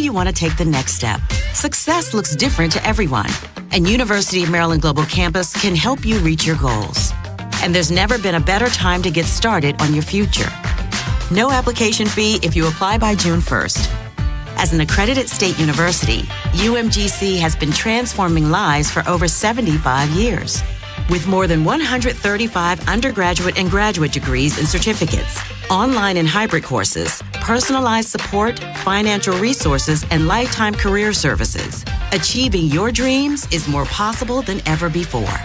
you want to take the next step. Success looks different to everyone, and University of Maryland Global Campus can help you reach your goals. And there's never been a better time to get started on your future. No application fee if you apply by June 1st. As an accredited state university, UMGC has been transforming lives for over 75 years. With more than 135 undergraduate and graduate degrees and certificates, online and hybrid courses, personalized support, financial resources, and lifetime career services, achieving your dreams is more possible than ever before.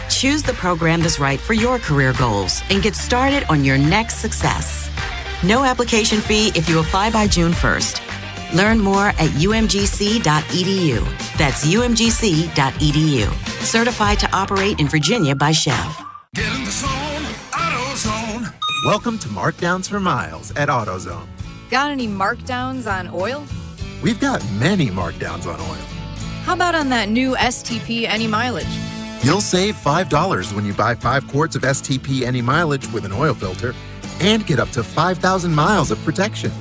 Choose the program that's right for your career goals and get started on your next success. No application fee if you apply by June 1st. Learn more at umgc.edu. That's umgc.edu. Certified to operate in Virginia by Chev. Get in the zone, AutoZone. Welcome to Markdowns for Miles at AutoZone. Got any markdowns on oil? We've got many markdowns on oil. How about on that new STP Any Mileage? You'll save $5 when you buy 5 quarts of STP Any Mileage with an oil filter and get up to 5,000 miles of protection.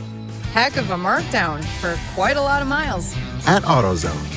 Heck of a markdown for quite a lot of miles. At AutoZone.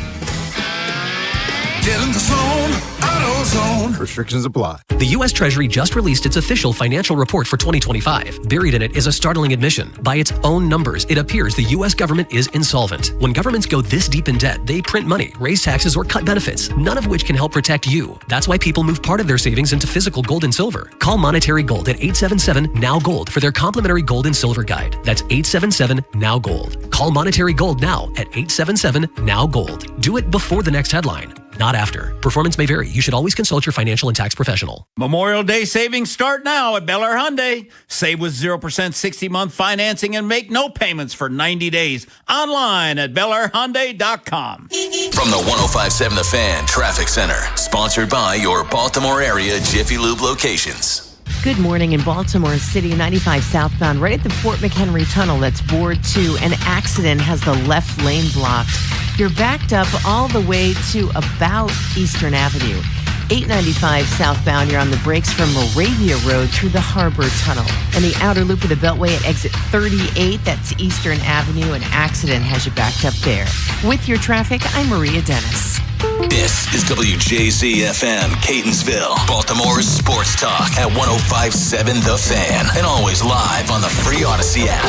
Get in the zone, AutoZone. Restrictions apply. The U.S. Treasury just released its official financial report for 2025. Buried in it is a startling admission. By its own numbers, it appears the U.S. government is insolvent. When governments go this deep in debt, they print money, raise taxes, or cut benefits, none of which can help protect you. That's why people move part of their savings into physical gold and silver. Call Monetary Gold at 877-NOW-GOLD for their complimentary gold and silver guide. That's 877-NOW-GOLD. Call Monetary Gold now at 877-NOW-GOLD. Do it before the next headline, not after. Performance may vary. You should always consult your financial and tax professional. Memorial Day savings start now at Bel Air Hyundai. Save with 0% 60-month financing and make no payments for 90 days. Online at BelAirHyundai.com. From the 105.7 The Fan Traffic Center, sponsored by your Baltimore area Jiffy Lube locations. Good morning in Baltimore City, 95 southbound, right at the Fort McHenry Tunnel. That's Board 2. An accident has the left lane blocked. You're backed up all the way to about Eastern Avenue. 895 southbound, you're on the brakes from Moravia Road through the Harbor Tunnel. And the outer loop of the Beltway at exit 38, that's Eastern Avenue. An accident has you backed up there. With your traffic, I'm Maria Dennis. This is WJZ-FM, Catonsville, Baltimore's sports talk at 105.7 The Fan, and always live on the free Odyssey app.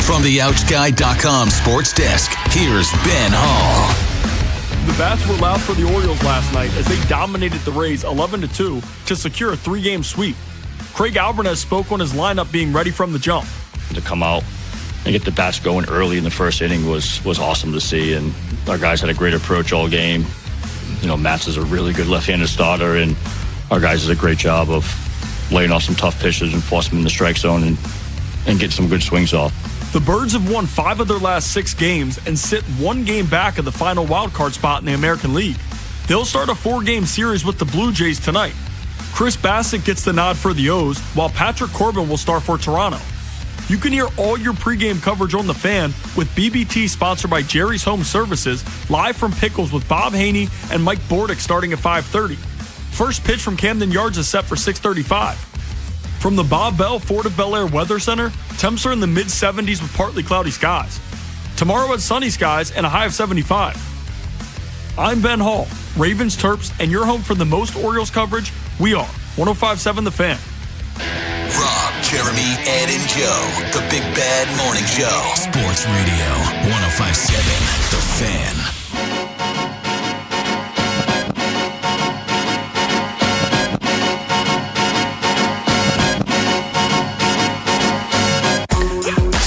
From the OutGuy.com sports desk, here's Ben Hall. The bats were loud for the Orioles last night as they dominated the Rays 11-2 to secure a 3-game sweep. Craig Alvarez spoke on his lineup being ready from the jump. To come out and get the bats going early in the first inning was awesome to see, and our guys had a great approach all game. You know, Matz is a really good left-handed starter, and our guys did a great job of laying off some tough pitches and forcing them in the strike zone and get some good swings off. The Birds have won 5 of their last 6 games and sit 1 game back of the final wildcard spot in the American League. They'll start a 4-game series with the Blue Jays tonight. Chris Bassett gets the nod for the O's, while Patrick Corbin will start for Toronto. You can hear all your pregame coverage on The Fan with BBT, sponsored by Jerry's Home Services, live from Pickles with Bob Haney and Mike Bordick starting at 5:30. First pitch from Camden Yards is set for 6:35. From the Bob Bell Ford of Bel Air Weather Center, temps are in the mid-70s with partly cloudy skies. Tomorrow has sunny skies and a high of 75. I'm Ben Hall, Ravens, Terps, and you're home for the most Orioles coverage. We are 105.7 The Fan. Rob, Jeremy, Ed, and Joe, the Big Bad Morning Show. Sports Radio, 105.7 The Fan.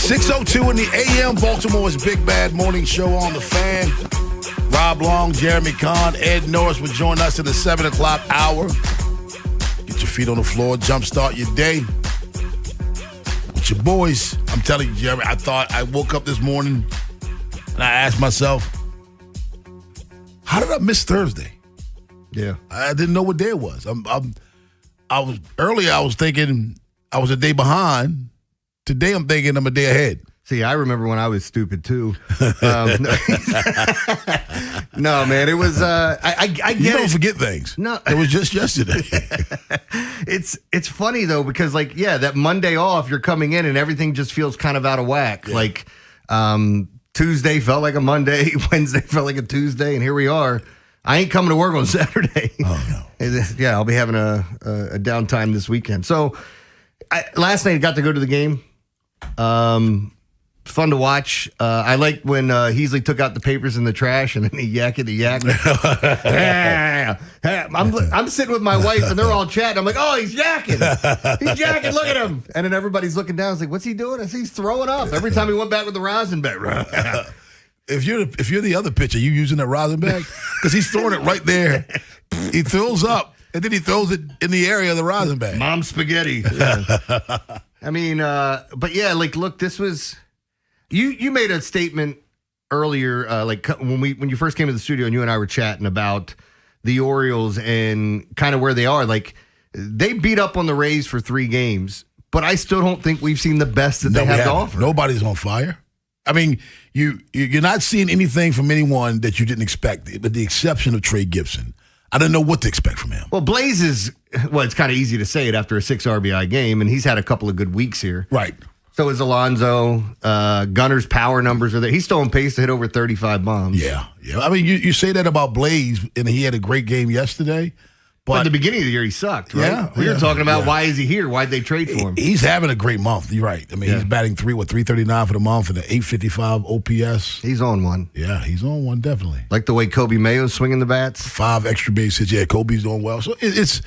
.602 in the AM, Baltimore's Big Bad Morning Show on The Fan. Rob Long, Jeremy Kahn, Ed Norris will join us in the 7 o'clock hour. Get your feet on the floor, jumpstart your day with your boys. I'm telling you, Jeremy, I woke up this morning and I asked myself, how did I miss Thursday? Yeah. I didn't know what day it was. I was thinking I was a day behind. Today I'm thinking I'm a day ahead. See, I remember when I was stupid too. No, man, it was. I get you don't forget things. No, it was just yesterday. It's funny though because that Monday off, you're coming in and everything just feels kind of out of whack. Yeah. Like Tuesday felt like a Monday. Wednesday felt like a Tuesday, and here we are. I ain't coming to work on Saturday. Oh, no. Yeah, I'll be having a downtime this weekend. So last night I got to go to the game. Fun to watch. I liked when Heasley took out the papers in the trash and then he yakking the yak. I'm sitting with my wife and they're all chatting. I'm like, oh, he's yakking. He's yakking. Look at him. And then everybody's looking down. I was like, what's he doing? I see he's throwing up. Every time he went back with the rosin bag. If you're the other pitcher, you using that rosin bag? Because he's throwing it right there. He throws up, and then he throws it in the area of the rosin bag. Mom spaghetti. Yeah. I mean, but yeah, like, look, this was you made a statement earlier, like when you first came to the studio, and you and I were chatting about the Orioles and kind of where they are. Like, they beat up on the Rays for 3 games, but I still don't think we've seen the best that they have to offer. Nobody's on fire. I mean, you're not seeing anything from anyone that you didn't expect, with the exception of Trey Gibson. I didn't know what to expect from him. Well, Blaze is, it's kind of easy to say it after a 6 RBI game, and he's had a couple of good weeks here. Right. So is Alonso. Gunner's power numbers are there. He's still on pace to hit over 35 bombs. Yeah. I mean, you say that about Blaze, and he had a great game yesterday. But at the beginning of the year, he sucked, right? Yeah, we were talking about why is he here? Why'd they trade for him? He's having a great month. You're right. I mean, he's batting 339 for the month and an 855 OPS. He's on one. Yeah, he's on one, definitely. Like the way Kobe Mayo's swinging the bats. 5 extra base hits. Yeah, Kobe's doing well. So it's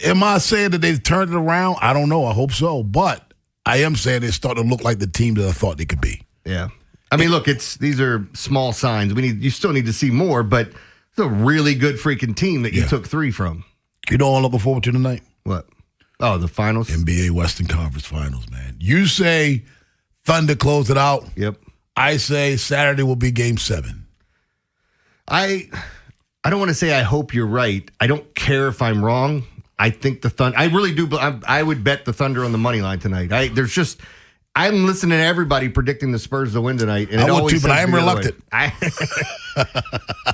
am I saying that they've turned it around? I don't know. I hope so. But I am saying they're starting to look like the team that I thought they could be. Yeah. I mean, look, these are small signs. You still need to see more, but it's a really good freaking team that you took 3 from. You know what I'm looking forward to tonight? What? Oh, the finals? NBA Western Conference Finals, man. You say Thunder close it out. Yep. I say Saturday will be Game 7. I don't want to say I hope you're right. I don't care if I'm wrong. I think the Thunder. I really do. I would bet the Thunder on the money line tonight. I'm listening to everybody predicting the Spurs to win tonight. And I would too, but I am reluctant.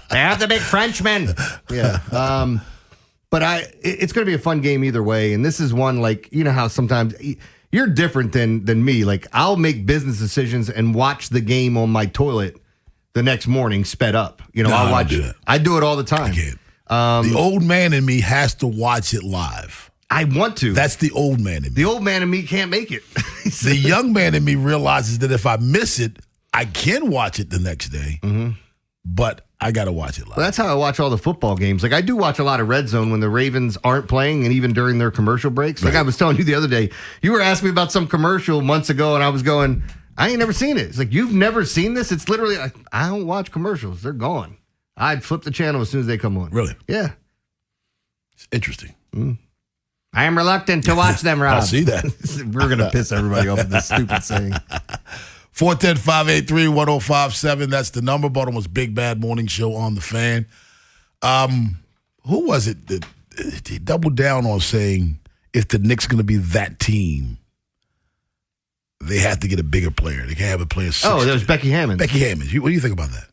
They have the big Frenchman. Yeah. But it's going to be a fun game either way. And this is one, like, you know how sometimes you're different than me. Like, I'll make business decisions and watch the game on my toilet the next morning sped up. I'll watch it. I do it all the time. I can't. The old man in me has to watch it live. I want to. That's the old man in me. The old man in me can't make it. The young man in me realizes that if I miss it, I can watch it the next day, but I got to watch it live. Well, that's how I watch all the football games. Like, I do watch a lot of Red Zone when the Ravens aren't playing and even during their commercial breaks. Like I was telling you the other day, you were asking me about some commercial months ago, and I was going, I ain't never seen it. It's like, you've never seen this? It's literally, I don't watch commercials. They're gone. I'd flip the channel as soon as they come on. Really? Yeah. It's interesting. I am reluctant to watch them, Rob. I see that. We're going to piss everybody off with this stupid saying. 410-583-1057. That's the number. Baltimore's Big Bad Morning Show on the Fan. Who was it that he doubled down on saying if the Knicks going to be that team, they have to get a bigger player. They can't have a player. Oh, there's Becky Hammond. Becky Hammond. What do you think about that?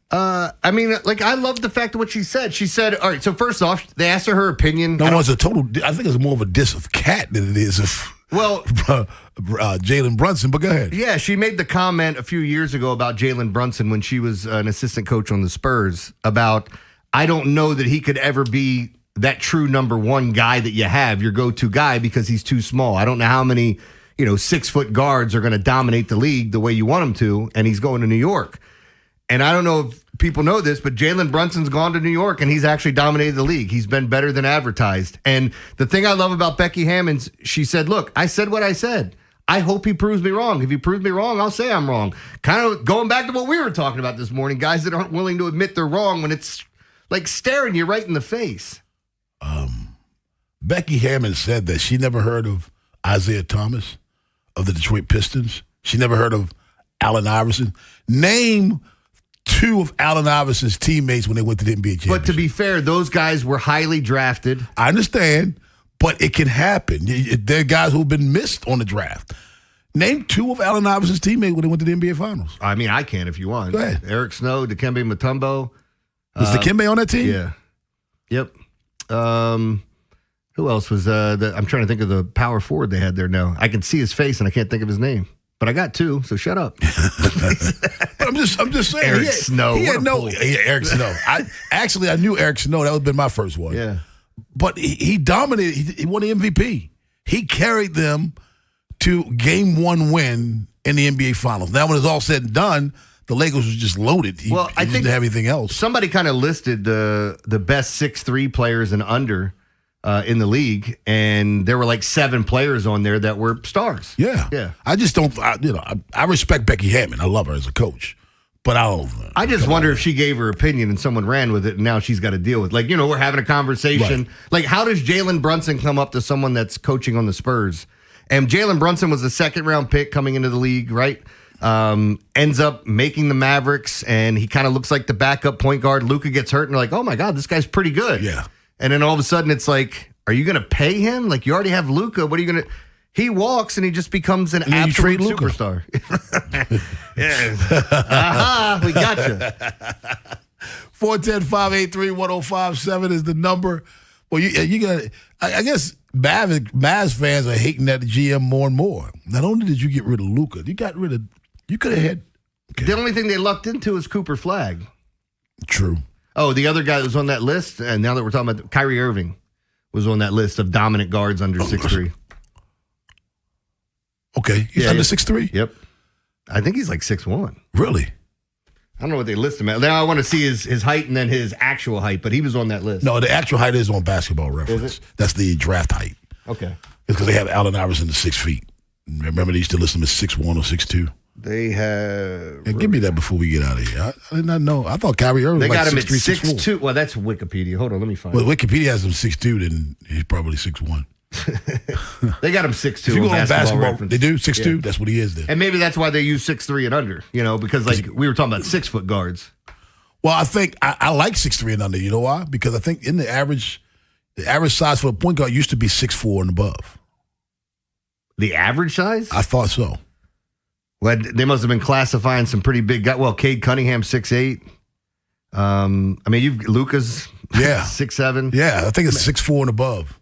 I mean, like, I love the fact of what she said. She said, all right, so first off, they asked her opinion. No, it's a total, I think it's more of a diss of Cat than it is of Jalen Brunson, but go ahead. Yeah, she made the comment a few years ago about Jalen Brunson when she was an assistant coach on the Spurs about, I don't know that he could ever be that true number one guy that you have, your go-to guy, because he's too small. I don't know how many, 6-foot guards are going to dominate the league the way you want them to, and he's going to New York. And I don't know if people know this, but Jalen Brunson's gone to New York, and he's actually dominated the league. He's been better than advertised. And the thing I love about Becky Hammond, she said, look, I said what I said. I hope he proves me wrong. If he proves me wrong, I'll say I'm wrong. Kind of going back to what we were talking about this morning, guys that aren't willing to admit they're wrong when it's like staring you right in the face. Becky Hammond said that she never heard of Isaiah Thomas of the Detroit Pistons. She never heard of Allen Iverson. Name 2 of Allen Iverson's teammates when they went to the NBA championship. But to be fair, those guys were highly drafted. I understand, but it can happen. There are guys who've been missed on the draft. Name 2 of Allen Iverson's teammates when they went to the NBA Finals. I mean, I can if you want. Go ahead. Eric Snow, Dikembe Mutombo. Was Dikembe on that team? Yeah. Yep. Who else was I'm trying to think of the power forward they had there now. I can see his face and I can't think of his name. but I got 2, so shut up. But I'm just saying. Eric Snow. Eric Snow. I knew Eric Snow. That would have been my first one. Yeah. But he dominated. He won the MVP. He carried them to game 1 win in the NBA Finals. Now, when it's all said and done, the Lakers was just loaded. He didn't have anything else. Somebody kind of listed the best 6'3" players and under in the league, and there were like 7 players on there that were stars. Yeah. I just don't. I respect Becky Hammond. I love her as a coach, but I just wonder if she gave her opinion and someone ran with it, and now she's got to deal with. Like, we're having a conversation. Right. Like, how does Jalen Brunson come up to someone that's coaching on the Spurs? And Jalen Brunson was a 2nd-round pick coming into the league, right? Ends up making the Mavericks, and he kind of looks like the backup point guard. Luka gets hurt, and they're like, oh, my God, this guy's pretty good. Yeah. And then all of a sudden, it's like, are you going to pay him? Like, you already have Luka. What are you going to... He walks, and he just becomes an absolute superstar. Yeah. We got you. 410-583-1057 is the number. Well, you got. I guess Mavs fans are hating at the GM more and more. Not only did you get rid of Luka, you could have had. Okay. The only thing they lucked into is Cooper Flagg. True. Oh, the other guy that was on that list, and now that we're talking about Kyrie Irving, was on that list of dominant guards under 6'3". Okay, he's under 6'3"? Yep. I think he's like 6'1". Really? I don't know what they list him at. Now I want to see his height and then his actual height, but he was on that list. No, the actual height is on Basketball Reference. Is it? That's the draft height. Okay. It's because they have Allen Iverson at 6 feet. Remember, they used to list him as 6'1" or 6'2". They have... Give me that before we get out of here. I did not know. I thought Kyrie Irving was like got him 6'3", at 6'2". Well, that's Wikipedia. Hold on, let me find it. Well, Wikipedia has him 6'2", then he's probably 6'1". They got him 6'2". If you go on basketball, they do 6'2". Yeah. That's what he is then. And maybe that's why they use 6'3" and under. Because we were talking about 6-foot guards. Well, I think I like 6'3" and under. You know why? Because I think in the average size for a point guard used to be 6'4" and above. The average size? I thought so. Well, they must have been classifying some pretty big guys. Well, Cade Cunningham 6'8". You've Luka's 6'7". Yeah, I think it's 6'4" and above.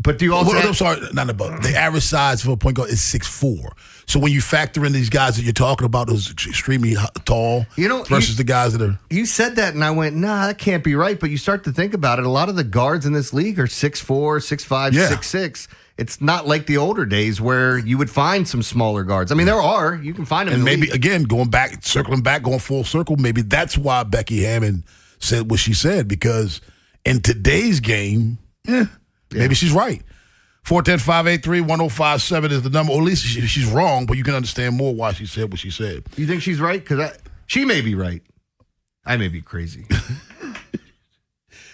But do you also? I'm sorry, not above. The average size for a point guard is 6'4". So when you factor in these guys that you're talking about, those extremely tall, versus the guys that are. You said that, and I went, nah, that can't be right. But you start to think about it. A lot of the guards in this league are 6'4", 6'5", 6'6". It's not like the older days where you would find some smaller guards. There are. You can find them. And in the maybe, league. Again, going full circle, maybe that's why Becky Hammond said what she said, because in today's game, maybe she's right. 410-583-1057 is the number. Or at least she's wrong, but you can understand more why she said what she said. You think she's right? Because she may be right. I may be crazy.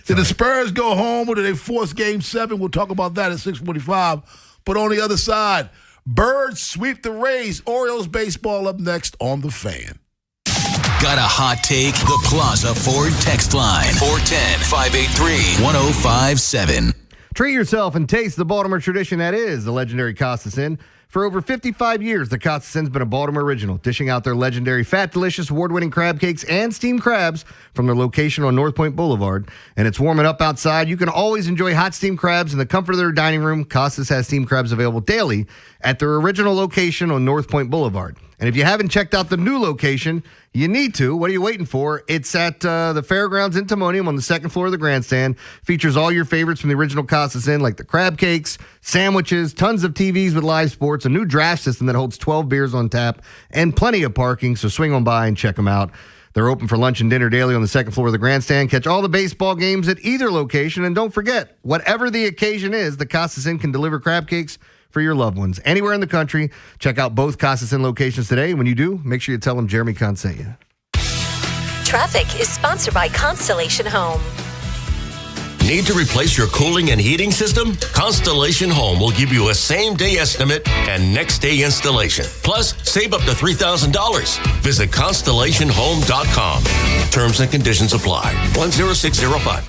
Did the Spurs go home or did they force Game 7? We'll talk about that at 6:45. But on the other side, Birds sweep the Rays. Orioles baseball up next on The Fan. Got a hot take? The Plaza Ford text line. 410-583-1057. Treat yourself and taste the Baltimore tradition that is the legendary Costas Inn. For over 55 years, the Costas Inn's been a Baltimore original, dishing out their legendary fat, delicious, award-winning crab cakes and steamed crabs from their location on North Point Boulevard. And it's warming up outside. You can always enjoy hot steamed crabs in the comfort of their dining room. Costas has steamed crabs available daily at their original location on North Point Boulevard. And if you haven't checked out the new location, you need to. What are you waiting for? It's at the Fairgrounds in Timonium on the second floor of the grandstand. Features all your favorites from the original Costas Inn, like the crab cakes, sandwiches, tons of TVs with live sports, a new draft system that holds 12 beers on tap, and plenty of parking, so swing on by and check them out. They're open for lunch and dinner daily on the second floor of the grandstand. Catch all the baseball games at either location, and don't forget, whatever the occasion is, the Costas Inn can deliver crab cakes for your loved ones anywhere in the country. Check out both Costas Inn locations today. When you do, make sure you tell them Jeremy Kahn sent you. Traffic is sponsored by Constellation Home. Need to replace your cooling and heating system? Constellation Home will give you a same-day estimate and next-day installation. Plus, save up to $3,000. Visit ConstellationHome.com. Terms and conditions apply. 10605.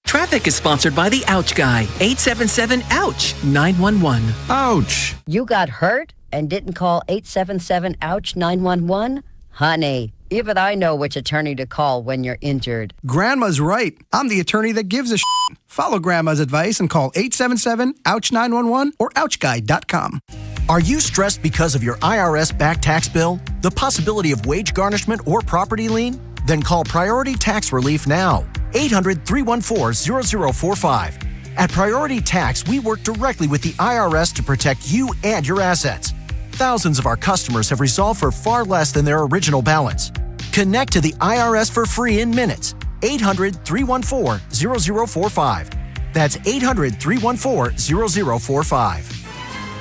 Traffic is sponsored by the Ouch Guy, 877-OUCH-911. Ouch! You got hurt and didn't call 877-OUCH-911? Honey, even I know which attorney to call when you're injured. Grandma's right. I'm the attorney that gives a shit. Follow Grandma's advice and call 877-OUCH-911 or OUCHGuy.com. Are you stressed because of your IRS back tax bill, the possibility of wage garnishment or property lien? Then call Priority Tax Relief now. 800-314-0045. At Priority Tax, we work directly with the IRS to protect you and your assets. Thousands of our customers have resolved for far less than their original balance. Connect to the IRS for free in minutes. 800-314-0045. That's 800-314-0045.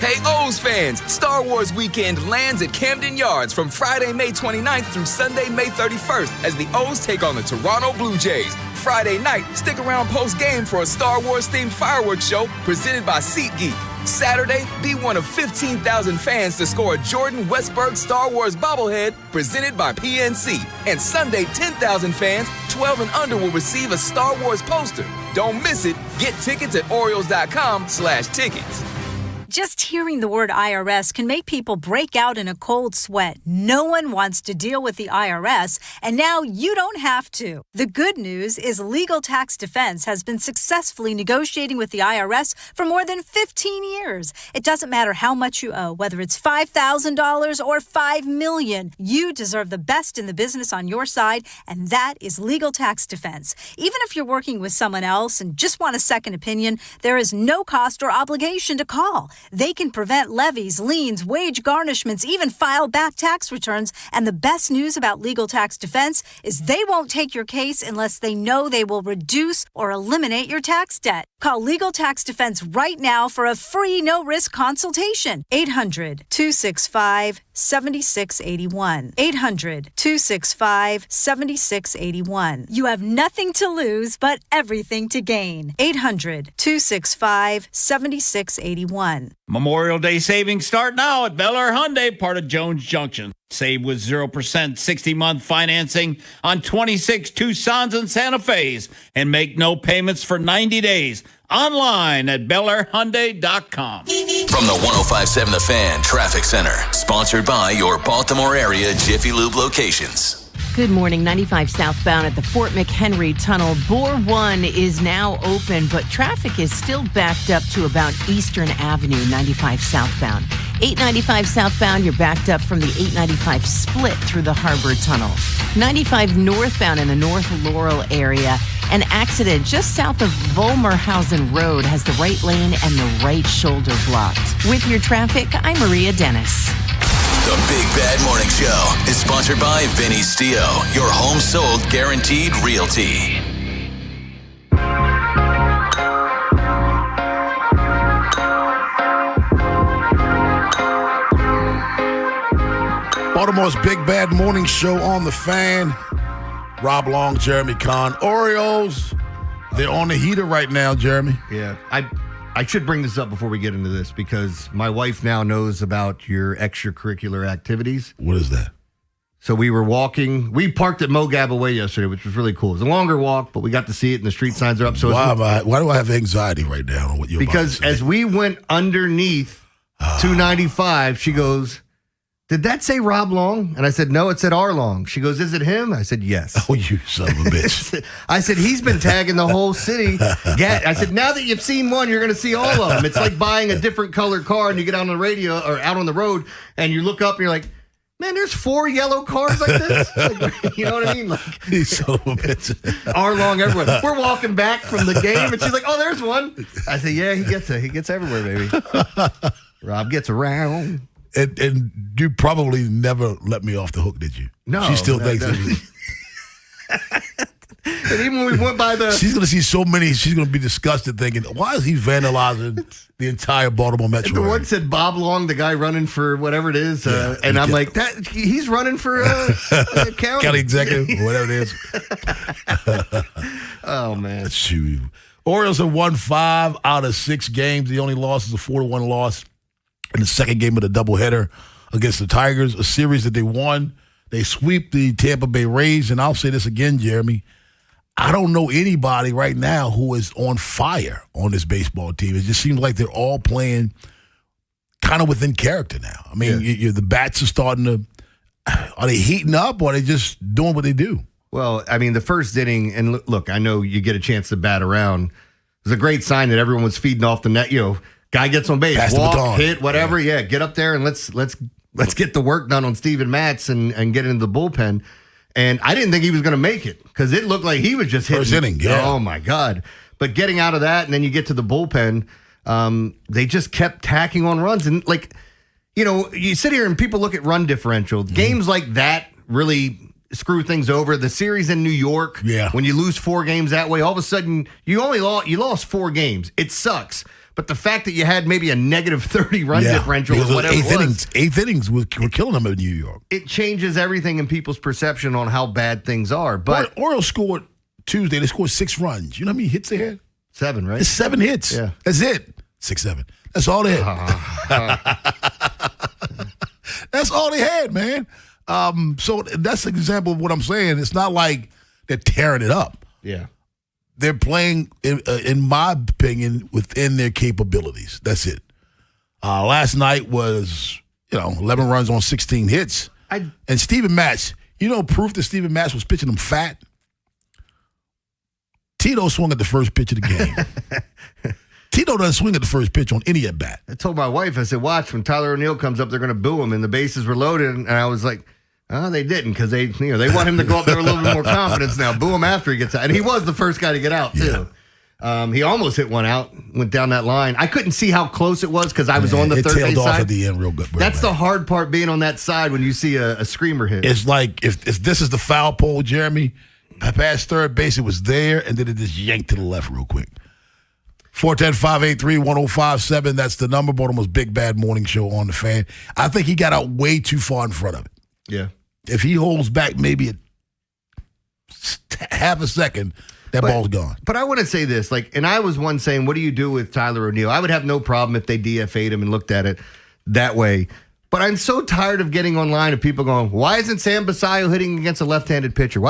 Hey O's fans, Star Wars Weekend lands at Camden Yards from Friday, May 29th through Sunday, May 31st as the O's take on the Toronto Blue Jays. Friday night, stick around post-game for a Star Wars-themed fireworks show presented by SeatGeek. Saturday, be one of 15,000 fans to score a Jordan Westberg Star Wars bobblehead presented by PNC. And Sunday, 10,000 fans, 12 and under, will receive a Star Wars poster. Don't miss it. Get tickets at Orioles.com/tickets. Just hearing the word IRS can make people break out in a cold sweat. No one wants to deal with the IRS, and now you don't have to. The good news is Legal Tax Defense has been successfully negotiating with the IRS for more than 15 years. It doesn't matter how much you owe, whether it's $5,000 or $5 million. You deserve the best in the business on your side, and that is Legal Tax Defense. Even if you're working with someone else and just want a second opinion, there is no cost or obligation to call. They can prevent levies, liens, wage garnishments, even file back tax returns. And the best news about Legal Tax Defense is they won't take your case unless they know they will reduce or eliminate your tax debt. Call Legal Tax Defense right now for a free no-risk consultation. 800-265-7681. 800-265-7681. You have nothing to lose but everything to gain. 800-265-7681. Memorial Day savings start now at Bel Air Hyundai, part of Jones Junction. Save with 0% 60-month financing on 26 Tucsons and Santa Fe's and make no payments for 90 days. Online at BelAirHyundai.com. From the 105.7 The Fan Traffic Center, sponsored by your Baltimore area Jiffy Lube locations. Good morning. 95 southbound at the Fort McHenry Tunnel. Bore 1 is now open, but traffic is still backed up to about Eastern Avenue, 95 southbound. 895 southbound, you're backed up from the 895 split through the Harbor Tunnel. 95 northbound in the North Laurel area. An accident just south of Volmerhausen Road has the right lane and the right shoulder blocked. With your traffic, I'm Maria Dennis. The Big Bad Morning Show is sponsored by Vinny Stio, your home sold guaranteed realty. Baltimore's Big Bad Morning Show on the Fan. Rob Long, Jeremy Kahn. Orioles, they're on the heater right now, Jeremy. Yeah, I should bring this up before we get into this because my wife now knows about your extracurricular activities. What is that? So we were walking. We parked at Mogab Way yesterday, which was really cool. It was a longer walk, but we got to see it, and the street signs are up. So why do I have anxiety right now on what you're about to say? Because as we went underneath 295, she goes, "Did that say Rob Long?" And I said, "No, it said R Long." She goes, "Is it him?" I said, "Yes." Oh, you son of a bitch. I said, "He's been tagging the whole city." I said, "Now that you've seen one, you're going to see all of them." It's like buying a different colored car and you get on the radio or out on the road and you look up and you're like, "Man, there's 4 yellow cars like this." Like, you know what I mean? Like, you son of a bitch. R Long everywhere. We're walking back from the game and she's like, "Oh, there's one." I said, "Yeah, he gets everywhere, baby." Rob gets around. And you probably never let me off the hook, did you? No. She still thinks it was. And even when we went by she's going to see so many, she's going to be disgusted thinking, why is he vandalizing the entire Baltimore metro The area? one said Bob Long, the guy running for whatever it is. And I'm like, he's running for county executive, or whatever it is. Oh, man. Shoot. Orioles have won 5 out of 6 games. The only loss is a 4-1 loss in the second game of the doubleheader against the Tigers, a series that they won. They sweep the Tampa Bay Rays, and I'll say this again, Jeremy. I don't know anybody right now who is on fire on this baseball team. It just seems like they're all playing kind of within character now. I mean, the bats are starting to – are they heating up or are they just doing what they do? Well, I mean, the first inning, and look, I know you get a chance to bat around. It was a great sign that everyone was feeding off the net, Guy gets on base, Pass the walk, baton. hit, whatever. Yeah, get up there and let's get the work done on Steven Matz and get into the bullpen. And I didn't think he was going to make it because it looked like he was just hitting. First inning, yeah. Oh, my God. But getting out of that and then you get to the bullpen, they just kept tacking on runs. And, like, you know, you sit here and people look at run differential. Games like that really screw things over. The series in New York, when you lose 4 games that way, all of a sudden you lost 4 games. It sucks. But the fact that you had maybe a negative 30 run differential or whatever eighth innings were killing them in New York. It changes everything in people's perception on how bad things are. But Orioles scored Tuesday. They scored 6 runs. You know how many hits they had? 7, right? It's 7 hits. Yeah. That's it. 6, 7. That's all they had. That's all they had, man. So that's an example of what I'm saying. It's not like they're tearing it up. Yeah. They're playing, in my opinion, within their capabilities. That's it. Last night was, 11 runs on 16 hits. And Steven Matz, proof that Steven Matz was pitching them fat. Tito swung at the first pitch of the game. Tito doesn't swing at the first pitch on any at-bat. I told my wife, I said, watch, when Tyler O'Neill comes up, they're going to boo him. And the bases were loaded. And I was like, oh, they didn't because they want him to go up there with a little bit more confidence now. Boo him after he gets out. And he was the first guy to get out, too. Yeah. He almost hit one out, went down that line. I couldn't see how close it was because I was on the third base side. It tailed off at the end real good. That's the hard part, being on that side when you see a screamer hit. It's like if this is the foul pole, Jeremy, I passed third base, it was there, and then it just yanked to the left real quick. 410-583-1057. That's the number. Baltimore's Big Bad Morning Show on the Fan. I think he got out way too far in front of it. Yeah. If he holds back maybe half a second, ball's gone. But I want to say this, and I was one saying, what do you do with Tyler O'Neill? I would have no problem if they DFA'd him and looked at it that way. But I'm so tired of getting online of people going, why isn't Sam Basayo hitting against a left-handed pitcher?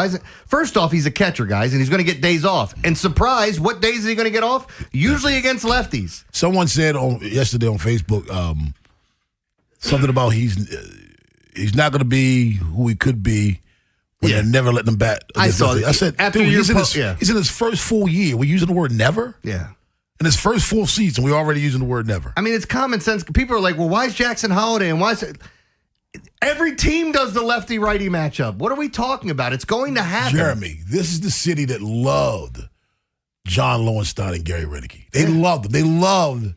First off, he's a catcher, guys, and he's going to get days off. And surprise, what days is he going to get off? Usually against lefties. Someone said yesterday on Facebook something about he's not going to be who he could be when they're never letting him bat. I saw it. I said, dude, he's in his first full year. We're using the word never? Yeah. In his first full season, we're already using the word never. I mean, it's common sense. People are like, well, why is Jackson Holliday and why is it? Every team does the lefty-righty matchup. What are we talking about? It's going to happen. Jeremy, this is the city that loved John Lowenstein and Gary Redick. They loved them. They loved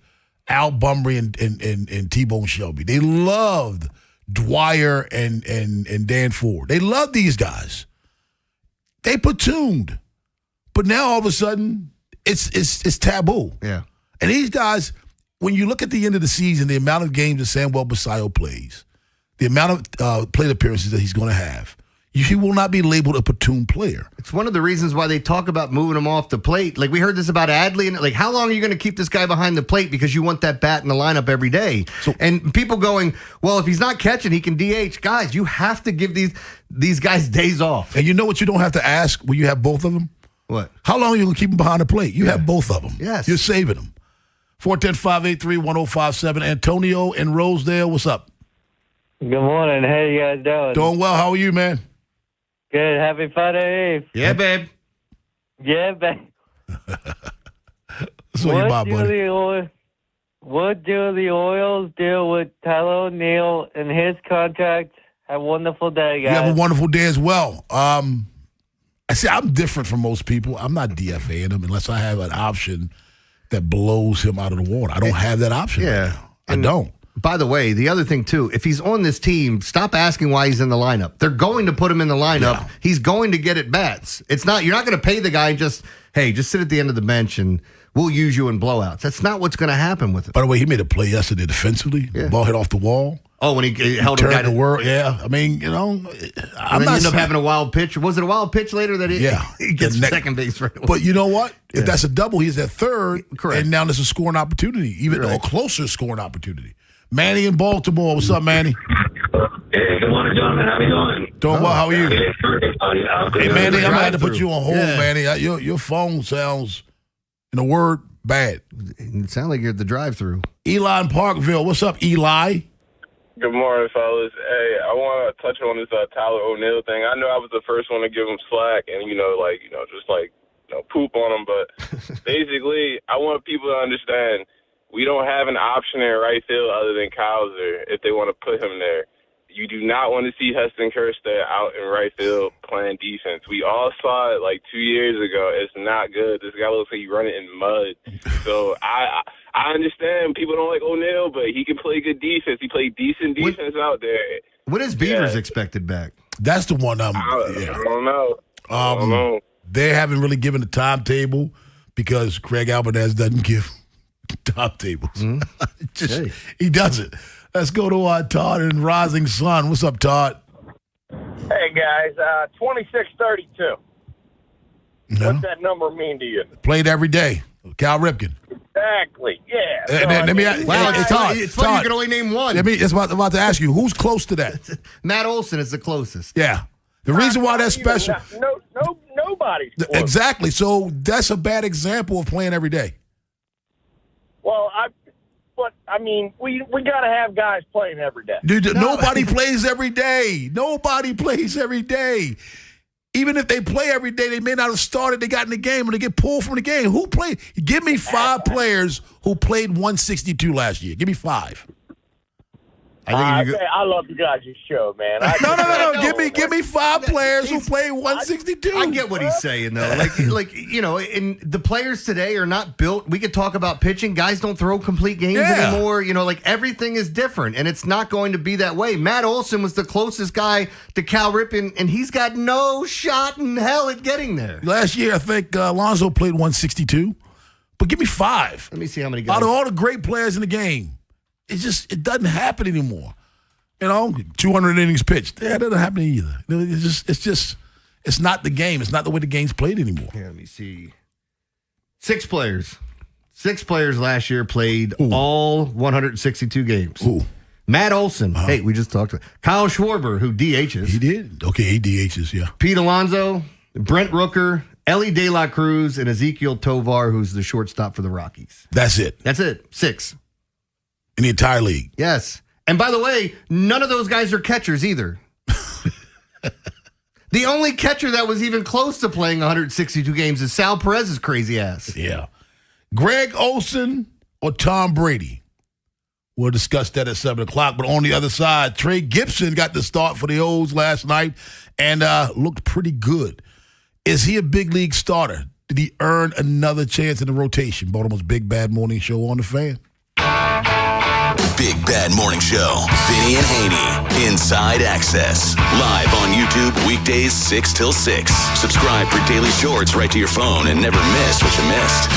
Al Bunbury and T-Bone Shelby. They loved Dwyer and Dan Ford. They loved these guys. They platooned. But now all of a sudden, it's taboo. Yeah. And these guys, when you look at the end of the season, the amount of games that Samuel Basayo plays, the amount of plate appearances that he's going to have, he will not be labeled a platoon player. It's one of the reasons why they talk about moving him off the plate. Like we heard this about Adley, and how long are you going to keep this guy behind the plate because you want that bat in the lineup every day? And people going, well, if he's not catching, he can DH. Guys, you have to give these guys days off. And you know what you don't have to ask when you have both of them? What? How long are you going to keep them behind the plate? You have both of them. Yes. You're saving them. 410-583-1057. Antonio in Rosedale, what's up? Good morning. How you guys doing? Doing well. How are you, man? Good. Happy Friday Eve. Yeah, babe. Yeah, babe. So you about, buddy? What do the Orioles do with Tyler O'Neill and his contract? Have a wonderful day, guys. You have a wonderful day as well. I see, I'm different from most people. I'm not DFAing him unless I have an option that blows him out of the water. I don't have that option right now. I don't. By the way, the other thing, too, if he's on this team, stop asking why he's in the lineup. They're going to put him in the lineup. Yeah. He's going to get at bats. You're not going to pay the guy and just sit at the end of the bench and we'll use you in blowouts. That's not what's going to happen with him. By the way, he made a play yesterday defensively. Yeah. The ball hit off the wall. Oh, when he held him down the world, yeah. I mean, I'm not ended up having a wild pitch. Was it a wild pitch later that he gets second base right away? But you know what? If that's a double, he's at third. Correct. And now there's a scoring opportunity, even a closer scoring opportunity. Manny in Baltimore. What's up, Manny? Hey, good morning, gentlemen. How you doing? Doing well. How are you? Hey, Manny, I'm going to have to put you on hold, Manny. Your phone sounds, in a word, bad. It sounds like you're at the drive-thru. Eli in Parkville. What's up, Eli? Good morning, fellas. Hey, I want to touch on this Tyler O'Neill thing. I know I was the first one to give him slack and, just poop on him. But basically, I want people to understand we don't have an option in right field other than Kowser if they want to put him there. You do not want to see Heston Kjerstad out in right field playing defense. We all saw it like 2 years ago. It's not good. This guy looks like he's running in mud. So I understand people don't like O'Neal, but he can play good defense. He played decent defense out there. When is Beavers expected back? That's the one. I don't know. They haven't really given a timetable because Craig Albanese doesn't give timetables. He doesn't. Let's go to Todd and Rising Sun. What's up, Todd? Hey, guys. 26-32. What's that number mean to you? Played every day. Cal Ripken. Exactly. Yeah. It's funny you can only name one. That's what I'm about to ask you. Who's close to that? Matt Olson is the closest. Yeah. The reason why that's special. Nobody's close. Exactly. So that's a bad example of playing every day. Well, we got to have guys playing every day. Dude, nobody plays every day. Nobody plays every day. Even if they play every day, they may not have started. They got in the game and they get pulled from the game. Who played? Give me 5 players who played 162 last year. Give me 5. I love you guys' show, man. No. Give me 5 players who played 162. I get what he's saying though. And the players today are not built. We could talk about pitching. Guys don't throw complete games anymore. Everything is different, and it's not going to be that way. Matt Olson was the closest guy to Cal Ripken, and he's got no shot in hell at getting there. Last year, I think Alonso played 162, but give me 5. Let me see how many guys. Out of all the great players in the game. It doesn't happen anymore. 200 innings pitched. Yeah, it doesn't happen either. It's not the game. It's not the way the game's played anymore. Here, let me see. 6 players. 6 players last year played all 162 games. Matt Olson. Hey, we just talked about Kyle Schwarber, who DHs. He did? Okay, he DHs, yeah. Pete Alonso, Brent Rooker, Ellie De La Cruz, and Ezekiel Tovar, who's the shortstop for the Rockies. That's it. 6. In the entire league. Yes. And by the way, none of those guys are catchers either. The only catcher that was even close to playing 162 games is Sal Perez's crazy ass. Yeah. Greg Olson or Tom Brady? We'll discuss that at 7 o'clock. But on the other side, Trey Gibson got the start for the O's last night and looked pretty good. Is he a big league starter? Did he earn another chance in the rotation? Baltimore's Big Bad Morning Show on the Fan. Big Bad Morning Show. Vinny and Haynie. Inside Access. Live on YouTube weekdays 6 till 6. Subscribe for daily shorts right to your phone and never miss what you missed.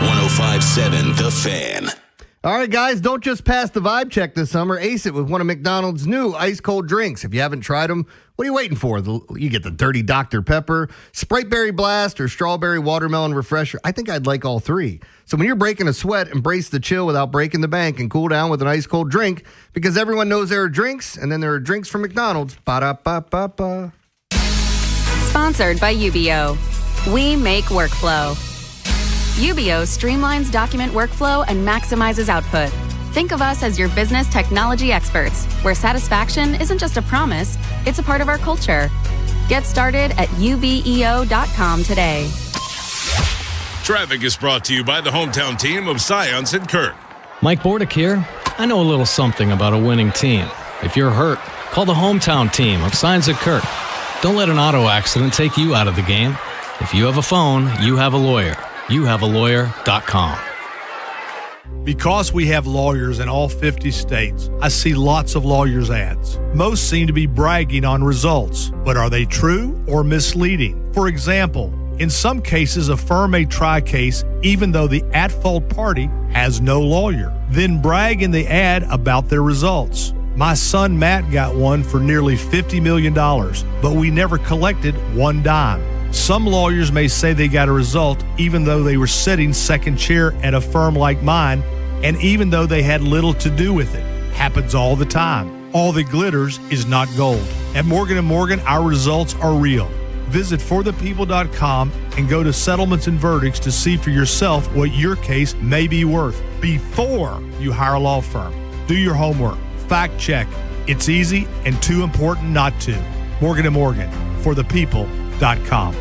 105.7 The Fan. All right, guys, don't just pass the vibe check this summer. Ace it with one of McDonald's new ice-cold drinks. If you haven't tried them, what are you waiting for? You get the Dirty Dr. Pepper, Sprite Berry Blast, or Strawberry Watermelon Refresher. I think I'd like all 3. So when you're breaking a sweat, embrace the chill without breaking the bank and cool down with an ice-cold drink, because everyone knows there are drinks, and then there are drinks from McDonald's. Ba-da-ba-ba-ba. Sponsored by UBO. We make workflow. UBO streamlines document workflow and maximizes output. Think of us as your business technology experts, where satisfaction isn't just a promise, it's a part of our culture. Get started at ubeo.com today. Traffic is brought to you by the hometown team of Science and Kirk. Mike Bordick here. I know a little something about a winning team. If you're hurt, call the hometown team of Science and Kirk. Don't let an auto accident take you out of the game. If you have a phone, you have a lawyer. YouHaveALawyer.com. Because we have lawyers in all 50 states, I see lots of lawyers' ads. Most seem to be bragging on results, but are they true or misleading? For example, in some cases, a firm may try a case even though the at-fault party has no lawyer, then brag in the ad about their results. My son Matt got one for nearly $50 million, but we never collected one dime. Some lawyers may say they got a result even though they were sitting second chair at a firm like mine, and even though they had little to do with it. Happens all the time. All that glitters is not gold. At Morgan & Morgan, our results are real. Visit forthepeople.com and go to settlements and verdicts to see for yourself what your case may be worth before you hire a law firm. Do your homework. Fact check. It's easy and too important not to. Morgan & Morgan, forthepeople.com.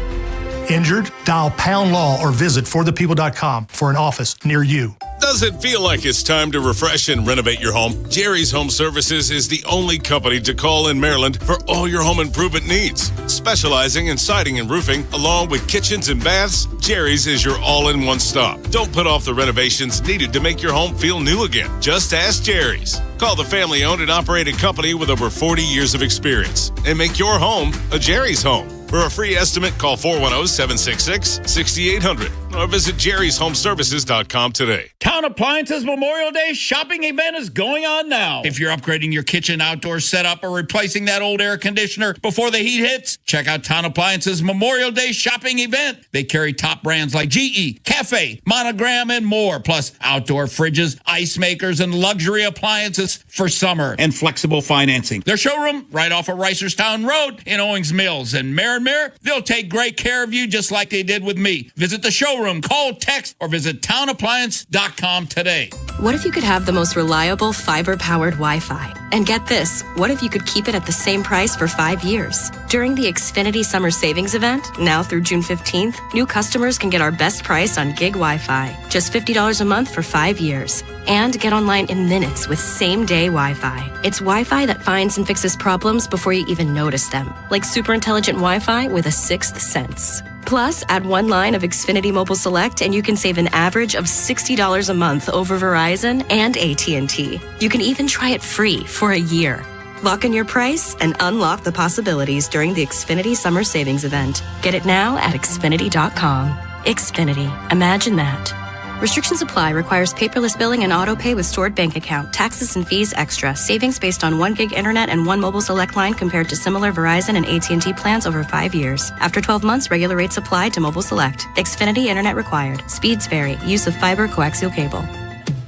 Injured? Dial #law or visit forthepeople.com for an office near you. Does it feel like it's time to refresh and renovate your home? Jerry's Home Services is the only company to call in Maryland for all your home improvement needs. Specializing in siding and roofing, along with kitchens and baths, Jerry's is your all-in-one stop. Don't put off the renovations needed to make your home feel new again. Just ask Jerry's. Call the family-owned and operated company with over 40 years of experience and make your home a Jerry's home. For a free estimate, call 410-766-6800 or visit jerryshomeservices.com today. Town Appliances Memorial Day shopping event is going on now. If you're upgrading your kitchen outdoor setup or replacing that old air conditioner before the heat hits, check out Town Appliances Memorial Day shopping event. They carry top brands like GE, Cafe, Monogram, and more, plus outdoor fridges, ice makers, and luxury appliances for summer and flexible financing. Their showroom right off of Reisterstown Road in Owings Mills and Marin. They'll take great care of you just like they did with me. Visit the showroom, call, text, or visit townappliance.com today. What if you could have the most reliable fiber-powered Wi-Fi? And get this, what if you could keep it at the same price for 5 years? During the Xfinity Summer Savings Event, now through June 15th, new customers can get our best price on gig Wi-Fi, just $50 a month for 5 years. And get online in minutes with same-day Wi-Fi. It's Wi-Fi that finds and fixes problems before you even notice them, like super intelligent Wi-Fi with a sixth sense. Plus, add one line of Xfinity Mobile Select and you can save an average of $60 a month over Verizon and AT&T. You can even try it free for a year. Lock in your price and unlock the possibilities during the Xfinity Summer Savings Event. Get it now at Xfinity.com. Xfinity. Imagine that. Restrictions apply. Requires paperless billing and auto pay with stored bank account. Taxes and fees extra. Savings based on 1 gig internet and 1 mobile select line compared to similar Verizon and AT&T plans over 5 years. After 12 months, regular rates apply to mobile select. Xfinity internet required. Speeds vary. Use of fiber coaxial cable.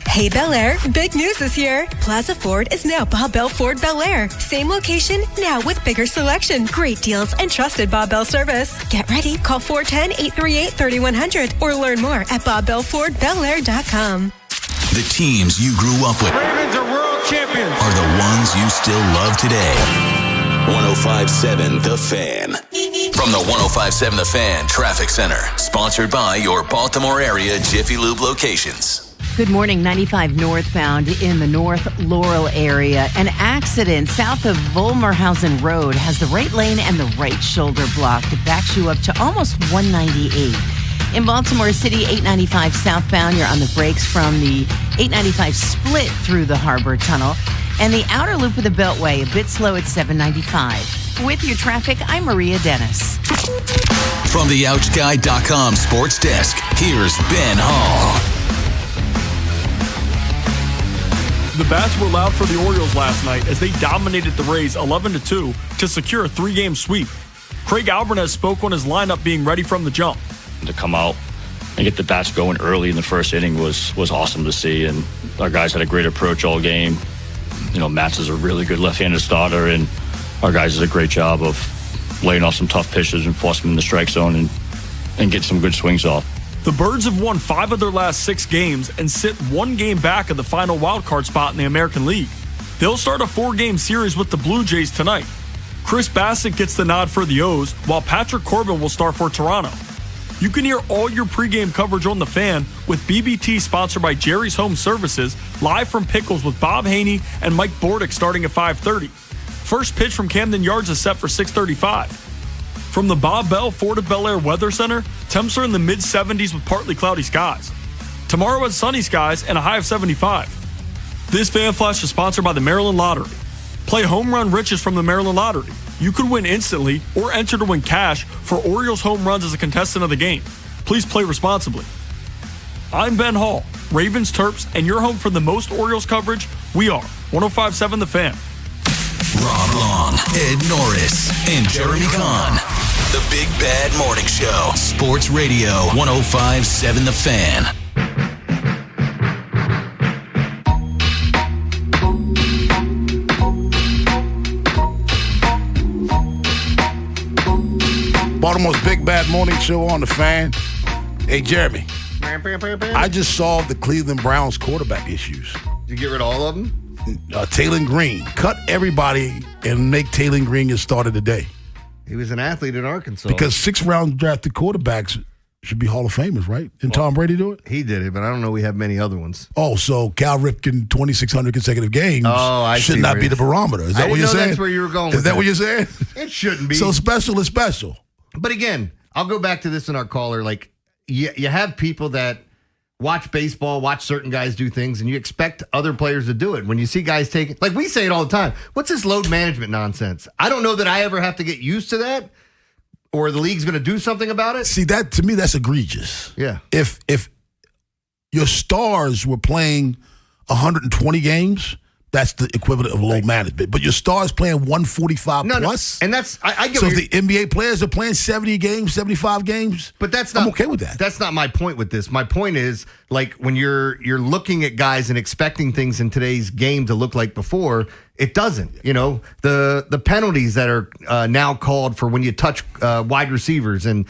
Hey Bel Air, big news this year. Plaza Ford is now Bob Bell Ford Bel Air. Same location, now with bigger selection, great deals, and trusted Bob Bell service. Get ready, call 410-838-3100 or learn more at BobBellFordBelAir.com. The teams you grew up with Ravens are world champions. Are the ones you still love today. 105.7 The Fan. From the 105.7 The Fan Traffic Center. Sponsored by your Baltimore area Jiffy Lube locations. Good morning, 95 northbound in the North Laurel area. An accident south of Volmerhausen Road has the right lane and the right shoulder blocked. It backs you up to almost 198. In Baltimore City, 895 southbound, you're on the brakes from the 895 split through the Harbor Tunnel. And the outer loop of the Beltway, a bit slow at 795. With your traffic, I'm Maria Dennis. From the OutchGuy.com sports desk, here's Ben Hall. The bats were loud for the Orioles last night as they dominated the Rays 11-2 to secure a 3-game sweep. Craig Alvarez spoke on his lineup being ready from the jump. To come out and get the bats going early in the first inning was awesome to see, and our guys had a great approach all game. You know, Matz is a really good left-handed starter, and our guys did a great job of laying off some tough pitches and forcing them in the strike zone and get some good swings off. The Birds have won 5 of their last 6 games and sit 1 game back of the final wildcard spot in the American League. They'll start a 4-game series with the Blue Jays tonight. Chris Bassett gets the nod for the O's, while Patrick Corbin will start for Toronto. You can hear all your pregame coverage on The Fan with BBT, sponsored by Jerry's Home Services, live from Pickles with Bob Haney and Mike Bordick starting at 5:30. First pitch from Camden Yards is set for 6:35. From the Bob Bell Ford of Bel Air Weather Center, temps are in the mid-70s with partly cloudy skies. Tomorrow has sunny skies and a high of 75. This Fan Flash is sponsored by the Maryland Lottery. Play Home Run Riches from the Maryland Lottery. You could win instantly or enter to win cash for Orioles home runs as a contestant of the game. Please play responsibly. I'm Ben Hall, Ravens Terps, and you're home for the most Orioles coverage. We are 105.7 The Fan. Rob Long, Ed Norris, and Jeremy Kahn. The Big Bad Morning Show. Sports Radio 105.7 The Fan. Baltimore's Big Bad Morning Show on The Fan. Hey, Jeremy. I just solved the Cleveland Browns quarterback issues. Did you get rid of all of them? Taylor Green. Cut everybody and make Taylor Green your starter today. He was an athlete in Arkansas. Because 6th-round drafted quarterbacks should be Hall of Famers, right? Didn't Tom Brady do it? He did it, but I don't know we have many other ones. Oh, so Cal Ripken, 2,600 consecutive games should not be the barometer. Is that what you're saying? That's where you were going Is with that what you're saying? It shouldn't be. So special is special. But again, I'll go back to this in our caller. Like, you have people that watch baseball, watch certain guys do things, and you expect other players to do it. When you see guys take, like we say it all the time, what's this load management nonsense? I don't know that I ever have to get used to that, or the league's going to do something about it. See, that to me, that's egregious. Yeah. If your stars were playing 120 games, that's the equivalent of load management. But your stars playing 145 plus. And that's I get. So if the NBA players are playing 70 games, 75 games, but that's not, I'm okay with that. That's not my point with this. My point is, like, when you're looking at guys and expecting things in today's game to look like before, it doesn't. You know, the penalties that are now called for when you touch wide receivers and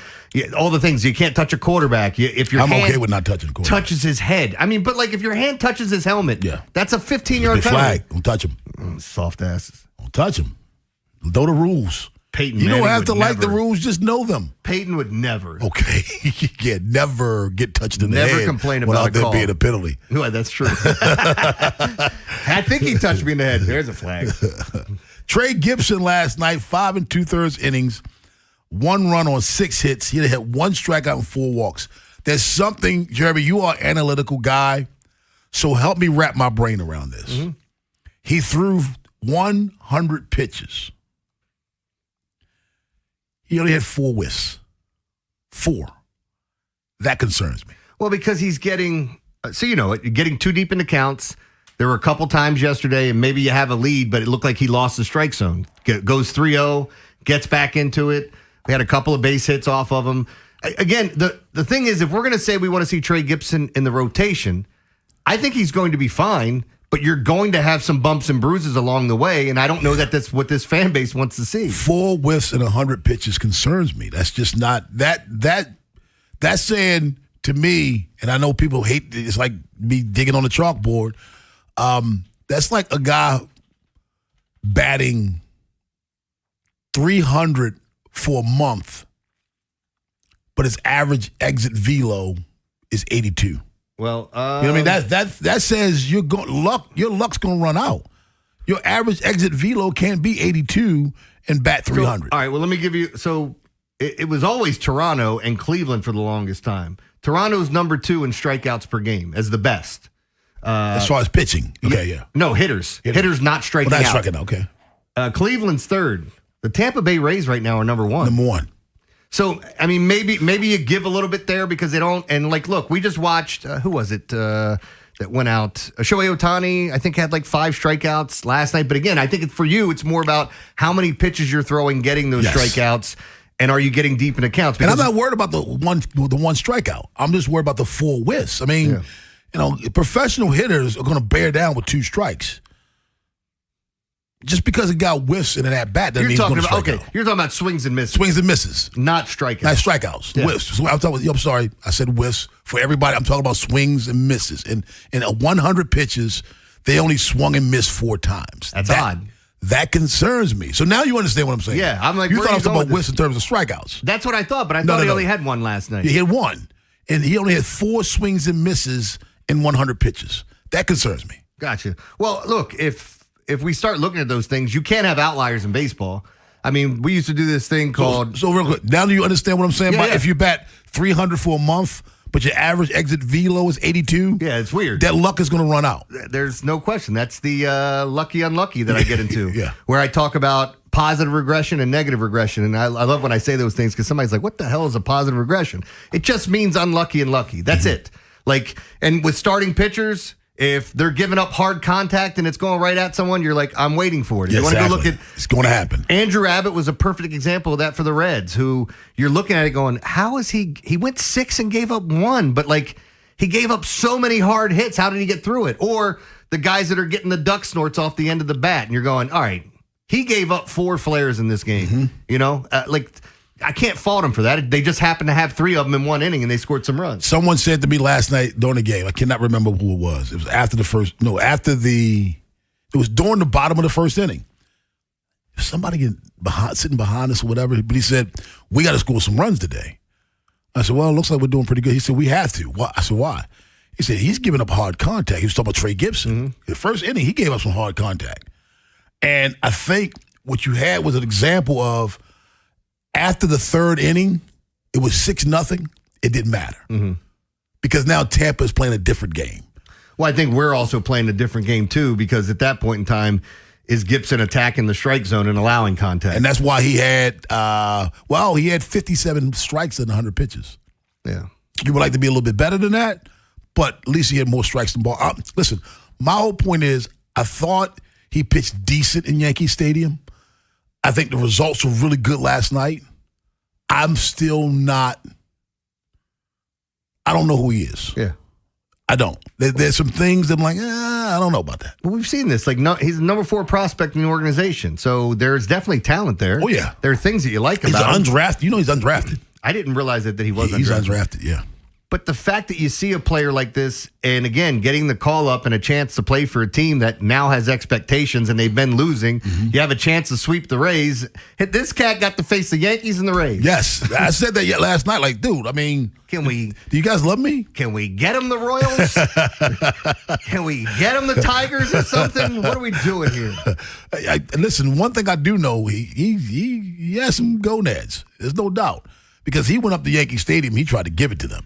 all the things. You can't touch a quarterback. If your I'm hand okay with not touching a quarterback. touches his head. I mean, but like if your hand touches his helmet, that's a 15-yard penalty. Flag. Don't touch him. Soft asses. Don't touch him. Know the rules. Peyton you Manning don't have to would like the never. ruls, just know them. Peyton would never. Okay. Yeah, never get touched in the head. Never complain about without a there call. being a penalty. No, that's true. I think he touched me in the head. There's a flag. Trey Gibson last night, 5 2/3 innings, 1 run on 6 hits. He had 1 strikeout and 4 walks. There's something, Jeremy, you are an analytical guy, so help me wrap my brain around this. Mm-hmm. He threw 100 pitches. He only had 4 whiffs. 4. That concerns me. Well, because he's getting, getting too deep into counts. There were a couple times yesterday, and maybe you have a lead, but it looked like he lost the strike zone. Goes 3-0, gets back into it. We had a couple of base hits off of him. Again, the thing is, if we're going to say we want to see Trey Gibson in the rotation, I think he's going to be fine, but you're going to have some bumps and bruises along the way, and I don't know that that's what this fan base wants to see. 4 whiffs and 100 pitches concerns me. That's just not that's saying to me, and I know people hate it's like me digging on the chalkboard. That's like a guy batting 300 for a month, but his average exit velo is 82. Well, you know what I mean? That says your luck's gonna run out. Your average exit velo can't be 82 and bat 300. All right, well, let me give you. So it was always Toronto and Cleveland for the longest time. Toronto's number 2 in strikeouts per game as the best. As far as pitching, okay, yeah. No, hitters not striking not out. striking out, okay. Cleveland's 3rd. The Tampa Bay Rays right now are number 1. Number 1. So, I mean, maybe you give a little bit there because they don't. And, like, look, we just watched, who was it that went out? Shohei Ohtani, I think, had like 5 strikeouts last night. But again, I think for you, it's more about how many pitches you're throwing, getting those strikeouts, and are you getting deep into counts? And I'm not worried about the one strikeout. I'm just worried about the 4 whiffs. I mean, professional hitters are going to bear down with 2 strikes. Just because it got whiffs in an at bat doesn't mean he's going to strike out. You're talking about swings and misses. Swings and misses. Not strikeouts. Not strikeouts. Yeah. Whiffs. I'm sorry. I said whiffs. For everybody, I'm talking about swings and misses. And in 100 pitches, they only swung and missed 4 times. That's odd. That concerns me. So now you understand what I'm saying. Yeah, I'm like, you where thought I was are you talking going about whiffs in terms of strikeouts. That's what I thought, but I thought he only had 1 last night. He had 1. And he only had 4 swings and misses in 100 pitches. That concerns me. Gotcha. Well, look, if we start looking at those things, you can't have outliers in baseball. I mean, we used to do this thing called... So real quick, now do you understand what I'm saying? Yeah. If you bat 300 for a month, but your average exit velo is 82... Yeah, it's weird. That luck is going to run out. There's no question. That's the lucky unlucky that I get into. Yeah. Where I talk about positive regression and negative regression. And I love when I say those things because somebody's like, what the hell is a positive regression? It just means unlucky and lucky. That's it. Like, and with starting pitchers... If they're giving up hard contact and it's going right at someone, you're like, I'm waiting for it. Yeah, you want to go look at it's going to happen. Andrew Abbott was a perfect example of that for the Reds, who you're looking at it going, how is he went 6 and gave up 1, but like he gave up so many hard hits. How did he get through it? Or the guys that are getting the duck snorts off the end of the bat and you're going, all right, he gave up 4 flares in this game. You know, I can't fault him for that. They just happened to have 3 of them in 1 inning, and they scored some runs. Someone said to me last night during the game, I cannot remember who it was. It was it was during the bottom of the first inning. Somebody sitting behind us or whatever, but he said, we got to score some runs today. I said, well, it looks like we're doing pretty good. He said, we have to. Why? I said, why? He said, he's giving up hard contact. He was talking about Trey Gibson. The first inning, he gave up some hard contact. And I think what you had was an example of after the third inning, it was 6-0. It didn't matter. Because now Tampa is playing a different game. Well, I think we're also playing a different game, too, because at that point in time, is Gibson attacking the strike zone and allowing contact. And that's why he had, he had 57 strikes in 100 pitches. Yeah. You would like to be a little bit better than that, but at least he had more strikes than ball. Listen, my whole point is I thought he pitched decent in Yankee Stadium. I think the results were really good last night. I'm still not, I don't know who he is. Yeah. I don't. There's some things that I'm like, I don't know about that. But we've seen this. Like, he's the number 4 prospect in the organization, so there's definitely talent there. Oh, yeah. There are things that you like about him. He's undrafted. You know he's undrafted. I didn't realize that he was undrafted. He's undrafted, yeah. But the fact that you see a player like this, and again, getting the call up and a chance to play for a team that now has expectations and they've been losing, you have a chance to sweep the Rays. This cat got to face the Yankees and the Rays. Yes. I said that last night. Like, dude, I mean, do you guys love me? Can we get him the Royals? Can we get him the Tigers or something? What are we doing here? Listen, one thing I do know, he has some gonads. There's no doubt. Because he went up to Yankee Stadium, he tried to give it to them.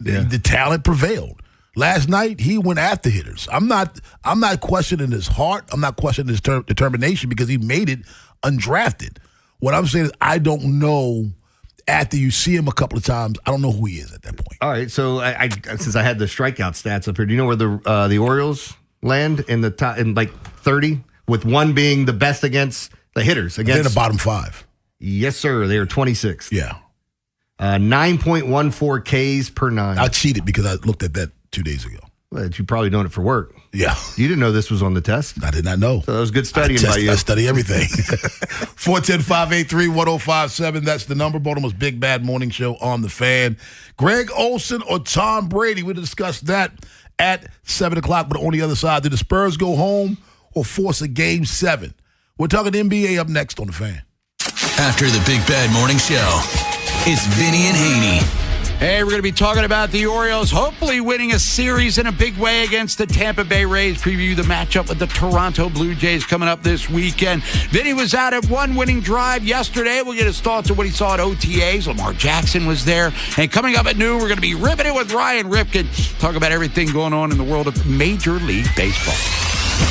Yeah. The talent prevailed. Last night, he went after hitters. I'm not questioning his heart. I'm not questioning his determination because he made it undrafted. What I'm saying is I don't know, after you see him a couple of times, I don't know who he is at that point. All right, so I since I had the strikeout stats up here, do you know where the Orioles land in the top, in like 30, with one being the best against the hitters? They're in the bottom 5. Yes, sir. They are 26th. Yeah. 9.14 Ks per 9. I cheated because I looked at that 2 days ago. But you probably doing it for work. Yeah. You didn't know this was on the test? I did not know. So that was good studying by you. I study everything. 410-583-1057. That's the number. Baltimore's Big Bad Morning Show on the Fan. Greg Olsen or Tom Brady? We'll discuss that at 7 o'clock. But on the other side, do the Spurs go home or force a Game 7? We're talking NBA up next on the Fan. After the Big Bad Morning Show, it's Vinny and Haynie. Hey, we're going to be talking about the Orioles hopefully winning a series in a big way against the Tampa Bay Rays. Preview the matchup with the Toronto Blue Jays coming up this weekend. Vinny was out at one winning drive yesterday. We'll get his thoughts on what he saw at OTAs. Lamar Jackson was there. And coming up at noon, we're going to be ripping it with Ryan Ripken. Talk about everything going on in the world of Major League Baseball.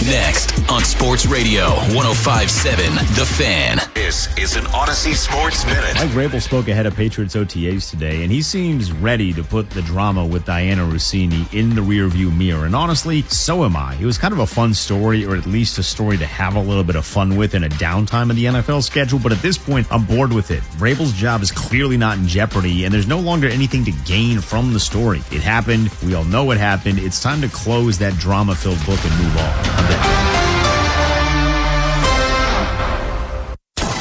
Next on Sports Radio 105.7 The Fan. This is an Odyssey Sports Minute. Mike Vrabel spoke ahead of Patriots OTAs today, and he seems ready to put the drama with Diana Rossini in the rearview mirror. And honestly, so am I. It was kind of a fun story, or at least a story to have a little bit of fun with in a downtime of the NFL schedule. But at this point, I'm bored with it. Vrabel's job is clearly not in jeopardy, and there's no longer anything to gain from the story. It happened. We all know what happened. It's time to close that drama-filled book and move on.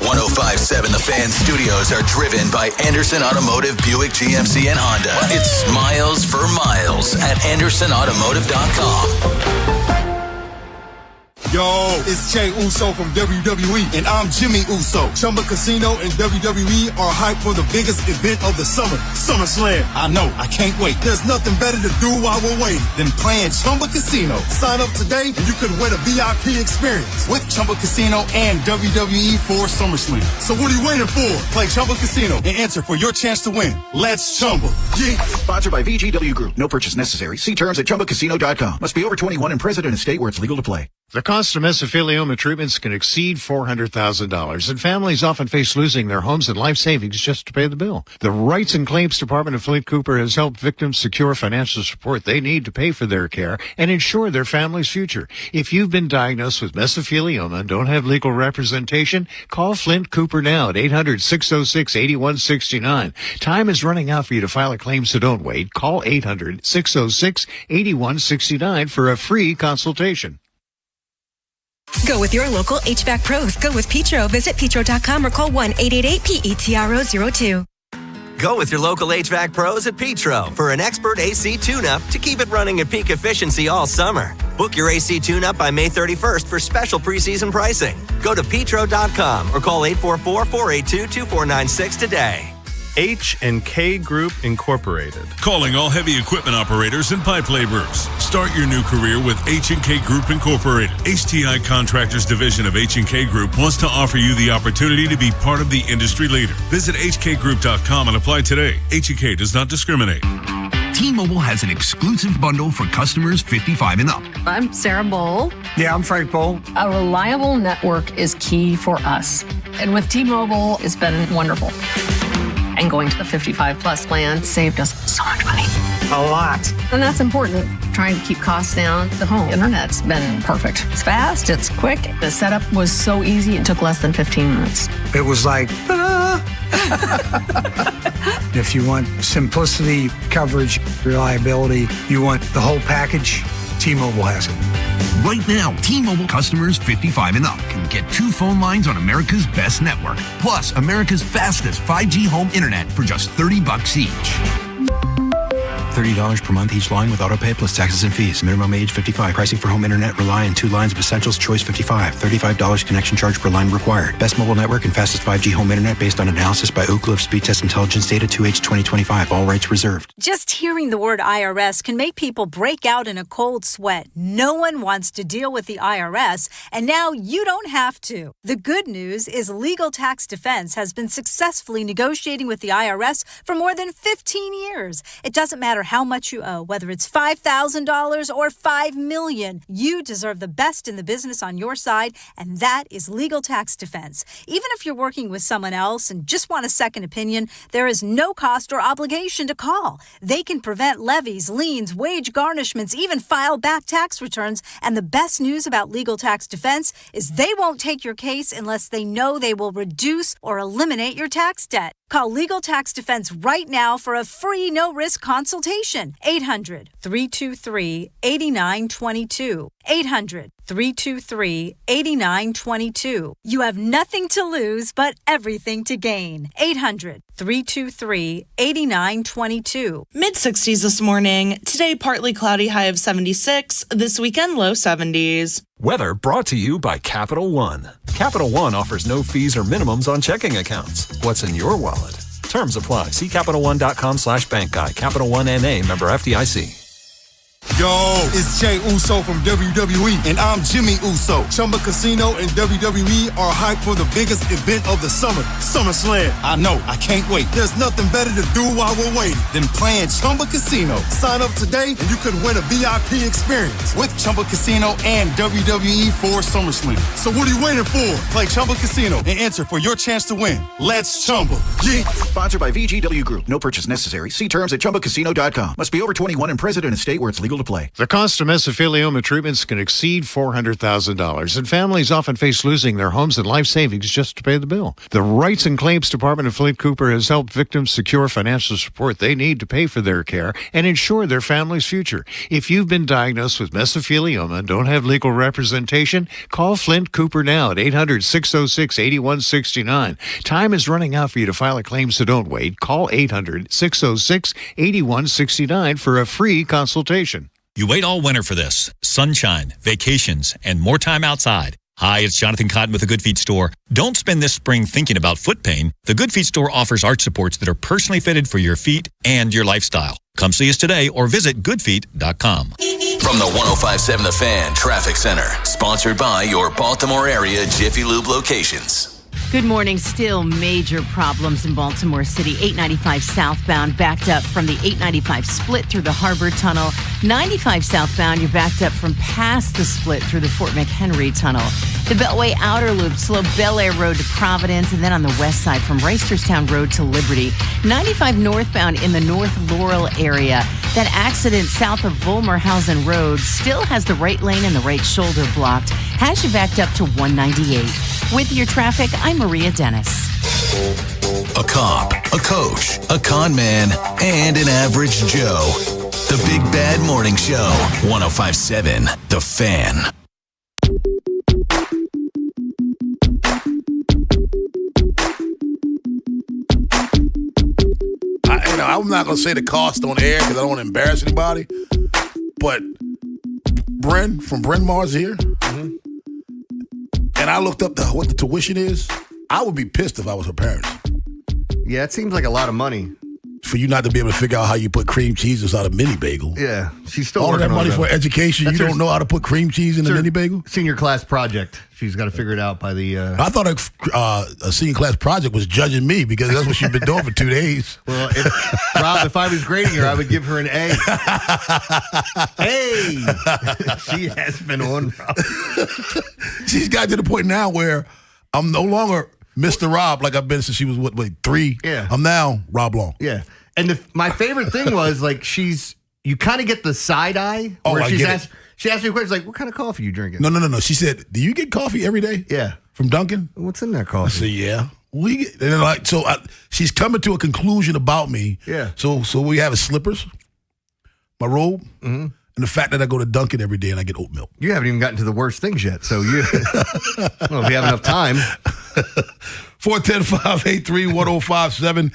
105.7 The Fan studios are driven by Anderson Automotive, Buick, GMC, and Honda. It's Miles for Miles at AndersonAutomotive.com. Yo, it's Jay Uso from WWE, and I'm Jimmy Uso. Chumba Casino and WWE are hyped for the biggest event of the summer, SummerSlam. I know, I can't wait. There's nothing better to do while we're waiting than playing Chumba Casino. Sign up today and you could win a VIP experience with Chumba Casino and WWE for SummerSlam. So what are you waiting for? Play Chumba Casino and enter for your chance to win. Let's Chumba. Yeah. Sponsored by VGW Group. No purchase necessary. See terms at ChumbaCasino.com. Must be over 21 and present in a state where it's legal to play. The cost of mesothelioma treatments can exceed $400,000, and families often face losing their homes and life savings just to pay the bill. The Rights and Claims Department of Flint Cooper has helped victims secure financial support they need to pay for their care and ensure their family's future. If you've been diagnosed with mesothelioma and don't have legal representation, call Flint Cooper now at 800-606-8169. Time is running out for you to file a claim, so don't wait. Call 800-606-8169 for a free consultation. Go with your local HVAC pros. Go with Petro. Visit Petro.com or call 1-888-PETRO02. Go with your local HVAC pros at Petro for an expert AC tune-up to keep it running at peak efficiency all summer. Book your AC tune-up by May 31st for special preseason pricing. Go to Petro.com or call 844-482-2496 today. H&K Group Incorporated. Calling all heavy equipment operators and pipe laborers. Start your new career with H&K Group Incorporated. HTI Contractors Division of H&K Group wants to offer you the opportunity to be part of the industry leader. Visit hkgroup.com and apply today. H&K does not discriminate. T-Mobile has an exclusive bundle for customers 55 and up. I'm Sarah Bowl. Yeah, I'm Frank Bowl. A reliable network is key for us. And with T-Mobile, it's been wonderful. And going to the 55 plus plan saved us so much money. A lot. And that's important. Trying to keep costs down. The home internet's been perfect. It's fast, it's quick. The setup was so easy, it took less than 15 minutes. It was like, If you want simplicity, coverage, reliability, you want the whole package, T-Mobile has it. Right now, T-Mobile customers 55 and up can get 2 phone lines on America's best network, plus America's fastest 5G home internet for just $30 each. $30 per month each line with autopay plus taxes and fees. Minimum age 55. Pricing for home internet rely on 2 lines of essentials. Choice 55. $35 connection charge per line required. Best mobile network and fastest 5G home internet based on analysis by Ookla of Speed Test Intelligence data 2H 2025. All rights reserved. Just hearing the word IRS can make people break out in a cold sweat. No one wants to deal with the IRS, and now you don't have to. The good news is Legal Tax Defense has been successfully negotiating with the IRS for more than 15 years. It doesn't matter how much you owe, whether it's $5,000 or $5 million. You deserve the best in the business on your side, and that is Legal Tax Defense. Even if you're working with someone else and just want a second opinion, there is no cost or obligation to call. They can prevent levies, liens, wage garnishments, even file back tax returns. And the best news about Legal Tax Defense is they won't take your case unless they know they will reduce or eliminate your tax debt. Call Legal Tax Defense right now for a free no-risk consultation. 800-323-8922. 800-323-8922. You have nothing to lose but everything to gain. 800-323-8922. Mid-60s this morning. Today, partly cloudy, high of 76. This weekend, low 70s. Weather brought to you by Capital One. Capital One offers no fees or minimums on checking accounts. What's in your wallet? Terms apply. See CapitalOne.com/bank guide. Capital One NA, member FDIC. Yo, it's Jay Uso from WWE, and I'm Jimmy Uso. Chumba Casino and WWE are hyped for the biggest event of the summer, SummerSlam. I know, I can't wait. There's nothing better to do while we're waiting than playing Chumba Casino. Sign up today and you could win a VIP experience with Chumba Casino and WWE for SummerSlam. So what are you waiting for? Play Chumba Casino and enter for your chance to win. Let's Chumba. Yeah. Sponsored by VGW Group. No purchase necessary. See terms at ChumbaCasino.com. Must be over 21 and present in a state where it's legal to play. The cost of mesothelioma treatments can exceed $400,000, and families often face losing their homes and life savings just to pay the bill. The Rights and Claims Department of Flint Cooper has helped victims secure financial support they need to pay for their care and ensure their family's future. If you've been diagnosed with mesothelioma and don't have legal representation, call Flint Cooper now at 800-606-8169. Time is running out for you to file a claim, so don't wait. Call 800-606-8169 for a free consultation. You wait all winter for this. Sunshine, vacations, and more time outside. Hi, it's Jonathan Cotton with the Good Feet Store. Don't spend this spring thinking about foot pain. The Good Feet Store offers arch supports that are personally fitted for your feet and your lifestyle. Come see us today or visit goodfeet.com. From the 105.7 The Fan Traffic Center, sponsored by your Baltimore area Jiffy Lube locations. Good morning. Still major problems in Baltimore City. 895 southbound backed up from the 895 split through the Harbor Tunnel. 95 southbound, you're backed up from past the split through the Fort McHenry Tunnel. The Beltway Outer Loop, slow Bel Air Road to Providence, and then on the west side from Reisterstown Road to Liberty. 95 northbound in the North Laurel area. That accident south of Volmerhausen Road still has the right lane and the right shoulder blocked. Has you backed up to 198. With your traffic, I'm Maria Dennis. A cop, a coach, a con man, and an average Joe. The Big Bad Morning Show. 105.7 The Fan. I'm not going to say the cost on air because I don't want to embarrass anybody. But Bryn from Bryn Mars here. Mm-hmm. And I looked up what the tuition is. I would be pissed if I was her parents. Yeah, it seems like a lot of money. For you not to be able to figure out how you put cream cheese inside a mini bagel. Yeah, she's still all working that money on for education. That's You don't know how to put cream cheese in a mini bagel? Senior class project. She's got to figure it out by the... I thought a senior class project was judging me because that's what she's been doing for 2 days. Well, Rob, if I was grading her, I would give her an A. Hey! She has been on, Rob. She's got to the point now where I'm no longer Mr. Rob like I've been since she was, 3? Yeah. I'm now Rob Long. Yeah. And my favorite thing was, like, you kind of get the side eye. Oh, where I get it. She asked me a question, like, what kind of coffee you drinking? No. She said, do you get coffee every day? Yeah. From Dunkin'? What's in that coffee? I said, yeah. And then she's coming to a conclusion about me. Yeah. So we have slippers, my robe, and the fact that I go to Dunkin' every day and I get oat milk. You haven't even gotten to the worst things yet, so you I don't know if you have enough time. 410-583-1057.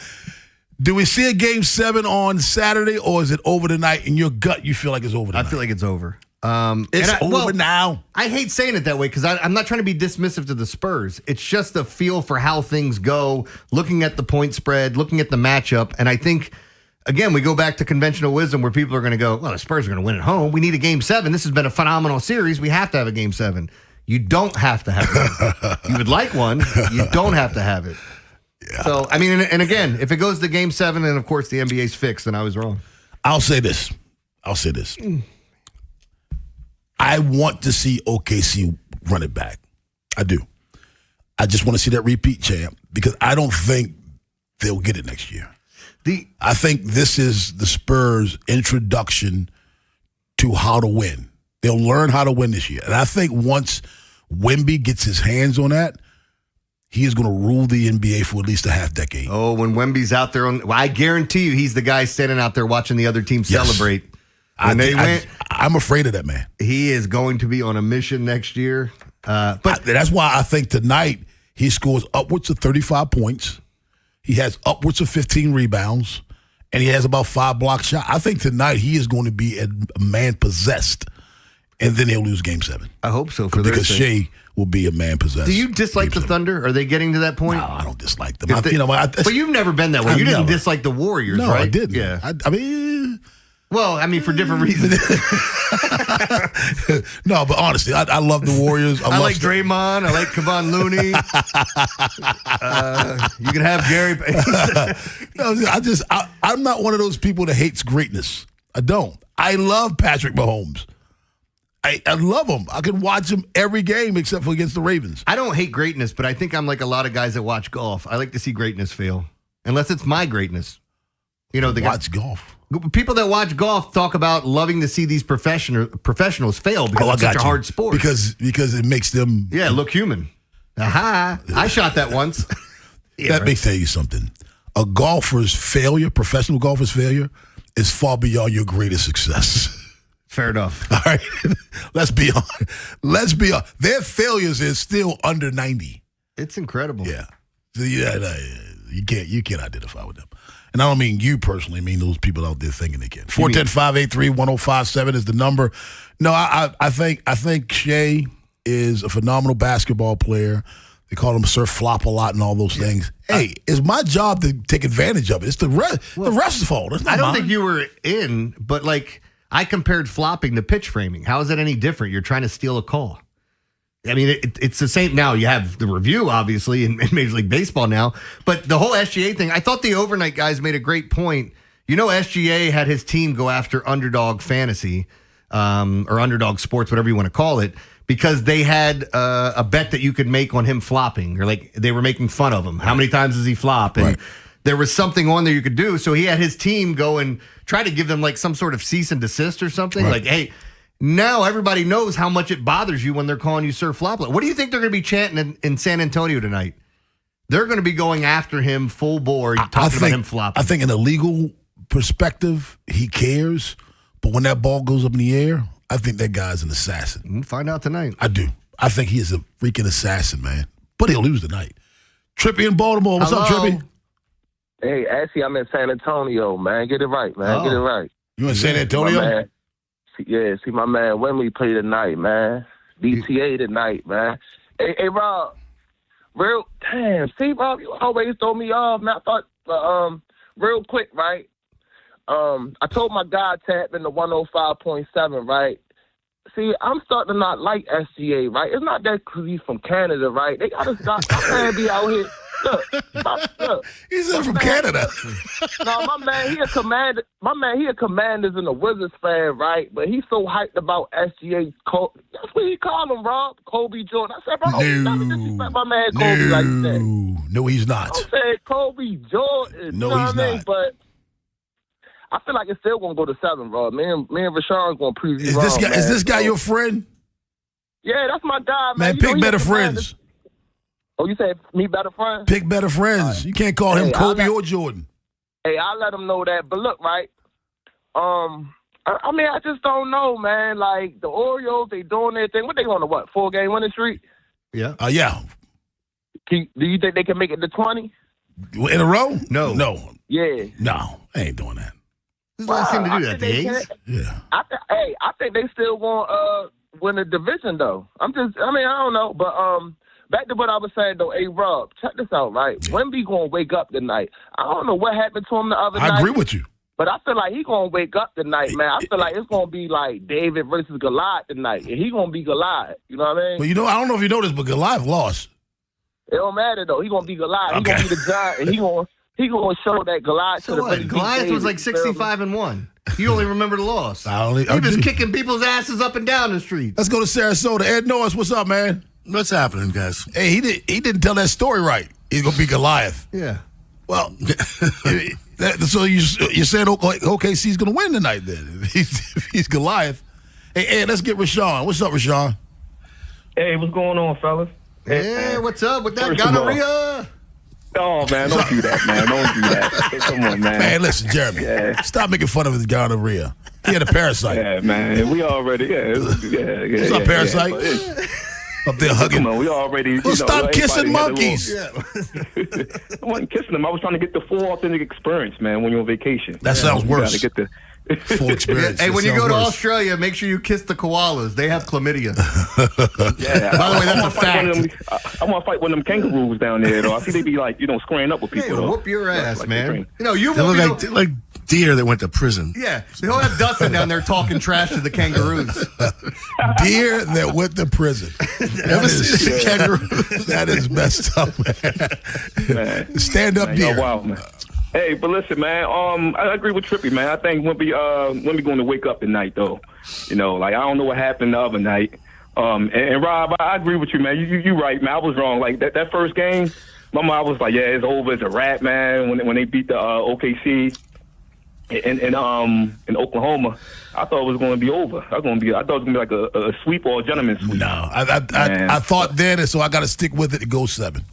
Do we see a Game 7 on Saturday, or is it over tonight? In your gut, you feel like it's over tonight? I feel like it's over. It's over now. I hate saying it that way because I'm not trying to be dismissive to the Spurs. It's just a feel for how things go, looking at the point spread, looking at the matchup. And I think, again, we go back to conventional wisdom where people are going to go, well, the Spurs are going to win at home. We need a Game 7. This has been a phenomenal series. We have to have a Game 7. You don't have to have one. You would like one. You don't have to have it. Yeah. So, I mean, and again, if it goes to Game 7 and, of course, the NBA's fixed, then I was wrong. I'll say this. I want to see OKC run it back. I do. I just want to see that repeat champ because I don't think they'll get it next year. I think this is the Spurs' introduction to how to win. They'll learn how to win this year. And I think once Wemby gets his hands on that, he is going to rule the NBA for at least a half decade. Oh, when Wemby's out there, I guarantee you he's the guy standing out there watching the other team celebrate. I'm afraid of that man. He is going to be on a mission next year. But that's why I think tonight he scores upwards of 35 points. He has upwards of 15 rebounds, and he has about 5 block shots. I think tonight he is going to be a man possessed, and then he'll lose Game 7. I hope so because Shea will be a man possessed. Do you dislike the Thunder? Are they getting to that point? No, I don't dislike them. But you've never been that way. You didn't dislike the Warriors, no, right? I didn't. Yeah. I mean, for different reasons. No, but honestly, I love the Warriors. I like Draymond. I like Kevon Looney. You can have Gary. I'm not one of those people that hates greatness. I don't. I love Patrick Mahomes. I love him. I can watch him every game except for against the Ravens. I don't hate greatness, but I think I'm like a lot of guys that watch golf. I like to see greatness fail, unless it's my greatness. Watch golf. People that watch golf talk about loving to see these professionals fail because it's such a hard sport. Because it makes them look human. Aha! I shot that once. Let me tell you something. A golfer's failure, professional golfer's failure, is far beyond your greatest success. Fair enough. All right. Let's be honest. Their failures is still under 90. It's incredible. Yeah. So, you can't identify with them. And I don't mean you personally. I mean those people out there thinking they can. 410-583-1057 is the number. No, I think Shea is a phenomenal basketball player. They call him Sir Flop a lot and all those things. Hey, it's my job to take advantage of it. It's the ref's fault. I don't think you were in, but I compared flopping to pitch framing. How is that any different? You're trying to steal a call. I mean, it's the same. Now you have the review, obviously, in Major League Baseball now. But the whole SGA thing, I thought the overnight guys made a great point. SGA had his team go after underdog fantasy or underdog sports, whatever you want to call it, because they had a bet that you could make on him flopping, or they were making fun of him. How many times does he flop? And there was something on there you could do. So he had his team go and try to give them some sort of cease and desist or something. Right. Hey, now everybody knows how much it bothers you when they're calling you Sir Flop. What do you think they're going to be chanting in San Antonio tonight? They're going to be going after him full bore, talking about him flopping. I think in a legal perspective, he cares. But when that ball goes up in the air, I think that guy's an assassin. We'll find out tonight. I do. I think he is a freaking assassin, man. But he'll lose tonight. Trippy in Baltimore. What's up, Trippy? Hey, actually, I'm in San Antonio, man. Get it right, man. Get it right. You in San Antonio? See my man Wemby play tonight, man. DTA tonight, man. Hey, Rob. See, Rob, you always throw me off, man. I thought But real quick, right? I told my guy tap into 105.7, right? See, I'm starting to not like SGA, right? It's not that because he's from Canada, right? They gotta stop. My man be out here. Look. He's from Canada. No, my man, he a commander. My man, he a Commanders and a Wizards fan, right? But he's so hyped about SGA. That's what he called him, Rob. Kobe Jordan. I said, bro, don't disrespect my man Kobe like that. No, he's not. I'm saying Kobe Jordan. No, you know he's what I mean? not. But I feel like it's still gonna go to 7, bro. Me and Rashawn's gonna prove you wrong. Is this guy your friend? Yeah, that's my guy, man. Man, pick better friends. Oh, you said me better friends? Pick better friends. You can't call him Kobe or Jordan. Hey, I'll let him know that. But look, right? I mean, I just don't know, man. Like, the Orioles, they doing their thing. What they on a 4-game winning streak? Yeah. Yeah. Do you think they can make it to 20? In a row? No. Yeah. No, I ain't doing that. This is the last thing to do that, the A's? Yeah. I think they still going to win the division, though. I don't know. But back to what I was saying, though. Hey, Rob, check this out, right? Wemby going to wake up tonight. I don't know what happened to him the other night. I agree with you. But I feel like he going to wake up tonight, man. I feel like it's going to be like David versus Goliath tonight. And he going to be Goliath. You know what I mean? Well, I don't know if you know this, but Goliath lost. It don't matter, though. He going to be Goliath. He going to be the giant. And he going to show that Goliath. So what? Goliath was like 65-1. You only remember the loss. He was kicking people's asses up and down the street. Let's go to Sarasota. Ed Norris, what's up, man? What's happening, guys? Hey, he didn't tell that story right. He's gonna be Goliath. Yeah. Well, so you're saying OKC's gonna win tonight then? If he's Goliath. Hey, Ed, let's get Rashawn. What's up, Rashawn? Hey, what's going on, fellas? Hey, what's up with that gonorrhea? Oh, man, don't do that, man. Don't do that. Come on, man. Man, listen, Jeremy. Stop making fun of his gonorrhea. He had a parasite. Yeah, man. We already, What's up, parasite? Up there hugging. Come on, we already. Well, stop kissing monkeys. I wasn't kissing them. I was trying to get the full authentic experience, man, when you're on vacation. That sounds worse. You gotta get the full experience. Hey, when you go to Australia, make sure you kiss the koalas. They have chlamydia. Yeah. By the way, that's a fact. I want to fight one of them kangaroos down there, though. I see they be like, squaring up with people. Hey, whoop your ass, like man. You look like deer that went to prison. Yeah, they don't have Dustin down there talking trash to the kangaroos. Deer that went to prison. That is messed up, man. Stand up, deer. Wow, man. Hey, but listen, man. I agree with Trippy, man. I think Wemby going to wake up tonight, though. I don't know what happened the other night. And Rob, I agree with you, man. You right, man. I was wrong. Like that first game, my mom was like, "Yeah, it's over. It's a wrap, man." When they beat the OKC in Oklahoma, I thought it was going to be over. I thought it was going to be like a sweep or a gentleman's sweep. No, I thought then, and so I got to stick with it. It goes 7.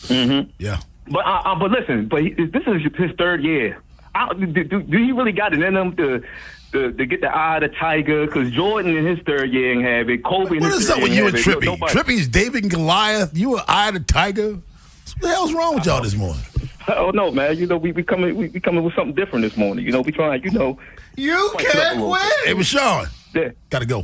Mm-hmm. Yeah. But listen, this is his third year. Do he really got it in him to get the eye of the tiger? Because Jordan in his third year ain't have it. Kobe in his third year ain't have it. What is up with you and Trippy? Trippy's David and Goliath. You an eye of the tiger? What the hell's wrong with y'all this morning? Oh no, man. We coming with something different this morning. We trying. You can't win. Hey, Rashawn. Yeah. Gotta go.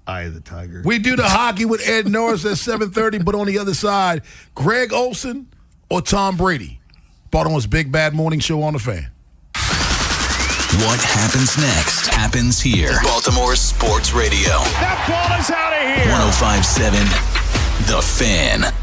Eye of the tiger. We do the hockey with Ed Norris at 7:30, but on the other side, Greg Olsen or Tom Brady. Baltimore's Big Bad Morning Show on the Fan. What happens next happens here. Baltimore Sports Radio. That ball is out of here. 105.7 The Fan.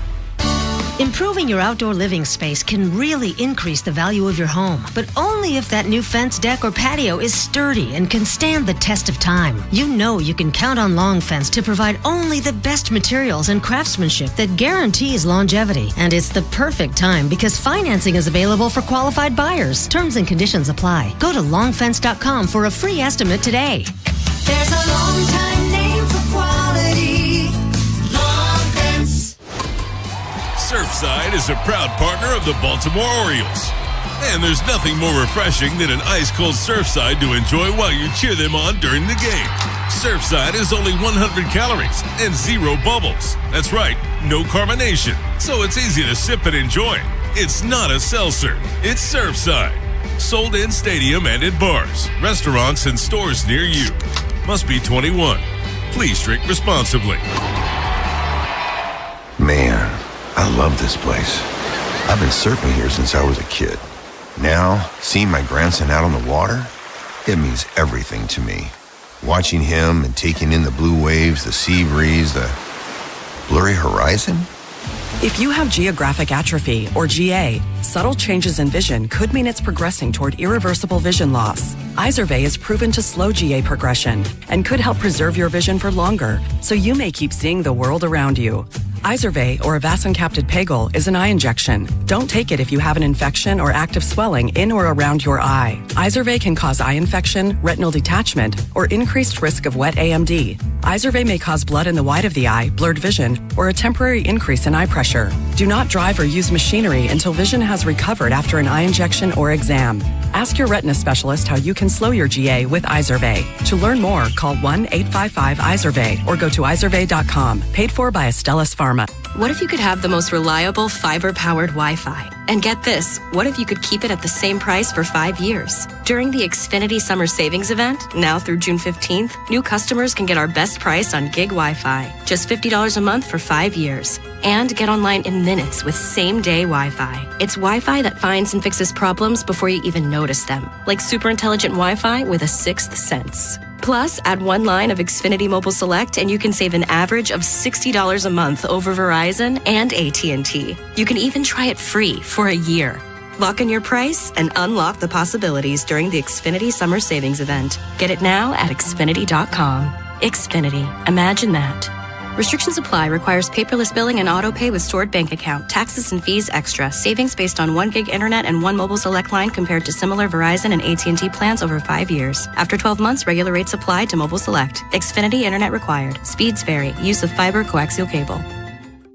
Improving your outdoor living space can really increase the value of your home, but only if that new fence, deck, or patio is sturdy and can stand the test of time. You know you can count on Long Fence to provide only the best materials and craftsmanship that guarantees longevity. And it's the perfect time because financing is available for qualified buyers. Terms and conditions apply. Go to longfence.com for a free estimate today. There's a long time name for quality. Long Fence. Surfside is a proud partner of the Baltimore Orioles. And there's nothing more refreshing than an ice-cold Surfside to enjoy while you cheer them on during the game. Surfside is only 100 calories and 0 bubbles. That's right, no carbonation. So it's easy to sip and enjoy. It's not a seltzer. It's Surfside. Sold in stadium and at bars, restaurants, and stores near you. Must be 21. Please drink responsibly. Man, I love this place. I've been surfing here since I was a kid. Now, seeing my grandson out on the water, it means everything to me. Watching him and taking in the blue waves, the sea breeze, the blurry horizon. If you have geographic atrophy, or GA, subtle changes in vision could mean it's progressing toward irreversible vision loss. Izervay is proven to slow GA progression and could help preserve your vision for longer, so you may keep seeing the world around you. Izervay, or avacincaptad pegol, is an eye injection. Don't take it if you have an infection or active swelling in or around your eye. Izervay can cause eye infection, retinal detachment, or increased risk of wet AMD. Izervay may cause blood in the white of the eye, blurred vision, or a temporary increase in eye pressure. Do not drive or use machinery until vision has recovered after an eye injection or exam. Ask your retina specialist how you can slow your GA with Izervay. To learn more, call 1-855-IZERVAY or go to izervay.com. Paid for by Astellas Pharma. What if you could have the most reliable fiber-powered Wi-Fi? And get this, what if you could keep it at the same price for 5 years? During the Xfinity Summer Savings Event, now through June 15th, new customers can get our best price on gig Wi-Fi, just $50 a month for 5 years. And get online in minutes with same-day Wi-Fi. It's Wi-Fi that finds and fixes problems before you even notice them, like super intelligent Wi-Fi with a sixth sense. Plus, add one line of Xfinity Mobile Select and you can save an average of $60 a month over Verizon and AT&T. You can even try it free for a year. Lock in your price and unlock the possibilities during the Xfinity Summer Savings Event. Get it now at Xfinity.com. Xfinity. Imagine that. Restrictions apply. Requires paperless billing and auto pay with stored bank account. Taxes and fees extra. Savings based on 1 gig internet and 1 mobile select line compared to similar Verizon and AT&T plans over 5 years. After 12 months, regular rates apply to mobile select. Xfinity internet required. Speeds vary. Use of fiber coaxial cable.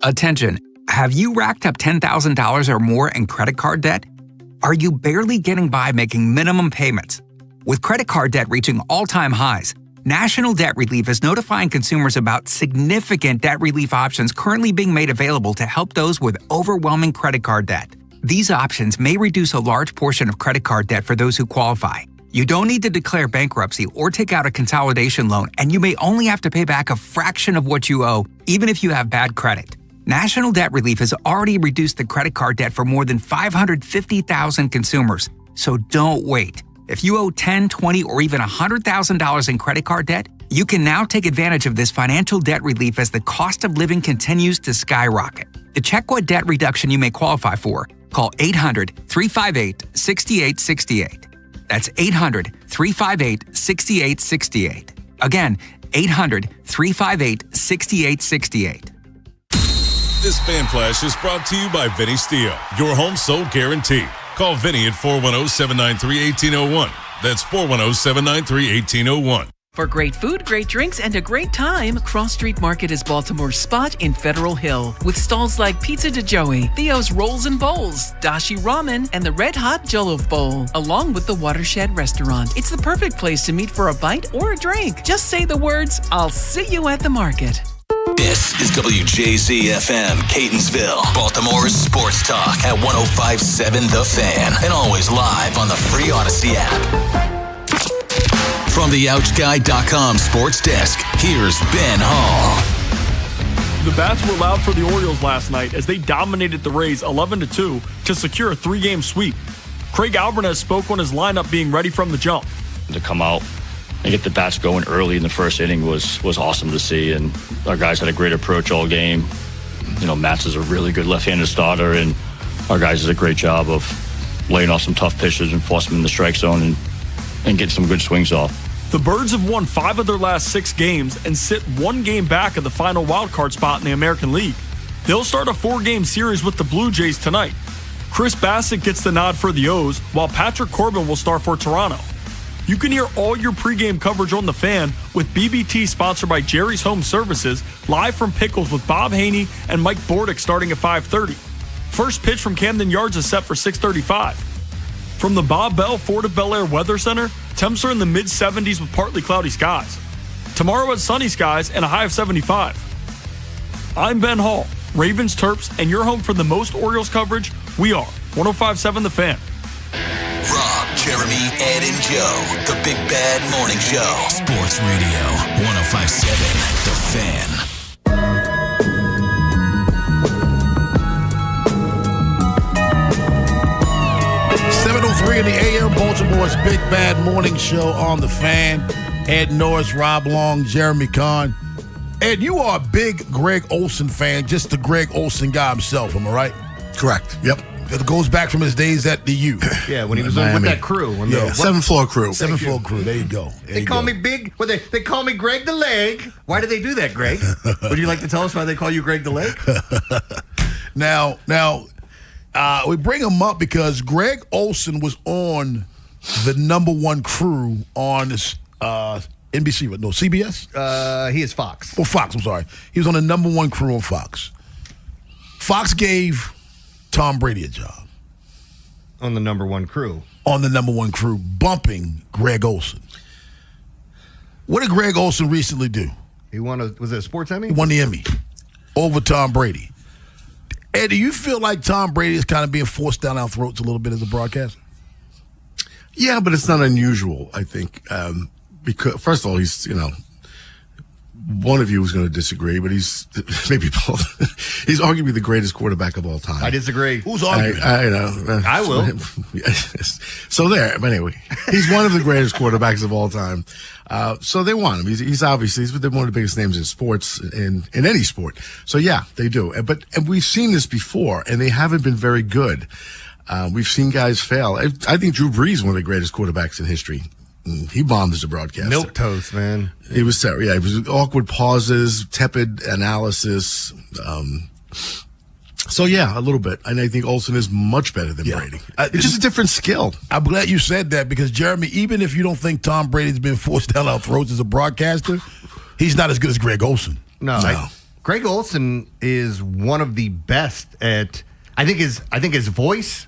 Attention. Have you racked up $10,000 or more in credit card debt? Are you barely getting by making minimum payments? With credit card debt reaching all-time highs, National Debt Relief is notifying consumers about significant debt relief options currently being made available to help those with overwhelming credit card debt. These options may reduce a large portion of credit card debt for those who qualify. You don't need to declare bankruptcy or take out a consolidation loan, and you may only have to pay back a fraction of what you owe, even if you have bad credit. National Debt Relief has already reduced the credit card debt for more than 550,000 consumers, so don't wait. If you owe $10,000, $20,000, or even $100,000 in credit card debt, you can now take advantage of this financial debt relief as the cost of living continues to skyrocket. To check what debt reduction you may qualify for, call 800-358-6868. That's 800-358-6868. Again, 800-358-6868. This Fan Flash is brought to you by Vinny Steel, your home sold guarantee. Call Vinny at 410-793-1801. That's 410-793-1801. For great food, great drinks, and a great time, Cross Street Market is Baltimore's spot in Federal Hill. With stalls like Pizza de Joey, Theo's Rolls and Bowls, Dashi Ramen, and the Red Hot Jollof Bowl, along with the Watershed Restaurant. It's the perfect place to meet for a bite or a drink. Just say the words, "I'll see you at the market." This is WJZ-FM, Catonsville, Baltimore's sports talk at 105.7 The Fan, and always live on the free Odyssey app. From the OutGuy.com sports desk, here's Ben Hall. The bats were loud for the Orioles last night as they dominated the Rays 11-2 to secure a 3-game sweep. Craig Alvarez spoke on his lineup being ready from the jump. To come out and get the bats going early in the first inning was awesome to see, and our guys had a great approach all game. You know, Matz is a really good left-handed starter, and our guys did a great job of laying off some tough pitches and forcing them in the strike zone and getting some good swings off. The Birds have won 5 of their last 6 games and sit 1 game back of the final wildcard spot in the American League. They'll start a 4-game series with the Blue Jays tonight. Chris Bassett gets the nod for the O's, while Patrick Corbin will start for Toronto. You can hear all your pregame coverage on The Fan with BBT, sponsored by Jerry's Home Services, live from Pickles with Bob Haney and Mike Bordick starting at 5:30. First pitch from Camden Yards is set for 6:35. From the Bob Bell Ford of Bel Air Weather Center, temps are in the mid-70s with partly cloudy skies. Tomorrow has sunny skies and a high of 75. I'm Ben Hall, Ravens Terps, and you're home for the most Orioles coverage. We are 105.7 The Fan. Rob, Jeremy, Ed, and Joe, the Big Bad Morning Show. Sports Radio, 105.7 The Fan. 7:05 7:03 in the AM, Baltimore's Big Bad Morning Show on the Fan. Ed Norris, Rob Long, Jeremy Kahn. Ed, you are a big Greg Olsen fan, just the Greg Olsen guy himself, am I right? Correct. Yep. It goes back from his days at the U. Yeah, when he was with that crew. Yeah, seventh floor crew. Seventh floor crew. There you go. They call me Big. Well, they call me Greg the Leg. Why do they do that, Greg? Would you like to tell us why they call you Greg the Leg? Now, we bring him up because Greg Olsen was on the number one crew on this, NBC, no, CBS? He is Fox. Well, Fox, I'm sorry. He was on the number one crew on Fox. Fox gave Tom Brady a job. On the number one crew. On the number one crew, bumping Greg Olsen. What did Greg Olsen recently do? He won was it a sports Emmy? He won the Emmy over Tom Brady. Ed, do you feel like Tom Brady is kind of being forced down our throats a little bit as a broadcaster? Yeah, but it's not unusual, I think. Because, first of all, he's, one of you is going to disagree, but he's maybe both. He's arguably the greatest quarterback of all time. I disagree. Who's arguing? I know. I will. So there. But anyway, he's one of the greatest quarterbacks of all time. So they want him. He's obviously one of the biggest names in sports, in any sport. So yeah, they do. And we've seen this before, and they haven't been very good. We've seen guys fail. I think Drew Brees is one of the greatest quarterbacks in history. He bombed as a broadcaster. Milquetoast, man. He was terrible. Yeah, it was awkward pauses, tepid analysis. So yeah, a little bit. And I think Olsen is much better than Brady. It's just a different skill. I'm glad you said that because, Jeremy, even if you don't think Tom Brady's been forced down our throats as a broadcaster, he's not as good as Greg Olsen. No. Greg Olsen is one of the best at. I think his voice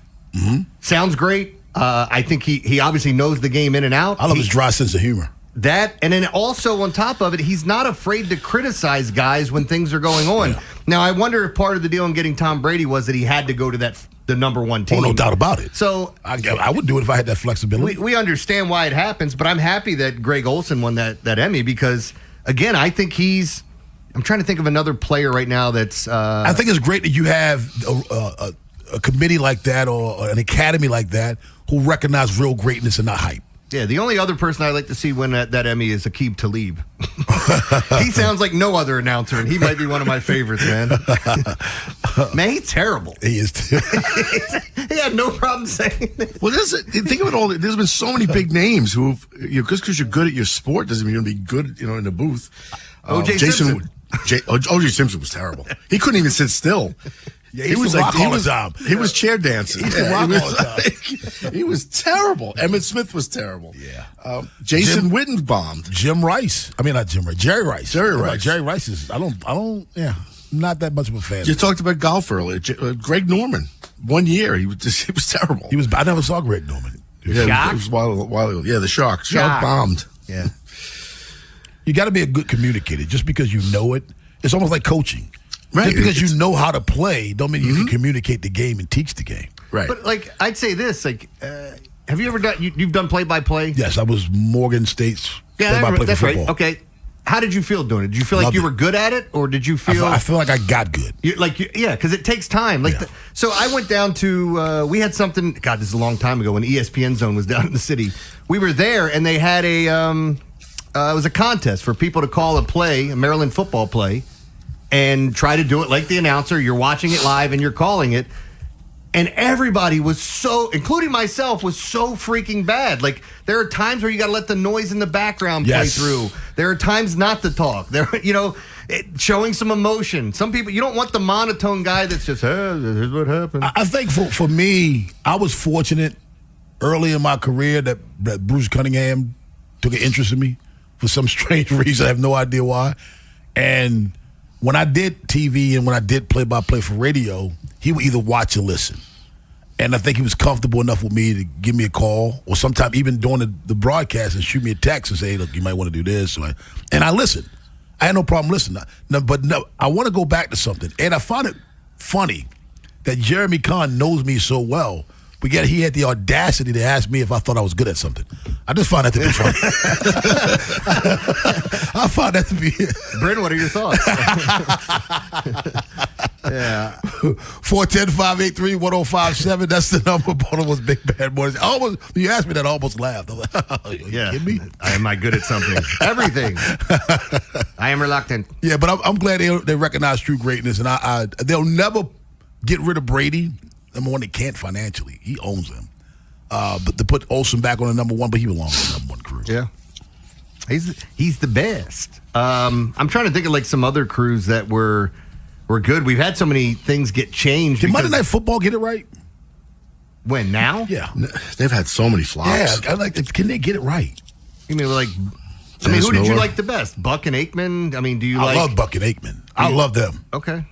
sounds great. I think he obviously knows the game in and out. I love his dry sense of humor. That, and then also on top of it, he's not afraid to criticize guys when things are going on. Yeah. Now, I wonder if part of the deal in getting Tom Brady was that he had to go to the number one team. Oh, no doubt about it. So I would do it if I had that flexibility. We understand why it happens, but I'm happy that Greg Olsen won that Emmy because, again, I think I'm trying to think of another player right now that's... I think it's great that you have a committee like that or an academy like that who recognize real greatness and not hype. Yeah, the only other person I'd like to see win that Emmy is Aqib Talib. He sounds like no other announcer, and he might be one of my favorites, man. Man, he's terrible. He is too. He had no problem saying it. Well, think of it all. There's been so many big names who've, just because you're good at your sport doesn't mean you're going to be good, in the booth. O.J. Simpson. O.J. Simpson was terrible. He couldn't even sit still. Yeah, he was rock all the time. He was chair dancing. He rock all the time. He was terrible. Emmett Smith was terrible. Yeah. Jason Witten bombed. Jim Rice. I mean, not Jim Rice. Jerry Rice. Jerry Rice is. I don't. Yeah, not that much of a fan. You talked about golf earlier. Greg Norman. 1 year, he was terrible. I never saw Greg Norman. Shark? It was a while ago. Yeah, the Shark. Shark bombed. Yeah. You got to be a good communicator. Just because you know it, it's almost like coaching. Right. Just because you know how to play, don't mean you can communicate the game and teach the game. Right. But I'd say this: have you ever done? You've done play-by-play? Yes, I was Morgan State's play-by-play that's for football. Right. Okay. How did you feel doing it? Did you feel like you were good at it, or did you feel? I feel like I got good. Because it takes time. So I went down to. We had something. God, this is a long time ago when ESPN Zone was down in the city. We were there, and they had a. It was a contest for people to call a Maryland football play. And try to do it like the announcer. You're watching it live and you're calling it. And everybody was including myself, was so freaking bad. Like, there are times where you got to let the noise in the background play through. There are times not to talk. Showing some emotion. Some people, you don't want the monotone guy that's just, this is what happened. I think for me, I was fortunate early in my career that Bruce Cunningham took an interest in me for some strange reason. I have no idea why. And when I did TV and when I did play-by-play for radio, he would either watch or listen. And I think he was comfortable enough with me to give me a call or sometime even during the broadcast and shoot me a text and say, hey, look, you might want to do this. And I listened. I had no problem listening. But I want to go back to something. And I find it funny that Jeremy Kahn knows me so well, but yet he had the audacity to ask me if I thought I was good at something. I just find that to be funny. I find that to be... Bryn, what are your thoughts? Yeah. 410-583-1057. That's the number. Baltimore's Big Bad Morning. You asked me that, I almost laughed. I was like, you kidding me? Am I good at something? Everything. I am reluctant. Yeah, but I'm glad they recognize true greatness, and they'll never get rid of Brady. Number one, they can't financially. He owns them. But to put Olsen back on the number one, but he belongs on the number one crew. Yeah. He's the best. I'm trying to think of like some other crews that were good. We've had so many things get changed. Did Monday Night Football get it right? When, now? Yeah. They've had so many flops. Yeah, can they get it right? You mean like... who did you like the best? Buck and Aikman? I mean, do you I love Buck and Aikman. I love them. Okay.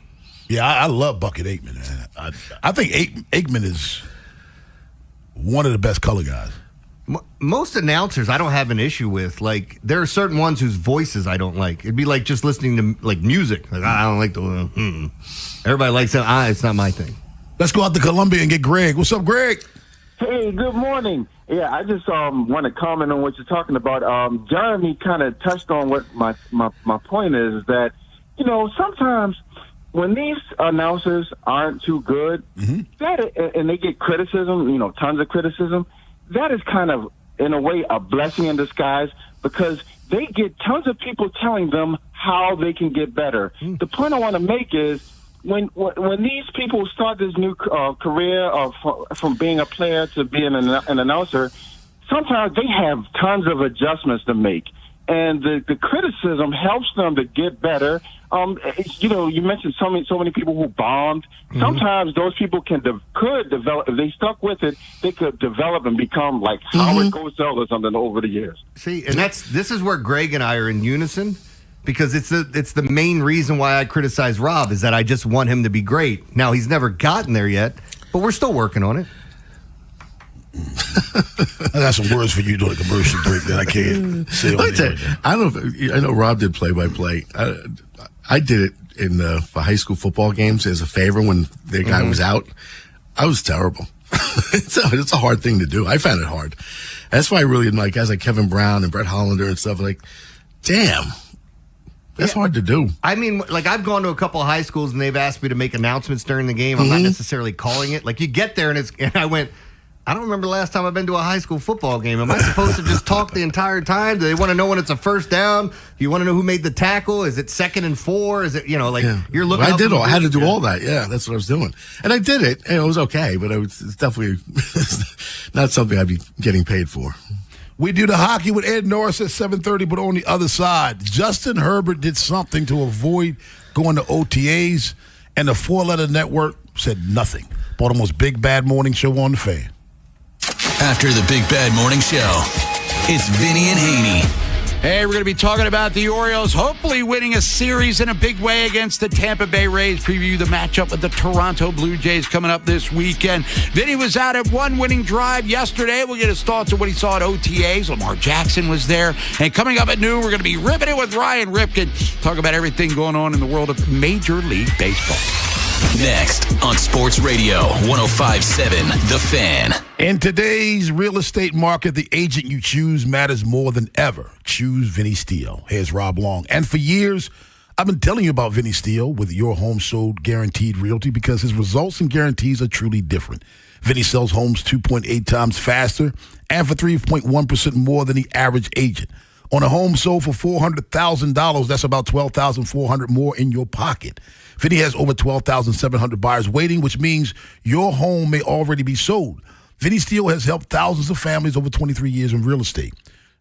Yeah, I love Buck and Aikman. Man. I think Aikman is one of the best color guys. Most announcers I don't have an issue with. Like, there are certain ones whose voices I don't like. It'd be like just listening to like music. Like, I don't like the... Everybody likes it. It's not my thing. Let's go out to Columbia and get Greg. What's up, Greg? Hey, good morning. Yeah, I just want to comment on what you're talking about. Jeremy kind of touched on what my point is that, sometimes when these announcers aren't too good, and they get criticism, tons of criticism, that is kind of, in a way, a blessing in disguise because they get tons of people telling them how they can get better. The point I want to make is when these people start this new career from being a player to being an announcer, sometimes they have tons of adjustments to make. And the criticism helps them to get better. You mentioned so many people who bombed. Sometimes those people could develop. If they stuck with it, they could develop and become like Howard Cosell or something over the years. See, and this is where Greg and I are in unison because it's the main reason why I criticize Rob is that I just want him to be great. Now he's never gotten there yet, but we're still working on it. I got some words for you during the commercial break that I can't say on the air. I know Rob did play-by-play. I did it for high school football games as a favor when the guy was out. I was terrible. It's a hard thing to do. I found it hard. That's why I really like guys like Kevin Brown and Brett Hollander and stuff like, damn. That's hard to do. I mean, like I've gone to a couple of high schools and they've asked me to make announcements during the game. I'm not necessarily calling it. Like you get there and I went, I don't remember the last time I've been to a high school football game. Am I supposed to just talk the entire time? Do they want to know when it's a first down? Do you want to know who made the tackle? Is it 2nd and 4? Is it, you're looking I had to do all that. Yeah, that's what I was doing. And I did it. And it was okay, but it's definitely not something I'd be getting paid for. We do the hockey with Ed Norris at 7:30, but on the other side, Justin Herbert did something to avoid going to OTAs, and the 4-letter network said nothing. Baltimore's Big Bad Morning Show on the Fan. After the Big Bad Morning Show, it's Vinny and Haynie. Hey, we're going to be talking about the Orioles hopefully winning a series in a big way against the Tampa Bay Rays. Preview the matchup with the Toronto Blue Jays coming up this weekend. Vinny was out at one winning drive yesterday. We'll get his thoughts on what he saw at OTAs. Lamar Jackson was there. And coming up at noon, we're going to be ripping it with Ryan Ripken. Talk about everything going on in the world of Major League Baseball. Next on Sports Radio 105.7 The Fan. In today's real estate market, the agent you choose matters more than ever. Choose Vinny Steele. Here's Rob Long. And for years, I've been telling you about Vinny Steele with Your Home Sold Guaranteed Realty because his results and guarantees are truly different. Vinny sells homes 2.8 times faster and for 3.1% more than the average agent. On a home sold for $400,000, that's about $12,400 more in your pocket. Vinny has over 12,700 buyers waiting, which means your home may already be sold. Vinny Steele has helped thousands of families over 23 years in real estate.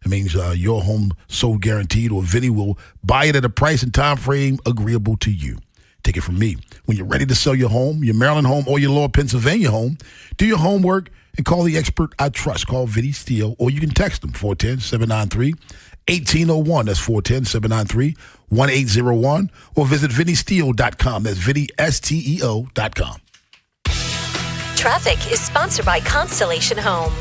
It means your home sold guaranteed, or Vinny will buy it at a price and time frame agreeable to you. Take it from me. When you're ready to sell your home, your Maryland home, or your Lower Pennsylvania home, do your homework and call the expert I trust. Call Vinny Steele, or you can text him, 410-793-1801. That's 410-793-1801. Or visit VinnySteele.com. That's VinnySteo.com. Traffic is sponsored by Constellation Home.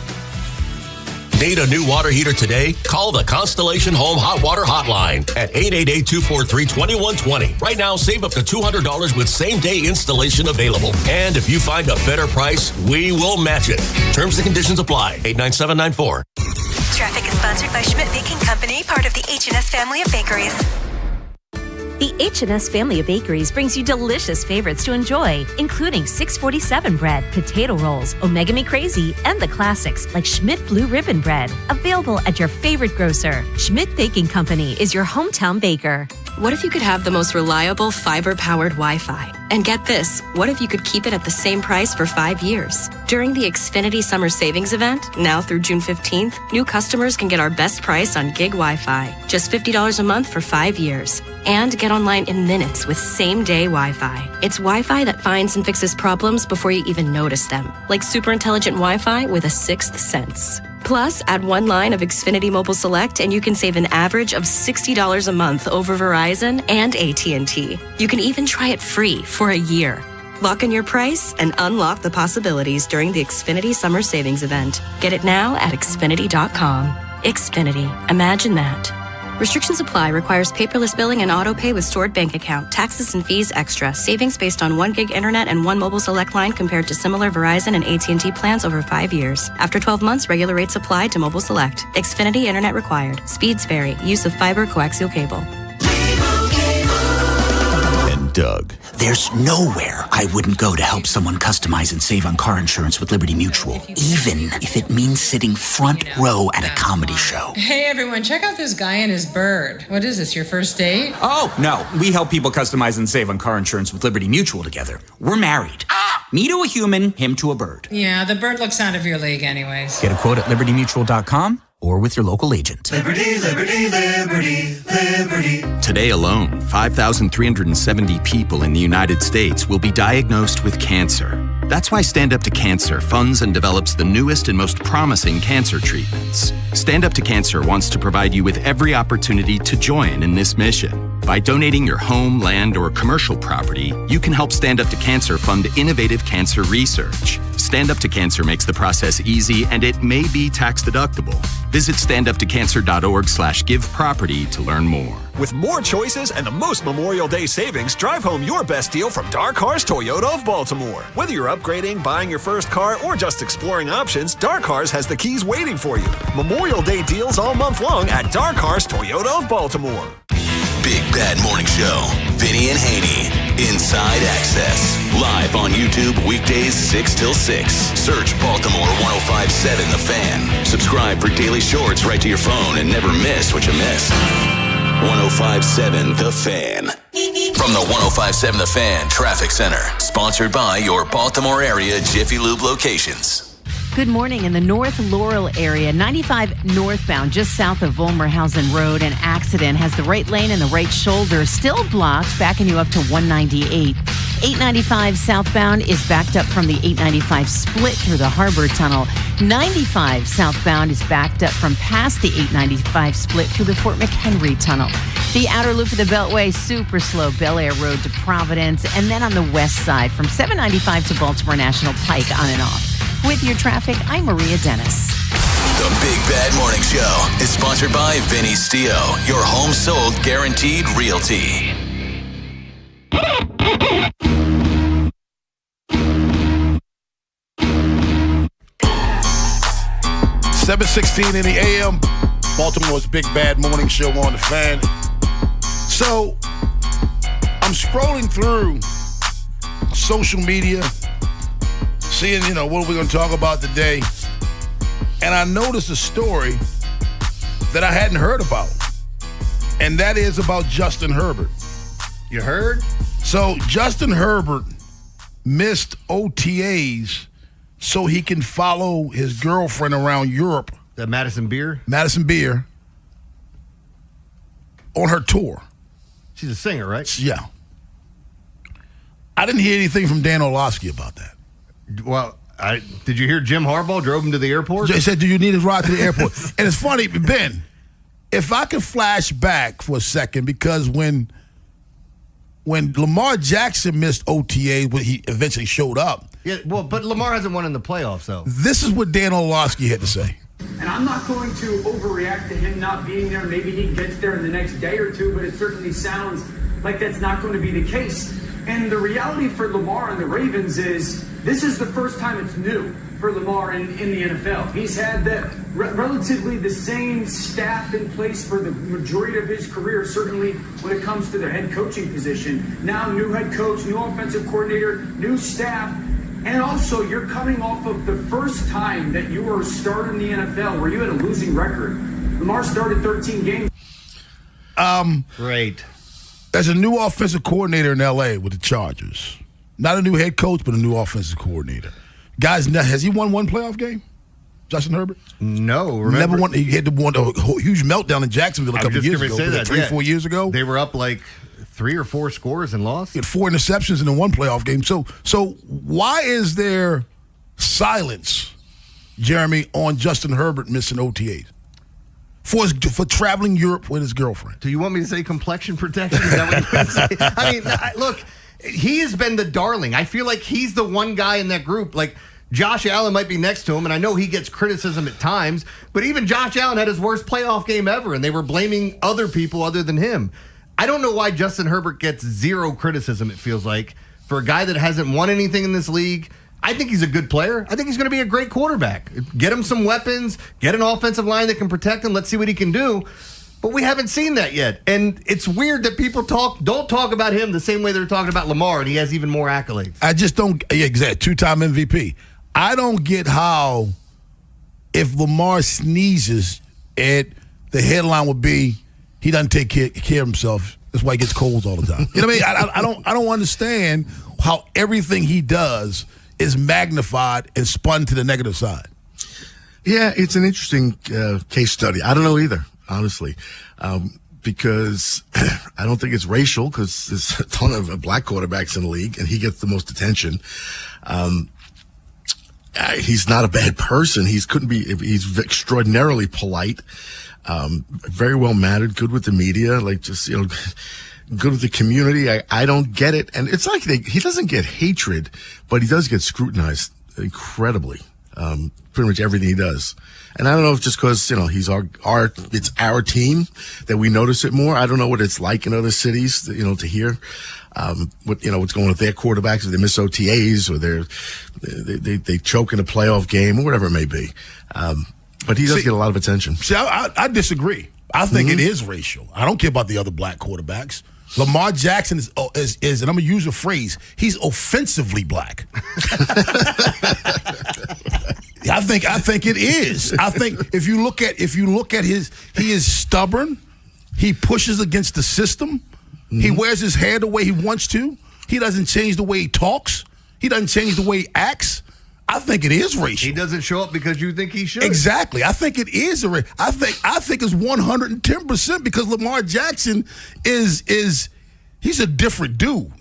Need a new water heater today? Call the Constellation Home Hot Water Hotline at 888-243-2120. Right now, save up to $200 with same-day installation available. And if you find a better price, we will match it. Terms and conditions apply. 89794. Traffic is sponsored by Schmidt Baking Company, part of the H&S family of bakeries. The H&S family of bakeries brings you delicious favorites to enjoy, including 647 bread, potato rolls, Omega Me Crazy, and the classics like Schmidt Blue Ribbon Bread. Available at your favorite grocer. Schmidt Baking Company is your hometown baker. What if you could have the most reliable fiber-powered Wi-Fi? And get this, what if you could keep it at the same price for 5 years? During the Xfinity Summer Savings Event, now through June 15th, new customers can get our best price on gig Wi-Fi. Just $50 a month for 5 years. And get online in minutes with same-day Wi-Fi. It's Wi-Fi that finds and fixes problems before you even notice them. Like super intelligent Wi-Fi with a sixth sense. Plus, add one line of Xfinity Mobile Select and you can save an average of $60 a month over Verizon and AT&T. You can even try it free for a year. Lock in your price and unlock the possibilities during the Xfinity Summer Savings Event. Get it now at Xfinity.com. Xfinity. Imagine that. Restrictions apply. Requires paperless billing and auto pay with stored bank account. Taxes and fees extra. Savings based on 1 gig internet and 1 mobile select line compared to similar Verizon and AT&T plans over 5 years. After 12 months, regular rates apply to mobile select. Xfinity internet required. Speeds vary. Use of fiber coaxial cable. And Doug. There's nowhere I wouldn't go to help someone customize and save on car insurance with Liberty Mutual, even if it means sitting front row at a comedy show. Hey everyone, check out this guy and his bird. What is this, your first date? Oh, no. We help people customize and save on car insurance with Liberty Mutual together. We're married. Me to a human, him to a bird. Yeah, the bird looks out of your league anyways. Get a quote at libertymutual.com or with your local agent. Liberty, liberty, liberty, liberty. Today alone, 5,370 people in the United States will be diagnosed with cancer. That's why Stand Up to Cancer funds and develops the newest and most promising cancer treatments. Stand Up to Cancer wants to provide you with every opportunity to join in this mission. By donating your home, land, or commercial property, you can help Stand Up to Cancer fund innovative cancer research. Stand Up to Cancer makes the process easy, and it may be tax deductible. Visit standuptocancer.org/giveproperty to learn more. With more choices and the most Memorial Day savings, drive home your best deal from Dark Cars Toyota of Baltimore. Whether you're upgrading, buying your first car, or just exploring options, Dark Cars has the keys waiting for you. Memorial Day deals all month long at Dark Cars Toyota of Baltimore. Big Bad Morning Show. Vinny and Haynie. Inside Access. Live on YouTube weekdays 6 till 6. Search Baltimore 105.7 The Fan. Subscribe for daily shorts right to your phone and never miss what you missed. 105.7 The Fan. From the 105.7 The Fan Traffic Center. Sponsored by your Baltimore area Jiffy Lube locations. Good morning. In the North Laurel area, 95 northbound, just south of Volmerhausen Road, an accident has the right lane and the right shoulder still blocked, backing you up to 198. 895 southbound is backed up from the 895 split through the Harbor Tunnel. 95 southbound is backed up from past the 895 split through the Fort McHenry Tunnel. The outer loop of the Beltway, super slow, Bel Air Road to Providence, and then on the west side from 795 to Baltimore National Pike on and off. With your traffic, I'm Maria Dennis. The Big Bad Morning Show is sponsored by Vinny Stio, your home sold guaranteed realty. 7:16 in the AM, Baltimore's Big Bad Morning Show on the Fan. So, I'm scrolling through social media, seeing, what we're going to talk about today. And I noticed a story that I hadn't heard about. And that is about Justin Herbert. You heard? So Justin Herbert missed OTAs so he can follow his girlfriend around Europe. The Madison Beer? Madison Beer. On her tour. She's a singer, right? Yeah. I didn't hear anything from Dan Orlovsky about that. Well, did you hear Jim Harbaugh drove him to the airport? They said, do you need a ride to the airport? And it's funny, Ben, if I could flash back for a second, because when Lamar Jackson missed OTA, when he eventually showed up. Yeah, well, but Lamar hasn't won in the playoffs, though. This is what Dan Orlovsky had to say. And I'm not going to overreact to him not being there. Maybe he gets there in the next day or two, but it certainly sounds like that's not going to be the case. And the reality for Lamar and the Ravens is this is the first time it's new for Lamar in the NFL. He's had relatively the same staff in place for the majority of his career, certainly when it comes to the head coaching position. Now, new head coach, new offensive coordinator, new staff. And also, you're coming off of the first time that you were a starter in the NFL where you had a losing record. Lamar started 13 games. Great. There's a new offensive coordinator in L.A. with the Chargers. Not a new head coach, but a new offensive coordinator. Guys, has he won one playoff game? Justin Herbert? No. Remember? Never won. He had one a huge meltdown in Jacksonville a couple of years ago. Say that, 3-4 years ago. They were up like 3 or 4 scores and lost. He had 4 interceptions and then one playoff game. So why is there silence, Jeremy, on Justin Herbert missing OTAs? For traveling Europe with his girlfriend. Do you want me to say complexion protection? Is that what you're going to say? I mean, look, he has been the darling. I feel like he's the one guy in that group. Like, Josh Allen might be next to him, and I know he gets criticism at times, but even Josh Allen had his worst playoff game ever, and they were blaming other people other than him. I don't know why Justin Herbert gets zero criticism, it feels like, for a guy that hasn't won anything in this league. I think he's a good player. I think he's going to be a great quarterback. Get him some weapons, get an offensive line that can protect him. Let's see what he can do. But we haven't seen that yet. And it's weird that people don't talk about him the same way they're talking about Lamar, and he has even more accolades. I just don't, exactly, 2-time MVP. I don't get how if Lamar sneezes, the headline would be he doesn't take care of himself. That's why he gets colds all the time. You know what I mean? I don't understand how everything he does is magnified and spun to the negative side. Yeah, it's an interesting case study. I don't know either, honestly, because I don't think it's racial because there's a ton of black quarterbacks in the league, and he gets the most attention. He's not a bad person. He's extraordinarily polite, very well mannered, good with the media, good with the community. I don't get it. And it's like he doesn't get hatred, but he does get scrutinized incredibly, pretty much everything he does. And I don't know if just because, he's it's our team that we notice it more. I don't know what it's like in other cities, to hear, what's going on with their quarterbacks, if they miss OTAs or they choke in a playoff game or whatever it may be. But he does get a lot of attention. See, I disagree. I think it is racial. I don't care about the other black quarterbacks. Lamar Jackson is, and I'm gonna use a phrase, he's offensively black. I think it is. I think if you look at he is stubborn. He pushes against the system. Mm-hmm. He wears his hair the way he wants to. He doesn't change the way he talks. He doesn't change the way he acts. I think it is racial. He doesn't show up because you think he should. Exactly. I think it is I think it's 110% because Lamar Jackson he's a different dude.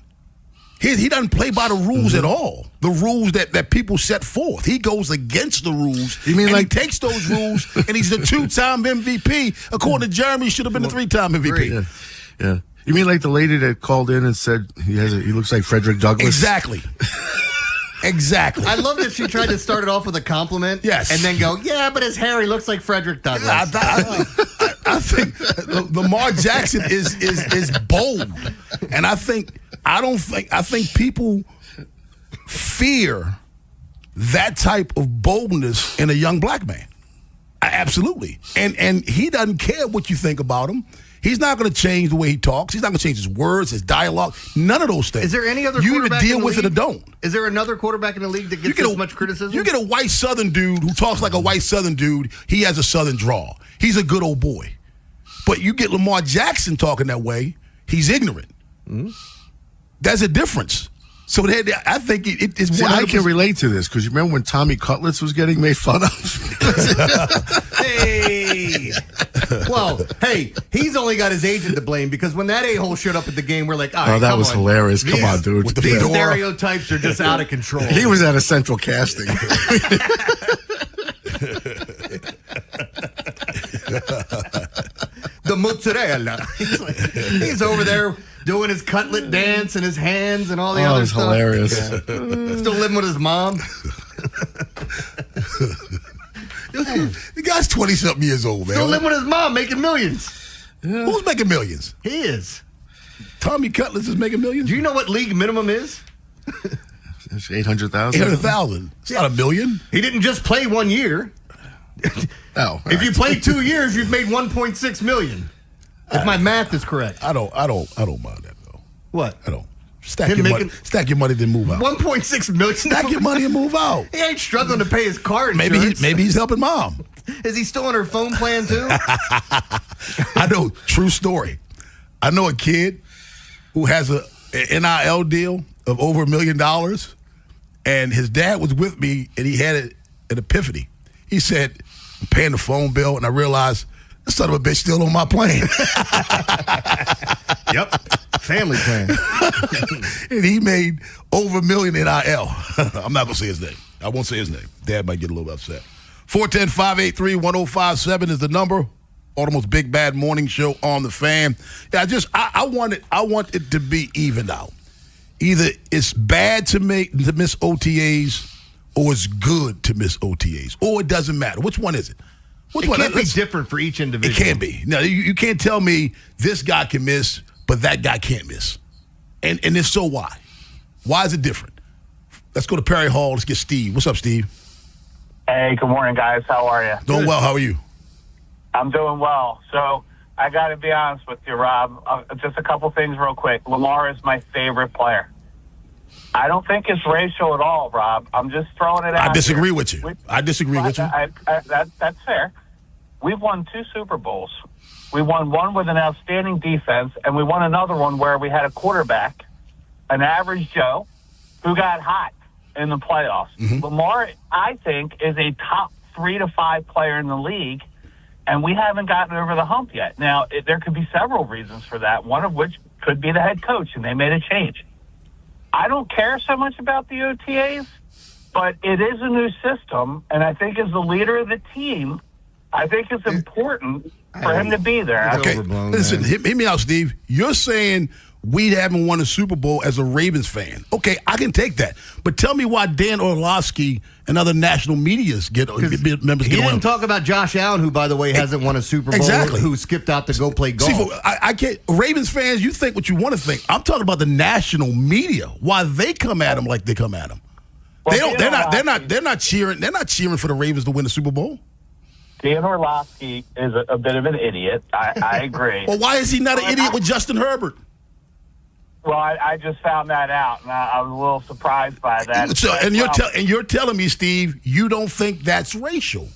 He doesn't play by the rules at all. The rules that people set forth. He goes against the rules. You mean he takes those rules and he's a 2-time MVP. According to Jeremy, he should have been a 3-time MVP. Yeah. You mean like the lady that called in and said he looks like Frederick Douglass? Exactly. Exactly. I love that she tried to start it off with a compliment. Yes. And then go, yeah, but his hair, he looks like Frederick Douglass. I think Lamar Jackson is bold. And I think people fear that type of boldness in a young black man. Absolutely. And he doesn't care what you think about him. He's not going to change the way he talks. He's not going to change his words, his dialogue, none of those things. Is there any other you quarterback either deal in the with league? it or don't. Is there another quarterback in the league that gets as much criticism? You get a white Southern dude who talks like a white Southern dude. He has a Southern drawl. He's a good old boy. But you get Lamar Jackson talking that way, he's ignorant. Mm-hmm. There's a difference. So I think it's 100%. I can relate to this because you remember when Tommy Cutlets was getting made fun of? Hey. Well, hey, he's only got his agent to blame because when that a-hole showed up at the game, we're like, all right, that was hilarious. Come on, dude. These stereotypes are just out of control. He was at a central casting. The mozzarella. He's over there doing his cutlet dance and his hands and all the other stuff. Hilarious. Yeah. Still living with his mom. The guy's 20-something years old, man. Still living with his mom, making millions. Yeah. Who's making millions? He is. Tommy Cutlets is making millions? Do you know what league minimum is? It's 800,000. 800,000. It's not $1 million. He didn't just play 1 year. Oh, if you played 2 years, you've made $1.6 million. If my math is correct. I don't mind that though. What? I don't. Stack your money, then move out. 1.6 million. Stack your money and move out. He ain't struggling to pay his car insurance. Maybe he's helping mom. Is he still on her phone plan too? I know. True story. I know a kid who has an NIL deal of over $1 million, and his dad was with me, and he had an epiphany. He said, "I'm paying the phone bill, and I realized this son of a bitch still on my plane." Yep. Family plan. And he made over $1 million NIL. I'm not going to say his name. I won't say his name. Dad might get a little upset. 410-583-1057 is the number. Baltimore's Big Bad Morning Show on the Fan. Yeah, I want it to be evened out. Either it's bad to miss OTAs, or it's good to miss OTAs, or it doesn't matter. Which one is it? It can't be different for each individual. It can be. No, you can't tell me this guy can miss, but that guy can't miss. And if so, why? Why is it different? Let's go to Perry Hall. Let's get Steve. What's up, Steve? Hey, good morning, guys. How are you? Doing well. How are you? I'm doing well. So I got to be honest with you, Rob. Just a couple things real quick. Lamar is my favorite player. I don't think it's racial at all, Rob. I'm just throwing it out. I disagree with you. That's fair. We've won 2 Super Bowls. We won one with an outstanding defense, and we won another one where we had a quarterback, an average Joe, who got hot in the playoffs. Mm-hmm. Lamar, I think, is a top 3 to 5 player in the league, and we haven't gotten over the hump yet. Now, there could be several reasons for that, one of which could be the head coach, and they made a change. I don't care so much about the OTAs, but it is a new system, and I think as the leader of the team, I think it's important for him to be there. Okay, listen, hit me out, Steve. You're saying we haven't won a Super Bowl as a Ravens fan. Okay, I can take that. But tell me why Dan Orlovsky and other national medias members He get didn't on. talk about Josh Allen, who, by the way, hasn't won a Super Bowl, Exactly. who skipped out to go play golf. See, I can't. Ravens fans, you think what you want to think. I'm talking about the national media. Why they come at them like they come at them. Well, They're not cheering. They're not cheering for the Ravens to win the Super Bowl. Dan Orlovsky is a bit of an idiot. I agree. Well, why is he not an idiot with Justin Herbert? Well, I just found that out, and I was a little surprised by that. So, and you're telling me, Steve, you don't think that's racial?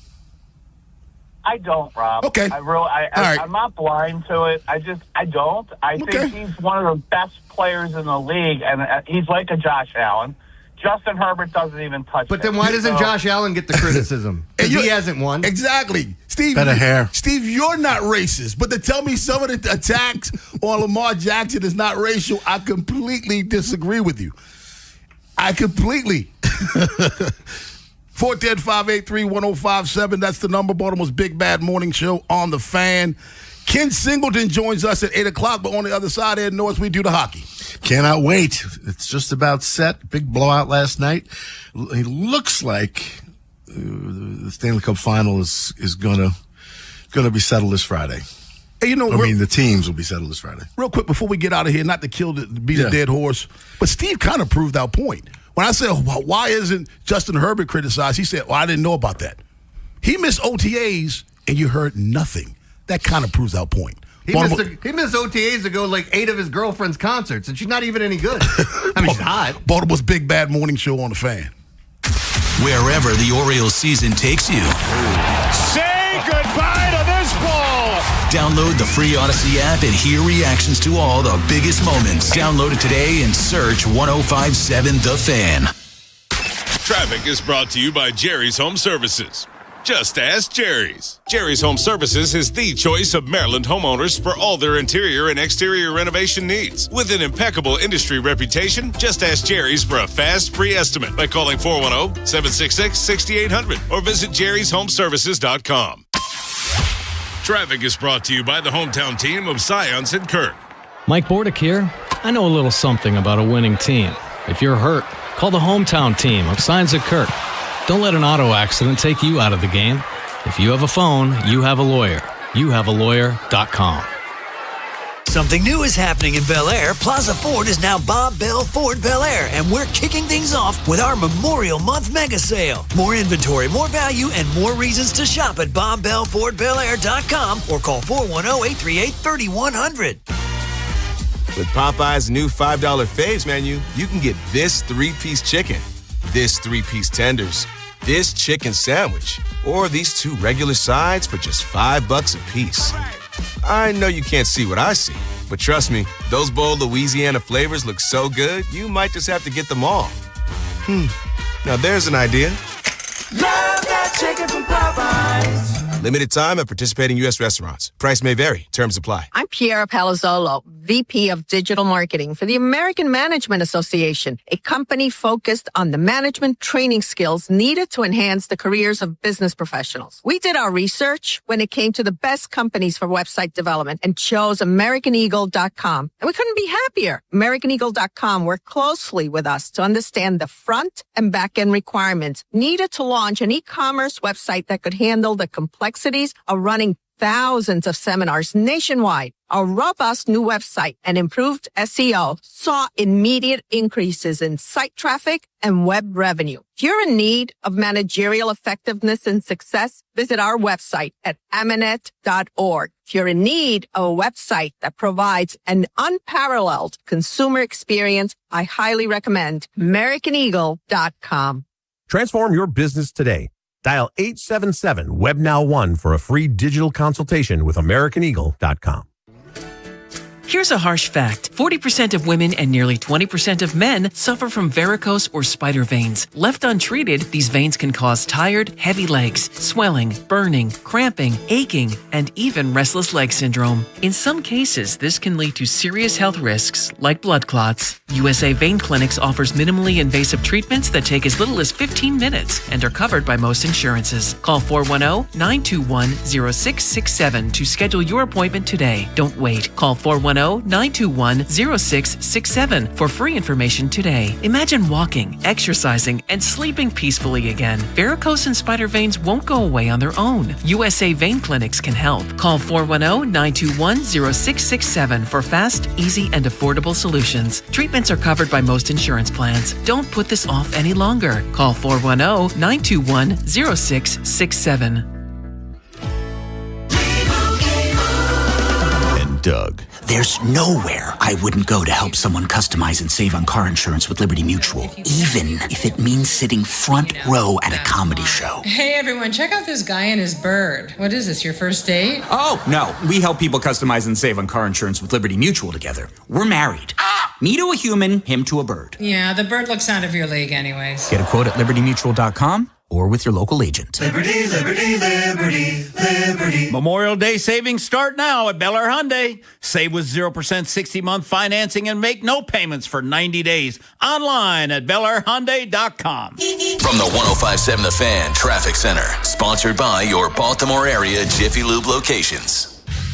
I don't, Rob. Okay. I'm not blind to it. I don't. I think he's one of the best players in the league, and he's like a Josh Allen. Justin Herbert doesn't even touch But then why doesn't Josh Allen get the criticism? Because he hasn't won. Exactly. Steve, Better hair. Steve, you're not racist. But to tell me some of the attacks on Lamar Jackson is not racial, I completely disagree with you. I completely. 410-583-1057. That's the number. Baltimore's Big Bad Morning Show on the Fan. Ken Singleton joins us at 8 o'clock, but on the other side, Ed Norris, we do the hockey. Cannot wait. It's just about set. Big blowout last night. It looks like the Stanley Cup final is gonna be settled this Friday. Hey, the teams will be settled this Friday. Real quick before we get out of here, not to beat a dead horse, but Steve kind of proved our point. When I said, why isn't Justin Herbert criticized? He said, I didn't know about that. He missed OTAs, and you heard nothing. That kind of proves our point. He missed OTAs to go like 8 of his girlfriend's concerts, and she's not even any good. I mean, she's hot. Baltimore's Big Bad Morning Show on the Fan. Wherever the Orioles season takes you. Say goodbye to this ball. Download the free Odyssey app and hear reactions to all the biggest moments. Download it today and search 1057 The Fan. Traffic is brought to you by Jerry's Home Services. Just ask Jerry's. Jerry's Home Services is the choice of Maryland homeowners for all their interior and exterior renovation needs. With an impeccable industry reputation, just ask Jerry's for a fast, free estimate by calling 410-766-6800 or visit jerryshomeservices.com. Traffic is brought to you by the hometown team of Science and Kirk. Mike Bordick here. I know a little something about a winning team. If you're hurt, call the hometown team of Science and Kirk. Don't let an auto accident take you out of the game. If you have a phone, you have a lawyer. Youhavealawyer.com. Something new is happening in Bel Air. Plaza Ford is now Bob Bell Ford Bel Air, and we're kicking things off with our Memorial Month mega sale. More inventory, more value, and more reasons to shop at BobBellFordBelAir.com or call 410-838-3100. With Popeye's new $5 faves menu, you can get this 3-piece chicken, this 3-piece tenders, this chicken sandwich, or these 2 regular sides for just $5 a piece. I know you can't see what I see, but trust me, those bold Louisiana flavors look so good, you might just have to get them all. Now there's an idea. Love that chicken from Popeyes. Limited time at participating U.S. restaurants. Price may vary. Terms apply. I'm Piera Palazzolo, VP of Digital Marketing for the American Management Association, a company focused on the management training skills needed to enhance the careers of business professionals. We did our research when it came to the best companies for website development and chose AmericanEagle.com. And we couldn't be happier. AmericanEagle.com worked closely with us to understand the front and back end requirements needed to launch an e-commerce website that could handle the complexities of running thousands of seminars nationwide. Our robust new website and improved SEO saw immediate increases in site traffic and web revenue. If you're in need of managerial effectiveness and success, visit our website at amanet.org. If you're in need of a website that provides an unparalleled consumer experience, I highly recommend AmericanEagle.com. Transform your business today. Dial 877-WebNow1 for a free digital consultation with AmericanEagle.com. Here's a harsh fact. 40% of women and nearly 20% of men suffer from varicose or spider veins. Left untreated, these veins can cause tired, heavy legs, swelling, burning, cramping, aching, and even restless leg syndrome. In some cases, this can lead to serious health risks like blood clots. USA Vein Clinics offers minimally invasive treatments that take as little as 15 minutes and are covered by most insurances. Call 410-921-0667 to schedule your appointment today. Don't wait. Call 410-921-0667 for free information today. Imagine walking, exercising, and sleeping peacefully again. Varicose and spider veins won't go away on their own. USA Vein Clinics can help. Call 410-921-0667 for fast, easy, and affordable solutions. Treatments are covered by most insurance plans. Don't put this off any longer. Call 410-921-0667. Doug. There's nowhere I wouldn't go to help someone customize and save on car insurance with Liberty Mutual, even if it means sitting front row at a comedy show. Hey everyone, check out this guy and his bird. What is this, your first date? Oh, no. We help people customize and save on car insurance with Liberty Mutual together. We're married. Me to a human, him to a bird. Yeah, the bird looks out of your league anyways. Get a quote at libertymutual.com or with your local agent. Liberty, liberty, liberty, liberty. Memorial Day savings start now at Bel Air Hyundai. Save with 0% 60-month financing and make no payments for 90 days. Online at BelAirHyundai.com. From the 105.7 The Fan Traffic Center. Sponsored by your Baltimore area Jiffy Lube locations.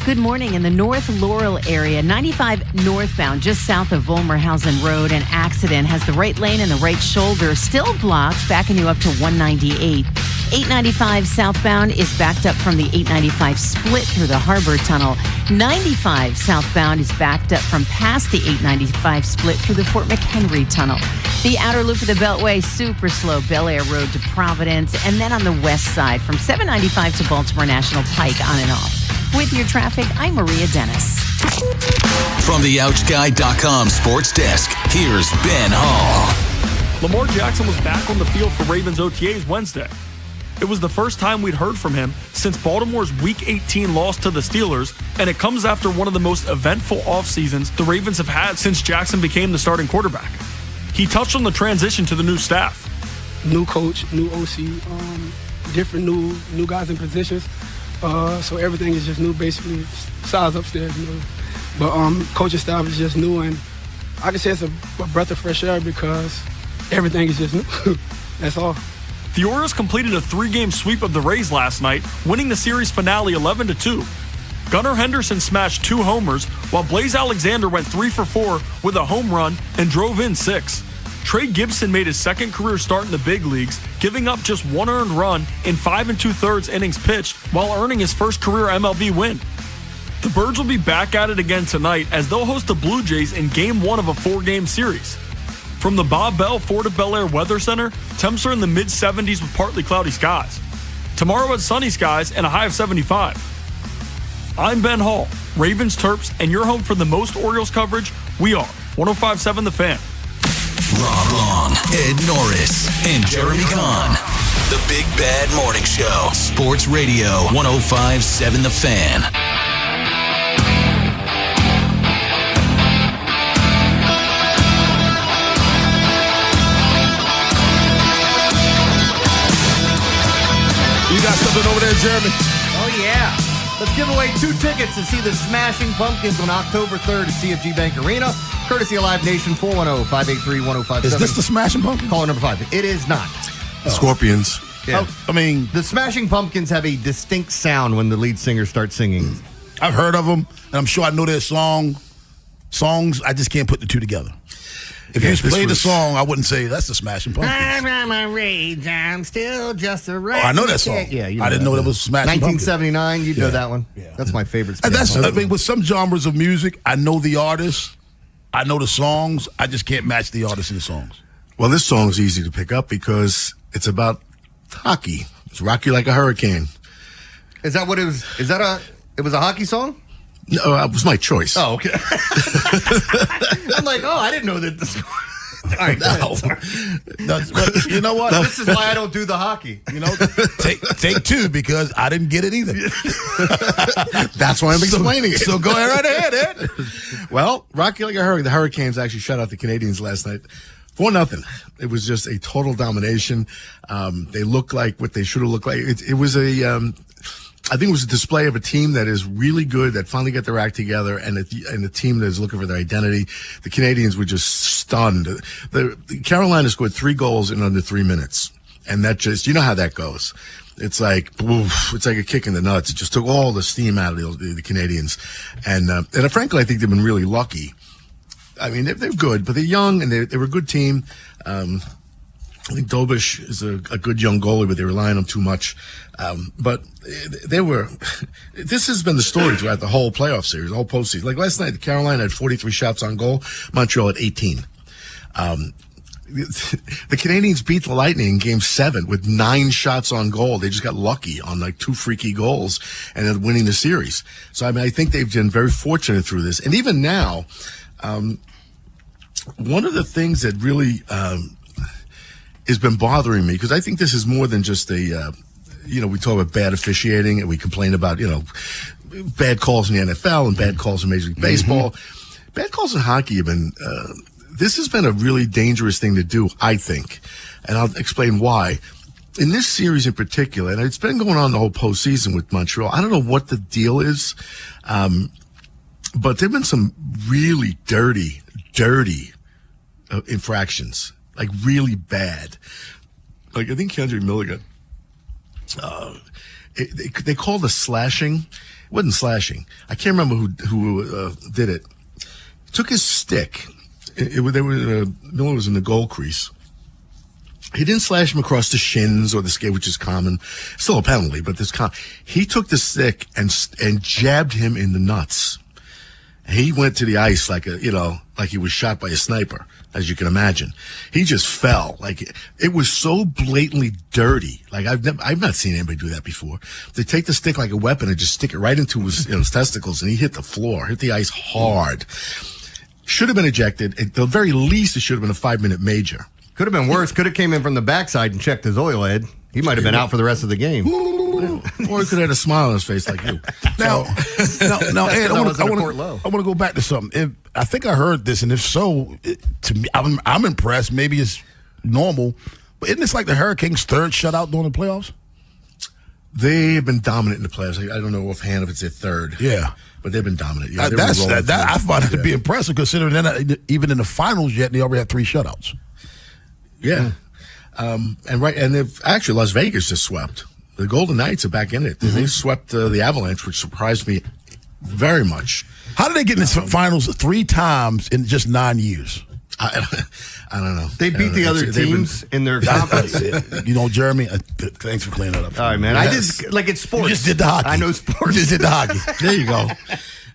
Good morning. In the North Laurel area, 95 northbound, just south of Volmerhausen Road, an accident has the right lane and the right shoulder still blocked, backing you up to 198. 895 southbound is backed up from the 895 split through the Harbor Tunnel. 95 southbound is backed up from past the 895 split through the Fort McHenry Tunnel. The outer loop of the Beltway, super slow, Bel Air Road to Providence, and then on the west side from 795 to Baltimore National Pike on and off. With your traffic, I'm Maria Dennis. From the OutGuy.com sports desk, here's Ben Hall. Lamar Jackson was back on the field for Ravens OTAs Wednesday. It was the first time we'd heard from him since Baltimore's Week 18 loss to the Steelers, and it comes after one of the most eventful off seasons the Ravens have had since Jackson became the starting quarterback. He touched on the transition to the new staff. New coach, new OC, different new guys in positions. So everything is just new, basically. Size upstairs, But coaching staff is just new, and I can say it's a breath of fresh air because everything is just new. That's all. The Orioles completed a 3-game sweep of the Rays last night, winning the series finale 11-2. Gunnar Henderson smashed 2 homers, while Blaze Alexander went 3 for 4 with a home run and drove in 6. Trey Gibson made his second career start in the big leagues, giving up just 1 earned run in 5 2/3 innings pitched while earning his first career MLB win. The Birds will be back at it again tonight as they'll host the Blue Jays in Game 1 of a 4-game series. From the Bob Bell Fort of Bel Air Weather Center, temps are in the mid-70s with partly cloudy skies. Tomorrow it's sunny skies and a high of 75. I'm Ben Hall, Ravens Terps, and you're home for the most Orioles coverage. We are 105.7 The Fan. Rob Long, Ed Norris, and Jeremy Kahn. The Big Bad Morning Show. Sports Radio 105.7 The Fan. You got something over there, Jeremy? Oh, yeah. Let's give away 2 tickets to see the Smashing Pumpkins on October 3rd at CFG Bank Arena, courtesy of Live Nation. 410-583-1057. Is this the Smashing Pumpkins? Caller number 5. It is not. Scorpions. Yeah. I mean, the Smashing Pumpkins have a distinct sound when the lead singer starts singing. I've heard of them, and I'm sure I know their songs. I just can't put the two together. If you just played the song, I wouldn't say that's the Smashing Pumpkins. I'm my rage, I'm still just a Oh, I know that song. Yeah, you know I didn't know that was Smashing 1979, you know Yeah. that one. Yeah. That's my favorite. And that's, I mean, with some genres of music, I know the artists, I know the songs, I just can't match the artists and the songs. Well, this song's easy to pick up because it's about hockey. It's Rock You Like a Hurricane. Is that what it was? It was a hockey song? No, it was my choice. Oh, okay. I'm like, I didn't know that the score. All right, But you know what? This is why I don't do the hockey. You know, take 2 because I didn't get it either. That's why I'm explaining it. So go right ahead, Ed. Well, Rock You Like a Hurricane. The Hurricanes actually shut out the Canadians last night 4-0. It was just a total domination. They looked like what they should have looked like. It was I think it was a display of a team that is really good, that finally got their act together, and a team that is looking for their identity. The Canadians were just stunned. The Carolina scored 3 goals in under 3 minutes, and that just, you know how that goes. It's like, oof, it's like a kick in the nuts. It just took all the steam out of the Canadians, and frankly, I think they've been really lucky. I mean, they're good, but they're young, and they were a good team. I think Dobish is a good young goalie, but they rely on him too much. But this has been the story throughout the whole playoff series, the whole postseason. Like last night, Carolina had 43 shots on goal, Montreal had 18. The Canadians beat the Lightning in Game 7 with 9 shots on goal. They just got lucky on like 2 freaky goals and then winning the series. So, I mean, I think they've been very fortunate through this. And even now, one of the things that really has been bothering me, because I think this is more than just we talk about bad officiating and we complain about, bad calls in the NFL and bad calls in Major League Baseball. Mm-hmm. Bad calls in hockey have been, this has been a really dangerous thing to do, I think. And I'll explain why. In this series in particular, and it's been going on the whole postseason with Montreal, I don't know what the deal is, but there have been some really dirty infractions. Like really bad. Like I think Kendrick Milligan, they called the slashing. It wasn't slashing. I can't remember who did it. He took his stick. Miller was in the goal crease. He didn't slash him across the shins or the skate, which is common. Still a penalty, but he took the stick and jabbed him in the nuts. He went to the ice like he was shot by a sniper, as you can imagine. He just fell. Like it was so blatantly dirty. Like I've not seen anybody do that before. They take the stick like a weapon and just stick it right into his testicles, and he hit the ice hard. Should have been ejected. At the very least, it should have been a 5-minute major. Could have been worse. Could have came in from the backside and checked his oil, Ed. He might have been out for the rest of the game. Or he could have had a smile on his face like you. Now, Ed, I want to go back to something. I think I heard this, and if so, to me, I'm impressed. Maybe it's normal, but isn't this like the Hurricanes' 3rd shutout during the playoffs? They have been dominant in the playoffs. I don't know offhand if it's their 3rd. Yeah. But they've been dominant. Yeah, I find it to be impressive, considering they're not even in the finals yet, and they already had 3 shutouts. Yeah. And they've actually, Las Vegas just swept. The Golden Knights are back in it. Mm-hmm. They swept the Avalanche, which surprised me very much. How did they get in the finals 3 times in just 9 years? I don't know. They beat the other teams in their conference. Jeremy, thanks for cleaning that up. All right, man. I just, it's sports. You just did the hockey. I know sports. You just did the hockey. There you go.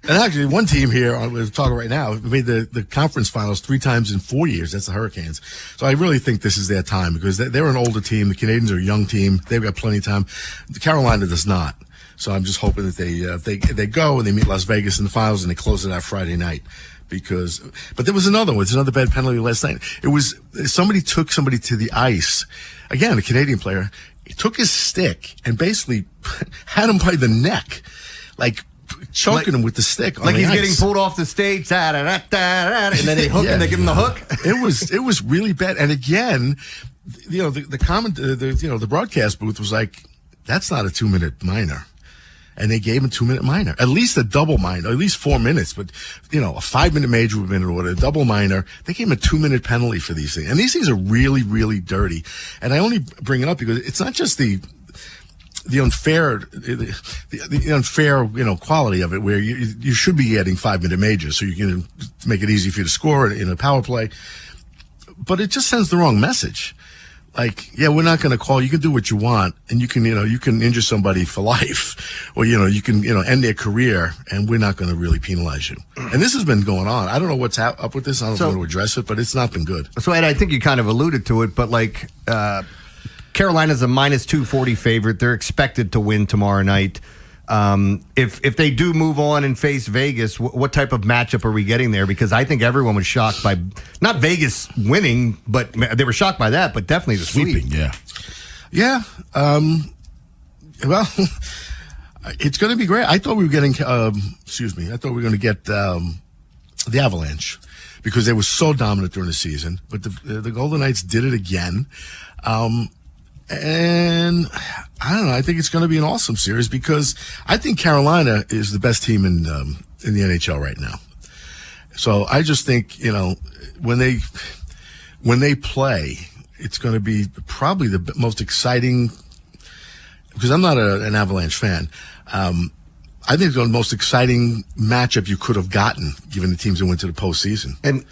And actually, one team here, we're talking right now, made the conference finals 3 times in 4 years. That's the Hurricanes. So I really think this is their time because they're an older team. The Canadians are a young team. They've got plenty of time. Carolina does not. So I'm just hoping that they go and they meet Las Vegas in the finals and they close it out Friday night. But there was another one. It's another bad penalty last night. It was somebody took somebody to the ice. Again, a Canadian player. He took his stick and basically had him by the neck, like choking him with the stick. Like he's getting pulled off the stage, and then they hook him. They give him the hook. It was really bad. And again, the broadcast booth was like, that's not a 2-minute minor. And they gave him a 2-minute minor, at least a double minor, at least 4 minutes. But, a 5-minute major would have been in order, a double minor. They gave him a 2-minute penalty for these things. And these things are really, really dirty. And I only bring it up because it's not just the unfair, the unfair, quality of it where you should be getting 5-minute majors so you can make it easy for you to score in a power play. But it just sends the wrong message. Like, yeah, we're not going to call. You can do what you want, and you can injure somebody for life, or you can end their career, and we're not going to really penalize you. And this has been going on. I don't know what's up with this. I don't know how to address it, but it's not been good. So, Ed, I think you kind of alluded to it, but Carolina's a minus 240 favorite. They're expected to win tomorrow night. If they do move on and face Vegas, what type of matchup are we getting there? Because I think everyone was shocked by not Vegas winning, but they were shocked by that, but definitely the sweep. Yeah. Well, it's going to be great. I thought we were getting, I thought we were going to get the Avalanche because they were so dominant during the season, but the Golden Knights did it again. And I don't know. I think it's going to be an awesome series because I think Carolina is the best team in the NHL right now. So I just think when they play, it's going to be probably the most exciting. Because I'm not an Avalanche fan. I think it's the most exciting matchup you could have gotten, given the teams that went to the postseason. And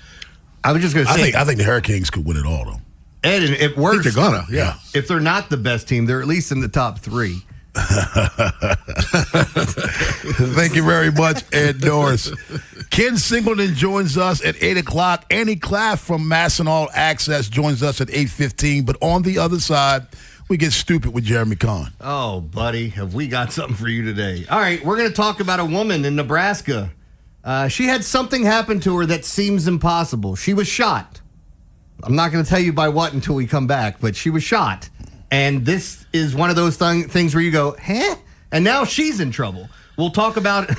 I was just going to say, I think the Hurricanes could win it all, though. Ed, and it works. I think they're gonna, yeah. If they're not the best team, they're at least in the top 3. Thank you very much, Ed Norris. Ken Singleton joins us at 8 o'clock. Annie Claff from Massenal Access joins us at 8:15. But on the other side, we get stupid with Jeremy Kahn. Oh, buddy, have we got something for you today. All right, we're going to talk about a woman in Nebraska. She had something happen to her that seems impossible. She was shot. I'm not going to tell you by what until we come back, but she was shot. And this is one of those things where you go, huh? And now she's in trouble. We'll talk about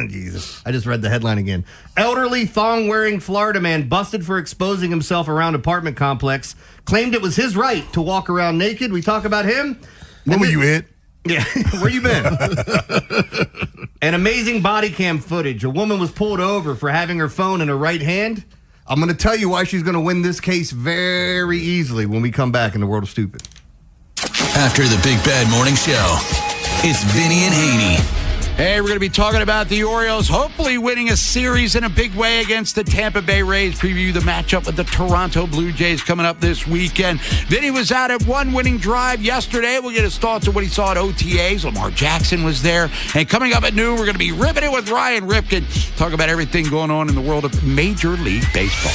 Jesus. I just read the headline again. Elderly thong-wearing Florida man busted for exposing himself around apartment complex. Claimed it was his right to walk around naked. We talk about him. Where were you, Ed? Yeah, where you been? An amazing body cam footage. A woman was pulled over for having her phone in her right hand. I'm going to tell you why she's going to win this case very easily when we come back in the World of Stupid. After the Big Bad Morning Show, it's Vinny and Haynie. Hey, we're going to be talking about the Orioles hopefully winning a series in a big way against the Tampa Bay Rays. Preview the matchup with the Toronto Blue Jays coming up this weekend. Vinny was out at one winning drive yesterday. We'll get his thoughts on what he saw at OTAs. Lamar Jackson was there. And coming up at noon, we're going to be ripping it with Ryan Ripken. Talk about everything going on in the world of Major League Baseball.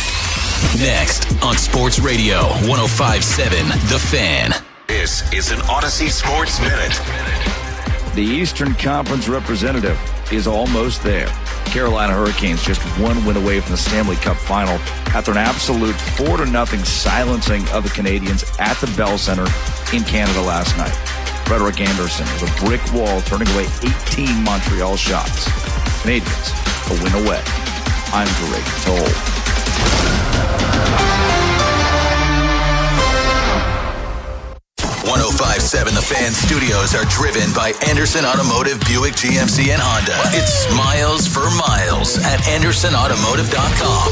Next on Sports Radio 105.7 The Fan. This is an Odyssey Sports Minute. The Eastern Conference representative is almost there. Carolina Hurricanes just one win away from the Stanley Cup final after an absolute 4-0 silencing of the Canadians at the Bell Center in Canada last night. Frederik Andersen with a brick wall turning away 18 Montreal shots. Canadians a win away. I'm Greg Toll. 105.7 The Fan studios are driven by Anderson Automotive, Buick, GMC, and Honda. It's smiles for miles at AndersonAutomotive.com.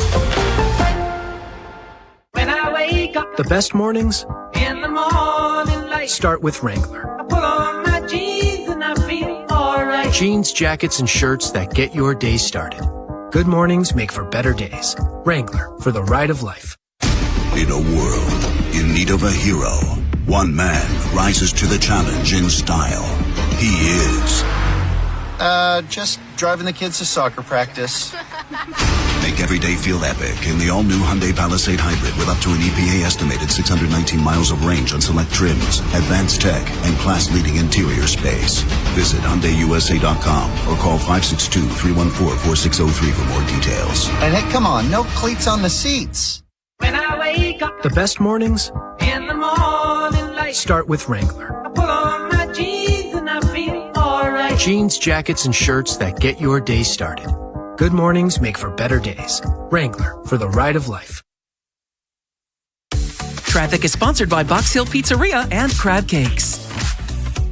When I wake up, the best mornings in the morning light start with Wrangler. I put on my jeans and I feel alright. Jeans, jackets, and shirts that get your day started. Good mornings make for better days. Wrangler, for the ride of life. In a world in need of a hero, one man rises to the challenge in style. He is... just driving the kids to soccer practice. Make every day feel epic in the all-new Hyundai Palisade Hybrid with up to an EPA-estimated 619 miles of range on select trims, advanced tech, and class-leading interior space. Visit HyundaiUSA.com or call 562-314-4603 for more details. And hey, come on, no cleats on the seats. When I wake up, the best mornings in the morning light start with Wrangler. I put on my jeans and I feel alright. Jeans, jackets, and shirts that get your day started. Good mornings make for better days. Wrangler, for the ride of life. Traffic is sponsored by Box Hill Pizzeria and Crab Cakes.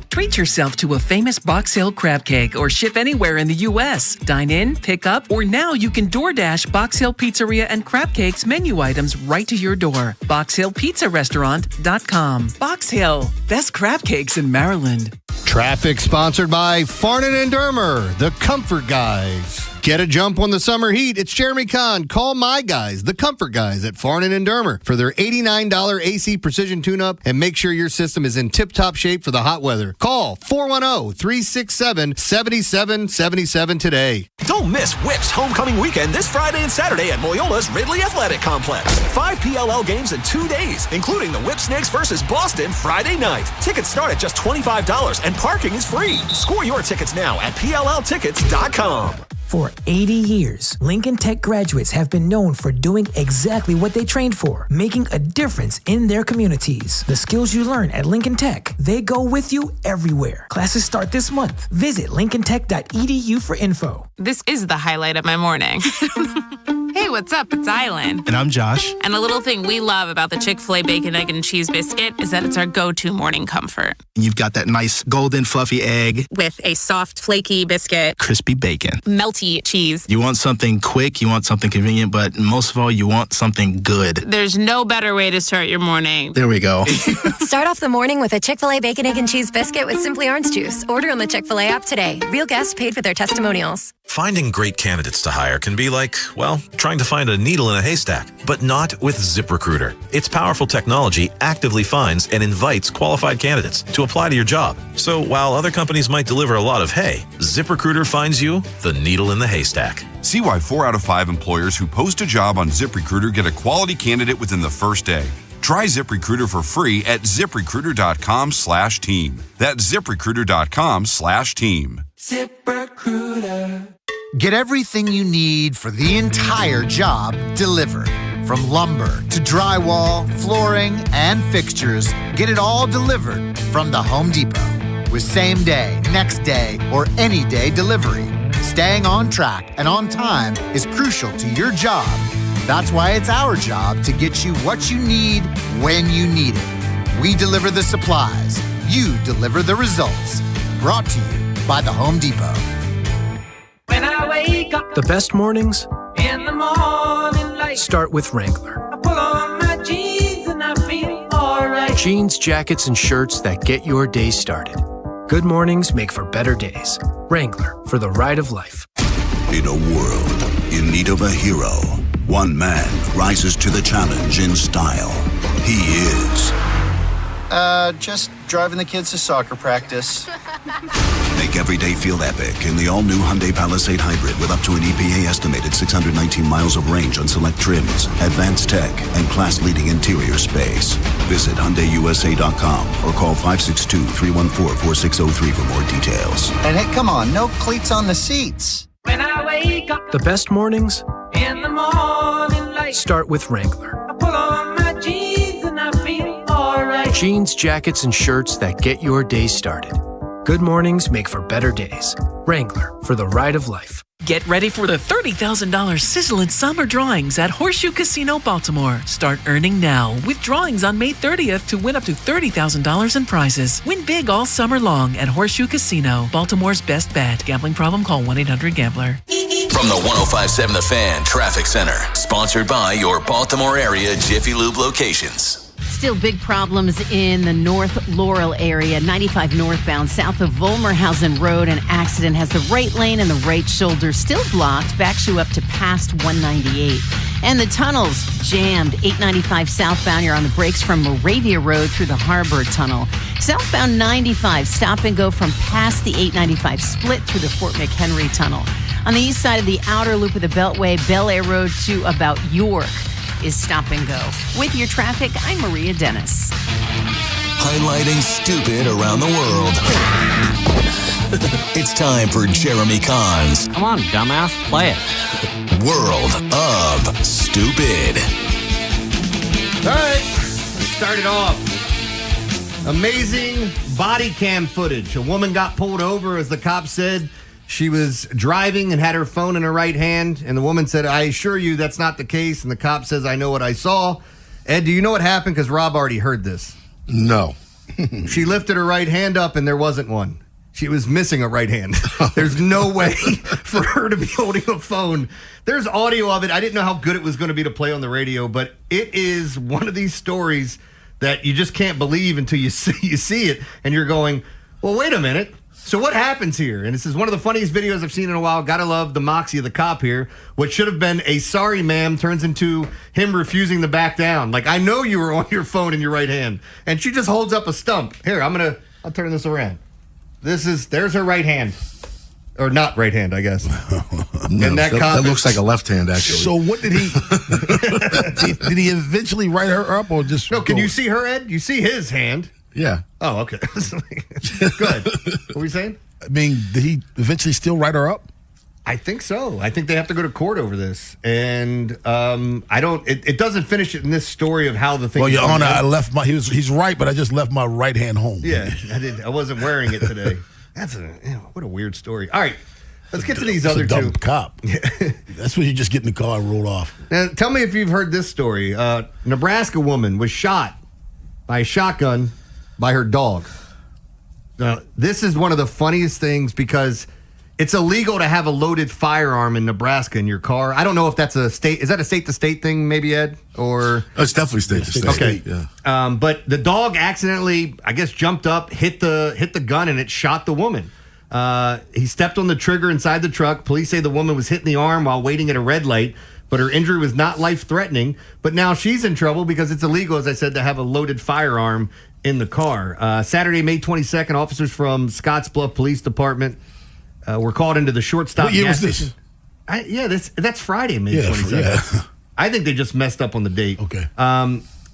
Treat yourself to a famous Box Hill crab cake or ship anywhere in the U.S. Dine in, pick up, or now you can DoorDash Box Hill Pizzeria and Crab Cakes menu items right to your door. BoxHillPizzaRestaurant.com. Box Hill, best crab cakes in Maryland. Traffic sponsored by Farnan and Dermer, the Comfort Guys. Get a jump on the summer heat. It's Jeremy Kahn. Call my guys, the Comfort Guys at Farnan and Dermer, for their $89 AC precision tune-up and make sure your system is in tip-top shape for the hot weather. Call 410-367-7777 today. Don't miss Whip's homecoming weekend this Friday and Saturday at Loyola's Ridley Athletic Complex. 5 PLL games in 2 days, including the Whip Snakes versus Boston Friday night. Tickets start at just $25 and parking is free. Score your tickets now at PLLtickets.com. For 80 years, Lincoln Tech graduates have been known for doing exactly what they trained for, making a difference in their communities. The skills you learn at Lincoln Tech, they go with you everywhere. Classes start this month. Visit lincolntech.edu for info. This is the highlight of my morning. Hey, what's up? It's Island. And I'm Josh. And a little thing we love about the Chick-fil-A Bacon, Egg, and Cheese Biscuit is that it's our go-to morning comfort. And you've got that nice golden fluffy egg with a soft, flaky biscuit, crispy bacon, melty cheese. You want something quick, you want something convenient, but most of all, you want something good. There's no better way to start your morning. There we go. Start off the morning with a Chick-fil-A Bacon, Egg, and Cheese Biscuit with Simply Orange Juice. Order on the Chick-fil-A app today. Real guests paid for their testimonials. Finding great candidates to hire can be like, well, trying to find a needle in a haystack, but not with ZipRecruiter. Its powerful technology actively finds and invites qualified candidates to apply to your job. So while other companies might deliver a lot of hay, ZipRecruiter finds you the needle in the haystack. See why 4 out of 5 employers who post a job on ZipRecruiter get a quality candidate within the first day. Try ZipRecruiter for free at ZipRecruiter.com/team. That's ZipRecruiter.com/team. ZipRecruiter. Get everything you need for the entire job delivered. From lumber to drywall, flooring, and fixtures, get it all delivered from the Home Depot. With same day, next day, or any day delivery, staying on track and on time is crucial to your job. That's why it's our job to get you what you need when you need it. We deliver the supplies. You deliver the results. Brought to you by the Home Depot. When I wake up, the best mornings in the morning light start with Wrangler. I put on my jeans and I feel alright. Jeans, jackets, and shirts that get your day started. Good mornings make for better days. Wrangler, for the ride of life. In a world in need of a hero, one man rises to the challenge in style. He is... just driving the kids to soccer practice. Make every day feel epic in the all-new Hyundai Palisade Hybrid with up to an EPA-estimated 619 miles of range on select trims, advanced tech, and class-leading interior space. Visit HyundaiUSA.com or call 562-314-4603 for more details. And hey, come on, no cleats on the seats. When I wake up, the best mornings in the morning light start with Wrangler. I put on my jeans and I feel alright. Jeans, jackets, and shirts that get your day started. Good mornings make for better days. Wrangler, for the ride of life. Get ready for the $30,000 sizzling summer drawings at Horseshoe Casino Baltimore. Start earning now with drawings on May 30th to win up to $30,000 in prizes. Win big all summer long at Horseshoe Casino, Baltimore's best bet. Gambling problem? Call 1-800-GAMBLER. From the 105.7 The Fan Traffic Center, sponsored by your Baltimore area Jiffy Lube locations. Still big problems in the North Laurel area. 95 northbound south of Volmerhausen Road. An accident has the right lane and the right shoulder still blocked. Backs you up to past 198. And the tunnels jammed. 895 southbound. You're on the brakes from Moravia Road through the Harbor Tunnel. Southbound 95, stop and go from past the 895 split through the Fort McHenry Tunnel. On the east side of the outer loop of the Beltway, Bel Air Road to about York is stop and go. With your traffic, I'm Maria Dennis. Highlighting stupid around the world. It's time for Jeremy Kahn's Come on, dumbass, play it. World of Stupid. All right, let's start it off. Amazing body cam footage. A woman got pulled over, as the cop said. She was driving and had her phone in her right hand, and the woman said, I assure you that's not the case. And the cop says, I know what I saw. Ed, do you know what happened? Because Rob already heard this. No. She lifted her right hand up, and there wasn't one. She was missing a right hand. There's no way for her to be holding a phone. There's audio of it. I didn't know how good it was going to be to play on the radio, but it is one of these stories that you just can't believe until you see it, and you're going, well, wait a minute. So what happens here? And this is one of the funniest videos I've seen in a while. Gotta love the moxie of the cop here. What should have been a sorry ma'am turns into him refusing to back down. Like, I know you were on your phone in your right hand. And she just holds up a stump. Here, I'll turn this around. There's her right hand. Or not right hand, I guess. No, and that looks like a left hand, actually. So what did he... did he eventually write her up or just... No, can you see her, Ed? You see his hand. Yeah. Oh, okay. Good. What were you saying? I mean, did he eventually still write her up? I think so. I think they have to go to court over this. And I don't... It doesn't finish in this story of how the thing... Well, Your Honor, I left my... He's right, but I just left my right hand home. Yeah, I wasn't wearing it today. What a weird story. All right, let's get to these other a dumb two. Cop. That's when you just get in the car and roll off. Now, tell me if you've heard this story. Nebraska woman was shot by a shotgun by her dog. Now, this is one of the funniest things because it's illegal to have a loaded firearm in Nebraska in your car. I don't know if that's a state. Is that a state-to-state thing, maybe, Ed? Or it's definitely state-to-state. Okay. Yeah. But the dog accidentally, I guess, jumped up, hit the gun, and it shot the woman. He stepped on the trigger inside the truck. Police say the woman was hit in the arm while waiting at a red light, but her injury was not life-threatening. But now she's in trouble because it's illegal, as I said, to have a loaded firearm in the car. Saturday, May 22nd, officers from Scottsbluff Police Department were called into the shortstop What year gas was station. this? That's Friday, May 22nd. Yeah. I think they just messed up on the date. Okay.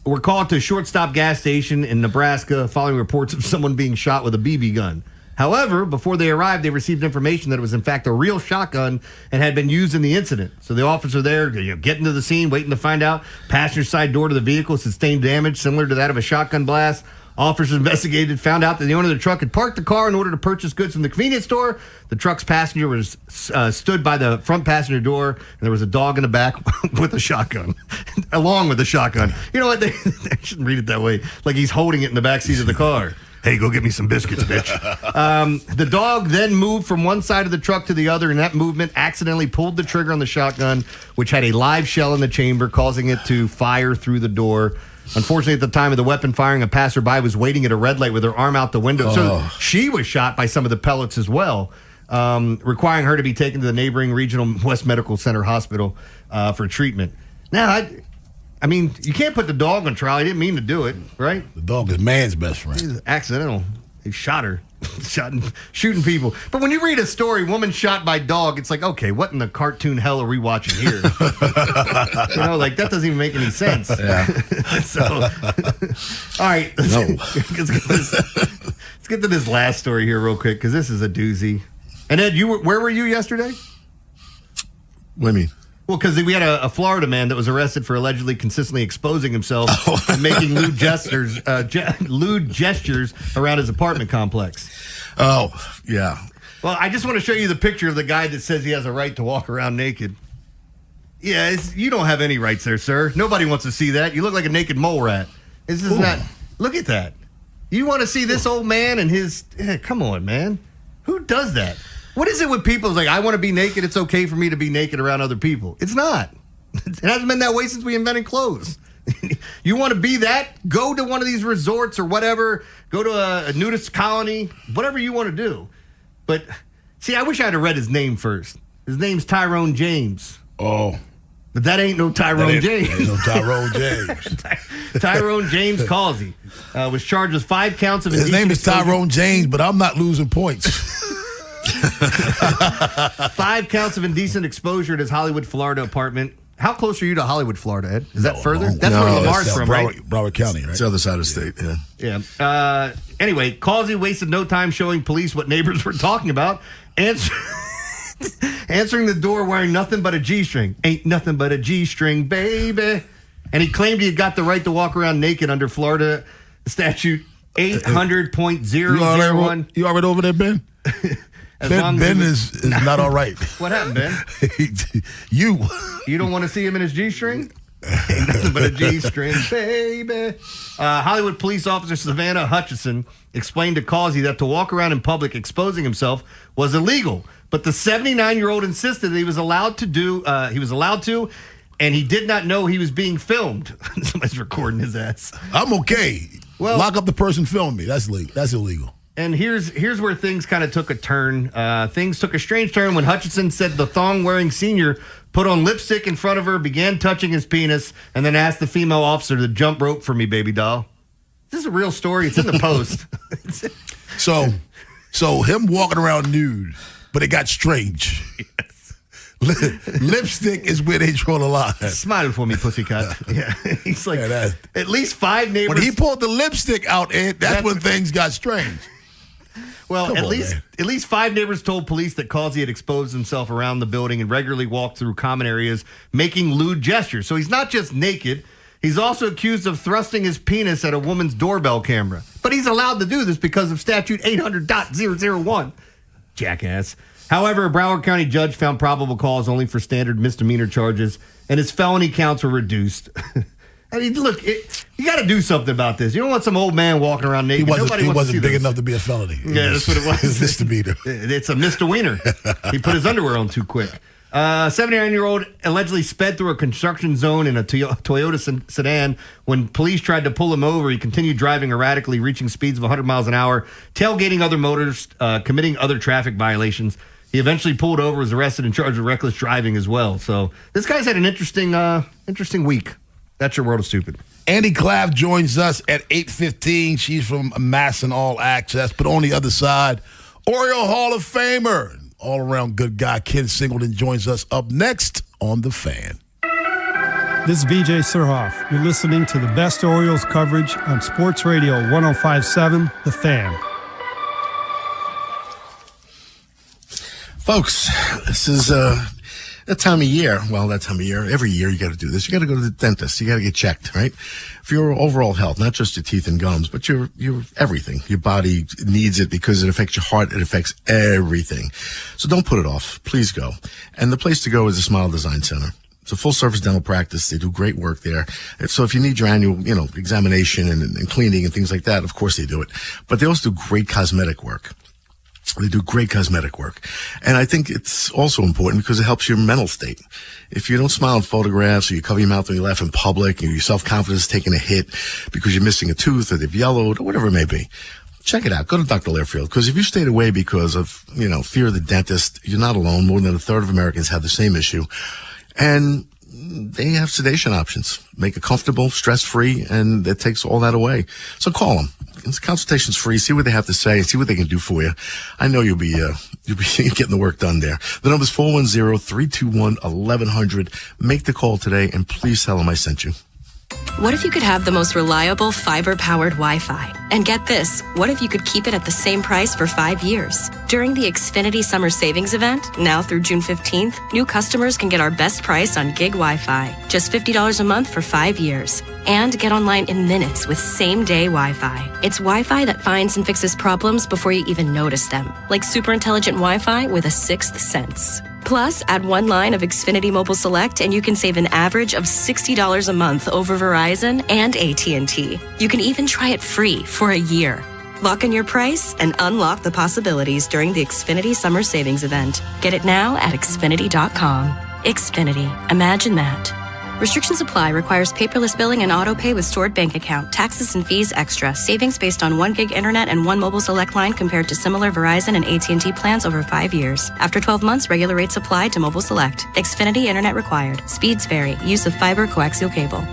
We're called to a shortstop gas station in Nebraska following reports of someone being shot with a BB gun. However, before they arrived, they received information that it was in fact a real shotgun and had been used in the incident. So the officer there, getting to the scene, waiting to find out. Passenger side door to the vehicle sustained damage similar to that of a shotgun blast. Officers investigated, found out that the owner of the truck had parked the car in order to purchase goods from the convenience store. The truck's passenger was stood by the front passenger door, and there was a dog in the back with a shotgun, along with the shotgun. You know what? They shouldn't read it that way. Like he's holding it in the back seat of the car. Hey, go get me some biscuits, bitch. The dog then moved from one side of the truck to the other, and that movement accidentally pulled the trigger on the shotgun, which had a live shell in the chamber, causing it to fire through the door. Unfortunately, at the time of the weapon firing, a passerby was waiting at a red light with her arm out the window. So she was shot by some of the pellets as well, requiring her to be taken to the neighboring Regional West Medical Center Hospital for treatment. Now, I mean, you can't put the dog on trial. He didn't mean to do it, right? The dog is man's best friend. He's accidental. He shot her. Shooting people. But when you read a story, woman shot by dog, it's like, okay, what in the cartoon hell are we watching here? Like that doesn't even make any sense. Yeah. So, all right. Let's get to this last story here real quick because this is a doozy. And Ed, where were you yesterday? What do you mean? Well, because we had a Florida man that was arrested for allegedly consistently exposing himself and making lewd gestures around his apartment complex. Oh, yeah. Well, I just want to show you the picture of the guy that says he has a right to walk around naked. Yeah, you don't have any rights there, sir. Nobody wants to see that. You look like a naked mole rat. This is not. Look at that. You want to see this old man and his? Come on, man. Who does that? What is it with people? It's like, I want to be naked. It's okay for me to be naked around other people. It's not. It hasn't been that way since we invented clothes. You want to be that? Go to one of these resorts or whatever. Go to a nudist colony, whatever you want to do. But, see, I wish I had read his name first. His name's Tyrone James. Oh. But that ain't no Tyrone James. Ain't no Tyrone James. Tyrone James Causey was charged with 5 counts of His indecent name is exposure. Tyrone James, but I'm not losing points. 5 counts of indecent exposure at his Hollywood, Florida apartment. How close are you to Hollywood, Florida, Ed? Is that further? That's where Lamar's from, right? Broward County, right? It's the other side of the state, yeah. Yeah. Anyway, Causey wasted no time showing police what neighbors were talking about. Answering the door wearing nothing but a G-string. Ain't nothing but a G-string, baby. And he claimed he had got the right to walk around naked under Florida statute 800.001. You already over there, Ben? Ben is not all right. What happened, Ben? You don't want to see him in his G-string? Ain't nothing but a G-string, baby. Hollywood police officer Savannah Hutchison explained to Causey that to walk around in public exposing himself was illegal. But the 79-year-old insisted that he was allowed to, and he did not know he was being filmed. Somebody's recording his ass. I'm okay. Well, lock up the person filming me. That's illegal. And here's where things kind of took a turn. Things took a strange turn when Hutchinson said the thong-wearing senior put on lipstick in front of her, began touching his penis, and then asked the female officer to jump rope for me, baby doll. This is a real story. It's in the Post. So him walking around nude, but it got strange. Yes. Lipstick is where they draw the line. Smile for me, pussycat. Yeah, he's like, at least 5 neighbors. When he pulled the lipstick out, Ed, that's when things got strange. Well, at least 5 neighbors told police that Causey had exposed himself around the building and regularly walked through common areas making lewd gestures. So he's not just naked. He's also accused of thrusting his penis at a woman's doorbell camera. But he's allowed to do this because of statute 800.001. Jackass. However, a Broward County judge found probable cause only for standard misdemeanor charges, and his felony counts were reduced. I mean, look, you got to do something about this. You don't want some old man walking around naked. He wasn't big enough to be a felony. Yeah, that's what it was. It's misdemeanor. It's a misdemeanor. He put his underwear on too quick. 79-year-old allegedly sped through a construction zone in a Toyota sedan. When police tried to pull him over, he continued driving erratically, reaching speeds of 100 miles an hour, tailgating other motorists, committing other traffic violations. He eventually pulled over, was arrested and charged with reckless driving as well. So this guy's had an interesting week. That's your world of stupid. Andy Clapp joins us at 8:15. She's from Amassing All Access, but on the other side, Oriole Hall of Famer, all-around good guy, Ken Singleton joins us up next on The Fan. This is BJ Surhoff. You're listening to the best Orioles coverage on Sports Radio 105.7, The Fan. Folks, this is that time of year. Well, that time of year, every year you got to do this. You got to go to the dentist. You got to get checked, right? For your overall health, not just your teeth and gums, but your everything. Your body needs it because it affects your heart. It affects everything. So don't put it off. Please go. And the place to go is the Smile Design Center. It's a full-service dental practice. They do great work there. So if you need your annual, examination and cleaning and things like that, of course they do it. But they also do great cosmetic work. They do great cosmetic work. And I think it's also important because it helps your mental state. If you don't smile in photographs or you cover your mouth when you laugh in public and your self-confidence is taking a hit because you're missing a tooth or they've yellowed or whatever it may be, check it out. Go to Dr. Learfield, because if you stayed away because of, fear of the dentist, you're not alone. More than a third of Americans have the same issue. And they have sedation options. Make it comfortable, stress-free, and it takes all that away. So call them. This consultation's free. See what they have to say. See what they can do for you. I know you'll be getting the work done there. The number's 410-321-1100. Make the call today, and please tell them I sent you. What if you could have the most reliable fiber-powered Wi-Fi? And get this, what if you could keep it at the same price for 5 years? During the Xfinity Summer Savings Event, now through June 15th, new customers can get our best price on gig Wi-Fi, just $50 a month for 5 years. And get online in minutes with same-day Wi-Fi. It's Wi-Fi that finds and fixes problems before you even notice them, like super intelligent Wi-Fi with a sixth sense. Plus, add one line of Xfinity Mobile Select and you can save an average of $60 a month over Verizon and AT&T. You can even try it free for a year. Lock in your price and unlock the possibilities during the Xfinity Summer Savings Event. Get it now at Xfinity.com. Xfinity. Imagine that. Restrictions apply. Requires paperless billing and auto pay with stored bank account. Taxes and fees extra. Savings based on 1 gig internet and 1 mobile select line compared to similar Verizon and AT&T plans over 5 years. After 12 months, regular rates apply to mobile select. Xfinity internet required. Speeds vary. Use of fiber coaxial cable.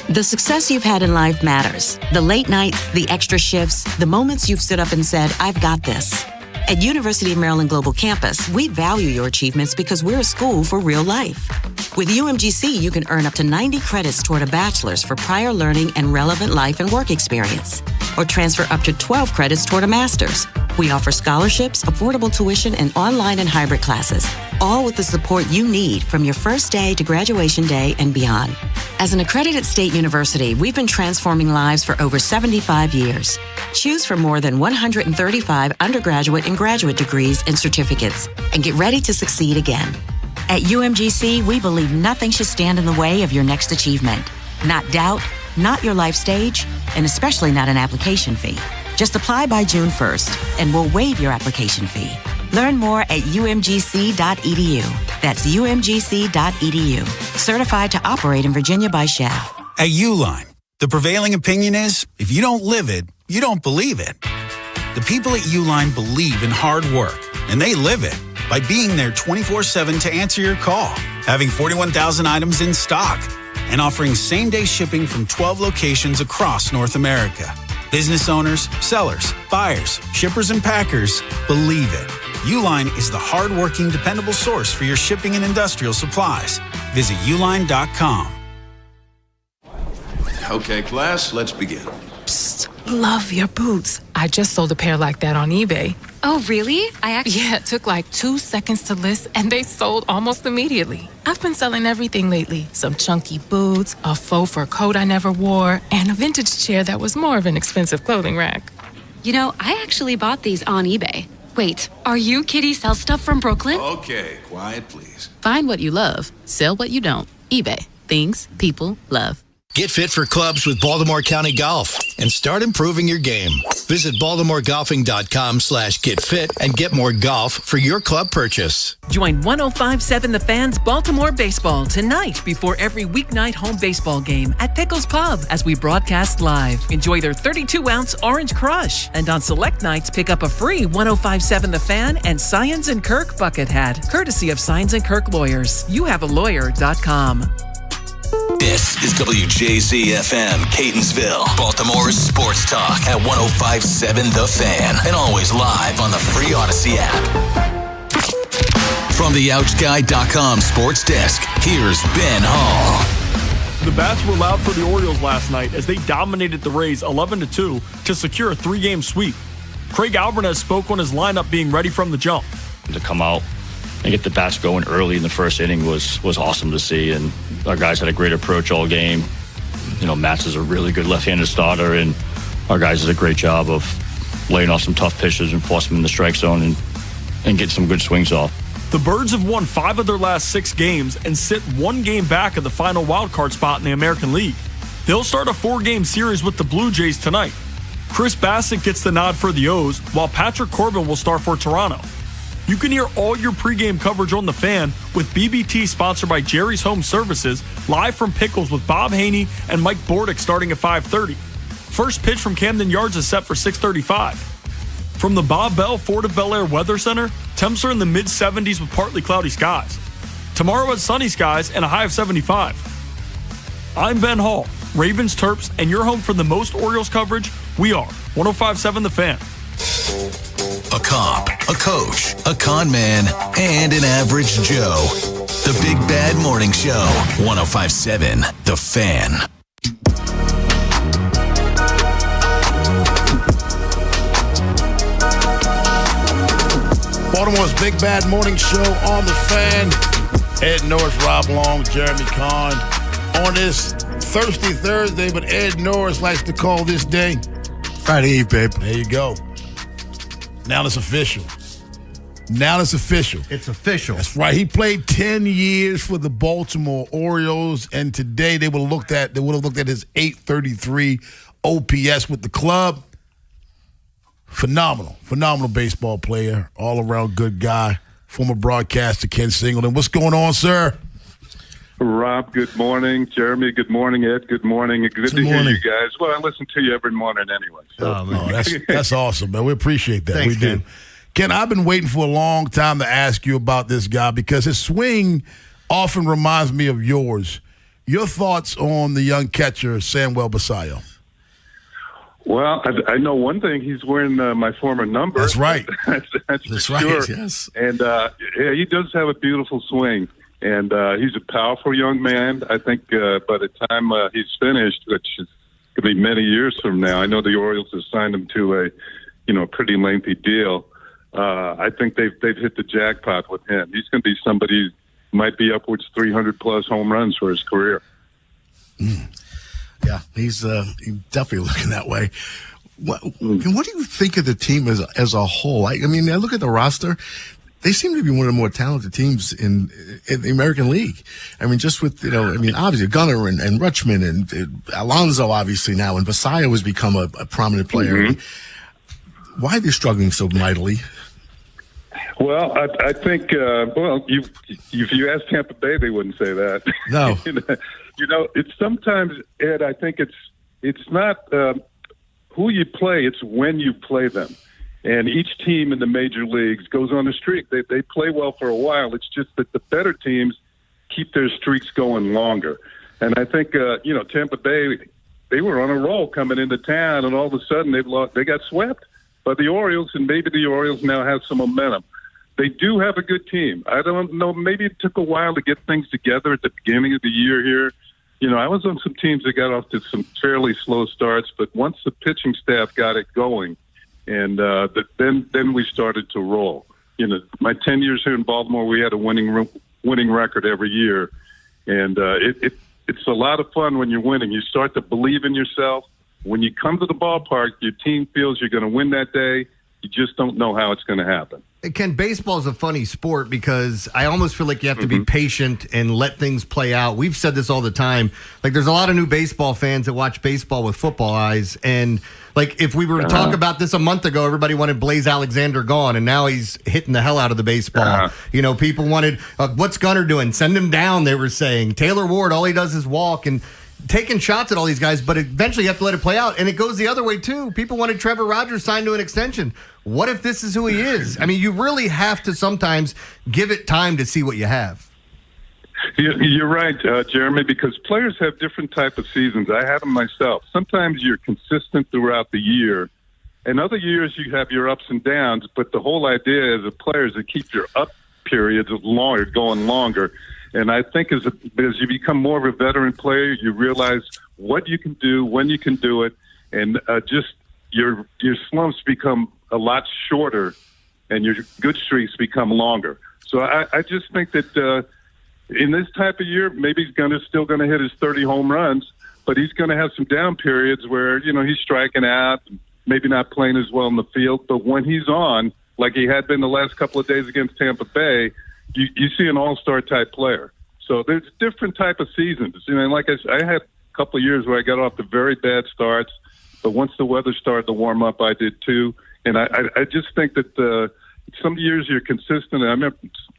The success you've had in life matters. The late nights, the extra shifts, the moments you've stood up and said, I've got this. At University of Maryland Global Campus, we value your achievements because we're a school for real life. With UMGC, you can earn up to 90 credits toward a bachelor's for prior learning and relevant life and work experience, or transfer up to 12 credits toward a master's. We offer scholarships, affordable tuition, and online and hybrid classes, all with the support you need from your first day to graduation day and beyond. As an accredited state university, we've been transforming lives for over 75 years. Choose from more than 135 undergraduate and graduate degrees and certificates, and get ready to succeed again. At UMGC, we believe nothing should stand in the way of your next achievement. Not doubt, not your life stage, and especially not an application fee. Just apply by June 1st, and we'll waive your application fee. Learn more at umgc.edu. That's umgc.edu. Certified to operate in Virginia by Shell. At Uline, the prevailing opinion is, if you don't live it, you don't believe it. The people at Uline believe in hard work, and they live it by being there 24/7 to answer your call, having 41,000 items in stock, and offering same-day shipping from 12 locations across North America. Business owners, sellers, buyers, shippers, and packers believe it. Uline is the hard-working, dependable source for your shipping and industrial supplies. Visit uline.com. Okay, class, let's begin. Psst, love your boots. I just sold a pair like that on eBay. Oh, really? Yeah, it took like 2 seconds to list, and they sold almost immediately. I've been selling everything lately. Some chunky boots, a faux fur coat I never wore, and a vintage chair that was more of an expensive clothing rack. You know, I actually bought these on eBay. Wait, are you Kitty Sell Stuff from Brooklyn? Okay, quiet, please. Find what you love, sell what you don't. eBay. Things people love. Get fit for clubs with Baltimore County Golf and start improving your game. Visit baltimoregolfing.com/getfit and get more golf for your club purchase. Join 105.7 The Fan's Baltimore Baseball tonight before every weeknight home baseball game at Pickles Pub as we broadcast live. Enjoy their 32-ounce Orange Crush. And on select nights, pick up a free 105.7 The Fan and Science & Kirk bucket hat, courtesy of Science & Kirk Lawyers. YouHaveALawyer.com. This is WJZ-FM, Catonsville, Baltimore's sports talk at 105.7 The Fan, and always live on the free Odyssey app. From the OutSky.com sports desk, here's Ben Hall. The bats were loud for the Orioles last night as they dominated the Rays 11-2 to secure a 3-game sweep. Craig Alvarez spoke on his lineup being ready from the jump. To come out and get the bats going early in the first inning was awesome to see, and our guys had a great approach all game. You know, Matz is a really good left-handed starter, and our guys did a great job of laying off some tough pitches and forcing them in the strike zone and get some good swings off. The Birds have won 5 of their last 6 games and sit 1 game back of the final wildcard spot in the American League. They'll start a 4-game series with the Blue Jays tonight. Chris Bassett gets the nod for the O's, while Patrick Corbin will start for Toronto. You can hear all your pregame coverage on The Fan with BBT, sponsored by Jerry's Home Services, live from Pickles with Bob Haney and Mike Bordick starting at 5:30. First pitch from Camden Yards is set for 6:35. From the Bob Bell Ford of Bel Air Weather Center, temps are in the mid-70s with partly cloudy skies. Tomorrow has sunny skies and a high of 75. I'm Ben Hall, Ravens Terps, and your home for the most Orioles coverage. We are 105.7 The Fan. A cop, a coach, a con man, and an average Joe. The Big Bad Morning Show. 105.7 The Fan. Baltimore's Big Bad Morning Show on The Fan. Ed Norris, Rob Long, Jeremy Kahn. On this thirsty Thursday, but Ed Norris likes to call this day Friday Eve, babe. There you go. Now it's official. It's official. That's right. He played 10 years for the Baltimore Orioles, and today they would have looked at his .833 OPS with the club. Phenomenal baseball player, all around good guy. Former broadcaster Ken Singleton. What's going on, sir? Rob, good morning. Jeremy, good morning. Ed, good morning. Good to hear you guys. Well, I listen to you every morning anyway. So. That's awesome, man. We appreciate that. Thanks, we do. Ken, I've been waiting for a long time to ask you about this guy because his swing often reminds me of yours. Your thoughts on the young catcher, Samuel Basallo? Well, I know one thing. He's wearing my former number. That's right. That's right, sure. yes. And, he does have a beautiful swing. And he's a powerful young man. I think by the time he's finished, which is going to be many years from now, I know the Orioles have signed him to a pretty lengthy deal. I think they've hit the jackpot with him. He's going to be somebody who might be upwards 300-plus home runs for his career. Yeah, he's definitely looking that way. What do you think of the team as a whole? I mean, I look at the roster. They seem to be one of the more talented teams in the American League. I mean, just with, obviously Gunnar and Rutschman and Alonso, obviously now, and Basallo has become a prominent player. Mm-hmm. Why are they struggling so mightily? Well, I think, if you ask Tampa Bay, they wouldn't say that. No. It's sometimes, Ed, I think it's not who you play, it's when you play them. And each team in the major leagues goes on a streak. They play well for a while. It's just that the better teams keep their streaks going longer. And I think, Tampa Bay, they were on a roll coming into town, and all of a sudden they got swept by the Orioles, and maybe the Orioles now have some momentum. They do have a good team. I don't know, maybe it took a while to get things together at the beginning of the year here. I was on some teams that got off to some fairly slow starts, but once the pitching staff got it going, and then we started to roll. My 10 years here in Baltimore, we had a winning record every year, and it's a lot of fun when you're winning. You start to believe in yourself. When you come to the ballpark, your team feels you're going to win that day. You just don't know how it's going to happen. Ken, baseball is a funny sport because I almost feel like you have to be patient and let things play out. We've said this all the time. Like, there's a lot of new baseball fans that watch baseball with football eyes. And, like, if we were to talk about this a month ago, everybody wanted Blaze Alexander gone, and now he's hitting the hell out of the baseball. People wanted, what's Gunnar doing? Send him down, they were saying. Taylor Ward, all he does is walk. And taking shots at all these guys, but eventually you have to let it play out. And it goes the other way, too. People wanted Trevor Rogers signed to an extension. What if this is who he is? I mean, you really have to sometimes give it time to see what you have. You're right, Jeremy, because players have different type of seasons. I had them myself. Sometimes you're consistent throughout the year, and other years you have your ups and downs, but the whole idea as a player is to keep your up periods going longer. And I think as you become more of a veteran player, you realize what you can do, when you can do it, and just your slumps become a lot shorter, and your good streaks become longer. So I just think that in this type of year, maybe he's still going to hit his 30 home runs, but he's going to have some down periods where he's striking out, maybe not playing as well in the field. But when he's on, like he had been the last couple of days against Tampa Bay, you see an all-star type player. So there's different type of seasons. Like I had a couple of years where I got off to very bad starts, but once the weather started to warm up, I did too. And I just think that some years you're consistent.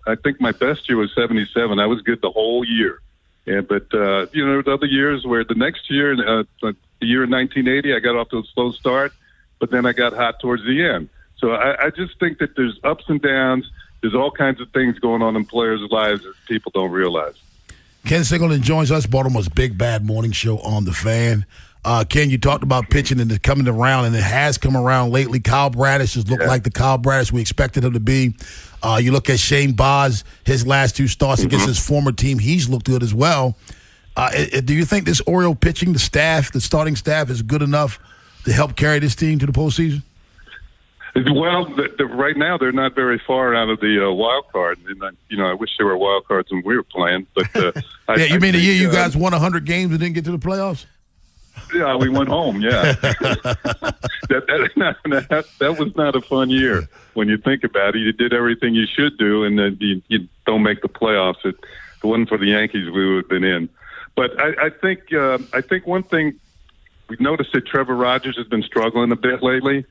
I think my best year was 77. I was good the whole year. But there's other years where the next year, the year in 1980, I got off to a slow start, but then I got hot towards the end. So I just think that there's ups and downs. There's all kinds of things going on in players' lives that people don't realize. Ken Singleton joins us, Baltimore's Big Bad Morning Show on The Fan. Ken, you talked about pitching and it coming around, and it has come around lately. Kyle Bradish has looked like the Kyle Bradish we expected him to be. You look at Shane Baz, his last two starts against his former team, he's looked good as well. Do you think this Oriole pitching, the starting staff, is good enough to help carry this team to the postseason? Well, right now they're not very far out of the wild card. And, I wish there were wild cards when we were playing. But you mean the year you guys won 100 games and didn't get to the playoffs? Yeah, we went home. Yeah, that was not a fun year when you think about it. You did everything you should do, and then you don't make the playoffs. If it wasn't for the Yankees, we would have been in. But I think one thing we've noticed that Trevor Rogers has been struggling a bit lately.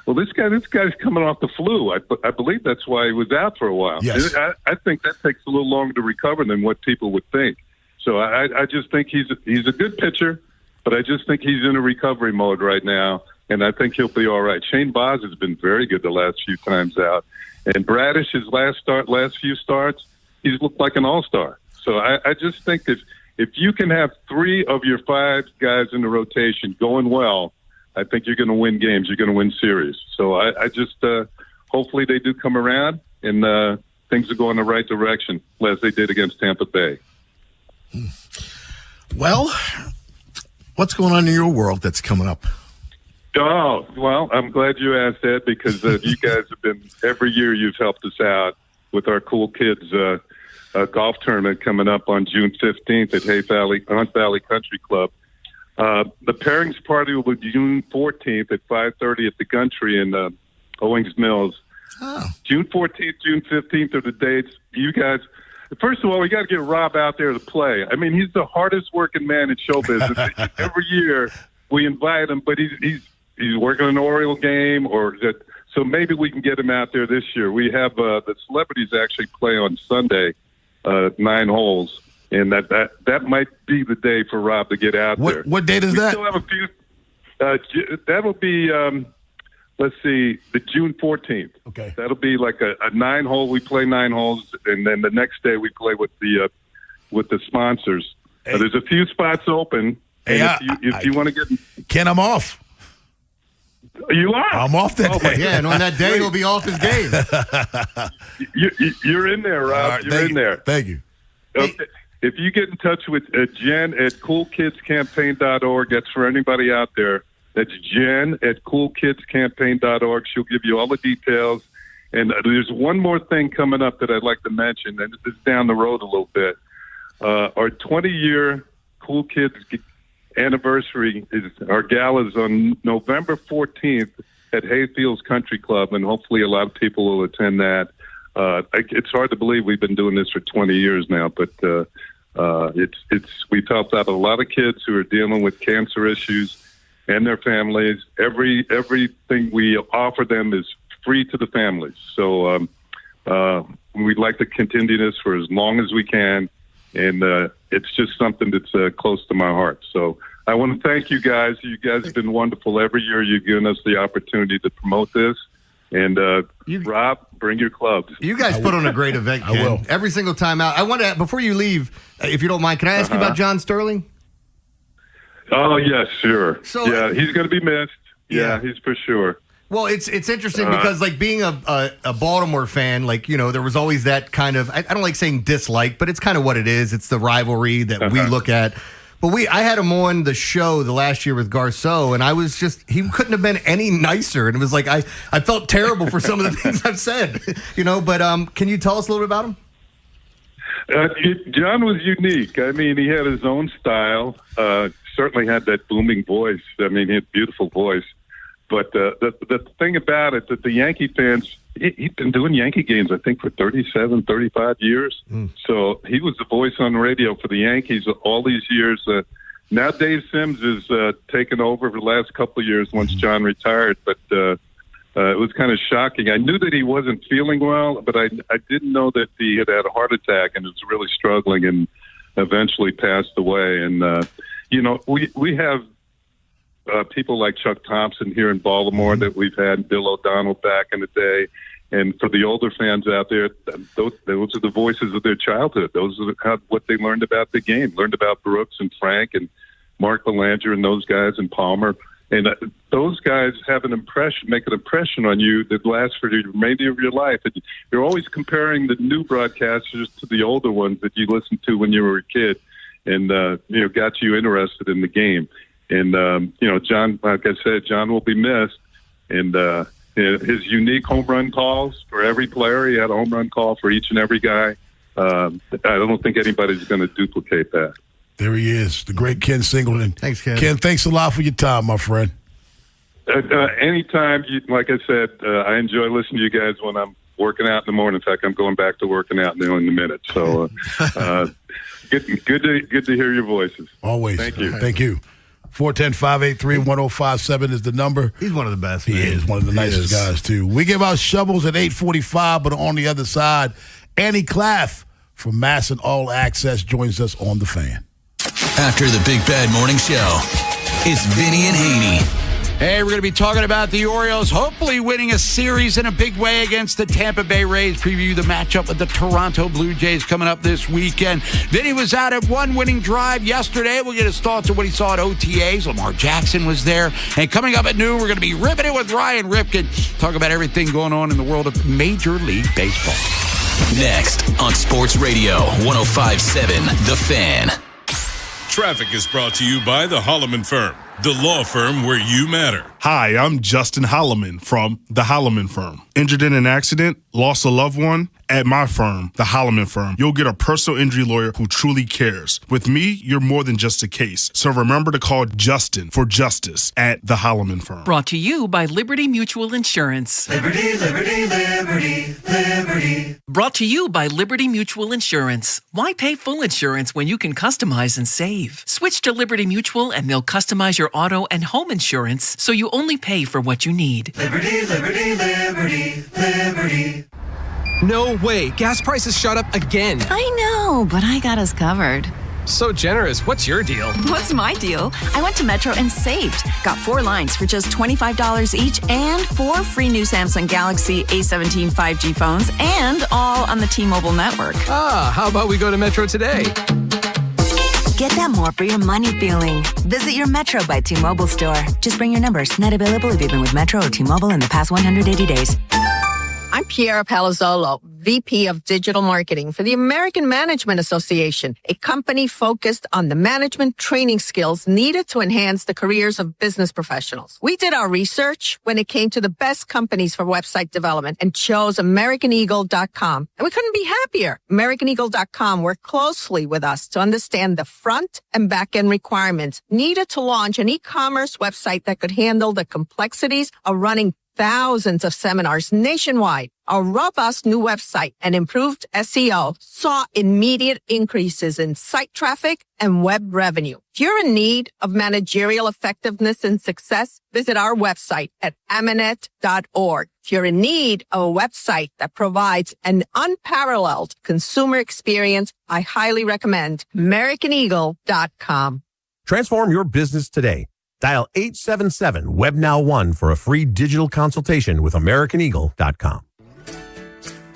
Well, this guy's coming off the flu. I believe that's why he was out for a while. Yes. I think that takes a little longer to recover than what people would think. So I just think he's a good pitcher, but I just think he's in a recovery mode right now, and I think he'll be all right. Shane Baz has been very good the last few times out, and Bradish, his last few starts, he's looked like an all-star. So I just think if you can have 3 of your 5 guys in the rotation going well, I think you're going to win games. You're going to win series. So I just hopefully they do come around and things will go in the right direction as they did against Tampa Bay. Well, what's going on in your world that's coming up? Oh, well, I'm glad you asked that because you guys have been, every year you've helped us out with our Cool Kids golf tournament coming up on June 15th at Hunt Valley Country Club. The pairings party will be June 14th at 5:30 at the Country in Owings Mills. Oh. June 14th, June 15th are the dates. You guys, first of all, we got to get Rob out there to play. I mean, he's the hardest working man in show business. Every year we invite him, but he's working an Oriole game so maybe we can get him out there this year. We have the celebrities actually play on Sunday, 9 holes. And that might be the day for Rob to get out there. What date is that? We still have a few. That'll be, let's see, the June 14th. Okay. That'll be like a 9-hole. We play 9 holes, and then the next day we play with the sponsors. Hey. There's a few spots open. Hey, if you want to get, Ken, I'm off. You are. I'm off that day. Yeah, and on that day he'll be off his game. You're in there, Rob. Right, you're in there. Thank you. Okay. If you get in touch with Jen at coolkidscampaign.org, that's for anybody out there. That's Jen at coolkidscampaign.org. She'll give you all the details. And there's one more thing coming up that I'd like to mention, and it's down the road a little bit. Our 20-year Cool Kids anniversary, our gala is on November 14th at Hayfields Country Club, and hopefully a lot of people will attend that. It's hard to believe we've been doing this for 20 years now, but we've helped out a lot of kids who are dealing with cancer issues and their families. Everything we offer them is free to the families. So we'd like to continue this for as long as we can, and it's just something that's close to my heart. So I want to thank you guys. You guys have been wonderful. Every year you've given us the opportunity to promote this. And Rob, bring your clubs. You guys put on a great event, Ken. I will. Every single time out. I want to, before you leave, if you don't mind, can I ask you about John Sterling? Oh, yes, sure. So, yeah, he's going to be missed. Yeah, he's for sure. Well, it's interesting because, like, being a Baltimore fan, like, you know, there was always that kind of, I don't like saying dislike, but it's kind of what it is. It's the rivalry that we look at. But I had him on the show the last year with Garceau, and I was he couldn't have been any nicer. And it was like, I felt terrible for some of the things I've said, you know, but can you tell us a little bit about him? John was unique. I mean, he had his own style, certainly had that booming voice. I mean, he had a beautiful voice. But the thing about it, that the Yankee fans, he'd been doing Yankee games, I think, for 37, 35 years. So he was the voice on the radio for the Yankees all these years. Now Dave Sims has taken over for the last couple of years once John retired. But it was kind of shocking. I knew that he wasn't feeling well, but I didn't know that he had a heart attack and was really struggling and eventually passed away. And, you know, we have people like Chuck Thompson here in Baltimore that we've had, Bill O'Donnell back in the day. And for the older fans out there, those are the voices of their childhood. Those are what they learned about the game, learned about Brooks and Frank and Mark Belanger and those guys and Palmer. And those guys make an impression on you that lasts for the remainder of your life. And you're always comparing the new broadcasters to the older ones that you listened to when you were a kid and, you know, got you interested in the game. And, you know, John, like I said, John will be missed. And his unique home run calls for every player, he had a home run call for each and every guy. I don't think anybody's going to duplicate that. There he is, the great Ken Singleton. Thanks, Ken. Ken, thanks a lot for your time, my friend. Anytime, like I said, I enjoy listening to you guys when I'm working out in the morning. In fact, I'm going back to working out in a minute. So good to hear your voices. Always. Thank you. Thank you. 410-583-1057 is the number. He's one of the best. He is one of the nicest guys, too. We give out shovels at 8:45, but on the other side, Annie Claff from Mass and All Access joins us on The Fan. After the Big Bad Morning Show, it's Vinny and Haynie. Hey, we're going to be talking about the Orioles hopefully winning a series in a big way against the Tampa Bay Rays. Preview the matchup with the Toronto Blue Jays coming up this weekend. Vinny was out at one winning drive yesterday. We'll get his thoughts on what he saw at OTAs. Lamar Jackson was there. And coming up at noon, we're going to be ripping it with Ryan Ripken. Talk about everything going on in the world of Major League Baseball. Next on Sports Radio 105.7 The Fan. Traffic is brought to you by the Holloman Firm, the law firm where you matter. Hi, I'm Justin Holloman from the Holloman Firm. Injured in an accident, lost a loved one? At my firm, the Holloman Firm, you'll get a personal injury lawyer who truly cares. With me, you're more than just a case. So remember to call Justin for justice at the Holloman Firm. Brought to you by Liberty Mutual Insurance. Liberty, liberty, liberty, liberty. Brought to you by Liberty Mutual Insurance. Why pay full insurance when you can customize and save? Switch to Liberty Mutual and they'll customize your auto and home insurance so you only pay for what you need. Liberty, liberty, liberty, liberty. No way. Gas prices shot up again. I know, but I got us covered. So generous. What's your deal? What's my deal? I went to Metro and saved. Got 4 lines for just $25 each and 4 free new Samsung Galaxy A17 5G phones and all on the T-Mobile network. Ah, how about we go to Metro today? Get that more for your money feeling. Visit your Metro by T-Mobile store. Just bring your numbers. Not available if you've been with Metro or T-Mobile in the past 180 days. I'm Piera Palazzolo, VP of Digital Marketing for the American Management Association, a company focused on the management training skills needed to enhance the careers of business professionals. We did our research when it came to the best companies for website development and chose AmericanEagle.com. And we couldn't be happier. AmericanEagle.com worked closely with us to understand the front and back end requirements needed to launch an e-commerce website that could handle the complexities of running thousands of seminars nationwide. Our robust new website and improved SEO saw immediate increases in site traffic and web revenue. If you're in need of managerial effectiveness and success, visit our website at amanet.org. If you're in need of a website that provides an unparalleled consumer experience, I highly recommend AmericanEagle.com. Transform your business today. Dial 877-WEBNOW1 for a free digital consultation with AmericanEagle.com.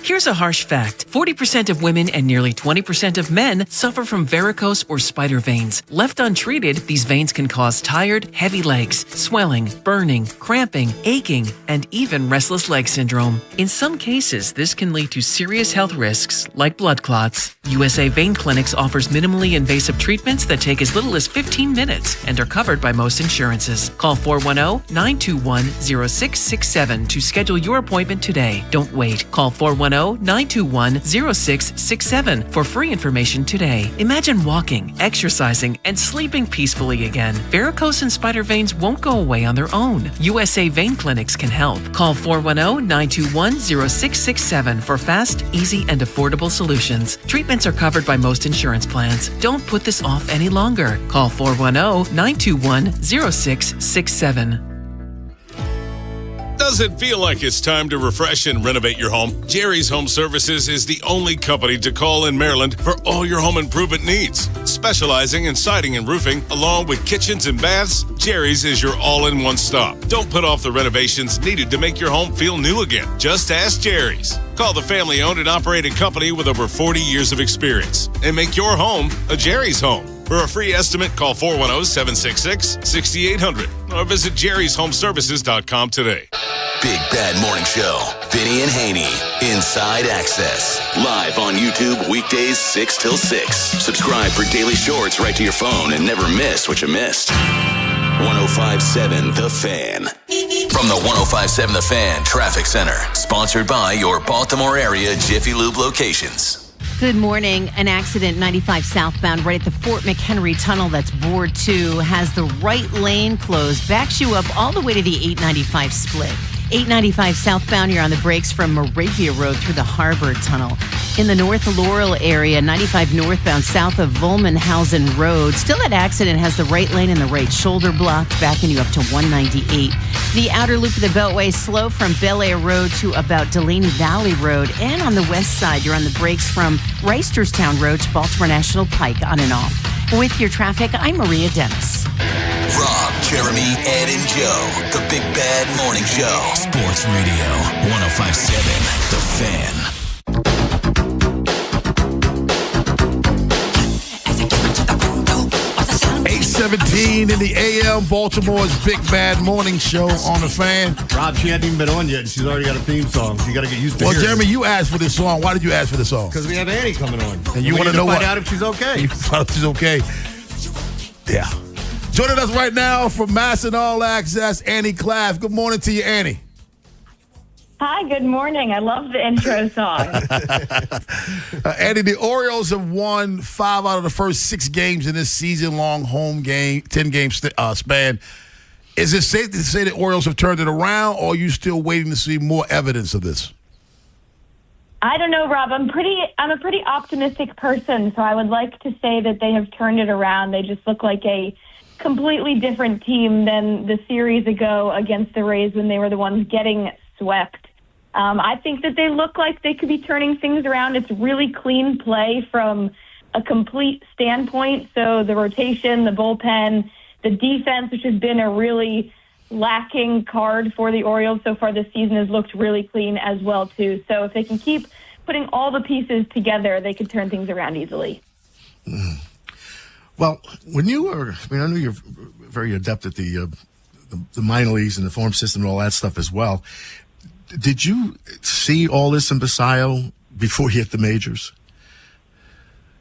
Here's a harsh fact. 40% of women and nearly 20% of men suffer from varicose or spider veins. Left untreated, these veins can cause tired, heavy legs, swelling, burning, cramping, aching, and even restless leg syndrome. In some cases, this can lead to serious health risks like blood clots. USA Vein Clinics offers minimally invasive treatments that take as little as 15 minutes and are covered by most insurances. Call 410-921-0667 to schedule your appointment today. Don't wait. Call 410-921-0667 for free information today. Imagine walking, exercising, and sleeping peacefully again. Varicose and spider veins won't go away on their own. USA Vein Clinics can help. Call 410-921-0667 for fast, easy, and affordable solutions. Treatments are covered by most insurance plans. Don't put this off any longer. Call 410-921-0667. Does it feel like it's time to refresh and renovate your home? Jerry's Home Services is the only company to call in Maryland for all your home improvement needs. Specializing in siding and roofing, along with kitchens and baths, Jerry's is your all-in-one stop. Don't put off the renovations needed to make your home feel new again. Just ask Jerry's. Call the family-owned and operated company with over 40 years of experience and make your home a Jerry's home. For a free estimate, call 410-766-6800 or visit jerryshomeservices.com today. Big Bad Morning Show. Vinny and Haynie. Inside Access. Live on YouTube weekdays 6 till 6. Subscribe for daily shorts right to your phone and never miss what you missed. 105.7 The Fan. From the 105.7 The Fan Traffic Center. Sponsored by your Baltimore area Jiffy Lube locations. Good morning. An accident 95 southbound right at the Fort McHenry Tunnel, that's Board 2, has the right lane closed. Backs you up all the way to the 895 split. 895 southbound, you're on the brakes from Moravia Road through the Harbor Tunnel. In the North Laurel area, 95 northbound south of Volmenhausen Road. Still, that accident has the right lane and the right shoulder blocked, backing you up to 198. The outer loop of the Beltway slow from Bel Air Road to about Delaney Valley Road. And on the west side, you're on the brakes from Reisterstown Road to Baltimore National Pike on and off. With your traffic, I'm Maria Dennis. Rob, Jeremy, Ed, and Joe. The Big Bad Morning Show. Sports Radio 105.7 The Fan. 8:17 in the AM, Baltimore's Big Bad Morning Show on the Fan. Rob, she hadn't even been on yet, and she's already got a theme song. So you got to get used to it. Well, Jeremy, you asked for this song. Why did you ask for this song? Because we have Annie coming on. And you want to know find out if she's okay. You find out if she's okay. Yeah. Joining us right now from Mass and All Access, Annie Claff. Good morning to you, Annie. Hi, good morning. I love the intro song. Andy, the Orioles have won 5 out of the first 6 games in this season-long home game, 10-game span. Is it safe to say the Orioles have turned it around, or are you still waiting to see more evidence of this? I don't know, Rob. I'm a pretty optimistic person, so I would like to say that they have turned it around. They just look like a completely different team than the series ago against the Rays when they were the ones getting swept. I think that they look like they could be turning things around. It's really clean play from a complete standpoint. So the rotation, the bullpen, the defense, which has been a really lacking card for the Orioles so far this season, has looked really clean as well, too. So if they can keep putting all the pieces together, they could turn things around easily. Well, when you were, I know you're very adept at the minor leagues and the farm system and all that stuff as well. Did you see all this in Basayo before he hit the majors?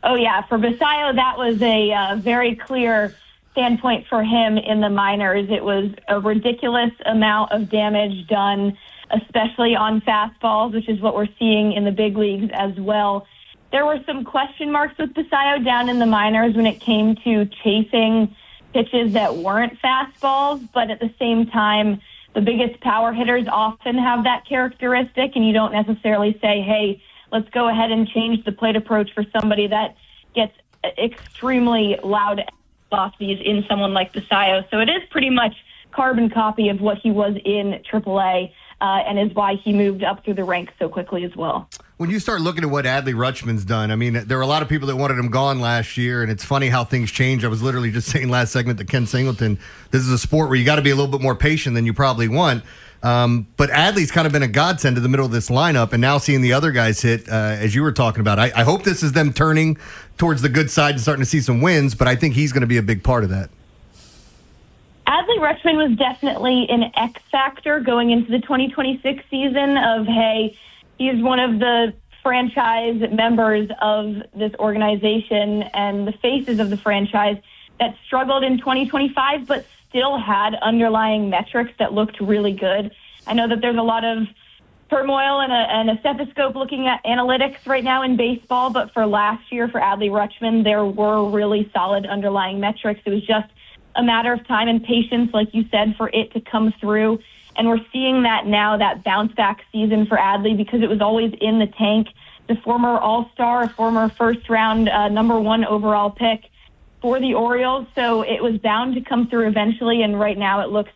Oh, yeah. For Basayo, that was a very clear standpoint for him in the minors. It was a ridiculous amount of damage done, especially on fastballs, which is what we're seeing in the big leagues as well. There were some question marks with Basayo down in the minors when it came to chasing pitches that weren't fastballs, but at the same time, the biggest power hitters often have that characteristic, and you don't necessarily say, hey, let's go ahead and change the plate approach for somebody that gets extremely loud velocities in someone like Basayo. So it is pretty much carbon copy of what he was in AAA, and is why he moved up through the ranks so quickly as well. When you start looking at what Adley Rutschman's done, I mean, there were a lot of people that wanted him gone last year, and it's funny how things change. I was literally just saying last segment to Ken Singleton, this is a sport where you got to be a little bit more patient than you probably want. But Adley's kind of been a godsend to the middle of this lineup, and now seeing the other guys hit, as you were talking about, I hope this is them turning towards the good side and starting to see some wins, but I think he's going to be a big part of that. Adley Rutschman was definitely an X factor going into the 2026 season of, hey, he's one of the franchise members of this organization and the faces of the franchise that struggled in 2025 but still had underlying metrics that looked really good. I know that there's a lot of turmoil and a stethoscope looking at analytics right now in baseball, but for last year for Adley Rutschman, there were really solid underlying metrics. It was just a matter of time and patience, like you said, for it to come through. And we're seeing that now, that bounce-back season for Adley, because it was always in the tank. The former All-Star, former first-round number 1 overall pick for the Orioles. So it was bound to come through eventually, and right now it looks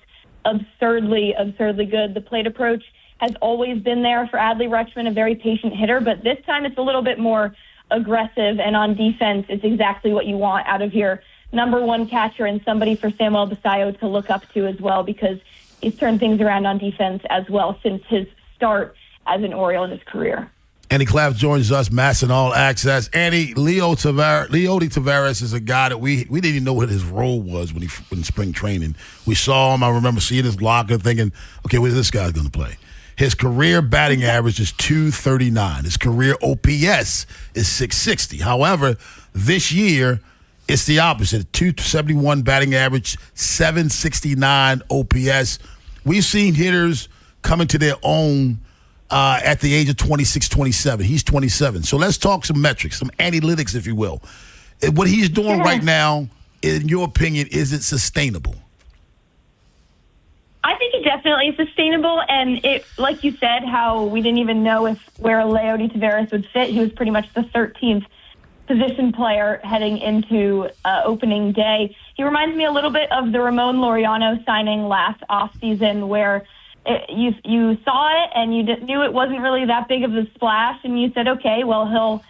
absurdly good. The plate approach has always been there for Adley Rutschman, a very patient hitter, but this time it's a little bit more aggressive, and on defense, it's exactly what you want out of your number 1 catcher and somebody for Samuel Basayo to look up to as well, because he's turned things around on defense as well since his start as an Oriole in his career. Annie Claff joins us, Mass and All Access. Annie, Leody Taveras is a guy that we didn't even know what his role was when in spring training. We saw him. I remember seeing his blocker thinking, okay, where's this guy going to play? His career batting average is .239. His career OPS is .660. However, this year, it's the opposite. .271 batting average, .769 OPS. We've seen hitters come into their own at the age of 26, 27. He's 27. So let's talk some metrics, some analytics, if you will. What he's doing right now, in your opinion, is it sustainable? I think it definitely is sustainable, and it, like you said, how we didn't even know where Leody Taveras would fit. He was pretty much the 13th position player heading into opening day. He reminds me a little bit of the Ramon Laureano signing last offseason, where you saw it and you knew it wasn't really that big of a splash, and you said, okay, well, he'll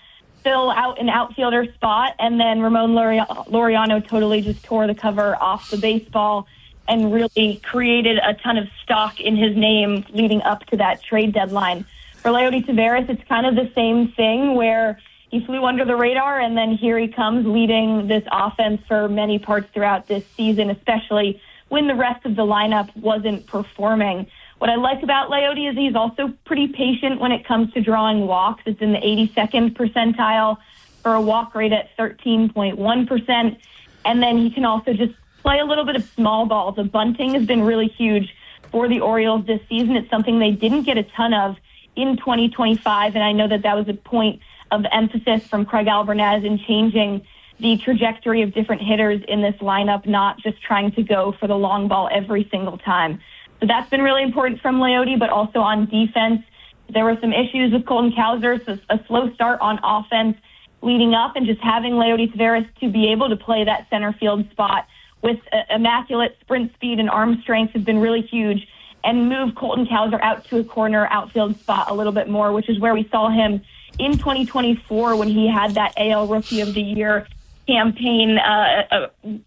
fill out an outfielder spot, and then Ramon Laureano totally just tore the cover off the baseball and really created a ton of stock in his name leading up to that trade deadline. For Leody Taveras, it's kind of the same thing, where he flew under the radar, and then here he comes leading this offense for many parts throughout this season, especially when the rest of the lineup wasn't performing. What I like about Leody is he's also pretty patient when it comes to drawing walks. It's in the 82nd percentile for a walk rate at 13.1%. And then he can also just play a little bit of small ball. The bunting has been really huge for the Orioles this season. It's something they didn't get a ton of in 2025, and I know that was a point of emphasis from Craig Albernaz in changing the trajectory of different hitters in this lineup, not just trying to go for the long ball every single time. So that's been really important from Leody, but also on defense. There were some issues with Colton Cowser, so a slow start on offense leading up, and just having Leody Taveras to be able to play that center field spot with immaculate sprint speed and arm strength has been really huge, and move Colton Cowser out to a corner outfield spot a little bit more, which is where we saw him in 2024 when he had that AL Rookie of the Year campaign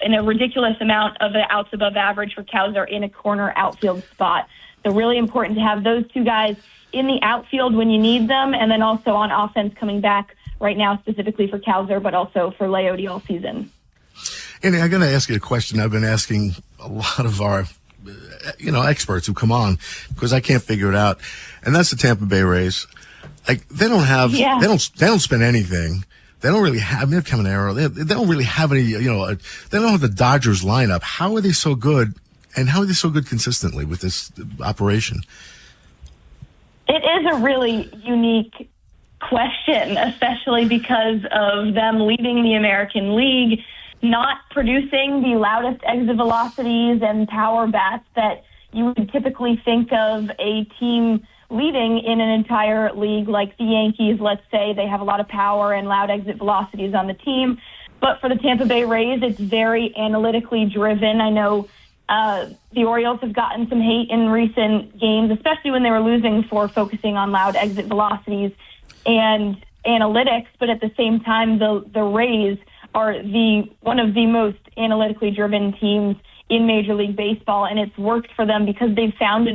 in a ridiculous amount of outs above average for Cowser in a corner outfield spot. So really important to have those two guys in the outfield when you need them, and then also on offense coming back right now specifically for Cowser, but also for Leody all season. Andy, I'm going to ask you a question I've been asking a lot of our experts who come on, because I can't figure it out. And that's the Tampa Bay Rays. Like, they don't have, they don't spend anything. They don't really have, they have Caminero. They don't really have any, they don't have the Dodgers lineup. How are they so good? And how are they so good consistently with this operation? It is a really unique question, especially because of them leading the American League, not producing the loudest exit velocities and power bats that you would typically think of a team leading in an entire league like the Yankees. Let's say they have a lot of power and loud exit velocities on the team. But for the Tampa Bay Rays, it's very analytically driven. I know the Orioles have gotten some hate in recent games, especially when they were losing, for focusing on loud exit velocities and analytics. But at the same time, the Rays are one of the most analytically driven teams in Major League Baseball, and it's worked for them because they've found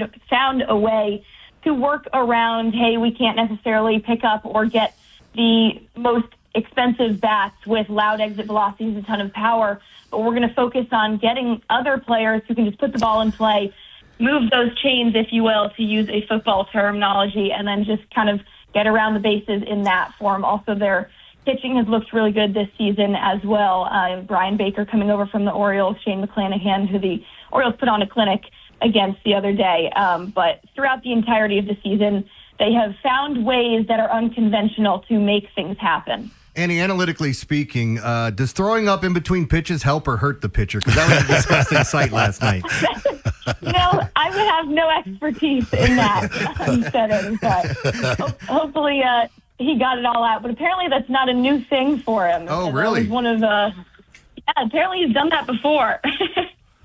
a way to work around, hey, we can't necessarily pick up or get the most expensive bats with loud exit velocities, a ton of power, but we're going to focus on getting other players who can just put the ball in play, move those chains, if you will, to use a football terminology, and then just kind of get around the bases in that form. Also, their pitching has looked really good this season as well. Brian Baker coming over from the Orioles, Shane McClanahan, who the Orioles put on a clinic against the other day. But throughout the entirety of the season, they have found ways that are unconventional to make things happen. Annie, analytically speaking, does throwing up in between pitches help or hurt the pitcher? Because that was a disgusting sight last night. I would have no expertise in that setting, but hopefully he got it all out. But apparently that's not a new thing for him. Oh, really? Apparently he's done that before.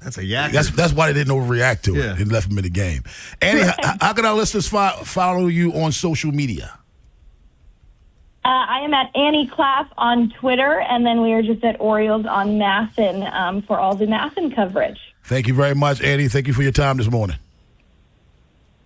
That's a yak. That's why they didn't overreact to it and left him in the game. Andy, how can our listeners follow you on social media? I am at Annie Clapp on Twitter, and then we are just at Orioles on Masson for all the Masson coverage. Thank you very much, Andy. Thank you for your time this morning.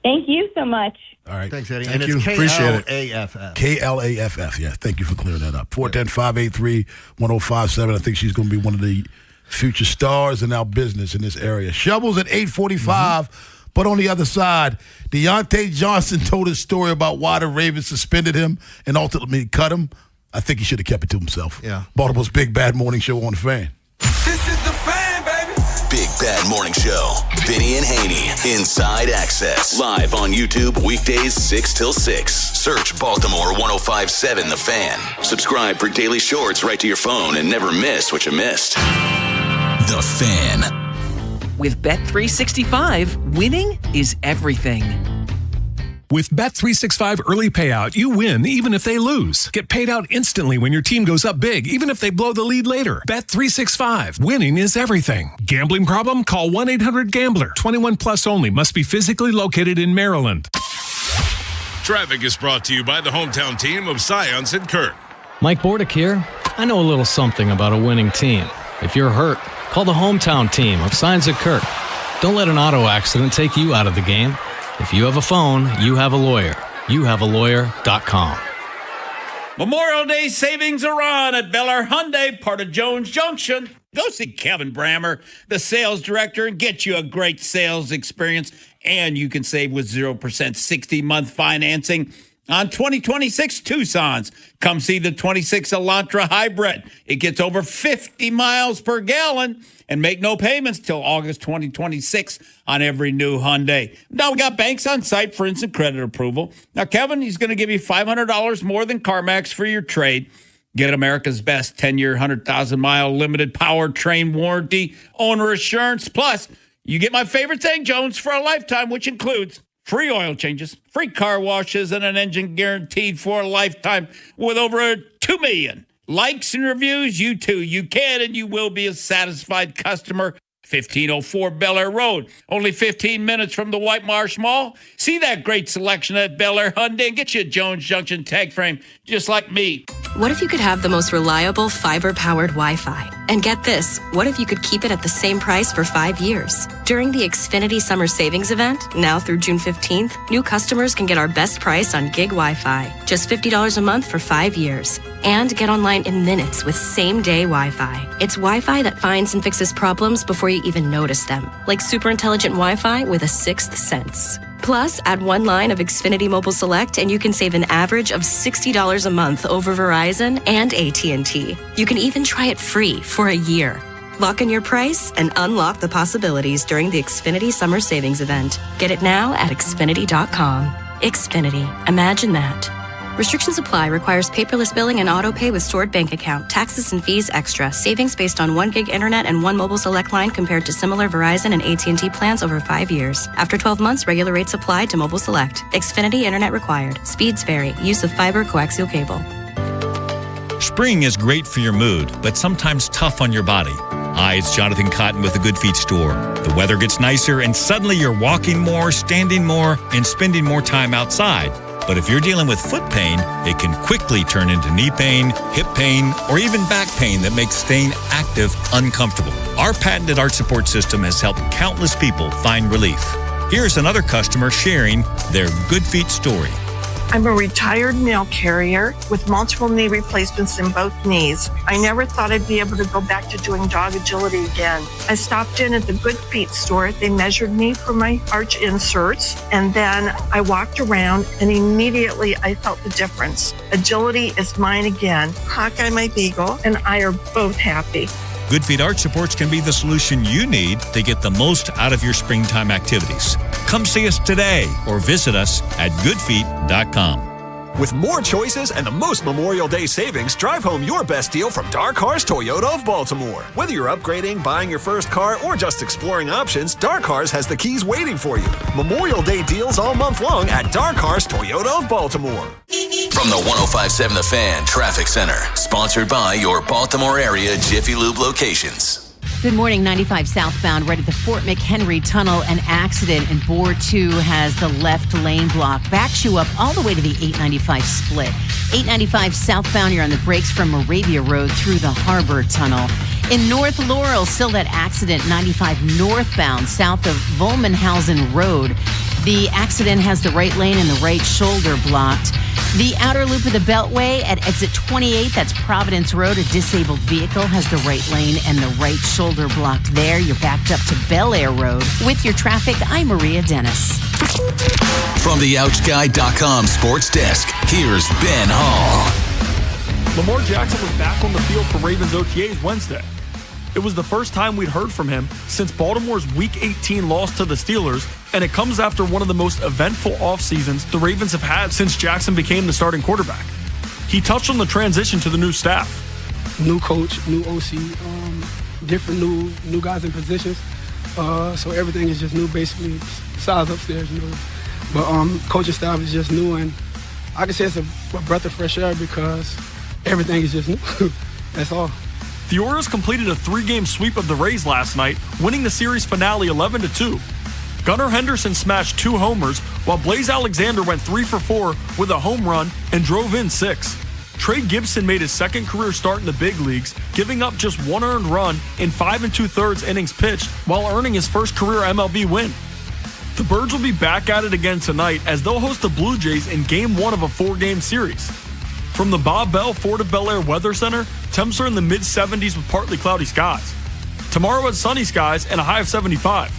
Thank you so much. All right. Thanks, Eddie. Thank and you. It's Appreciate it. K-L-A-F-F. K-L-A-F-F, yeah. Thank you for clearing that up. 410-583-1057. I think she's going to be one of the future stars in our business in this area. Shovels at 8:45, but on the other side, Deontay Johnson told his story about why the Ravens suspended him and ultimately cut him. I think he should have kept it to himself. Yeah. Baltimore's Big Bad Morning Show on the Fan. This is the Fan, baby. Big Bad Morning Show. Vinny and Haynie. Inside Access. Live on YouTube weekdays 6 till 6. Search Baltimore 105.7 The Fan. Subscribe for daily shorts right to your phone and never miss what you missed. The Fan. With Bet365, winning is everything. With Bet365 Early Payout, you win even if they lose. Get paid out instantly when your team goes up big, even if they blow the lead later. Bet365. Winning is everything. Gambling problem? Call 1-800-GAMBLER. 21 plus only. Must be physically located in Maryland. Traffic is brought to you by the hometown team of Scions and Kirk. Mike Bordick here. I know a little something about a winning team. If you're hurt, call the hometown team of Scions and Kirk. Don't let an auto accident take you out of the game. If you have a phone, you have a lawyer. YouHaveALawyer.com. Memorial Day savings are on at Bel Air Hyundai, part of Jones Junction. Go see Kevin Brammer, the sales director, and get you a great sales experience. And you can save with 0% 60-month financing on 2026 Tucsons. Come see the 26 Elantra Hybrid. It gets over 50 miles per gallon and make no payments till August 2026 on every new Hyundai. Now we got banks on site for instant credit approval. Now, Kevin, he's going to give you $500 more than CarMax for your trade. Get America's best 10-year, 100,000-mile limited powertrain warranty, owner assurance. Plus, you get my favorite thing, Jones, for a lifetime, which includes free oil changes, free car washes, and an engine guaranteed for a lifetime with over 2 million likes and reviews. You too, you can and you will be a satisfied customer. 1504 Bel Air Road, only 15 minutes from the White Marsh Mall. See that great selection at Bel Air Hyundai and get you a Jones Junction tag frame just like me. What if you could have the most reliable fiber-powered Wi-Fi? And get this, what if you could keep it at the same price for 5 years? During the Xfinity Summer Savings Event, now through June 15th, new customers can get our best price on gig Wi-Fi, just $50 a month for 5 years. And get online in minutes with same-day Wi-Fi. It's Wi-Fi that finds and fixes problems before you even notice them, like super intelligent Wi-Fi with a sixth sense. Plus, add one line of Xfinity Mobile Select and you can save an average of $60 a month over Verizon and AT&T. You can even try it free for a year. Lock in your price and unlock the possibilities during the Xfinity Summer Savings Event. Get it now at Xfinity.com. Xfinity. Imagine that. Restrictions apply. Requires paperless billing and auto pay with stored bank account. Taxes and fees extra. Savings based on 1 gig internet and 1 mobile select line compared to similar Verizon and AT&T plans over 5 years. After 12 months, regular rates apply to mobile select. Xfinity internet required. Speeds vary. Use of fiber coaxial cable. Spring is great for your mood, but sometimes tough on your body. Hi, it's Jonathan Cotton with the Good Feet store. The weather gets nicer and suddenly you're walking more, standing more, and spending more time outside. But if you're dealing with foot pain, it can quickly turn into knee pain, hip pain, or even back pain that makes staying active uncomfortable. Our patented arch support system has helped countless people find relief. Here's another customer sharing their Good Feet story. I'm a retired mail carrier with multiple knee replacements in both knees. I never thought I'd be able to go back to doing dog agility again. I stopped in at the Good Feet store. They measured me for my arch inserts, and then I walked around, and immediately I felt the difference. Agility is mine again. Hawkeye, my beagle, and I are both happy. Good Feet Arch Supports can be the solution you need to get the most out of your springtime activities. Come see us today or visit us at goodfeet.com. With more choices and the most Memorial Day savings, drive home your best deal from Dark Cars Toyota of Baltimore. Whether you're upgrading, buying your first car, or just exploring options, Dark Cars has the keys waiting for you. Memorial Day deals all month long at Dark Cars Toyota of Baltimore. From the 105.7 The Fan Traffic Center, sponsored by your Baltimore area Jiffy Lube locations. Good morning, 95 southbound, right at the Fort McHenry Tunnel. An accident in Bore 2 has the left lane blocked. Backs you up all the way to the 895 split. 895 southbound, you're on the brakes from Moravia Road through the Harbor Tunnel. In North Laurel, still that accident, 95 northbound, south of Volmenhausen Road. The accident has the right lane and the right shoulder blocked. The outer loop of the Beltway at exit 28, that's Providence Road. A disabled vehicle has the right lane and the right shoulder blocked there. You're backed up to Bel Air Road. With your traffic, I'm Maria Dennis. From the OutchGuy.com sports desk, here's Ben Hall. Lamar Jackson was back on the field for Ravens OTAs Wednesday. It was the first time we'd heard from him since Baltimore's Week 18 loss to the Steelers, and it comes after one of the most eventful off seasons the Ravens have had since Jackson became the starting quarterback. He touched on the transition to the new staff. New coach, new OC, different new guys in positions. So everything is just new, basically. Besides upstairs, But coaching staff is just new, and I can say it's a breath of fresh air because everything is just new. That's all. The Orioles completed a 3-game sweep of the Rays last night, winning the series finale 11-2. Gunnar Henderson smashed 2 homers, while Blaze Alexander went 3 for 4 with a home run and drove in 6. Trey Gibson made his second career start in the big leagues, giving up just 1 earned run in 5 2/3 innings pitched, while earning his first career MLB win. The Birds will be back at it again tonight as they'll host the Blue Jays in Game 1 of a 4-game series. From the Bob Bell Ford of Bel Air Weather Center, temps are in the mid-70s with partly cloudy skies. Tomorrow it's sunny skies and a high of 75.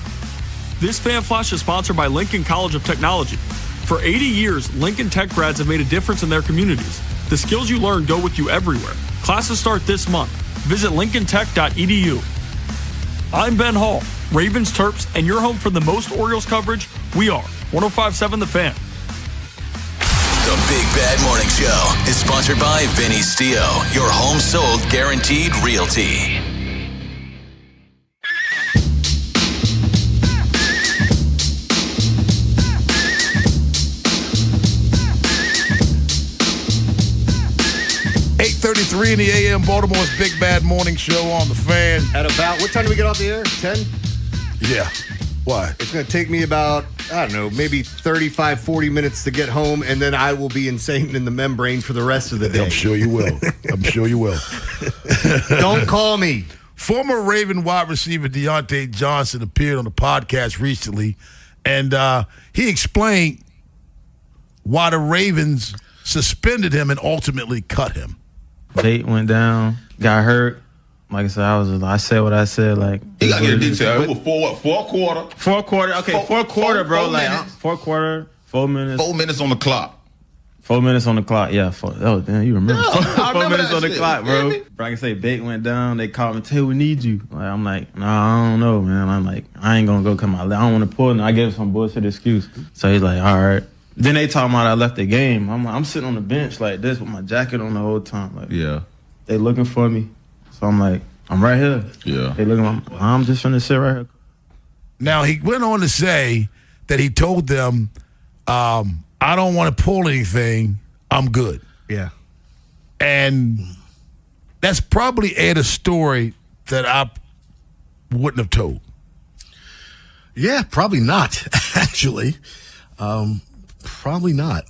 This Fan Flash is sponsored by Lincoln College of Technology. For 80 years, Lincoln Tech grads have made a difference in their communities. The skills you learn go with you everywhere. Classes start this month. Visit lincolntech.edu. I'm Ben Hall, Ravens Terps, and your home for the most Orioles coverage. We are 105.7 The Fan. The Big Bad Morning Show is sponsored by Vinny Stio, your home sold guaranteed realty. .33 in the AM, Baltimore's Big Bad Morning Show on the Fan. At about, what time do we get off the air? 10? Yeah. Why? It's going to take me about, I don't know, maybe 35, 40 minutes to get home, and then I will be insane in the membrane for the rest of the day. I'm sure you will. I'm sure you will. Don't call me. Former Raven wide receiver Deontay Johnson appeared on the podcast recently, and he explained why the Ravens suspended him and ultimately cut him. Bait went down, got hurt. Like I said, I said what I said. Like you gotta get detail. It was fourth quarter. Fourth quarter. Okay, fourth quarter, bro. Fourth quarter, 4 minutes. 4 minutes on the clock. 4 minutes on the clock. Yeah. Oh, damn, you remember? Yeah, 4 minutes on the shit. clock, bro. Bro, I can say bait went down. They called me, "Hey, we need you." Like, I'm like, no, I don't know, man. I'm like, I ain't gonna go come out. I don't want to pull. And I gave him some bullshit excuse. So he's like, all right. Then they talking about I left the game. I'm sitting on the bench like this with my jacket on the whole time. Like, yeah. They looking for me. So I'm like, I'm right here. Yeah. They looking. I'm just finna sit right here. Now, he went on to say that he told them, I don't want to pull anything. I'm good. Yeah. And that's probably a story that I wouldn't have told. Yeah, probably not, actually. Probably not.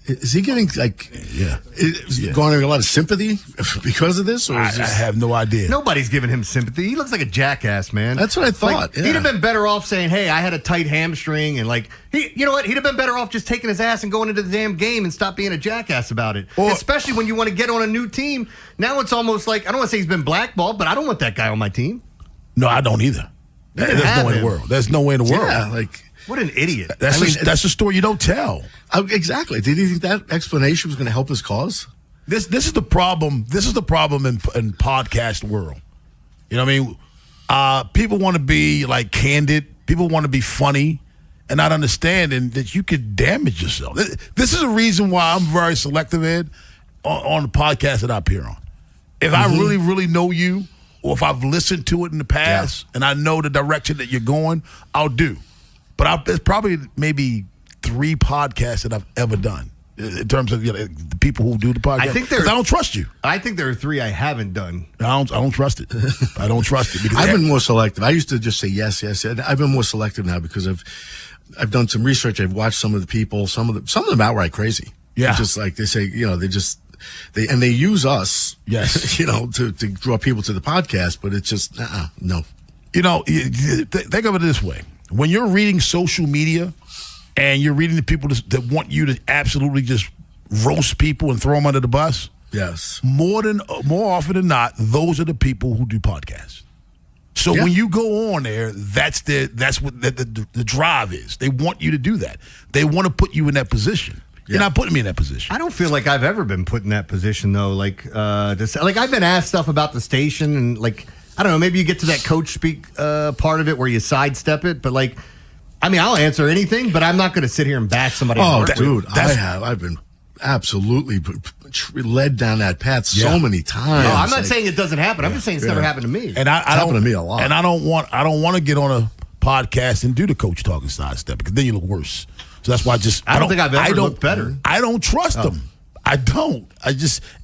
Is he getting, like, garnering a lot of sympathy because of this? Or I have no idea. Nobody's giving him sympathy. He looks like a jackass, man. That's what I thought. Like, he'd have been better off saying, hey, I had a tight hamstring. And, like, you know what? He'd have been better off just taking his ass and going into the damn game and stop being a jackass about it. Especially when you want to get on a new team. Now it's almost like, I don't want to say he's been blackballed, but I don't want that guy on my team. No, I don't either. There's no way in the world. There's no way in the world. Yeah, like... What an idiot. That's a story you don't tell. Exactly. Did you think that explanation was going to help his cause? This is the problem. This is the problem in podcast world. You know what I mean? People want to be like candid. People want to be funny and not understanding that you could damage yourself. This is a reason why I'm very selective, Ed, on the podcast that I appear on. If I really, really know you, or if I've listened to it in the past and I know the direction that you're going, I'll do. But there's probably maybe 3 podcasts that I've ever done in terms of the people who do the podcast. I don't trust you. I think there are 3 I haven't done. I don't trust it. I don't trust it. Because I've been more selective. I used to just say yes. I've been more selective now because I've done some research. I've watched some of the people. Some of them outright crazy. Yeah, it's just like they say. They use us. Yes, to draw people to the podcast. But it's just no. Think of it this way. When you're reading social media and you're reading the people that want you to absolutely just roast people and throw them under the bus, yes, more often than not, those are the people who do podcasts. So when you go on there, that's what the drive is. They want you to do that. They want to put you in that position. You're not putting me in that position. I don't feel like I've ever been put in that position though. Like I've been asked stuff about the station and like. I don't know, maybe you get to that coach speak part of it where you sidestep it, but like, I mean, I'll answer anything, but I'm not going to sit here and bash somebody. Oh, dude, I've been absolutely led down that path so many times. No, I'm not saying it doesn't happen. I'm just saying it's never happened to me. And it's happened to me a lot. And I don't want to get on a podcast and do the coach talking sidestep because then you look worse. So that's why I don't think I've ever looked better. I don't trust them. I don't.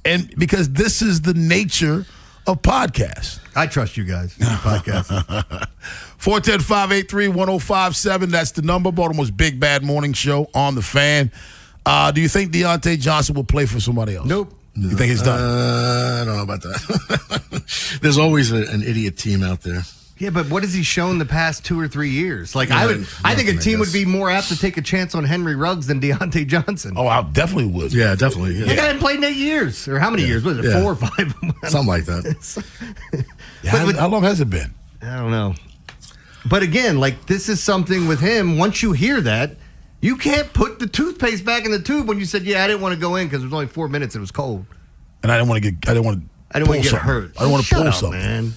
And because this is the nature of podcasts. I trust you guys. Podcast. 410-583-1057. That's the number. Baltimore's Big Bad Morning Show on the Fan. Do you think Deontay Johnson will play for somebody else? Nope. You think he's done? I don't know about that. There's always an idiot team out there. Yeah, but what has he shown the past 2 or 3 years? Like, I think a team would be more apt to take a chance on Henry Ruggs than Deontay Johnson. Oh, I definitely would. Yeah, definitely. Yeah. That guy hadn't played in 8 years. Or how many years? Was it 4 or 5? Something like that. How long has it been? I don't know. But again, like, this is something with him. Once you hear that, you can't put the toothpaste back in the tube when you said, I didn't want to go in because it was only 4 minutes and it was cold. And I didn't want to get hurt. I don't want to pull something. Man.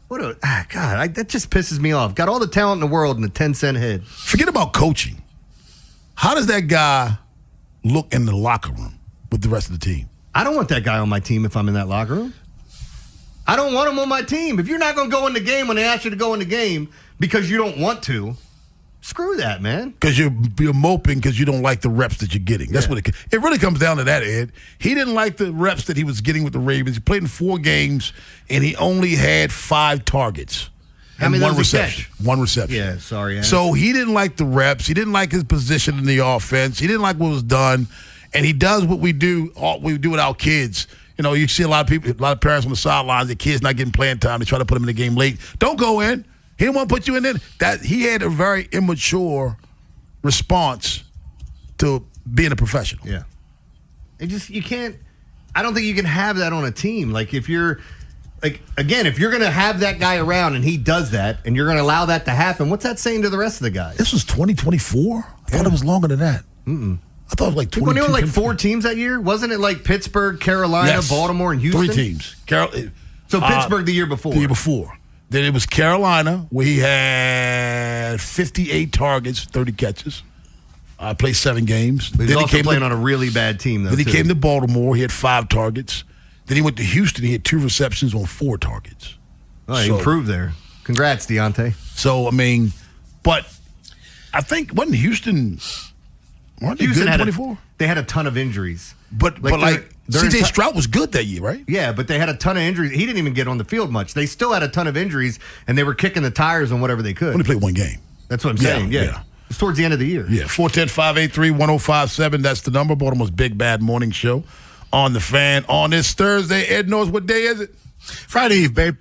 That just pisses me off. Got all the talent in the world in a 10-cent head. Forget about coaching. How does that guy look in the locker room with the rest of the team? I don't want that guy on my team if I'm in that locker room. I don't want him on my team. If you're not going to go in the game when they ask you to go in the game because you don't want to, screw that, man. Because you're moping because you don't like the reps that you're getting. That's what it really comes down to that, Ed. He didn't like the reps that he was getting with the Ravens. He played in 4 games, and he only had 5 targets. And one reception. One reception. Yeah, sorry. So he didn't like the reps. He didn't like his position in the offense. He didn't like what was done. And he does what we do with our kids. You know, you see a lot of parents on the sidelines, their kids not getting playing time. They try to put them in the game late. Don't go in. He didn't want to put you in there. That he had a very immature response to being a professional. Yeah. You can't. I don't think you can have that on a team. Like if you're going to have that guy around and he does that and you're going to allow that to happen, what's that saying to the rest of the guys? This was 2024? I thought it was longer than that. I thought it was like 22. Wasn't it like 4 teams that year? Wasn't it like Pittsburgh, Carolina, Baltimore, and Houston? 3 teams. So Pittsburgh the year before. The year before. Then it was Carolina, where he had 58 targets, 30 catches. Played 7 games. But he also playing on a really bad team, though. Then he came to Baltimore. He had 5 targets. Then he went to Houston. He had 2 receptions on 4 targets. Oh, he improved there. Congrats, Deontay. So, I mean, but I think, wasn't Houston, weren't they good in 24? They had a ton of injuries. But C.J. Stroud was good that year, right? Yeah, but they had a ton of injuries. He didn't even get on the field much. They still had a ton of injuries, and they were kicking the tires on whatever they could. Only played 1 game. That's what I'm saying, yeah. It's towards the end of the year. Yeah, 410-583-1057. That's the number. Baltimore's Big Bad Morning Show on the Fan. On this Thursday, Ed knows what day is it? Friday Eve, babe.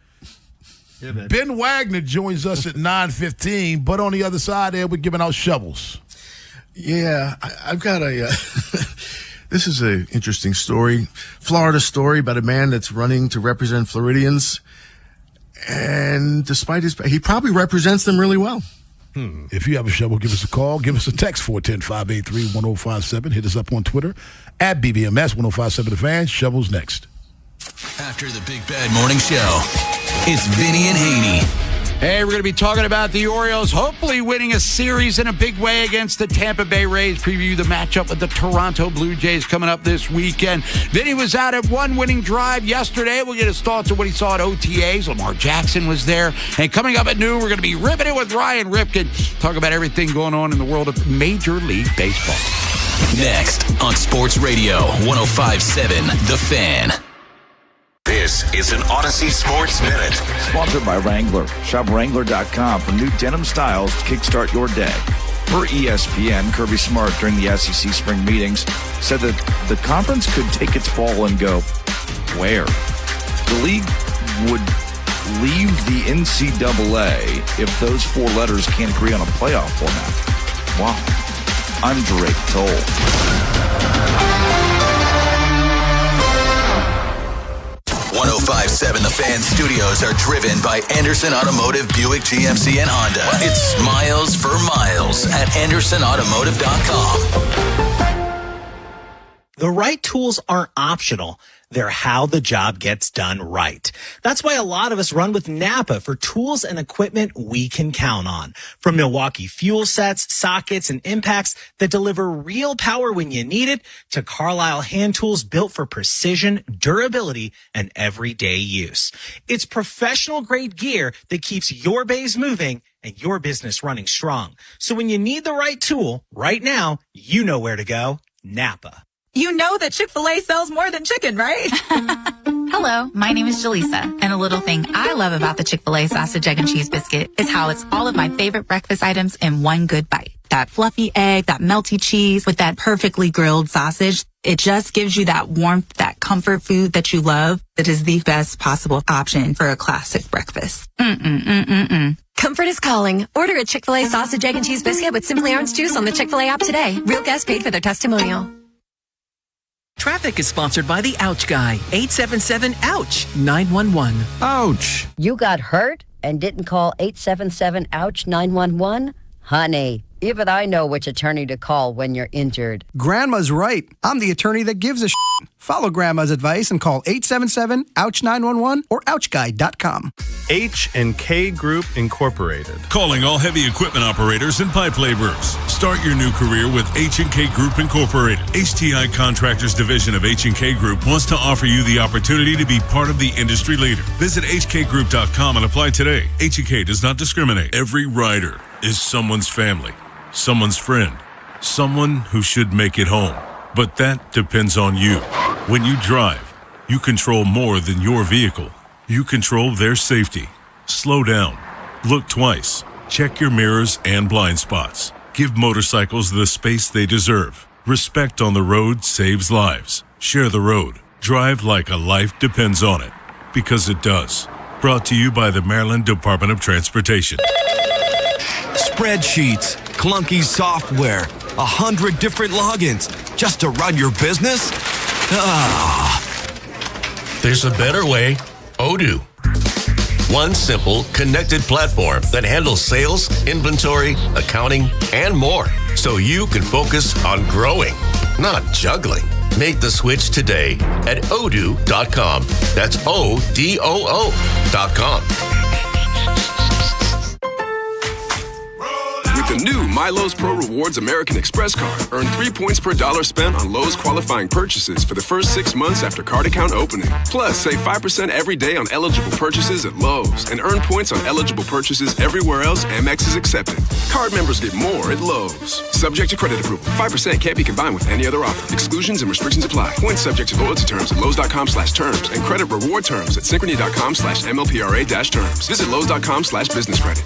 Yeah, Ben Wagner joins us at 9:15, but on the other side, Ed, we're giving out shovels. Yeah, I've got a... This is an interesting story. Florida story about a man that's running to represent Floridians. And despite he probably represents them really well. If you have a shovel, give us a call. Give us a text, 410-583-1057. Hit us up on Twitter, at BBMS1057 The Fan. Shovels next. After the Big Bad Morning Show, it's Vinny and Haynie. Hey, we're going to be talking about the Orioles hopefully winning a series in a big way against the Tampa Bay Rays. Preview the matchup with the Toronto Blue Jays coming up this weekend. Vinny was out at 1 winning drive yesterday. We'll get his thoughts on what he saw at OTAs. Lamar Jackson was there. And coming up at noon, we're going to be riveted with Ryan Ripken. Talk about everything going on in the world of Major League Baseball. Next on Sports Radio 105.7 The Fan. This is an Odyssey Sports Minute. Sponsored by Wrangler. Shop Wrangler.com for new denim styles to kickstart your day. Per ESPN, Kirby Smart during the SEC spring meetings said that the conference could take its ball and go, where? The league would leave the NCAA if those 4 letters can't agree on a playoff format. Wow. I'm Drake Toll. 105.7 The Fan studios are driven by Anderson Automotive, Buick, GMC, and Honda. It's miles for miles at AndersonAutomotive.com. The right tools aren't optional. They're how the job gets done right. That's why a lot of us run with Napa for tools and equipment we can count on. From Milwaukee fuel sets, sockets, and impacts that deliver real power when you need it, to Carlisle hand tools built for precision, durability, and everyday use. It's professional grade gear that keeps your bays moving and your business running strong. So when you need the right tool right now, you know where to go. Napa. You know that Chick-fil-A sells more than chicken, right? Hello, my name is Jaleesa, and a little thing I love about the Chick-fil-A sausage, egg, and cheese biscuit is how it's all of my favorite breakfast items in one good bite. That fluffy egg, that melty cheese with that perfectly grilled sausage. It just gives you that warmth, that comfort food that you love. That is the best possible option for a classic breakfast. Comfort is calling. Order a Chick-fil-A sausage, egg, and cheese biscuit with Simply Orange Juice on the Chick-fil-A app today. Real guests paid for their testimonial. Traffic is sponsored by the Ouch Guy. 877-OUCH-911. Ouch! You got hurt and didn't call 877-OUCH-911? Honey, even I know which attorney to call when you're injured. Grandma's right. I'm the attorney that gives a shit. Follow Grandma's advice and call 877-OUCH-911 or OUCHGuy.com. H&K Group Incorporated. Calling all heavy equipment operators and pipe laborers. Start your new career with H&K Group Incorporated. HTI Contractors Division of H&K Group wants to offer you the opportunity to be part of the industry leader. Visit hkgroup.com and apply today. H&K does not discriminate. Every rider is someone's family, someone's friend, someone who should make it home. But that depends on you. When you drive, you control more than your vehicle. You control their safety. Slow down. Look twice. Check your mirrors and blind spots. Give motorcycles the space they deserve. Respect on the road saves lives. Share the road. Drive like a life depends on it. Because it does. Brought to you by the Maryland Department of Transportation. Spreadsheets, clunky software, 100 different logins just to run your business? There's a better way. Odoo. One simple, connected platform that handles sales, inventory, accounting, and more. So you can focus on growing, not juggling. Make the switch today at odoo.com. That's ODOO.com. With the new My Lowe's Pro Rewards American Express card, earn 3 points per dollar spent on Lowe's qualifying purchases for the first 6 months after card account opening. Plus, save 5% every day on eligible purchases at Lowe's and earn points on eligible purchases everywhere else Amex is accepted. Card members get more at Lowe's. Subject to credit approval. 5% can't be combined with any other offer. Exclusions and restrictions apply. Points subject to loyalty terms at Lowe's.com/terms and credit reward terms at Synchrony.com/MLPRA-terms. Visit Lowe's.com/business credit.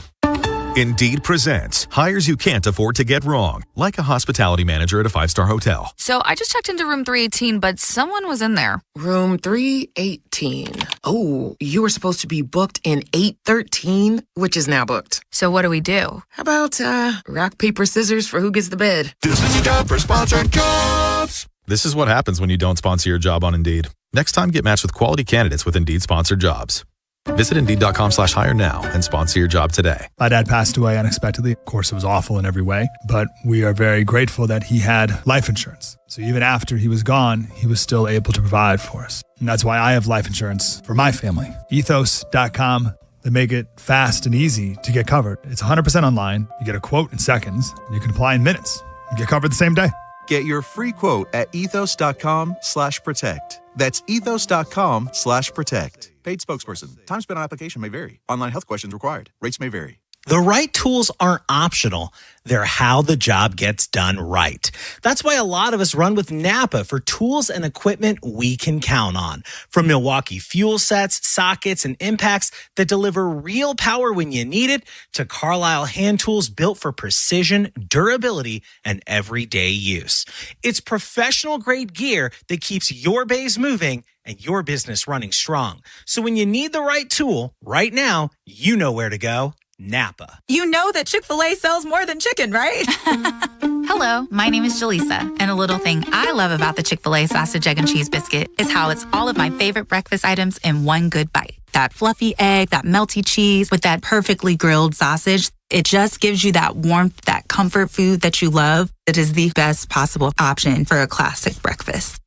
Indeed presents hires you can't afford to get wrong, like a hospitality manager at a 5-star hotel. So I just checked into room 318, but someone was in there. Room 318. Oh, you were supposed to be booked in 813, which is now booked. So what do we do? How about rock, paper, scissors for who gets the bid? This is your job for sponsored jobs. This is what happens when you don't sponsor your job on Indeed. Next time, get matched with quality candidates with Indeed sponsored jobs. Visit Indeed.com/hire now and sponsor your job today. My dad passed away unexpectedly. Of course, it was awful in every way, but we are very grateful that he had life insurance. So even after he was gone, he was still able to provide for us. And that's why I have life insurance for my family. Ethos.com. They make it fast and easy to get covered. It's 100% online. You get a quote in seconds, and you can apply in minutes. You get covered the same day. Get your free quote at ethos.com/protect. That's ethos.com/protect. Paid spokesperson. Time spent on application may vary. Online health questions required. Rates may vary. The right tools aren't optional. They're how the job gets done right. That's why a lot of us run with Napa for tools and equipment we can count on. From Milwaukee fuel sets, sockets, and impacts that deliver real power when you need it, to Carlisle hand tools built for precision, durability, and everyday use. It's professional grade gear that keeps your bays moving and your business running strong. So when you need the right tool right now, you know where to go. Napa. You know that Chick-fil-A sells more than chicken, right? Hello, my name is Jaleesa, and a little thing I love about the Chick-fil-A sausage, egg, and cheese biscuit is how it's all of my favorite breakfast items in one good bite. That fluffy egg, that melty cheese with that perfectly grilled sausage. It just gives you that warmth, that comfort food that you love. It is the best possible option for a classic breakfast.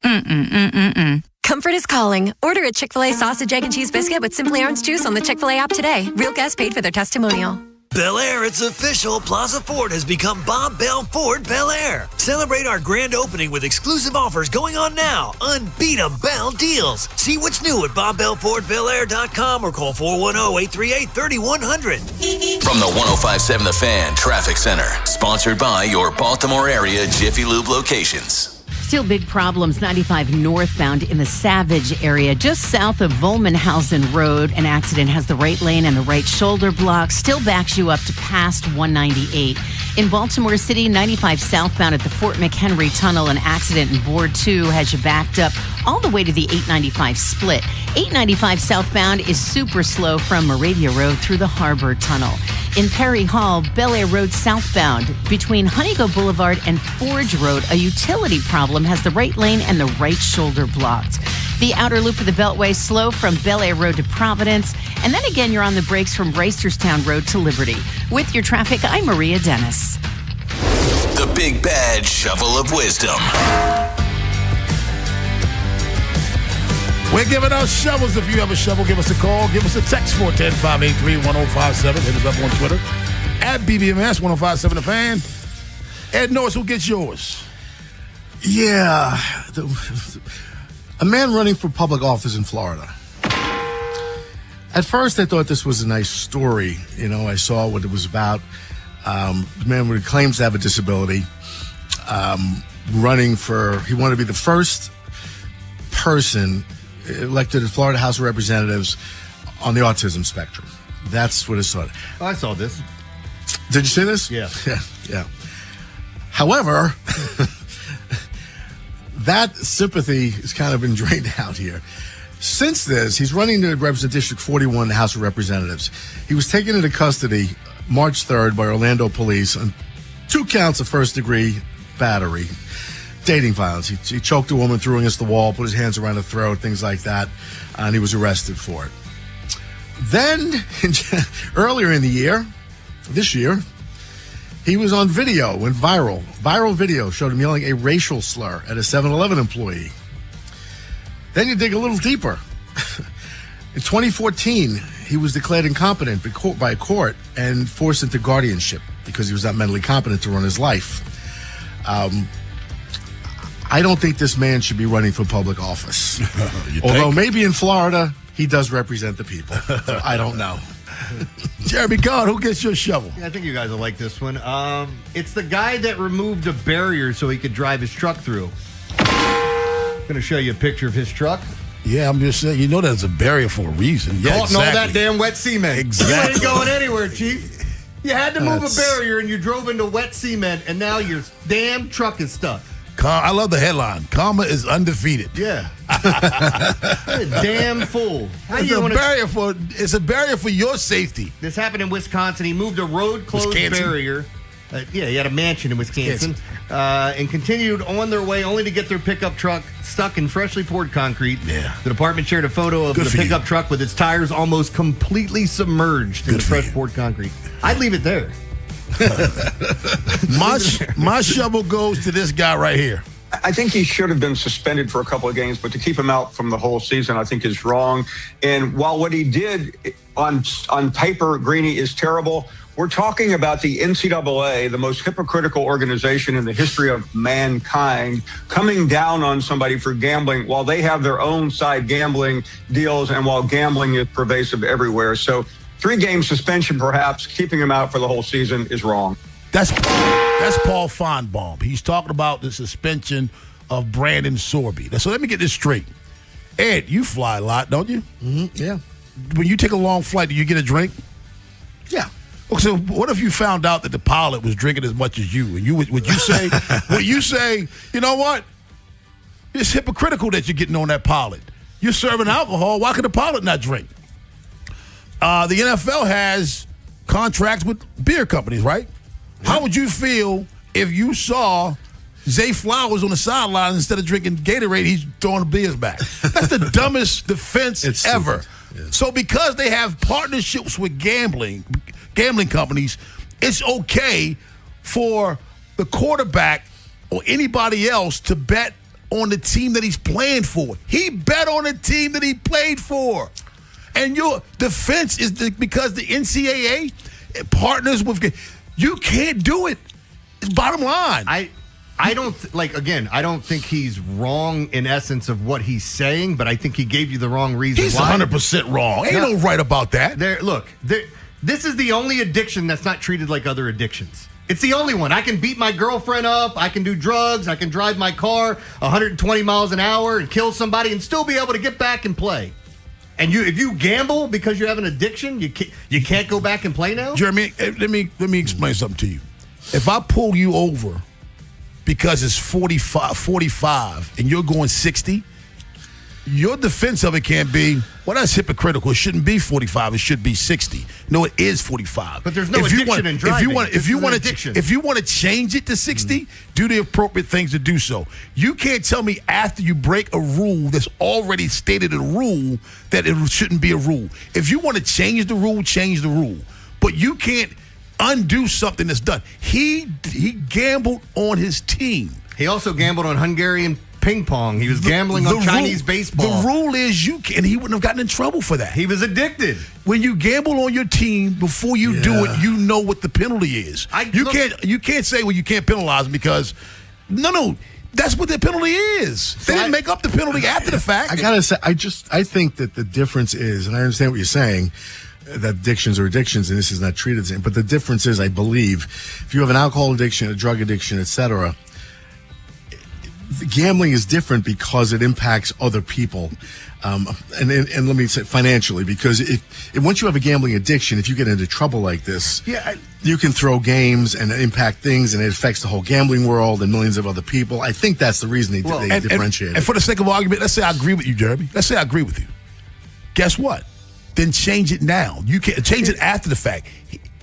Comfort is calling. Order a Chick-fil-A sausage, egg, and cheese biscuit with Simply Orange Juice on the Chick-fil-A app today. Real guests paid for their testimonial. Bel Air, it's official. Plaza Ford has become Bob Bell Ford Bel Air. Celebrate our grand opening with exclusive offers going on now. Unbeatable deals. See what's new at BobBellFordBelAir.com or call 410-838-3100. From the 105.7 The Fan Traffic Center, sponsored by your Baltimore area Jiffy Lube locations. Still big problems 95 northbound in the Savage area, just south of Volmenhausen Road. An accident has the right lane and the right shoulder block. Still backs you up to past 198. In Baltimore City, 95 southbound at the Fort McHenry Tunnel, an accident in Board 2 has you backed up all the way to the 895 split. 895 southbound is super slow from Moravia Road through the Harbor Tunnel. In Perry Hall, Bel Air Road southbound between Honeygo Boulevard and Forge Road, a utility problem has the right lane and the right shoulder blocked. The outer loop of the Beltway slow from Bel Air Road to Providence. And then again, you're on the brakes from Reisterstown Road to Liberty. With your traffic, I'm Maria Dennis. The Big Bad Shovel of Wisdom. We're giving out shovels. If you have a shovel, give us a call. Give us a text, 410-583-1057. Hit us up on Twitter at BBMS 1057 The Fan. Ed Norris, who gets yours? Yeah. A man running for public office in Florida. At first, I thought this was a nice story. You know, I saw what it was about. The man who claims to have a disability, running for, he wanted to be the first person elected to the Florida House of Representatives on the autism spectrum. That's what I saw. Oh, I saw this. Did you see this? Yeah. Yeah. However, that sympathy has kind of been drained out here. Since this, he's running to represent District 41 in the House of Representatives. He was taken into custody March 3rd by Orlando police on 2 counts of first-degree battery. Dating violence. He choked a woman, threw her against the wall, put his hands around her throat, things like that, and he was arrested for it. Then, earlier in the year, this year, he was on video, went viral. Viral video showed him yelling a racial slur at a 7-Eleven employee. Then you dig a little deeper. In 2014, he was declared incompetent by a court and forced into guardianship because he was not mentally competent to run his life. I don't think this man should be running for public office. Although maybe in Florida, he does represent the people. So I don't know. Jeremy God, who gets your shovel? Yeah, I think you guys will like this one. It's the guy that removed a barrier so he could drive his truck through. I'm going to show you a picture of his truck. Yeah, I'm just saying, you know there's a barrier for a reason. Yeah, Caught in all that damn wet cement. Exactly. You ain't going anywhere, Chief. You had to move a barrier and you drove into wet cement and now your damn truck is stuck. I love the headline. Karma is undefeated. Yeah. Damn fool. It's a barrier for your safety. This happened in Wisconsin. He moved a road closed barrier. He had a mansion in Wisconsin. And continued on their way only to get their pickup truck stuck in freshly poured concrete. Yeah. The department shared a photo of the pickup truck with its tires almost completely submerged in the fresh poured concrete. I'd leave it there. My shovel goes to this guy right here. I think he should have been suspended for a couple of games, but to keep him out from the whole season, I think is wrong. And while what he did on paper, Greeny, is terrible, we're talking about the NCAA, the most hypocritical organization in the history of mankind, coming down on somebody for gambling while they have their own side gambling deals and while gambling is pervasive everywhere. So 3-game suspension, perhaps, keeping him out for the whole season is wrong. That's Paul Feinbaum. He's talking about the suspension of Brandon Sorby. So let me get this straight. Ed, you fly a lot, don't you? Mm-hmm. Yeah. When you take a long flight, do you get a drink? Yeah. Okay, so what if you found out that the pilot was drinking as much as you? And would you say, you know what? It's hypocritical that you're getting on that pilot. You're serving alcohol. Why could the pilot not drink? The NFL has contracts with beer companies, right? How would you feel if you saw Zay Flowers on the sidelines instead of drinking Gatorade, he's throwing the beers back? That's the dumbest defense ever. Yeah. So because they have partnerships with gambling companies, it's okay for the quarterback or anybody else to bet on the team that he's playing for. He bet on the team that he played for. And your defense is because the NCAA partners with you can't do it. It's bottom line. I don't I don't think he's wrong in essence of what he's saying, but I think he gave you the wrong reason. He's why. 100% wrong. Ain't no right about that. This is the only addiction that's not treated like other addictions. It's the only one. I can beat my girlfriend up. I can do drugs. I can drive my car 120 miles an hour and kill somebody and still be able to get back and play. And if you gamble because you have an addiction, you can't go back and play now? Jeremy, let me explain something to you. If I pull you over because it's 45 and you're going 60, your defense of it can't be, well, that's hypocritical. It shouldn't be 45. It should be 60. No, it is 45. But there's no addiction in driving. If you want to change it to 60, do the appropriate things to do so. You can't tell me after you break a rule that's already stated a rule that it shouldn't be a rule. If you want to change the rule, change the rule. But you can't undo something that's done. He gambled on his team. He also gambled on Hungarian ping pong. He was gambling on Chinese baseball. The rule is he wouldn't have gotten in trouble for that. He was addicted. When you gamble on your team, before you do it, you know what the penalty is. You can't say, well, you can't penalize him because no, that's what the penalty is. They didn't make up the penalty after the fact. I gotta say, I think that the difference is, and I understand what you're saying, that addictions are addictions and this is not treated the same. But the difference is, I believe, if you have an alcohol addiction, a drug addiction, etc., gambling is different because it impacts other people, and let me say financially, because if once you have a gambling addiction, if you get into trouble like this, you can throw games and impact things, and it affects the whole gambling world and millions of other people. I think that's the reason they differentiate. And for the sake of argument, let's say I agree with you, Jeremy. Let's say I agree with you. Guess what? Then change it now. You can't change it after the fact.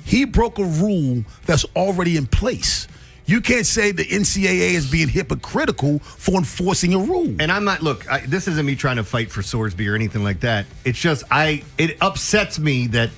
He broke a rule that's already in place. You can't say the NCAA is being hypocritical for enforcing a rule. And I'm not, this isn't me trying to fight for Sorsby or anything like that. It's just, it upsets me that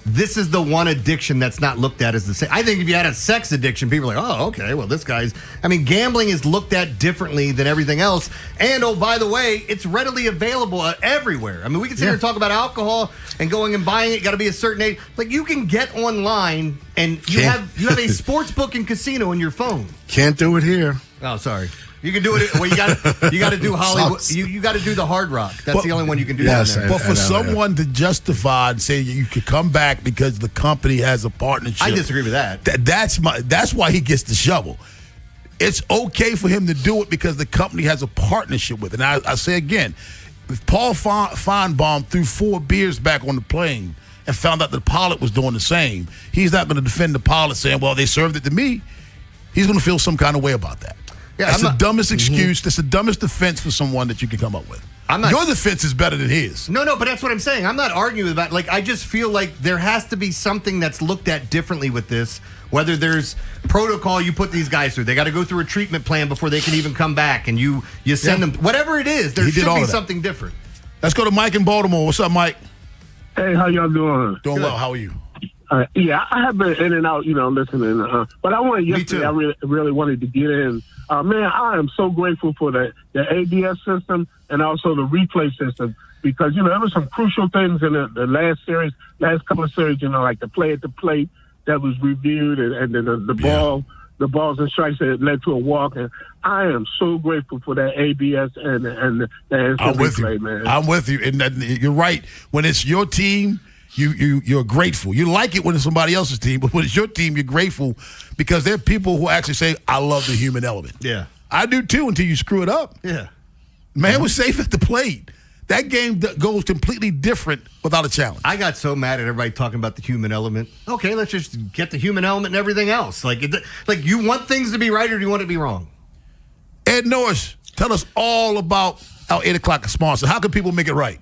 this is the one addiction that's not looked at as the same. I think if you had a sex addiction, people are like, oh, okay, well, gambling is looked at differently than everything else. And, oh, by the way, it's readily available everywhere. I mean, we can sit here and talk about alcohol and going and buying it. Got to be a certain age. Like, you can get online and you have a sports book and casino in your phone. Can't do it here. Oh, sorry. You can do it. Well, you got to do Hollywood. You got to do the Hard Rock. That's the only one you can do. Yes, but for someone to justify and say you could come back because the company has a partnership, I disagree with that. That's why he gets the shovel. It's okay for him to do it because the company has a partnership with it. And I say again, if Paul Feinbaum threw 4 beers back on the plane and found out the pilot was doing the same, he's not going to defend the pilot saying, well, they served it to me. He's going to feel some kind of way about that. Yeah, that's the dumbest excuse. That's the dumbest defense for someone that you can come up with. Your defense is better than his. No, but that's what I'm saying. I'm not arguing about it. I just feel like there has to be something that's looked at differently with this. Whether there's protocol you put these guys through. They got to go through a treatment plan before they can even come back, and you send them. Whatever it is, there should be something different. Let's go to Mike in Baltimore. What's up, Mike? Hey, how y'all doing? Doing well. How are you? I have been in and out, listening. But I wanted yesterday. I really wanted to get in. Man, I am so grateful for the ABS system and also the replay system because there were some crucial things in the last couple of series. Like the play at the plate that was reviewed, and then the balls and strikes that led to a walk. And I am so grateful for that ABS and the replay, man. I'm with you, and you're right. When it's your team, you're grateful. You like it when it's somebody else's team, but when it's your team, you're grateful because there are people who actually say, I love the human element. Yeah. I do too until you screw it up. Yeah. Man was safe at the plate. That game goes completely different without a challenge. I got so mad at everybody talking about the human element. Okay, let's just get the human element and everything else. Like you want things to be right or do you want it to be wrong? Ed Norris, tell us all about our 8 o'clock sponsor. How can people make it right?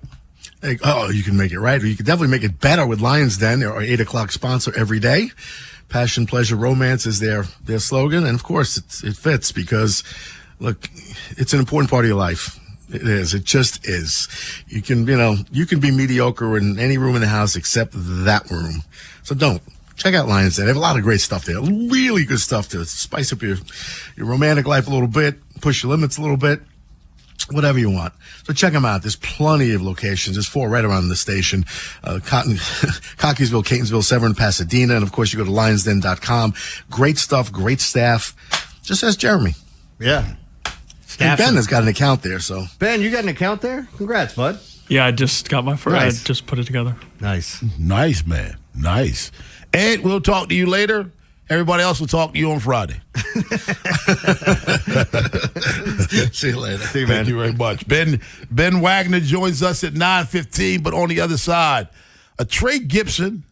You can make it right, or you can definitely make it better with Lions Den. They're our 8 o'clock sponsor every day. Passion, pleasure, romance is their slogan. And, of course, it fits because, look, it's an important part of your life. It is. It just is. You can be mediocre in any room in the house except that room. So don't. Check out Lions Den. They have a lot of great stuff there. Really good stuff to spice up your romantic life a little bit, push your limits a little bit. whatever you want. So check them out. There's plenty of locations. There's 4 right around the station. Cockeysville, Catonsville, Severn, Pasadena. And, of course, you go to lionsden.com. Great stuff, great staff. Just ask Jeremy. Yeah. And Ben has got an account there. So Ben, you got an account there? Congrats, bud. Yeah, I just got my first. Nice. I just put it together. Nice. Nice, man. Nice. Ed, we'll talk to you later. Everybody else will talk to you on Friday. See you later. See you, man. Thank you very much. Ben Wagner joins us at 9:15, but on the other side, Trey Gibson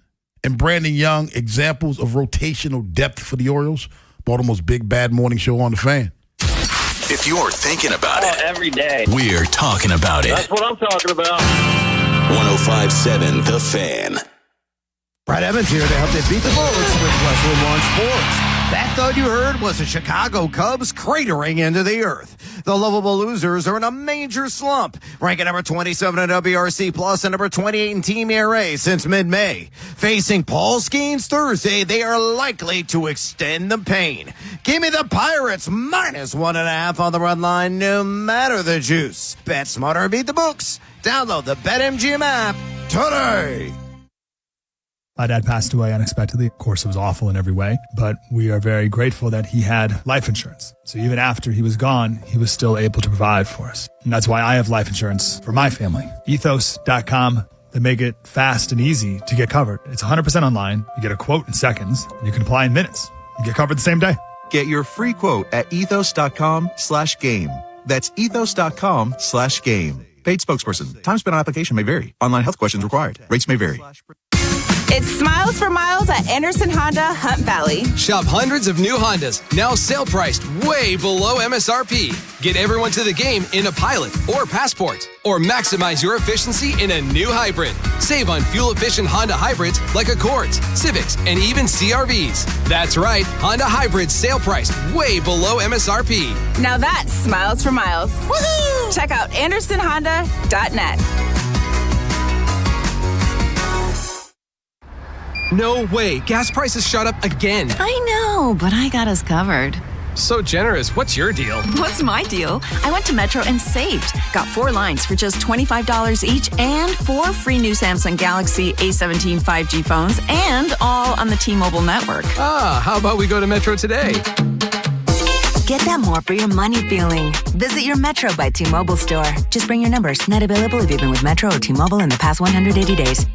and Brandon Young, examples of rotational depth for the Orioles. Baltimore's big bad morning show on the Fan. If you're thinking about it, every day, we're talking about it. That's what I'm talking about. 105.7 The Fan. Brad Evans here to help you beat the Bullets with Westwood Lawn Sports. That thud you heard was the Chicago Cubs cratering into the earth. The lovable losers are in a major slump, ranking number 27 in WRC Plus and number 28 in Team ERA since mid-May. Facing Paul Skeens Thursday, they are likely to extend the pain. Give me the Pirates -1.5 on the run line, no matter the juice. Bet smarter and beat the books. Download the BetMGM app today. My dad passed away unexpectedly. Of course, it was awful in every way, but we are very grateful that he had life insurance. So even after he was gone, he was still able to provide for us. And that's why I have life insurance for my family. Ethos.com. They make it fast and easy to get covered. It's 100% online. You get a quote in seconds, and you can apply in minutes. You get covered the same day. Get your free quote at ethos.com/game. That's ethos.com/game. Paid spokesperson. Time spent on application may vary. Online health questions required. Rates may vary. It's Smiles for Miles at Anderson Honda Hunt Valley. Shop hundreds of new Hondas, now sale priced way below MSRP. Get everyone to the game in a Pilot or Passport, or maximize your efficiency in a new hybrid. Save on fuel-efficient Honda hybrids like Accords, Civics, and even CR-Vs. That's right, Honda hybrids sale priced way below MSRP. Now that's Smiles for Miles. Woohoo! Check out AndersonHonda.net. No way, gas prices shot up again. I know, but I got us covered. So generous. What's your deal? What's my deal? I went to Metro and saved. Got 4 lines for just $25 each and 4 free new Samsung Galaxy A17 5G phones, and all on the T-Mobile network. How about we go to Metro today? Get that more for your money feeling. Visit your Metro by T-Mobile store. Just bring your numbers. Not available if you've been with Metro or T-Mobile in the past 180 days.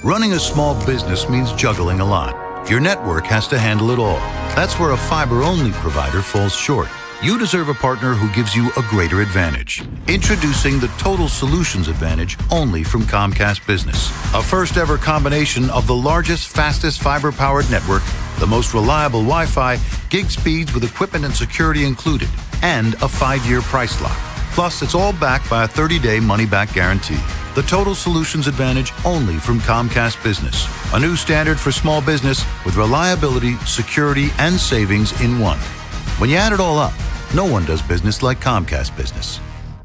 Running a small business means juggling a lot. Your network has to handle it all. That's where a fiber-only provider falls short. You deserve a partner who gives you a greater advantage. Introducing the Total Solutions Advantage only from Comcast Business. A first-ever combination of the largest, fastest fiber-powered network, the most reliable Wi-Fi, gig speeds with equipment and security included, and a 5-year price lock. Plus, it's all backed by a 30-day money-back guarantee. The Total Solutions Advantage only from Comcast Business. A new standard for small business with reliability, security, and savings in one. When you add it all up, no one does business like Comcast Business.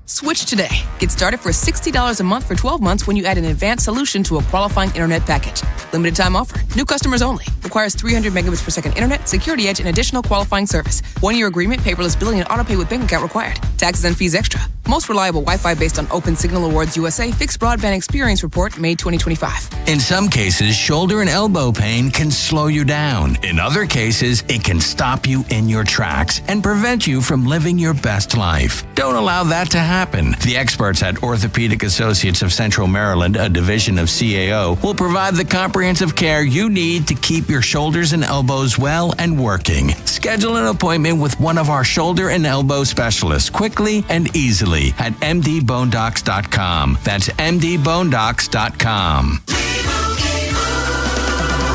Switch today. Get started for $60 a month for 12 months when you add an advanced solution to a qualifying internet package. Limited time offer. New customers only. Requires 300 megabits per second internet, security edge, and additional qualifying service. 1-year agreement, paperless billing, and autopay with bank account required. Taxes and fees extra. Most reliable Wi-Fi based on Open Signal Awards USA Fixed Broadband Experience Report, May 2025. In some cases, shoulder and elbow pain can slow you down. In other cases, it can stop you in your tracks and prevent you from living your best life. Don't allow that to happen. The experts at Orthopedic Associates of Central Maryland, a division of CAO, will provide the comprehensive care you need to keep your shoulders and elbows well and working. Schedule an appointment with one of our shoulder and elbow specialists quickly and easily at mdbonedocs.com. That's mdbonedocs.com.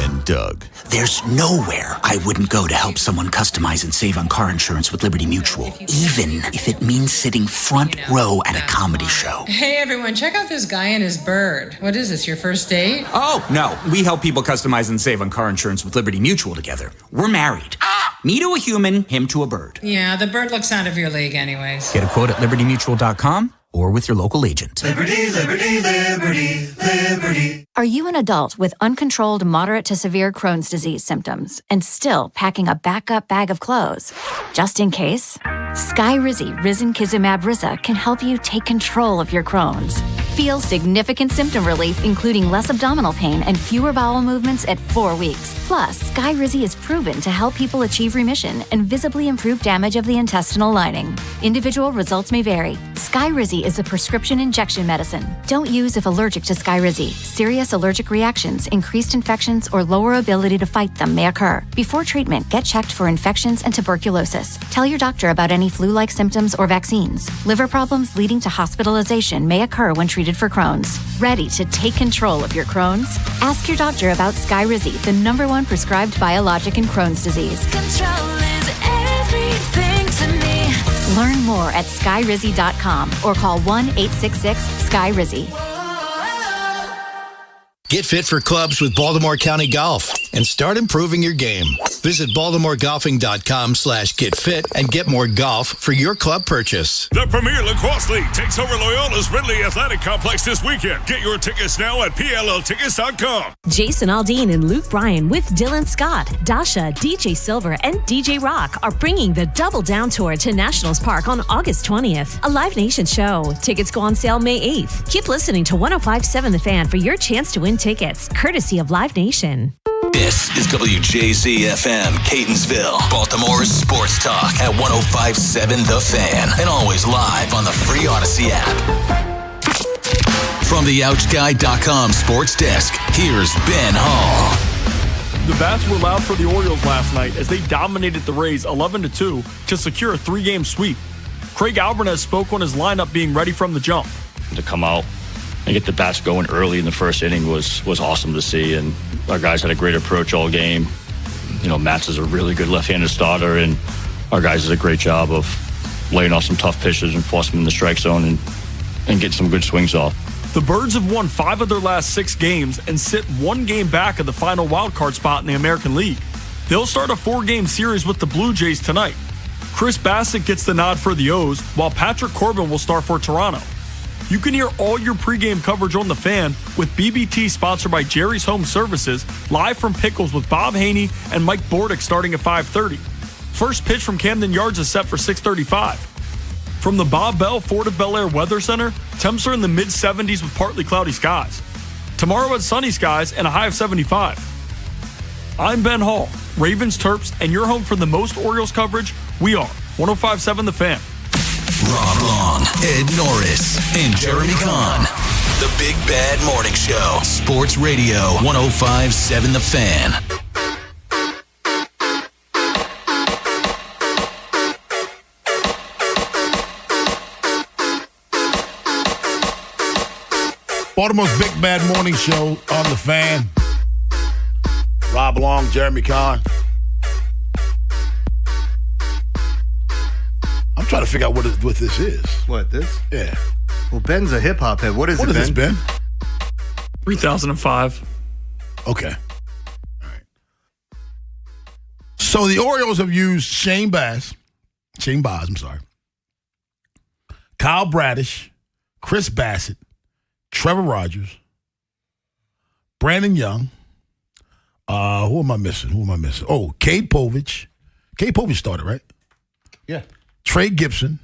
And Doug. There's nowhere I wouldn't go to help someone customize and save on car insurance with Liberty Mutual, even if it means sitting front row at a comedy show. Hey everyone, check out this guy and his bird. What is this, your first date? Oh, no. We help people customize and save on car insurance with Liberty Mutual together. We're married. Me to a human, him to a bird. Yeah, the bird looks out of your league anyways. Get a quote at libertymutual.com or with your local agent. Liberty, liberty, liberty, liberty. Are Are you an adult with uncontrolled moderate to severe Crohn's disease symptoms and still packing a backup bag of clothes? Just in case, Skyrizi Risankizumab Risa can help you take control of your Crohn's. Feel significant symptom relief, including less abdominal pain and fewer bowel movements at 4 weeks. Plus, Skyrizi is proven to help people achieve remission and visibly improve damage of the intestinal lining. Individual results may vary. Skyrizi is a prescription injection medicine. Don't use if allergic to Skyrizi. Serious allergic reactions, increased infections, or lower ability to fight them may occur. Before treatment, get checked for infections and tuberculosis. Tell your doctor about any flu-like symptoms or vaccines. Liver problems leading to hospitalization may occur when treated for Crohn's. Ready to take control of your Crohn's? Ask your doctor about Skyrizi, the #1 prescribed biologic in Crohn's disease. Control is everything to me. Learn more at skyrizi.com or call 1-866-SKYRIZI. Get fit for clubs with Baltimore County Golf and start improving your game. Visit BaltimoreGolfing.com/getfit and get more golf for your club purchase. The Premier Lacrosse League takes over Loyola's Ridley Athletic Complex this weekend. Get your tickets now at PLLtickets.com. Jason Aldean and Luke Bryan with Dylan Scott, Dasha, DJ Silver, and DJ Rock are bringing the Double Down Tour to Nationals Park on August 20th. A Live Nation show. Tickets go on sale May 8th. Keep listening to 105.7 The Fan for your chance to win tickets, courtesy of Live Nation. This is WJZ-FM, Catonsville, Baltimore's sports talk at 105.7 The Fan, and always live on the free Odyssey app. From the OutGuy.com sports desk, here's Ben Hall. The bats were loud for the Orioles last night as they dominated the Rays 11-2 to secure a 3-game sweep. Craig Alvarez spoke on his lineup being ready from the jump. To come out and get the bats going early in the first inning was awesome to see, and our guys had a great approach all game. You know, Matz is a really good left-handed starter, and our guys did a great job of laying off some tough pitches and forcing them in the strike zone and getting some good swings off. The Birds have won 5 of their last 6 games and sit 1 game back of the final wildcard spot in the American League. They'll start a 4-game series with the Blue Jays tonight. Chris Bassett gets the nod for the O's, while Patrick Corbin will start for Toronto. You can hear all your pregame coverage on The Fan with BBT, sponsored by Jerry's Home Services, live from Pickles with Bob Haney and Mike Bordick starting at 5:30. First pitch from Camden Yards is set for 6:35. From the Bob Bell Ford of Bel Air Weather Center, temps are in the mid-70s with partly cloudy skies. Tomorrow it's sunny skies and a high of 75. I'm Ben Hall, Ravens Terps, and you're home for the most Orioles coverage. We are 105.7 The Fan. Rob Long, Ed Norris, and Jeremy Kahn. The Big Bad Morning Show. Sports Radio 105.7 The Fan. Baltimore's Big Bad Morning Show on The Fan. Rob Long, Jeremy Kahn. I'm trying to figure out what this is. What, this? Yeah. Well, Ben's a hip-hop head. What is it, Ben? What is this, Ben? 3005. Okay. All right. So the Orioles have used Shane Baz, Kyle Bradish, Chris Bassett, Trevor Rogers, Brandon Young. Who am I missing? Oh, Cade Povich. Cade Povich started, right? Yeah. Trey Gibson.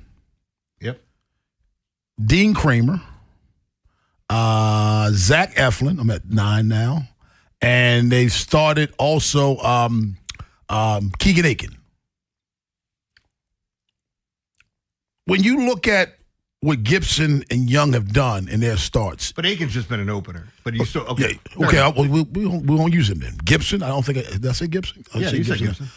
Yep. Dean Kramer. Zach Eflin. I'm at 9 now. And they started also Keegan Aiken. When you look at what Gibson and Young have done in their starts. But Aiken's just been an opener. But you still, okay. Yeah, okay, we won't use him then. Gibson, I don't think, did I say Gibson? Yeah, you said Gibson.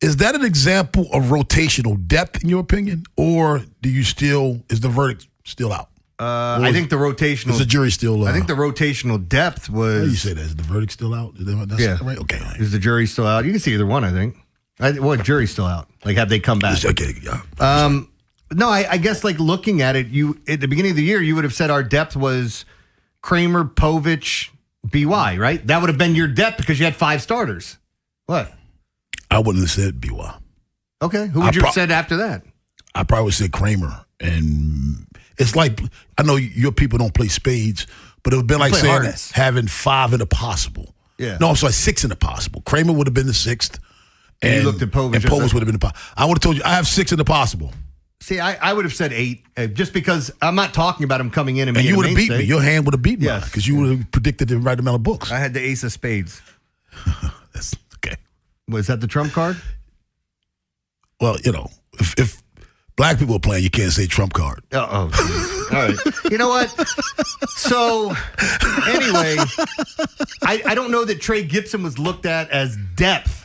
Is that an example of rotational depth in your opinion? Or is the verdict still out? I think the rotational. Is the jury still I think the rotational depth was. How do you say that? Is the verdict still out? That's right? Okay. Is the jury still out? You can see either one, I think. Jury's still out. Like, have they come back? Okay, yeah. No, I guess, like, looking at it, at the beginning of the year, you would have said our depth was Kramer, Povich, BY, right? That would have been your depth because you had 5 starters. What? I wouldn't have said BY. Okay. Who would you have said after that? I probably would have said Kramer. And It's like, I know your people don't play spades, but it would have been like saying hearts. having 5 in the possible. Yeah. No, I'm sorry, 6 in the possible. Kramer would have been the 6th. And you looked at Povich. And Povich would have been the possible. I would have told you, I have 6 in the possible. See, I would have said 8, just because I'm not talking about him coming in and you would have beat mainstay. me. Your hand would have beat mine because you would have predicted the right amount of books. I had the ace of spades. That's okay. Was that the trump card? Well, if black people are playing, you can't say trump card. All right. You know what? So, anyway, I don't know that Trey Gibson was looked at as depth,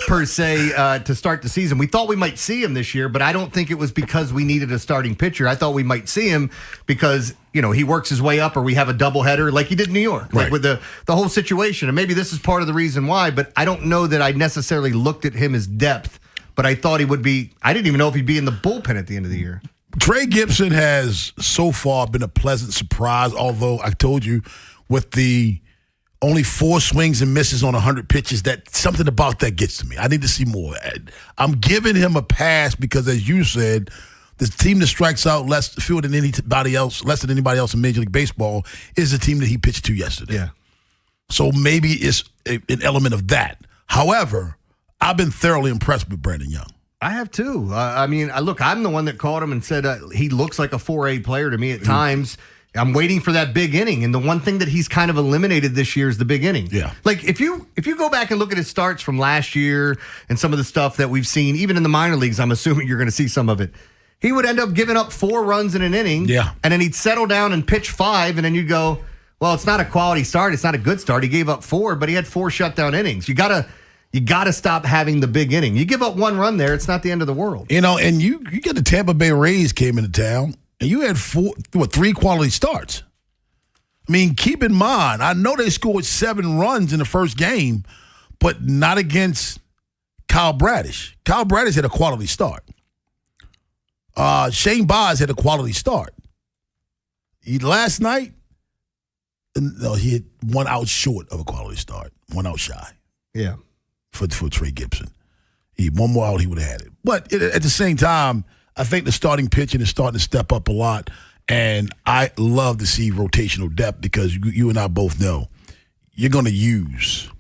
per se, to start the season. We thought we might see him this year, but I don't think it was because we needed a starting pitcher. I thought we might see him because, he works his way up, or we have a doubleheader like he did in New York, like with the whole situation. And maybe this is part of the reason why, but I don't know that I necessarily looked at him as depth. But I thought he would be. I didn't even know if he'd be in the bullpen at the end of the year. Trey Gibson has so far been a pleasant surprise, although I told you with the only 4 swings and misses on 100 pitches, that something about that gets to me. I need to see more. I'm giving him a pass because, as you said, the team that strikes out less than anybody else in Major League Baseball is the team that he pitched to yesterday. Yeah. So maybe it's an element of that. However, I've been thoroughly impressed with Brandon Young. I have too. Look, I'm the one that called him and said he looks like a 4A player to me at times. I'm waiting for that big inning, and the one thing that he's kind of eliminated this year is the big inning. Yeah. Like if you go back and look at his starts from last year and some of the stuff that we've seen, even in the minor leagues, I'm assuming you're going to see some of it. He would end up giving up 4 runs in an inning. Yeah. And then he'd settle down and pitch 5, and then you'd go, well, it's not a quality start. It's not a good start. He gave up 4, but he had 4 shutdown innings. You got to stop having the big inning. You give up 1 run there, it's not the end of the world. And you got the Tampa Bay Rays came into town, and you had 3 quality starts. I mean, keep in mind, I know they scored 7 runs in the first game, but not against Kyle Bradish. Kyle Bradish had a quality start. Shane Baz had a quality start. Last night, no, he had 1 out short of a quality start, 1 out shy. Yeah. For Trey Gibson. He 1 more out, he would have had it. But at the same time, I think the starting pitching is starting to step up a lot, and I love to see rotational depth because you and I both know you're going to use,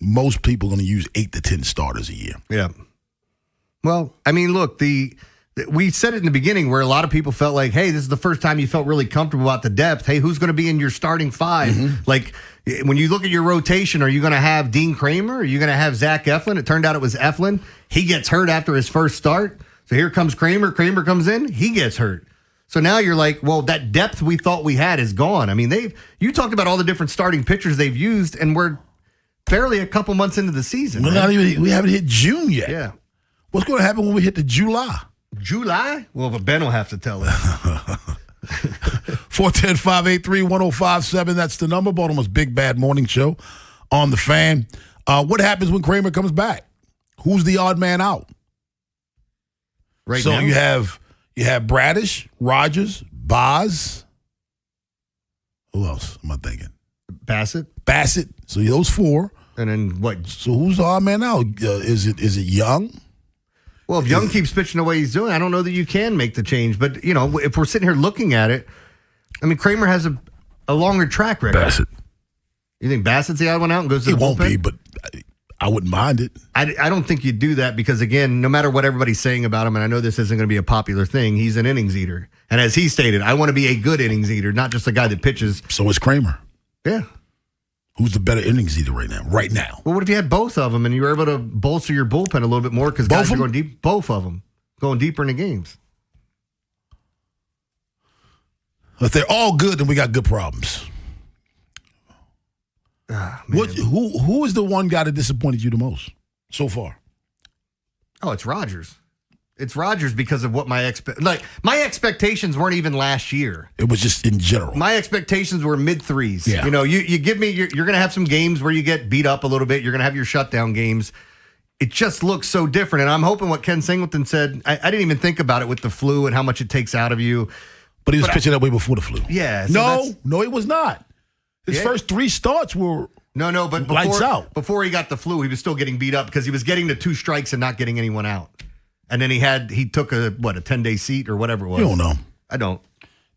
most people are going to use 8 to 10 starters a year. Yeah. Well, I mean, look, we said it in the beginning where a lot of people felt like, hey, this is the first time you felt really comfortable about the depth. Hey, who's going to be in your starting 5? Mm-hmm. Like, when you look at your rotation, are you going to have Dean Kramer? Are you going to have Zach Eflin? It turned out it was Eflin. He gets hurt after his first start. So here comes Kramer. Kramer comes in. He gets hurt. So now you're like, well, that depth we thought we had is gone. I mean, you talked about all the different starting pitchers they've used, and we're barely a couple months into the season. We haven't hit June yet. Yeah. What's going to happen when we hit the July? July? Well, but Ben will have to tell us. 410-583-1057. That's the number. Baltimore's Big Bad Morning Show on the Fan. What happens when Kramer comes back? Who's the odd man out? Right so now? you have Bradish, Rogers, Baz. Who else am I thinking? Bassett. So those 4. And then what? So who's the odd man out? Is it Young? Well, if Young keeps pitching the way he's doing, I don't know that you can make the change. But, if we're sitting here looking at it, I mean, Kramer has a longer track record. Bassett. You think Bassett's the odd one out and goes to the bullpen? It won't be, but I wouldn't mind it. I don't think you'd do that because, again, no matter what everybody's saying about him, and I know this isn't going to be a popular thing, he's an innings eater. And as he stated, I want to be a good innings eater, not just a guy that pitches. So is Kramer. Yeah. Who's the better innings eater right now? Well, what if you had both of them and you were able to bolster your bullpen a little bit more because guys are going deep? Both of them going deeper in the games. If they're all good, then we got good problems. Who is the one guy that disappointed you the most so far? Oh, it's Rogers. It's Rogers because of what my expectations weren't even last year. It was just in general. My expectations were mid-3s. Yeah. You give me, you're going to have some games where you get beat up a little bit. You're going to have your shutdown games. It just looks so different. And I'm hoping what Ken Singleton said, I didn't even think about it with the flu and how much it takes out of you. But he was pitching that way before the flu. Yeah. So no, he was not. His first 3 starts were but lights out. Before he got the flu, he was still getting beat up because he was getting the 2 strikes and not getting anyone out. And then he took a 10-day seat or whatever it was. You don't know. I don't.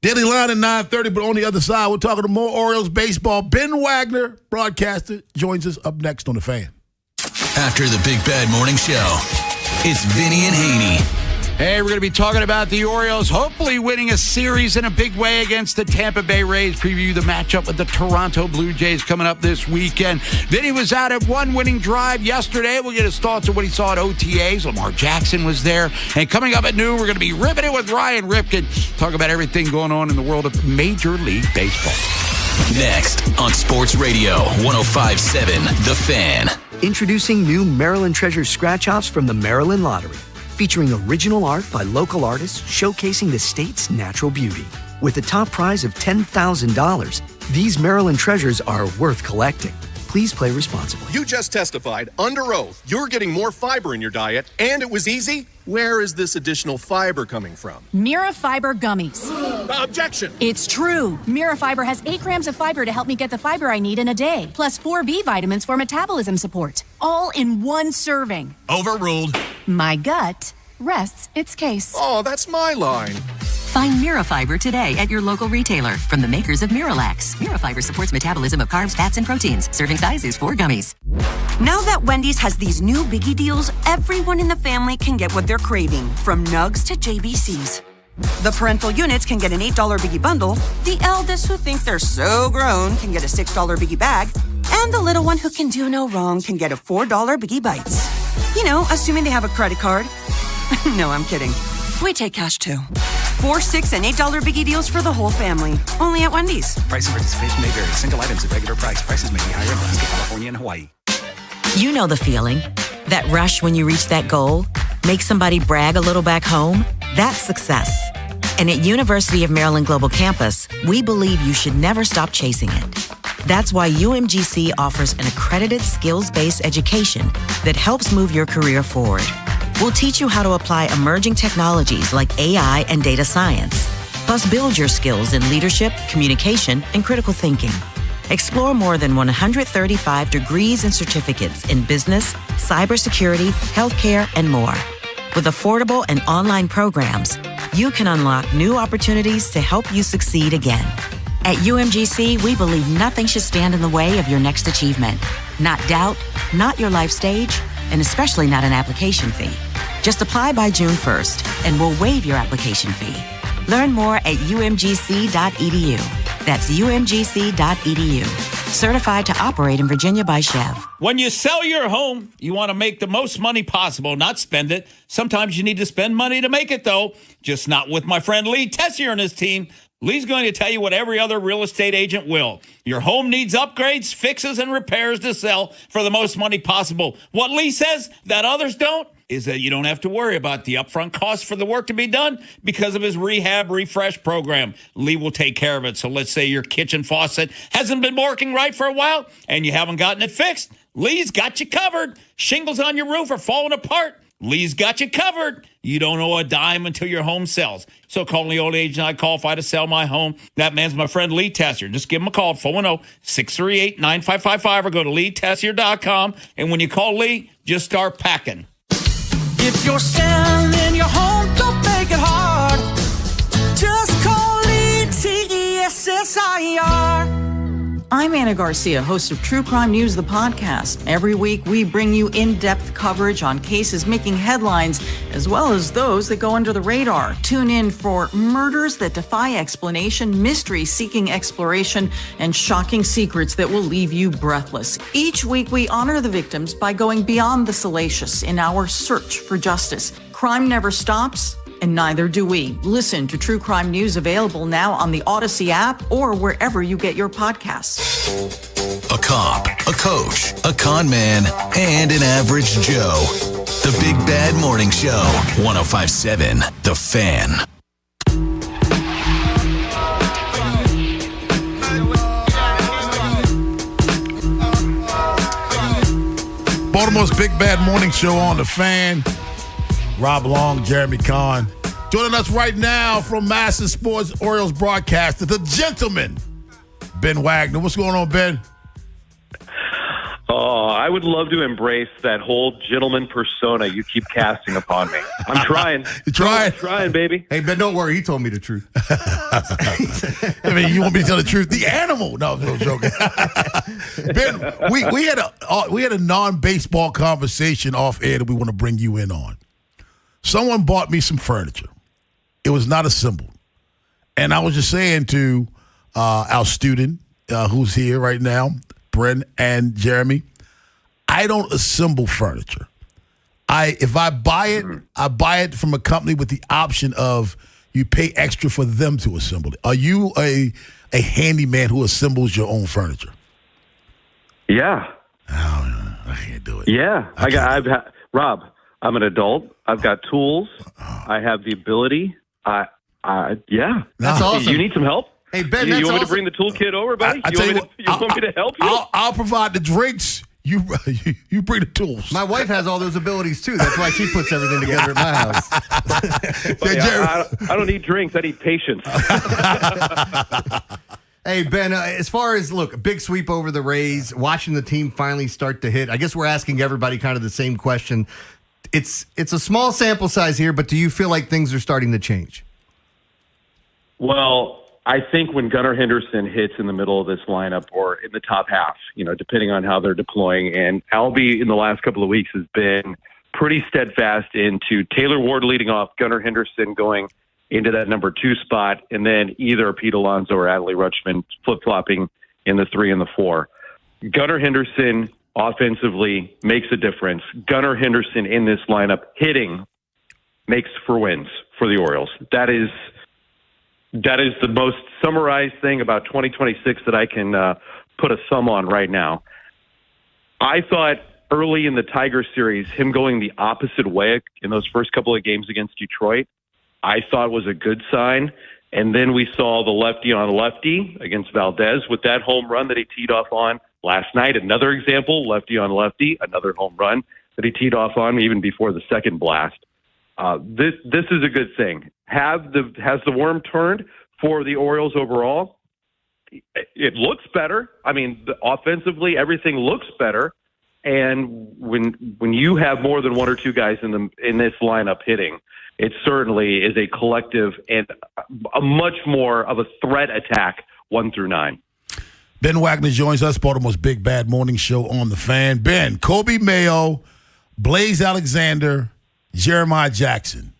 Daily Line at 9:30, but on the other side, we're talking to more Orioles baseball. Ben Wagner, broadcaster, joins us up next on The Fan. After the Big Bad Morning Show, it's Vinny and Haynie. Hey, we're going to be talking about the Orioles hopefully winning a series in a big way against the Tampa Bay Rays. Preview the matchup with the Toronto Blue Jays coming up this weekend. Vinny was out at one winning drive yesterday. We'll get his thoughts on what he saw at OTAs. Lamar Jackson was there. And coming up at noon, we're going to be riveted with Ryan Ripken. Talk about everything going on in the world of Major League Baseball. Next on Sports Radio 105.7 The Fan. Introducing new Maryland Treasure Scratch-Offs from the Maryland Lottery. Featuring original art by local artists showcasing the state's natural beauty. With a top prize of $10,000, these Maryland treasures are worth collecting. Please play responsibly. You just testified under oath you're getting more fiber in your diet, and it was easy. Where is this additional fiber coming from? Mira Fiber Gummies. Objection! It's true. Mira Fiber has 8 grams of fiber to help me get the fiber I need in a day, plus 4 B vitamins for metabolism support. All in one serving. Overruled. My gut rests its case. Oh, that's my line. Find Mirafiber today at your local retailer from the makers of Miralax. Mirafiber supports metabolism of carbs, fats, and proteins. Serving size is 4 gummies. Now that Wendy's has these new biggie deals, everyone in the family can get what they're craving, from nugs to JBCs. The parental units can get an $8 biggie bundle, the eldest who think they're so grown can get a $6 biggie bag, and the little one who can do no wrong can get a $4 biggie bites. You know, assuming they have a credit card. No, I'm kidding. We take cash too. 4, 6, and $8 biggie deals for the whole family. Only at Wendy's. Price and participation may vary. Single items at regular price. Prices may be higher in Alaska, California, and Hawaii. You know the feeling. That rush when you reach that goal. Make somebody brag a little back home. That's success. And at University of Maryland Global Campus, we believe you should never stop chasing it. That's why UMGC offers an accredited skills-based education that helps move your career forward. We'll teach you how to apply emerging technologies like AI and data science, plus build your skills in leadership, communication, and critical thinking. Explore more than 135 degrees and certificates in business, cybersecurity, healthcare, and more. With affordable and online programs, you can unlock new opportunities to help you succeed again. At UMGC, we believe nothing should stand in the way of your next achievement. Not doubt, not your life stage, and especially not an application fee. Just apply by June 1st, and we'll waive your application fee. Learn more at umgc.edu. That's umgc.edu. Certified to operate in Virginia by Chev. When you sell your home, you want to make the most money possible, not spend it. Sometimes you need to spend money to make it, though. Just not with my friend Lee Tessier and his team. Lee's going to tell you what every other real estate agent will. Your home needs upgrades, fixes, and repairs to sell for the most money possible. What Lee says that others don't is that you don't have to worry about the upfront costs for the work to be done because of his rehab refresh program. Lee will take care of it. So let's say your kitchen faucet hasn't been working right for a while and you haven't gotten it fixed. Lee's got you covered. Shingles on your roof are falling apart. Lee's got you covered. You don't owe a dime until your home sells. So call the old agent I qualify to sell my home. That man's my friend Lee Tessier. Just give him a call, 410-638-9555, or go to leetessier.com. And when you call Lee, just start packing. If you're selling your home, don't make it hard. Just call Lee, Tessier. I'm Anna Garcia, host of True Crime News, the podcast. Every week, we bring you in-depth coverage on cases making headlines, as well as those that go under the radar. Tune in for murders that defy explanation, mysteries seeking exploration, and shocking secrets that will leave you breathless. Each week, we honor the victims by going beyond the salacious in our search for justice. Crime never stops, and neither do we. Listen to True Crime News, available now on the Odyssey app or wherever you get your podcasts. A cop, a coach, a con man, and an average Joe. The Big Bad Morning Show, 105.7 The Fan. Baltimore's Big Bad Morning Show on The Fan. Rob Long, Jeremy Kahn. Joining us right now from Master Sports Orioles broadcaster, the gentleman, Ben Wagner. What's going on, Ben? Oh, I would love to embrace that whole gentleman persona you keep casting upon me. I'm trying. You're trying? Trying, baby. Hey, Ben, don't worry. He told me the truth. I mean, you want me to tell the truth? The animal. No, I'm joking. Ben, we had a non-baseball conversation off air that we want to bring you in on. Someone bought me some furniture. It was not assembled. And I was just saying to our student who's here right now, Brent and Jeremy, I don't assemble furniture. If I buy it, I buy it from a company with the option of you pay extra for them to assemble it. Are you a handyman who assembles your own furniture? Yeah. Oh, I can't do it. Yeah. Rob, I'm an adult. I've got tools. I have the ability. Yeah. That's awesome. You need some help? Hey, Ben, you that's want me to awesome. bring the toolkit over, buddy? You want me to help you? I'll provide the drinks. You bring the tools. My wife has all those abilities, too. That's why she puts everything together at my house. Buddy, I don't need drinks. I need patience. Hey, Ben, as far as, look, a big sweep over the Rays, watching the team finally start to hit, I guess we're asking everybody kind of the same question. It's a small sample size here, but do you feel like things are starting to change? Well, I think when Gunnar Henderson hits in the middle of this lineup or in the top half, depending on how they're deploying, and Albie in the last couple of weeks has been pretty steadfast into Taylor Ward leading off, Gunnar Henderson going into that number 2 spot, and then either Pete Alonso or Adley Rutschman flip-flopping in the 3 and the 4. Gunnar Henderson offensively makes a difference. Gunnar Henderson in this lineup hitting makes for wins for the Orioles. That is the most summarized thing about 2026 that I can put a thumb on right now. I thought early in the Tiger series, him going the opposite way in those first couple of games against Detroit, I thought was a good sign. And then we saw the lefty on lefty against Valdez with that home run that he teed off on last night. Another example, lefty on lefty, another home run that he teed off on even before the second blast. This is a good thing. Has the worm turned for the Orioles overall? It looks better. I mean, offensively, everything looks better. And when you have more than one or two guys in this lineup hitting, it certainly is a collective and a much more of a threat attack 1 through 9. Ben Wagner joins us, Baltimore's Big Bad Morning Show on the Fan. Ben, Kobe Mayo, Blaze Alexander, Jeremiah Jackson,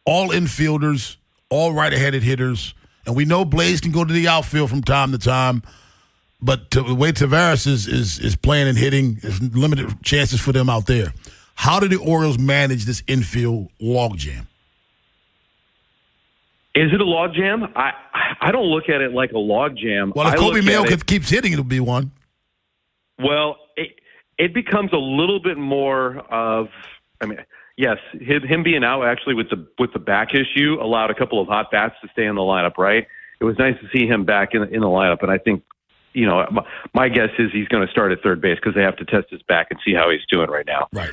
all infielders, all right-handed hitters. And we know Blaze can go to the outfield from time to time, but the way Tavares is playing and hitting, there's limited chances for them out there. How do the Orioles manage this infield logjam? Is it a logjam? I don't look at it like a logjam. Well, if Kobe Mayo keeps hitting, it'll be one. Well, it becomes a little bit more of, yes, him being out actually with the back issue allowed a couple of hot bats to stay in the lineup, right? It was nice to see him back in the lineup, and I think, my guess is he's going to start at third base because they have to test his back and see how he's doing right now. Right.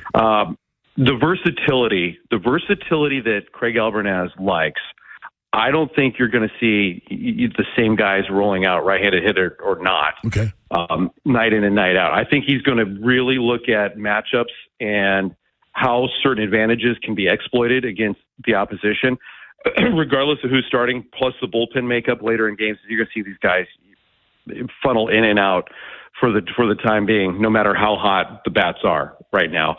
The versatility that Craig Alvarez likes, I don't think you're going to see the same guys rolling out right-handed hitter or not. Okay. Night in and night out. I think he's going to really look at matchups and how certain advantages can be exploited against the opposition, regardless of who's starting, plus the bullpen makeup later in games. You're going to see these guys funnel in and out for the time being, no matter how hot the bats are right now.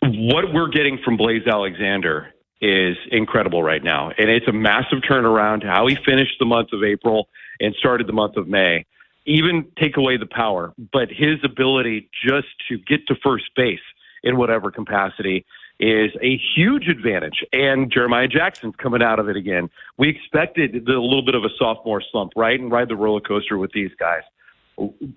What we're getting from Blaze Alexander is incredible right now, and it's a massive turnaround. How he finished the month of April and started the month of May. Even take away the power, but his ability just to get to first base in whatever capacity is a huge advantage. And Jeremiah Jackson's coming out of it again. We expected a little bit of a sophomore slump, right? And ride the roller coaster with these guys.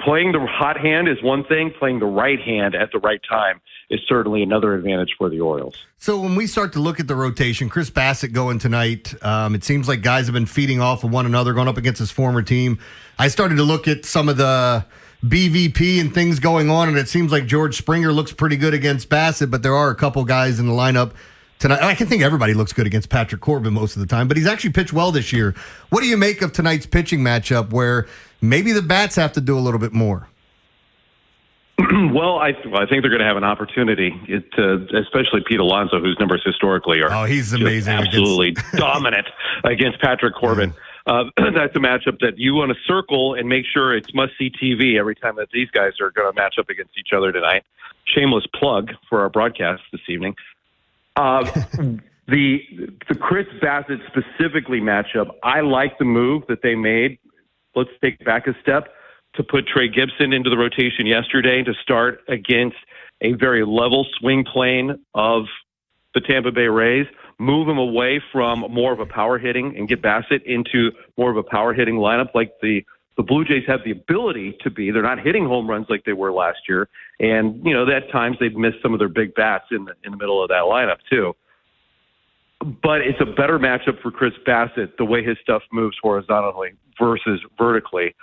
Playing the hot hand is one thing. Playing the right hand at the right time is certainly another advantage for the Orioles. So when we start to look at the rotation, Chris Bassett going tonight, it seems like guys have been feeding off of one another, going up against his former team. I started to look at some of the BVP and things going on, and it seems like George Springer looks pretty good against Bassett, but there are a couple guys in the lineup tonight. I can think everybody looks good against Patrick Corbin most of the time, but he's actually pitched well this year. What do you make of tonight's pitching matchup where maybe the bats have to do a little bit more? Well, I think they're going to have an opopportunity, especially Pete Alonso, whose numbers historically are he's amazing, absolutely dominant against Patrick Corbin. That's a matchup that you want to circle and make sure it's must-see TV every time that these guys are going to match up against each other tonight. Shameless plug for our broadcast this evening. The Chris Bassett specifically matchup, I like the move that they made. Let's take back a step to put Trey Gibson into the rotation yesterday to start against a very level swing plane of the Tampa Bay Rays, move him away from more of a power hitting and get Bassett into more of a power hitting lineup like the Blue Jays have the ability to be. They're not hitting home runs like they were last year. And, at times they've missed some of their big bats in the middle of that lineup too. But it's a better matchup for Chris Bassett, the way his stuff moves horizontally versus vertically.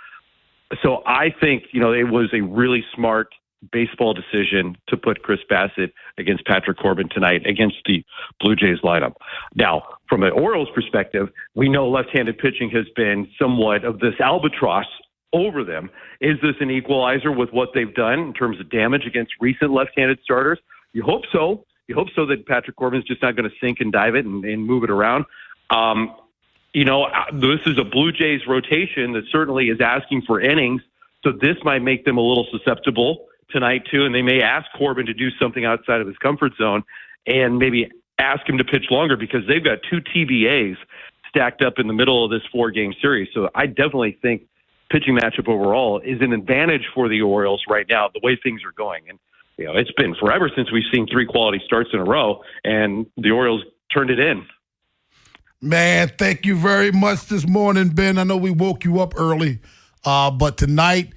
So I think, it was a really smart baseball decision to put Chris Bassett against Patrick Corbin tonight against the Blue Jays lineup. Now, from an Orioles perspective, we know left-handed pitching has been somewhat of this albatross over them. Is this an equalizer with what they've done in terms of damage against recent left-handed starters? You hope so. You hope so that Patrick Corbin's just not going to sink and dive it and move it around. This is a Blue Jays rotation that certainly is asking for innings, so this might make them a little susceptible tonight too, and they may ask Corbin to do something outside of his comfort zone and maybe ask him to pitch longer because they've got 2 TBAs stacked up in the middle of this 4-game series. So I definitely think pitching matchup overall is an advantage for the Orioles right now, the way things are going. And it's been forever since we've seen 3 quality starts in a row, and the Orioles turned it in. Man, thank you very much this morning, Ben. I know we woke you up early, but tonight,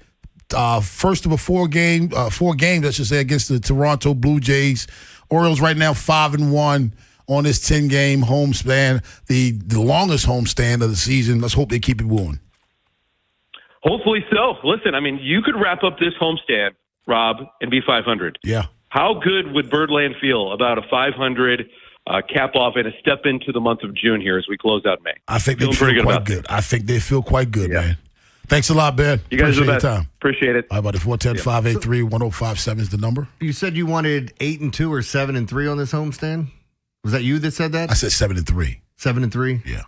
first of 4 games, I should say, against the Toronto Blue Jays. Orioles right now 5-1 on this 10-game homestand, the longest homestand of the season. Let's hope they keep it going. Hopefully so. Listen, you could wrap up this homestand, Rob, and be 500. Yeah. How good would Birdland feel about a 500 cap off and a step into the month of June here as we close out May? I think they feel quite good. I think they feel quite good, man. Thanks a lot, Ben. You guys Appreciate are the best. your time. Appreciate it. All right, buddy. 410-583-1057 is the number. You said you wanted 8-2 or 7-3 on this homestand? Was that you that said that? I said 7-3. 7-3? Yeah.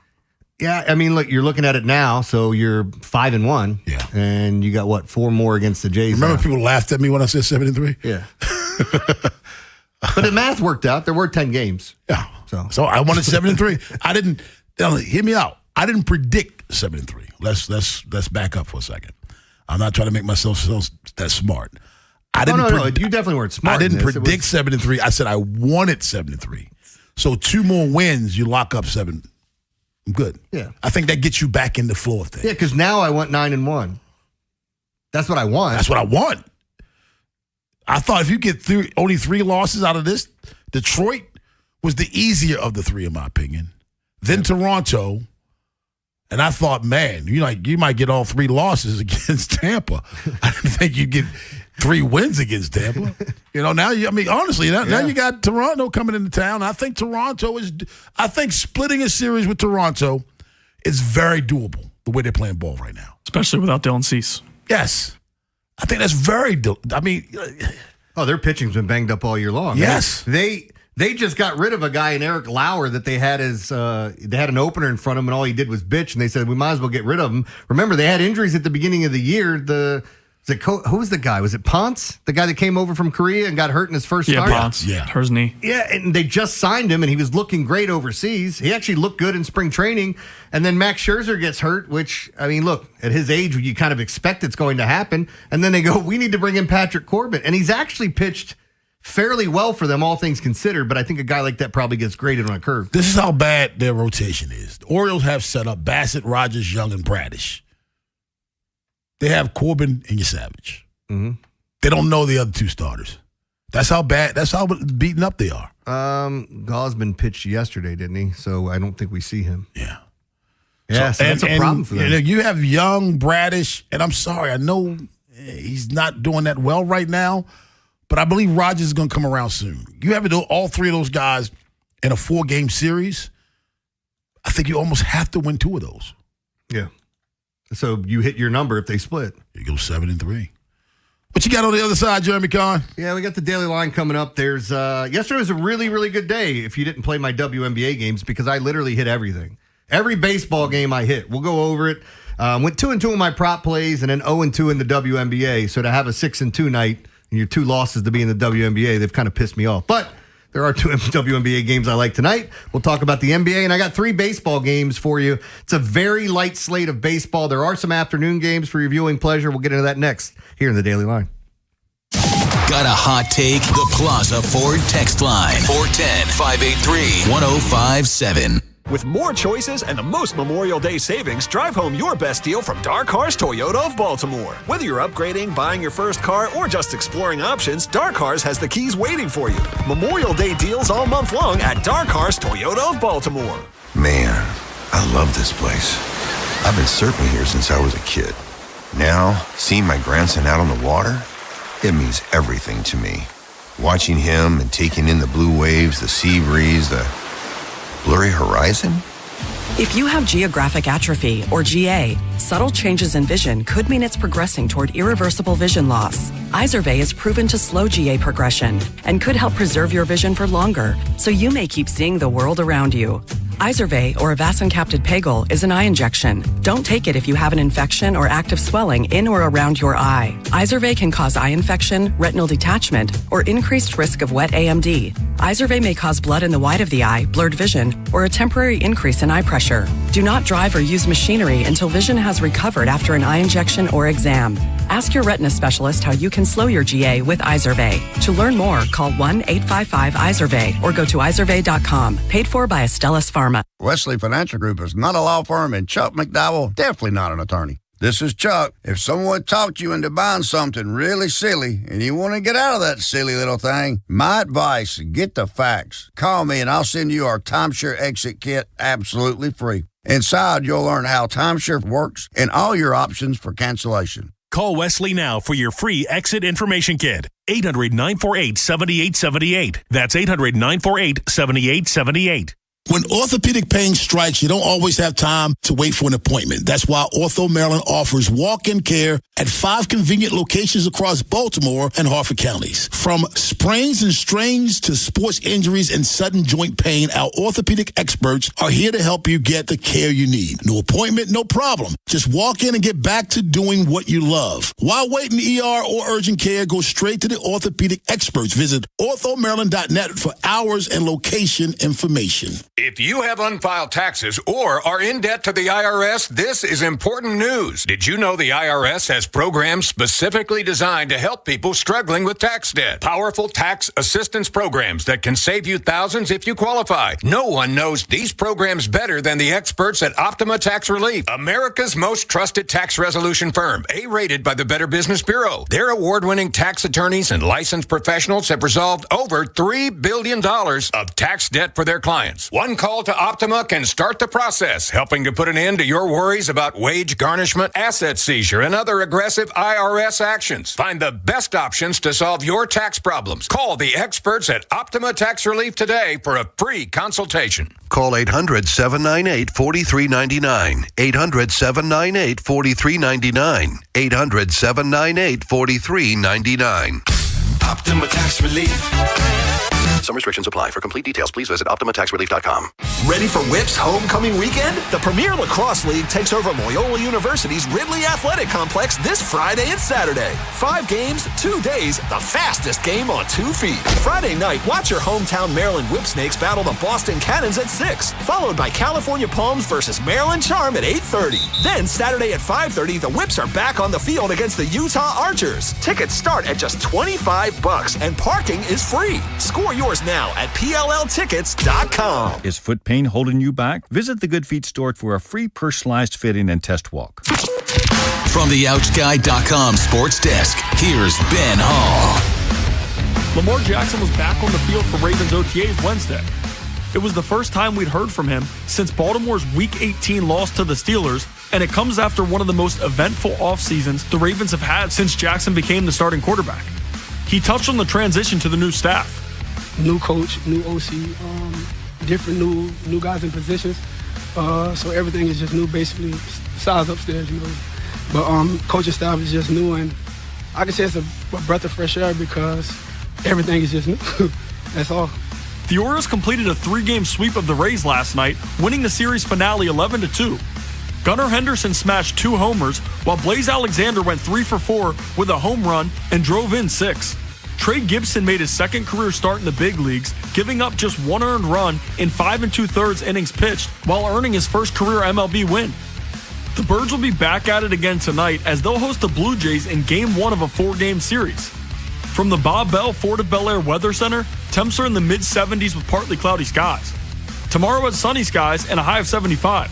Yeah, look, you're looking at it now, so you're 5-1. Yeah. And you got, 4 more against the Jays. Remember now. people laughed at me when I said 7-3? Yeah. But the math worked out. There were 10 games. Yeah. So I wanted 7-3. I didn't, hear me out. I didn't predict 7-3. Let's back up for a second. I'm not trying to make myself so that smart. No, you definitely weren't smart. I didn't predict 7-3. I said I wanted 7-3. So 2 more wins, you lock up 7. I'm good. Yeah. I think that gets you back in the flow of things. Yeah, because now I want 9-1. That's what I want. That's what I want. I thought if you get only 3 losses out of this, Detroit was the easier of the 3, in my opinion. Then Toronto. And I thought, man, you might get all 3 losses against Tampa. I didn't think you'd get 3 wins against Tampa. Now honestly, now you got Toronto coming into town. I think splitting a series with Toronto is very doable the way they're playing ball right now. Especially without Dylan Cease. Yes. I think that's very their pitching's been banged up all year long. Yes. They just got rid of a guy in Eric Lauer that they had they had an opener in front of him and all he did was bitch, and they said we might as well get rid of him. Remember, they had injuries at the beginning of the year. Who was the guy? Was it Ponce? The guy that came over from Korea and got hurt in his first start? Ponce. Yeah. Hurt his knee. Yeah, and they just signed him, and he was looking great overseas. He actually looked good in spring training. And then Max Scherzer gets hurt, which, look, at his age, you kind of expect it's going to happen. And then they go, we need to bring in Patrick Corbin. And he's actually pitched fairly well for them, all things considered. But I think a guy like that probably gets graded on a curve. This is how bad their rotation is. The Orioles have set up Bassett, Rogers, Young, and Bradish. They have Corbin and Savage. Mm-hmm. They don't know the other 2 starters. That's how beaten up they are. Gosman pitched yesterday, didn't he? So I don't think we see him. Yeah. Yeah, so that's a problem for them. You have Young, Bradish, and I'm sorry, I know he's not doing that well right now, but I believe Rogers is going to come around soon. You have all 3 of those guys in a 4-game series. I think you almost have to win 2 of those. Yeah. So you hit your number if they split. You go 7-3. What you got on the other side, Jeremy Kahn? Yeah, we got the Daily Line coming up. There's yesterday was a really, really good day if you didn't play my WNBA games because I literally hit everything. Every baseball game I hit. We'll go over it. Went 2-2 in my prop plays and then 0-2 in the WNBA. So to have a 6-2 night and your 2 losses to be in the WNBA, they've kind of pissed me off. But there are 2 WNBA games I like tonight. We'll talk about the NBA, and I got 3 baseball games for you. It's a very light slate of baseball. There are some afternoon games for your viewing pleasure. We'll get into that next here in the Daily Line. Got a hot take? The Plaza Ford text line. 410-583-1057. With more choices and the most Memorial Day savings, drive home your best deal from Dark Cars Toyota of Baltimore. Whether you're upgrading, buying your first car, or just exploring options, Dark Cars has the keys waiting for you. Memorial Day deals all month long at Dark Cars Toyota of Baltimore. Man, I love this place. I've been surfing here since I was a kid. Now, seeing my grandson out on the water, it means everything to me. Watching him and taking in the blue waves, the sea breeze, the blurry horizon? If you have geographic atrophy, or GA, subtle changes in vision could mean it's progressing toward irreversible vision loss. Izervay is proven to slow GA progression and could help preserve your vision for longer, so you may keep seeing the world around you. Izervay, or avacincaptad pegol, is an eye injection. Don't take it if you have an infection or active swelling in or around your eye. Izervay can cause eye infection, retinal detachment, or increased risk of wet AMD. Izervay may cause blood in the white of the eye, blurred vision, or a temporary increase in eye pressure. Do not drive or use machinery until vision has recovered after an eye injection or exam. Ask your retina specialist how you can slow your GA with Izervay. To learn more, call 1-855-IZERVAY or go to izervay.com. Paid for by Astellas Pharma. Wesley Financial Group is not a law firm, and Chuck McDowell definitely not an attorney. This is Chuck. If someone talked you into buying something really silly and you want to get out of that silly little thing, my advice, get the facts. Call me and I'll send you our timeshare exit kit absolutely free. Inside, you'll learn how timeshare works and all your options for cancellation. Call Wesley now for your free exit information kit. 800-948-7878. That's 800-948-7878. When orthopedic pain strikes, you don't always have time to wait for an appointment. That's why Ortho Maryland offers walk-in care at 5 convenient locations across Baltimore and Harford counties. From sprains and strains to sports injuries and sudden joint pain, our orthopedic experts are here to help you get the care you need. No appointment, no problem. Just walk in and get back to doing what you love. Why wait in the ER or urgent care? Go straight to the orthopedic experts. Visit orthomaryland.net for hours and location information. If you have unfiled taxes or are in debt to the IRS, this is important news. Did you know the IRS has programs specifically designed to help people struggling with tax debt? Powerful tax assistance programs that can save you thousands if you qualify. No one knows these programs better than the experts at Optima Tax Relief, America's most trusted tax resolution firm, A-rated by the Better Business Bureau. Their award-winning tax attorneys and licensed professionals have resolved over $3 billion of tax debt for their clients. One call to Optima can start the process, helping to put an end to your worries about wage garnishment, asset seizure, and other aggressive IRS actions. Find the best options to solve your tax problems. Call the experts at Optima Tax Relief today for a free consultation. Call 800-798-4399. 800-798-4399. 800-798-4399. Optima Tax Relief. Some restrictions apply. For complete details, please visit OptimaTaxRelief.com. Ready for WHIP's homecoming weekend? The Premier Lacrosse League takes over Loyola University's Ridley Athletic Complex this Friday and Saturday. 5 games, 2 days, the fastest game on 2 feet. Friday night, watch your hometown Maryland Whip Snakes battle the Boston Cannons at 6, followed by California Palms versus Maryland Charm at 8:30. Then Saturday at 5:30, the Whips are back on the field against the Utah Archers. Tickets start at just $25 and parking is free. Score yours now at PLLtickets.com. Is foot pain holding you back? Visit the Good Feet store for a free personalized fitting and test walk. From the OutSky.com sports desk, here's Ben Hall. Lamar Jackson was back on the field for Ravens OTAs Wednesday. It was the first time we'd heard from him since Baltimore's Week 18 loss to the Steelers, and it comes after one of the most eventful off seasons the Ravens have had since Jackson became the starting quarterback. He touched on the transition to the new staff. New coach, new OC, different new guys in positions. So everything is just new, basically. Size upstairs, you know. But coaching staff is just new, and I can say it's a breath of fresh air because everything is just new. That's all. The Orioles completed a 3-game sweep of the Rays last night, winning the series finale 11-2. Gunnar Henderson smashed 2 homers, while Blaze Alexander went 3 for 4 with a home run and drove in 6. Trey Gibson made his second career start in the big leagues, giving up just 1 earned run in 5 2/3 innings pitched, while earning his first career MLB win. The Birds will be back at it again tonight as they'll host the Blue Jays in Game 1 of a 4-game series. From the Bob Bell Fort of Bel Air Weather Center, temps are in the mid-70s with partly cloudy skies. Tomorrow it's sunny skies and a high of 75.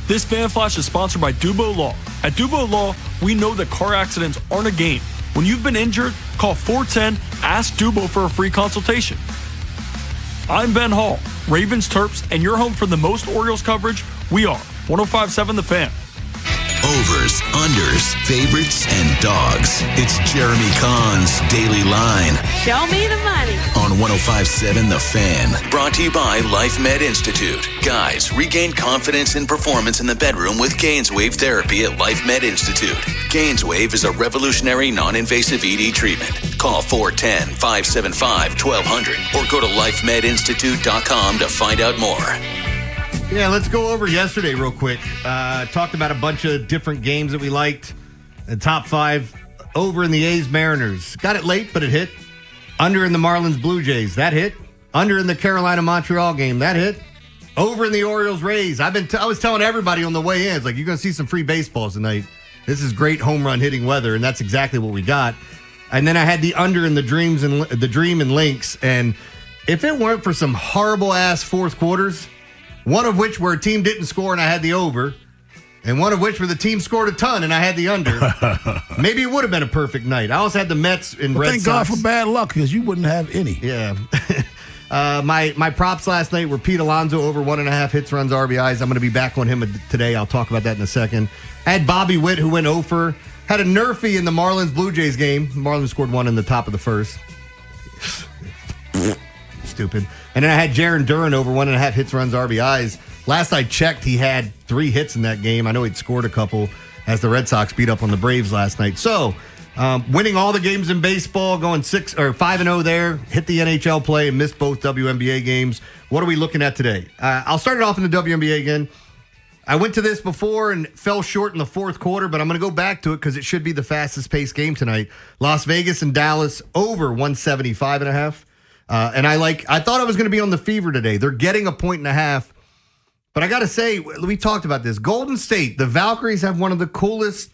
This Fan Flash is sponsored by Dubo Law. At Dubo Law, we know that car accidents aren't a game. When you've been injured, call 410-ASK-DUBO for a free consultation. I'm Ben Hall, Ravens Terps, and you're home for the most Orioles coverage. We are 105.7 The Fan. Overs, unders, favorites, and dogs. It's Jeremy Kahn's Daily Line. Show me the money. On 105.7 The Fan. Brought to you by Life Med Institute. Guys, regain confidence and performance in the bedroom with Gainswave therapy at Life Med Institute. Gainswave is a revolutionary non-invasive ED treatment. Call 410-575-1200 or go to lifemedinstitute.com to find out more. Yeah, let's go over yesterday real quick. Talked about a bunch of different games that we liked. The top 5 over in the A's Mariners. Got it late, but it hit. Under in the Marlins Blue Jays. That hit. Under in the Carolina Montreal game. That hit. Over in the Orioles Rays. I was telling everybody on the way in, it's like, you're going to see some free baseballs tonight. This is great home run hitting weather, and that's exactly what we got. And then I had the under in the Dream and Lynx. And if it weren't for some horrible ass fourth quarters, one of which where a team didn't score and I had the over, and one of which where the team scored a ton and I had the under, maybe it would have been a perfect night. I also had the Mets and Red Sox. Thank God for bad luck because you wouldn't have any. Yeah. My props last night were Pete Alonso over 1.5 hits, runs, RBIs. I'm going to be back on him today. I'll talk about that in a second. I had Bobby Witt, who went over. Had a Nerfy in the Marlins Blue Jays game. Marlins scored 1 in the top of the first. Stupid. And then I had Jaron Duran over 1.5 hits, runs, RBIs. Last I checked, he had 3 hits in that game. I know he'd scored a couple as the Red Sox beat up on the Braves last night. So, winning all the games in baseball, going 5-0 there, hit the NHL play and missed both WNBA games. What are we looking at today? I'll start it off in the WNBA again. I went to this before and fell short in the fourth quarter, but I'm going to go back to it because it should be the fastest paced game tonight. Las Vegas and Dallas over 175.5. And I thought I was going to be on the Fever today. They're getting 1.5. But I got to say, we talked about this. Golden State, the Valkyries have one of the coolest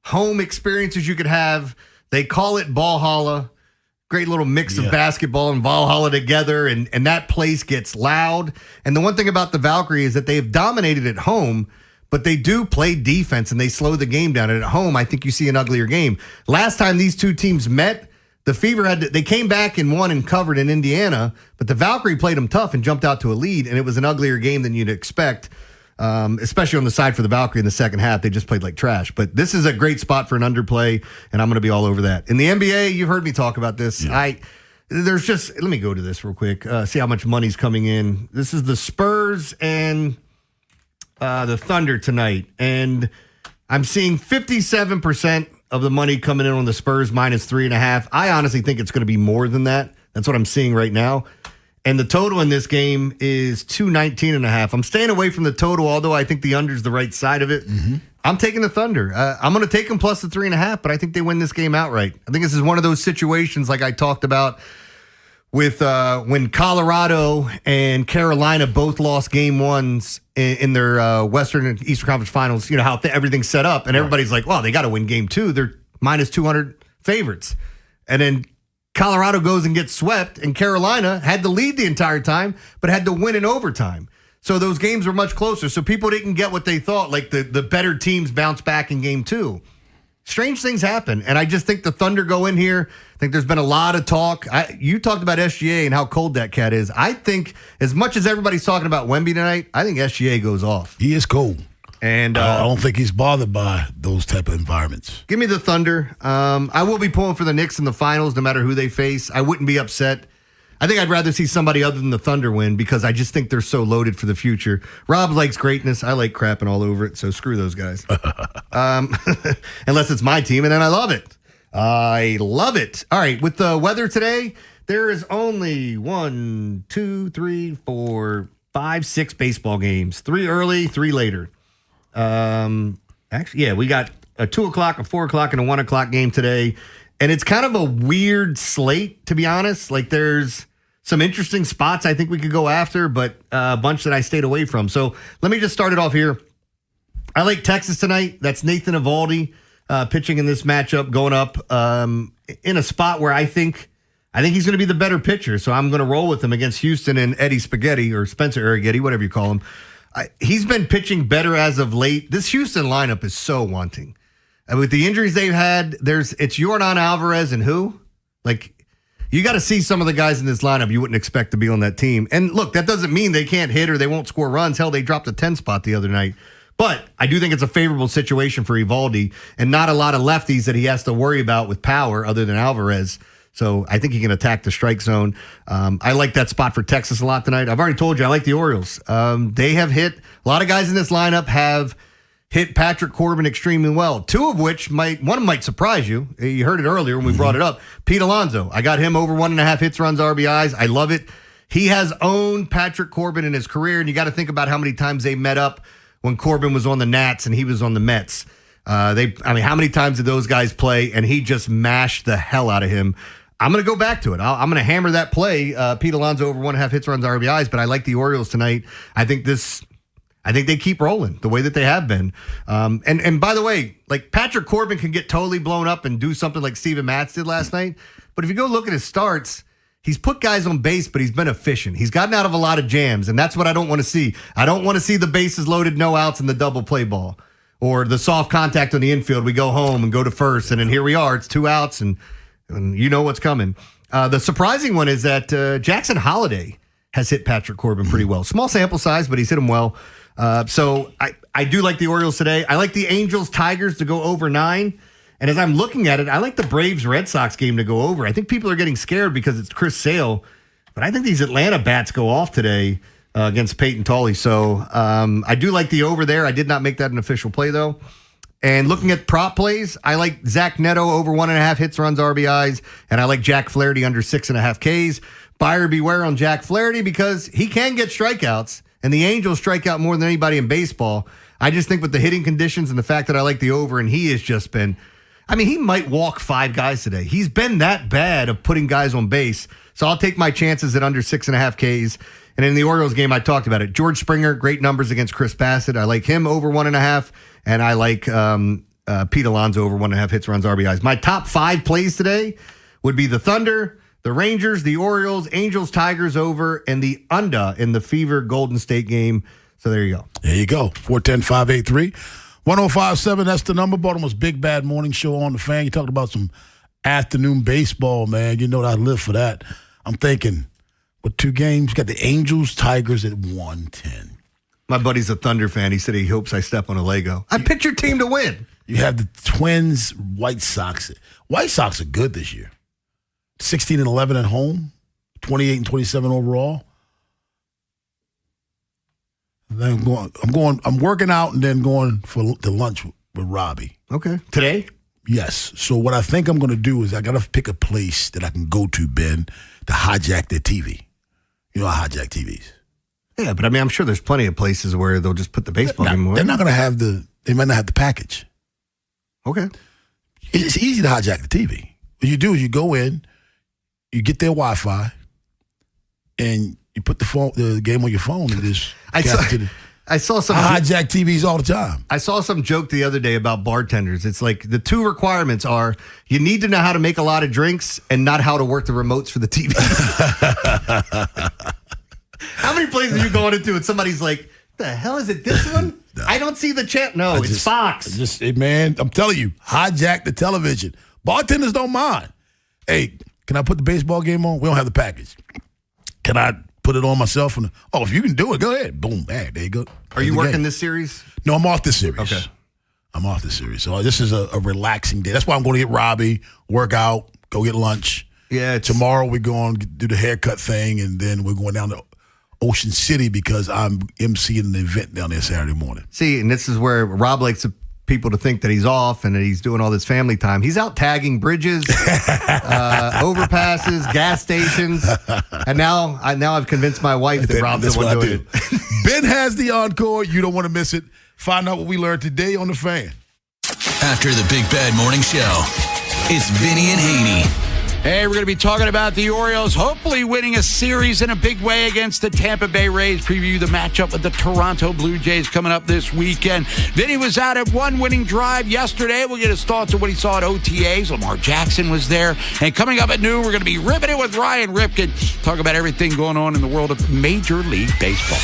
home experiences you could have. They call it Valhalla. Great little mix of basketball and Valhalla together. And that place gets loud. And the one thing about the Valkyrie is that they've dominated at home, but they do play defense and they slow the game down. And at home, I think you see an uglier game. Last time these two teams met, the Fever they came back and won and covered in Indiana, but the Valkyrie played them tough and jumped out to a lead, and it was an uglier game than you'd expect, especially on the side for the Valkyrie in the second half. They just played like trash. But this is a great spot for an underplay, and I'm going to be all over that. In the NBA, you've heard me talk about this. Yeah. Let me go to this real quick, see how much money's coming in. This is the Spurs and the Thunder tonight, and I'm seeing 57% of the money coming in on the Spurs minus 3.5. I honestly think it's going to be more than that. That's what I'm seeing right now. And the total in this game is 219.5. I'm staying away from the total, although I think the under's the right side of it. Mm-hmm. I'm taking the Thunder. I'm going to take them plus the 3.5, but I think they win this game outright. I think this is one of those situations like I talked about with when Colorado and Carolina both lost game ones in their Western and Eastern Conference Finals. You know how everything's set up, and everybody's like, "Well, they got to win game 2. They're minus 200 favorites." And then Colorado goes and gets swept, and Carolina had the lead the entire time, but had to win in overtime. So those games were much closer. So people didn't get what they thought. Like the better teams bounce back in game 2. Strange things happen, and I just think the Thunder go in here. I think there's been a lot of talk. You talked about SGA and how cold that cat is. I think as much as everybody's talking about Wemby tonight, I think SGA goes off. He is cold. And I don't think he's bothered by those type of environments. Give me the Thunder. I will be pulling for the Knicks in the finals no matter who they face. I wouldn't be upset. I think I'd rather see somebody other than the Thunder win because I just think they're so loaded for the future. Rob likes greatness. I like crapping all over it, so screw those guys. Unless it's my team, and then I love it. I love it. All right, with the weather today, there is only 1, 2, 3, 4, 5, 6 baseball games. 3 early, 3 later. Actually, yeah, we got a 2 o'clock, a 4 o'clock, and a 1 o'clock game today. And it's kind of a weird slate, to be honest. Like, there's some interesting spots I think we could go after, but a bunch that I stayed away from. So let me just start it off here. I like Texas tonight. That's Nathan Eovaldi pitching in this matchup, going up in a spot where I think he's going to be the better pitcher. So I'm going to roll with him against Houston and Eddie Spaghetti or Spencer Arrighetti, whatever you call him. He's been pitching better as of late. This Houston lineup is so wanting. And with the injuries they've had, it's Yordan Alvarez and who? Like, you got to see some of the guys in this lineup you wouldn't expect to be on that team. And look, that doesn't mean they can't hit or they won't score runs. Hell, they dropped a 10 spot the other night. But I do think it's a favorable situation for Eovaldi and not a lot of lefties that he has to worry about with power other than Alvarez. So I think he can attack the strike zone. I like that spot for Texas a lot tonight. I've already told you I like the Orioles. They have hit, a lot of guys in this lineup have hit Patrick Corbin extremely well. 2 of which one might surprise you. You heard it earlier when we brought it up. Pete Alonso. I got him over 1.5 hits, runs, RBIs. I love it. He has owned Patrick Corbin in his career, and you got to think about how many times they met up when Corbin was on the Nats and he was on the Mets. How many times did those guys play? And he just mashed the hell out of him. I'm going to go back to it. I'm going to hammer that play. Pete Alonso over 1.5 hits, runs, RBIs, but I like the Orioles tonight. I think they keep rolling the way that they have been. And by the way, like Patrick Corbin can get totally blown up and do something like Steven Matz did last night. But if you go look at his starts, he's put guys on base, but he's been efficient. He's gotten out of a lot of jams, and that's what I don't want to see. I don't want to see the bases loaded, no outs, and the double play ball. Or the soft contact on the infield. We go home and go to first, and then here we are. It's 2 outs, and you know what's coming. The surprising one is that Jackson Holliday has hit Patrick Corbin pretty well. Small sample size, but he's hit him well. So I do like the Orioles today. I like the Angels-Tigers to go over 9. And as I'm looking at it, I like the Braves-Red Sox game to go over. I think people are getting scared because it's Chris Sale. But I think these Atlanta bats go off today against Peyton Tolley. So I do like the over there. I did not make that an official play, though. And looking at prop plays, I like Zach Neto over 1.5 hits, runs, RBIs. And I like Jack Flaherty under 6.5 Ks. Buyer beware on Jack Flaherty because he can get strikeouts. And the Angels strike out more than anybody in baseball. I just think with the hitting conditions and the fact that I like the over, and he has just been, he might walk 5 guys today. He's been that bad of putting guys on base. So I'll take my chances at under 6.5 Ks. And in the Orioles game, I talked about it. George Springer, great numbers against Chris Bassett. I like him over 1.5. And I like Pete Alonso over 1.5 hits, runs, RBIs. My top 5 plays today would be the Thunder, the Rangers, the Orioles, Angels, Tigers over, and the under in the Fever Golden State game. So there you go. There you go. 410-583-1057. That's the number. Baltimore's Big Bad Morning Show on the Fan. You talked about some afternoon baseball, man. You know that I live for that. I'm thinking, with 2 games, you got the Angels, Tigers at 110. My buddy's a Thunder fan. He said he hopes I step on a Lego. I picked your team to win. You have the Twins, White Sox. White Sox are good this year. 16-11 at home, 28-27 overall. Then I'm working out and then going to lunch with Robbie. Okay. Today? Yes. So what I think I'm going to do is I got to pick a place that I can go to, Ben, to hijack their TV. You know, I hijack TVs. Yeah, but I'm sure there's plenty of places where they'll just put the baseball game away. They're not going to have they might not have the package. Okay. It's easy to hijack the TV. What you do is you go in, you get their Wi-Fi, and you put the game on your phone and just I saw some. I hijack TVs all the time. I saw some joke the other day about bartenders. It's like the 2 requirements are you need to know how to make a lot of drinks and not how to work the remotes for the TV. How many places are you going into and somebody's like, the hell is it this one? No. I don't see the chat. No, it's Fox. Man, I'm telling you, hijack the television. Bartenders don't mind. Hey, can I put the baseball game on? We don't have the package. Can I put it on myself? If you can do it, go ahead. Boom, bang, there you go. Are you working this series? No, I'm off this series. Okay. I'm off this series. So this is a relaxing day. That's why I'm going to get Robbie, work out, go get lunch. Yeah. Tomorrow we're going to do the haircut thing, and then we're going down to Ocean City because I'm emceeing an event down there Saturday morning. See, and this is where Rob likes to people to think that he's off and that he's doing all this family time. He's out tagging bridges, overpasses, gas stations, and now I've convinced my wife that Rob's the one doing it. Ben has the encore. You don't want to miss it. Find out what we learned today on The Fan. After the Big Bad Morning Show, it's Vinny and Haynie. Hey, we're going to be talking about the Orioles hopefully winning a series in a big way against the Tampa Bay Rays. Preview the matchup with the Toronto Blue Jays coming up this weekend. Vinny was out at one winning drive yesterday. We'll get his thoughts on what he saw at OTAs. Lamar Jackson was there. And coming up at noon, we're going to be ripping it with Ryan Ripken. Talk about everything going on in the world of Major League Baseball.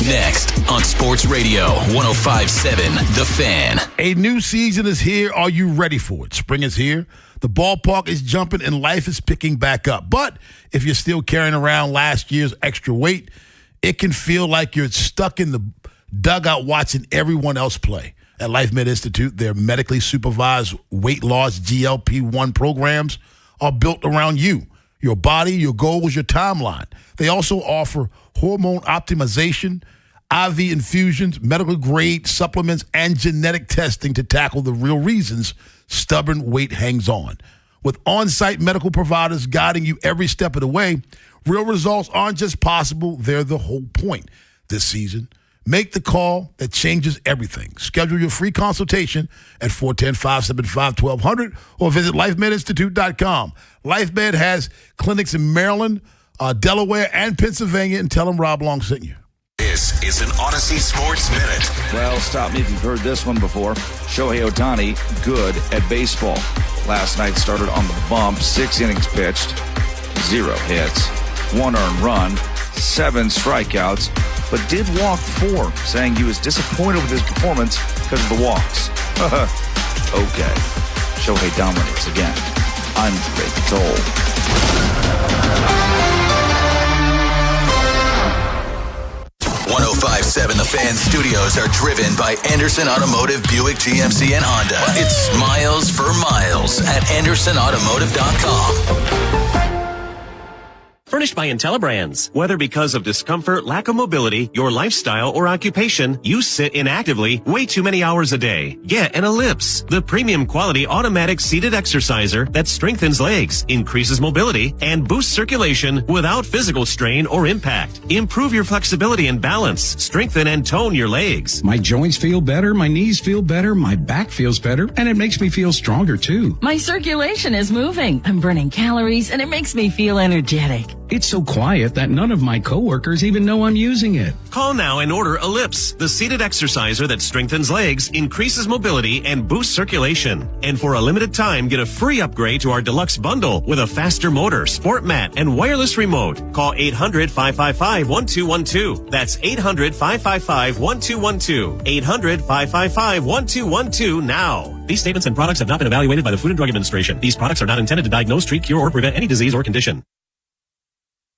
Next on Sports Radio 105.7 The Fan. A new season is here. Are you ready for it? Spring is here. The ballpark is jumping and life is picking back up. But if you're still carrying around last year's extra weight, it can feel like you're stuck in the dugout watching everyone else play. At Life Med Institute, their medically supervised weight loss GLP-1 programs are built around you, your body, your goals, your timeline. They also offer hormone optimization, IV infusions, medical grade supplements, and genetic testing to tackle the real reasons stubborn weight hangs on. With on-site medical providers guiding you every step of the way, real results aren't just possible, they're the whole point. This season, make the call that changes everything. Schedule your free consultation at 410-575-1200 or visit lifemedinstitute.com. LifeMed has clinics in Maryland, Delaware, and Pennsylvania, and tell them Rob Long sent you. This is an Odyssey Sports Minute. Well, stop me if you've heard this one before. Shohei Ohtani, good at baseball. Last night started on the bump, 6 innings pitched, 0 hits, 1 earned run, 7 strikeouts, but did walk 4, saying he was disappointed with his performance because of the walks. Okay. Shohei dominates again. I'm Rick Toll. 105.7 The Fan studios are driven by Anderson Automotive, Buick, GMC, and Honda. It's miles for miles at AndersonAutomotive.com. Furnished by IntelliBrands. Whether because of discomfort, lack of mobility, your lifestyle, or occupation, you sit inactively way too many hours a day. Get an Ellipse, the premium quality automatic seated exerciser that strengthens legs, increases mobility, and boosts circulation without physical strain or impact. Improve your flexibility and balance. Strengthen and tone your legs. My joints feel better, my knees feel better, my back feels better, and it makes me feel stronger too. My circulation is moving. I'm burning calories, and it makes me feel energetic. It's so quiet that none of my coworkers even know I'm using it. Call now and order Ellipse, the seated exerciser that strengthens legs, increases mobility, and boosts circulation. And for a limited time, get a free upgrade to our deluxe bundle with a faster motor, sport mat, and wireless remote. Call 800-555-1212. That's 800-555-1212. 800-555-1212 now. These statements and products have not been evaluated by the Food and Drug Administration. These products are not intended to diagnose, treat, cure, or prevent any disease or condition.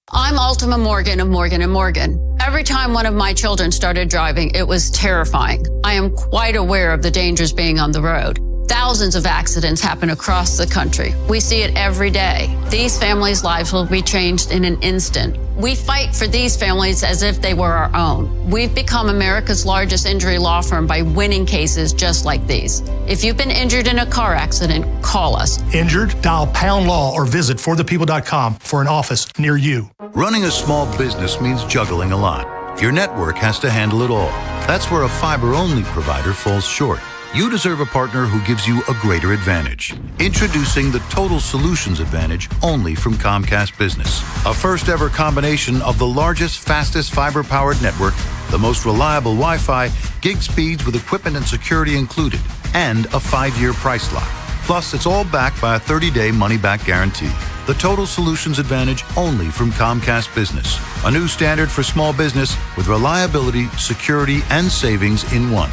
I'm Ultima Morgan of Morgan & Morgan. Every time one of my children started driving, it was terrifying. I am quite aware of the dangers being on the road. Thousands of accidents happen across the country. We see it every day. These families' lives will be changed in an instant. We fight for these families as if they were our own. We've become America's largest injury law firm by winning cases just like these. If you've been injured in a car accident, call us. Injured? Dial #law or visit forthepeople.com for an office near you. Running a small business means juggling a lot. Your network has to handle it all. That's where a fiber-only provider falls short. You deserve a partner who gives you a greater advantage. Introducing the Total Solutions Advantage only from Comcast Business. A first-ever combination of the largest, fastest fiber-powered network, the most reliable Wi-Fi, gig speeds with equipment and security included, and a 5-year price lock. Plus, it's all backed by a 30-day money-back guarantee. The Total Solutions Advantage only from Comcast Business. A new standard for small business with reliability, security, and savings in one.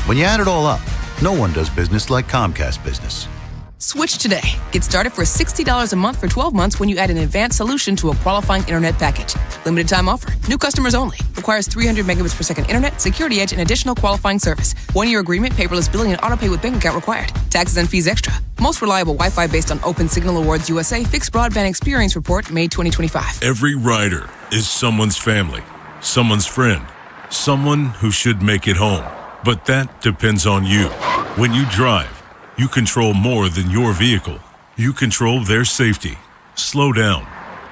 When you add it all up, no one does business like Comcast Business. Switch today. Get started for $60 a month for 12 months when you add an advanced solution to a qualifying internet package. Limited time offer. New customers only. Requires 300 megabits per second internet, security edge, and additional qualifying service. 1-year agreement, paperless billing, and autopay with bank account required. Taxes and fees extra. Most reliable Wi-Fi based on Open Signal Awards USA Fixed Broadband Experience Report, May 2025. Every rider is someone's family, someone's friend, someone who should make it home. But that depends on you. When you drive, you control more than your vehicle. You control their safety. Slow down.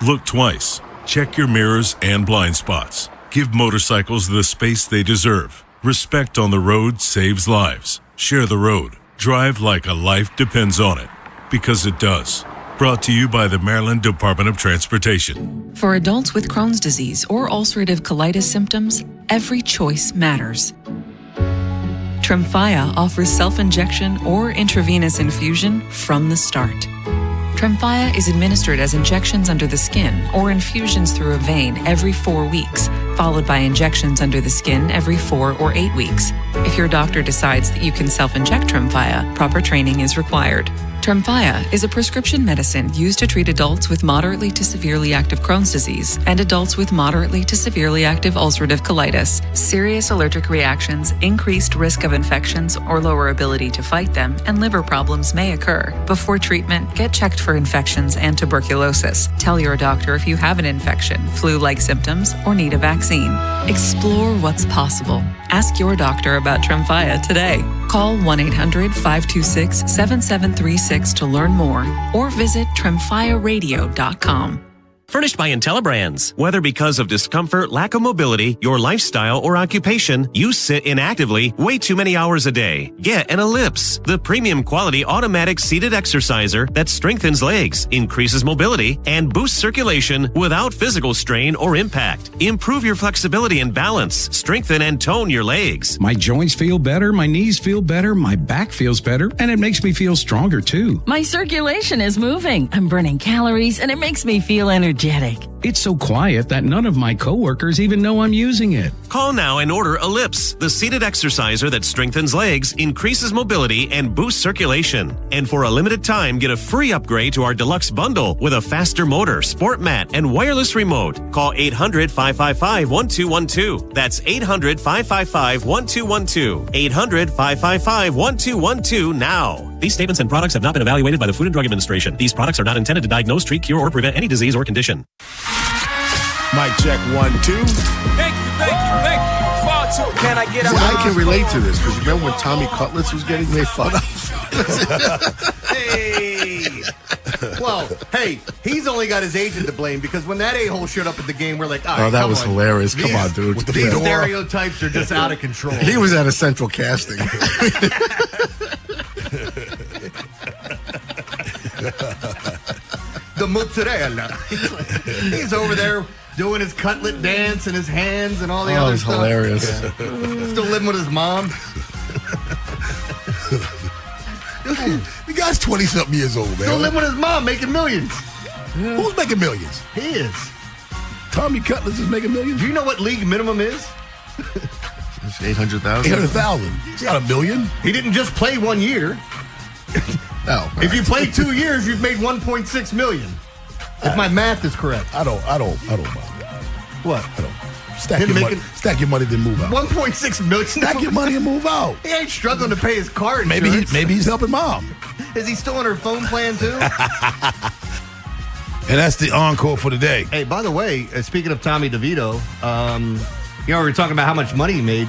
Look twice. Check your mirrors and blind spots. Give motorcycles the space they deserve. Respect on the road saves lives. Share the road. Drive like a life depends on it. Because it does. Brought to you by the Maryland Department of Transportation. For adults with Crohn's disease or ulcerative colitis symptoms, every choice matters. Tremfya offers self-injection or intravenous infusion from the start. Tremfya is administered as injections under the skin or infusions through a vein every 4 weeks, followed by injections under the skin every 4 or 8 weeks. If your doctor decides that you can self-inject Tremfya, proper training is required. Tremfya is a prescription medicine used to treat adults with moderately to severely active Crohn's disease and adults with moderately to severely active ulcerative colitis. Serious allergic reactions, increased risk of infections or lower ability to fight them, and liver problems may occur. Before treatment, get checked for infections and tuberculosis. Tell your doctor if you have an infection, flu-like symptoms, or need a vaccine. Explore what's possible. Ask your doctor about Tremfya today. Call 1-800-526-7736 to learn more or visit tremfyaradio.com. Furnished by IntelliBrands. Whether because of discomfort, lack of mobility, your lifestyle, or occupation, you sit inactively way too many hours a day. Get an Ellipse, the premium quality automatic seated exerciser that strengthens legs, increases mobility, and boosts circulation without physical strain or impact. Improve your flexibility and balance. Strengthen and tone your legs. My joints feel better, my knees feel better, my back feels better, and it makes me feel stronger too. My circulation is moving. I'm burning calories, and it makes me feel energetic. It's so quiet that none of my coworkers even know I'm using it. Call now and order Ellipse, the seated exerciser that strengthens legs, increases mobility, and boosts circulation. And for a limited time, get a free upgrade to our deluxe bundle with a faster motor, sport mat, and wireless remote. Call 800-555-1212. That's 800-555-1212. 800-555-1212 now. These statements and products have not been evaluated by the Food and Drug Administration. These products are not intended to diagnose, treat, cure, or prevent any disease or condition. Mic check 1, 2. Thank you. Far too. Can I get up? I can relate to this because remember when Tommy Cutlets was getting made fun of? Hey. Well, hey, he's only got his agent to blame because when that a-hole showed up at the game, we're like, all right, that was hilarious. Come on, dude. These stereotypes are just out of control. He was at a central casting. The mozzarella. He's over there doing his cutlet dance and his hands and all the other stuff. Hilarious. Yeah. Still living with his mom. The guy's 20-something years old, man. Still living with his mom, making millions. Yeah. Who's making millions? He is. Tommy Cutlets is making millions? Do you know what league minimum is? It's 800,000. 800,000. It's not $1 million. He didn't just play 1 year. No. If you played 2 years, you've made $1.6 million. If my math is correct. I don't buy that. What? I don't. Stack your money, then move out. 1.6 million. Stack your money and move out. He ain't struggling to pay his car insurance. Maybe he's helping mom. Is he still on her phone plan too? And that's the encore for today. Hey, by the way, speaking of Tommy DeVito, we were talking about how much money he made.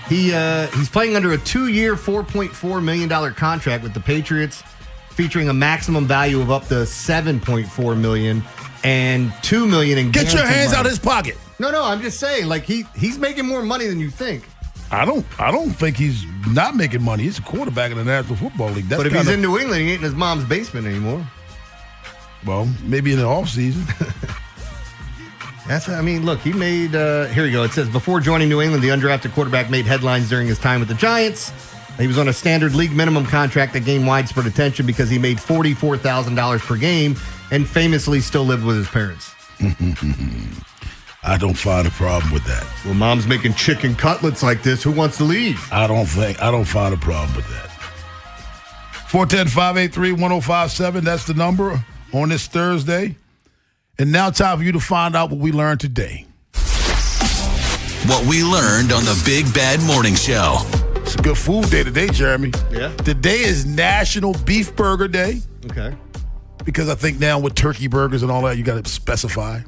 He's playing under a 2-year, $4.4 million contract with the Patriots, featuring a maximum value of up to $7.4 million and $2 million in Get your hands money. out of his pocket. No, I'm just saying, like he's making more money than you think. I don't think he's not making money. He's a quarterback in the National Football League. But if he's in New England, he ain't in his mom's basement anymore. Well, maybe in the offseason. Look, he made, here we go. It says, before joining New England, the undrafted quarterback made headlines during his time with the Giants. He was on a standard league minimum contract that gained widespread attention because he made $44,000 per game and famously still lived with his parents. I don't find a problem with that. Well, mom's making chicken cutlets like this. Who wants to leave? I don't find a problem with that. 410-583-1057. That's the number on this Thursday. And now time for you to find out what we learned today. What we learned on the Big Bad Morning Show. It's a good food day today, Jeremy. Yeah. Today is National Beef Burger Day. Okay. Because I think now with turkey burgers and all that, you got to specify.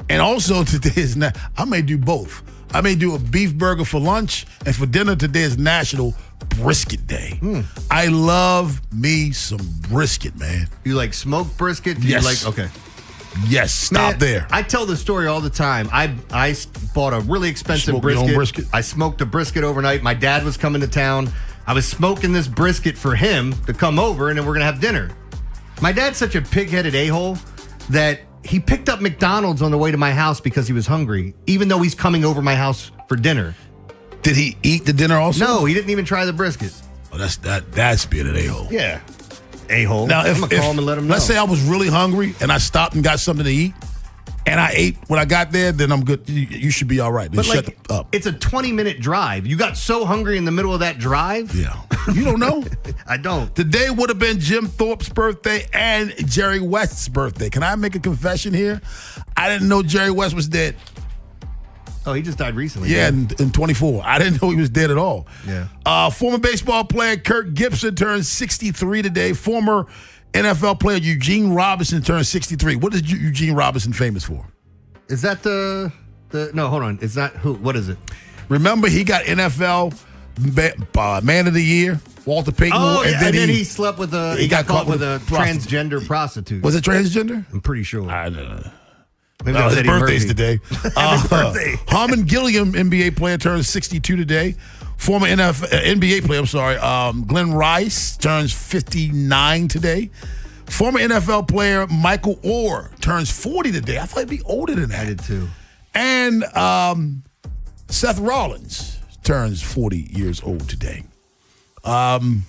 And also today is I may do both. I may do a beef burger for lunch, and for dinner today is National Brisket Day. I love me some brisket, man. You like smoked brisket? Yes. Okay. Yes, stop there. I tell the story all the time. I bought a really expensive Smoked your own brisket? I smoked a brisket overnight. My dad was coming to town. I was smoking this brisket for him to come over, and then we're going to have dinner. My dad's such a pig-headed a-hole that he picked up McDonald's on the way to my house because he was hungry, even though he's coming over my house for dinner. Did he eat the dinner also? No, he didn't even try the brisket. Oh, that's being an a-hole. Yeah. A-hole. Now, I'm going to call him and let him know. Let's say I was really hungry and I stopped and got something to eat, and I ate when I got there, then I'm good. You should be all right. Then But shut up. It's a 20-minute drive. You got so hungry in the middle of that drive? Yeah. You don't know? I don't. Today would have been Jim Thorpe's birthday and Jerry West's birthday. Can I make a confession here? I didn't know Jerry West was dead. Oh, he just died recently. Yeah, in 24. I didn't know he was dead at all. Yeah. Former baseball player Kirk Gibson turned 63 today. Former NFL player Eugene Robinson turned 63. What is Eugene Robinson famous for? Is that the no, hold on. It's not who? What is it? Remember, he got NFL Man of the Year, Walter Payton. Oh, and then he slept with he got caught with a transgender prostitute. Was it transgender? I'm pretty sure. I don't know. Maybe No, that was his Eddie birthday's Murphy. today. Happy birthday. Harmon Gilliam, NBA player, turns 62 today. Former NBA player, Glenn Rice turns 59 today. Former NFL player Michael Orr turns 40 today. I thought he'd be older than that. I did too. And Seth Rollins turns 40 years old today. Former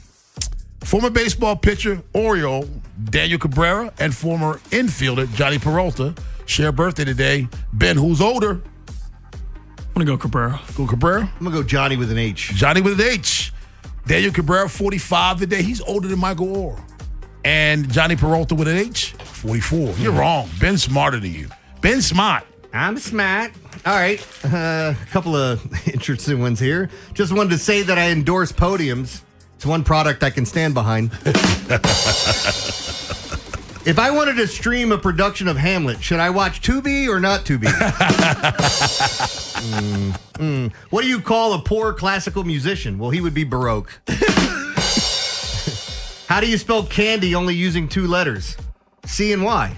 baseball pitcher, Oriole, Daniel Cabrera, and former infielder, Johnny Peralta, share birthday today. Ben, who's older? I'm going to go Cabrera. Go Cabrera? I'm going to go Johnny with an H. Johnny with an H. Daniel Cabrera, 45 today. He's older than Michael Orr. And Johnny Peralta with an H, 44. You're wrong. Ben's smarter than you. Ben's smart. I'm smart. All right. A couple of interesting ones here. Just wanted to say that I endorse Podiums. It's one product I can stand behind. If I wanted to stream a production of Hamlet, should I watch Tubi or not Tubi? What do you call a poor classical musician? Well, he would be Baroque. How do you spell candy only using two letters? C and Y.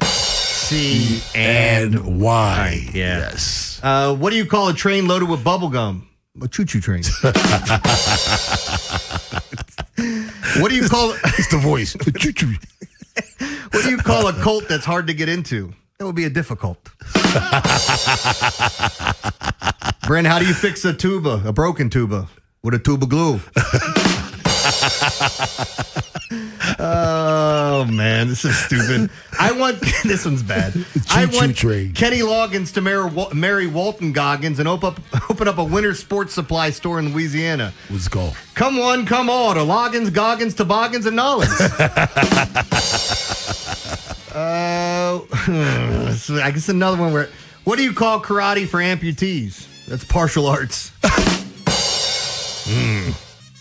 C and Y. Right, yeah. Yes. What do you call a train loaded with bubble gum? A choo-choo train. What do you call it? It's the voice. Choo-choo. What do you call a cult that's hard to get into? That would be a difficult. Brent, how do you fix a tuba, a broken tuba? With a tube of glue. Oh, man, this is stupid. This one's bad. I want Kenny Loggins to marry Walton Goggins and open up a winter sports supply store in Louisiana. Let's go. Come one, come all, to Loggins, Goggins, Toboggans, and Nollins. I guess another one where, what do you call karate for amputees? That's martial arts.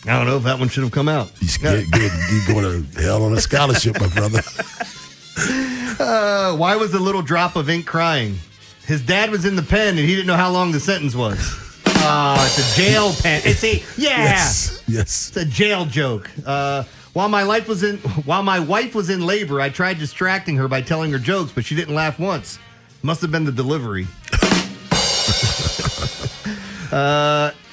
I don't know if that one should have come out. You're going to hell on a scholarship, my brother. Why was the little drop of ink crying? His dad was in the pen and he didn't know how long the sentence was. It's a jail pen. Yes. It's a jail joke. While my wife was in labor, I tried distracting her by telling her jokes, but she didn't laugh once. Must have been the delivery.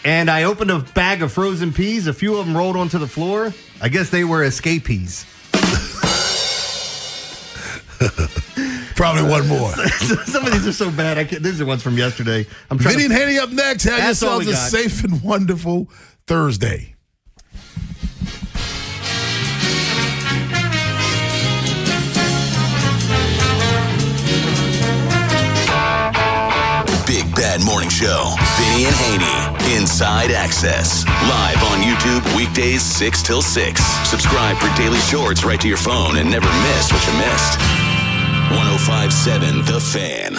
And I opened a bag of frozen peas. A few of them rolled onto the floor. I guess they were escapees. Probably one more. Some of these are so bad. These are ones from yesterday. Vinny and Haynie up next. Have That's all yourselves we a got. safe and wonderful Thursday. Big Bad Morning Show. Vinny and Haynie. Inside Access. Live on YouTube weekdays 6 till 6. Subscribe for daily shorts right to your phone and never miss what you missed. 105.7 The Fan.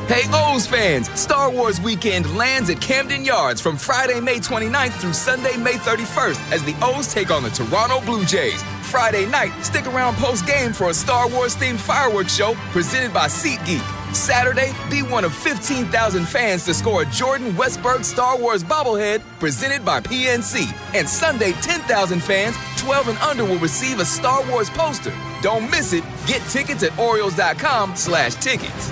Hey, O's fans! Star Wars Weekend lands at Camden Yards from Friday, May 29th through Sunday, May 31st as the O's take on the Toronto Blue Jays. Friday night, stick around post-game for a Star Wars-themed fireworks show presented by SeatGeek. Saturday, be one of 15,000 fans to score a Jordan Westberg Star Wars bobblehead presented by PNC. And Sunday, 10,000 fans, 12 and under, will receive a Star Wars poster. Don't miss it. Get tickets at Orioles.com/tickets.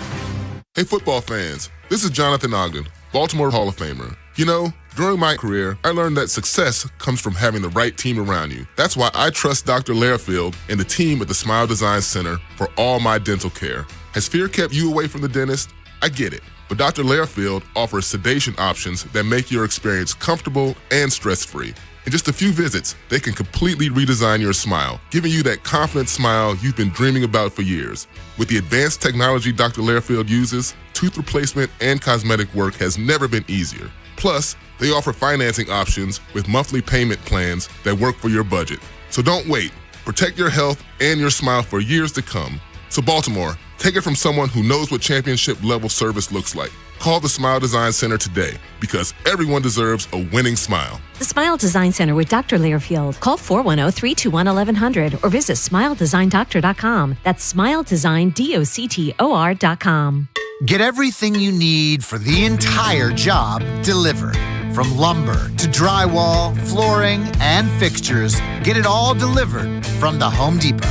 Hey, football fans. This is Jonathan Ogden, Baltimore Hall of Famer. You know, during my career, I learned that success comes from having the right team around you. That's why I trust Dr. Lairfield and the team at the Smile Design Center for all my dental care. Has fear kept you away from the dentist? I get it. But Dr. Lairfield offers sedation options that make your experience comfortable and stress-free. In just a few visits, they can completely redesign your smile, giving you that confident smile you've been dreaming about for years. With the advanced technology Dr. Lairfield uses, tooth replacement and cosmetic work has never been easier. Plus, they offer financing options with monthly payment plans that work for your budget. So don't wait. Protect your health and your smile for years to come. So Baltimore, take it from someone who knows what championship-level service looks like. Call the Smile Design Center today, because everyone deserves a winning smile. The Smile Design Center with Dr. Lairfield. Call 410-321-1100 or visit smiledesignDoctor.com. That's smiledesignDoctor.com. Get everything you need for the entire job delivered. From lumber to drywall, flooring, and fixtures, get it all delivered from the Home Depot.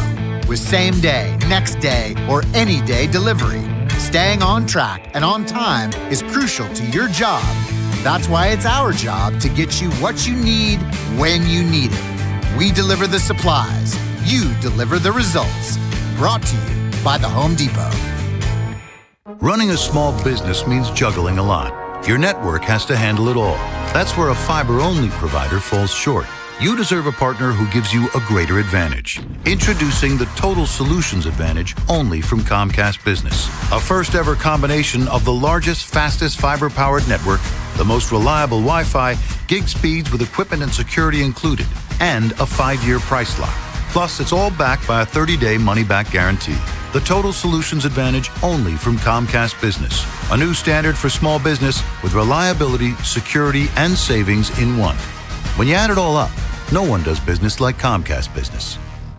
With same day, next day, or any day delivery. Staying on track and on time is crucial to your job. That's why it's our job to get you what you need when you need it. We deliver the supplies. You deliver the results. Brought to you by the Home Depot. Running a small business means juggling a lot. Your network has to handle it all. That's where a fiber-only provider falls short. You deserve a partner who gives you a greater advantage. Introducing the Total Solutions Advantage only from Comcast Business. A first-ever combination of the largest, fastest fiber-powered network, the most reliable Wi-Fi, gig speeds with equipment and security included, and a 5-year price lock. Plus, it's all backed by a 30-day money-back guarantee. The Total Solutions Advantage only from Comcast Business. A new standard for small business with reliability, security, and savings in one. When you add it all up, no one does business like Comcast Business.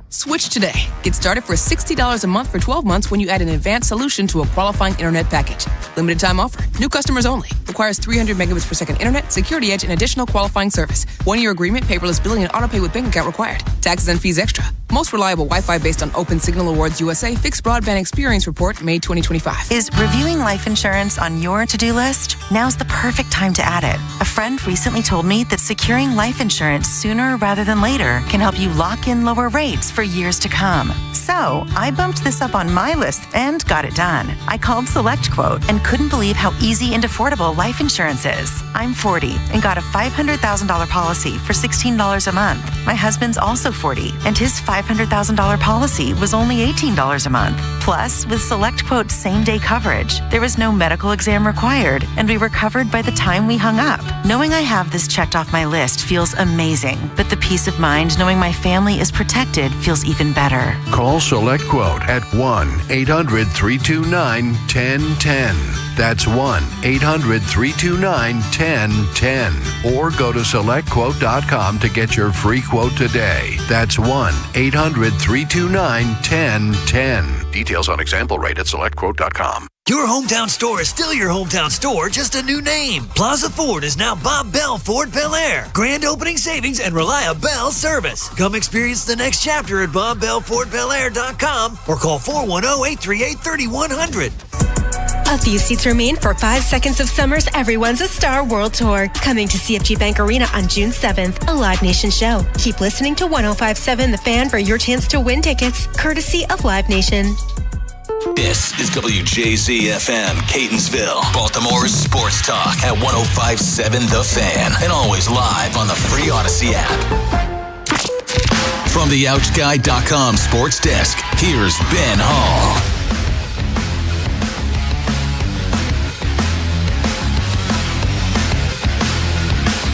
Switch today. Get started for $60 a month for 12 months when you add an advanced solution to a qualifying internet package. Limited time offer. New customers only. Requires 300 megabits per second internet, security edge, and additional qualifying service. 1-year agreement, paperless billing, and autopay with bank account required. Taxes and fees extra. Most reliable Wi-Fi based on Open Signal Awards USA Fixed Broadband Experience Report, May 2025. Is reviewing life insurance on your to-do list? Now's the perfect time to add it. A friend recently told me that securing life insurance sooner rather than later can help you lock in lower rates for years to come. So I bumped this up on my list and got it done. I called SelectQuote and couldn't believe how easy and affordable life insurance is. I'm 40 and got a $500,000 policy for $16 a month. My husband's also 40 and his $500,000 policy was only $18 a month. Plus, with SelectQuote's same-day coverage, there was no medical exam required, and we were covered by the time we hung up. Knowing I have this checked off my list feels amazing, but the peace of mind knowing my family is protected feels even better. Call SelectQuote at 1-800-329-1010. That's 1-800-329-1010. Or go to SelectQuote.com to get your free quote today. That's 1-800-329-1010. Details on example rate at SelectQuote.com. Your hometown store is still your hometown store, just a new name. Plaza Ford is now Bob Bell Ford Bel Air. Grand opening savings and reliable service. Come experience the next chapter at BobBellFordBelAir.com or call 410-838-3100. A few seats remain for 5 Seconds of Summer's Everyone's a Star World Tour. Coming to CFG Bank Arena on June 7th, a Live Nation show. Keep listening to 105.7 The Fan for your chance to win tickets, courtesy of Live Nation. This is WJZ-FM, Catonsville, Baltimore's sports talk at 105.7 The Fan, and always live on the free Odyssey app. From the OutGuy.com sports desk, here's Ben Hall.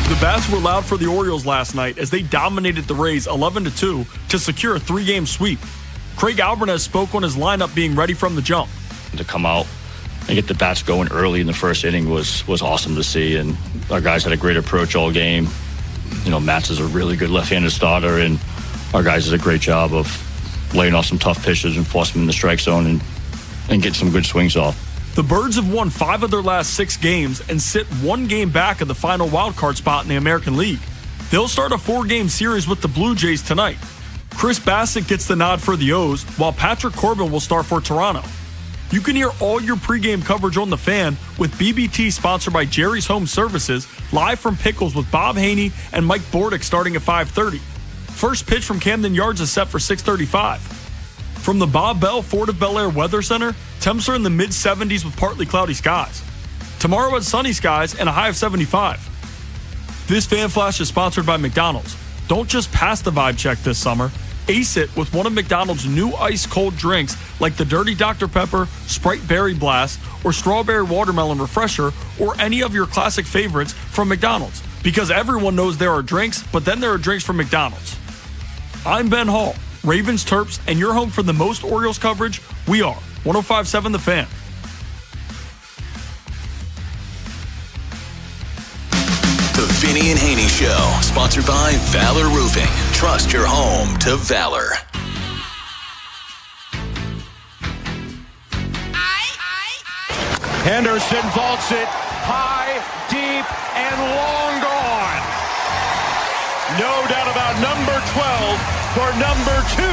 The bats were loud for the Orioles last night as they dominated the Rays 11-2 to secure a 3-game sweep. Craig Alvarez spoke on his lineup being ready from the jump. To come out and get the bats going early in the first inning was awesome to see, and our guys had a great approach all game. You know, Matz is a really good left-handed starter, and our guys did a great job of laying off some tough pitches and forcing them in the strike zone and get some good swings off. The Birds have won 5 of their last 6 games and sit 1 game back of the final wildcard spot in the American League. They'll start a 4-game series with the Blue Jays tonight. Chris Bassett gets the nod for the O's, while Patrick Corbin will start for Toronto. You can hear all your pregame coverage on The Fan with BBT, sponsored by Jerry's Home Services, live from Pickles with Bob Haney and Mike Bordick starting at 5:30. First pitch from Camden Yards is set for 6:35. From the Bob Bell Ford of Bel Air Weather Center, temps are in the mid-70s with partly cloudy skies. Tomorrow it's sunny skies and a high of 75. This Fan Flash is sponsored by McDonald's. Don't just pass the vibe check this summer. Ace it with one of McDonald's new ice-cold drinks like the Dirty Dr. Pepper, Sprite Berry Blast, or Strawberry Watermelon Refresher, or any of your classic favorites from McDonald's. Because everyone knows there are drinks, but then there are drinks from McDonald's. I'm Ben Hall, Ravens Terps, and your home for the most Orioles coverage. We are 105.7 The Fan. The Vinny and Haynie Show, sponsored by Valor Roofing. Trust your home to Valor. Henderson vaults it high, deep, and long gone. No doubt about number 12 for number 2.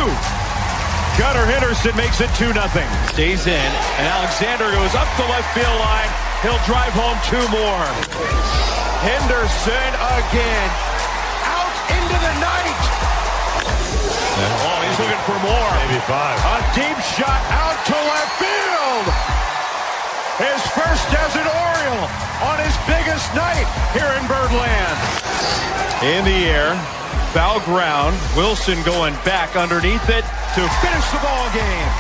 Gunnar Henderson makes it 2-0. Stays in, and Alexander goes up the left field line. He'll drive home 2 more. Henderson again. Out into the night. Oh, he's looking for more. Maybe 5. A deep shot out to left field. His first as an Oriole on his biggest night here in Birdland. In the air, foul ground. Wilson going back underneath it to finish the ball game.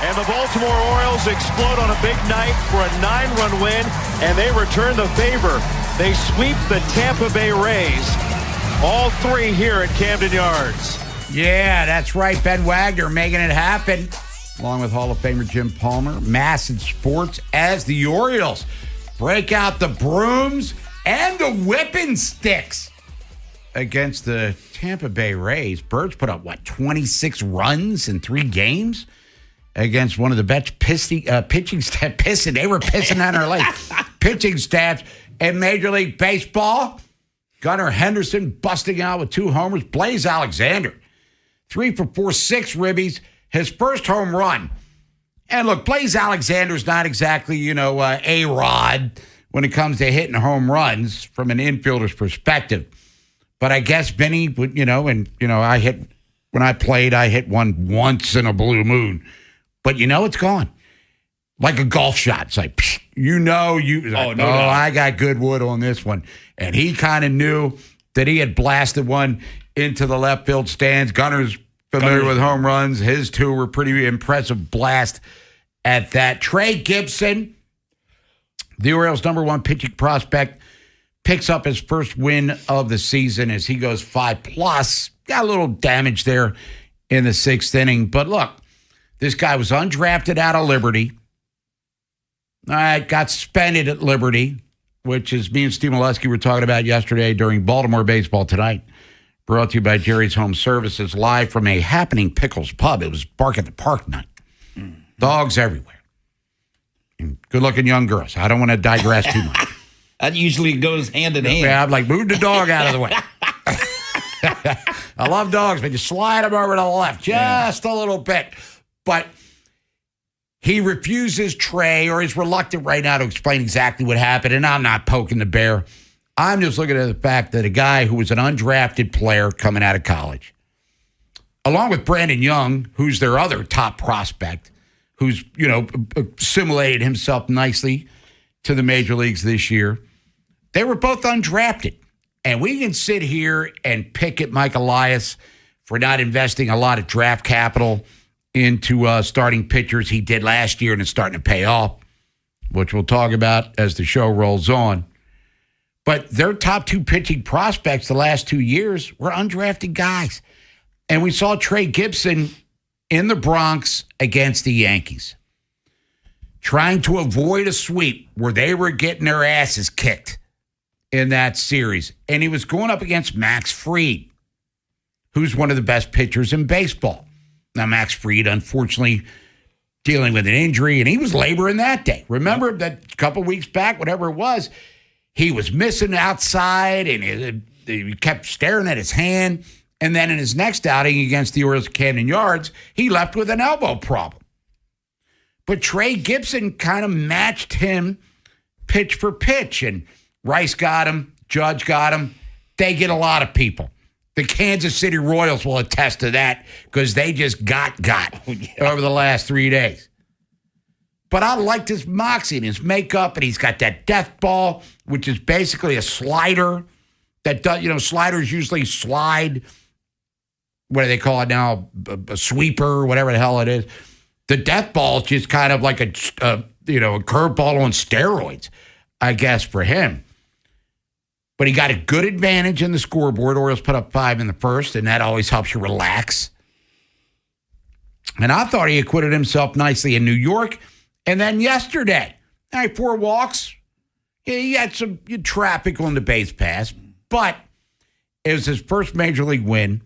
And the Baltimore Orioles explode on a big night for a 9-run win, and they return the favor. They sweep the Tampa Bay Rays. All 3 here at Camden Yards. Yeah, that's right. Ben Wagner making it happen, along with Hall of Famer Jim Palmer. Massive sports as the Orioles break out the brooms and the whipping sticks against the Tampa Bay Rays. Birds put up, 26 runs in 3 games against one of the best pitching staff. They were pissing on our leg. Pitching staffs in Major League Baseball. Gunnar Henderson busting out with 2 homers. Blaze Alexander, 3 for 4, 6 ribbies. His first home run. And look, Blaze Alexander's not exactly, A-Rod when it comes to hitting home runs from an infielder's perspective. But I guess Vinny would, I hit one once in a blue moon. But it's gone. Like a golf shot. It's like, I got good wood on this one. And he kind of knew that he had blasted one into the left field stands. Gunner's familiar with home runs. His 2 were pretty impressive blast at that. Trey Gibson, the Orioles' number 1 pitching prospect, picks up his first win of the season as he goes 5+. Got a little damage there in the 6th inning. But look, this guy was undrafted out of Liberty. All right, got suspended at Liberty, which is me and Steve Molesky were talking about yesterday during Baltimore Baseball Tonight. Brought to you by Jerry's Home Services, live from a happening Pickles pub. It was Bark at the Park night. Dogs everywhere. And good-looking young girls. I don't want to digress too much. That usually goes hand in hand. Yeah, I'm like, move the dog out of the way. I love dogs, but you slide them over to the left just a little bit. But he refuses Trey, or is reluctant right now to explain exactly what happened, and I'm not poking the bear. I'm just looking at the fact that a guy who was an undrafted player coming out of college, along with Brandon Young, who's their other top prospect, who's, assimilated himself nicely to the major leagues this year, they were both undrafted. And we can sit here and pick at Mike Elias for not investing a lot of draft capital into starting pitchers he did last year, and it's starting to pay off, which we'll talk about as the show rolls on. But their top 2 pitching prospects the last 2 years were undrafted guys. And we saw Trey Gibson in the Bronx against the Yankees, trying to avoid a sweep where they were getting their asses kicked in that series. And he was going up against Max Fried, who's one of the best pitchers in baseball. Now, Max Fried, unfortunately, dealing with an injury, and he was laboring that day. Remember that couple weeks back, whatever it was, he was missing outside, and he kept staring at his hand. And then in his next outing against the Orioles Camden Yards, he left with an elbow problem. But Trey Gibson kind of matched him pitch for pitch, and Rice got him, Judge got him. They get a lot of people. The Kansas City Royals will attest to that because they just got over the last 3 days. But I liked his moxie and his makeup, and he's got that death ball, which is basically a slider that does, sliders usually slide. What do they call it now? A sweeper, whatever the hell it is. The death ball is just kind of like a curveball on steroids, I guess, for him. But he got a good advantage in the scoreboard. Orioles put up 5 in the first, and that always helps you relax. And I thought he acquitted himself nicely in New York. And then yesterday, 4 walks. Yeah, he had some traffic on the base pass, but it was his first major league win.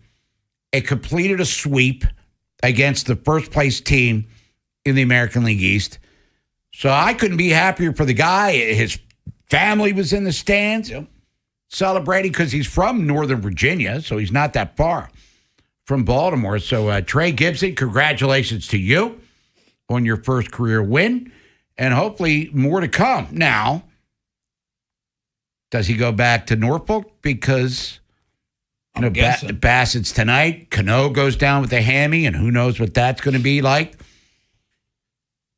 It completed a sweep against the first-place team in the American League East. So I couldn't be happier for the guy. His family was in the stands celebrating because he's from Northern Virginia, so he's not that far from Baltimore. So Trey Gibson, congratulations to you on your first career win, and hopefully more to come. Now, does he go back to Norfolk? Because Bassett's tonight. Cano goes down with a hammy, and who knows what that's going to be like.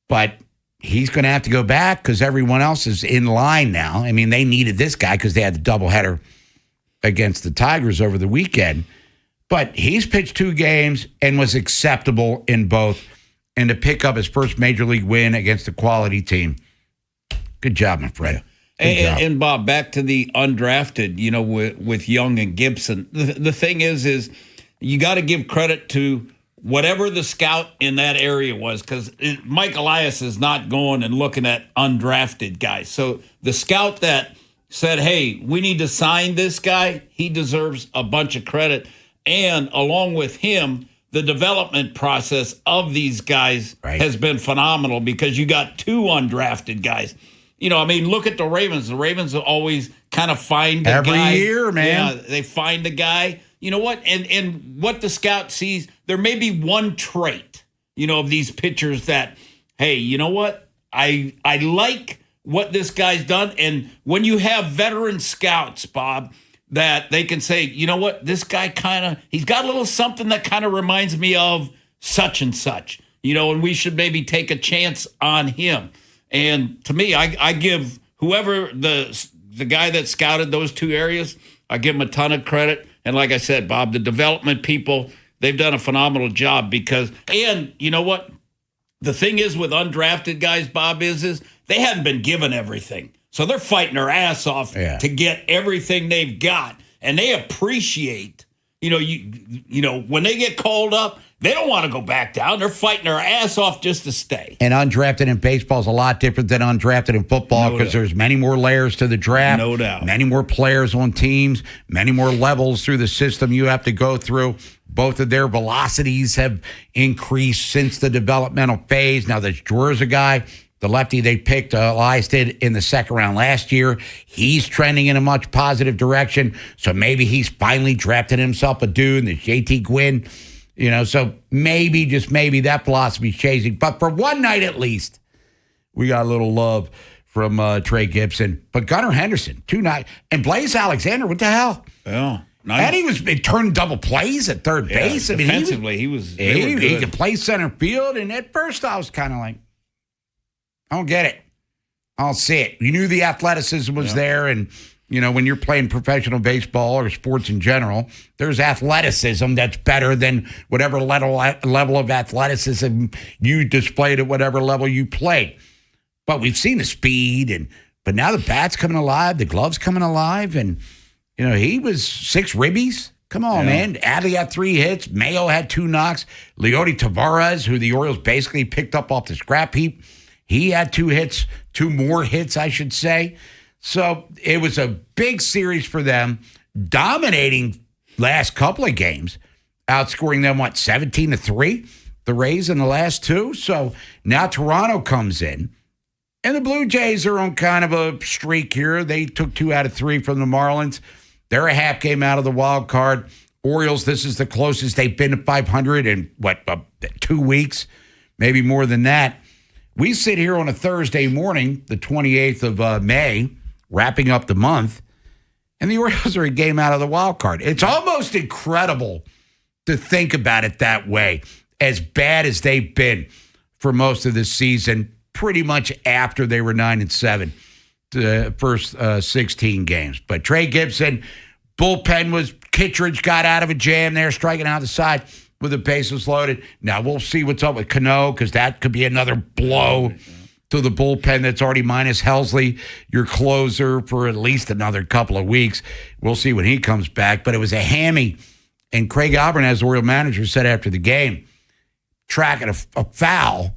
But he's going to have to go back because everyone else is in line now. I mean, they needed this guy because they had the doubleheader against the Tigers over the weekend. But he's pitched 2 games and was acceptable in both. And to pick up his first major league win against a quality team. Good job, my friend. And Bob, back to the undrafted, with Young and Gibson. The thing is you got to give credit to whatever the scout in that area was, because Mike Elias is not going and looking at undrafted guys. So the scout that said, hey, we need to sign this guy, he deserves a bunch of credit. And along with him, the development process of these guys has been phenomenal because you got 2 undrafted guys. Look at the Ravens. The Ravens always kind of find the guy. Every year, man. Yeah, they find the guy. You know what? And what the scout sees, there may be one trait, of these pitchers that, hey, you know what? I like what this guy's done. And when you have veteran scouts, Bob, that they can say, you know what? This guy he's got a little something that kind of reminds me of such and such, and we should maybe take a chance on him. And to me, I give whoever the guy that scouted those 2 areas, I give him a ton of credit. And like I said, Bob, the development people, they've done a phenomenal job and you know what? The thing is with undrafted guys, Bob, is they hadn't been given everything. So they're fighting their ass off to get everything they've got. And they appreciate, when they get called up, they don't want to go back down. They're fighting their ass off just to stay. And undrafted in baseball is a lot different than undrafted in football because there's many more layers to the draft. No doubt. Many more players on teams, many more levels through the system you have to go through. Both of their velocities have increased since the developmental phase. Now, there's Dwer's guy, the lefty they picked, Elias did in the second round last year. He's trending in a much positive direction. So maybe he's finally drafted himself a dude, the JT Gwynn. So maybe, just maybe, that philosophy's changing. But for one night at least, we got a little love from Trey Gibson. But Gunnar Henderson, 2 nights. And Blaze Alexander, what the hell? Yeah. Nice. And he turned double plays at third base. I mean, defensively, he could play center field. And at first, I was kind of like, I don't get it. I don't see it. You knew the athleticism was there. And, when you're playing professional baseball or sports in general, there's athleticism that's better than whatever level of athleticism you displayed at whatever level you played. But we've seen the speed, but now the bat's coming alive, the glove's coming alive, and, he was 6 ribbies. Come on, man. Adley had 3 hits. Mayo had 2 knocks. Leody Taveras, who the Orioles basically picked up off the scrap heap, he had 2 hits, 2 more hits, I should say. So it was a big series for them, dominating last couple of games. outscoring them, 17-3? The Rays in the last two. So now Toronto comes in. And the Blue Jays are on kind of a streak here. They took 2 out of 3 from the Marlins. They're a half game out of the wild card. Orioles, this is the closest they've been to 500 in, 2 weeks? Maybe more than that. We sit here on a Thursday morning, the 28th of May, wrapping up the month, and the Orioles are a game out of the wild card. It's almost incredible to think about it that way, as bad as they've been for most of the season, pretty much after they were 9-7, the first 16 games. But Trey Gibson, bullpen was, Kittredge got out of a jam there, striking out the side with the bases loaded. Now we'll see what's up with Cano, because that could be another blow to the bullpen that's already minus Helsley, your closer, for at least another couple of weeks. We'll see when he comes back. But it was a hammy. And Craig Albertaz, the Oriole manager, said after the game, tracking a foul,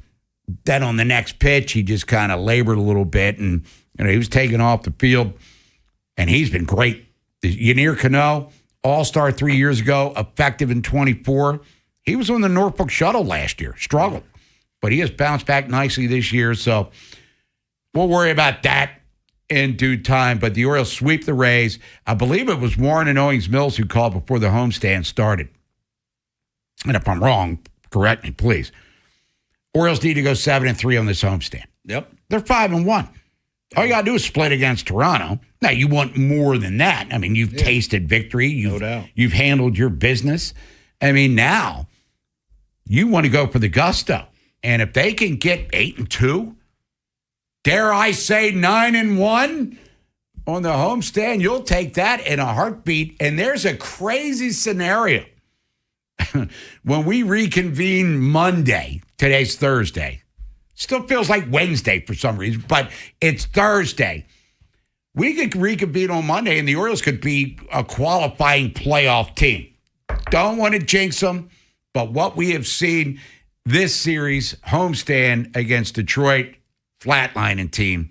then on the next pitch, he just kind of labored a little bit, and he was taken off the field, and he's been great. Yanier Cano, all-star 3 years ago, effective in 24. He was on the Norfolk Shuttle last year, struggled, but he has bounced back nicely this year, so we'll worry about that in due time. But the Orioles sweep the Rays. I believe it was Warren and Owings Mills who called before the homestand started. And if I'm wrong, correct me, please. Orioles need to go 7-3 on this homestand. Yep. They're 5-1. All you got to do is split against Toronto. Now, you want more than that. I mean, you've tasted victory. No doubt. You've handled your business. I mean, now you want to go for the gusto. And if they can get 8-2, dare I say 9-1 on the homestand, you'll take that in a heartbeat. And there's a crazy scenario. When we reconvene Monday, today's Thursday, still feels like Wednesday for some reason, but it's Thursday. We could reconvene on Monday, and the Orioles could be a qualifying playoff team. Don't want to jinx them, but what we have seen this series, homestand against Detroit, flatlining team,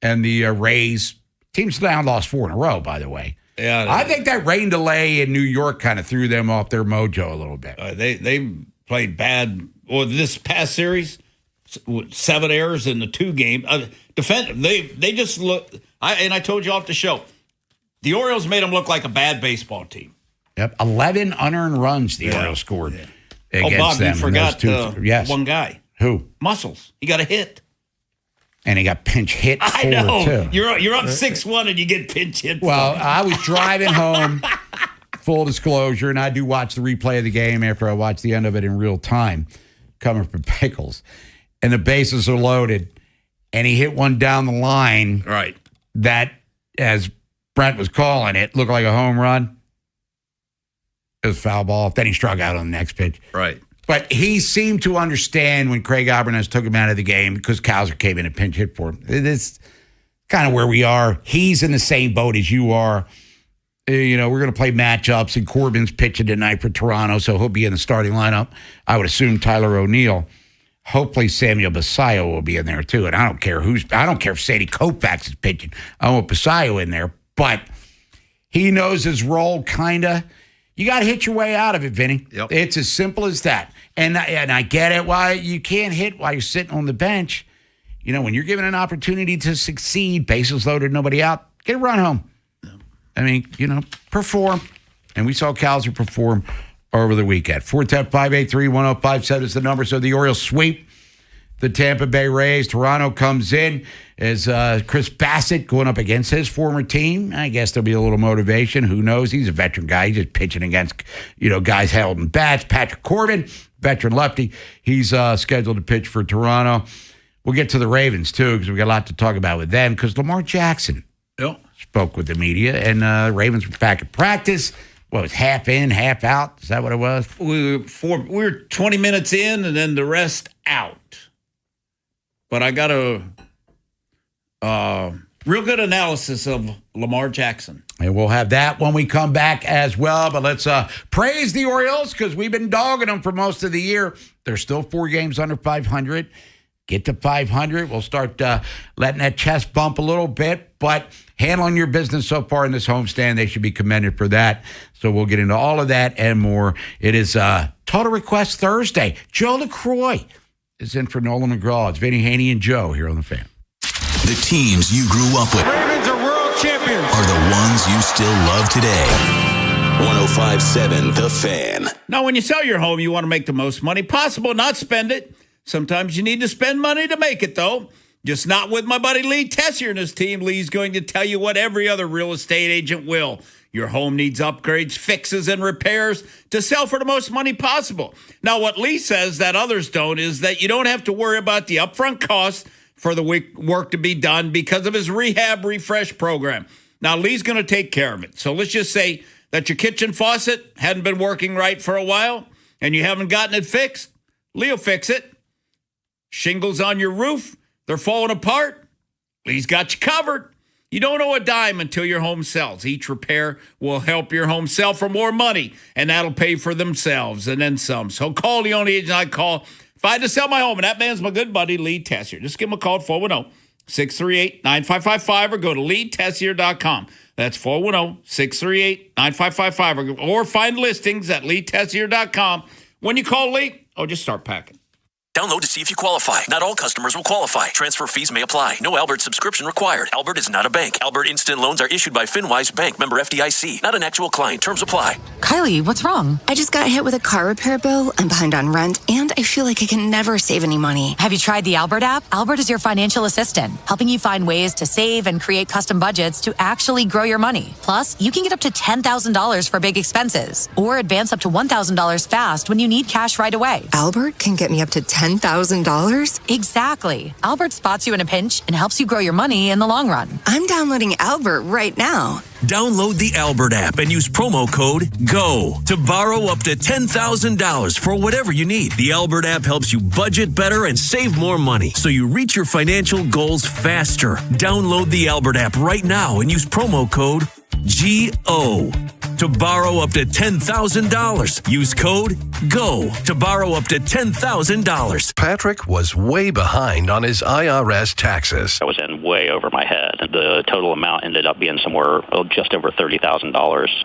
and the Rays, teams now lost 4 in a row, by the way. Yeah, I think that rain delay in New York kind of threw them off their mojo a little bit. They played bad. Well, this past series, 7 errors in the 2 game. They just look. I told you off the show, the Orioles made them look like a bad baseball team. Yep, 11 unearned runs the Orioles scored against Bob, them. you forgot yes. one guy. Who? Muscles. He got a hit. And he got pinch hit for, I know. too. You're up 6-1 and you get pinch hit. Well, I was driving home, full disclosure, and I do watch the replay of the game after I watch the end of it in real time, coming from Pickles. And the bases are loaded, and he hit one down the line. Right. That, as Brent was calling it, looked like a home run. It was a foul ball. Then he struck out on the next pitch. Right. But he seemed to understand when Craig Albertaz took him out of the game, because Kowser came in and pinch hit for him. It's kind of where we are. He's in the same boat as you are. We're going to play matchups, and Corbin's pitching tonight for Toronto, so he'll be in the starting lineup. I would assume Tyler O'Neill. Hopefully Samuel Basayo will be in there too. And I don't care if Sadie Koufax is pitching. I want Basayo in there. But he knows his role, kind of. You got to hit your way out of it, Vinny. Yep. It's as simple as that. And I get it, why you can't hit while you're sitting on the bench. When you're given an opportunity to succeed, bases loaded, nobody out, get a run home. I mean, perform. And we saw Kowser perform over the weekend. 410-583-1057 is the number. So the Orioles sweep the Tampa Bay Rays. Toronto comes in as Chris Bassett going up against his former team. I guess there'll be a little motivation. Who knows? He's a veteran guy. He's just pitching against, guys holding bats. Patrick Corbin, veteran lefty. He's scheduled to pitch for Toronto. We'll get to the Ravens, too, because we got a lot to talk about with them, because Lamar Jackson spoke with the media, and Ravens were back at practice. What was half in, half out? Is that what it was? We were 20 minutes in, and then the rest out. But I got a real good analysis of Lamar Jackson. And we'll have that when we come back as well. But let's praise the Orioles, because we've been dogging them for most of the year. They're still 4 games under 500. Get to 500. We'll start letting that chest bump a little bit, but handling your business so far in this homestand, they should be commended for that. So we'll get into all of that and more. It is Total Request Thursday. Joe LaCroix is in for Nolan McGraw. It's Vinny Haynie and Joe here on The Fan. The teams you grew up with Ravens are world champions. are the ones you still love today. 105.7 The Fan. Now, when you sell your home, you want to make the most money possible, not spend it. Sometimes you need to spend money to make it, though. Just not with my buddy Lee Tessier and his team. Lee's going to tell you what every other real estate agent will. Your home needs upgrades, fixes, and repairs to sell for the most money possible. Now, what Lee says that others don't is that you don't have to worry about the upfront costs for the work to be done because of his rehab refresh program. Now, Lee's going to take care of it. So let's just say that your kitchen faucet hadn't been working right for a while and you haven't gotten it fixed. Lee will fix it. Shingles on your roof, they're falling apart. Lee's got you covered. You don't owe a dime until your home sells. Each repair will help your home sell for more money, and that'll pay for themselves and then some. So call the only agent I call if I had to sell my home, and that man's my good buddy, Lee Tessier. Just give him a call at 410-638-9555 or go to leetessier.com. That's 410-638-9555 or find listings at leetessier.com. When you call Lee, just start packing. Download to see if you qualify. Not all customers will qualify. Transfer fees may apply. No Albert subscription required. Albert is not a bank. Albert Instant Loans are issued by FinWise Bank, member FDIC. Not an actual client. Terms apply. Kylie, what's wrong? I just got hit with a car repair bill. I'm behind on rent, and I feel like I can never save any money. Have you tried the Albert app? Albert is your financial assistant, helping you find ways to save and create custom budgets to actually grow your money. Plus, you can get up to $10,000 for big expenses, or advance up to $1,000 fast when you need cash right away. Albert can get me up to $10,000? Exactly. Albert spots you in a pinch and helps you grow your money in the long run. I'm downloading Albert right now. Download the Albert app and use promo code GO to borrow up to $10,000 for whatever you need. The Albert app helps you budget better and save more money so you reach your financial goals faster. Download the Albert app right now and use promo code GO to borrow up to $10,000. Use code GO to borrow up to $10,000. Patrick was way behind on his IRS taxes. I was in way over my head. The total amount ended up being somewhere just over $30,000.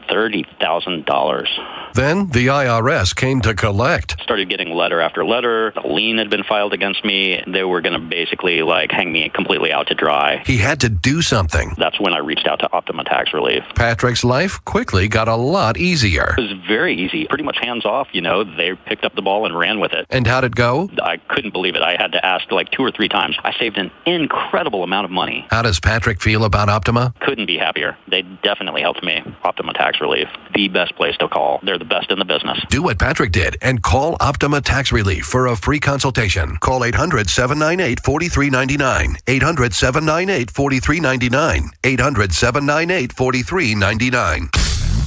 $30,000. Then the IRS came to collect. Started getting letter after letter. A lien had been filed against me. They were going to basically hang me completely out to dry. He had to do something. That's when I reached out to Optima Tax Relief. Patrick's life quickly got a lot easier. It was very easy, pretty much hands off. They picked up the ball and ran with it. And how'd it go? I couldn't believe it. I had to ask 2 or 3 times. I saved an incredible amount of money. How does Patrick feel about Optima? Couldn't be happier. They definitely helped me. Optima Tax Relief, the best place to call. They're the best in the business. Do what Patrick did and call Optima Tax Relief for a free consultation. Call 800-798-4399. 800-798-4399. 800-798-4399.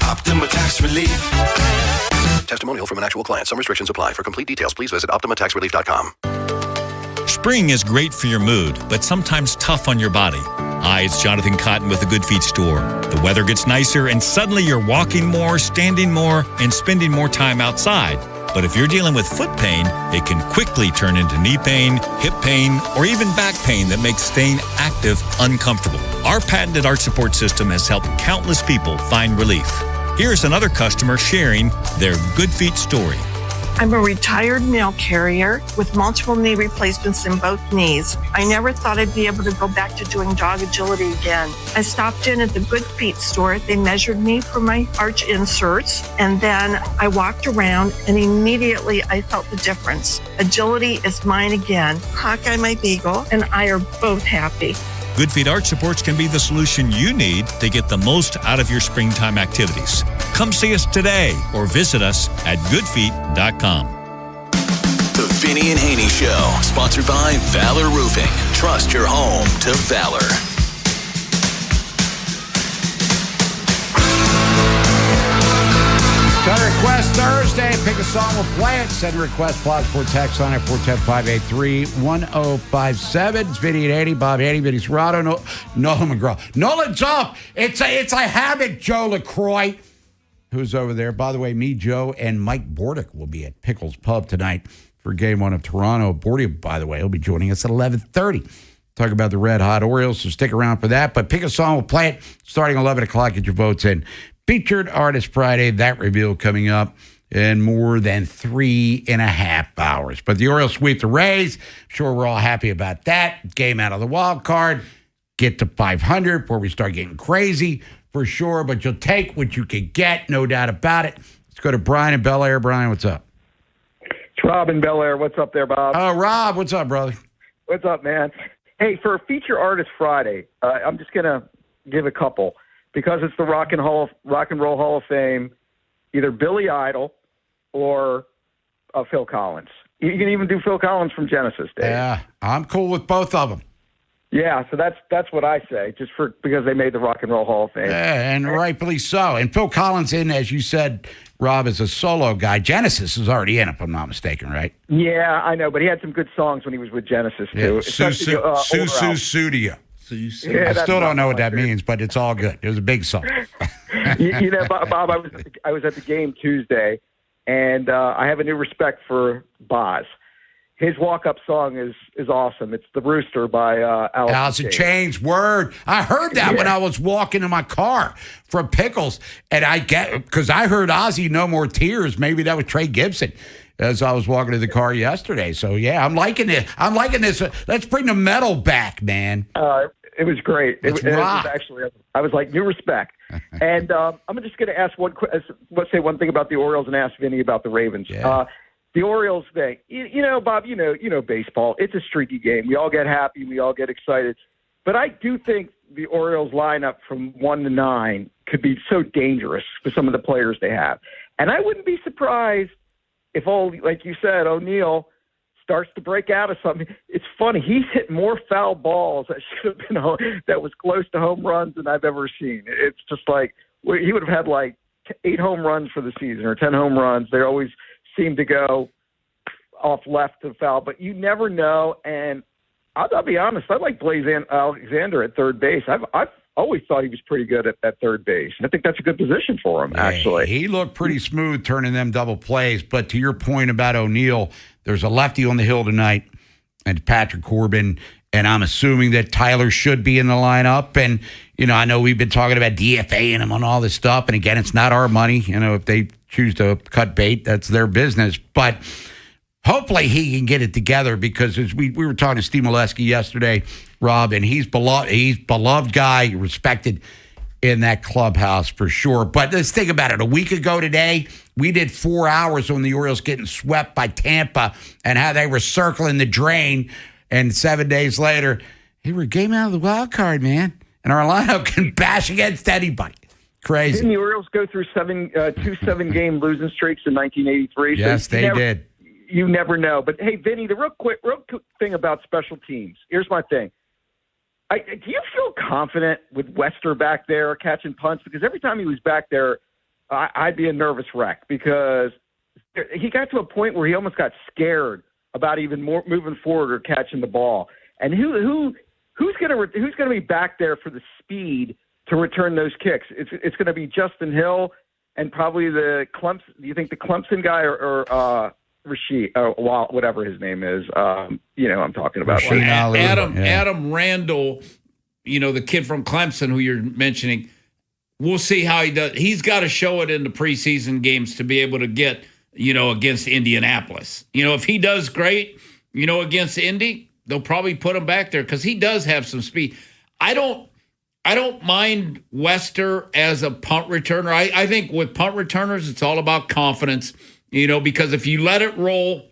Optima Tax Relief. Testimonial from an actual client. Some restrictions apply. For complete details, please visit OptimaTaxRelief.com. Spring is great for your mood, but sometimes tough on your body. Hi, it's Jonathan Cotton with the Good Feet store. The weather gets nicer, and suddenly you're walking more, standing more, and spending more time outside. But if you're dealing with foot pain, it can quickly turn into knee pain, hip pain, or even back pain that makes staying active uncomfortable. Our patented arch support system has helped countless people find relief. Here's another customer sharing their Good Feet story. I'm a retired mail carrier with multiple knee replacements in both knees. I never thought I'd be able to go back to doing dog agility again. I stopped in at the Good Feet store. They measured me for my arch inserts, and then I walked around, and immediately I felt the difference. Agility is mine again. Hawkeye, my beagle, and I are both happy. Good Feet Arch Supports can be the solution you need to get the most out of your springtime activities. Come see us today or visit us at goodfeet.com. The Vinny and Haynie Show, sponsored by Valor Roofing. Trust your home to Valor. Send request Thursday. Pick a song, we'll play it. Send request, plot for text on it, 410-583-1057. It's Vinny and Haynie, Bob Haynie, Vinny Serrato, Nolan McGraw. Nolan's up. It's a habit, Joe LaCroix, who's over there. By the way, me, Joe, and Mike Bordick will be at Pickles Pub tonight for Game 1 of Toronto. Bordia, by the way, will be joining us at 11:30. Talk about the Red Hot Orioles, so stick around for that. But pick a song, we'll play it starting 11 o'clock. Get your votes in. Featured Artist Friday, that reveal coming up in more than 3.5 hours. But the Orioles sweep the Rays. Sure, we're all happy about that. Game out of the wild card. Get to 500 before we start getting crazy, for sure. But you'll take what you can get, no doubt about it. Let's go to Brian in Bel Air. Brian, what's up? It's Rob in Bel Air. What's up there, Bob? Oh, Rob, what's up, brother? What's up, man? Hey, for Feature Artist Friday, I'm just going to give a couple. Because it's the Rock and Roll Hall of Fame, either Billy Idol or Phil Collins. You can even do Phil Collins from Genesis days. Yeah, I'm cool with both of them. Yeah, so that's what I say, just because they made the Rock and Roll Hall of Fame. Yeah, and rightfully so. And Phil Collins in, as you said, Rob, is a solo guy. Genesis is already in, if I'm not mistaken, right? Yeah, I know, but he had some good songs when he was with Genesis, too. Studio. Yeah, I still don't know what that means, but it's all good. It was a big song. you know, Bob, I was at the game Tuesday, and I have a new respect for Boz. His walk-up song is awesome. It's "The Rooster" by Alice in Chains. Word. I heard that when I was walking in my car from Pickles, and because I heard Ozzy "No More Tears." Maybe that was Trey Gibson. As I was walking to the car yesterday. So, yeah, I'm liking it. I'm liking this. Let's bring the metal back, man. It was great. It was actually, I was like, new respect. And I'm just going to ask let's say one thing about the Orioles and ask Vinny about the Ravens. Yeah. The Orioles thing, you know, Bob, you know baseball. It's a streaky game. We all get happy. We all get excited. But I do think the Orioles lineup from 1 to 9 could be so dangerous with some of the players they have. And I wouldn't be surprised if, like you said, O'Neill starts to break out of something. It's funny. He's hit more foul balls that should have been that was close to home runs than I've ever seen. It's just like he would have had like 8 home runs for the season or 10 home runs. They always seem to go off left to foul, but you never know. And I'll be honest. I like Blaze Alexander at third base. I've always thought he was pretty good at third base. I think that's a good position for him, actually. He looked pretty smooth turning them double plays. But to your point about O'Neill, there's a lefty on the hill tonight, and Patrick Corbin, and I'm assuming that Tyler should be in the lineup. And, you know, I know we've been talking about DFAing him on all this stuff. And, again, it's not our money. You know, if they choose to cut bait, that's their business. But hopefully he can get it together because as we were talking to Steve Molesky yesterday, Rob, and he's beloved guy, respected in that clubhouse for sure. But let's think about it. A week ago today, we did 4 hours on the Orioles getting swept by Tampa and how they were circling the drain. And 7 days later, hey, we're game out of the wild card, man. And our lineup can bash against anybody. Crazy. Didn't the Orioles go through 2 7-game losing streaks in 1983? Yes, they did. You never know. But, hey, Vinny, the real quick thing about special teams. Here's my thing. Do you feel confident with Wester back there catching punts? Because every time he was back there, I'd be a nervous wreck because he got to a point where he almost got scared about even more moving forward or catching the ball. And who's going to be back there for the speed to return those kicks? It's going to be Justin Hill and probably the Clemson. Do you think the Clemson guy or Rashid, whatever his name is, I'm talking about. Adam Randall, the kid from Clemson who you're mentioning, we'll see how he does. He's got to show it in the preseason games to be able to get, against Indianapolis. If he does great, against Indy, they'll probably put him back there because he does have some speed. I don't mind Wester as a punt returner. I think with punt returners, it's all about confidence. Because if you let it roll,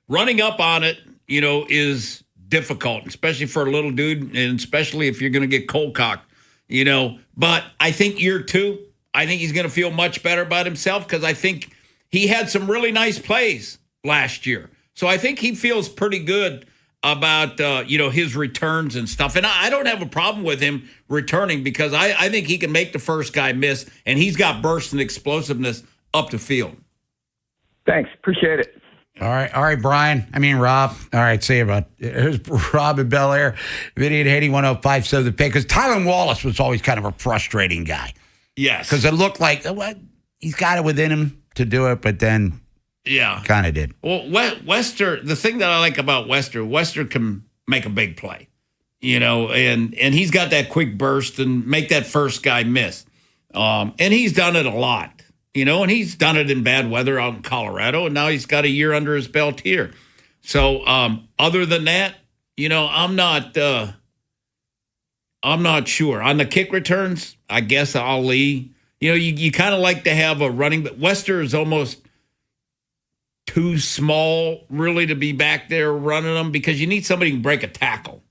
running up on it, is difficult, especially for a little dude, and especially if you're going to get cold cocked, But I think year 2, I think he's going to feel much better about himself because I think he had some really nice plays last year. So I think he feels pretty good about, his returns and stuff. And I don't have a problem with him returning because I think he can make the first guy miss, and he's got burst and explosiveness up the field. Thanks. Appreciate it. All right, Brian. Rob. All right, see you, bud. Here's Rob in Bel Air. Vinny and Haynie 105.7 The Pick. Because Tylan Wallace was always kind of a frustrating guy. Yes. Because it looked like he's got it within him to do it, but then Yeah. Kind of did. Well, Wester, the thing that I like about Wester can make a big play, and he's got that quick burst and make that first guy miss. And he's done it a lot, and he's done it in bad weather out in Colorado, and now he's got a year under his belt here. So other than that, I'm not sure. On the kick returns, I guess Ali, you kind of like to have a running, but Wester is almost too small really to be back there running them because you need somebody who can break a tackle.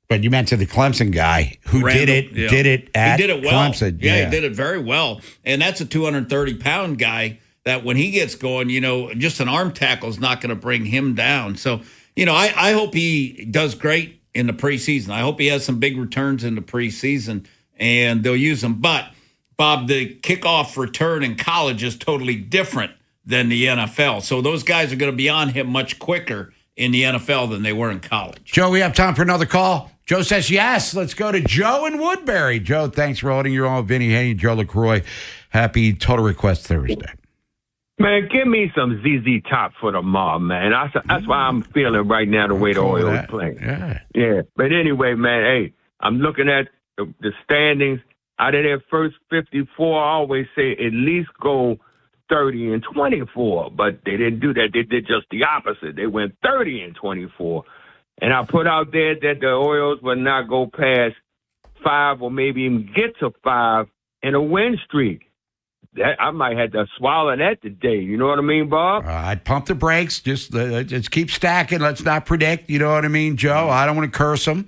But you mentioned the Clemson guy who did it at Clemson. Yeah, he did it very well. And that's a 230-pound guy that when he gets going, just an arm tackle is not going to bring him down. So, I hope he does great in the preseason. I hope he has some big returns in the preseason, and they'll use him. But, Bob, the kickoff return in college is totally different than the NFL. So those guys are going to be on him much quicker in the NFL than they were in college. Joe, we have time for another call. Joe says yes. Let's go to Joe in Woodbury. Joe, thanks for holding your own. Vinny Haynie, Joe LaCroix. Happy Total Request Thursday. Man, give me some ZZ Top for tomorrow, man. That's why I'm feeling right now the way the Orioles playing. Yeah. But anyway, man, hey, I'm looking at the standings. Out of their first 54, I always say at least go 30 and 24, but they didn't do that. They did just the opposite. They went 30 and 24. And I put out there that the Orioles would not go past 5 or maybe even get to 5 in a win streak. That I might have to swallow that today. You know what I mean, Bob? I'd pump the brakes. Just keep stacking. Let's not predict. You know what I mean, Joe? I don't want to curse him.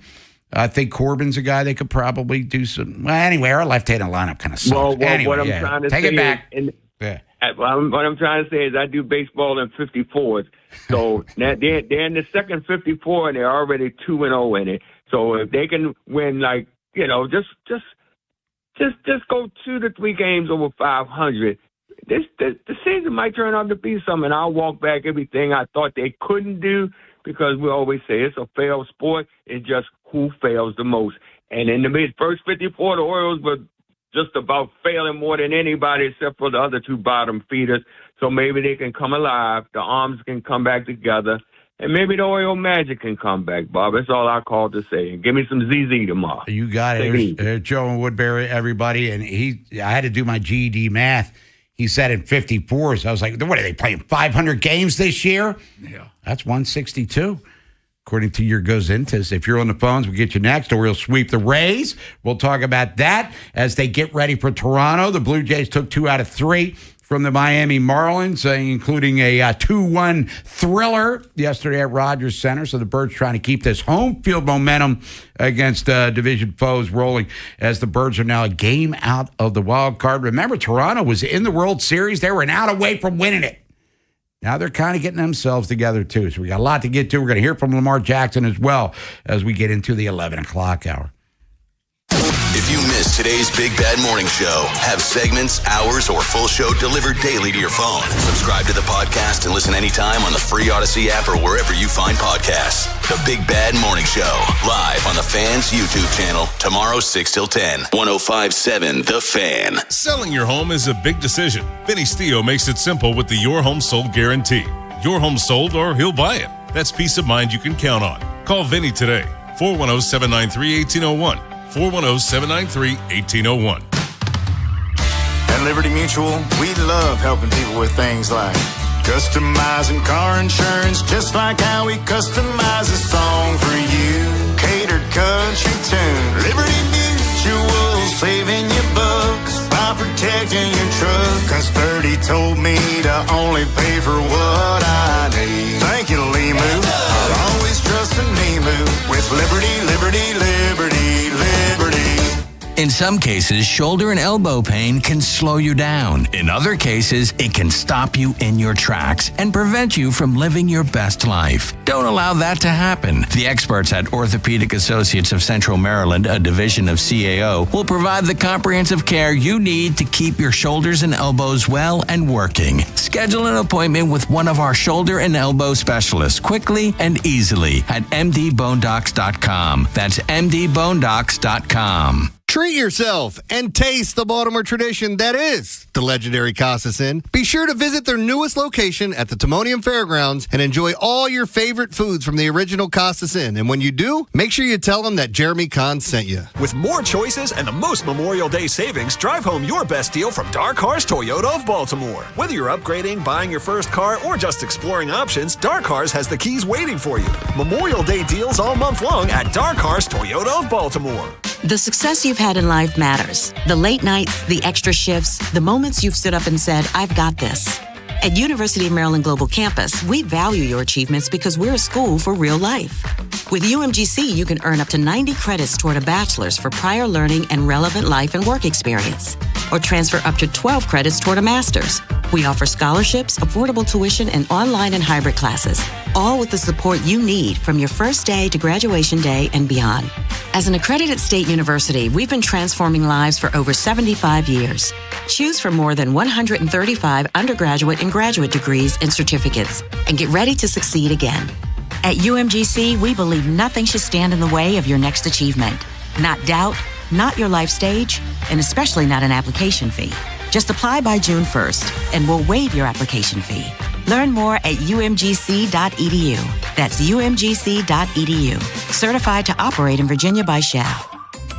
I think Corbin's a guy they could probably do some. Well, anyway, our left-handed lineup kind of sucks. Well, what I'm trying to take say it back. What I'm trying to say is I do baseball in 54s. So now they're in the second 54 and they're already 2-0 in it. So if they can win, just go 2 to 3 games over 500. The season might turn out to be something. I'll walk back everything I thought they couldn't do because we always say it's a failed sport. It's just who fails the most. And in the first 54, the Orioles were just about failing more than anybody except for the other 2 bottom feeders. So maybe they can come alive. The arms can come back together. And maybe the Oriole magic can come back, Bob. That's all I called to say. And give me some ZZ tomorrow. You got it. There's Joe in Woodbury, everybody. And I had to do my GED math. He said in 54s. I was like, what are they playing, 500 games this year? Yeah. That's 162. According to your Goes Intus. If you're on the phones, we'll get you next, or we'll sweep the Rays. We'll talk about that as they get ready for Toronto. The Blue Jays took 2 out of 3 from the Miami Marlins, including a 2-1 thriller yesterday at Rogers Center. So the Birds trying to keep this home field momentum against division foes rolling as the Birds are now a game out of the wild card. Remember, Toronto was in the World Series. They were an out away from winning it. Now they're kind of getting themselves together, too. So we got a lot to get to. We're going to hear from Lamar Jackson as well as we get into the 11 o'clock hour. If you missed today's Big Bad Morning Show, have segments, hours, or full show delivered daily to your phone. Subscribe to the podcast and listen anytime on the free Odyssey app or wherever you find podcasts. The Big Bad Morning Show, live on the Fan's YouTube channel, tomorrow 6 till 10, 105.7 The Fan. Selling your home is a big decision. Vinny Stio makes it simple with the Your Home Sold Guarantee. Your home sold or he'll buy it. That's peace of mind you can count on. Call Vinny today, 410-793-1801. 410-793-1801. At Liberty Mutual, we love helping people with things like customizing car insurance, just like how we customize a song for you. Catered country tune. Liberty Mutual, saving you bucks by protecting your truck. 'Cause Birdie told me to only pay for what I need. Thank you, Limu. I'll always trust in Limu with Liberty, Liberty, Liberty, Liberty. In some cases, shoulder and elbow pain can slow you down. In other cases, it can stop you in your tracks and prevent you from living your best life. Don't allow that to happen. The experts at Orthopedic Associates of Central Maryland, a division of CAO, will provide the comprehensive care you need to keep your shoulders and elbows well and working. Schedule an appointment with one of our shoulder and elbow specialists quickly and easily at mdbonedocs.com. That's mdbonedocs.com. Treat yourself and taste the Baltimore tradition that is the legendary Costas Inn. Be sure to visit their newest location at the Timonium Fairgrounds and enjoy all your favorite foods from the original Costas Inn. And when you do, make sure you tell them that Jeremy Kahn sent you. With more choices and the most Memorial Day savings, drive home your best deal from Dark Horse Toyota of Baltimore. Whether you're upgrading, buying your first car, or just exploring options, Dark Horse has the keys waiting for you. Memorial Day deals all month long at Dark Horse Toyota of Baltimore. The success you've had in life matters. The late nights, the extra shifts, the moments you've stood up and said, I've got this. At University of Maryland Global Campus, we value your achievements because we're a school for real life. With UMGC, you can earn up to 90 credits toward a bachelor's for prior learning and relevant life and work experience, or transfer up to 12 credits toward a master's. We offer scholarships, affordable tuition, and online and hybrid classes, all with the support you need from your first day to graduation day and beyond. As an accredited state university, we've been transforming lives for over 75 years. Choose from more than 135 undergraduate and graduate degrees and certificates, and get ready to succeed again. At UMGC, we believe nothing should stand in the way of your next achievement. Not doubt, not your life stage, and especially not an application fee. Just apply by June 1st, and we'll waive your application fee. Learn more at umgc.edu. That's umgc.edu. Certified to operate in Virginia by Shell.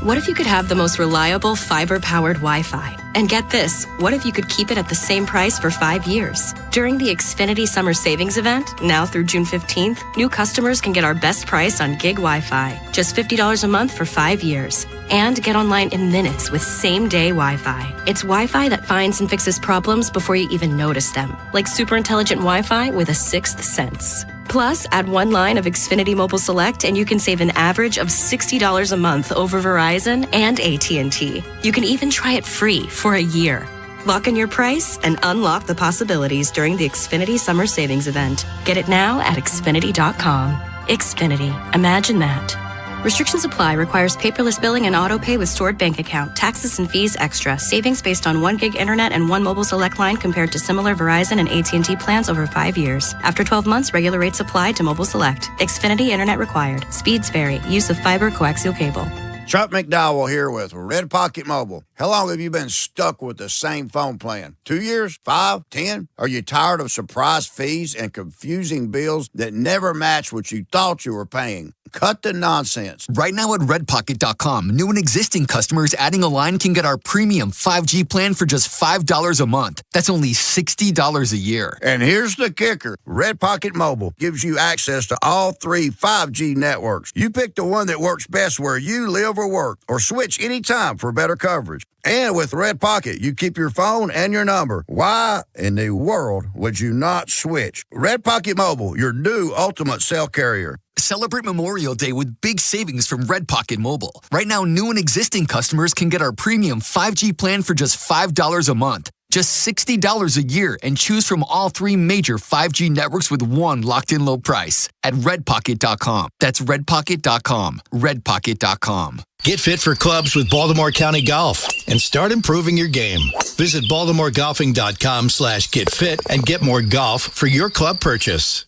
What if you could have the most reliable fiber-powered Wi-Fi? And get this, what if you could keep it at the same price for 5 years? During the Xfinity Summer Savings Event, now through June 15th, new customers can get our best price on gig Wi-Fi, just $50 a month for 5 years. And get online in minutes with same-day Wi-Fi. It's Wi-Fi that finds and fixes problems before you even notice them, like super intelligent Wi-Fi with a sixth sense. Plus, add one line of Xfinity Mobile Select and you can save an average of $60 a month over Verizon and AT&T. You can even try it free for a year. Lock in your price and unlock the possibilities during the Xfinity Summer Savings Event. Get it now at Xfinity.com. Xfinity. Imagine that. Restrictions apply. Requires paperless billing and auto pay with stored bank account. Taxes and fees extra. Savings based on 1 gig internet and 1 mobile select line compared to similar Verizon and AT&T plans over 5 years. After 12 months, regular rates apply to mobile select. Xfinity internet required. Speeds vary. Use of fiber coaxial cable. Chuck McDowell here with Red Pocket Mobile. How long have you been stuck with the same phone plan? 2 years? 5? 10? Are you tired of surprise fees and confusing bills that never match what you thought you were paying? Cut the nonsense. Right now at redpocket.com, new and existing customers adding a line can get our premium 5G plan for just $5 a month. That's only $60 a year. And here's the kicker. Red Pocket Mobile gives you access to all 3 5G networks. You pick the one that works best where you live or work, or switch anytime for better coverage. And with Red Pocket, you keep your phone and your number. Why in the world would you not switch? Red Pocket Mobile, your new ultimate cell carrier. Celebrate Memorial Day with big savings from Red Pocket Mobile. Right now, new and existing customers can get our premium 5G plan for just $5 a month. Just $60 a year and choose from all 3 major 5G networks with one locked-in low price at redpocket.com. That's redpocket.com. redpocket.com. Get fit for clubs with Baltimore County Golf and start improving your game. Visit baltimoregolfing.com/getfit and get more golf for your club purchase.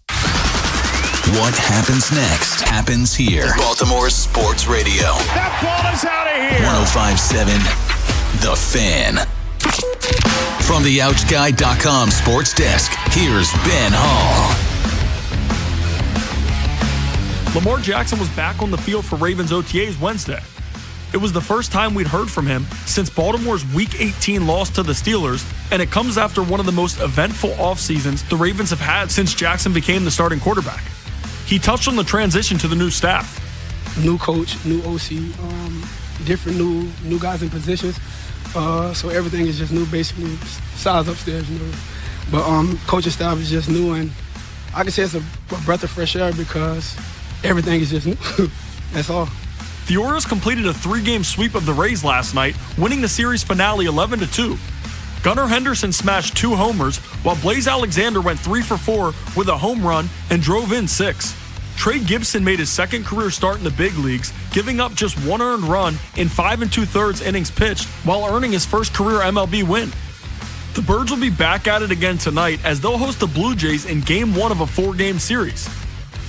What happens next happens here. Baltimore Sports Radio. That ball is out of here. 105.7 The Fan. From the OutGuy.com sports desk, here's Ben Hall. Lamar Jackson was back on the field for Ravens OTAs Wednesday. It was the first time we'd heard from him since Baltimore's Week 18 loss to the Steelers, and it comes after one of the most eventful off seasons the Ravens have had since Jackson became the starting quarterback. He touched on the transition to the new staff. New coach, new OC, different new guys in positions. So everything is just new, basically, size upstairs, you know. But coaching staff is just new, and I can say it's a breath of fresh air because everything is just new. That's all. The Orioles completed a 3-game sweep of the Rays last night, winning the series finale 11-2. Gunnar Henderson smashed 2 homers, while Blaze Alexander went 3 for 4 with a home run and drove in 6. Trey Gibson made his second career start in the big leagues, giving up just 1 earned run in 5 2/3 innings pitched, while earning his first career MLB win. The Birds will be back at it again tonight as they'll host the Blue Jays in Game 1 of a 4-game series.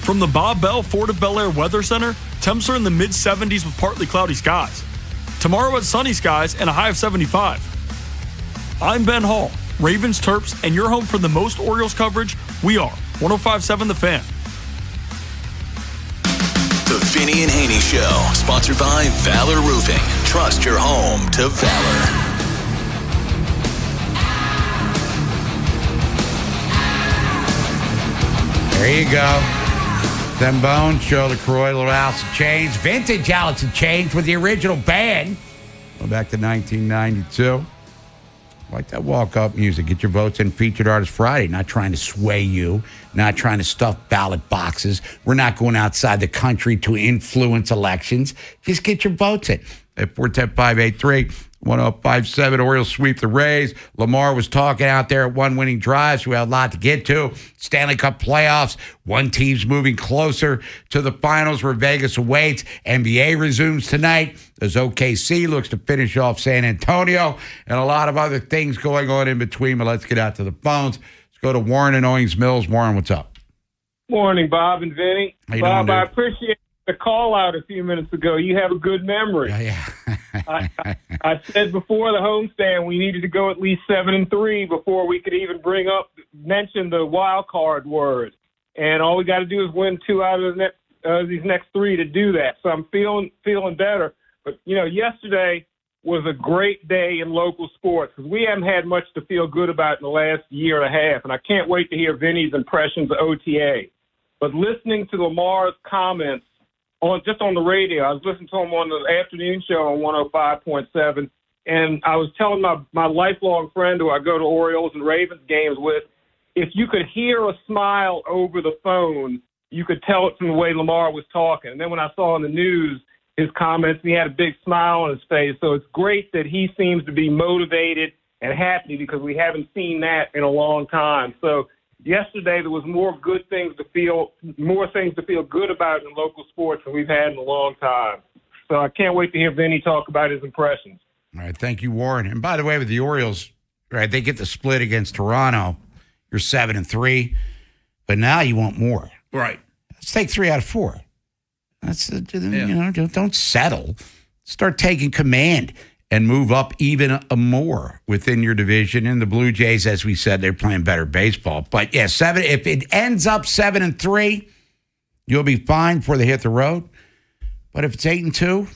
From the Bob Bell Fort of Bel Air Weather Center, temps are in the mid-70s with partly cloudy skies. Tomorrow it's sunny skies and a high of 75. I'm Ben Hall, Ravens Terps, and your home for the most Orioles coverage. We are 105.7 The Fan. The Vinny and Haynie Show, sponsored by Valor Roofing. Trust your home to Valor. There you go. Them Bones, Joe LaCroix, Little Alice in Chains, vintage Alice in Chains with the original band. Go back to 1992. Like that walk-up music. Get your votes in Featured Artist Friday. Not trying to sway you. Not trying to stuff ballot boxes. We're not going outside the country to influence elections. Just get your votes in. At 410-583-1057, Orioles sweep the Rays. Lamar was talking out there at one winning drive, so we had a lot to get to. Stanley Cup playoffs. One team's moving closer to the finals where Vegas awaits. NBA resumes tonight as OKC looks to finish off San Antonio, and a lot of other things going on in between. But let's get out to the phones. Let's go to Warren in Owings Mills. Warren, what's up? Morning, Bob and Vinny. How you Bob, doing, I dude? appreciate the call out a few minutes ago. You have a good memory. Yeah. I said before the homestand we needed to go at least 7-3 before we could even mention the wild card word. And all we got to do is win 2 out of these next 3 to do that. So I'm feeling better. But yesterday was a great day in local sports because we haven't had much to feel good about in the last year and a half. And I can't wait to hear Vinny's impressions of OTA. But listening to Lamar's comments on the radio, I was listening to him on the afternoon show on 105.7, and I was telling my lifelong friend who I go to Orioles and Ravens games with, if you could hear a smile over the phone, you could tell it from the way Lamar was talking. And then when I saw on the news his comments, he had a big smile on his face. So it's great that he seems to be motivated and happy because we haven't seen that in a long time. So yesterday there was more things to feel good about in local sports than we've had in a long time. So I can't wait to hear Vinny talk about his impressions. All right, thank you, Warren. And by the way, with the Orioles, right, they get the split against Toronto. You're 7-3, but now you want more. Right. Let's take 3 out of 4. That's don't settle. Start taking command and move up even more within your division. And the Blue Jays, as we said, they're playing better baseball. But yeah, if it ends up 7-3, you'll be fine before they hit the road. But if it's 8-2,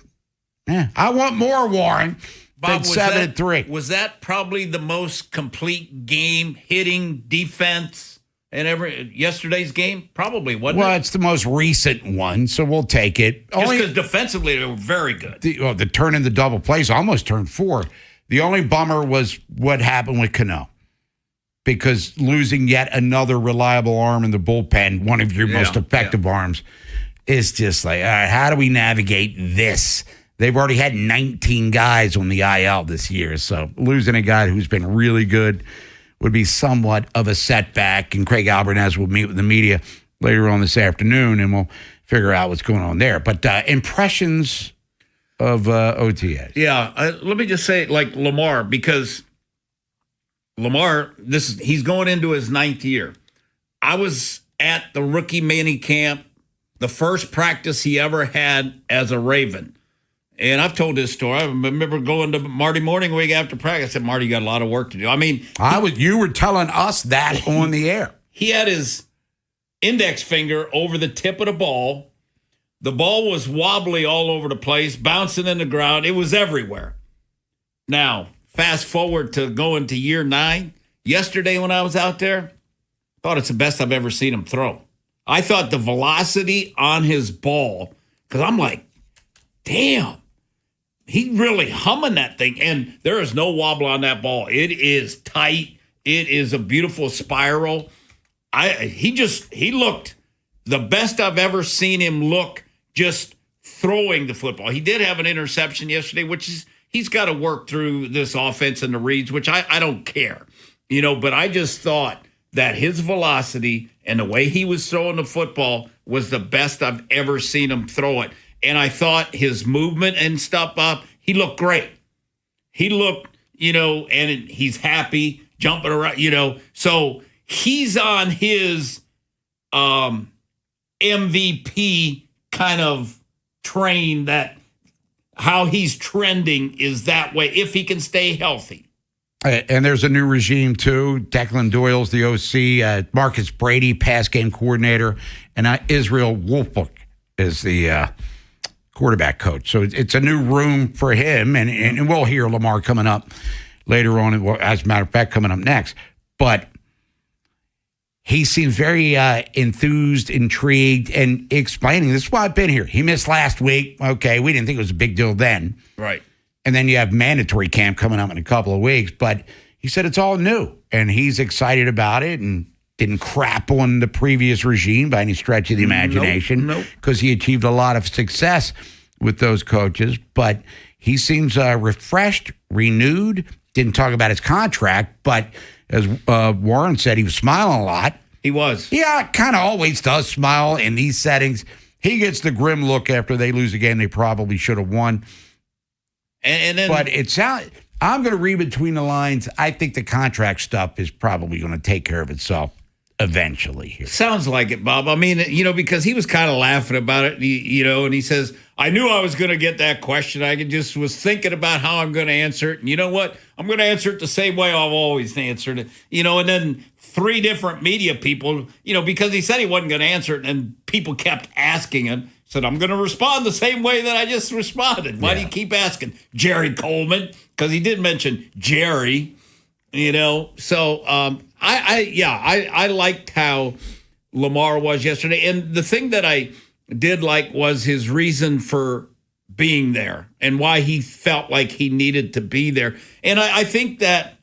I want more, Warren. Bob, than 7-3. Was that probably the most complete game, hitting, defense, and yesterday's game? Probably, wasn't it? Well, it's the most recent one, so we'll take it. Just because defensively they were very good. The turn in the double plays almost turned 4. The only bummer was what happened with Cano. Because losing yet another reliable arm in the bullpen, one of your most effective arms, is just like, all right, how do we navigate this? They've already had 19 guys on the IL this year, so losing a guy who's been really good would be somewhat of a setback. And Craig Albanese will meet with the media later on this afternoon, and we'll figure out what's going on there. But impressions of OTAs. Yeah, let me just say, like Lamar, because Lamar, he's going into his 9th year. I was at the rookie mini camp, the first practice he ever had as a Raven. And I've told this story. I remember going to Marty Morning week after practice. I said, Marty, you got a lot of work to do. I mean, you were telling us that on the air. He had his index finger over the tip of the ball. The ball was wobbly all over the place, bouncing in the ground. It was everywhere. Now, fast forward to going to year 9. Yesterday when I was out there, I thought it's the best I've ever seen him throw. I thought the velocity on his ball, because I'm like, damn. He really humming that thing, and there is no wobble on that ball. It is tight. It is a beautiful spiral. He looked the best I've ever seen him look just throwing the football. He did have an interception yesterday, which is he's got to work through this offense and the reads, which I don't care. But I just thought that his velocity and the way he was throwing the football was the best I've ever seen him throw it. And I thought his movement and stuff up, he looked great. He looked, and he's happy, jumping around, So he's on his MVP kind of train that how he's trending is that way if he can stay healthy. And there's a new regime, too. Declan Doyle's the OC. Marcus Brady, pass game coordinator. And Israel Wolfbook is the quarterback coach. So it's a new room for him. And we'll hear Lamar coming up later on, as a matter of fact, coming up next. But he seems very enthused, intrigued, and explaining, this is why I've been here. He missed last week. Okay, we didn't think it was a big deal then. Right. And then you have mandatory camp coming up in a couple of weeks. But he said it's all new, and he's excited about it and didn't crap on the previous regime by any stretch of the imagination because he achieved a lot of success with those coaches. But he seems refreshed, renewed, didn't talk about his contract, but as Warren said, he was smiling a lot. He was. Yeah, kind of always does smile in these settings. He gets the grim look after they lose a game they probably should have won. And then, but I'm going to read between the lines. I think the contract stuff is probably going to take care of itself eventually here. Sounds like it, Bob. I mean, because he was kind of laughing about it, and he says, I knew I was going to get that question. I just was thinking about how I'm going to answer it. And you know what? I'm going to answer it the same way I've always answered it. And then 3 different media people, because he said he wasn't going to answer it, and people kept asking him, said, I'm going to respond the same way that I just responded. Why do you keep asking? Jerry Coleman, because he did mention Jerry, So I liked how Lamar was yesterday. And the thing that I did like was his reason for being there and why he felt like he needed to be there. And I think that,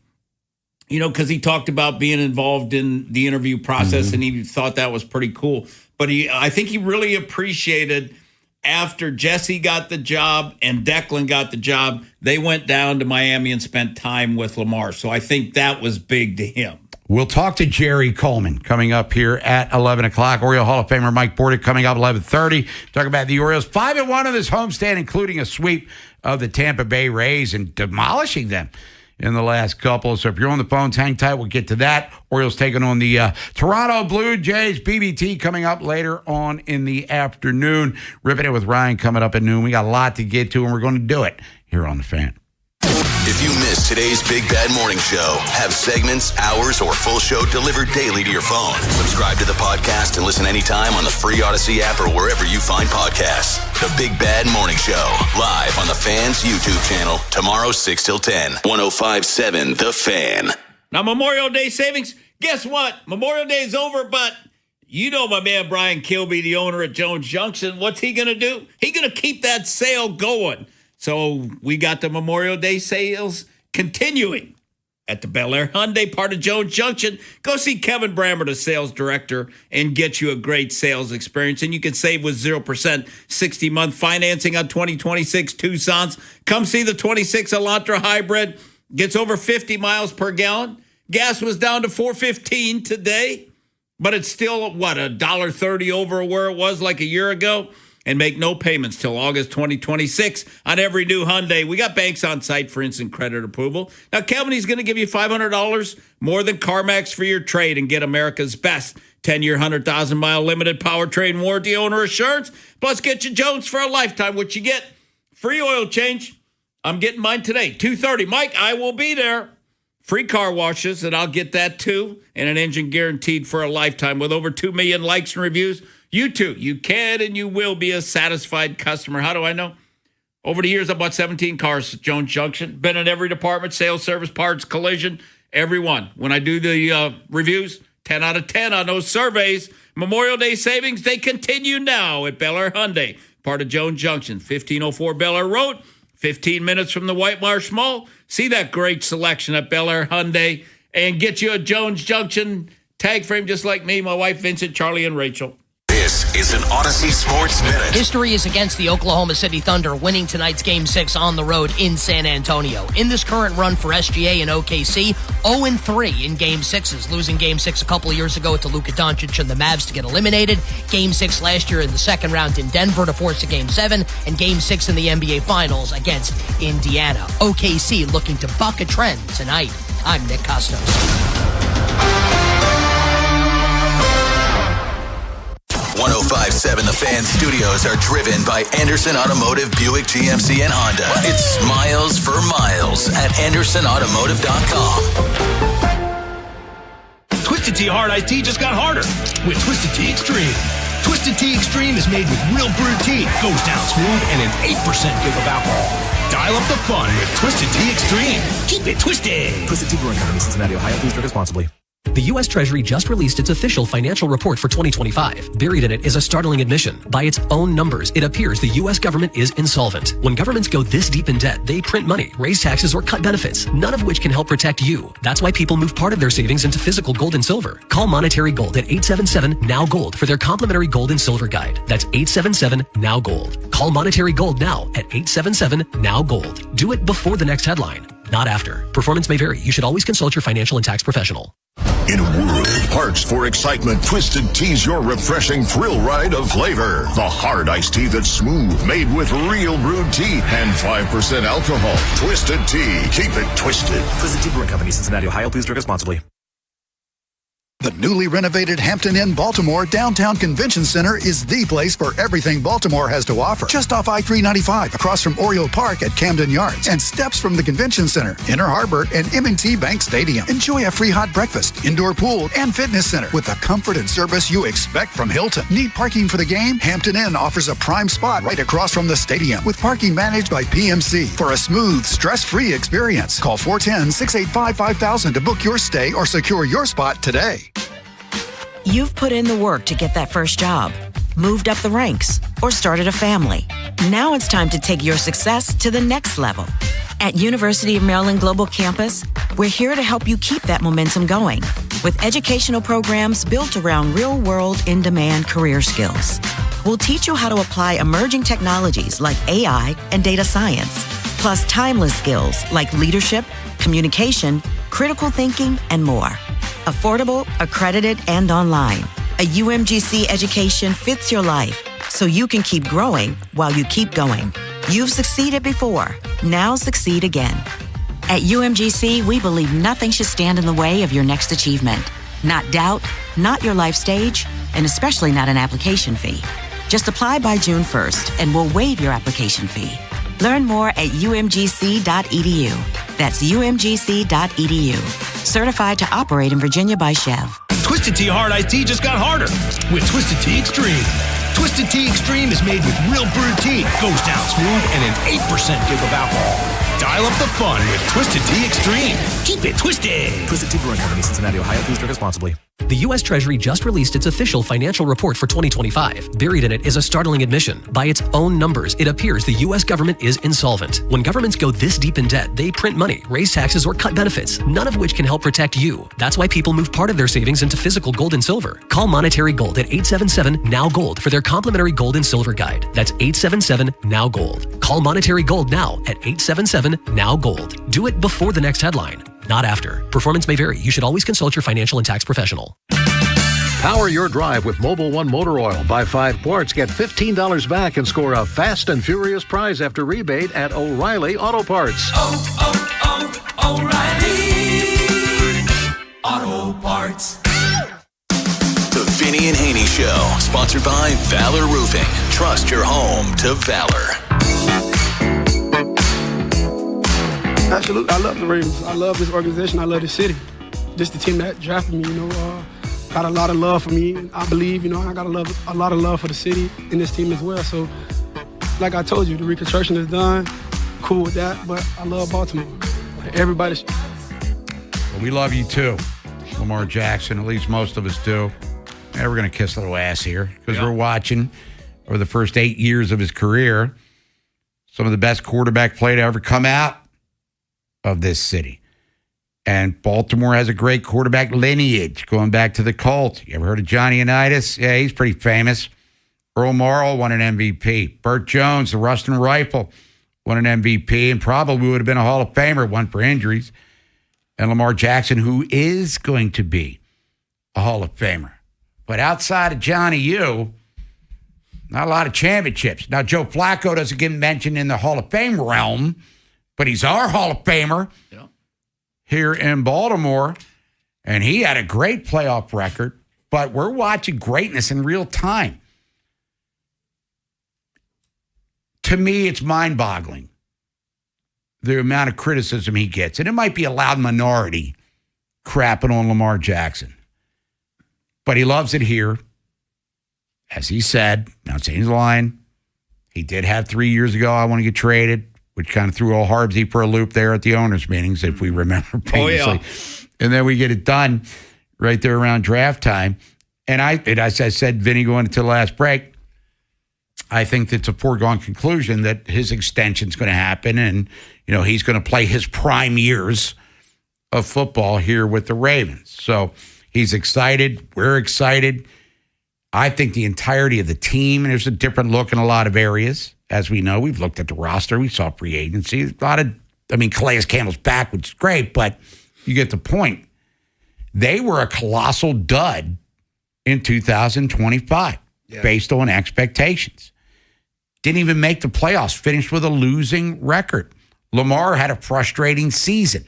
because he talked about being involved in the interview process and he thought that was pretty cool. But I think he really appreciated after Jesse got the job and Declan got the job, they went down to Miami and spent time with Lamar. So I think that was big to him. We'll talk to Jerry Coleman coming up here at 11 o'clock. Oriole Hall of Famer Mike Bordick coming up 11:30. Talk about the Orioles 5-1 on this homestand, including a sweep of the Tampa Bay Rays and demolishing them in the last couple. So if you're on the phones, hang tight. We'll get to that. Orioles taking on the Toronto Blue Jays. BBT coming up later on in the afternoon. Ripping it with Ryan coming up at noon. We got a lot to get to, and we're going to do it here on The Fan. If you missed today's Big Bad Morning Show, have segments, hours, or full show delivered daily to your phone. Subscribe to the podcast and listen anytime on the free Odyssey app or wherever you find podcasts. The Big Bad Morning Show, live on the Fan's YouTube channel, tomorrow 6 till 10, 105.7 The Fan. Now, Memorial Day savings, guess what? Memorial Day is over, but my man Brian Kilby, the owner at Jones Junction, what's he going to do? He's going to keep that sale going. So we got the Memorial Day sales continuing at the Bel Air Hyundai, part of Jones Junction. Go see Kevin Brammer, the sales director, and get you a great sales experience. And you can save with 0% 60-month financing on 2026 Tucson's. Come see the 26 Elantra Hybrid. Gets over 50 miles per gallon. Gas was down to $4.15 today, but it's still, $1.30 over where it was like a year ago. And make no payments till August 2026 on every new Hyundai. We got banks on site for instant credit approval. Now, Kelvin, he's going to give you $500 more than CarMax for your trade and get America's best 10-year, 100,000-mile limited powertrain warranty owner assurance. Plus, get you Jones for a lifetime, which you get free oil change. I'm getting mine today, 2:30. Mike, I will be there. Free car washes, and I'll get that too. And an engine guaranteed for a lifetime with over 2 million likes and reviews. You too. You can and you will be a satisfied customer. How do I know? Over the years, I bought 17 cars at Jones Junction. Been in every department, sales, service, parts, collision, every one. When I do the reviews, 10 out of 10 on those surveys. Memorial Day savings, they continue now at Bel Air Hyundai, part of Jones Junction, 1504 Bel Air Road, 15 minutes from the White Marsh Mall. See that great selection at Bel Air Hyundai and get you a Jones Junction tag frame just like me, my wife, Vincent, Charlie, and Rachel. This is an Odyssey Sports Minute. History is against the Oklahoma City Thunder, winning tonight's Game 6 on the road in San Antonio. In this current run for SGA and OKC, 0-3 in Game 6s, losing Game 6 a couple of years ago to Luka Doncic and the Mavs to get eliminated. Game 6 last year in the second round in Denver to force a Game 7, and Game 6 in the NBA Finals against Indiana. OKC looking to buck a trend tonight. I'm Nick Costos. 1057 The Fan studios are driven by Anderson Automotive, Buick, GMC, and Honda. It's miles for miles at AndersonAutomotive.com. Twisted Tea Hard Iced Tea just got harder with Twisted Tea Extreme. Twisted Tea Extreme is made with real brewed tea, goes down smooth, and an 8% give of alcohol. Dial up the fun with Twisted Tea Extreme. Keep it twisted. Twisted Tea Brewing Company, Cincinnati, Ohio. Please drink responsibly. The U.S. Treasury just released its official financial report for 2025. Buried in it is a startling admission. By its own numbers, it appears the U.S. government is insolvent. When governments go this deep in debt, they print money, raise taxes, or cut benefits, none of which can help protect you. That's why people move part of their savings into physical gold and silver. Call Monetary Gold at 877-NOW-GOLD for their complimentary gold and silver guide. That's 877-NOW-GOLD. Call Monetary Gold now at 877-NOW-GOLD. Do it before the next headline, not after. Performance may vary. You should always consult your financial and tax professional. In a world parched for excitement, Twisted Tea's your refreshing thrill ride of flavor. The hard iced tea that's smooth, made with real brewed tea and 5% alcohol. Twisted Tea. Keep it twisted. Twisted Tea Brewing Company, Cincinnati, Ohio. Please drink responsibly. The newly renovated Hampton Inn Baltimore Downtown Convention Center is the place for everything Baltimore has to offer. Just off I-395, across from Oriole Park at Camden Yards, and steps from the Convention Center, Inner Harbor, and M&T Bank Stadium. Enjoy a free hot breakfast, indoor pool, and fitness center with the comfort and service you expect from Hilton. Need parking for the game? Hampton Inn offers a prime spot right across from the stadium, with parking managed by PMC for a smooth, stress-free experience. Call 410-685-5000 to book your stay or secure your spot today. You've put in the work to get that first job, moved up the ranks, or started a family. Now it's time to take your success to the next level. At University of Maryland Global Campus, we're here to help you keep that momentum going with educational programs built around real-world, in-demand career skills. We'll teach you how to apply emerging technologies like AI and data science, plus timeless skills like leadership, communication, critical thinking, and more. Affordable, accredited, and online. A UMGC education fits your life so you can keep growing while you keep going. You've succeeded before. Now succeed again. At UMGC, we believe nothing should stand in the way of your next achievement. Not doubt, not your life stage, and especially not an application fee. Just apply by June 1st and we'll waive your application fee. Learn more at umgc.edu. That's umgc.edu. Certified to operate in Virginia by Chev. Twisted Tea Hard Iced Tea just got harder with Twisted Tea Extreme. Twisted Tea Extreme is made with real brewed tea, goes down smooth, and an 8% give of alcohol. Dial up the fun with Twisted Tea Extreme. Keep it twisted. Twisted Tea Brewing Company, Cincinnati, Ohio. Please drink responsibly. The U.S. Treasury just released its official financial report for 2025. Buried in it is a startling admission. By its own numbers, it appears the U.S. government is insolvent. When governments go this deep in debt, they print money, raise taxes, or cut benefits, none of which can help protect you. That's why people move part of their savings into physical gold and silver. Call Monetary Gold at 877-NOW-GOLD for their complimentary gold and silver guide. That's 877-NOW-GOLD. Call Monetary Gold now at 877-NOW-GOLD. Do it before the next headline, not after. Performance may vary. You should always consult your financial and tax professional. Power your drive with Mobil 1 Motor Oil. Buy 5 quarts, get $15 back, and score a fast and furious prize after rebate at O'Reilly Auto Parts. O'Reilly Auto Parts. The Vinny and Haynie Show, sponsored by Valor Roofing. Trust your home to Valor. Absolutely. I love the Ravens. I love this organization. I love this city. Just the team that drafted me, got a lot of love for me. I believe, I got a lot of love for the city and this team as well. So, like I told you, the reconstruction is done. Cool with that, but I love Baltimore. Everybody. Well, we love you too, Lamar Jackson. At least most of us do. And we're going to kiss a little ass here because we're watching over the first 8 years of his career some of the best quarterback play to ever come out of this city. And Baltimore has a great quarterback lineage going back to the Colts. You ever heard of Johnny Unitas? Yeah, he's pretty famous. Earl Morrall won an MVP. Burt Jones, the Ruston Rifle, won an MVP and probably would have been a Hall of Famer, one for injuries. And Lamar Jackson, who is going to be a Hall of Famer. But outside of Johnny U, not a lot of championships. Now, Joe Flacco doesn't get mentioned in the Hall of Fame realm, but he's our Hall of Famer here in Baltimore, and he had a great playoff record, but we're watching greatness in real time. to me, it's mind-boggling, the amount of criticism he gets. And it might be a loud minority crapping on Lamar Jackson. But he loves it here. As he said, not saying he's lying, he did have 3 years ago, I want to get traded, which kind of threw all Harbsy for a loop there at the owners' meetings, if we remember previously. Oh, yeah. And then we get it done right there around draft time. And as I said, Vinny, going into the last break, I think it's a foregone conclusion that his extension's going to happen, and he's going to play his prime years of football here with the Ravens. So he's excited. We're excited. I think the entirety of the team, and there's a different look in a lot of areas. As we know, we've looked at the roster. We saw free agency. Calais Campbell's back, which is great, but you get the point. They were a colossal dud in 2025 based on expectations. Didn't even make the playoffs, finished with a losing record. Lamar had a frustrating season,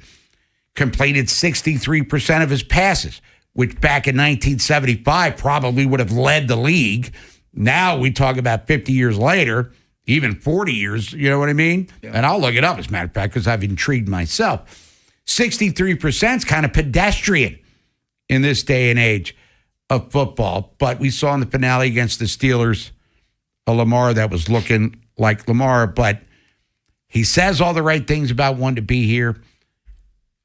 completed 63% of his passes, which back in 1975 probably would have led the league. Now we talk about 50 years later, even 40 years, you know what I mean? Yeah. And I'll look it up, as a matter of fact, because I've intrigued myself. 63% is kind of pedestrian in this day and age of football. But we saw in the finale against the Steelers a Lamar that was looking like Lamar, but he says all the right things about wanting to be here.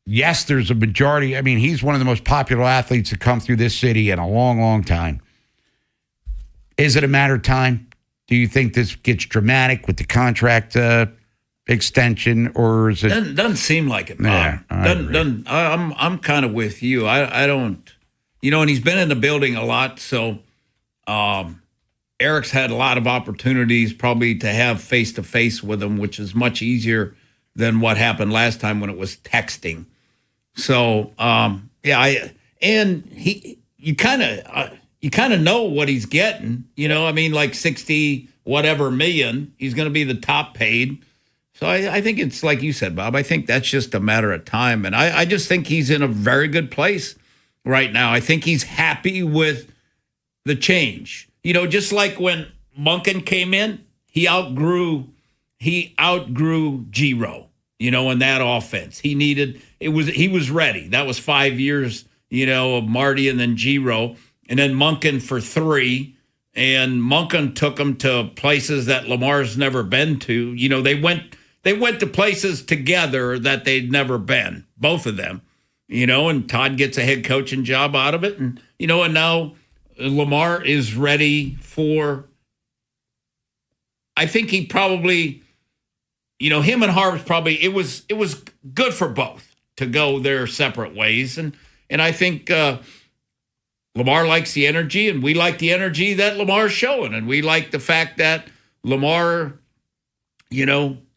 Yes, there's a majority. He's one of the most popular athletes to come through this city in a long, long time. Is it a matter of time? Do you think this gets dramatic with the contract extension, or is it? Doesn't seem like it, Bob. Yeah, I'm kind of with you. I don't, and he's been in the building a lot, so Eric's had a lot of opportunities probably to have face-to-face with him, which is much easier than what happened last time when it was texting. So, you kind of know what he's getting, like 60 whatever million, he's going to be the top paid. So I think it's like you said, Bob, I think that's just a matter of time. And I just think he's in a very good place right now. I think he's happy with the change. Just like when Monken came in, he outgrew Giro, in that offense. He was ready. That was 5 years, of Marty and then Giro, and then Monken for 3. And Monken took him to places that Lamar's never been to. They went to places together that they'd never been, both of them, and Todd gets a head coaching job out of it. And, and now Lamar is ready for, I think he probably, him and Harv's probably, it was good for both to go their separate ways. And I think Lamar likes the energy, and we like the energy that Lamar's showing. And we like the fact that Lamar,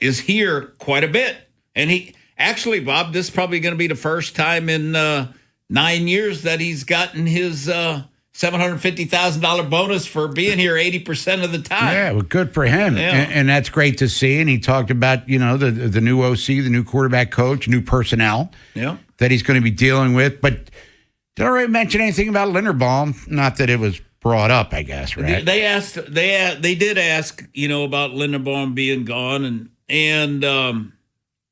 is here quite a bit. And he actually, Bob, this is probably going to be the first time in 9 years that he's gotten his $750,000 bonus for being here 80% of the time. Yeah, well, good for him. Yeah. And that's great to see. And he talked about, the new OC, the new quarterback coach, new personnel that he's going to be dealing with. But did I already mention anything about Linderbaum? Not that it was brought up, I guess, right? They did ask, about Linderbaum being gone, and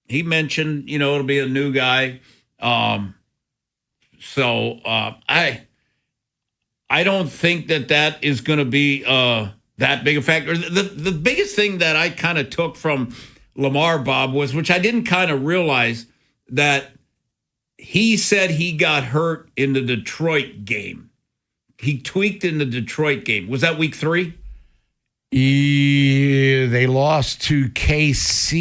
he mentioned, it'll be a new guy. So I don't think that is going to be that big a factor. The biggest thing that I kind of took from Lamar, Bob, was, which I didn't kind of realize, that he said he got hurt in the Detroit game. He tweaked in the Detroit game. Was that week 3? Yeah, they lost to KC.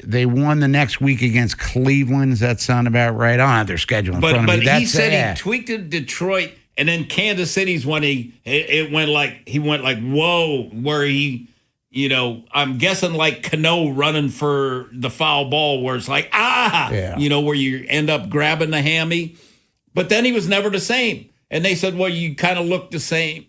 They won the next week against Cleveland. Does that sound about right? I don't have their schedule in front of me. But he said he tweaked in Detroit, and then Kansas City's when he went like whoa, where he, I'm guessing like Cano running for the foul ball, where it's like where you end up grabbing the hammy. But then he was never the same. And they said, well, you kind of look the same,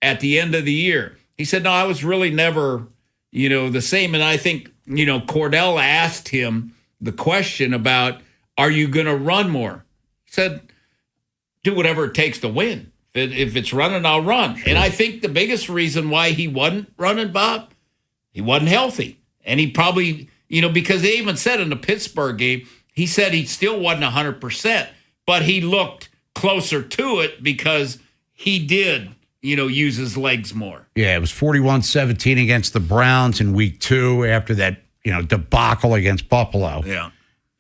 at the end of the year. He said, no, I was really never, the same. And I think, Cordell asked him the question about, are you going to run more? He said, do whatever it takes to win. If it's running, I'll run. Sure. And I think the biggest reason why he wasn't running, Bob, He wasn't healthy. And he probably, because they even said in the Pittsburgh game, he said he still wasn't 100%, but he looked closer to it because he did, use his legs more. Yeah, it was 41-17 against the Browns in week 2 after that, debacle against Buffalo. Yeah.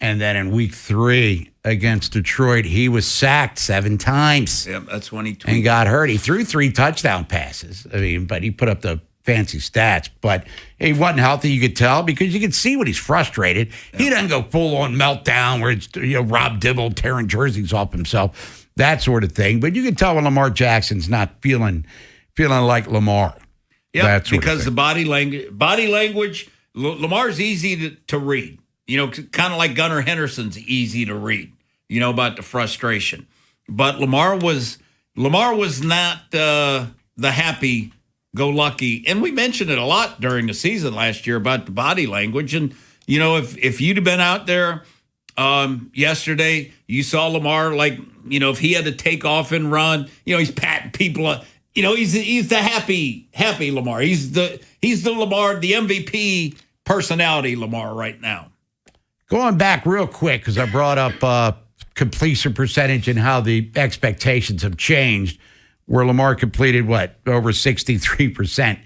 And then in week 3 against Detroit, he was sacked 7 times. Yeah, that's when he and got hurt. He threw 3 touchdown passes. But he put up the fancy stats. But he wasn't healthy, you could tell, because you could see when he's frustrated. Yeah. He doesn't go full-on meltdown where it's Rob Dibble tearing jerseys off himself, that sort of thing. But you can tell when Lamar Jackson's not feeling like Lamar. Yeah, because the body language, Lamar's easy to read. Kind of like Gunnar Henderson's easy to read, about the frustration. But Lamar was not the happy-go-lucky. And we mentioned it a lot during the season last year about the body language. And, if you'd have been out there yesterday, you saw Lamar, if he had to take off and run, he's patting people up. He's the happy Lamar. He's the Lamar, the MVP personality Lamar right now. Going back real quick, because I brought up completion percentage and how the expectations have changed, where Lamar completed, over 63%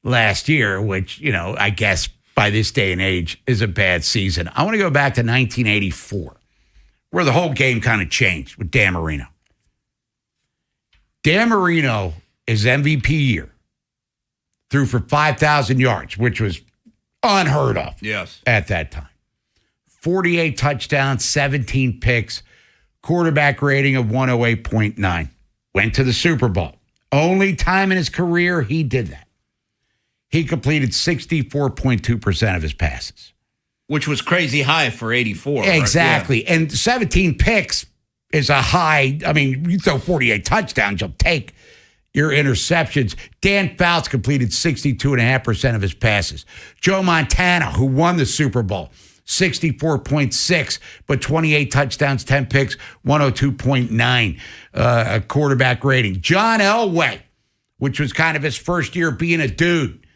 last year, which, I guess by this day and age is a bad season. I want to go back to 1984, where the whole game kind of changed with Dan Marino. Dan Marino, his MVP year, threw for 5,000 yards, which was unheard of at that time. 48 touchdowns, 17 picks, quarterback rating of 108.9. Went to the Super Bowl. Only time in his career he did that. He completed 64.2% of his passes. Which was crazy high for 84. Exactly. Right? Yeah. And 17 picks is a high. You throw 48 touchdowns, you'll take your interceptions. Dan Fouts completed 62.5% of his passes. Joe Montana, who won the Super Bowl, 64.6, but 28 touchdowns, 10 picks, 102.9 quarterback rating. John Elway, which was kind of his first year being a dude,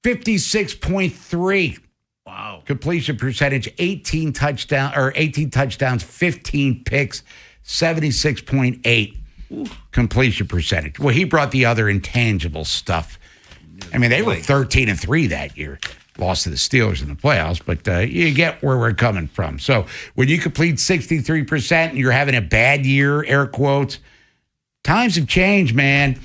56.3. Wow. Completion percentage, 18 touchdowns, 15 picks, 76.8 completion percentage. Well, he brought the other intangible stuff. They were 13-3 that year. Lost to the Steelers in the playoffs, but you get where we're coming from. So when you complete 63% and you're having a bad year, air quotes, times have changed, man.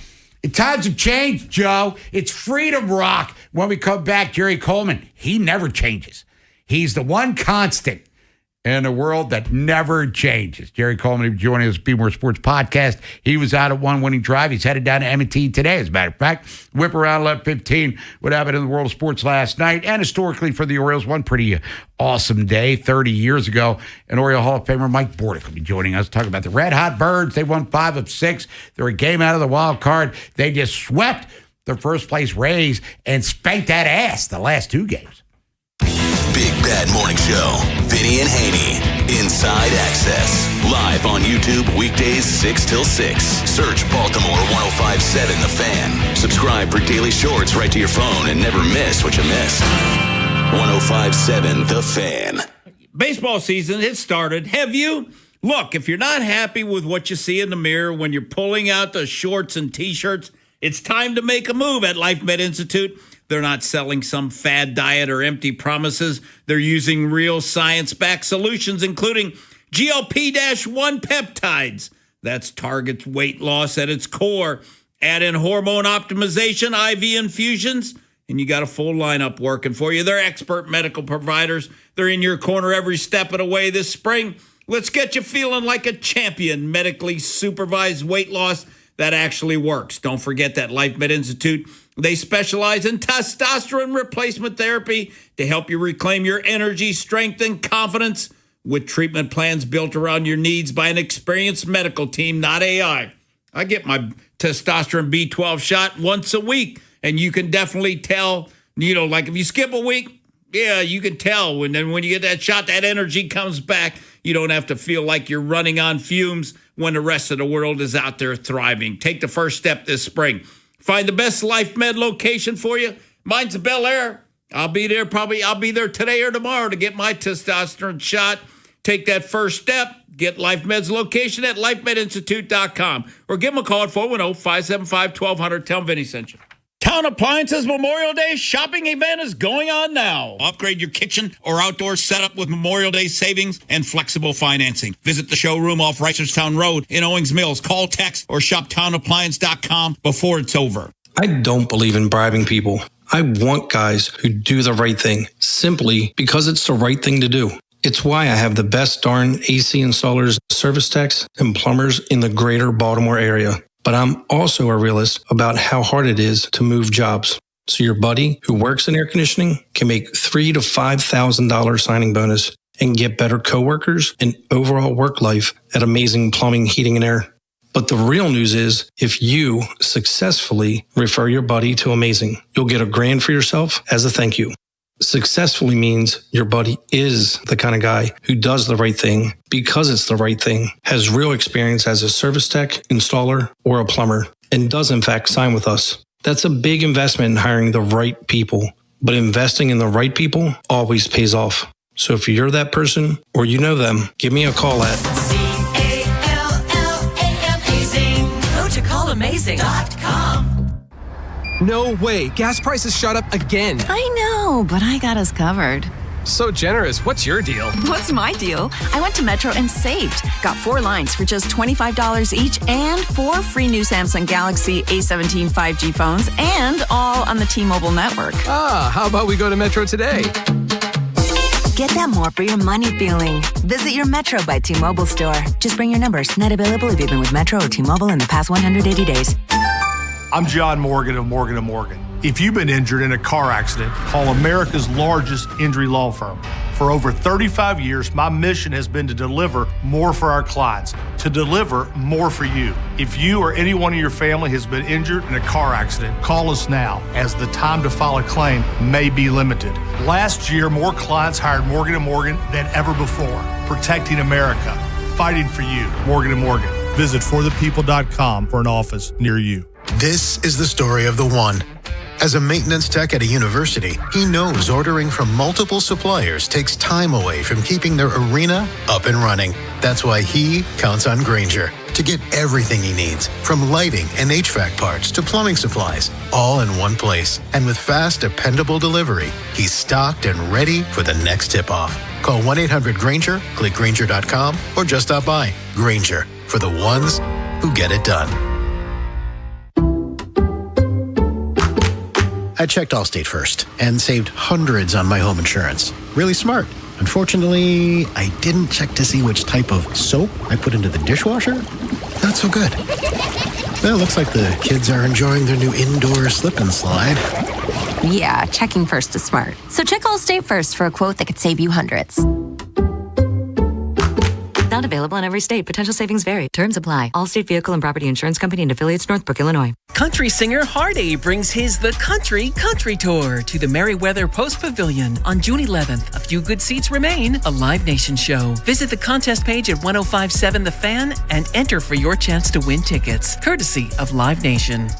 Times have changed, Joe. It's freedom rock. When we come back, Jerry Coleman, he never changes. He's the one constant in a world that never changes. Jerry Coleman joining us, Be More Sports Podcast. He was out at one winning drive. He's headed down to M&T today, as a matter of fact. Whip around 11:15. What happened in the world of sports last night, and historically for the Orioles, one pretty awesome day 30 years ago. And Oriole Hall of Famer Mike Bordick will be joining us, talking about the Red Hot Birds. They won 5 of 6. They're a game out of the wild card. They just swept their first place Rays and spanked that ass the last 2 games. Big Bad Morning Show. Vinny and Haynie. Inside Access. Live on YouTube weekdays 6 till 6. Search Baltimore 105.7 The Fan. Subscribe for daily shorts right to your phone and never miss what you missed. 105.7 The Fan. Baseball season has started. Have you? Look, if you're not happy with what you see in the mirror when you're pulling out the shorts and T-shirts, it's time to make a move at Life Med Institute. They're not selling some fad diet or empty promises. They're using real science-backed solutions, including GLP-1 peptides. That's targets weight loss at its core. Add in hormone optimization, IV infusions, and you got a full lineup working for you. They're expert medical providers. They're in your corner every step of the way this spring. Let's get you feeling like a champion. Medically supervised weight loss that actually works. Don't forget that Life Med Institute, they specialize in testosterone replacement therapy to help you reclaim your energy, strength, and confidence with treatment plans built around your needs by an experienced medical team, not AI. I get my testosterone B12 shot once a week, and you can definitely tell, like if you skip a week, yeah, you can tell. And then when you get that shot, that energy comes back. You don't have to feel like you're running on fumes when the rest of the world is out there thriving. Take the first step this spring. Find the best Life Med location for you. Mine's a Bel Air. I'll be there today or tomorrow to get my testosterone shot. Take that first step. Get LifeMed's location at lifemedinstitute.com or give them a call at 410-575-1200. Tell them Vinny sent you. Town Appliances Memorial Day shopping event is going on now. Upgrade your kitchen or outdoor setup with Memorial Day savings and flexible financing. Visit the showroom off Reisterstown Road in Owings Mills. Call, text, or shop townappliance.com before it's over. I don't believe in bribing people. I want guys who do the right thing simply because it's the right thing to do. It's why I have the best darn AC installers, service techs, and plumbers in the greater Baltimore area. But I'm also a realist about how hard it is to move jobs. So your buddy who works in air conditioning can make $3,000 to $5,000 signing bonus and get better coworkers and overall work life at Amazing Plumbing, Heating, and Air. But the real news is, if you successfully refer your buddy to Amazing, you'll get $1,000 for yourself as a thank you. Successfully means your buddy is the kind of guy who does the right thing because it's the right thing, has real experience as a service tech, installer, or a plumber, and does in fact sign with us. That's a big investment in hiring the right people, but investing in the right people always pays off. So if you're that person or you know them, give me a call at CALLAMAZING.com. No way. Gas prices shot up again. I know, but I got us covered. So generous. What's your deal? What's my deal? I went to Metro and saved. Got 4 lines for just $25 each and 4 free new Samsung Galaxy A17 5G phones, and all on the T-Mobile network. Ah, how about we go to Metro today? Get that more for your money feeling. Visit your Metro by T-Mobile store. Just bring your numbers. Not available if you've been with Metro or T-Mobile in the past 180 days. I'm John Morgan of Morgan & Morgan. If you've been injured in a car accident, call America's largest injury law firm. For over 35 years, my mission has been to deliver more for our clients, to deliver more for you. If you or anyone in your family has been injured in a car accident, call us now, as the time to file a claim may be limited. Last year, more clients hired Morgan & Morgan than ever before, protecting America, fighting for you. Morgan & Morgan. Visit forthepeople.com for an office near you. This is the story of the one. As a maintenance tech at a university, he knows ordering from multiple suppliers takes time away from keeping their arena up and running. That's why he counts on Grainger to get everything he needs, from lighting and HVAC parts to plumbing supplies, all in one place. And with fast, dependable delivery, he's stocked and ready for the next tip-off. Call 1-800-GRAINGER, click Grainger.com, or just stop by. Grainger, for the ones who get it done. I checked Allstate first and saved hundreds on my home insurance. Really smart. Unfortunately, I didn't check to see which type of soap I put into the dishwasher. Not so good. Well, it looks like the kids are enjoying their new indoor slip and slide. Yeah, checking first is smart. So check Allstate first for a quote that could save you hundreds. Not available in every state. Potential savings vary. Terms apply. Allstate Vehicle and Property Insurance Company and affiliates, Northbrook, Illinois. Country singer Hardy brings his The Country Tour to the Merriweather Post Pavilion on June 11th. A few good seats remain. A Live Nation show. Visit the contest page at 1057 The Fan and enter for your chance to win tickets, courtesy of Live Nation.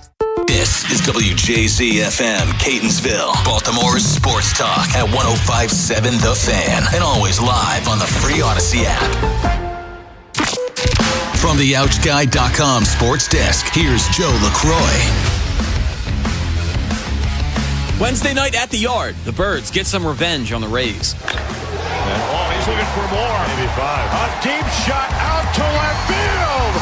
This is WJZ-FM, Catonsville, Baltimore's sports talk at 1057 The Fan, and always live on the free Odyssey app. From the OutchGuy.com sports desk, here's Joe LaCroix. Wednesday night at the Yard, the Birds get some revenge on the Rays. And he's looking for more. Maybe 5. A deep shot out to left field.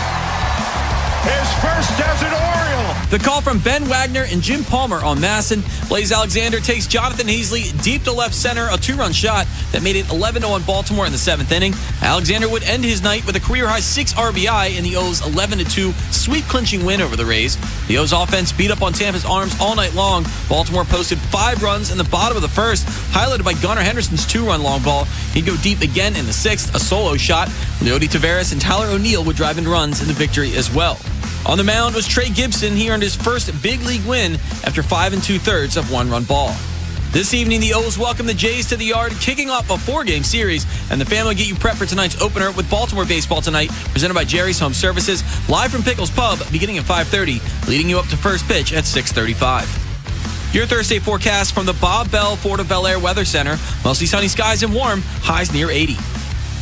His first as an Oriole. The call from Ben Wagner and Jim Palmer on Masson. Blaze Alexander takes Jonathan Heasley deep to left center, a 2-run shot that made it 11-0 Baltimore in the 7th inning. Alexander would end his night with a career-high 6 RBI in the O's 11-2 sweep-clinching win over the Rays. The O's offense beat up on Tampa's arms all night long. Baltimore posted 5 runs in the bottom of the first, highlighted by Gunnar Henderson's 2-run long ball. He'd go deep again in the 6th, a solo shot. Leody Taveras and Tyler O'Neill would drive in runs in the victory as well. On the mound was Trey Gibson. He earned his first big league win after 5 2/3 of 1-run ball. This evening, the O's welcome the Jays to the Yard, kicking off a 4-game series, and the family will get you prepped for tonight's opener with Baltimore baseball tonight, presented by Jerry's Home Services, live from Pickles Pub, beginning at 5:30, leading you up to first pitch at 6:35. Your Thursday forecast from the Bob Bell Fort of Bel Air Weather Center. Mostly sunny skies and warm, highs near 80.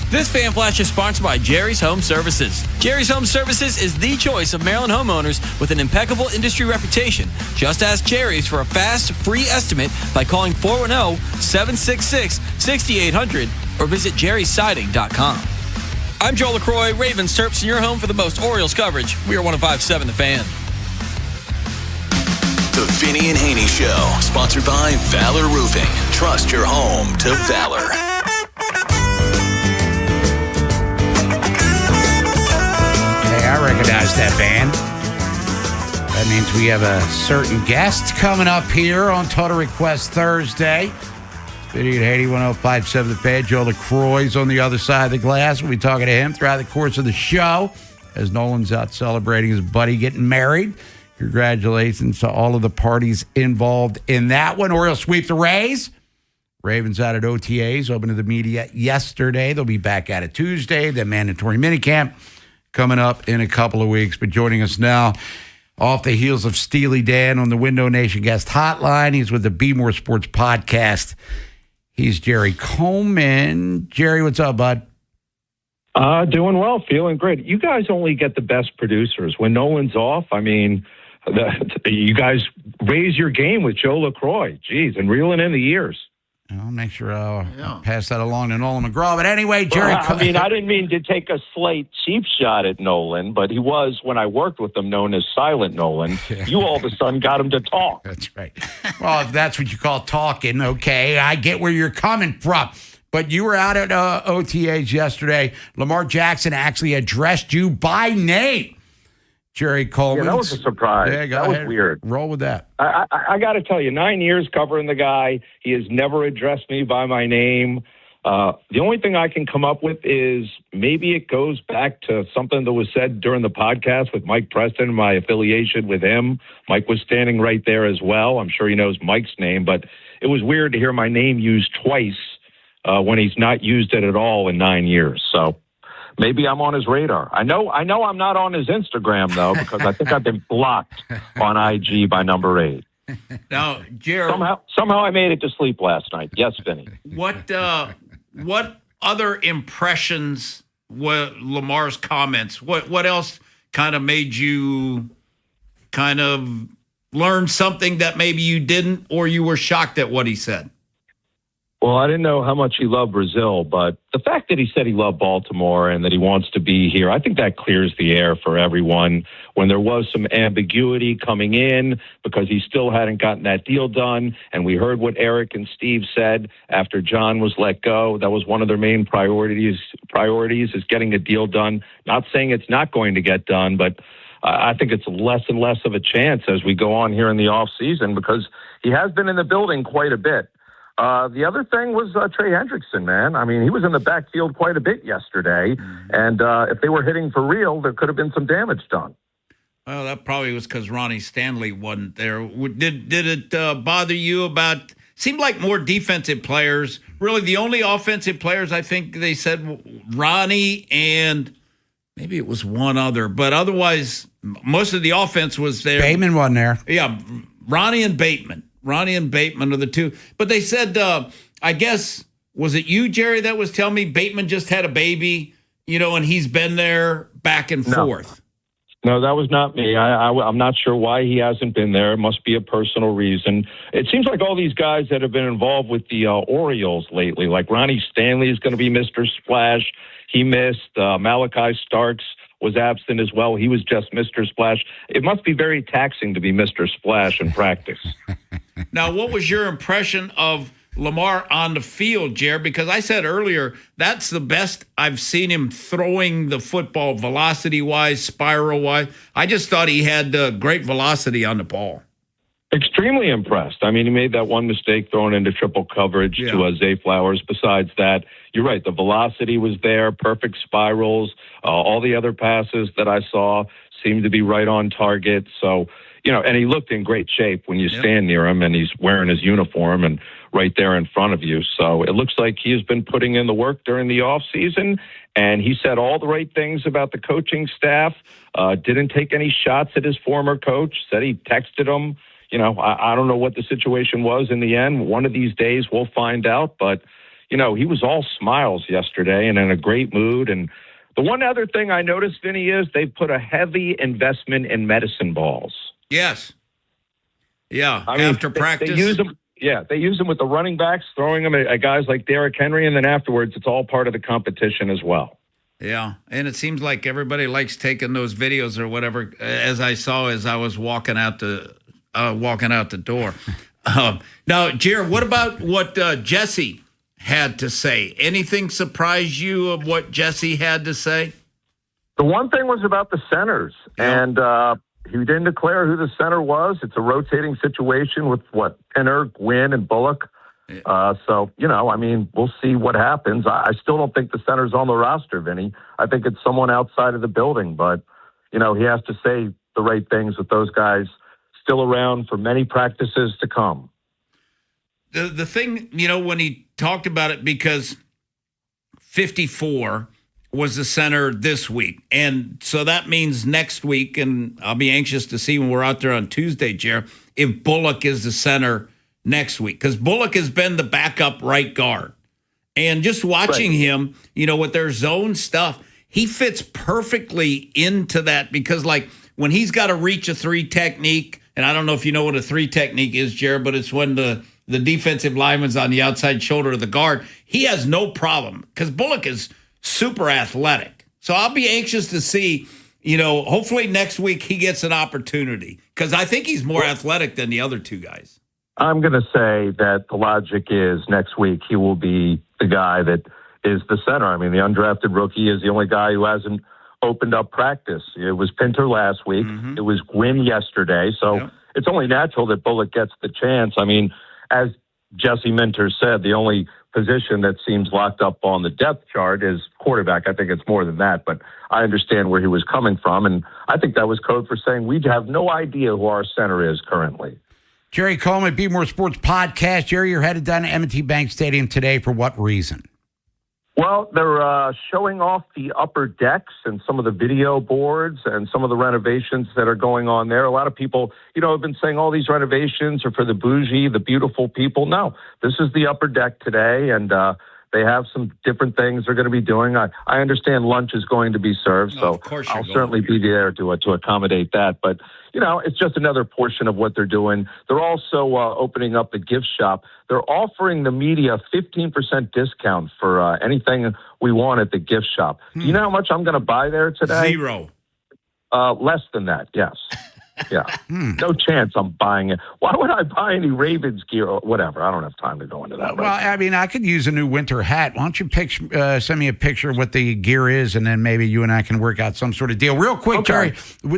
This Fan Flash is sponsored by Jerry's Home Services. Jerry's Home Services is the choice of Maryland homeowners with an impeccable industry reputation. Just ask Jerry's for a fast, free estimate by calling 410-766-6800 or visit jerrysiding.com. I'm Joel LaCroix, Ravens Terps in your home for the most Orioles coverage. We are 105.7 The Fan. The Vinny and Haynie Show, sponsored by Valor Roofing. Trust your home to Valor. Hey, I recognize that band. That means we have a certain guest coming up here on Total Request Thursday. Vinny and Haynie, 105.7 The Fan. Joe LaCroix's on the other side of the glass. We'll be talking to him throughout the course of the show as Nolan's out celebrating his buddy getting married. Congratulations to all of the parties involved in that one. Orioles sweep the Rays. Ravens out at OTAs, open to the media yesterday. They'll be back at it Tuesday. The mandatory minicamp coming up in a couple of weeks. But joining us now, off the heels of Steely Dan on the Window Nation guest hotline, he's with the Be More Sports podcast. He's Jerry Coleman. Jerry, what's up, bud? Doing well, feeling great. You guys only get the best producers. When Nolan's off, I mean, you guys raise your game with Joe LaCroix. Jeez, and reeling in the years. I'll make sure I'll pass that along to Nolan McGraw. But anyway, Jerry. I mean, I didn't mean to take a slight cheap shot at Nolan, but he was, when I worked with him, known as Silent Nolan. You all of a sudden got him to talk. That's right. Well, if that's what you call talking, okay, I get where you're coming from. But you were out at OTAs yesterday. Lamar Jackson actually addressed you by name. Jerry Coleman. Yeah, that was a surprise. Yeah, that was weird. Roll with that. I got to tell you, 9 years covering the guy, he has never addressed me by my name. The only thing I can come up with is maybe it goes back to something that was said during the podcast with Mike Preston, my affiliation with him. Mike was standing right there as well. I'm sure he knows Mike's name, but it was weird to hear my name used twice when he's not used it at all in 9 years. So maybe I'm on his radar. I know I'm not on his Instagram, though, because I think I've been blocked on IG by number 8. Now, Jerry, somehow I made it to sleep last night. Yes, Vinny. What other impressions were Lamar's comments? What else kind of made you kind of learn something that maybe you didn't, or you were shocked at what he said? Well, I didn't know how much he loved Brazil, but the fact that he said he loved Baltimore and that he wants to be here, I think that clears the air for everyone. When there was some ambiguity coming in because he still hadn't gotten that deal done, and we heard what Eric and Steve said after John was let go, that was one of their main priorities is getting a deal done. Not saying it's not going to get done, but I think it's less and less of a chance as we go on here in the off season because he has been in the building quite a bit. The other thing was Trey Hendrickson, man. I mean, he was in the backfield quite a bit yesterday, and if they were hitting for real, there could have been some damage done. Well, that probably was because Ronnie Stanley wasn't there. Did it bother you about – seemed like more defensive players. Really, the only offensive players, I think they said Ronnie and maybe it was one other. But otherwise, most of the offense was there. Bateman wasn't there. Yeah, Ronnie and Bateman. Ronnie and Bateman are the two. But they said, I guess, was it you, Jerry, that was telling me Bateman just had a baby, and he's been there back and forth? No, that was not me. I'm not sure why he hasn't been there. It must be a personal reason. It seems like all these guys that have been involved with the Orioles lately, like Ronnie Stanley is going to be Mr. Splash. He missed. Malachi Starks was absent as well. He was just Mr. Splash. It must be very taxing to be Mr. Splash in practice. Now, what was your impression of Lamar on the field, Jared? Because I said earlier, that's the best I've seen him throwing the football velocity-wise, spiral-wise. I just thought he had great velocity on the ball. Extremely impressed. I mean, he made that one mistake throwing into triple coverage to Zay Flowers. Besides that, you're right. The velocity was there, perfect spirals. All the other passes that I saw seemed to be right on target. So, and he looked in great shape when you stand near him and he's wearing his uniform and right there in front of you. So it looks like he has been putting in the work during the off season, and he said all the right things about the coaching staff, didn't take any shots at his former coach, said he texted him, I don't know what the situation was in the end. One of these days we'll find out. But, he was all smiles yesterday and in a great mood. And the one other thing I noticed, Vinny, is they've put a heavy investment in medicine balls. Yes. Yeah, after practice. They use them. Yeah, they use them with the running backs, throwing them at guys like Derrick Henry, and then afterwards it's all part of the competition as well. Yeah, and it seems like everybody likes taking those videos or whatever, as I saw as I was walking out the door. Now, Jared, what about what Jesse had to say? Anything surprise you of what Jesse had to say? The one thing was about the centers, and he didn't declare who the center was. It's a rotating situation with Penner, Gwynn, and Bullock. So, we'll see what happens. I still don't think the center's on the roster, Vinny. I think it's someone outside of the building, but, he has to say the right things with those guys still around for many practices to come. The thing, when he talked about it, because 54 was the center this week. And so that means next week, and I'll be anxious to see when we're out there on Tuesday, Jer, if Bullock is the center next week. Because Bullock has been the backup right guard. And just watching him, with their zone stuff, he fits perfectly into that because, when he's got to reach a 3 technique, and I don't know if you know what a 3 technique is, Jared, but it's when the defensive lineman's on the outside shoulder of the guard. He has no problem because Bullock is super athletic. So I'll be anxious to see, hopefully next week he gets an opportunity because I think he's more athletic than the other two guys. I'm going to say that the logic is next week he will be the guy that is the center. I mean, the undrafted rookie is the only guy who hasn't opened up practice. It was Pinter last week. Mm-hmm. It was Gwynn yesterday. So it's only natural that Bullock gets the chance. I mean, as Jesse Minter said, the only position that seems locked up on the depth chart is quarterback. I think it's more than that, but I understand where he was coming from, and I think that was code for saying we have no idea who our center is currently. Jerry Coleman, Be More Sports Podcast. Jerry, you're headed down to M&T Bank Stadium today for what reason? Well, they're showing off the upper decks and some of the video boards and some of the renovations that are going on there. A lot of people, have been saying all these renovations are for the bougie, the beautiful people. No, this is the upper deck today, and they have some different things they're going to be doing. I understand lunch is going to be served, so I'll certainly be there to accommodate that. But, it's just another portion of what they're doing. They're also opening up the gift shop. They're offering the media 15% discount for anything we want at the gift shop. Do you know how much I'm going to buy there today? 0. Less than that, yes. Yeah. No chance I'm buying it. Why would I buy any Ravens gear or whatever? I don't have time to go into that. Well, I mean, I could use a new winter hat. Why don't you send me a picture of what the gear is, and then maybe you and I can work out some sort of deal. Real quick, Jerry,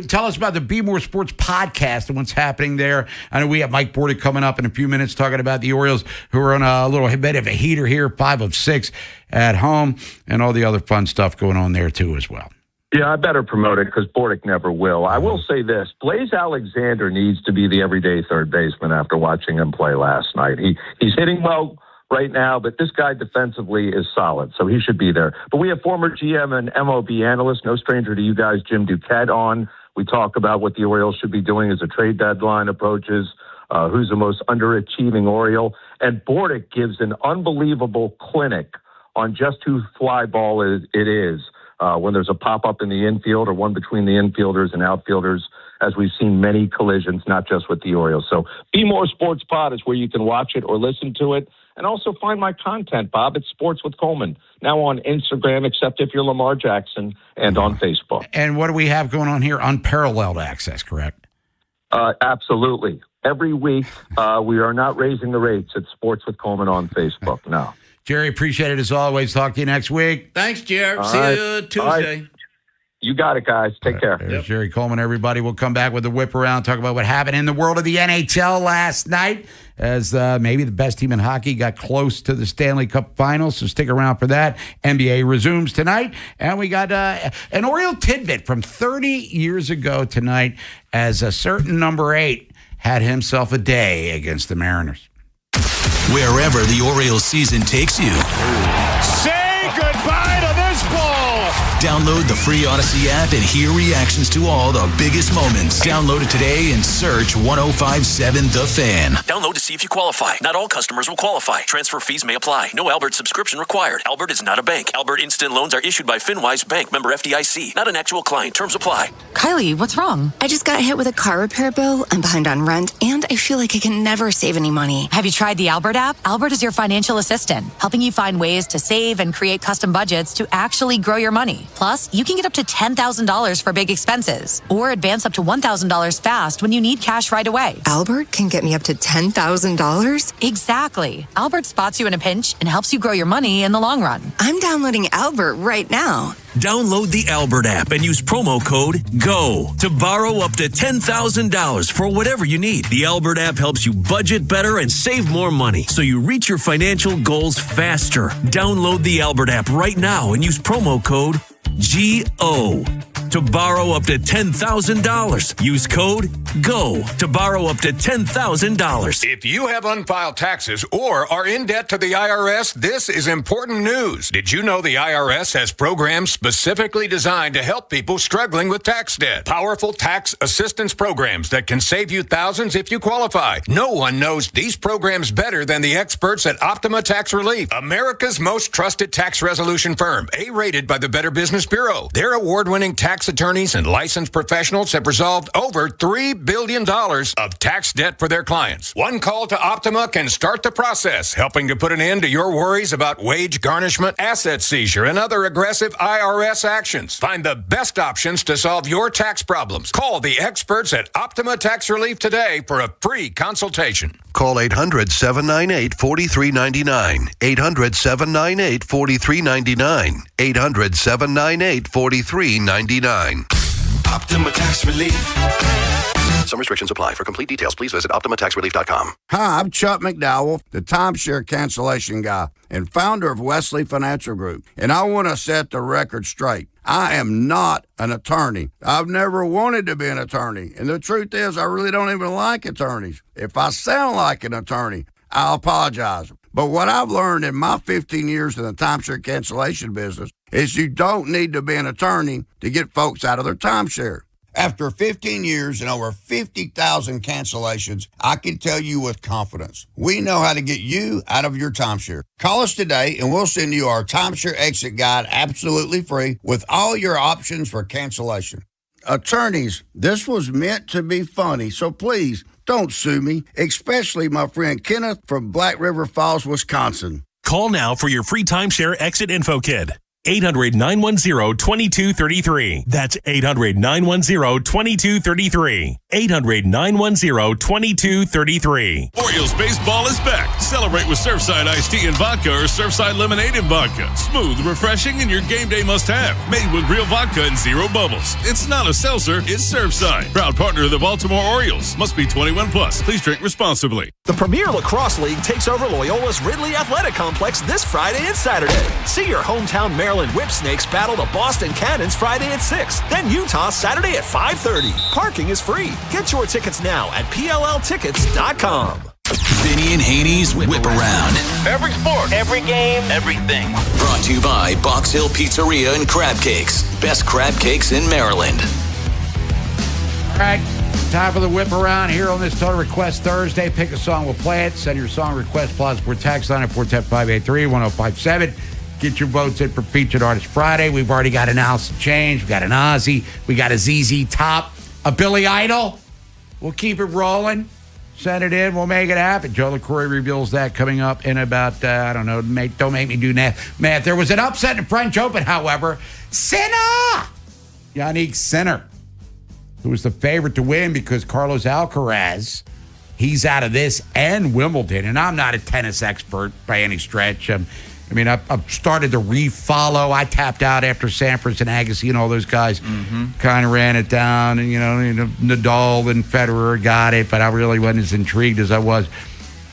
tell us about the Be More Sports Podcast and what's happening there. I know we have Mike Bordy coming up in a few minutes talking about the Orioles, who are on a little bit of a heater here, 5 of 6 at home, and all the other fun stuff going on there, too, as well. Yeah, I better promote it because Bordick never will. I will say this. Blaze Alexander needs to be the everyday third baseman after watching him play last night. He's hitting well right now, but this guy defensively is solid, so he should be there. But we have former GM and MLB analyst, no stranger to you guys, Jim Duquette, on. We talk about what the Orioles should be doing as a trade deadline approaches, who's the most underachieving Oriole. And Bordick gives an unbelievable clinic on just who fly ball it is. When there's a pop-up in the infield or one between the infielders and outfielders, as we've seen many collisions, not just with the Orioles. So Be More Sports Pod is where you can watch it or listen to it. And also find my content, Bob. It's Sports with Coleman, now on Instagram, except if you're Lamar Jackson, and on Facebook. And what do we have going on here? Unparalleled access, correct? Absolutely. Every week, we are not raising the rates at Sports with Coleman on Facebook, no. Jerry, appreciate it as always. Talk to you next week. Thanks, Jerry. See you Tuesday. Right. You got it, guys. Take care. There's Jerry Coleman, everybody. We'll come back with a whip around, talk about what happened in the world of the NHL last night as maybe the best team in hockey got close to the Stanley Cup Finals, so stick around for that. NBA resumes tonight, and we got an Oriole tidbit from 30 years ago tonight as a certain number 8 had himself a day against the Mariners. Wherever the Orioles season takes you. Say goodbye to this ball. Download the free Odyssey app and hear reactions to all the biggest moments. Download it today and search 1057 The Fan. Download to see if you qualify. Not all customers will qualify. Transfer fees may apply. No Albert subscription required. Albert is not a bank. Albert Instant Loans are issued by FinWise Bank, member FDIC. Not an actual client. Terms apply. Kylie, what's wrong? I just got hit with a car repair bill. I'm behind on rent, and I feel like I can never save any money. Have you tried the Albert app? Albert is your financial assistant, helping you find ways to save and create custom budgets to actually grow your money. Plus, you can get up to $10,000 for big expenses or advance up to $1,000 fast when you need cash right away. Albert can get me up to $10,000? Exactly. Albert spots you in a pinch and helps you grow your money in the long run. I'm downloading Albert right now. Download the Albert app and use promo code GO to borrow up to $10,000 for whatever you need. The Albert app helps you budget better and save more money so you reach your financial goals faster. Download the Albert app right now and use promo code GO to borrow up to $10,000. Use code GO to borrow up to $10,000. If you have unfiled taxes or are in debt to the IRS, this is important news. Did you know the IRS has programs specifically designed to help people struggling with tax debt? Powerful tax assistance programs that can save you thousands if you qualify. No one knows these programs better than the experts at Optima Tax Relief, America's most trusted tax resolution firm, A-rated by the Better Business Bureau. Their award-winning tax attorneys and licensed professionals have resolved over $3 billion of tax debt for their clients. One call to Optima can start the process, helping to put an end to your worries about wage garnishment, asset seizure, and other aggressive IRS actions. Find the best options to solve your tax problems. Call the experts at Optima Tax Relief today for a free consultation. Call 800-798-4399. 800-798-4399. 800-798-4399. Optima Tax Relief. Some restrictions apply. For complete details, please visit OptimaTaxRelief.com. Hi, I'm Chuck McDowell, the timeshare cancellation guy and founder of Wesley Financial Group. And I want to set the record straight. I am not an attorney. I've never wanted to be an attorney. And the truth is, I really don't even like attorneys. If I sound like an attorney, I'll apologize. But what I've learned in my 15 years in the timeshare cancellation business is you don't need to be an attorney to get folks out of their timeshare. After 15 years and over 50,000 cancellations, I can tell you with confidence, we know how to get you out of your timeshare. Call us today and we'll send you our timeshare exit guide absolutely free with all your options for cancellation. Attorneys, this was meant to be funny, so please don't sue me, especially my friend Kenneth from Black River Falls, Wisconsin. Call now for your free timeshare exit info kit. 800-910-2233. That's 800-910-2233. 800-910-2233. Orioles baseball is back. Celebrate with Surfside iced tea and vodka or Surfside lemonade and vodka. Smooth, refreshing, and your game day must-have. Made with real vodka and zero bubbles. It's not a seltzer, it's Surfside. Proud partner of the Baltimore Orioles. Must be 21 plus. Please drink responsibly. The Premier Lacrosse League takes over Loyola's Ridley Athletic Complex this Friday and Saturday. See your hometown Maryland Whipsnakes battle the Boston Cannons Friday at 6. Then Utah Saturday at 5:30. Parking is free. Get your tickets now at PLLtickets.com. Vinny and Haynie's Whip Around. Every sport, every game, everything. Brought to you by Box Hill Pizzeria and Crab Cakes. Best crab cakes in Maryland. All right, time for the whip around here on this Total Request Thursday. Pick a song, we'll play it. Send your song request plus for text line at 410-583-1057. Get your votes in for Featured Artist Friday. We've already got an Alice in Chains. We got an Ozzy. We got a ZZ Top. A Billy Idol. We'll keep it rolling. Send it in. We'll make it happen. Joe LaCroix reveals that coming up in about, I don't know, don't make me do math. There was an upset in French Open, however. Sinner! Yannick Sinner, who was the favorite to win because Carlos Alcaraz, he's out of this and Wimbledon. And I'm not a tennis expert by any stretch. I've started to refollow. I tapped out after Sampras and Agassi and all those guys kind of ran it down. And, Nadal and Federer got it, but I really wasn't as intrigued as I was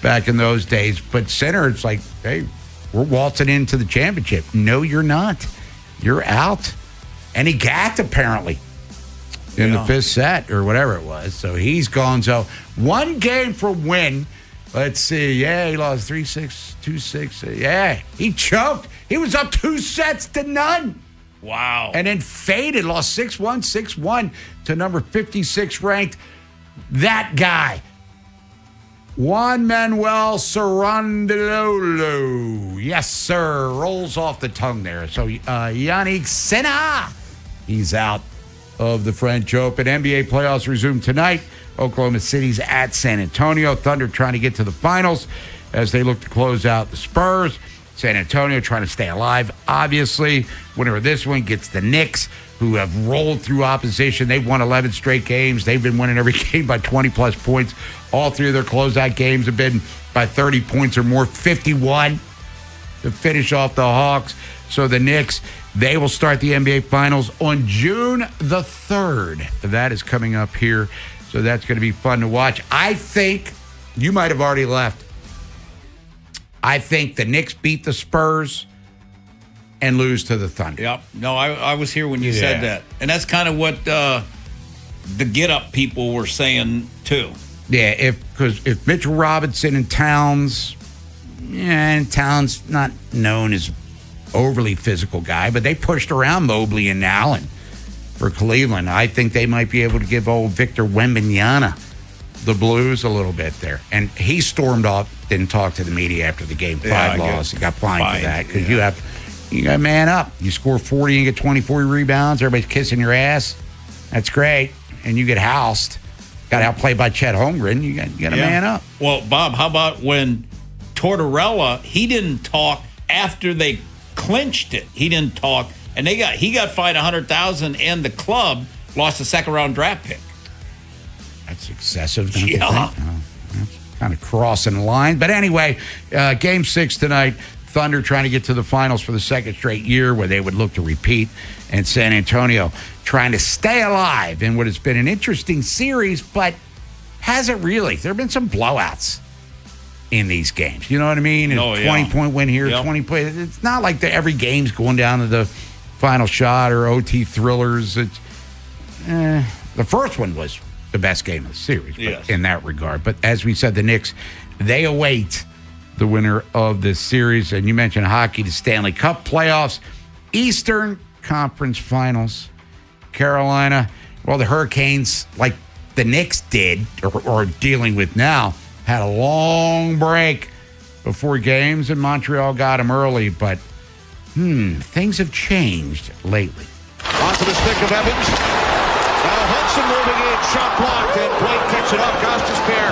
back in those days. But Sinner, it's like, hey, we're waltzing into the championship. No, you're not. You're out. And he gacked, apparently, in the fifth set or whatever it was. So he's gone. So one game for win. Let's see. Yeah, he lost 3-6, 2-6. Yeah, he choked. He was up 2-0. Wow. And then faded, lost 6-1, 6-1 to number 56 ranked. That guy, Juan Manuel Cerundolo. Yes, sir. Rolls off the tongue there. So Yannick Sinner, he's out of the French Open. NBA playoffs resume tonight. Oklahoma City's at San Antonio. Thunder trying to get to the finals as they look to close out the Spurs. San Antonio trying to stay alive, obviously. Winner of this one gets the Knicks, who have rolled through opposition. They've won 11 straight games. They've been winning every game by 20-plus points. All three of their closeout games have been by 30 points or more, 51 to finish off the Hawks. So the Knicks, they will start the NBA Finals on June the 3rd. That is coming up here, so that's going to be fun to watch. I think you might have already left. I think the Knicks beat the Spurs and lose to the Thunder. Yep. No, I was here when you said that. And that's kind of what the get-up people were saying, too. Yeah, because if Mitchell Robinson and Towns, and Towns not known as overly physical guy, but they pushed around Mobley and Allen for Cleveland. I think they might be able to give old Victor Wembanyama the blues a little bit there. And he stormed off, didn't talk to the media after the Game 5 loss. He got fined for that because you got to man up. You score 40 and get 24 rebounds. Everybody's kissing your ass. That's great. And you get housed. Got outplayed by Chet Holmgren. You got to man up. Well, Bob, how about when Tortorella, he didn't talk after they clinched it. He didn't talk. And he got fined $100,000 and the club lost a second-round draft pick. That's excessive, don't you think? That's kind of crossing the line. But anyway, Game 6 tonight. Thunder trying to get to the finals for the second straight year where they would look to repeat. And San Antonio trying to stay alive in what has been an interesting series, but hasn't really. There have been some blowouts in these games. You know what I mean? 20-point win here, 20 points. It's not like every game's going down to the final shot or OT thrillers. The first one was the best game of the series in that regard. But as we said, the Knicks, they await the winner of this series. And you mentioned hockey, the Stanley Cup playoffs, Eastern Conference Finals, Carolina. Well, the Hurricanes, like the Knicks did or are dealing with now, had a long break before games, and Montreal got them early. But things have changed lately. Onto the stick of Evans. Now Hudson moving in, shot blocked, and Blake picks it up. Gostisbehere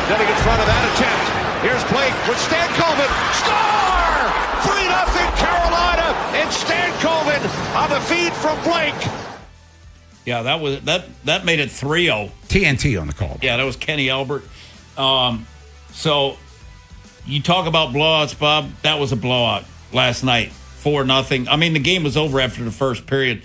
getting in front of that attempt. Here's Blake with Stankoven. Score! 3-0 Carolina, and Stankoven on the feed from Blake. Yeah, that made it 3-0. TNT on the call. Yeah, that was Kenny Albert. So you talk about blowouts, Bob. That was a blowout last night, 4-0. I mean, the game was over after the first period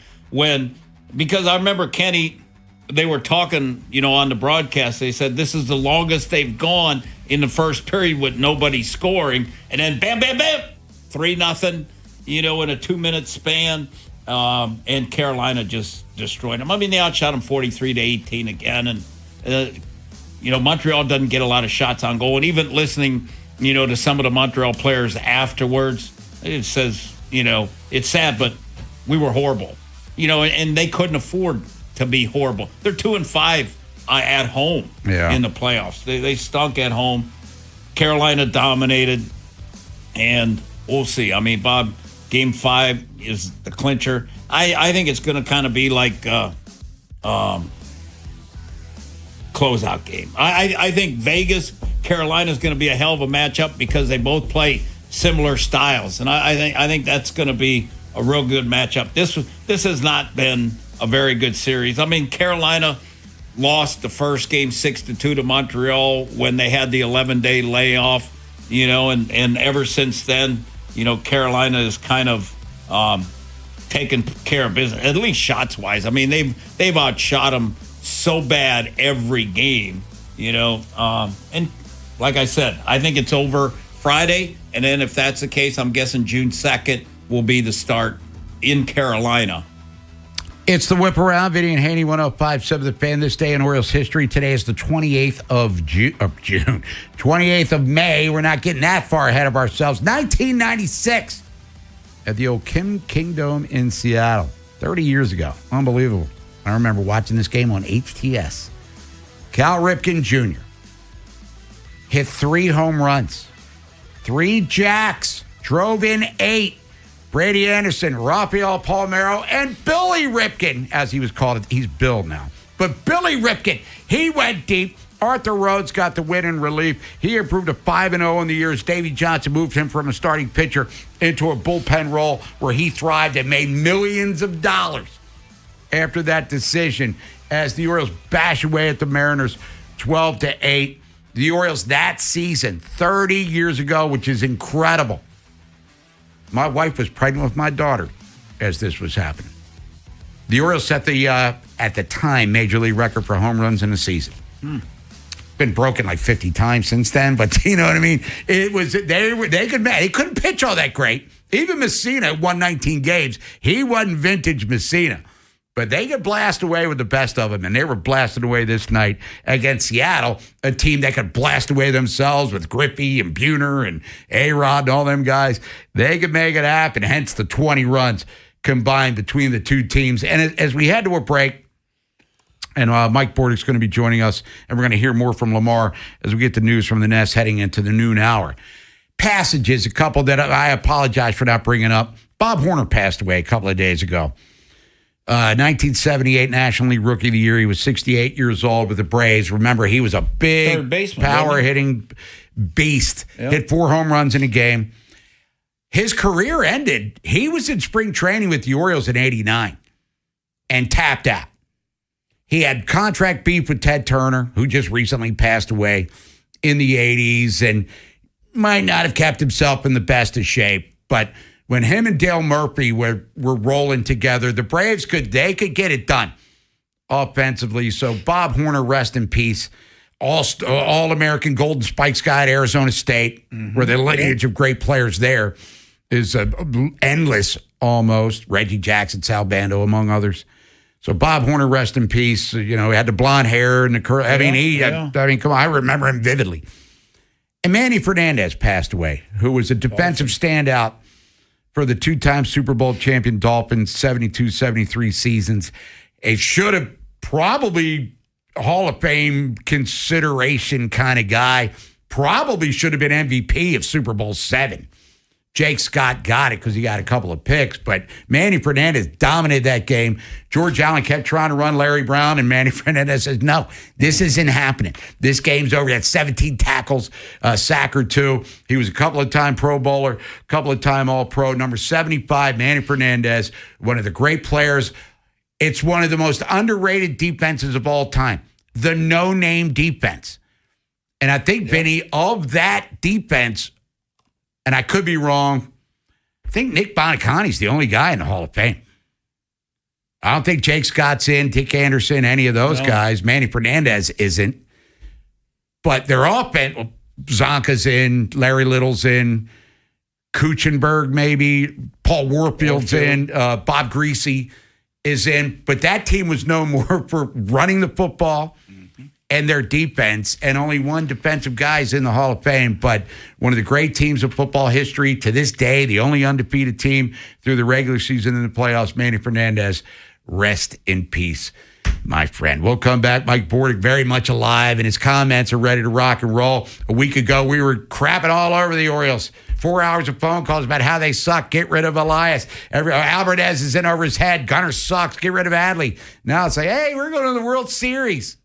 because I remember Kenny, they were talking, on the broadcast. They said this is the longest they've gone in the first period with nobody scoring. And then bam, bam, bam, 3-0, in a 2-minute span. And Carolina just destroyed them. I mean, they outshot them 43-18 again. And, Montreal doesn't get a lot of shots on goal. And even listening, to some of the Montreal players afterwards, it says, it's sad, but we were horrible. And they couldn't afford to be horrible. They're 2-5 at home in the playoffs. They stunk at home. Carolina dominated, and we'll see. I mean, Bob, Game 5 is the clincher. I think it's going to kind of be like closeout game. I think Vegas, Carolina is going to be a hell of a matchup because they both play similar styles, and I think that's going to be a real good matchup. This has not been a very good series. I mean, Carolina lost the first game 6-2 to Montreal when they had the 11-day layoff, and ever since then, Carolina is kind of taken care of business, at least shots-wise. I mean, they've outshot them so bad every game, and like I said, I think it's over Friday, and then if that's the case, I'm guessing June 2nd will be the start in Carolina. It's the Whip Around. Vinny and Haynie, 105.7 The Fan. This day in Orioles history. Today is the 28th of June. 28th of May. We're not getting that far ahead of ourselves. 1996. at the old King Dome in Seattle 30 years ago. Unbelievable. I remember watching this game on HTS. Cal Ripken Jr. hit 3 home runs, 3 jacks, drove in 8. Brady Anderson, Rafael Palmeiro, and Billy Ripken, as he was called. He's Bill now. But Billy Ripken, he went deep. Arthur Rhodes got the win in relief. He improved to 5-0 in the year as Davey Johnson moved him from a starting pitcher into a bullpen role where he thrived and made millions of dollars after that decision as the Orioles bash away at the Mariners 12-8. The Orioles that season, 30 years ago, which is incredible. My wife was pregnant with my daughter as this was happening. The Orioles set the, at the time, Major League record for home runs in a season. Been broken like 50 times since then, but you know what I mean? It was they couldn't pitch all that great. Even Messina won 19 games. He wasn't vintage Messina. But they could blast away with the best of them, and they were blasted away this night against Seattle, a team that could blast away themselves with Griffey and Buhner and A-Rod and all them guys. They could make it happen, hence the 20 runs combined between the two teams. And as we head to a break, and Mike Bordick's going to be joining us, and we're going to hear more from Lamar as we get the news from the Nest heading into the noon hour. Passages, a couple that I apologize for not bringing up. Bob Horner passed away a couple of days ago. 1978 National League Rookie of the Year. He was 68 years old with the Braves. Remember, he was a big power-hitting beast. Yep. Hit 4 home runs in a game. His career ended. He was in spring training with the Orioles in 89 and tapped out. He had contract beef with Ted Turner, who just recently passed away in the 80s and might not have kept himself in the best of shape, but when him and Dale Murphy were rolling together, the Braves could get it done offensively. So Bob Horner, rest in peace. All-American Golden Spikes guy at Arizona State, where the lineage of great players there is endless almost. Reggie Jackson, Sal Bando, among others. So Bob Horner, rest in peace. You know, he had the blonde hair and the curl. I mean, come on, I remember him vividly. And Manny Fernandez passed away, who was a defensive standout for the 2-time Super Bowl champion Dolphins, 72-73 seasons. It should have probably Hall of Fame consideration kind of guy. Probably should have been MVP of Super Bowl 7. Jake Scott got it because he got a couple of picks, but Manny Fernandez dominated that game. George Allen kept trying to run Larry Brown, and Manny Fernandez says, no, this isn't happening. This game's over. He had 17 tackles, a sack or 2. He was a couple of time Pro Bowler, a couple of time All-Pro. Number 75, Manny Fernandez, one of the great players. It's one of the most underrated defenses of all time, the no-name defense. And I think, Vinny, of that defense, and I could be wrong, I think Nick Bonaconti's the only guy in the Hall of Fame. I don't think Jake Scott's in, Dick Anderson, any of those guys. Manny Fernandez isn't. But their offense, Zonka's in, Larry Little's in, Kuchenberg maybe, Paul Warfield's in, Bob Greasy is in. But that team was known more for running the football and their defense, and only one defensive guy is in the Hall of Fame, but one of the great teams of football history to this day, the only undefeated team through the regular season and the playoffs, Manny Fernandez, rest in peace, my friend. We'll come back. Mike Bordick very much alive, and his comments are ready to rock and roll. A week ago, we were crapping all over the Orioles. 4 hours of phone calls about how they suck. Get rid of Elias. Alvarez is in over his head. Gunnar sucks. Get rid of Adley. Now it's like, hey, we're going to the World Series.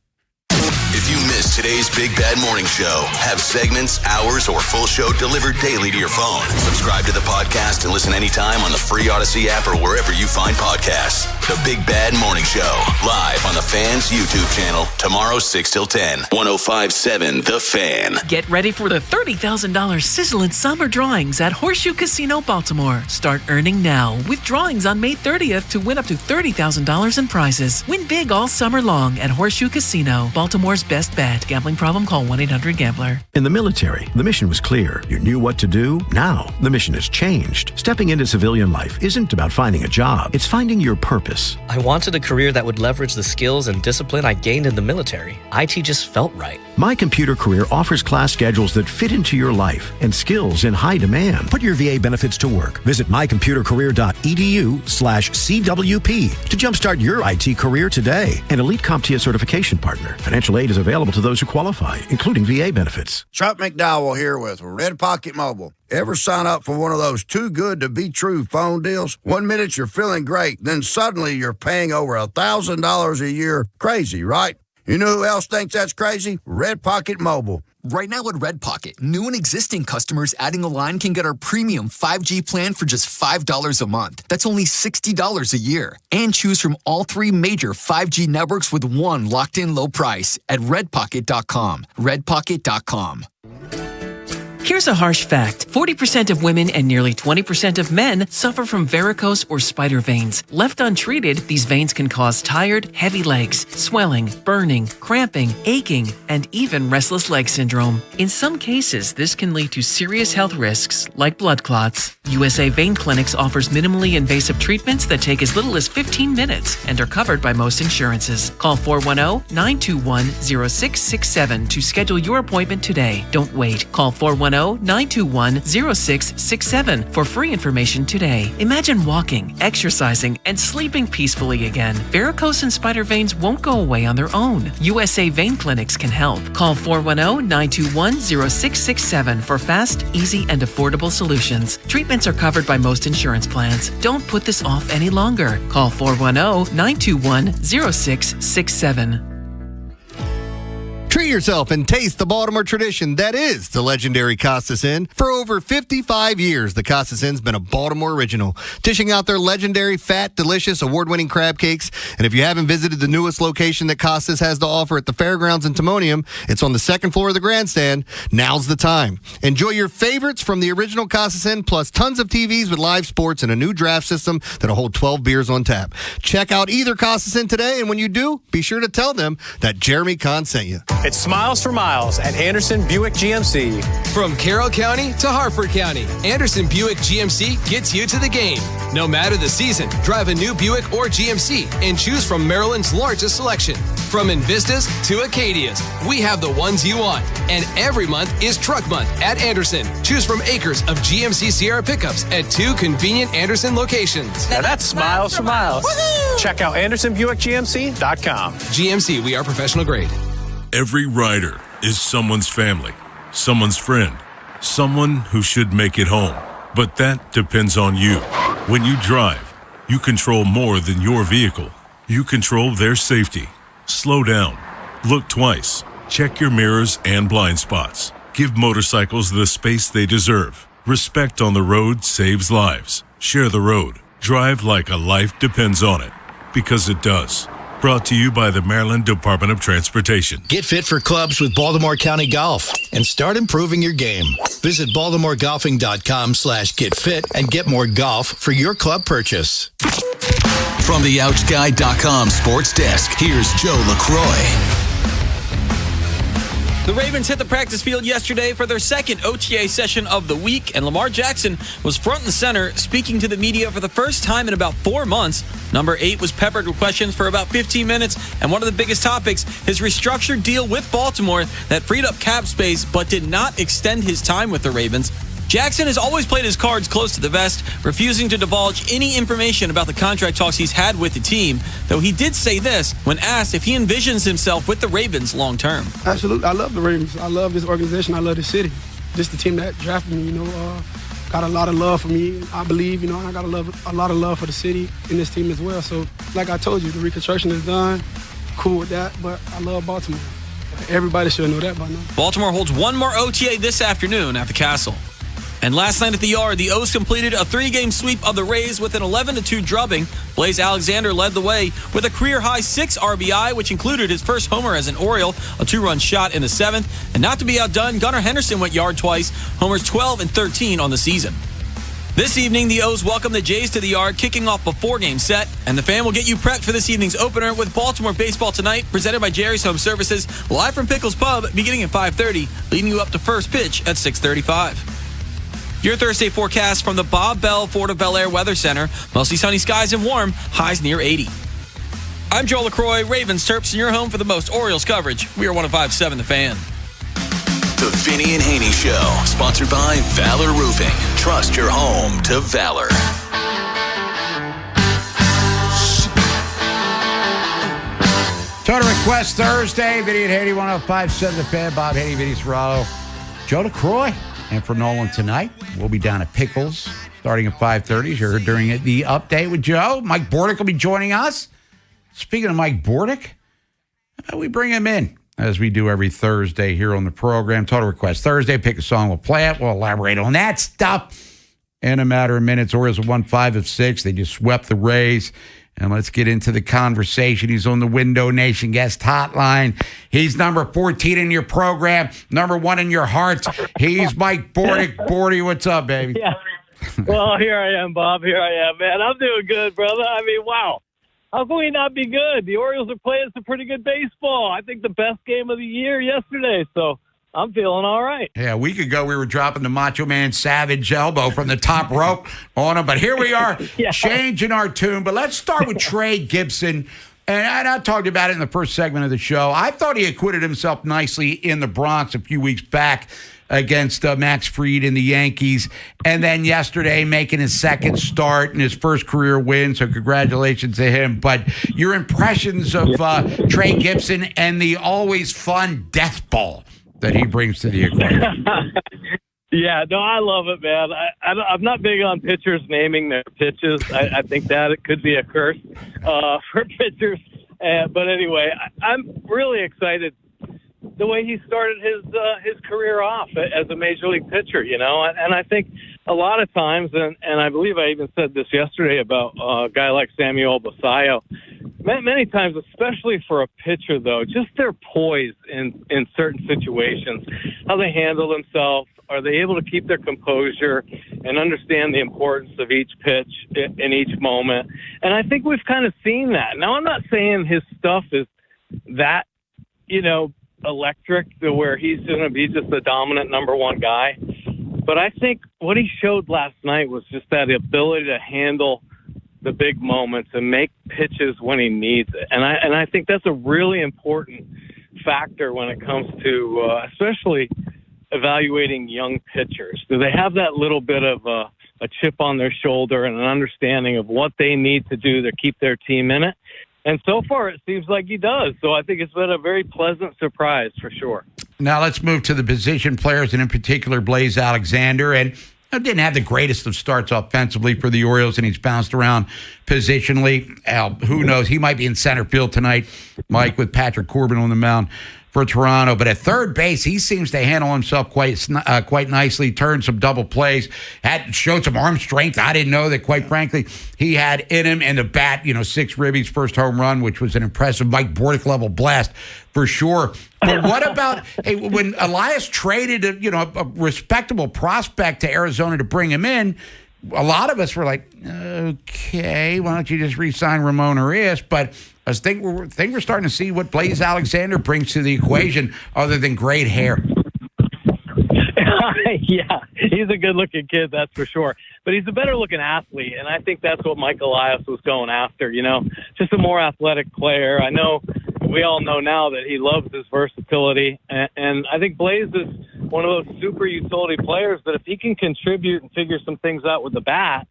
If you missed today's Big Bad Morning Show, have segments, hours, or full show delivered daily to your phone. Subscribe to the podcast and listen anytime on the free Odyssey app or wherever you find podcasts. The Big Bad Morning Show, live on the Fan's YouTube channel, tomorrow 6 till 10, 105.7 The Fan. Get ready for the $30,000 sizzling summer drawings at Horseshoe Casino Baltimore. Start earning now with drawings on May 30th to win up to $30,000 in prizes. Win big all summer long at Horseshoe Casino, Baltimore's best bet. used. Gambling problem? Call 1-800-GAMBLER. In the military, the mission was clear. You knew what to do. Now, the mission has changed. Stepping into civilian life isn't about finding a job. It's finding your purpose. I wanted a career that would leverage the skills and discipline I gained in the military. IT just felt right. My Computer Career offers class schedules that fit into your life and skills in high demand. Put your VA benefits to work. Visit mycomputercareer.edu/CWP to jumpstart your IT career today. An elite CompTIA certification partner. Financial aid is available to those who qualify, including VA benefits. Chuck McDowell here with Red Pocket Mobile. Ever sign up for one of those too good to be true phone deals? 1 minute you're feeling great, then suddenly you're paying over $1,000 a year. Crazy, right? You know who else thinks that's crazy? Red Pocket Mobile. Right now at Red Pocket, new and existing customers adding a line can get our premium 5G plan for just $5 a month. That's only $60 a year. And choose from all 3 major 5G networks with one locked-in low price at redpocket.com. Redpocket.com. Here's a harsh fact. 40% of women and nearly 20% of men suffer from varicose or spider veins. Left untreated, these veins can cause tired, heavy legs, swelling, burning, cramping, aching, and even restless leg syndrome. In some cases, this can lead to serious health risks like blood clots. USA Vein Clinics offers minimally invasive treatments that take as little as 15 minutes and are covered by most insurances. Call 410-921-0667 to schedule your appointment today. Don't wait. Call 410-921-0667 for free information today. Imagine walking, exercising, and sleeping peacefully again. Varicose and spider veins won't go away on their own. USA Vein Clinics can help. Call 410-921-0667 for fast, easy, and affordable solutions. Treatments are covered by most insurance plans. Don't put this off any longer. Call 410-921-0667. Treat yourself and taste the Baltimore tradition that is the legendary Costas Inn. For over 55 years, the Costas Inn's been a Baltimore original, dishing out their legendary, fat, delicious, award-winning crab cakes. And if you haven't visited the newest location that Costas has to offer at the Fairgrounds in Timonium, it's on the second floor of the grandstand. Now's the time. Enjoy your favorites from the original Costas Inn, plus tons of TVs with live sports and a new draft system that'll hold 12 beers on tap. Check out either Costas Inn today, and when you do, be sure to tell them that Jeremy Kahn sent you. It's Smiles for Miles at Anderson Buick GMC. From Carroll County to Harford County, Anderson Buick GMC gets you to the game. No matter the season, drive a new Buick or GMC and choose from Maryland's largest selection. From Invistas to Acadias, we have the ones you want. And every month is Truck Month at Anderson. Choose from acres of GMC Sierra pickups at 2 convenient Anderson locations. Now that's Smiles for Miles. Woo-hoo! Check out AndersonBuickGMC.com. GMC, we are professional grade. Every rider is someone's family, someone's friend, someone who should make it home. But that depends on you. When you drive, you control more than your vehicle. You control their safety. Slow down. Look twice. Check your mirrors and blind spots. Give motorcycles the space they deserve. Respect on the road saves lives. Share the road. Drive like a life depends on it. Because it does. Brought to you by the Maryland Department of Transportation. Get fit for clubs with Baltimore County Golf and start improving your game. Visit BaltimoreGolfing.com/getfit and get more golf for your club purchase. From the OutGuy.com sports desk, here's Joe LaCroix. The Ravens hit the practice field yesterday for their second OTA session of the week, and Lamar Jackson was front and center, speaking to the media for the first time in about 4 months. Number 8 was peppered with questions for about 15 minutes, and one of the biggest topics, his restructured deal with Baltimore that freed up cap space but did not extend his time with the Ravens. Jackson has always played his cards close to the vest, refusing to divulge any information about the contract talks he's had with the team, though he did say this when asked if he envisions himself with the Ravens long term. Absolutely. I love the Ravens. I love this organization. I love this city. Just the team that drafted me, got a lot of love for me. I believe, and I got a lot of love for the city and this team as well. So, like I told you, the reconstruction is done. Cool with that, but I love Baltimore. Everybody should know that by now. Baltimore holds one more OTA this afternoon at the Castle. And last night at the Yard, the O's completed a 3-game sweep of the Rays with an 11-2 drubbing. Blaze Alexander led the way with a career-high 6 RBI, which included his first homer as an Oriole, a 2-run shot in the 7th. And not to be outdone, Gunnar Henderson went yard twice, homers 12 and 13 on the season. This evening, the O's welcome the Jays to the Yard, kicking off a 4-game set. And the Fan will get you prepped for this evening's opener with Baltimore Baseball Tonight, presented by Jerry's Home Services, live from Pickles Pub, beginning at 5:30, leading you up to first pitch at 6:35. Your Thursday forecast from the Bob Bell Fort of Bel Air Weather Center. Mostly sunny skies and warm, highs near 80. I'm Joel LaCroix, Ravens Terps, and your home for the most Orioles coverage. We are 105.7 The Fan. The Vinny and Haynie Show, sponsored by Valor Roofing. Trust your home to Valor. Total Request Thursday. Vinny and Haynie, 105.7 The Fan. Bob Haynie, Vinny Serrato, Joe LaCroix. And for Nolan tonight, we'll be down at Pickles starting at 5:30. You heard during the update with Joe. Mike Bordick will be joining us. Speaking of Mike Bordick, we bring him in as we do every Thursday here on the program. Total Request Thursday. Pick a song, we'll play it. We'll elaborate on that stuff in a matter of minutes. Orioles have won 5 of 6. They just swept the Rays. And let's get into the conversation. He's on the Window Nation guest hotline. He's number 14 in your program, number 1 in your hearts. He's Mike Bordick. Bordy, what's up, baby? Yeah. Well, here I am, Bob. Here I am, man. I'm doing good, brother. I mean, wow. How can we not be good? The Orioles are playing some pretty good baseball. I think the best game of the year yesterday, so I'm feeling all right. Yeah, a week ago we were dropping the Macho Man Savage elbow from the top rope on him, but here we are changing our tune. But let's start with Trey Gibson. And I talked about it in the first segment of the show. I thought he acquitted himself nicely in the Bronx a few weeks back against Max Fried and the Yankees. And then yesterday making his second start and his first career win. So congratulations to him. But your impressions of Trey Gibson and the always fun death ball that he brings to the equation. Yeah, no, I love it, man. I'm not big on pitchers naming their pitches. I think that it could be a curse for pitchers. But anyway, I'm really excited the way he started his career off as a major league pitcher, you know. And I think a lot of times, and I believe I even said this yesterday about a guy like Samuel Basallo, many times, especially for a pitcher, though, just their poise in certain situations, how they handle themselves. Are they able to keep their composure and understand the importance of each pitch in each moment? And I think we've kind of seen that. Now, I'm not saying his stuff is that, you know, electric to where he's going to be just the dominant number one guy. But I think what he showed last night was just that ability to handle the big moments and make pitches when he needs it. And I think that's a really important factor when it comes to especially evaluating young pitchers. Do they have that little bit of a chip on their shoulder and an understanding of what they need to do to keep their team in it? And so far, it seems like he does. So I think it's been a very pleasant surprise for sure. Now let's move to the position players, and in particular, Blaze Alexander. And didn't have the greatest of starts offensively for the Orioles, and he's bounced around positionally. Who knows? He might be in center field tonight, Mike, with Patrick Corbin on the mound for Toronto. But at third base, he seems to handle himself quite nicely, turned some double plays, showed some arm strength. I didn't know that, quite frankly, he had in him. And the bat, 6 ribbies, first home run, which was an impressive Mike Bordick level blast for sure. But what about when Elias traded a respectable prospect to Arizona to bring him in? A lot of us were like, okay, why don't you just re-sign Ramon Arias? But I think we're starting to see what Blaze Alexander brings to the equation other than great hair. Yeah, he's a good-looking kid, that's for sure. But he's a better-looking athlete, and I think that's what Mike Elias was going after, just a more athletic player. I know we all know now that he loves his versatility, and I think Blaze is one of those super utility players that if he can contribute and figure some things out with the bat,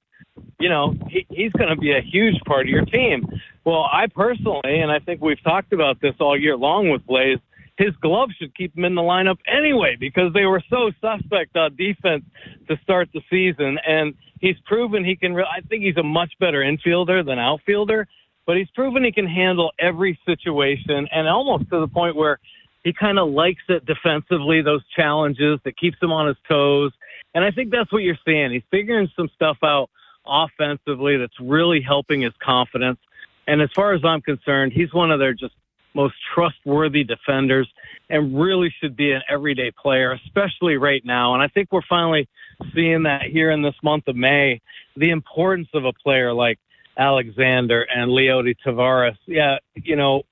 he's going to be a huge part of your team. Well, I personally, and I think we've talked about this all year long with Blaze, his gloves should keep him in the lineup anyway because they were so suspect on defense to start the season. And he's proven he can I think he's a much better infielder than outfielder, but he's proven he can handle every situation and almost to the point where he kind of likes it defensively, those challenges that keeps him on his toes. And I think that's what you're seeing. He's figuring some stuff out offensively that's really helping his confidence. And as far as I'm concerned, he's one of their just most trustworthy defenders. and really should be an everyday player, especially right now. And I think we're finally seeing that here in this month of May, the importance of a player like Alexander and Leody Tavares. Yeah,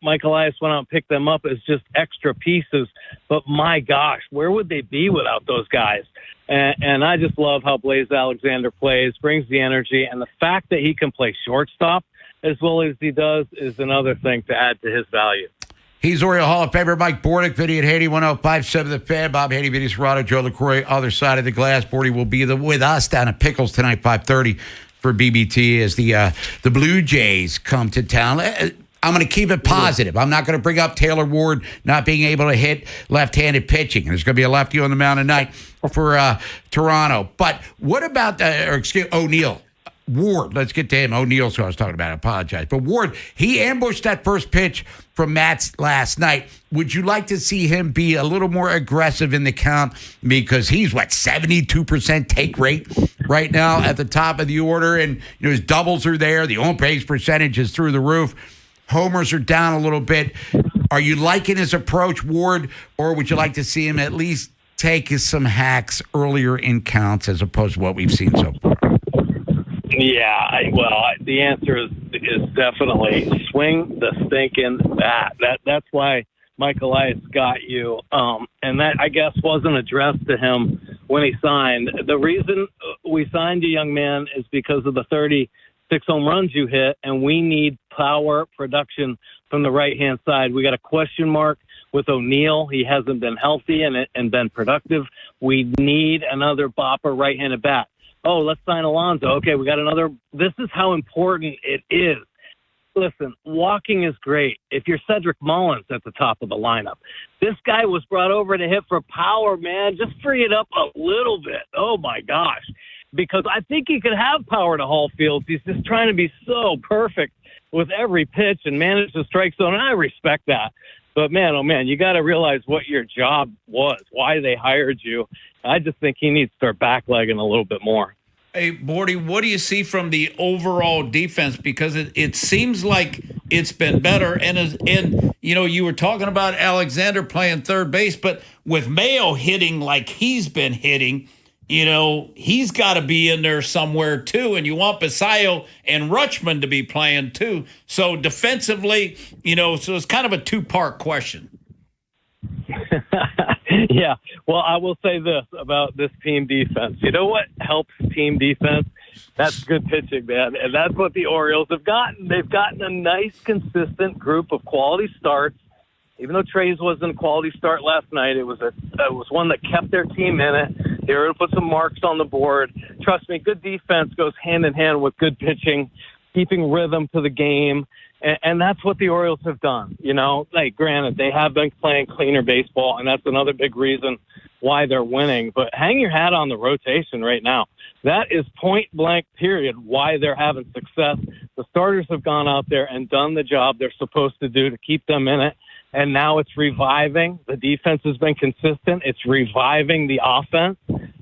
Mike Elias went out and picked them up as just extra pieces. But my gosh, where would they be without those guys? And I just love how Blaze Alexander plays, brings the energy, and the fact that he can play shortstop as well as he does is another thing to add to his value. He's Oriole Hall of Famer Mike Bordick, Vinny Haynie, 105.7 The Fan, Bob Haynie, Vinny Serrato, Joe LaCroix, other side of the glass. Bordy will be with us down at Pickles tonight, 5:30 for BBT as the Blue Jays come to town. I'm going to keep it positive. I'm not going to bring up Taylor Ward not being able to hit left-handed pitching. There's going to be a lefty on the mound tonight for Toronto. But what about O'Neill? Ward, let's get to him. O'Neill's who I was talking about. I apologize. But Ward, he ambushed that first pitch from Matt's last night. Would you like to see him be a little more aggressive in the count? Because he's, 72% take rate right now at the top of the order. And his doubles are there. The on-base percentage is through the roof. Homers are down a little bit. Are you liking his approach, Ward, or would you like to see him at least take some hacks earlier in counts as opposed to what we've seen so far? Yeah, the answer is definitely swing the stinking bat. That's why Mike Elias got you, and that, I guess, wasn't addressed to him when he signed. The reason we signed you, young man, is because of the 36 home runs you hit, and we need power production from the right-hand side. We got a question mark with O'Neill. He hasn't been healthy and been productive. We need another bopper right-handed bat. Oh, let's sign Alonso. Okay, we got another. This is how important it is. Listen, walking is great. If you're Cedric Mullins at the top of the lineup, this guy was brought over to hit for power, man. Just free it up a little bit. Oh, my gosh. Because I think he could have power to haul fields. He's just trying to be so perfect with every pitch and manage the strike zone, and I respect that. But, man, oh, man, you got to realize what your job was, why they hired you. I just think he needs to start backlegging a little bit more. Hey, Bordy, what do you see from the overall defense? Because it seems like it's been better. And you were talking about Alexander playing third base, but with Mayo hitting like he's been hitting, he's got to be in there somewhere too. And you want Basayo and Rutschman to be playing too. So defensively, so it's kind of a two-part question. Yeah, well, I will say this about this team defense. You know what helps team defense? That's good pitching, man. And that's what the Orioles have gotten. They've gotten a nice, consistent group of quality starts. Even though Trey's wasn't a quality start last night, it was one that kept their team in it. They were able to put some marks on the board. Trust me, good defense goes hand in hand with good pitching, keeping rhythm to the game. And that's what the Orioles have done. Granted, they have been playing cleaner baseball, and that's another big reason why they're winning. But hang your hat on the rotation right now. That is point blank, period, why they're having success. The starters have gone out there and done the job they're supposed to do to keep them in it. And now it's reviving. The defense has been consistent. It's reviving the offense.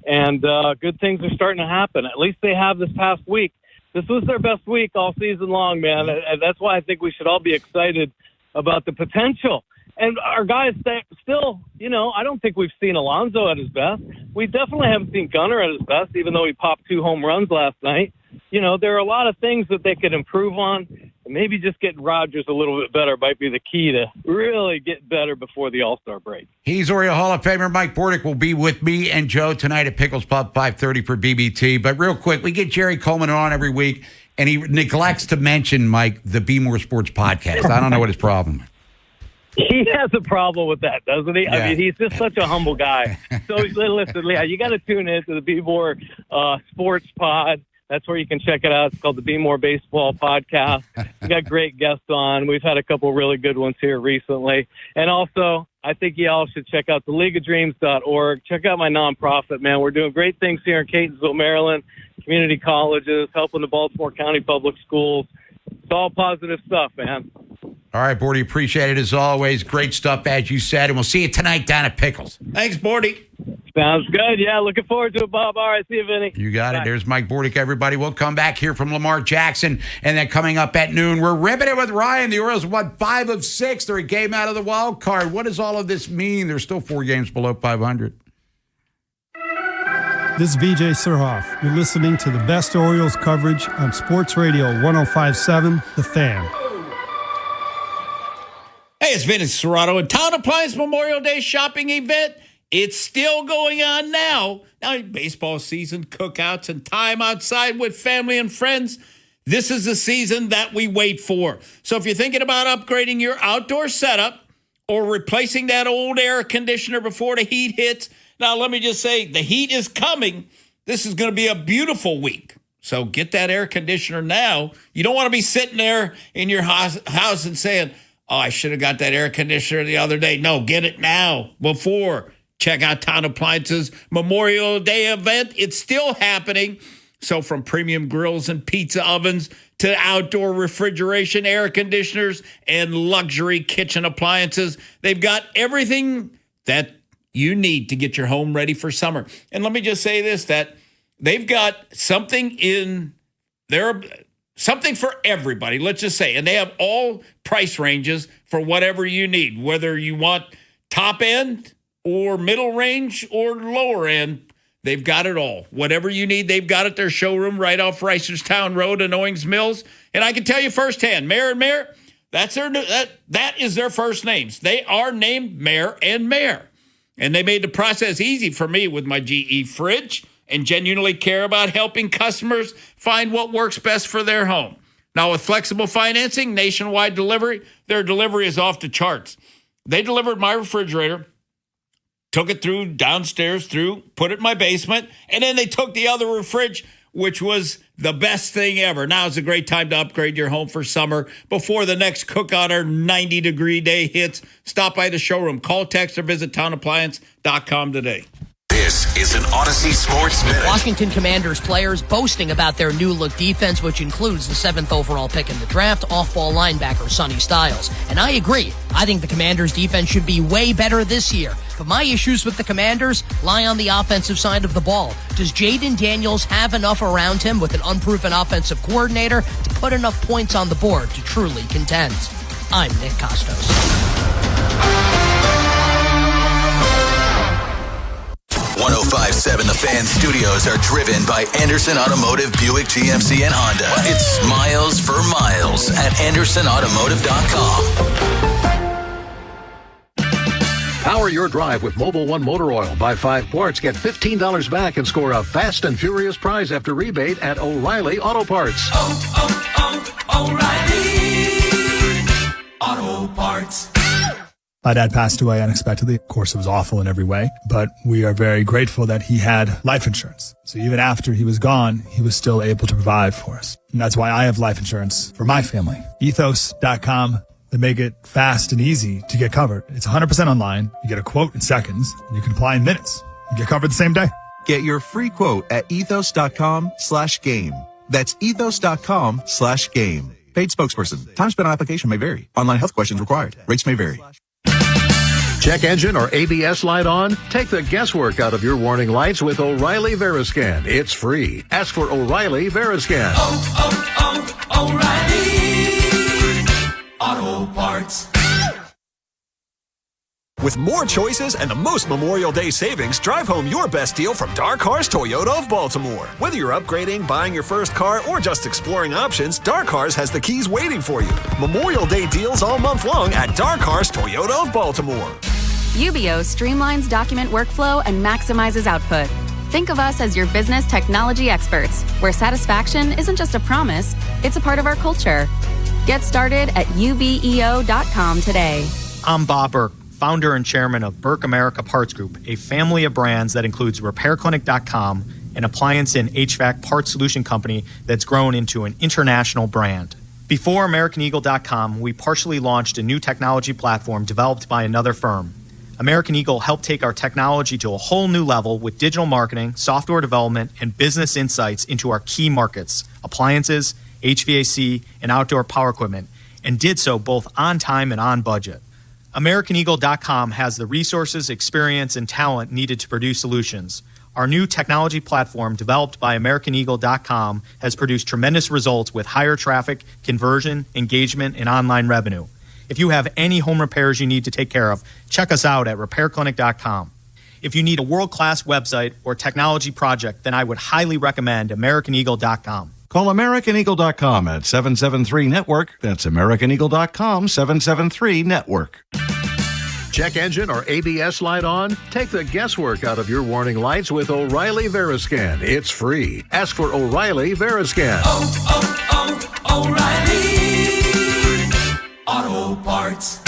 And good things are starting to happen. At least they have this past week. This was their best week all season long, man. And that's why I think we should all be excited about the potential. And our guys still, I don't think we've seen Alonso at his best. We definitely haven't seen Gunnar at his best, even though he popped 2 home runs last night. There are a lot of things that they could improve on. And maybe just getting Rodgers a little bit better might be the key to really get better before the All-Star break. He's Oriole Hall of Famer Mike Bordick will be with me and Joe tonight at Pickles Pub, 5:30 for BBT. But real quick, we get Jerry Coleman on every week, and he neglects to mention, Mike, the Be More Sports podcast. I don't know what his problem is. He has a problem with that, doesn't he? Yeah. I mean, he's just such a humble guy. So listen, Leah, you got to tune in to the Be More Sports Pod. That's where you can check it out. It's called the Be More Baseball Podcast. We got great guests on. We've had a couple really good ones here recently. And also, I think you all should check out the leagueofdreams.org. Check out my nonprofit, man. We're doing great things here in Catonsville, Maryland, community colleges, helping the Baltimore County Public Schools. It's all positive stuff, man. All right, Bordy, appreciate it as always. Great stuff, as you said. And we'll see you tonight down at Pickles. Thanks, Bordy. Sounds good. Yeah, looking forward to it, Bob. All right, see you, Vinny. You got Bye. it. There's Mike Bordick, everybody. We'll come back here from Lamar Jackson. And then coming up at noon, we're ripping it with Ryan. The Orioles won 5 of 6. They're a game out of the wild card. What does all of this mean? They're still 4 games below 500. This is BJ Surhoff. You're listening to the best Orioles coverage on Sports Radio 105.7 The Fan. Hey, it's Vinny Serrato. And Town Appliance Memorial Day shopping event, it's still going on now. Now, baseball season, cookouts, and time outside with family and friends. This is the season that we wait for. So if you're thinking about upgrading your outdoor setup or replacing that old air conditioner before the heat hits, now let me just say, the heat is coming. This is going to be a beautiful week. So get that air conditioner now. You don't want to be sitting there in your house and saying, oh, I should have got that air conditioner the other day. No, get it now before. Check out Town Appliances Memorial Day event. It's still happening. So from premium grills and pizza ovens to outdoor refrigeration, air conditioners, and luxury kitchen appliances, they've got everything that you need to get your home ready for summer. And let me just say this, that they've got something in there, something for everybody, let's just say. And they have all price ranges for whatever you need, whether you want top end or middle range or lower end. They've got it all. Whatever you need, they've got it. Their showroom right off Reisterstown Road in Owings Mills. And I can tell you firsthand, Mayor and Mayor, that is their first names. They are named Mayor and Mayor. And they made the process easy for me with my GE fridge and genuinely care about helping customers find what works best for their home. Now, with flexible financing, nationwide delivery, their delivery is off the charts. They delivered my refrigerator, took it through downstairs, put it in my basement, and then they took the other fridge, which was the best thing ever. Now is a great time to upgrade your home for summer before the next cookout or 90-degree day hits. Stop by the showroom. Call, text, or visit townappliance.com today. This is an Odyssey Sports Minute. Washington Commanders players boasting about their new-look defense, which includes the 7th overall pick in the draft, off-ball linebacker Sonny Styles. And I agree. I think the Commanders' defense should be way better this year. But my issues with the Commanders lie on the offensive side of the ball. Does Jaden Daniels have enough around him with an unproven offensive coordinator to put enough points on the board to truly contend? I'm Nick Costos. 105.7 The Fan studios are driven by Anderson Automotive, Buick, GMC, and Honda. It's miles for miles at AndersonAutomotive.com. Power your drive with Mobile One Motor Oil. Buy 5 quarts, get $15 back, and score a fast and furious prize after rebate at O'Reilly Auto Parts. O'Reilly Auto Parts. My dad passed away unexpectedly. Of course, it was awful in every way, but we are very grateful that he had life insurance. So even after he was gone, he was still able to provide for us. And that's why I have life insurance for my family. Ethos.com. They make it fast and easy to get covered. It's 100% online. You get a quote in seconds, and you can apply in minutes. You get covered the same day. Get your free quote at ethos.com/game. That's ethos.com/game. Paid spokesperson. Time spent on application may vary. Online health questions required. Rates may vary. Check engine or ABS light on? Take the guesswork out of your warning lights with O'Reilly Veriscan. It's free. Ask for O'Reilly Veriscan. O'Reilly Auto Parts. With more choices and the most Memorial Day savings, drive home your best deal from Dark Horse Toyota of Baltimore. Whether you're upgrading, buying your first car, or just exploring options, Dark Horse has the keys waiting for you. Memorial Day deals all month long at Dark Horse Toyota of Baltimore. UBO streamlines document workflow and maximizes output. Think of us as your business technology experts, where satisfaction isn't just a promise, it's a part of our culture. Get started at ubeo.com today. I'm Bob Burke, founder and chairman of Burke America Parts Group, a family of brands that includes RepairClinic.com, an appliance and HVAC parts solution company that's grown into an international brand. Before AmericanEagle.com, we partially launched a new technology platform developed by another firm. American Eagle helped take our technology to a whole new level with digital marketing, software development, and business insights into our key markets, appliances, HVAC, and outdoor power equipment, and did so both on time and on budget. AmericanEagle.com has the resources, experience, and talent needed to produce solutions. Our new technology platform, developed by AmericanEagle.com, has produced tremendous results with higher traffic, conversion, engagement, and online revenue. If you have any home repairs you need to take care of, check us out at RepairClinic.com. If you need a world-class website or technology project, then I would highly recommend AmericanEagle.com. Call AmericanEagle.com at 773-NETWORK. That's AmericanEagle.com, 773-NETWORK. Check engine or ABS light on? Take the guesswork out of your warning lights with O'Reilly Veriscan. It's free. Ask for O'Reilly Veriscan. O'Reilly Auto Parts.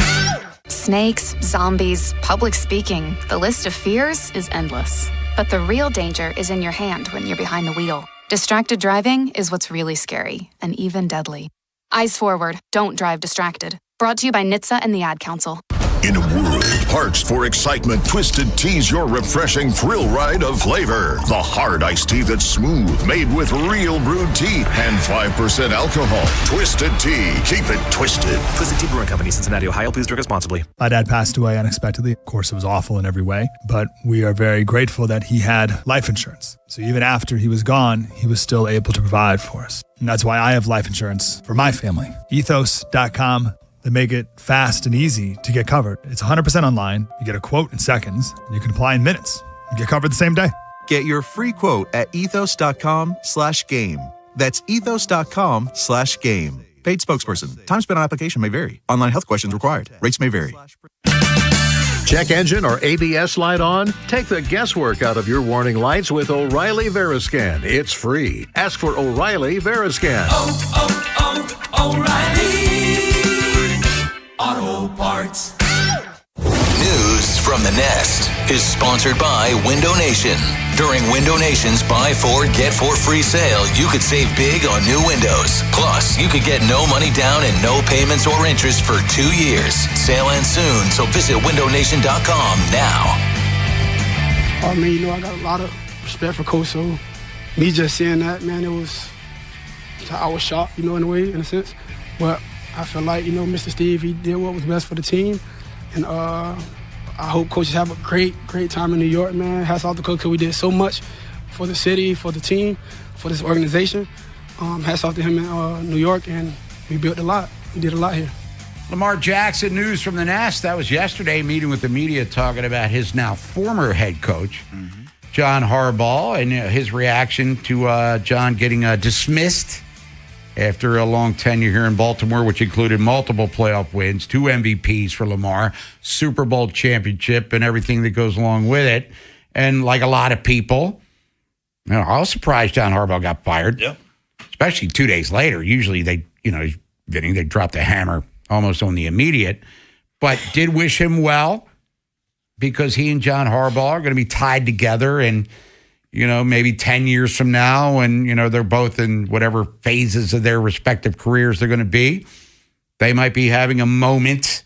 Snakes, zombies, public speaking. The list of fears is endless. But the real danger is in your hand when you're behind the wheel. Distracted driving is what's really scary and even deadly. Eyes forward. Don't drive distracted. Brought to you by NHTSA and the Ad Council. In a world parched for excitement, Twisted Tea's your refreshing thrill ride of flavor. The hard iced tea that's smooth, made with real brewed tea and 5% alcohol. Twisted Tea. Keep it twisted. Twisted Tea Brewing Company, Cincinnati, Ohio. Please drink responsibly. My dad passed away unexpectedly. Of course, it was awful in every way, but we are very grateful that he had life insurance. So even after he was gone, he was still able to provide for us. And that's why I have life insurance for my family. Ethos.com. They make it fast and easy to get covered. It's 100% online. You get a quote in seconds. And you can apply in minutes. You get covered the same day. Get your free quote at ethos.com/game. That's ethos.com/game. Paid spokesperson. Time spent on application may vary. Online health questions required. Rates may vary. Check engine or ABS light on? Take the guesswork out of your warning lights with O'Reilly Veriscan. It's free. Ask for O'Reilly Veriscan. O'Reilly Auto Parts. News from the Nest is sponsored by Window Nation. During Window Nation's Buy 4, Get 4 free sale, you could save big on new windows. Plus, you could get no money down and no payments or interest for 2 years. Sale ends soon, so visit windownation.com now. I mean, I got a lot of respect for Coach, so me just saying that, man, I was shocked, in a way, in a sense. But I feel like, Mr. Steve, he did what was best for the team. And I hope coaches have a great time in New York, man. Hats off to Coach, because we did so much for the city, for the team, for this organization. Hats off to him in New York, and we built a lot. We did a lot here. Lamar Jackson, news from the Nest. That was yesterday, meeting with the media, talking about his now former head coach, John Harbaugh, and his reaction to John getting dismissed after a long tenure here in Baltimore, which included multiple playoff wins, 2 MVPs for Lamar, Super Bowl championship, and everything that goes along with it. And like a lot of people, I was surprised John Harbaugh got fired. Yeah. Especially 2 days later. Usually they drop the hammer almost on the immediate. But did wish him well, because he and John Harbaugh are going to be tied together, and maybe 10 years from now, and, they're both in whatever phases of their respective careers they're going to be, they might be having a moment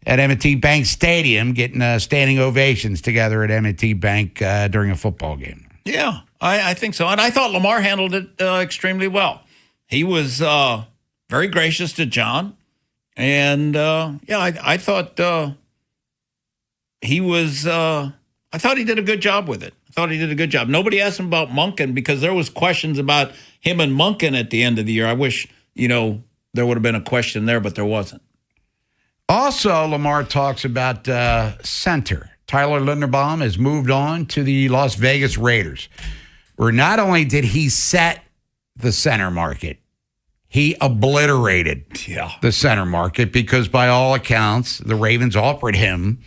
at M&T Bank Stadium, getting standing ovations together at M&T Bank during a football game. Yeah, I think so. And I thought Lamar handled it extremely well. He was very gracious to John. And, I thought he was I thought he did a good job with it. Nobody asked him about Monken, because there was questions about him and Monken at the end of the year. I wish, there would have been a question there, but there wasn't. Also, Lamar talks about center. Tyler Linderbaum has moved on to the Las Vegas Raiders, where not only did he set the center market, he obliterated the center market, because by all accounts, the Ravens offered him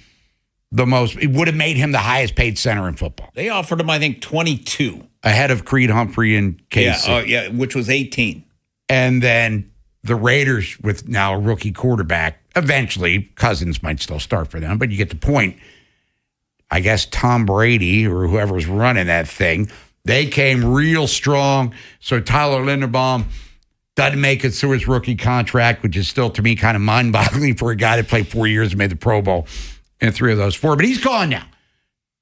it would have made him the highest paid center in football. They offered him, I think, 22. Ahead of Creed Humphrey and Casey. Which was 18. And then the Raiders, with now a rookie quarterback, eventually Cousins might still start for them, but you get the point. I guess Tom Brady or whoever was running that thing, they came real strong. So Tyler Linderbaum doesn't make it through his rookie contract, which is still, to me, kind of mind-boggling for a guy that played 4 years and made the Pro Bowl in 3 of those 4. But he's gone now.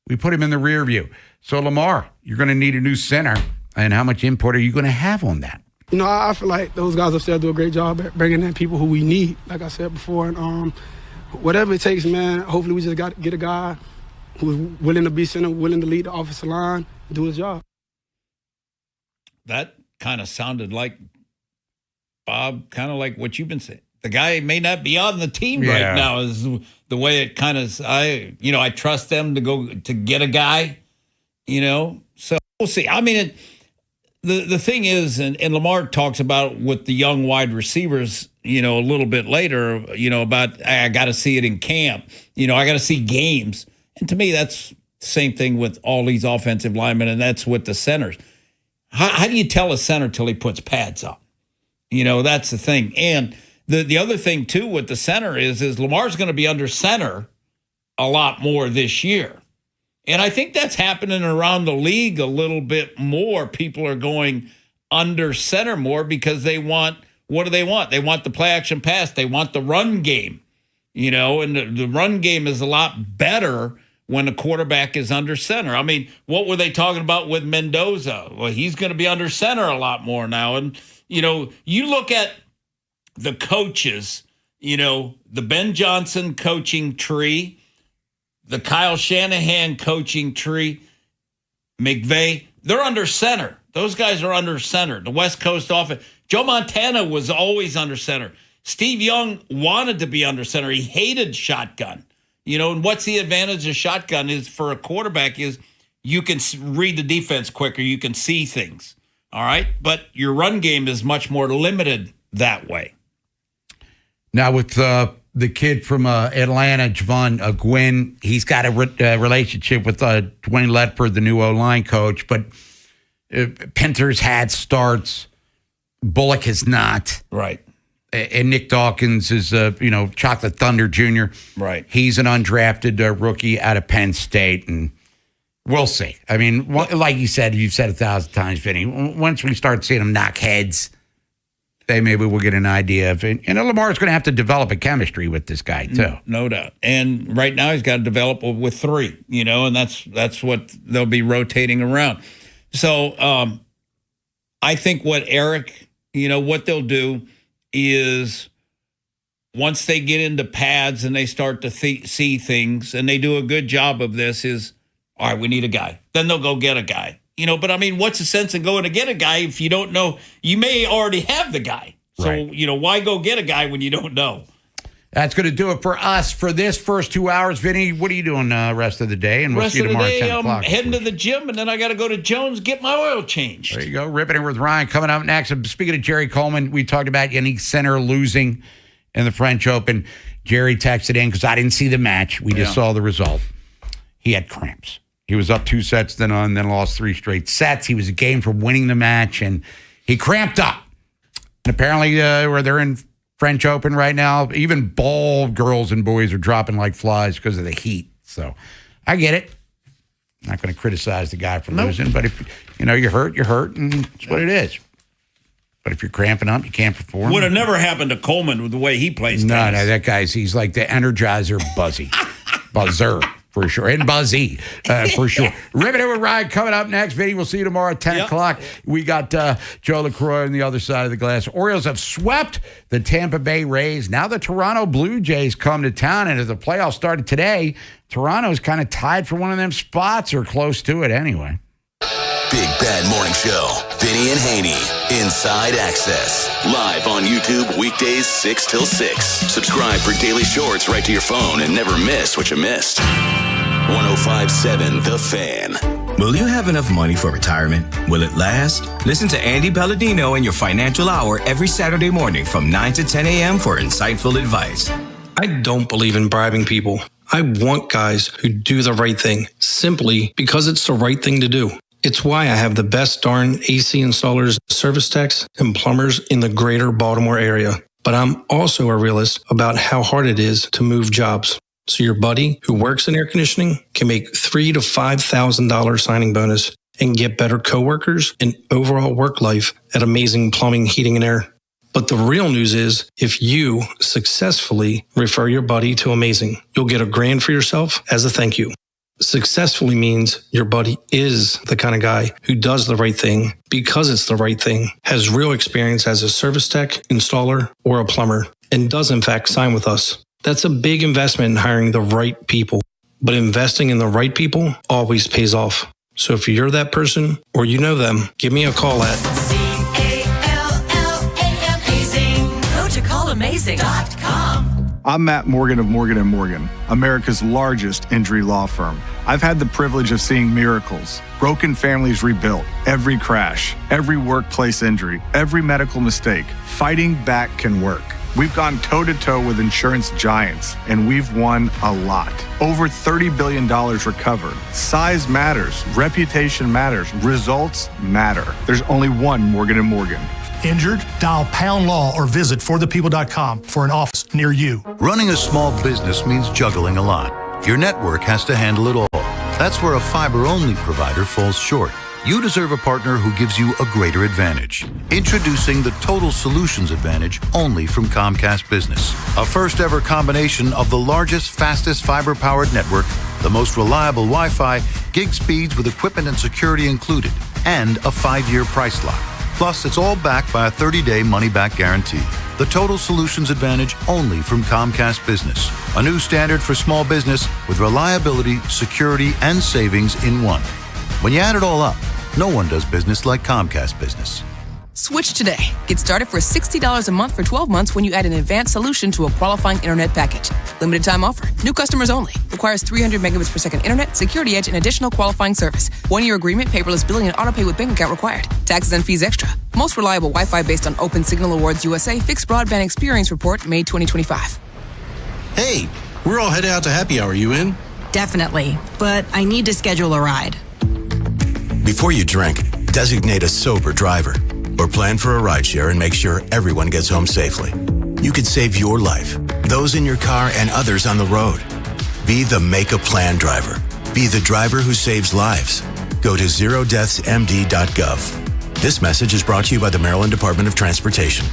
We put him in the rear view. So, Lamar, you're going to need a new center. And how much input are you going to have on that? I feel like those guys upstairs do a great job at bringing in people who we need, like I said before. And whatever it takes, man. Hopefully we just got to get a guy who's willing to be center, willing to lead the offensive line, do his job. That kind of sounded like, Bob, kind of like what you've been saying. The guy may not be on the team right now is the way it kind of, I trust them to go to get a guy, so we'll see. I mean, the thing is, and Lamar talks about with the young wide receivers, a little bit later, about I got to see it in camp. I got to see games. And to me, that's the same thing with all these offensive linemen, and that's with the centers. How do you tell a center till he puts pads on? That's the thing. And the other thing, too, with the center is Lamar's going to be under center a lot more this year. And I think that's happening around the league a little bit more. People are going under center more because they want, what do they want? They want the play action pass. They want the run game, and the run game is a lot better when a quarterback is under center. I mean, what were they talking about with Mendoza? Well, he's going to be under center a lot more now. And, you look at the coaches, the Ben Johnson coaching tree, the Kyle Shanahan coaching tree, McVay, they're under center. Those guys are under center. The West Coast offense. Joe Montana was always under center. Steve Young wanted to be under center. He hated shotgun. And what's the advantage of shotgun is for a quarterback is you can read the defense quicker. You can see things. All right. But your run game is much more limited that way. Now with the kid from Atlanta, Javon Gwynn, he's got a relationship with Dwayne Ledford, the new O-line coach. But Pinter's had starts. Bullock has not. Right. And Nick Dawkins is, Chocolate Thunder Jr. Right. He's an undrafted rookie out of Penn State, and we'll see. I mean, like you said, you've said 1,000 times, Vinny, once we start seeing them knock heads, maybe we'll get an idea of it. And Lamar's going to have to develop a chemistry with this guy, too. No doubt. And right now he's got to develop with three, and that's what they'll be rotating around. So I think what Eric, what they'll do is once they get into pads and they start to see things and they do a good job of this is, all right, we need a guy. Then they'll go get a guy. But I mean, what's the sense in going to get a guy if you don't know? You may already have the guy. So, right. Why go get a guy when you don't know? That's going to do it for us for this first 2 hours. Vinny, what are you doing rest of the day? And we'll see you tomorrow at 10 o'clock. I'm heading to the gym, and then I got to go to Jones get my oil changed. There you go. Ripping it with Ryan coming up next. And speaking of Jerry Coleman, we talked about Yannick Sinner losing in the French Open. Jerry texted in because I didn't see the match. We just saw the result. He had cramps. He was up 2 sets, then lost 3 straight sets. He was a game from winning the match, and he cramped up. And apparently, where they're in French Open right now, even ball girls and boys are dropping like flies because of the heat. So I get it. I'm not going to criticize the guy for losing, but if you're hurt, and it's what it is. But if you're cramping up, you can't perform. Would have never happened to Coleman with the way he plays tennis. No, that he's like the Energizer buzzer. For sure. And Buzzy, for sure. Ribbon It with Ryan coming up next. Vinny, we'll see you tomorrow at 10 o'clock. We got Joe LaCroix on the other side of the glass. Orioles have swept the Tampa Bay Rays. Now the Toronto Blue Jays come to town. And as the playoffs started today, Toronto's kind of tied for one of them spots or close to it anyway. Big Bad Morning Show. Vinny and Haynie. Inside Access. Live on YouTube weekdays 6 till 6. Subscribe for daily shorts right to your phone and never miss what you missed. 105.7 The Fan. Will you have enough money for retirement? Will it last? Listen to Andy Palladino in your Financial Hour every Saturday morning from 9 to 10 a.m. for insightful advice. I don't believe in bribing people. I want guys who do the right thing simply because it's the right thing to do. It's why I have the best darn AC installers, service techs, and plumbers in the greater Baltimore area. But I'm also a realist about how hard it is to move jobs. So your buddy who works in air conditioning can make $3,000 to $5,000 signing bonus and get better coworkers and overall work life at Amazing Plumbing, Heating, and Air. But the real news is, if you successfully refer your buddy to Amazing, you'll get $1,000 for yourself as a thank you. Successfully means your buddy is the kind of guy who does the right thing because it's the right thing, has real experience as a service tech, installer, or a plumber, and does in fact sign with us. That's a big investment in hiring the right people. But investing in the right people always pays off. So if you're that person or you know them, give me a call at CALLAMAZING. Go to callamazing.com. I'm Matt Morgan of Morgan & Morgan, America's largest injury law firm. I've had the privilege of seeing miracles, broken families rebuilt, every crash, every workplace injury, every medical mistake. Fighting back can work. We've gone toe-to-toe with insurance giants, and we've won a lot. Over $30 billion recovered. Size matters. Reputation matters. Results matter. There's only one Morgan & Morgan. Injured? Dial Pound Law or visit forthepeople.com for an office near you. Running a small business means juggling a lot. Your network has to handle it all. That's where a fiber-only provider falls short. You deserve a partner who gives you a greater advantage. Introducing the Total Solutions Advantage only from Comcast Business. A first-ever combination of the largest, fastest fiber-powered network, the most reliable Wi-Fi, gig speeds with equipment and security included, and a 5-year price lock. Plus, it's all backed by a 30-day money-back guarantee. The Total Solutions Advantage only from Comcast Business. A new standard for small business with reliability, security, and savings in one. When you add it all up, no one does business like Comcast Business. Switch today. Get started for $60 a month for 12 months when you add an advanced solution to a qualifying internet package. Limited time offer. New customers only. Requires 300 megabits per second internet, security edge, and additional qualifying service. 1-year agreement, paperless billing, and auto pay with bank account required. Taxes and fees extra. Most reliable Wi-Fi based on Open Signal Awards USA Fixed Broadband Experience Report, May 2025. Hey, we're all headed out to happy hour. You in? Definitely, but I need to schedule a ride. Before you drink, designate a sober driver or plan for a rideshare and make sure everyone gets home safely. You could save your life, those in your car, and others on the road. Be the Make a Plan driver. Be the driver who saves lives. Go to zerodeathsmd.gov. This message is brought to you by the Maryland Department of Transportation.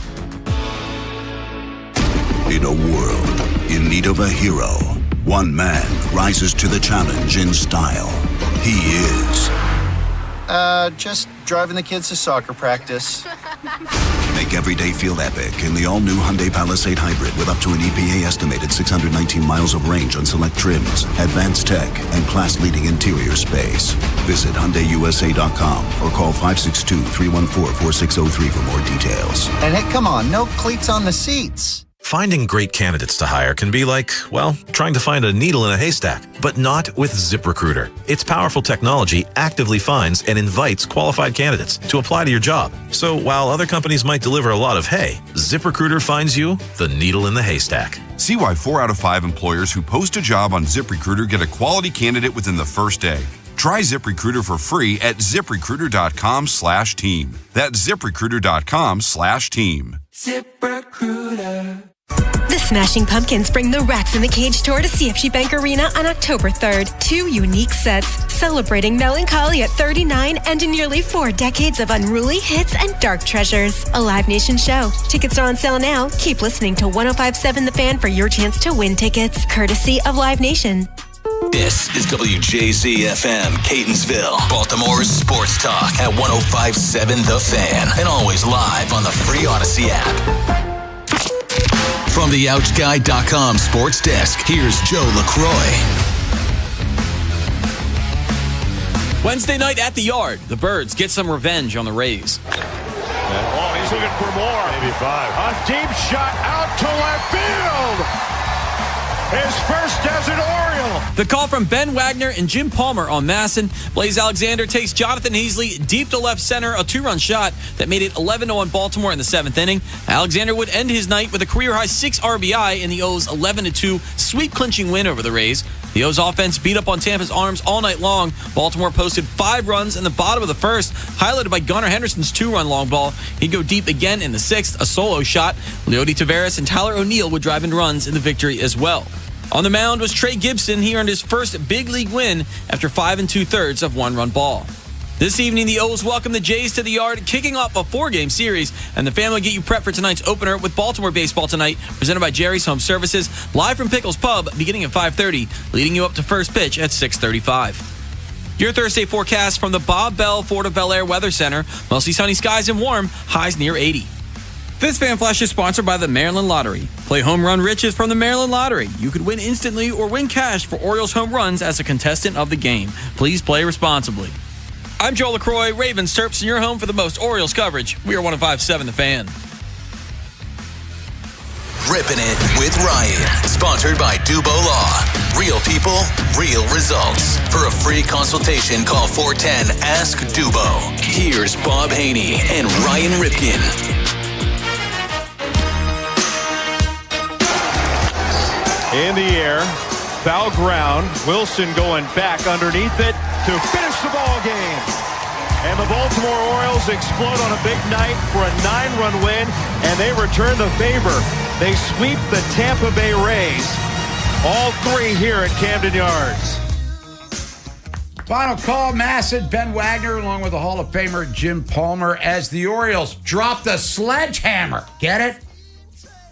In a world in need of a hero, one man rises to the challenge in style. He is... just driving the kids to soccer practice. Make every day feel epic in the all-new Hyundai Palisade Hybrid with up to an EPA-estimated 619 miles of range on select trims, advanced tech, and class-leading interior space. Visit HyundaiUSA.com or call 562-314-4603 for more details. And hey, come on, no cleats on the seats. Finding great candidates to hire can be like, well, trying to find a needle in a haystack, but not with ZipRecruiter. Its powerful technology actively finds and invites qualified candidates to apply to your job. So while other companies might deliver a lot of hay, ZipRecruiter finds you the needle in the haystack. See why 4 out of 5 employers who post a job on ZipRecruiter get a quality candidate within the first day. Try ZipRecruiter for free at ZipRecruiter.com/team. That's ZipRecruiter.com/team. ZipRecruiter. The Smashing Pumpkins bring the Rats in the Cage tour to CFG Bank Arena on October 3rd. 2 unique sets celebrating melancholy at 39 and nearly 4 decades of unruly hits and dark treasures. A Live Nation show. Tickets are on sale now. Keep listening to 105.7 The Fan for your chance to win tickets, courtesy of Live Nation. This is WJZ-FM, Catonsville, Baltimore's sports talk at 105.7 The Fan, and always live on the free Odyssey app. From the OutGuy.com sports desk, here's Joe LaCroix. Wednesday night at the Yard, the Birds get some revenge on the Rays. Oh, he's looking for more. Maybe 5. A deep shot out to left field. His first as an Oriole. The call from Ben Wagner and Jim Palmer on Masson. Blaze Alexander takes Jonathan Heasley deep to left center, a 2-run shot that made it 11-1 Baltimore in the 7th inning. Alexander would end his night with a career-high 6 RBI in the O's 11-2 sweep-clinching win over the Rays. The O's offense beat up on Tampa's arms all night long. Baltimore posted 5 runs in the bottom of the first, highlighted by Gunnar Henderson's 2-run long ball. He'd go deep again in the 6th, a solo shot. Leody Taveras and Tyler O'Neill would drive in runs in the victory as well. On the mound was Trey Gibson. He earned his first big league win after 5 2/3 of 1-run ball. This evening, the O's welcome the Jays to the Yard, kicking off a 4-game series, and the family get you prepped for tonight's opener with Baltimore baseball tonight, presented by Jerry's Home Services, live from Pickles Pub, beginning at 5:30, leading you up to first pitch at 6:35. Your Thursday forecast from the Bob Bell Fort of Bel Air Weather Center. Mostly sunny skies and warm, highs near 80. This Fan Flash is sponsored by the Maryland Lottery. Play Home Run Riches from the Maryland Lottery. You could win instantly or win cash for Orioles home runs as a contestant of the game. Please play responsibly. I'm Joel LaCroix, Ravens Terps, and your home for the most Orioles coverage. We are 105.7 The Fan. Ripping It with Ryan. Sponsored by Dubo Law. Real people, real results. For a free consultation, call 410-ASK-DUBO. Here's Bob Haynie and Ryan Ripken. In the air, foul ground. Wilson going back underneath it to finish the ball game. And the Baltimore Orioles explode on a big night for a 9-run win, and they return the favor. They sweep the Tampa Bay Rays. All three here at Camden Yards. Final call, Masson, Ben Wagner, along with the Hall of Famer Jim Palmer, as the Orioles drop the sledgehammer. Get it?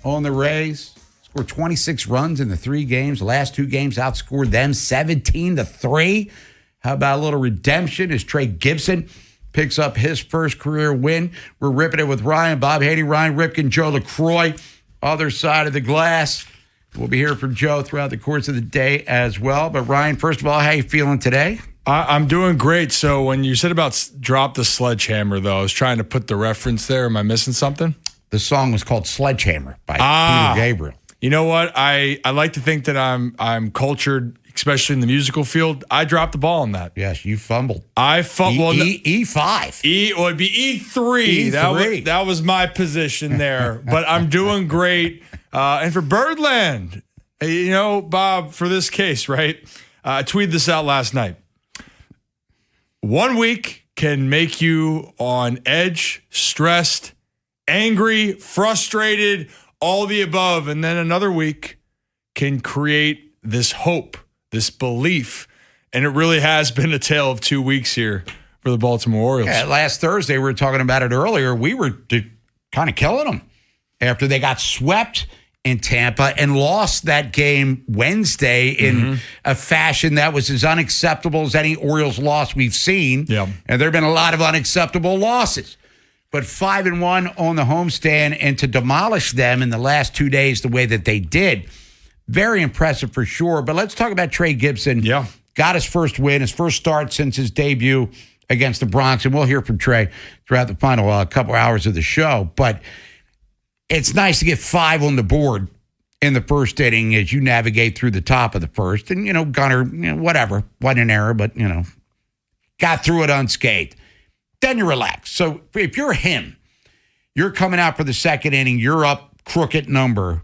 On the Rays. Scored 26 runs in the 3 games. The last 2 games outscored them 17-3. How about a little redemption as Trey Gibson picks up his first career win? We're ripping it with Ryan, Bob Haynie, Ryan Ripken, Joe LaCroix. Other side of the glass. We'll be hearing from Joe throughout the course of the day as well. But Ryan, first of all, how you feeling today? I'm doing great. So when you said about drop the sledgehammer, though, I was trying to put the reference there. Am I missing something? The song was called Sledgehammer by Peter Gabriel. You know what? I like to think that I'm cultured, especially in the musical field. I dropped the ball on that. Yes, you fumbled. I fumbled. E5. It would be E3. That was my position there. But I'm doing great. And for Birdland, you know, Bob, for this case, right? I tweeted this out last night. 1 week can make you on edge, stressed, angry, frustrated, all the above. And then another week can create this hope, this belief. And it really has been a tale of 2 weeks here for the Baltimore Orioles. Yeah, last Thursday, we were talking about it earlier. We were kind of killing them after they got swept in Tampa and lost that game Wednesday in a fashion that was as unacceptable as any Orioles loss we've seen. Yeah. And there have been a lot of unacceptable losses. But 5-1 on the homestand, and to demolish them in the last 2 days the way that they did, very impressive for sure. But let's talk about Trey Gibson. Yeah. Got his first win, his first start since his debut against the Bronx. And we'll hear from Trey throughout the final couple hours of the show. But it's nice to get 5 on the board in the first inning as you navigate through the top of the first. And, you know, Gunnar, whatever, wasn't an error, but, got through it unscathed. Then you relax. So if you're him, you're coming out for the second inning, you're up crooked number.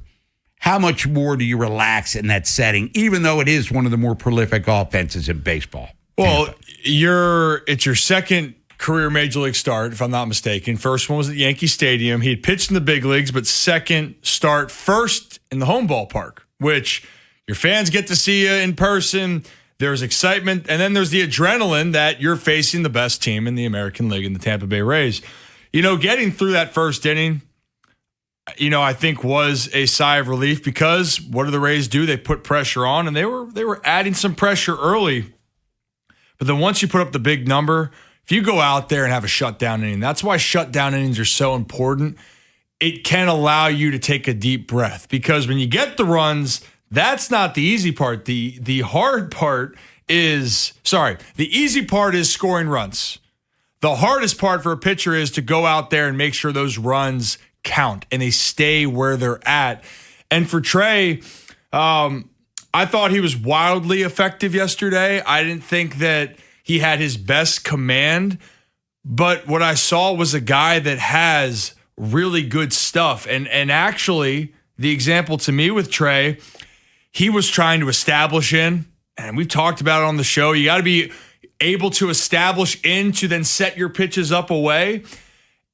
How much more do you relax in that setting, even though it is one of the more prolific offenses in baseball? Well, it's your second career Major League start, if I'm not mistaken. First one was at Yankee Stadium. He had pitched in the big leagues, but second start, first in the home ballpark, which your fans get to see you in person. There's excitement, and then there's the adrenaline that you're facing the best team in the American League in the Tampa Bay Rays. Getting through that first inning, I think was a sigh of relief because what do the Rays do? They put pressure on, and they were adding some pressure early. But then once you put up the big number, if you go out there and have a shutdown inning, that's why shutdown innings are so important. It can allow you to take a deep breath because when you get the runs, that's not the easy part. The hard part is, the easy part is scoring runs. The hardest part for a pitcher is to go out there and make sure those runs count and they stay where they're at. And for Trey, I thought he was wildly effective yesterday. I didn't think that he had his best command, but what I saw was a guy that has really good stuff. And actually, the example to me with Trey, he was trying to establish in, and we've talked about it on the show, you got to be able to establish in to then set your pitches up away.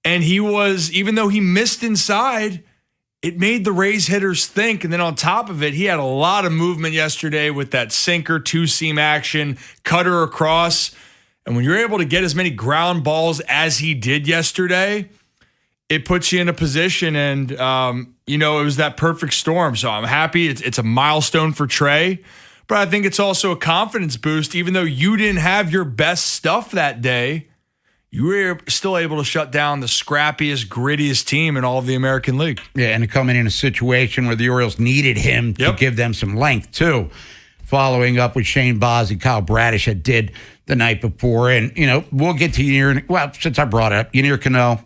And he was, even though he missed inside, it made the Rays hitters think. And then on top of it, he had a lot of movement yesterday with that sinker, 2-seam action, cutter across. And when you're able to get as many ground balls as he did yesterday, it puts you in a position. And, it was that perfect storm. So I'm happy. It's a milestone for Trey. But I think it's also a confidence boost. Even though you didn't have your best stuff that day, you were still able to shut down the scrappiest, grittiest team in all of the American League. Yeah, and to come in a situation where the Orioles needed him to give them some length, too. Following up with Shane Boz and Kyle Bradish had did the night before. And, we'll get to Yennier. Well, since I brought it up, Yennier Cano,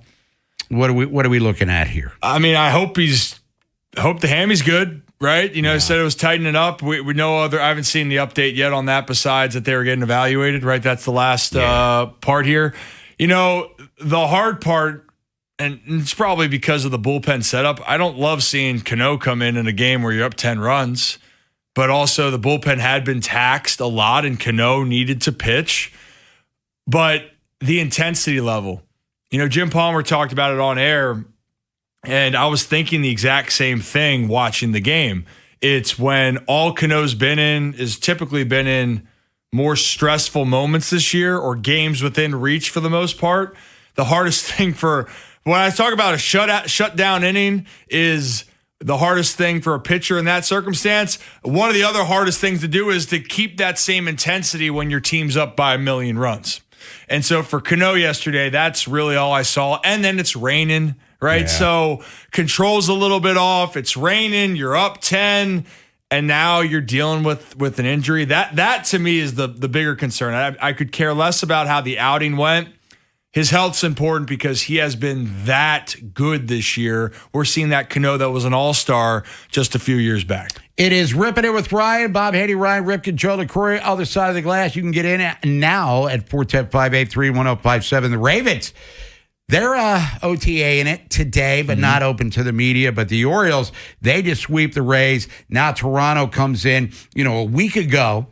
what are we looking at here? I mean, I hope the hammy's good, right? Said it was tightening up. We know I haven't seen the update yet on that besides that they were getting evaluated, right? That's the last part here. The hard part, and it's probably because of the bullpen setup, I don't love seeing Cano come in a game where you're up 10 runs. But also the bullpen had been taxed a lot and Cano needed to pitch. But the intensity level, Jim Palmer talked about it on air, and I was thinking the exact same thing watching the game. It's when all Cano's been in is typically been in more stressful moments this year or games within reach for the most part. The hardest thing when I talk about a shutdown inning is the hardest thing for a pitcher in that circumstance. One of the other hardest things to do is to keep that same intensity when your team's up by 1 million runs. And so for Cano yesterday, that's really all I saw. And then it's raining, right? Yeah. So control's a little bit off. It's raining. You're up 10, and now you're dealing with an injury. That to me is the bigger concern. I could care less about how the outing went. His health's important because he has been that good this year. We're seeing that Cano that was an all-star just a few years back. It is Ripping It with Ryan, Bob Haynie, Ryan Ripken, Joe LaCroix, other side of the glass. You can get in now at 410-583-1057. The Ravens, they're OTA in it today, but not open to the media. But the Orioles, they just sweep the Rays. Now Toronto comes in. A week ago,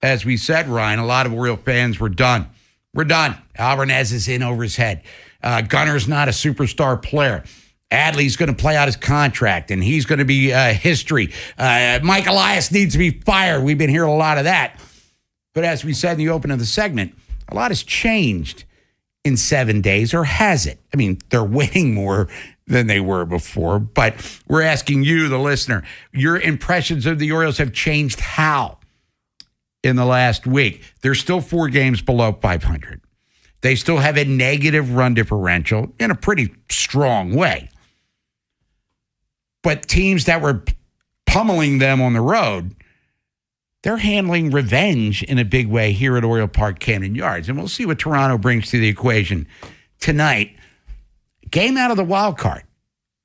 as we said, Ryan, a lot of Oriole fans were done. We're done. Alvarez is in over his head. Gunner's not a superstar player. Adley's going to play out his contract, and he's going to be history. Mike Elias needs to be fired. We've been hearing a lot of that. But as we said in the open of the segment, a lot has changed in 7 days, or has it? I mean, they're winning more than they were before, but we're asking you, the listener, your impressions of the Orioles have changed how? In the last week. They're still 4 games below 500. They still have a negative run differential in a pretty strong way. But teams that were pummeling them on the road, they're handling revenge in a big way here at Oriole Park Camden Yards. And we'll see what Toronto brings to the equation tonight. Game out of the wild card.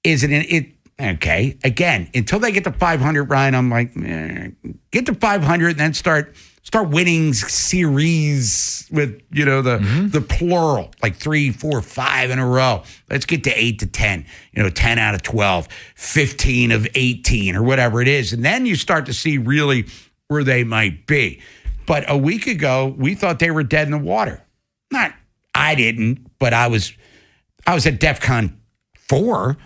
Is it okay, again, until they get to 500, Ryan, I'm like, get to 500 and then start winning series with, the plural, like 3, 4, 5 in a row. Let's get to 8 to 10, 10 out of 12, 15 of 18 or whatever it is. And then you start to see really where they might be. But a week ago, we thought they were dead in the water. I didn't, but I was at DEFCON 4.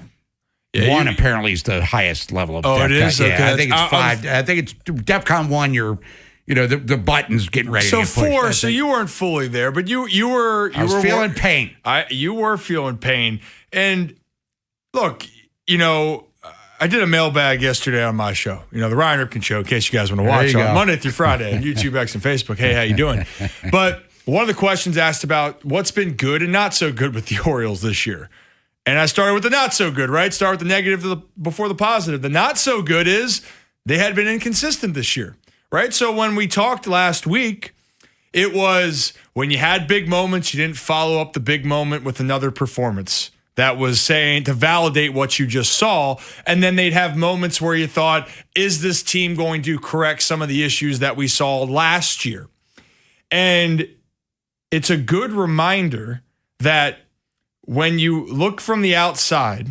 Yeah, 1 apparently is the highest level of DEFCON. It is? Okay. Yeah, I think it's 5. I think it's DEFCON 1, the button's getting ready to get pushed. So 4, so you weren't fully there, but you were feeling pain. You were feeling pain. And look, I did a mailbag yesterday on my show, the Ryan Ripken Show, in case you guys want to watch on Monday through Friday on YouTube, X, and Facebook. Hey, how you doing? But one of the questions asked about what's been good and not so good with the Orioles this year. And I started with the not so good, right? Start with the negative before the positive. The not so good is they had been inconsistent this year, right? So when we talked last week, it was when you had big moments, you didn't follow up the big moment with another performance that was saying to validate what you just saw. And then they'd have moments where you thought, is this team going to correct some of the issues that we saw last year? And it's a good reminder that when you look from the outside,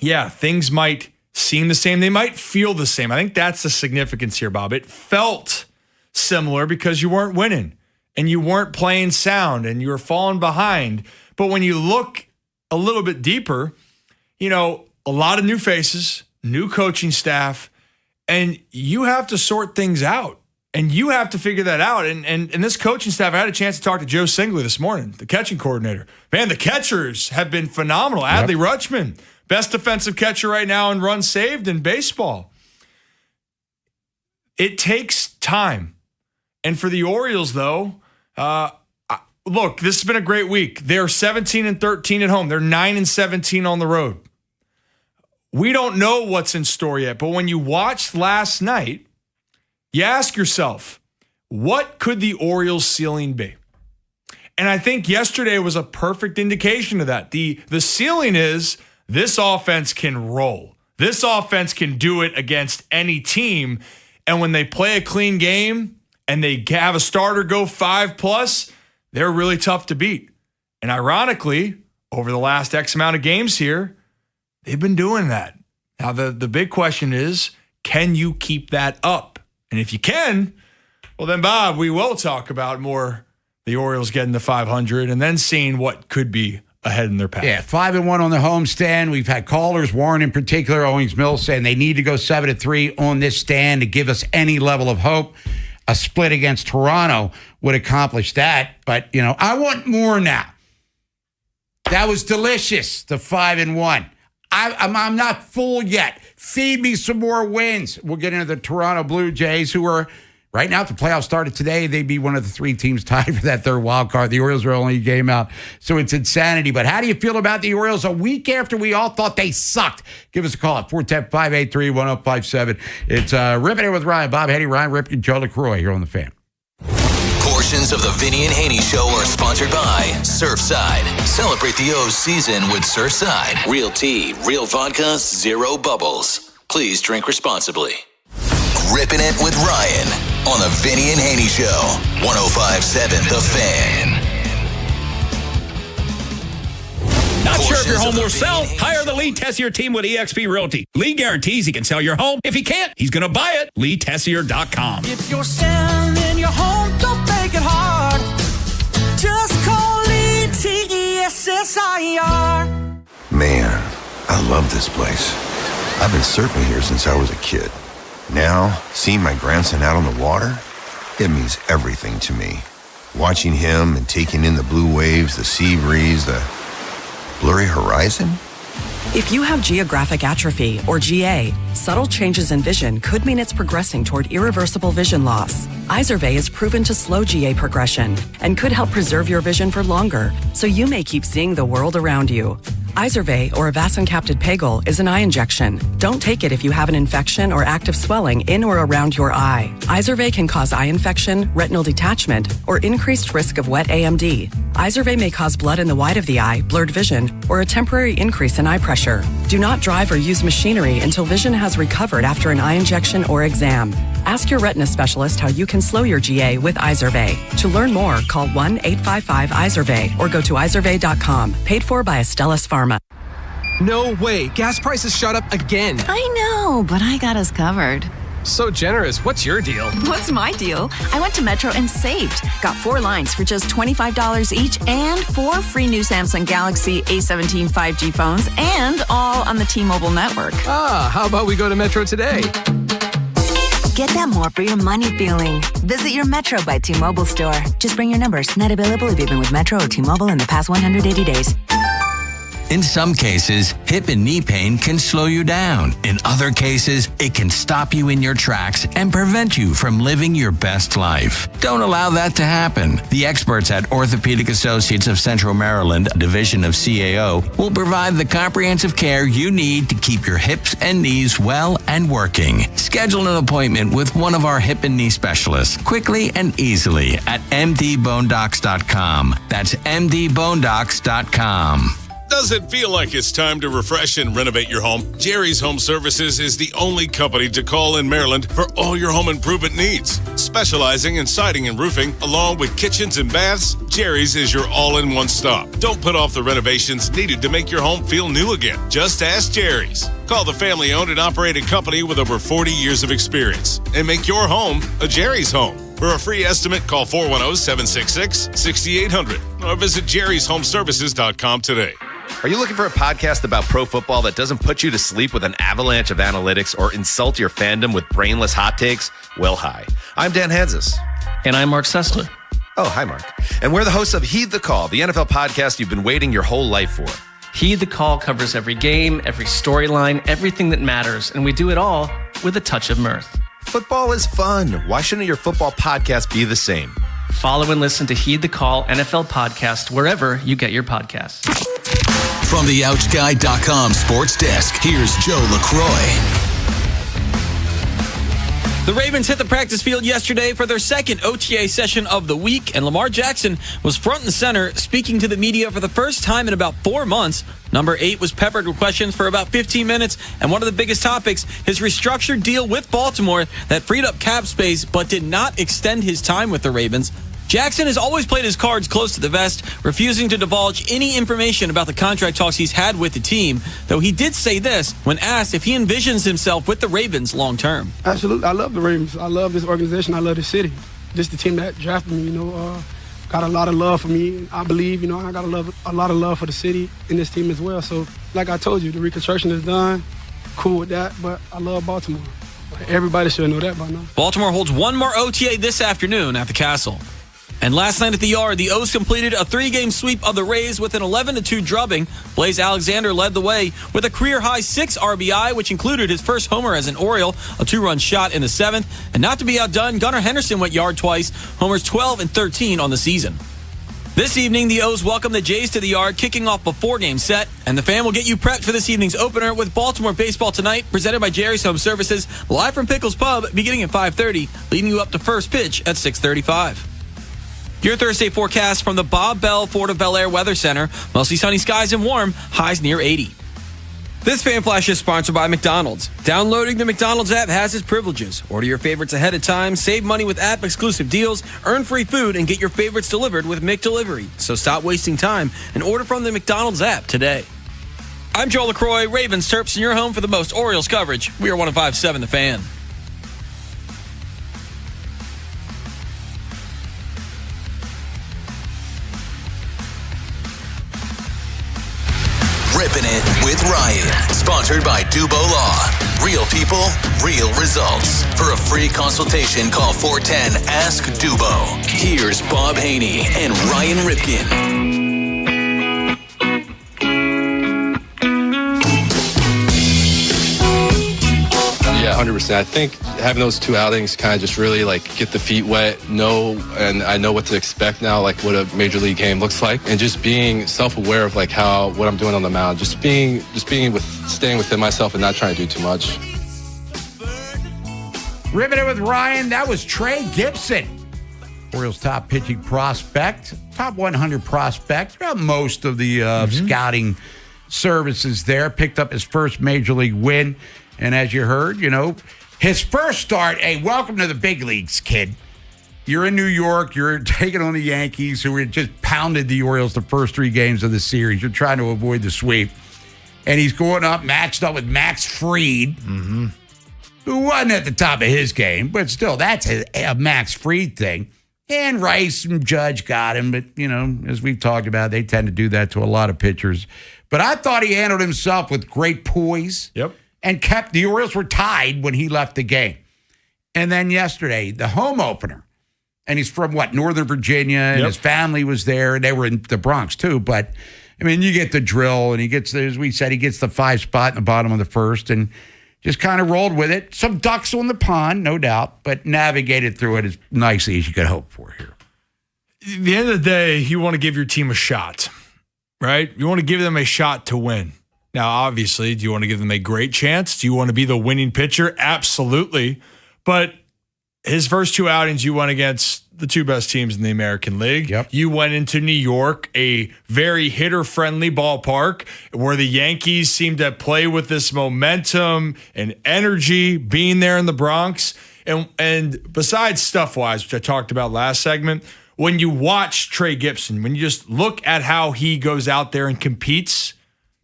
things might seem the same. They might feel the same. I think that's the significance here, Bob. It felt similar because you weren't winning and you weren't playing sound and you were falling behind. But when you look a little bit deeper, a lot of new faces, new coaching staff, and you have to sort things out. And you have to figure that out. And this coaching staff, I had a chance to talk to Joe Singley this morning, the catching coordinator. Man, the catchers have been phenomenal. Yep. Adley Rutschman, best defensive catcher right now in runs saved in baseball. It takes time. And for the Orioles, though, look, this has been a great week. They're 17-13 at home. They're 9-17 on the road. We don't know what's in store yet, but when you watched last night, you ask yourself, what could the Orioles' ceiling be? And I think yesterday was a perfect indication of that. The ceiling is this offense can roll. This offense can do it against any team. And when they play a clean game and they have a starter go 5+, they're really tough to beat. And ironically, over the last X amount of games here, they've been doing that. Now, the big question is, can you keep that up? And if you can, well, then, Bob, we will talk about more the Orioles getting to 500 and then seeing what could be ahead in their path. Yeah, 5-1 on the homestand. We've had callers, Warren in particular, Owings Mills, saying they need to go 7-3 on this stand to give us any level of hope. A split against Toronto would accomplish that. But, I want more now. That was delicious, the 5-1. I'm not full yet. Feed me some more wins. We'll get into the Toronto Blue Jays, who are right now, if the playoffs started today, they'd be one of the 3 teams tied for that third wild card. The Orioles are only a game out, so it's insanity. But how do you feel about the Orioles a week after we all thought they sucked? Give us a call at 410-583-1057. It's Ripping It with Ryan, Bob Haynie, Ryan Ripken, Joe LaCroix here on The Fan. Portions of the Vinny and Haynie Show are sponsored by Surfside. Celebrate the O's season with Surfside. Real tea, real vodka, zero bubbles. Please drink responsibly. Ripping It with Ryan on the Vinny and Haynie Show. 105.7 The Fan. Not sure if your home will sell? Hire the Lee Tessier team with eXp Realty. Lee guarantees he can sell your home. If he can't, he's going to buy it. LeeTessier.com. If you're selling your home, don't make it hard. Just call Lee Tessier. Man, I love this place. I've been surfing here since I was a kid. Now, seeing my grandson out on the water, it means everything to me. Watching him and taking in the blue waves, the sea breeze, the blurry horizon. If you have geographic atrophy, or GA, subtle changes in vision could mean it's progressing toward irreversible vision loss. Izervay is proven to slow GA progression and could help preserve your vision for longer, so you may keep seeing the world around you. Izervay, or avacincaptad pegol, is an eye injection. Don't take it if you have an infection or active swelling in or around your eye. Izervay can cause eye infection, retinal detachment, or increased risk of wet AMD. Izervay may cause blood in the white of the eye, blurred vision, or a temporary increase in eye pressure. Do not drive or use machinery until vision has recovered after an eye injection or exam. Ask your retina specialist how you can slow your GA with Izervay. To learn more, call 1-855-IZERVAY or go to izervay.com. Paid for by Astellas Pharma. No way. Gas prices shot up again. I know, but I got us covered. So generous. What's your deal? What's my deal? I went to Metro and saved. Got 4 lines for just $25 each and 4 free new Samsung Galaxy A17 5G phones, and all on the T-Mobile network. Ah, how about we go to Metro today? Get that more for your money feeling. Visit your Metro by T-Mobile store. Just bring your numbers. Not available if you've been with Metro or T-Mobile in the past 180 days. In some cases, hip and knee pain can slow you down. In other cases, it can stop you in your tracks and prevent you from living your best life. Don't allow that to happen. The experts at Orthopedic Associates of Central Maryland, a division of CAO, will provide the comprehensive care you need to keep your hips and knees well and working. Schedule an appointment with one of our hip and knee specialists quickly and easily at mdbonedocs.com. That's mdbonedocs.com. Does it feel like it's time to refresh and renovate your home? Jerry's Home Services is the only company to call in Maryland for all your home improvement needs. Specializing in siding and roofing, along with kitchens and baths, Jerry's is your all-in-one stop. Don't put off the renovations needed to make your home feel new again. Just ask Jerry's. Call the family-owned and operated company with over 40 years of experience and make your home a Jerry's home. For a free estimate, call 410-766-6800 or visit jerryshomeservices.com today. Are you looking for a podcast about pro football that doesn't put you to sleep with an avalanche of analytics or insult your fandom with brainless hot takes? Well, hi. I'm Dan Hansis. And I'm Mark Sessler. Oh, hi, Mark. And we're the hosts of Heed the Call, the NFL podcast you've been waiting your whole life for. Heed the Call covers every game, every storyline, everything that matters, and we do it all with a touch of mirth. Football is fun. Why shouldn't your football podcast be the same? Follow and listen to Heed the Call NFL podcast wherever you get your podcasts. From the OutchGuy.com sports desk, here's Joe LaCroix. The Ravens hit the practice field yesterday for their second OTA session of the week, and Lamar Jackson was front and center, speaking to the media for the first time in about 4 months. Number 8 was peppered with questions for about 15 minutes, and one of the biggest topics, his restructured deal with Baltimore that freed up cap space but did not extend his time with the Ravens. Jackson has always played his cards close to the vest, refusing to divulge any information about the contract talks he's had with the team, though he did say this when asked if he envisions himself with the Ravens long term. Absolutely. I love the Ravens. I love this organization. I love this city. This is the team that drafted me, got a lot of love for me. I believe, and I got a lot of love for the city and this team as well. So, like I told you, the reconstruction is done. Cool with that, but I love Baltimore. Everybody should know that by now. Baltimore holds one more OTA this afternoon at the Castle. And last night at the Yard, the O's completed a 3-game sweep of the Rays with an 11-2 drubbing. Blaze Alexander led the way with a career-high 6 RBI, which included his first homer as an Oriole, a 2-run shot in the 7th. And not to be outdone, Gunnar Henderson went yard twice, homers 12 and 13 on the season. This evening, the O's welcome the Jays to the Yard, kicking off a 4-game set. And the Fan will get you prepped for this evening's opener with Baltimore baseball tonight, presented by Jerry's Home Services, live from Pickles Pub, beginning at 5:30, leading you up to first pitch at 6:35. Your Thursday forecast from the Bob Bell Fort of Bel Air Weather Center. Mostly sunny skies and warm, highs near 80. This Fan Flash is sponsored by McDonald's. Downloading the McDonald's app has its privileges. Order your favorites ahead of time, save money with app-exclusive deals, earn free food, and get your favorites delivered with McDelivery. So stop wasting time and order from the McDonald's app today. I'm Joel LaCroix, Ravens Terps, in your home for the most Orioles coverage. We are 105.7 The Fan. Ripping It with Ryan. Sponsored by Dubo Law. Real people, real results. For a free consultation, call 410-ASK-DUBO. Here's Bob Haynie and Ryan Ripken. Yeah, 100%. I think having those 2 outings kind of just really get the feet wet, and I know what to expect now, what a major league game looks like, and just being self-aware of what I'm doing on the mound, staying within myself and not trying to do too much. Ripping It with Ryan. That was Trey Gibson, Orioles' top pitching prospect, top 100 prospect throughout most of the scouting services there. Picked up his first major league win. And as you heard, his first start, hey, welcome to the big leagues, kid. You're in New York. You're taking on the Yankees, who had just pounded the Orioles the first 3 games of the series. You're trying to avoid the sweep. And he's going up, matched up with Max Fried, who wasn't at the top of his game, but still, that's a Max Fried thing. And Rice and Judge got him, but, as we've talked about, they tend to do that to a lot of pitchers. But I thought he handled himself with great poise. Yep. And the Orioles were tied when he left the game. And then yesterday, the home opener, and he's from Northern Virginia, and his family was there, and they were in the Bronx too. But, you get the drill, and he gets, as we said, he gets the 5 spot in the bottom of the first, and just kind of rolled with it. Some ducks on the pond, no doubt, but navigated through it as nicely as you could hope for here. At the end of the day, you want to give your team a shot, right? You want to give them a shot to win. Now, obviously, do you want to give them a great chance? Do you want to be the winning pitcher? Absolutely. But his first 2 outings, you went against the 2 best teams in the American League. Yep. You went into New York, a very hitter-friendly ballpark where the Yankees seem to play with this momentum and energy being there in the Bronx. And besides stuff-wise, which I talked about last segment, when you watch Trey Gibson, when you just look at how he goes out there and competes,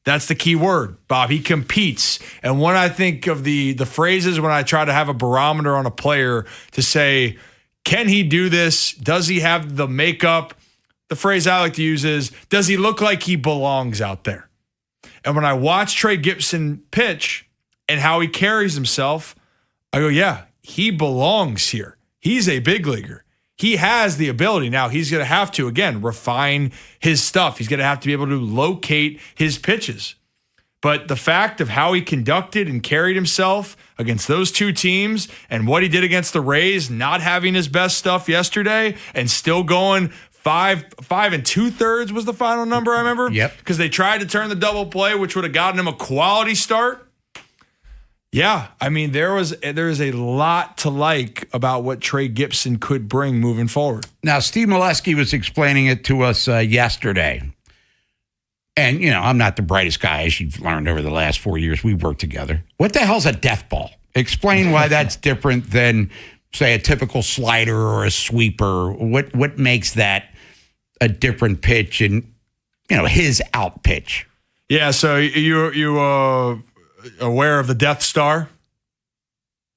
that's the key word, Bob. He competes. And when I think of the phrases when I try to have a barometer on a player to say, can he do this? Does he have the makeup? The phrase I like to use is, does he look like he belongs out there? And when I watch Trey Gibson pitch and how he carries himself, I go, yeah, he belongs here. He's a big leaguer. He has the ability. Now, he's going to have to, again, refine his stuff. He's going to have to be able to locate his pitches. But the fact of how he conducted and carried himself against those two teams and what he did against the Rays, not having his best stuff yesterday and still going 5 2/3 was the final number, I remember. Yep. Because they tried to turn the double play, which would have gotten him a quality start. Yeah, I mean, there is a lot to like about what Trey Gibson could bring moving forward. Now, Steve Molesky was explaining it to us yesterday. And, I'm not the brightest guy, as you've learned over the last 4 years we've worked together. What the hell's a death ball? Explain why that's different than, say, a typical slider or a sweeper. What makes that a different pitch and, his out pitch? Yeah, so you aware of the Death Star?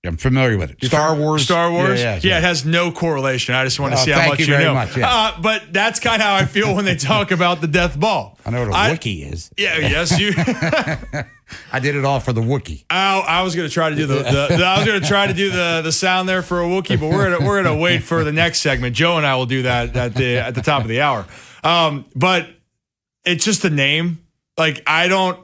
I'm familiar with it. Star Wars? Yeah, it has no correlation. I just want to see how much you know. Much, yeah. But that's kind of how I feel when they talk about the death ball. I know what a Wookiee is. Yeah, yes, you. I did it all for the Wookiee. I was going to try to do the sound there for a Wookiee, but we're gonna wait for the next segment. Joe and I will do that at the top of the hour. But it's just a name. Like I don't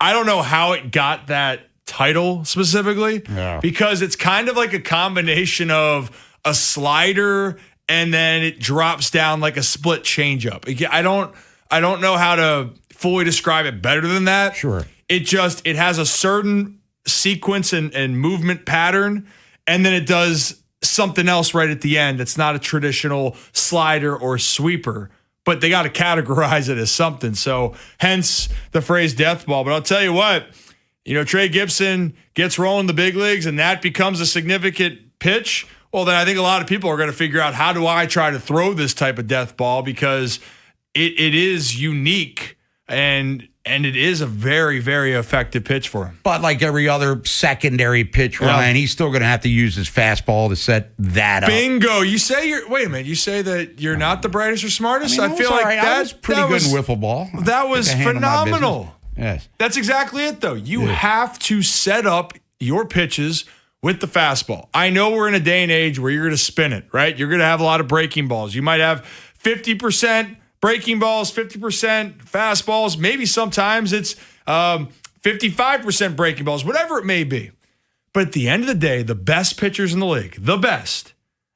know how it got that title specifically, because it's kind of like a combination of a slider and then it drops down like a split changeup. I don't know how to fully describe it better than that. Sure. It has a certain sequence and movement pattern, and then it does something else right at the end that's not a traditional slider or sweeper, but they got to categorize it as something. So hence the phrase death ball. But I'll tell you what, Trey Gibson gets rolling the big leagues and that becomes a significant pitch. Well, then I think a lot of people are going to figure out, how do I try to throw this type of death ball? Because it is unique and it is a very, very effective pitch for him. But like every other secondary pitch, Ryan, he's still going to have to use his fastball to set that up. Bingo. You say wait a minute. You say that you're not the brightest or smartest? I feel like that was pretty good in wiffle ball. That was phenomenal. Yes. That's exactly it, though. You have to set up your pitches with the fastball. I know we're in a day and age where you're going to spin it, right? You're going to have a lot of breaking balls. You might have 50% breaking balls, 50% fastballs. Maybe sometimes it's 55% breaking balls, whatever it may be. But at the end of the day, the best pitchers in the league,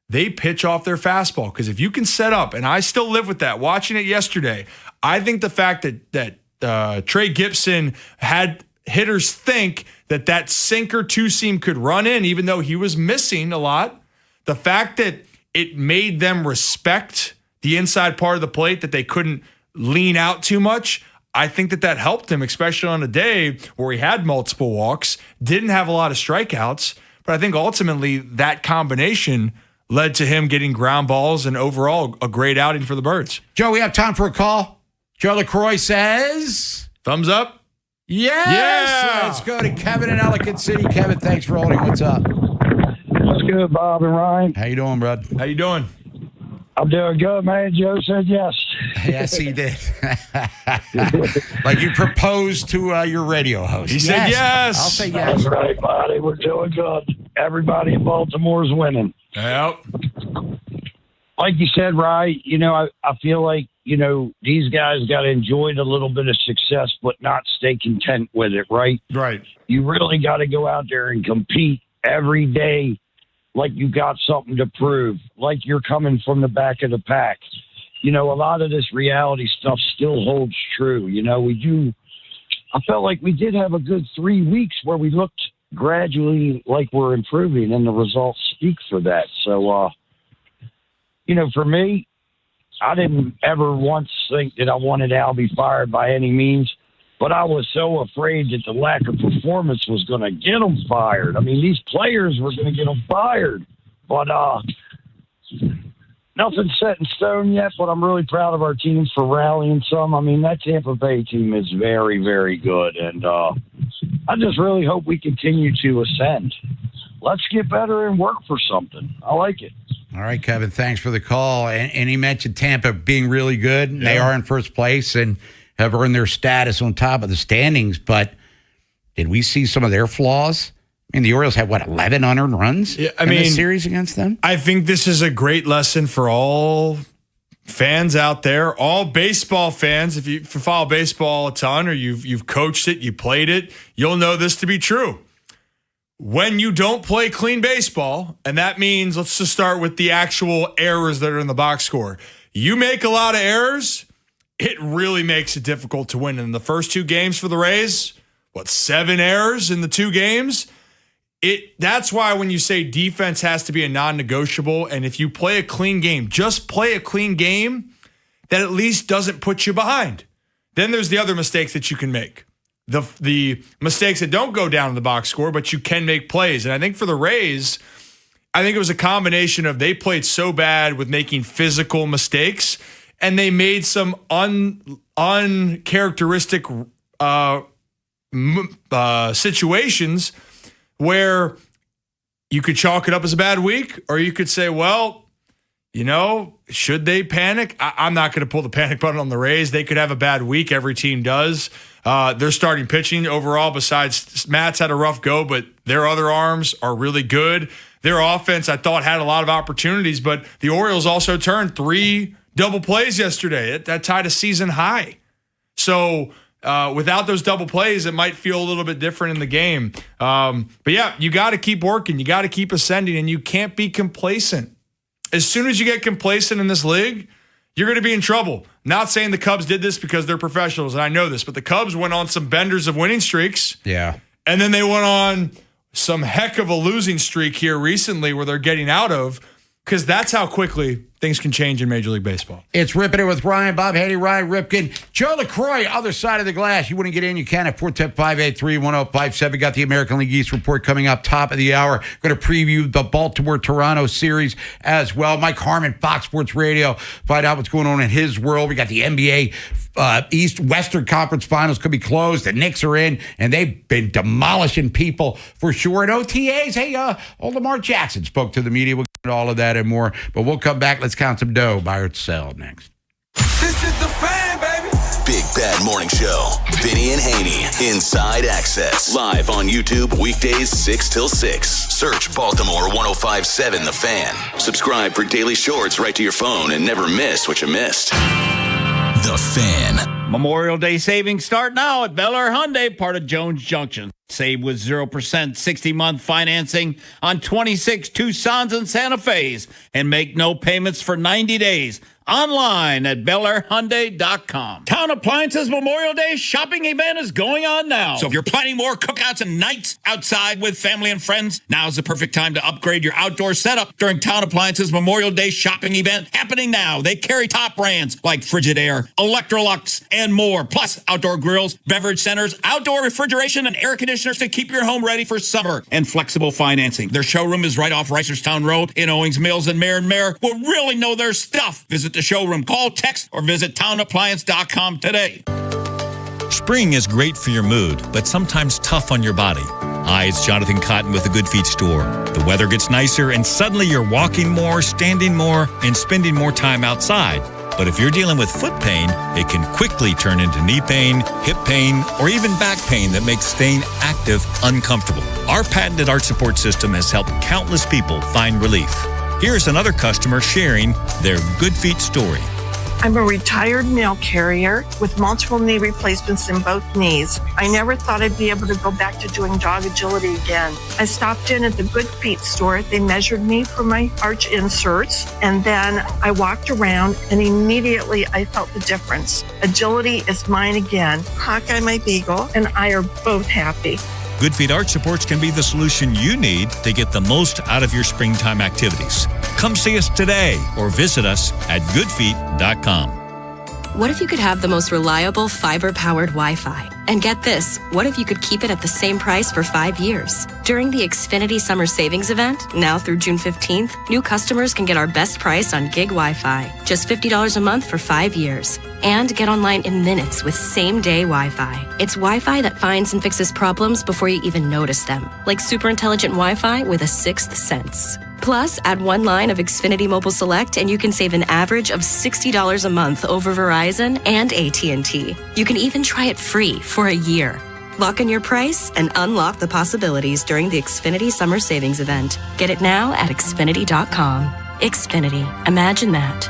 they pitch off their fastball. Because if you can set up, and I still live with that, watching it yesterday, I think the fact that Trey Gibson had hitters think that sinker two-seam could run in, even though he was missing a lot. The fact that it made them respect the inside part of the plate, that they couldn't lean out too much, I think that helped him, especially on a day where he had multiple walks, didn't have a lot of strikeouts. But I think ultimately that combination led to him getting ground balls and overall a great outing for the Birds. Joe, we have time for a call. Joe LaCroix says, thumbs up. Yes. Yeah. Let's go to Kevin in Ellicott City. Kevin, thanks for holding. What's up? What's good, Bob and Ryan? How you doing, bud? How you doing? I'm doing good, man. Joe said yes. Yes, he did. Like you proposed to your radio host. He said yes. I'll say yes. That's right, buddy. We're doing good. Everybody in Baltimore's winning. Yep. Like you said, right, I feel like, these guys got to enjoy a little bit of success, but not stay content with it, right? Right. You really got to go out there and compete every day like you got something to prove, like you're coming from the back of the pack. A lot of this reality stuff still holds true. I felt like we did have a good 3 weeks where we looked gradually like we're improving, and the results speak for that. So, for me, I didn't ever once think that I wanted Albie fired by any means, but I was so afraid that the lack of performance was going to get him fired. I mean, these players were going to get him fired, but nothing's set in stone yet, but I'm really proud of our team for rallying some. I mean, that Tampa Bay team is very, very good, and I just really hope we continue to ascend. Let's get better and work for something. I like it. All right, Kevin, thanks for the call. And he mentioned Tampa being really good. Yeah. They are in first place and have earned their status on top of the standings. But did we see some of their flaws? I mean, the Orioles had, 11 unearned runs in this series against them? I think this is a great lesson for all fans out there, all baseball fans, if you follow baseball a ton or you've coached it, you played it, you'll know this to be true. When you don't play clean baseball, and that means, let's just start with the actual errors that are in the box score. You make a lot of errors, it really makes it difficult to win. In the first 2 games for the Rays, 7 errors in the 2 games? That's why when you say defense has to be a non-negotiable, and if you play a clean game, just play a clean game that at least doesn't put you behind. Then there's the other mistakes that you can make. The mistakes that don't go down in the box score, but you can make plays. And I think for the Rays, I think it was a combination of they played so bad with making physical mistakes, and they made some uncharacteristic situations where you could chalk it up as a bad week, or you could say, well, should they panic? I'm not going to pull the panic button on the Rays. They could have a bad week. Every team does. Their starting pitching overall, besides Matt's had a rough go, but their other arms are really good. Their offense, I thought, had a lot of opportunities, but the Orioles also turned 3 double plays yesterday. That tied a season high. So without those double plays, it might feel a little bit different in the game. But yeah, you got to keep working. You got to keep ascending, and you can't be complacent. As soon as you get complacent in this league, you're going to be in trouble. Not saying the Cubs did this because they're professionals, and I know this, but the Cubs went on some benders of winning streaks. Yeah. And then they went on some heck of a losing streak here recently where they're getting out of, because that's how quickly things can change in Major League Baseball. It's Ripping It with Ryan, Bob Haynie, Ryan Ripken, Joe LaCroix, other side of the glass. You want to get in, you can at 410-583-1057. Got the American League East report coming up top of the hour. Going to preview the Baltimore-Toronto series as well. Mike Harmon, Fox Sports Radio. Find out what's going on in his world. We got the NBA East Western Conference Finals could be closed. The Knicks are in, and they've been demolishing people for sure. And OTAs, hey, old Lamar Jackson spoke to the media. We'll get into all of that and more. But we'll come back. Let's count some dough. Buy or sell next. This is the Fan, baby. Big Bad Morning Show. Vinny and Haynie. Inside Access. Live on YouTube weekdays 6 till 6. Search Baltimore 1057 The Fan. Subscribe for daily shorts right to your phone and never miss what you missed. The Fan. Memorial Day savings start now at Bel Air Hyundai, part of Jones Junction. Save with 0% 60-month financing on 26 Tucsons and Santa Fe's and make no payments for 90 days. Online at BelAirHyundai.com. Town Appliances Memorial Day shopping event is going on now. So if you're planning more cookouts and nights outside with family and friends, now's the perfect time to upgrade your outdoor setup during Town Appliances Memorial Day shopping event happening now. They carry top brands like Frigidaire, Electrolux, and more. Plus outdoor grills, beverage centers, outdoor refrigeration, and air conditioners to keep your home ready for summer, and flexible financing. Their showroom is right off Reisterstown Road in Owings Mills, and Mayor will really know their stuff. Visit the showroom, call, text, or visit townappliance.com today. Spring is great for your mood, but sometimes tough on your body. Hi, it's Jonathan Cotton with the Good Feet store. The weather gets nicer, and suddenly you're walking more, standing more, and spending more time outside. But if you're dealing with foot pain, it can quickly turn into knee pain, hip pain, or even back pain that makes staying active uncomfortable. Our patented arch support system has helped countless people find relief. Here's another customer sharing their Good Feet story. I'm a retired mail carrier with multiple knee replacements in both knees. I never thought I'd be able to go back to doing dog agility again. I stopped in at the Good Feet store. They measured me for my arch inserts, and then I walked around, and immediately I felt the difference. Agility is mine again. Hawkeye, my beagle, and I are both happy. Good Feet Arch Supports can be the solution you need to get the most out of your springtime activities. Come see us today or visit us at goodfeet.com. What if you could have the most reliable fiber-powered Wi-Fi? And get this, what if you could keep it at the same price for 5 years? During the Xfinity Summer Savings Event, now through June 15th, new customers can get our best price on gig Wi-Fi, just $50 a month for 5 years. And get online in minutes with same-day Wi-Fi. It's Wi-Fi that finds and fixes problems before you even notice them, like super intelligent Wi-Fi with a sixth sense. Plus, add one line of Xfinity Mobile Select and you can save an average of $60 a month over Verizon and AT&T. You can even try it free for a year. Lock in your price and unlock the possibilities during the Xfinity Summer Savings Event. Get it now at Xfinity.com. Xfinity. Imagine that.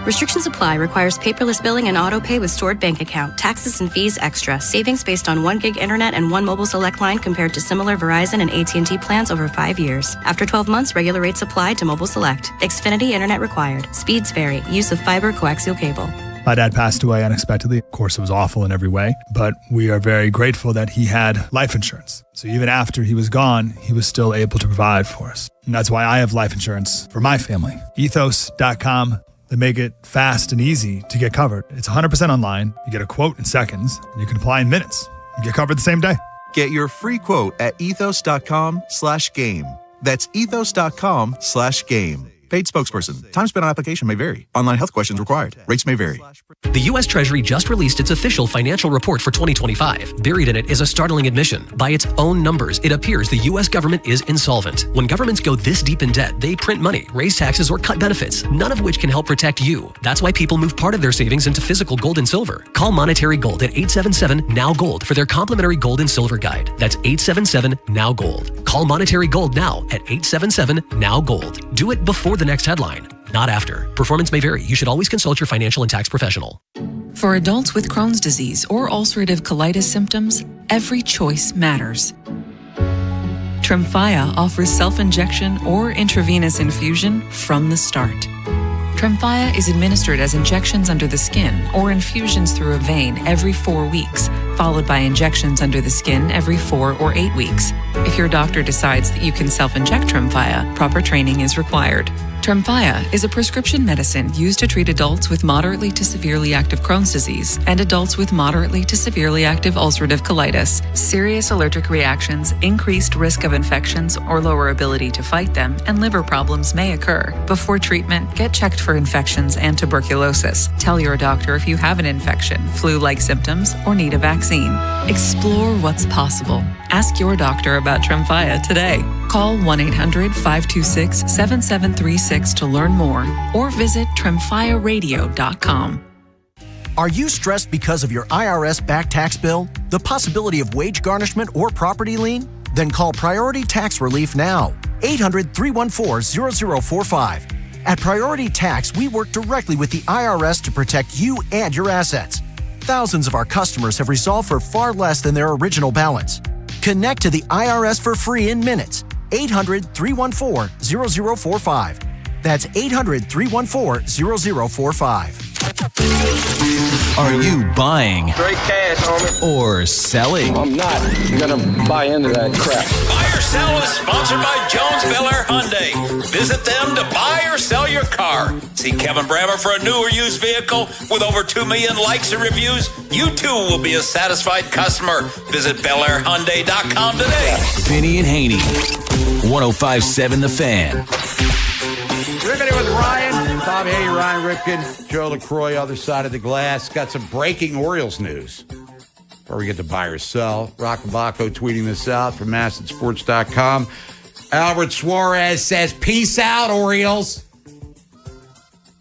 Restrictions apply. Requires paperless billing and auto pay with stored bank account. Taxes and fees extra. Savings based on 1 gig internet and 1 mobile select line compared to similar Verizon and AT&T plans over 5 years. After 12 months, regular rates apply to mobile select. Xfinity internet required. Speeds vary. Use of fiber coaxial cable. My dad passed away unexpectedly. Of course, it was awful in every way, but we are very grateful that he had life insurance. So even after he was gone, he was still able to provide for us. And that's why I have life insurance for my family. Ethos.com. They make it fast and easy to get covered. It's 100% online. You get a quote in seconds, and you can apply in minutes. You get covered the same day. Get your free quote at ethos.com/game. That's ethos.com/game. Paid spokesperson. Time spent on application may vary. Online health questions required. Rates may vary. The U.S. Treasury just released its official financial report for 2025. Buried in it is a startling admission. By its own numbers, it appears the U.S. government is insolvent. When governments go this deep in debt, they print money, raise taxes, or cut benefits, none of which can help protect you. That's why people move part of their savings into physical gold and silver. Call Monetary Gold at 877-NOW-GOLD for their complimentary gold and silver guide. That's 877-NOW-GOLD. Call Monetary Gold now at 877-NOW-GOLD. Do it before the next headline, not after. Performance may vary. You should always consult your financial and tax professional. For adults with Crohn's disease or ulcerative colitis symptoms, every choice matters. Tremfya offers self-injection or intravenous infusion from the start. Tremfya is administered as injections under the skin or infusions through a vein every 4 weeks, followed by injections under the skin every 4 or 8 weeks. If your doctor decides that you can self-inject Tremfya, proper training is required. Tremfya is a prescription medicine used to treat adults with moderately to severely active Crohn's disease and adults with moderately to severely active ulcerative colitis. Serious allergic reactions, increased risk of infections or lower ability to fight them, and liver problems may occur. Before treatment, get checked for infections and tuberculosis. Tell your doctor if you have an infection, flu-like symptoms, or need a vaccine. Explore what's possible. Ask your doctor about Tremfya today. Call 1-800-526-7736 to learn more or visit tremfyaradio.com. Are you stressed because of your IRS back tax bill, the possibility of wage garnishment or property lien? Then call Priority Tax Relief now. 800-314-0045. At Priority Tax, we work directly with the IRS to protect you and your assets. Thousands of our customers have resolved for far less than their original balance. Connect to the IRS for free in minutes. 800-314-0045. That's 800-314-0045. Are you buying Straight cash, homie. or selling? I'm not gonna buy into that crap. Buy or Sell is sponsored by Jones Bel Air Hyundai. Visit them to buy or sell your car. See Kevin Brammer for a new or used vehicle with over 2 million likes and reviews. You too will be a satisfied customer. Visit BelAirHyundai.com today. Vinny and Haynie, 105.7 The Fan. Riveting with Ryan, Bob Haynie, Ryan Ripken, Joe LaCroix, other side of the glass. Got some breaking Orioles news. Before we get to buy or sell, Rockabacco tweeting this out from MASNsports.com. Albert Suarez says, peace out, Orioles.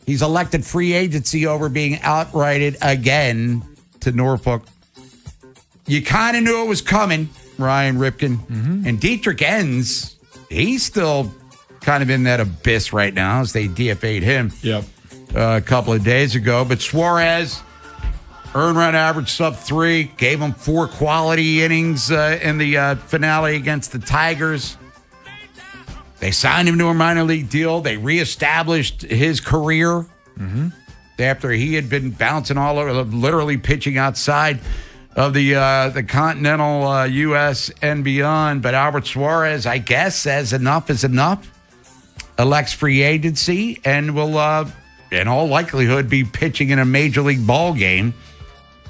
He's elected free agency over being outrighted again to Norfolk. You kind of knew it was coming, Ryan Ripken. Mm-hmm. And Dietrich Enns, he's still kind of in that abyss right now as they DFA'd him a couple of days ago. But Suarez, earned run average sub-3, gave him 4 quality innings in the finale against the Tigers. They signed him to a minor league deal. They reestablished his career after he had been bouncing all over, literally pitching outside of the continental U.S. and beyond. But Albert Suarez, I guess, says enough is enough. Elects free agency and will, in all likelihood, be pitching in a major league ball game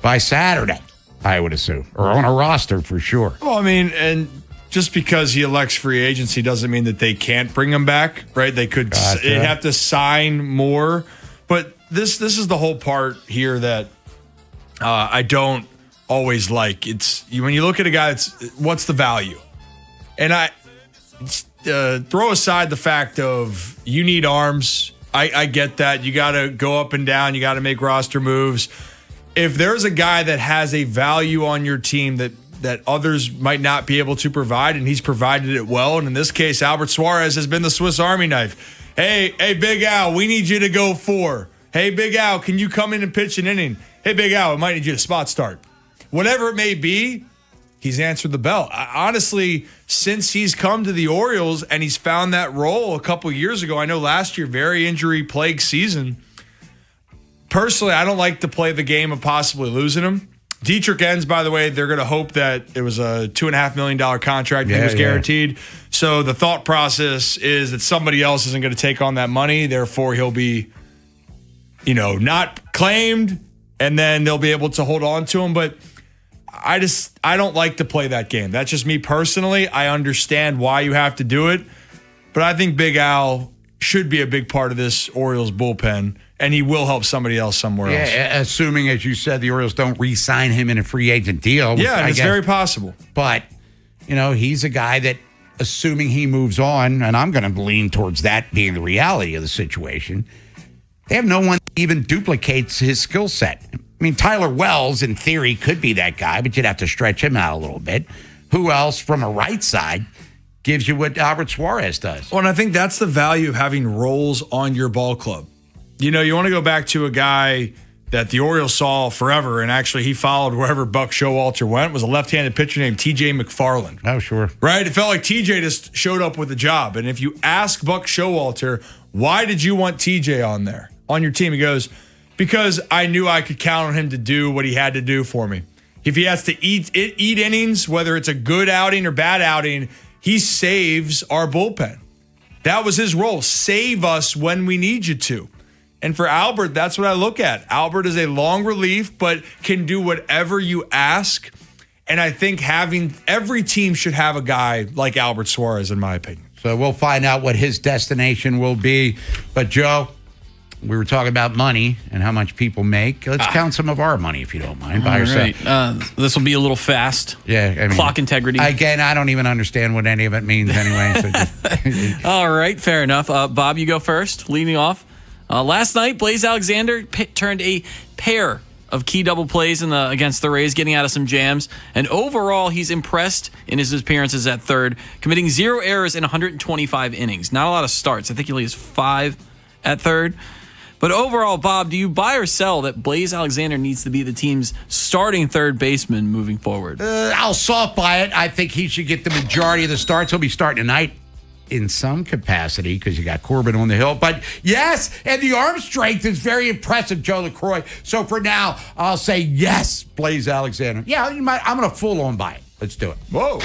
by Saturday, I would assume, or on a roster for sure. Well, I mean, and just because he elects free agency doesn't mean that they can't bring him back, right? They could they'd have to sign more. But this is the whole part here that I don't always like. It's when you look at a guy, it's what's the value? And I throw aside the fact of you need arms. I get that. You got to go up and down. You got to make roster moves. If there's a guy that has a value on your team that others might not be able to provide, and he's provided it well, and in this case, Albert Suarez has been the Swiss Army knife. Hey, Big Al, we need you to go 4. Hey, Big Al, can you come in and pitch an inning? Hey, Big Al, I might need you to spot start. Whatever it may be, he's answered the bell. Honestly, since he's come to the Orioles and he's found that role a couple years ago, I know last year, very injury-plagued season. Personally, I don't like to play the game of possibly losing him. Dietrich ends, by the way, they're going to hope that it was a $2.5 million contract that was guaranteed. So the thought process is that somebody else isn't going to take on that money. Therefore, he'll be, not claimed, and then they'll be able to hold on to him. But I don't like to play that game. That's just me personally. I understand why you have to do it, but I think Big Al should be a big part of this Orioles bullpen, and he will help somebody else somewhere else. Yeah, assuming, as you said, the Orioles don't re-sign him in a free agent deal. Yeah, it's very possible. But, he's a guy that, assuming he moves on, and I'm going to lean towards that being the reality of the situation, they have no one that even duplicates his skill set. I mean, Tyler Wells, in theory, could be that guy, but you'd have to stretch him out a little bit. Who else from a right side gives you what Albert Suarez does? Well, and I think that's the value of having roles on your ball club. You want to go back to a guy that the Orioles saw forever, and actually he followed wherever Buck Showalter went, was a left-handed pitcher named TJ McFarland. Oh, sure. Right? It felt like TJ just showed up with a job. And if you ask Buck Showalter, why did you want TJ on there, on your team? He goes, because I knew I could count on him to do what he had to do for me. If he has to eat innings, whether it's a good outing or bad outing, he saves our bullpen. That was his role. Save us when we need you to. And for Albert, that's what I look at. Albert is a long relief, but can do whatever you ask. And I think every team should have a guy like Albert Suarez, in my opinion. So we'll find out what his destination will be. But, Joe, we were talking about money and how much people make. Let's count some of our money, if you don't mind. By yourself. Right. This will be a little fast. Yeah. Clock integrity. Again, I don't even understand what any of it means anyway. So All right. Fair enough. Bob, you go first, leading off. Last night, Blaze Alexander turned a pair of key double plays against the Rays, getting out of some jams. And overall, he's impressed in his appearances at third, committing 0 errors in 125 innings. Not a lot of starts. I think he only has 5 at third. But overall, Bob, do you buy or sell that Blaze Alexander needs to be the team's starting third baseman moving forward? I'll soft buy it. I think he should get the majority of the starts. He'll be starting tonight in some capacity because you got Corbin on the hill. But yes, and the arm strength is very impressive, Joe LaCroix. So for now, I'll say yes, Blaze Alexander. Yeah, I'm going to full-on buy it. Let's do it. Whoa.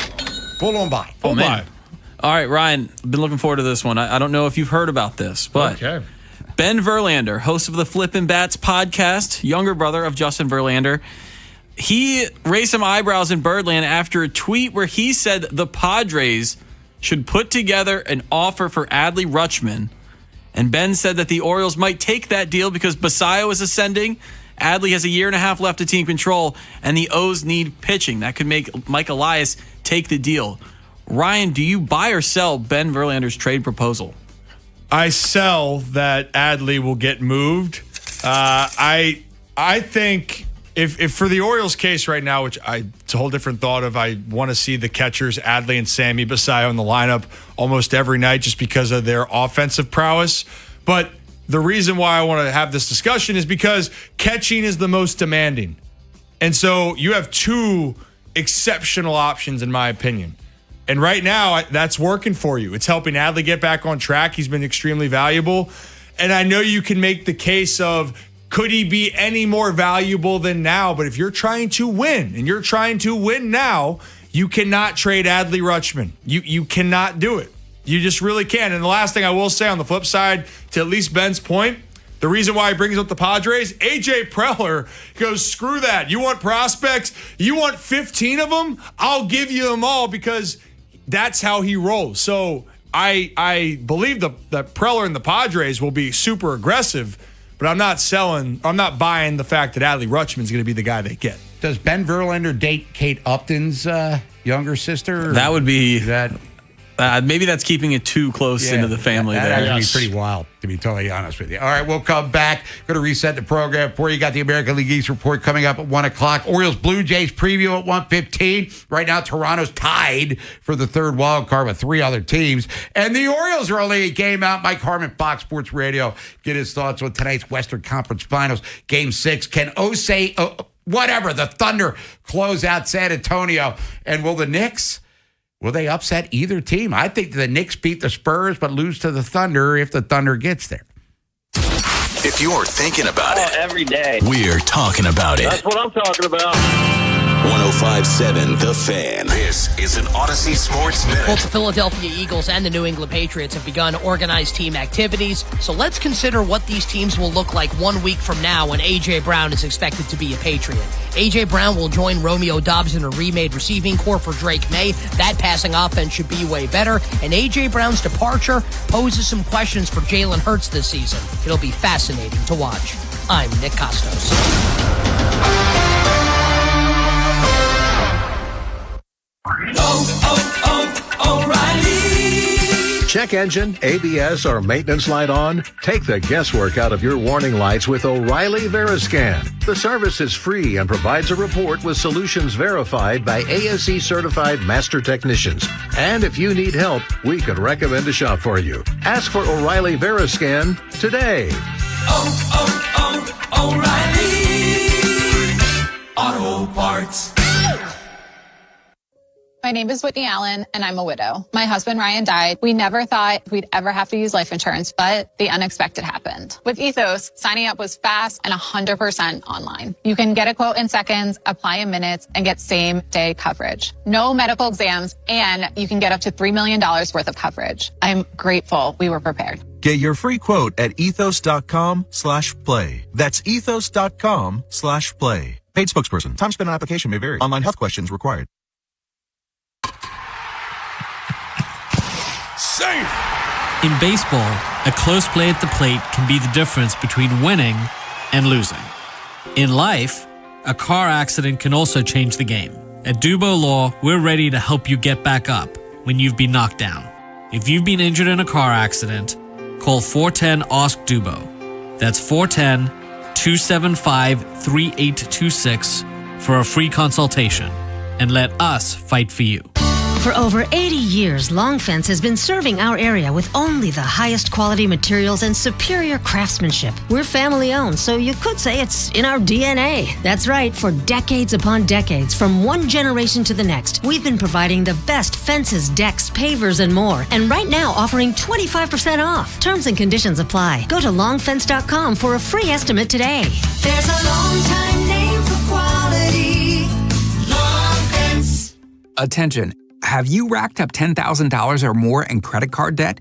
Full-on buy. Full buy. All right, Ryan, I've been looking forward to this one. I don't know if you've heard about this, but okay. Ben Verlander, host of the Flippin' Bats podcast, younger brother of Justin Verlander, he raised some eyebrows in Birdland after a tweet where he said the Padres should put together an offer for Adley Rutschman. And Ben said that the Orioles might take that deal because Basayo is ascending. Adley has a year and a half left to team control, and the O's need pitching. That could make Mike Elias take the deal. Ryan, do you buy or sell Ben Verlander's trade proposal? I sell that Adley will get moved. I think if for the Orioles case right now, which it's a whole different thought of, I want to see the catchers Adley and Sammy Basayo in the lineup almost every night just because of their offensive prowess. But the reason why I want to have this discussion is because catching is the most demanding. And so you have 2 exceptional options, in my opinion. And right now, that's working for you. It's helping Adley get back on track. He's been extremely valuable. And I know you can make the case of, could he be any more valuable than now? But if you're trying to win, and you're trying to win now, you cannot trade Adley Rutschman. You cannot do it. You just really can't. And the last thing I will say on the flip side, to at least Ben's point, the reason why he brings up the Padres, A.J. Preller goes, screw that. You want prospects? You want 15 of them? I'll give you them all because that's how he rolls. So I believe that Preller and the Padres will be super aggressive, but I'm not buying the fact that Adley Rutschman is going to be the guy they get. Does Ben Verlander date Kate Upton's younger sister? That would be Maybe that's keeping it too close into the family there. That would be pretty wild, to be totally honest with you. All right, we'll come back. Going to reset the program for you. Got the American League East report coming up at 1 o'clock. Orioles Blue Jays preview at 1:15. Right now, Toronto's tied for the third wild card with 3 other teams. And the Orioles are only a game out. Mike Harmon, Fox Sports Radio, get his thoughts on tonight's Western Conference Finals. Game 6. Can the Thunder close out San Antonio? And will the Knicks... will they upset either team? I think the Knicks beat the Spurs but lose to the Thunder if the Thunder gets there. If you're thinking about it every day, we're talking about it. That's what I'm talking about. 105.7 The Fan. This is an Odyssey Sports Minute. Both the Philadelphia Eagles and the New England Patriots have begun organized team activities. So let's consider what these teams will look like 1 week from now when A.J. Brown is expected to be a Patriot. A.J. Brown will join Romeo Doubs in a remade receiving corps for Drake May. That passing offense should be way better. And A.J. Brown's departure poses some questions for Jalen Hurts this season. It'll be fascinating to watch. I'm Nick Costos. O'Reilly. Check engine, ABS, or maintenance light on? Take the guesswork out of your warning lights with O'Reilly Veriscan. The service is free and provides a report with solutions verified by ASE certified master technicians. And if you need help, we could recommend a shop for you. Ask for O'Reilly Veriscan today. O'Reilly Auto Parts. My name is Whitney Allen, and I'm a widow. My husband, Ryan, died. We never thought we'd ever have to use life insurance, but the unexpected happened. With Ethos, signing up was fast and 100% online. You can get a quote in seconds, apply in minutes, and get same-day coverage. No medical exams, and you can get up to $3 million worth of coverage. I'm grateful we were prepared. Get your free quote at ethos.com/play. That's ethos.com/play. Paid spokesperson. Time spent on application may vary. Online health questions required. Safe. In baseball, a close play at the plate can be the difference between winning and losing. In life, a car accident can also change the game. At Dubo Law, we're ready to help you get back up when you've been knocked down. If you've been injured in a car accident, call 410-ASK-DUBO. That's 410-275-3826 for a free consultation. And let us fight for you. For over 80 years, Long Fence has been serving our area with only the highest quality materials and superior craftsmanship. We're family owned, so you could say it's in our DNA. That's right, for decades upon decades, from one generation to the next, we've been providing the best fences, decks, pavers, and more. And right now, offering 25% off. Terms and conditions apply. Go to longfence.com for a free estimate today. There's a long time name for quality. Long Fence. Attention. Have you racked up $10,000 or more in credit card debt?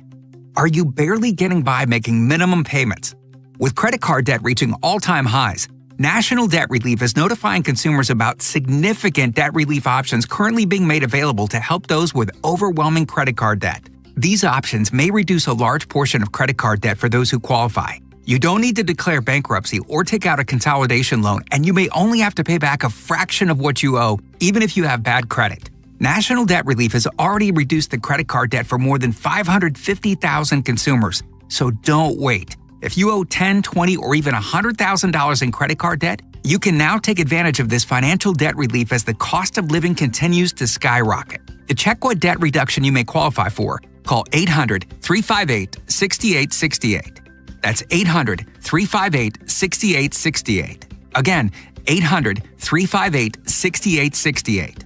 Are you barely getting by making minimum payments? With credit card debt reaching all-time highs, National Debt Relief is notifying consumers about significant debt relief options currently being made available to help those with overwhelming credit card debt. These options may reduce a large portion of credit card debt for those who qualify. You don't need to declare bankruptcy or take out a consolidation loan, and you may only have to pay back a fraction of what you owe, even if you have bad credit. National Debt Relief has already reduced the credit card debt for more than 550,000 consumers. So don't wait. If you owe $10,000, $20,000, or even $100,000 in credit card debt, you can now take advantage of this financial debt relief as the cost of living continues to skyrocket. To check what debt reduction you may qualify for, call 800-358-6868. That's 800-358-6868. Again, 800-358-6868.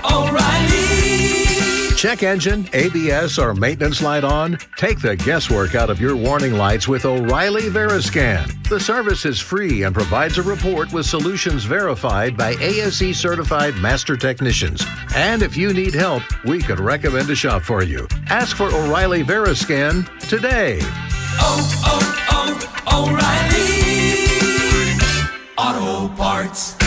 O'Reilly. Check engine, ABS, or maintenance light on? Take the guesswork out of your warning lights with O'Reilly Veriscan. The service is free and provides a report with solutions verified by ASE certified master technicians. And if you need help, we could recommend a shop for you. Ask for O'Reilly Veriscan today. O'Reilly Auto Parts.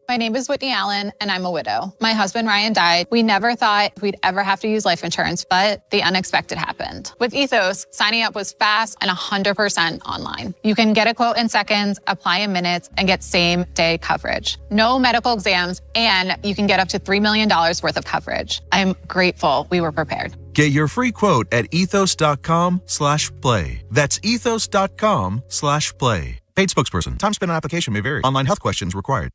My name is Whitney Allen, and I'm a widow. My husband, Ryan, died. We never thought we'd ever have to use life insurance, but the unexpected happened. With Ethos, signing up was fast and 100% online. You can get a quote in seconds, apply in minutes, and get same-day coverage. No medical exams, and you can get up to $3 million worth of coverage. I'm grateful we were prepared. Get your free quote at ethos.com/play. That's ethos.com/play. Paid spokesperson. Time spent on application may vary. Online health questions required.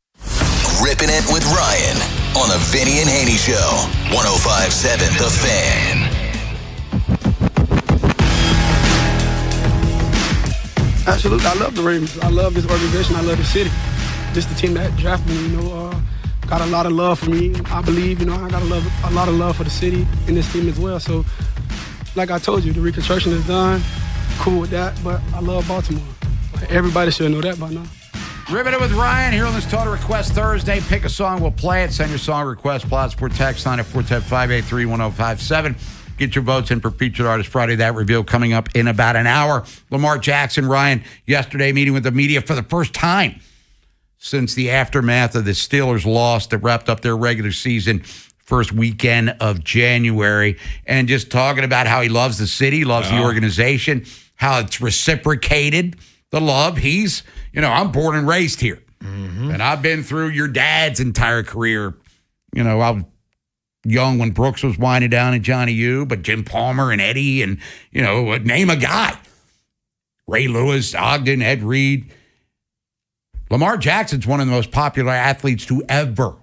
Ripping It with Ryan on the Vinny and Haynie Show. 105.7 The Fan. Absolutely. I love the Ravens. I love this organization. I love the city. Just the team that drafted me, got a lot of love for me. I believe, I got a lot of love for the city and this team as well. So, like I told you, the reconstruction is done. Cool with that, but I love Baltimore. Everybody should know that by now. Ribbon It with Ryan here on this Total Request Thursday. Pick a song, we'll play it. Send your song request, Sport text line at 410-583-1057. Get your votes in for Featured Artist Friday. That reveal coming up in about an hour. Lamar Jackson, Ryan, yesterday meeting with the media for the first time since the aftermath of the Steelers' loss that wrapped up their regular season first weekend of January. And just talking about how he loves the city, loves the organization, how it's reciprocated, the love. He's, I'm born and raised here. Mm-hmm. And I've been through your dad's entire career. I was young when Brooks was winding down and Johnny U, but Jim Palmer and Eddie and, name a guy. Ray Lewis, Ogden, Ed Reed. Lamar Jackson's one of the most popular athletes to ever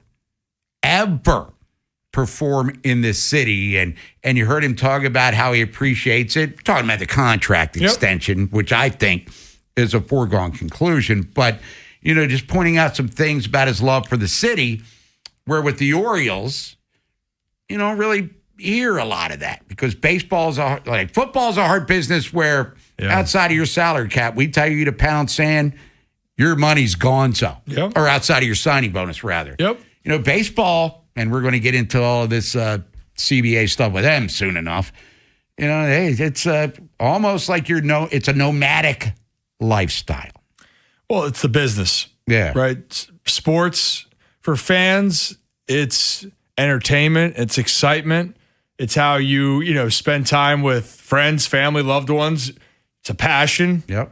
perform in this city. And you heard him talk about how he appreciates it. Talking about the contract extension, which I think is a foregone conclusion. But, just pointing out some things about his love for the city, where with the Orioles, you don't really hear a lot of that because football's a hard business where outside of your salary cap, we tell you to pound sand, your money's gone or outside of your signing bonus, rather. Yep. Baseball, and we're going to get into all of this CBA stuff with them soon enough. It's almost like it's a nomadic lifestyle. Well, it's the business. Yeah. Right? Sports, for fans, it's entertainment, it's excitement. It's how you, spend time with friends, family, loved ones. It's a passion. Yep.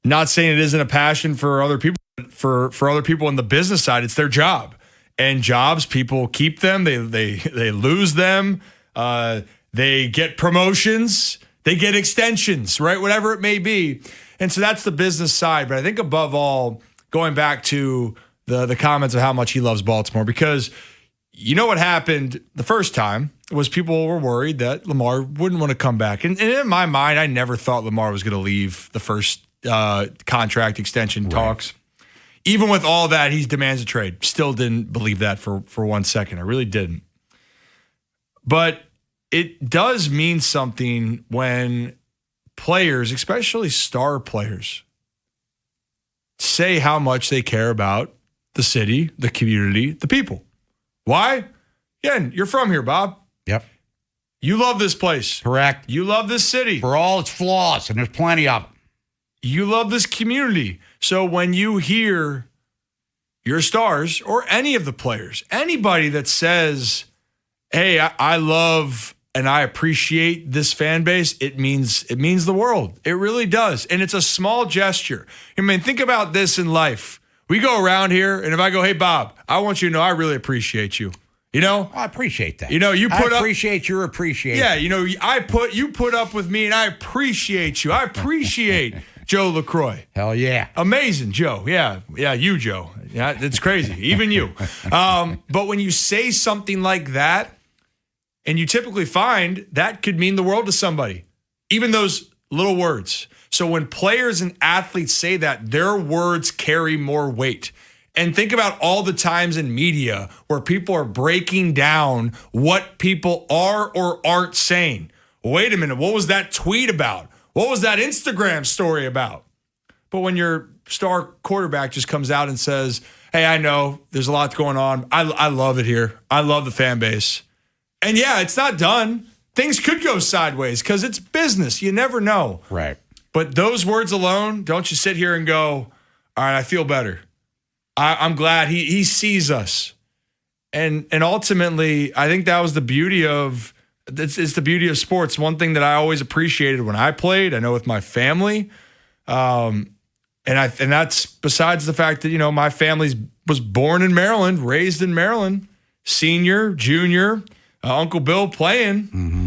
Not saying it isn't a passion for other people, but for other people on the business side, it's their job. And jobs, people keep them, they lose them, they get promotions, they get extensions, right? Whatever it may be. And so that's the business side. But I think above all, going back to the comments of how much he loves Baltimore, because what happened the first time was people were worried that Lamar wouldn't want to come back. And in my mind, I never thought Lamar was going to leave the first contract extension talks. Even with all that, he demands a trade. Still didn't believe that for 1 second. I really didn't. But it does mean something when players, especially star players, say how much they care about the city, the community, the people. Why? Again, you're from here, Bob. Yep. You love this place. Correct. You love this city. For all its flaws, and there's plenty of them. You love this community. So when you hear your stars or any of the players, anybody that says, hey, I love and I appreciate this fan base, it means the world. It really does. And it's a small gesture. Think about this in life. We go around here, and if I go, hey, Bob, I want you to know I really appreciate you. I appreciate that. I appreciate your appreciation. Yeah, you put up with me, and I appreciate you. I appreciate Joe LaCroix. Hell yeah. Amazing, Joe. Yeah, you, Joe. Yeah, it's crazy. Even you. But when you say something like that, and you typically find that could mean the world to somebody, even those little words. So when players and athletes say that, their words carry more weight. And think about all the times in media where people are breaking down what people are or aren't saying. Wait a minute, what was that tweet about? What was that Instagram story about? But when your star quarterback just comes out and says, hey, I know there's a lot going on. I love it here. I love the fan base. And yeah, it's not done. Things could go sideways because it's business. You never know. Right. But those words alone, don't you sit here and go, all right, I feel better. I'm glad he sees us. And ultimately, I think that was the beauty of it's the beauty of sports. One thing that I always appreciated when I played, I know with my family, and that's besides the fact that my family was born in Maryland, raised in Maryland, senior, junior, Uncle Bill playing. Mm-hmm.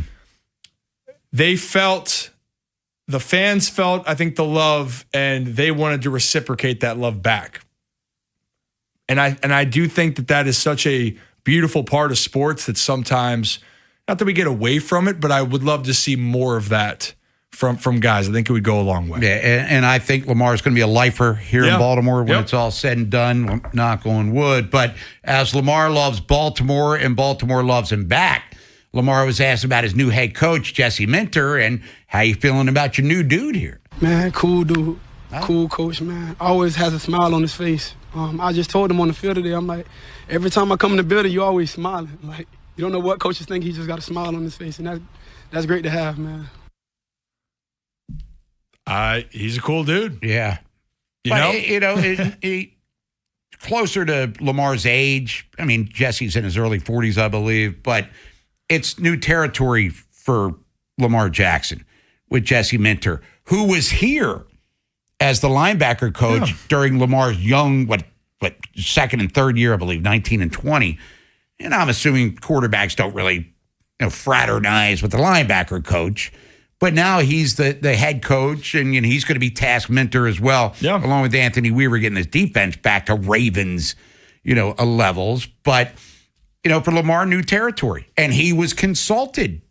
The fans felt, I think, the love, and they wanted to reciprocate that love back. And I do think that is such a beautiful part of sports that sometimes, not that we get away from it, but I would love to see more of that from guys. I think it would go a long way. Yeah, and I think Lamar is going to be a lifer here in Baltimore when it's all said and done, knock on wood. But as Lamar loves Baltimore and Baltimore loves him back, Lamar was asked about his new head coach, Jesse Minter, and how you feeling about your new dude here? Man, cool dude. Cool coach, man. Always has a smile on his face. I just told him on the field today, I'm like, every time I come in the building, you always smiling. Like, you don't know what coaches think. He just got a smile on his face, and that's great to have, man. He's a cool dude. Yeah. He closer to Lamar's age. I mean, Jesse's in his early 40s, I believe, but it's new territory for Lamar Jackson with Jesse Minter, who was here as the linebacker coach during Lamar's young, second and third year, I believe, 19 and 20. And I'm assuming quarterbacks don't really fraternize with the linebacker coach. But now he's the head coach, and he's going to be task mentor as well, along with Anthony Weaver getting his defense back to Ravens, levels. But, for Lamar, new territory. And he was consulted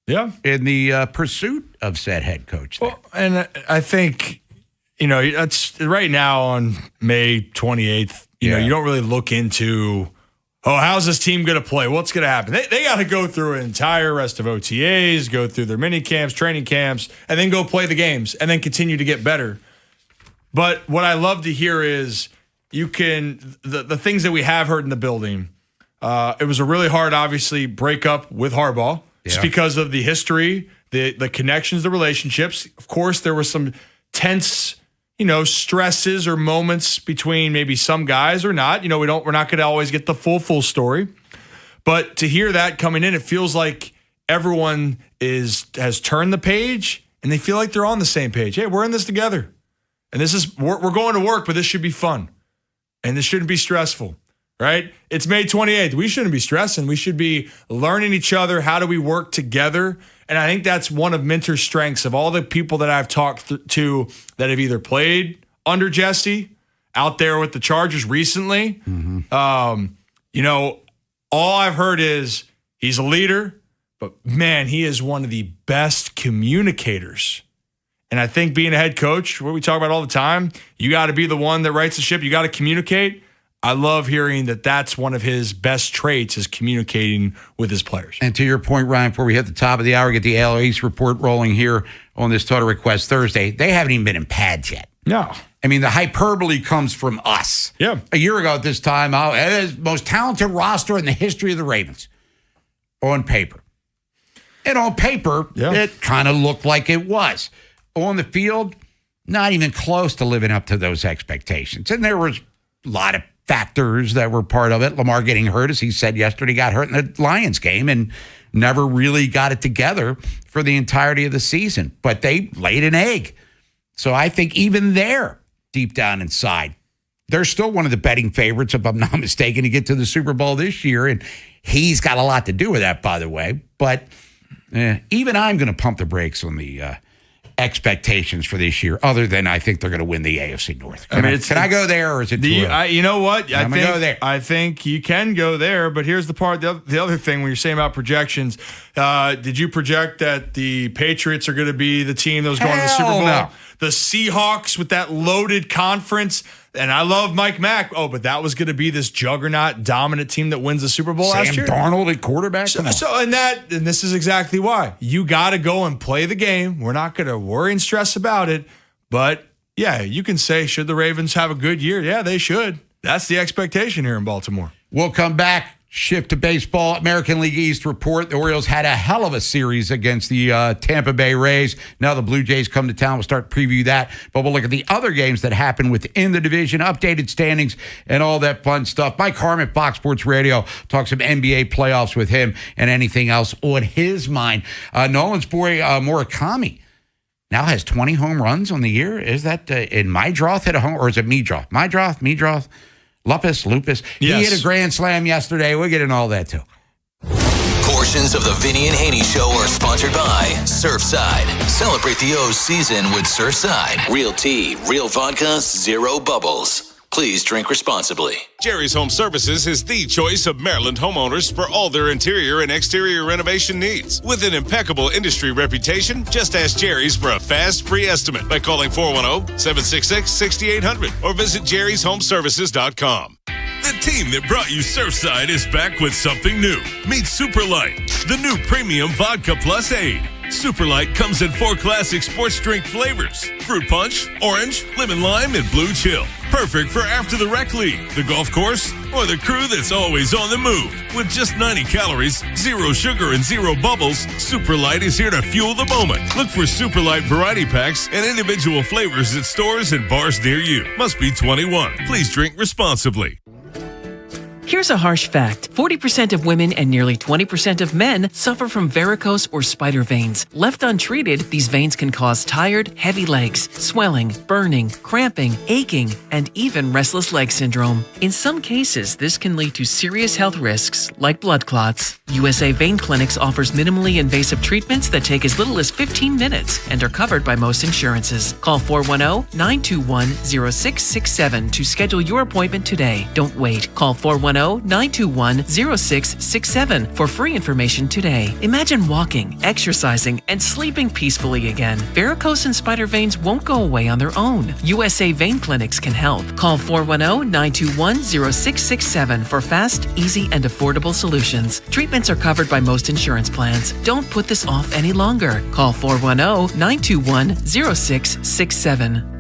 in the pursuit of said head coach. Well, and I think, that's right now on May 28th, you don't really look into, how's this team going to play? What's going to happen? They got to go through an entire rest of OTAs, go through their mini camps, training camps, and then go play the games and then continue to get better. But what I love to hear is the things that we have heard in the building. It was a really hard, obviously, breakup with Harbaugh just because of the history, the connections, the relationships. Of course, there were some tense stresses or moments between maybe some guys or not. We're not going to always get the full story. But to hear that coming in, it feels like everyone has turned the page and they feel like they're on the same page. Hey, we're in this together. And we're going to work, but this should be fun. And this shouldn't be stressful, right? It's May 28th. We shouldn't be stressing. We should be learning each other. How do we work together? And I think that's one of Minter's strengths. Of all the people that I've talked to that have either played under Jesse, out there with the Chargers recently, all I've heard is he's a leader, but man, he is one of the best communicators. And I think being a head coach, what we talk about all the time, you got to be the one that writes the ship. You got to communicate. I love hearing that that's one of his best traits is communicating with his players. And to your point, Ryan, before we hit the top of the hour, get the AL East report rolling here on this Total Request Thursday. They haven't even been in pads yet. No. I mean, the hyperbole comes from us. Yeah. A year ago at this time, it is the most talented roster in the history of the Ravens on paper. And on paper, it kind of looked like it was. On the field, not even close to living up to those expectations. And there was a lot of factors that were part of it. Lamar getting hurt, as he said yesterday, got hurt in the Lions game and never really got it together for the entirety of the season. But they laid an egg. So I think even there, deep down inside, they're still one of the betting favorites, if I'm not mistaken, to get to the Super Bowl this year. And he's got a lot to do with that, by the way. But even I'm going to pump the brakes on the expectations for this year, other than I think they're going to win the AFC North. Can I go there, or is it too early? You know what? Go there. I think you can go there, but here's the part. The other thing when you're saying about projections, did you project that the Patriots are going to be the team that was going to the Super Bowl? No. The Seahawks with that loaded conference, and I love Mike Mack. Oh, but that was going to be this juggernaut, dominant team that wins the Super Bowl last year. Sam Darnold at quarterback. And this is exactly why you got to go and play the game. We're not going to worry and stress about it, but yeah, you can say, should the Ravens have a good year? Yeah, they should. That's the expectation here in Baltimore. We'll come back. Shift to baseball. American League East report. The Orioles had a hell of a series against the Tampa Bay Rays. Now the Blue Jays come to town. We'll start to preview that. But we'll look at the other games that happened within the division, updated standings, and all that fun stuff. Mike Harmon, Fox Sports Radio, talk some NBA playoffs with him and anything else on his mind. Nolan's boy, Murakami, now has 20 home runs on the year. Is that in Mydroth hit a home, or is it Meadroth? Meadroth? Lupus. Yes. He hit a grand slam yesterday. We'll get into all that, too. Portions of the Vinny and Haynie Show are sponsored by Surfside. Celebrate the O's season with Surfside. Real tea, real vodka, zero bubbles. Please drink responsibly. Jerry's Home Services is the choice of Maryland homeowners for all their interior and exterior renovation needs. With an impeccable industry reputation, just ask Jerry's for a fast, free estimate by calling 410-766-6800 or visit jerryshomeservices.com. The team that brought you Surfside is back with something new. Meet Super Light, the new premium vodka plus aid. Super Light comes in 4 classic sports drink flavors: fruit punch, orange, lemon lime, and blue chill. Perfect for after the rec league, the golf course, or the crew that's always on the move. With just 90 calories, 0 sugar, and 0 bubbles, Super Light is here to fuel the moment. Look for Super Light variety packs and individual flavors at stores and bars near you. Must be 21. Please drink responsibly. Here's a harsh fact. 40% of women and nearly 20% of men suffer from varicose or spider veins. Left untreated, these veins can cause tired, heavy legs, swelling, burning, cramping, aching, and even restless leg syndrome. In some cases, this can lead to serious health risks like blood clots. USA Vein Clinics offers minimally invasive treatments that take as little as 15 minutes and are covered by most insurances. Call 410-921-0667 to schedule your appointment today. Don't wait. Call 410-921-0667 for free information today. Imagine walking, exercising, and sleeping peacefully again. Varicose and spider veins won't go away on their own. USA Vein Clinics can help. Call 410-921-0667 for fast, easy, and affordable solutions. Treatments are covered by most insurance plans. Don't put this off any longer. Call 410-921-0667.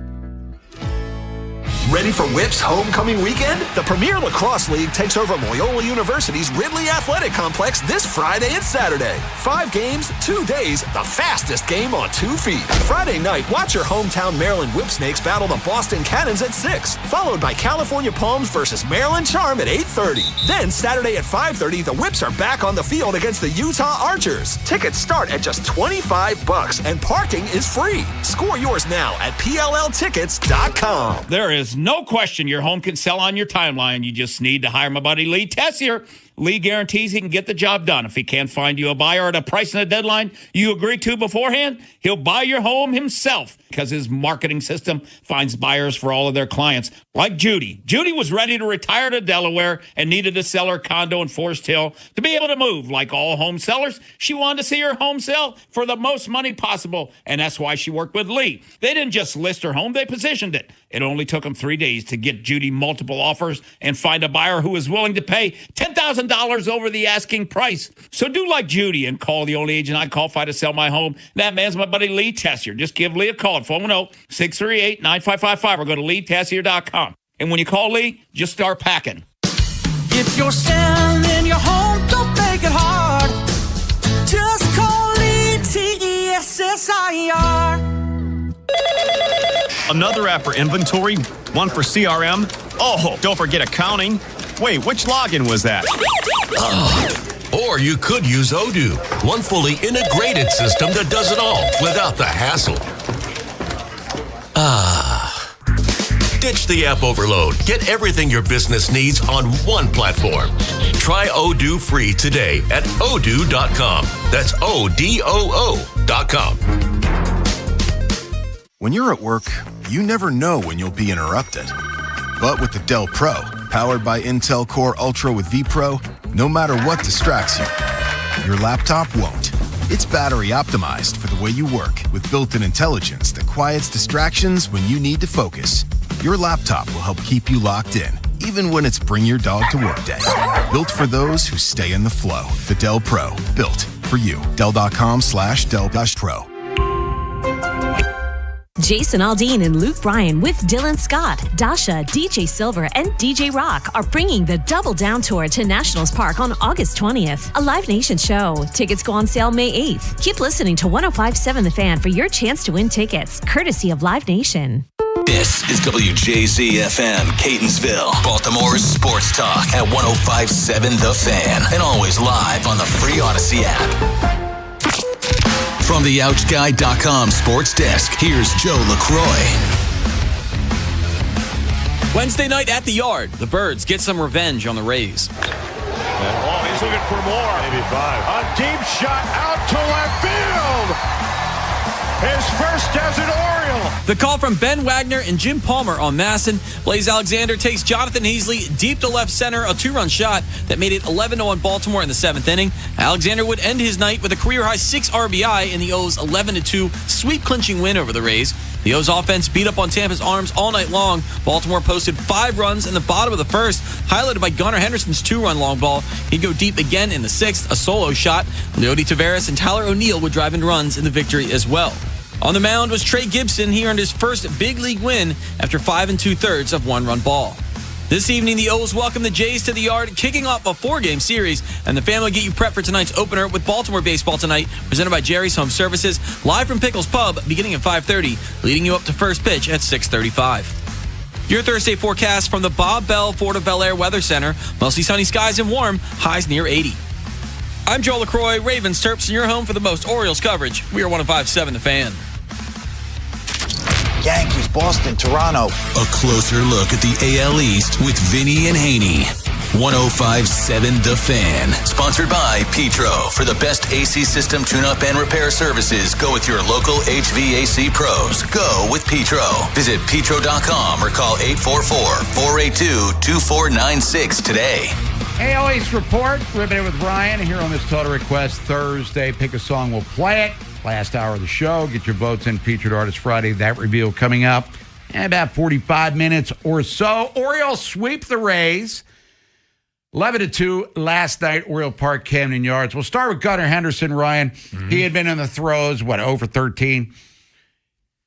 Ready for Whip's homecoming weekend? The Premier Lacrosse League takes over Loyola University's Ridley Athletic Complex this Friday and Saturday. 5 games, 2 days, the fastest game on 2 feet. Friday night, watch your hometown Maryland Whip Snakes battle the Boston Cannons at 6, followed by California Palms versus Maryland Charm at 8:30. Then Saturday at 5:30, the Whips are back on the field against the Utah Archers. Tickets start at just $25 and parking is free. Score yours now at PLLtickets.com. There is no question your home can sell on your timeline. You just need to hire my buddy Lee Tessier. Lee guarantees he can get the job done. If he can't find you a buyer at a price and a deadline you agree to beforehand, he'll buy your home himself because his marketing system finds buyers for all of their clients. Like Judy. Judy was ready to retire to Delaware and needed to sell her condo in Forest Hill to be able to move. Like all home sellers, she wanted to see her home sell for the most money possible, and that's why she worked with Lee. They didn't just list her home, they positioned it. It only took them 3 days to get Judy multiple offers and find a buyer who was willing to pay $10,000 over the asking price. So do like Judy and call the only agent I qualify to sell my home. That man's my buddy Lee Tessier. Just give Lee a call at 410-638-9555 or go to leetessier.com. And when you call Lee, just start packing. If you're selling your home, don't make it hard. Just call Lee Tessier. Another app for inventory, one for CRM. Oh, don't forget accounting. Wait, which login was that? Or you could use Odoo, one fully integrated system that does it all without the hassle. Ditch the app overload. Get everything your business needs on one platform. Try Odoo free today at odoo.com. That's ODOO.com. When you're at work, you never know when you'll be interrupted. But with the Dell Pro, powered by Intel Core Ultra with vPro, no matter what distracts you, your laptop won't. It's battery optimized for the way you work with built-in intelligence that quiets distractions when you need to focus. Your laptop will help keep you locked in, even when it's bring your dog to work day. Built for those who stay in the flow. The Dell Pro, built for you. Dell.com/Dell-Pro. Jason Aldean and Luke Bryan with Dylan Scott, Dasha, DJ Silver, and DJ Rock are bringing the Double Down Tour to Nationals Park on August 20th. A Live Nation show. Tickets go on sale May 8th. Keep listening to 105.7 The Fan for your chance to win tickets, courtesy of Live Nation. This is WJZ-FM, Catonsville, Baltimore's sports talk at 105.7 The Fan, and always live on the free Odyssey app. From the OutGuy.com sports desk, here's Joe LaCroix. Wednesday night at the Yard, the Birds get some revenge on the Rays. Oh, he's looking for more. Maybe 5. A deep shot out to left field. His first Desert Oriole. The call from Ben Wagner and Jim Palmer on Masson. Blaze Alexander takes Jonathan Heasley deep to left center, a 2-run shot that made it 11-0 Baltimore in the 7th inning. Alexander would end his night with a career-high 6 RBI in the O's 11-2 sweep-clinching win over the Rays. The O's offense beat up on Tampa's arms all night long. Baltimore posted 5 runs in the bottom of the first, highlighted by Gunnar Henderson's 2-run long ball. He'd go deep again in the 6th, a solo shot. Leody Taveras and Tyler O'Neill would drive in runs in the victory as well. On the mound was Trey Gibson. He earned his first big league win after 5 2/3 of 1-run ball. This evening, the O's welcome the Jays to the Yard, kicking off a 4-game series, and the fan will get you prepped for tonight's opener with Baltimore baseball tonight, presented by Jerry's Home Services, live from Pickles Pub, beginning at 5:30, leading you up to first pitch at 6:35. Your Thursday forecast from the Bob Bell Fort of Bel Air Weather Center. Mostly sunny skies and warm, highs near 80. I'm Joe LaCroix, Ravens Terps, and your home for the most Orioles coverage. We are 105.7 The Fan. Yankees, Boston, Toronto. A closer look at the AL East with Vinny and Haynie. 105.7 The Fan. Sponsored by Petro. For the best AC system tune-up and repair services, go with your local HVAC pros. Go with Petro. Visit petro.com or call 844-482-2496 today. AL East Report, riveted with Ryan here on this Total Request Thursday. Pick a song, we'll play it. Last hour of the show. Get your votes in. Featured Artist Friday. That reveal coming up in about 45 minutes or so. Orioles sweep the Rays. 11-2 last night, Oriole Park, Camden Yards. We'll start with Gunnar Henderson, Ryan. He had been in the throws, over 13.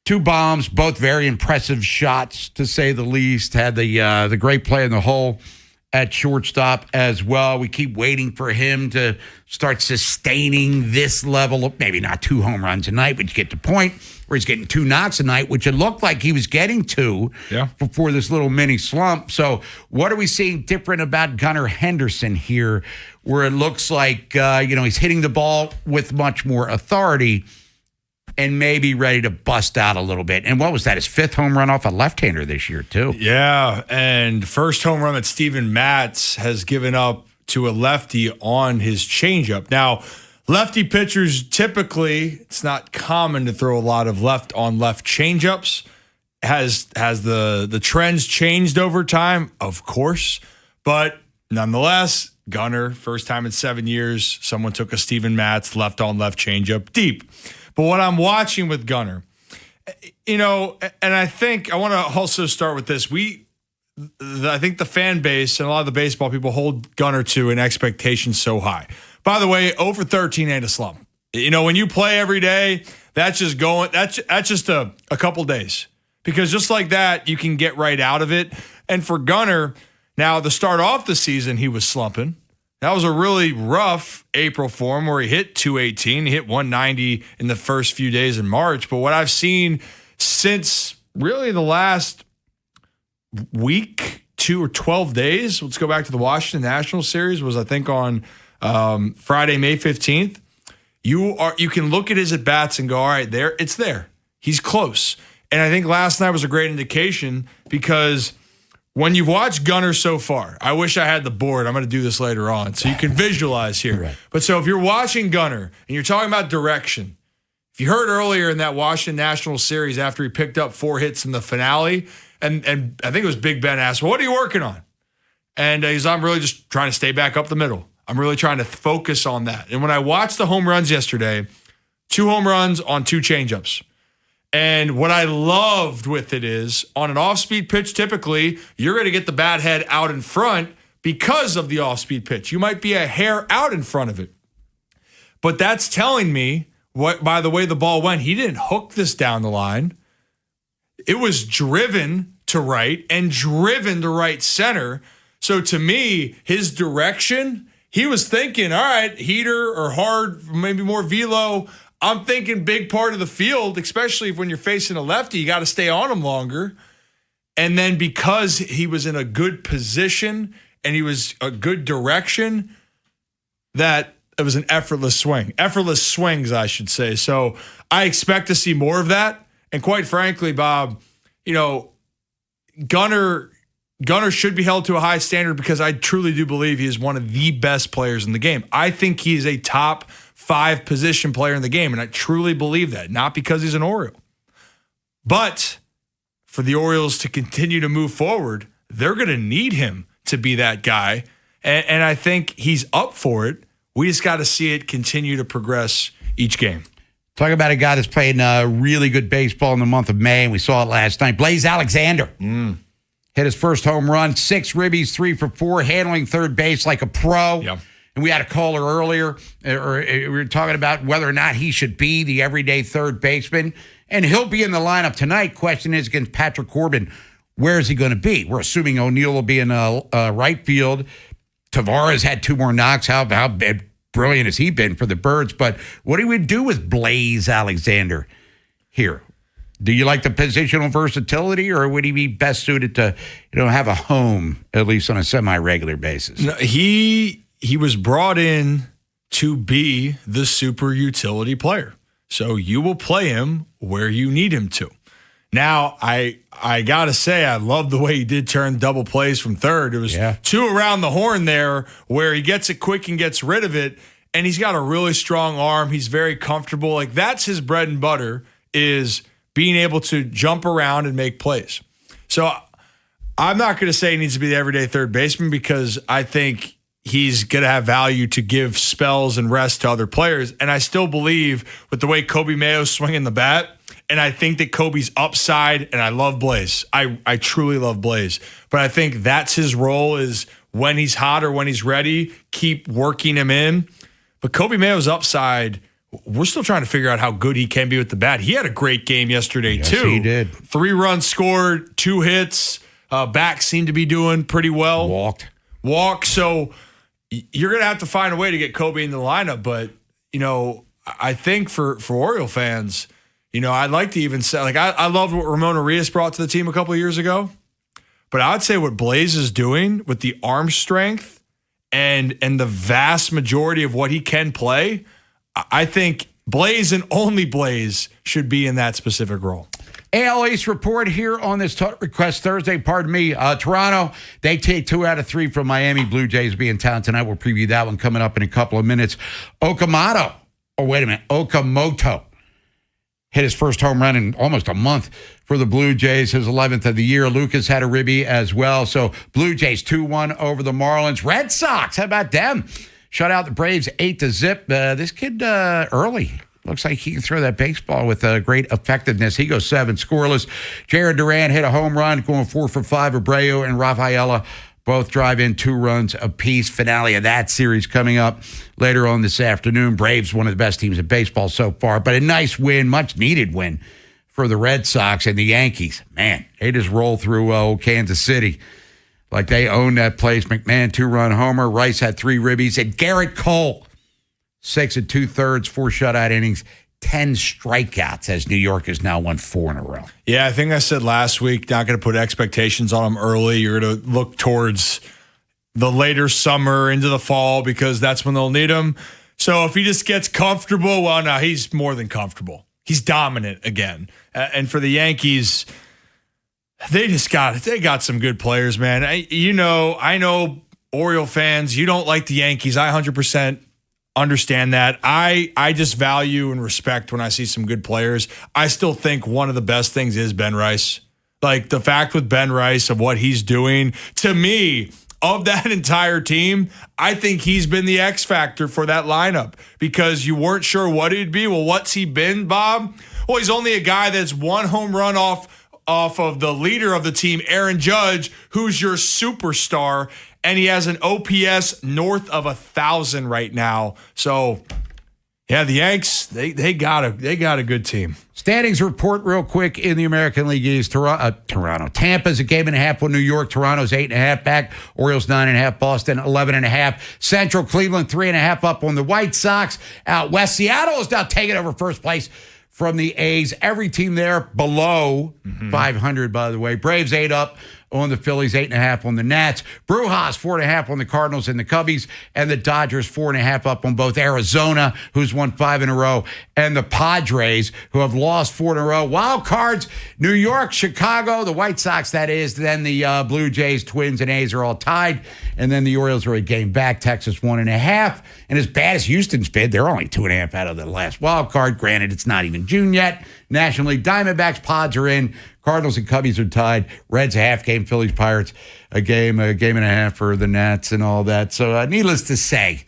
2 bombs, both very impressive shots, to say the least. Had the great play in the hole at shortstop as well. We keep waiting for him to start sustaining this level of, maybe not 2 home runs a night, but you get to the point where he's getting 2 knocks a night, which it looked like he was getting to before this little mini slump. So what are we seeing different about Gunnar Henderson here, where it looks like, he's hitting the ball with much more authority and maybe ready to bust out a little bit? And what was that, his 5th home run off a left-hander this year, too? Yeah, and first home run that Steven Matz has given up to a lefty on his changeup. Now, lefty pitchers, typically, it's not common to throw a lot of left-on-left changeups. Has the trends changed over time? Of course. But nonetheless, Gunnar, first time in 7 years, someone took a Steven Matz left-on-left changeup deep. But what I'm watching with Gunnar, and I think I want to also start with this. I think the fan base and a lot of the baseball people hold Gunnar to an expectation so high. By the way, 0 for 13 ain't a slump. When you play every day, that's just a couple days. Because just like that, you can get right out of it. And for Gunnar, now to start off the season, he was slumping. That was a really rough April for him where he hit 218. He hit 190 in the first few days in March. But what I've seen since really the last week, 2 or 12 days, let's go back to the Washington Nationals series, was I think on Friday, May 15th. You can look at his at-bats and go, all right, it's there. He's close. And I think last night was a great indication because when you've watched Gunnar so far, I wish I had the board. I'm going to do this later on so you can visualize here. Right. But so if you're watching Gunnar and you're talking about direction, if you heard earlier in that Washington Nationals series after he picked up 4 hits in the finale, and I think it was Big Ben asked, well, what are you working on? And he's, I'm really just trying to stay back up the middle. I'm really trying to focus on that. And when I watched the home runs yesterday, 2 home runs on 2 changeups. And what I loved with it is, on an off-speed pitch, typically, you're going to get the bat head out in front because of the off-speed pitch. You might be a hair out in front of it. But that's telling me, by the way the ball went, he didn't hook this down the line. it was driven to right and driven to right center. So to me, his direction, he was thinking, all right, heater or hard, maybe more velo. I'm thinking big part of the field, especially when you're facing a lefty, you got to stay on him longer. And then because he was in a good position and he was a good direction, that it was an effortless swing. Effortless swings, I should say. So I expect to see more of that. And quite frankly, Bob, Gunnar should be held to a high standard because I truly do believe he is one of the best players in the game. I think he is a top 5 position player in the game, and I truly believe that, not because he's an Oriole. But for the Orioles to continue to move forward, they're going to need him to be that guy, and I think he's up for it. We just got to see it continue to progress each game. Talk about a guy that's playing really good baseball in the month of May, and we saw it last night. Blaze Alexander hit his first home run, 6 ribbies, 3 for 4, handling third base like a pro. Yep. And we had a caller earlier, or we were talking about whether or not he should be the everyday third baseman, and he'll be in the lineup tonight. Question is against Patrick Corbin, where is he going to be? We're assuming O'Neill will be in right field. Tavares had 2 more knocks. How brilliant has he been for the Birds? But what do we do with Blaze Alexander here? Do you like the positional versatility, or would he be best suited to, have a home at least on a semi-regular basis? No, he was brought in to be the super utility player. So you will play him where you need him to. Now, I got to say, I love the way he did turn double plays from third. It was 2 around the horn there where he gets it quick and gets rid of it, and he's got a really strong arm. He's very comfortable. Like, that's his bread and butter, is being able to jump around and make plays. So I'm not going to say he needs to be the everyday third baseman because I think he's going to have value to give spells and rest to other players. And I still believe with the way Kobe Mayo's swinging the bat, and I think that Kobe's upside, and I love Blaze. I truly love Blaze. But I think that's his role, is when he's hot or when he's ready, keep working him in. But Kobe Mayo's upside, we're still trying to figure out how good he can be with the bat. He had a great game yesterday, too. He did. 3 runs scored, 2 hits. Back seemed to be doing pretty well. Walk. So you're going to have to find a way to get Kobe in the lineup. But, I think for Oriole fans, I'd like to even say, I loved what Ramon Arias brought to the team a couple of years ago. But I would say what Blaze is doing with the arm strength and the vast majority of what he can play, I think Blaze and only Blaze should be in that specific role. AL East report here on this Request Thursday. Pardon me. Toronto, they take 2 out of 3 from Miami. Blue Jays will be in town tonight. We'll preview that one coming up in a couple of minutes. Okamoto hit his first home run in almost a month for the Blue Jays, his 11th of the year. Lucas had a ribby as well. So Blue Jays 2-1 over the Marlins. Red Sox, how about them? Shut out the Braves 8-0. This kid early. Looks like he can throw that baseball with great effectiveness. He goes 7 scoreless. Jared Duran hit a home run, going 4 for 5. Abreu and Rafaela both drive in 2 runs apiece. Finale of that series coming up later on this afternoon. Braves, one of the best teams in baseball so far, but a nice win, much needed win for the Red Sox. And the Yankees, man, they just roll through Kansas City like they own that place. McMahon, 2-run homer. Rice had 3 ribbies. And Garrett Cole, 6 2/3, 4 shutout innings, 10 strikeouts, as New York has now won 4 in a row. Yeah, I think I said last week, not going to put expectations on him early. You're going to look towards the later summer into the fall because that's when they'll need him. So if he just gets comfortable, well, no, he's more than comfortable. He's dominant again. And for the Yankees, they got some good players, man. I know Oriole fans, you don't like the Yankees. I 100% understand that. I just value and respect when I see some good players. I still think one of the best things is Ben Rice. Like the fact with Ben Rice of what he's doing, to me, of that entire team, I think he's been the X factor for that lineup because you weren't sure what he'd be. Well, what's he been, Bob? Well, he's only a guy that's 1 home run off of the leader of the team, Aaron Judge, who's your superstar. And he has an OPS north of 1,000 right now. So, yeah, the Yanks, they got a good team. Standings report real quick in the American League East. Toronto. Tampa's a 1.5 on New York. Toronto's 8.5 back. Orioles 9.5. Boston 11.5. Central Cleveland 3.5 up on the White Sox. Out west, Seattle is now taking over first place from the A's. Every team there below 500, by the way. Braves 8 up on the Phillies, 8.5 on the Nats. Brujas 4.5 on the Cardinals and the Cubbies, and the Dodgers 4.5 up on both Arizona, who's won 5 in a row, and the Padres, who have lost 4 in a row. Wild cards, New York, Chicago, the White Sox, that is. Then the Blue Jays, Twins, and A's are all tied. And then the Orioles are a game back. Texas 1.5. And as bad as Houston's been, they're only 2.5 out of the last wild card. Granted, it's not even June yet. National League Diamondbacks, Pods are in. Cardinals and Cubbies are tied. Reds a half game. Phillies, Pirates a game and a half for the Nats and all that. So needless to say,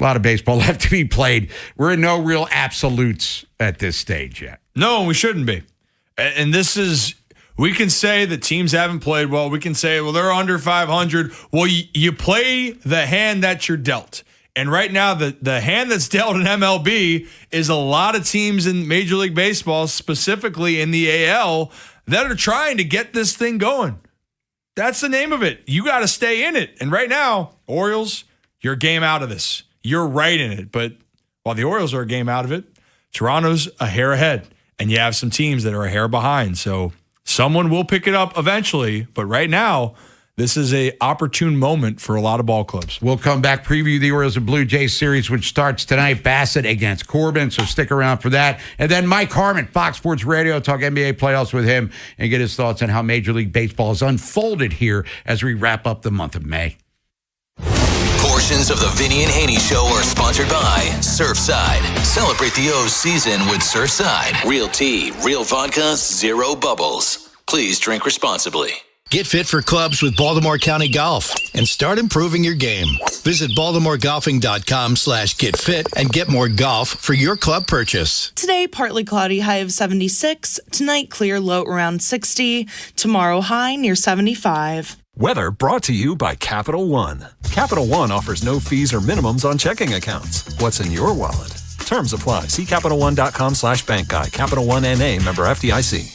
a lot of baseball left to be played. We're in no real absolutes at this stage yet. No, we shouldn't be. And this is, we can say that teams haven't played well. We can say, well, they're under 500. Well, you play the hand that you're dealt. And right now, the hand that's dealt in MLB is a lot of teams in Major League Baseball, specifically in the AL, that are trying to get this thing going. That's the name of it. You got to stay in it. And right now, Orioles, you're a game out of this. You're right in it. But while the Orioles are a game out of it, Toronto's a hair ahead. And you have some teams that are a hair behind. So someone will pick it up eventually. But right now, this is an opportune moment for a lot of ball clubs. We'll come back, preview the Orioles and Blue Jays series, which starts tonight. Bassett against Corbin, so stick around for that. And then Mike Harmon, Fox Sports Radio, talk NBA playoffs with him and get his thoughts on how Major League Baseball has unfolded here as we wrap up the month of May. Portions of the Vinny and Haynie Show are sponsored by Surfside. Celebrate the O's season with Surfside. Real tea, real vodka, zero bubbles. Please drink responsibly. Get fit for clubs with Baltimore County Golf and start improving your game. Visit BaltimoreGolfing.com/getfit and get more golf for your club purchase. Today, partly cloudy, high of 76. Tonight, clear, low around 60. Tomorrow, high near 75. Weather brought to you by Capital One. Capital One offers no fees or minimums on checking accounts. What's in your wallet? Terms apply. See CapitalOne.com/bank guide. Capital One NA, member FDIC.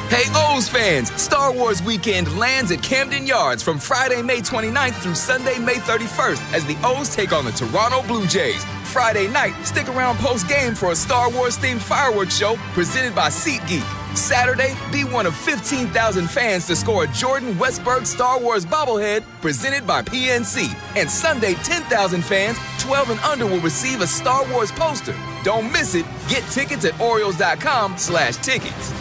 Hey, O's fans! Star Wars Weekend lands at Camden Yards from Friday, May 29th through Sunday, May 31st as the O's take on the Toronto Blue Jays. Friday night, stick around post-game for a Star Wars-themed fireworks show presented by SeatGeek. Saturday, be one of 15,000 fans to score a Jordan Westberg Star Wars bobblehead presented by PNC. And Sunday, 10,000 fans, 12 and under, will receive a Star Wars poster. Don't miss it. Get tickets at Orioles.com/tickets.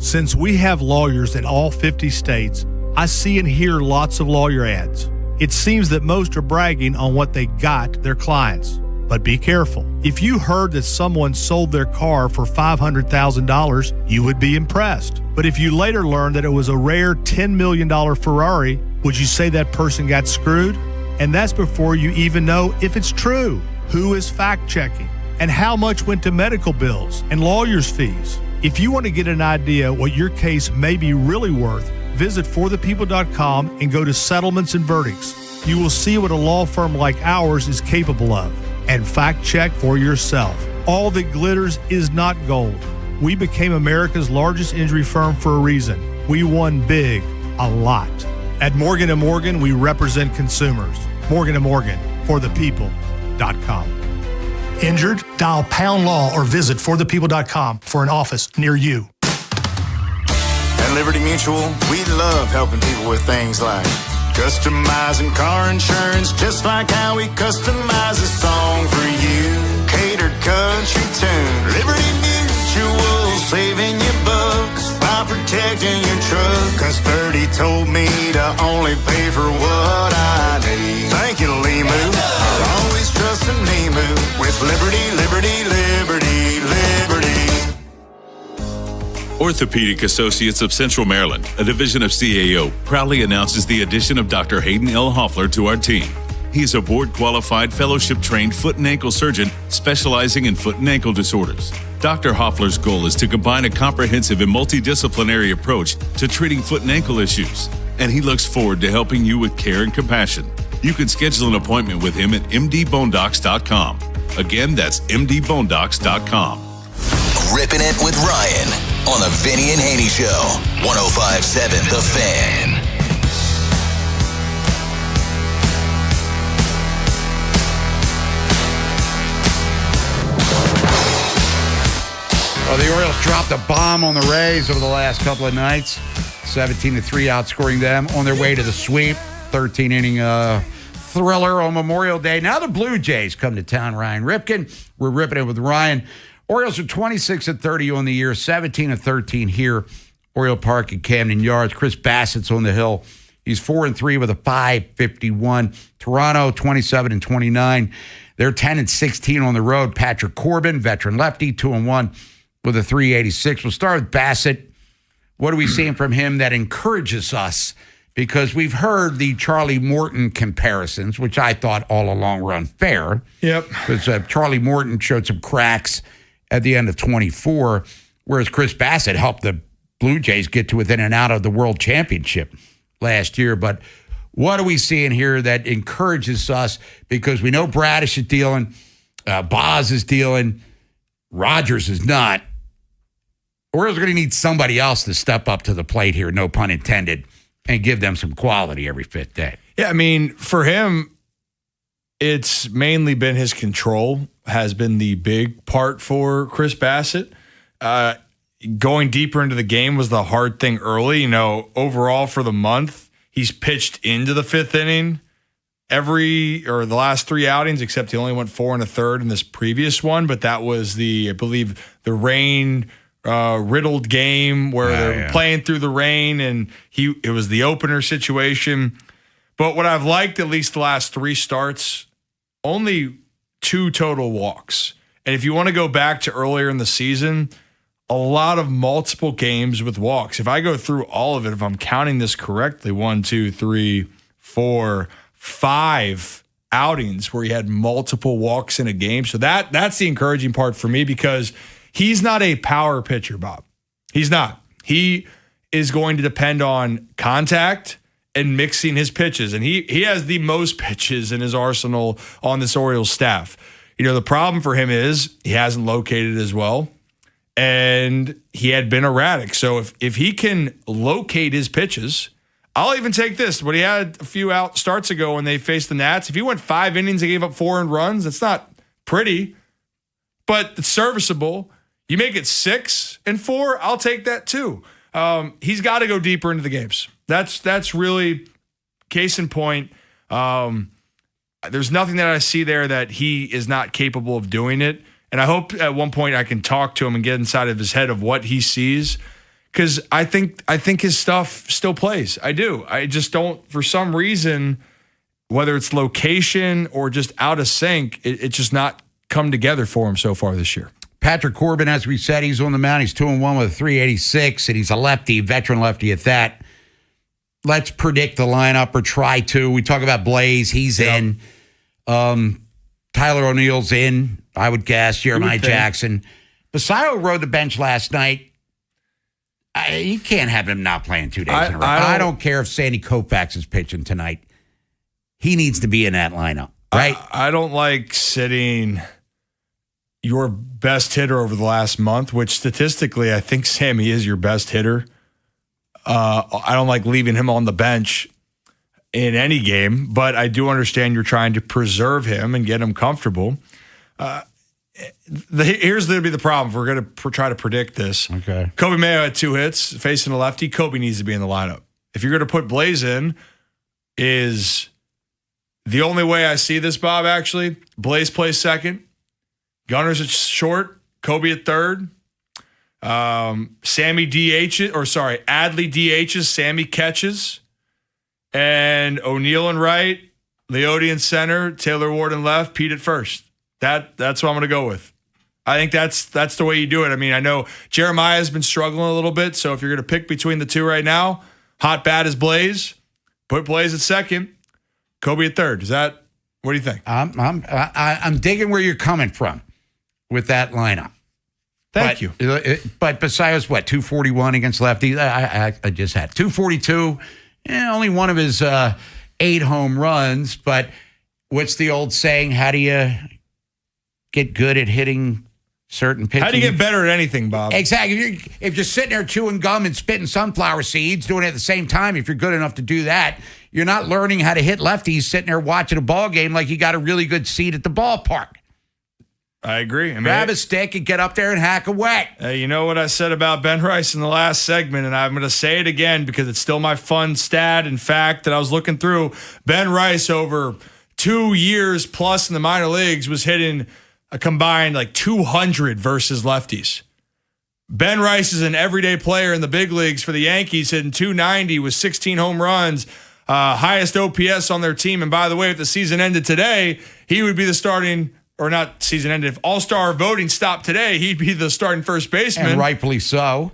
Since we have lawyers in all 50 states, I see and hear lots of lawyer ads. It seems that most are bragging on what they got their clients. But be careful. If you heard that someone sold their car for $500,000, you would be impressed. But if you later learned that it was a rare $10 million Ferrari, would you say that person got screwed? And that's before you even know if it's true. Who is fact-checking? And how much went to medical bills and lawyers' fees? If you want to get an idea what your case may be really worth, visit forthepeople.com and go to settlements and verdicts. You will see what a law firm like ours is capable of. And fact check for yourself. All that glitters is not gold. We became America's largest injury firm for a reason. We won big, a lot. At Morgan & Morgan, we represent consumers. Morgan & Morgan, forthepeople.com. Injured? Dial pound law or visit forthepeople.com for an office near you. At Liberty Mutual, we love helping people with things like customizing car insurance, just like how we customize a song for you. Catered country tune. Liberty Mutual, saving you bucks by protecting your truck. Cause 30 told me to only pay for what I need. Thank you, Limu. I'll always trust in Limu with Liberty, Liberty, Liberty, Liberty. Orthopedic Associates of Central Maryland, a division of CAO, proudly announces the addition of Dr. Hayden L. Hoffler to our team. He is a board-qualified, fellowship-trained foot and ankle surgeon specializing in foot and ankle disorders. Dr. Hoffler's goal is to combine a comprehensive and multidisciplinary approach to treating foot and ankle issues, and he looks forward to helping you with care and compassion. You can schedule an appointment with him at mdbonedocs.com. Again, that's mdbonedocs.com. Ripping It with Ryan on the Vinny and Haynie Show. 105.7 The Fan. Well, the Orioles dropped a bomb on the Rays over the last couple of nights. 17-3 outscoring them on their way to the sweep. 13-inning thriller on Memorial Day. Now the Blue Jays come to town, Ryan Ripken. We're ripping it with Ryan. Orioles are 26-30 on the year, 17-13 here. Oriole Park at Camden Yards. Chris Bassett's on the hill. He's 4-3 with a .551. Toronto 27-29. They're 10-16 on the road. Patrick Corbin, veteran lefty, 2-1 with a .386. We'll start with Bassett. What are we seeing from him that encourages us? Because we've heard the Charlie Morton comparisons, which I thought all along were unfair. Yep. Because Charlie Morton showed some cracks at the end of 24, whereas Chris Bassett helped the Blue Jays get to within and out of the World Championship last year. But what are we seeing here that encourages us? Because we know Bradish is dealing, Boz is dealing, Rogers is not. Orioles are going to need somebody else to step up to the plate here, no pun intended, and give them some quality every fifth day. Yeah, I mean, for him, it's mainly been his control has been the big part for Chris Bassett. Going deeper into the game was the hard thing early. You know, overall for the month, he's pitched into the fifth inning the last three outings, except he only went 4 1/3 in this previous one. But that was I believe, the rain riddled game where they're playing through the rain, and it was the opener situation. But what I've liked, at least the last 3 starts, only 2 total walks. And if you want to go back to earlier in the season, a lot of multiple games with walks. If I go through all of it, if I'm counting this correctly, 1, 2, 3, 4, 5 outings where he had multiple walks in a game. So that's the encouraging part for me, because he's not a power pitcher, Bob. He's not. He is going to depend on contact and mixing his pitches. And he has the most pitches in his arsenal on this Orioles staff. You know, the problem for him is he hasn't located as well, and he had been erratic. So if he can locate his pitches, I'll even take this. When he had a few out starts ago when they faced the Nats, if he went 5 innings and gave up 4 earned runs, it's not pretty, but it's serviceable. You make it 6 and 4, I'll take that too. He's got to go deeper into the games. That's really case in point. There's nothing that I see there that he is not capable of doing it. And I hope at one point I can talk to him and get inside of his head of what he sees, because I think his stuff still plays. I do. I just don't, for some reason, whether it's location or just out of sync, it's just not come together for him so far this year. Patrick Corbin, as we said, he's on the mound. He's 2-1 with a .386, and he's a lefty, veteran lefty at that. Let's predict the lineup, or try to. We talk about Blaze. He's in. Tyler O'Neill's in, I would guess. Jeremiah Jackson. Basayo rode the bench last night. You can't have him not playing 2 days in a row. I don't care if Sandy Koufax is pitching tonight. He needs to be in that lineup, right? I don't like sitting your best hitter over the last month, which statistically I think Sammy is your best hitter. I don't like leaving him on the bench in any game, but I do understand you're trying to preserve him and get him comfortable. Here's going to be the problem. If we're going to try to predict this. Okay. Kobe Mayo had 2 hits facing a lefty. Kobe needs to be in the lineup. If you're going to put Blaze in, is the only way I see this, Bob, actually. Blaze plays second. Gunners at short. Kobe at third. Adley DHs. Sammy catches. And O'Neill in right. Leody in center. Taylor Ward in left. Pete at first. That's what I'm going to go with. I think that's the way you do it. I mean, I know Jeremiah has been struggling a little bit, so if you're going to pick between the two right now, hot bat is Blaze. Put Blaze at second. Kobe at third. What do you think? I'm digging where you're coming from with that lineup. Thank you. But Basayo's what, 241 against lefties? I just had 242. Only one of his 8 home runs. But what's the old saying? How do you get good at hitting certain pitching. How do you get better at anything, Bob? Exactly. If you're sitting there chewing gum and spitting sunflower seeds, doing it at the same time, if you're good enough to do that, you're not learning how to hit lefties sitting there watching a ball game like you got a really good seat at the ballpark. I agree. Grab a stick and get up there and hack away. You know what I said about Ben Rice in the last segment, and I'm going to say it again because it's still my fun stat and fact that I was looking through. Ben Rice, over 2 years plus in the minor leagues, was hitting a combined like 200 versus lefties. Ben Rice is an everyday player in the big leagues for the Yankees, hitting 290 with 16 home runs, highest OPS on their team. And by the way, if the season ended today, he would be the starting, or not season ended, if All-Star voting stopped today, he'd be the starting first baseman. And rightfully so.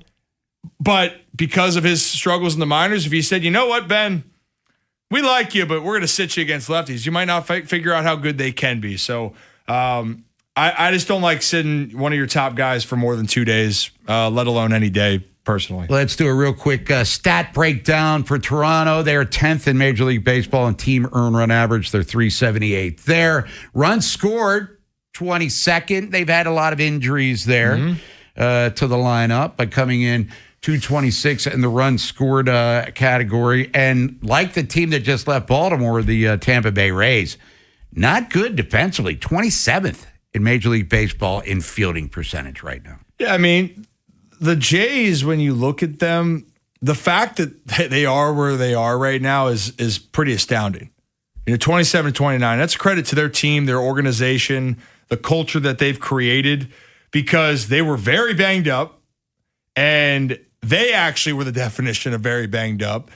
But because of his struggles in the minors, if he said, you know what, Ben, we like you, but we're going to sit you against lefties, you might not figure out how good they can be. So I just don't like sitting one of your top guys for more than 2 days, let alone any day, personally. Let's do a real quick stat breakdown for Toronto. They're 10th in Major League Baseball in team earned run average. They're 378 there. Runs scored, 22nd. They've had a lot of injuries there to the lineup, but coming in 226 in the run scored category. And like the team that just left Baltimore, the Tampa Bay Rays, not good defensively, 27th in Major League Baseball in fielding percentage right now. Yeah, I mean, the Jays, when you look at them, the fact that they are where they are right now is pretty astounding. 27-29, that's a credit to their team, their organization, the culture that they've created, because they were very banged up, and they actually were the definition of very banged up,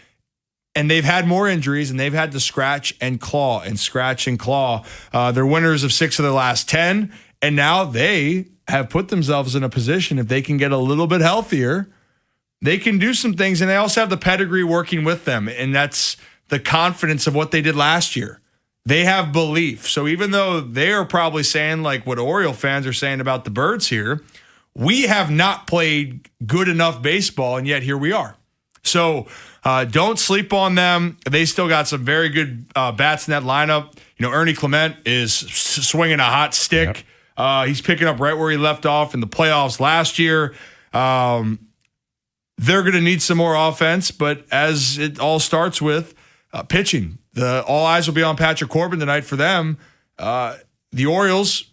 and they've had more injuries, and they've had to scratch and claw and scratch and claw. They're winners of 6 of their last 10, and now they have put themselves in a position, if they can get a little bit healthier, they can do some things, and they also have the pedigree working with them, and that's the confidence of what they did last year. They have belief. So even though they are probably saying like what Oriole fans are saying about the Birds here, we have not played good enough baseball, and yet here we are. So don't sleep on them. They still got some very good bats in that lineup. Ernie Clement is swinging a hot stick. Yep. He's picking up right where he left off in the playoffs last year. They're going to need some more offense, but as it all starts with pitching, all eyes will be on Patrick Corbin tonight for them. The Orioles,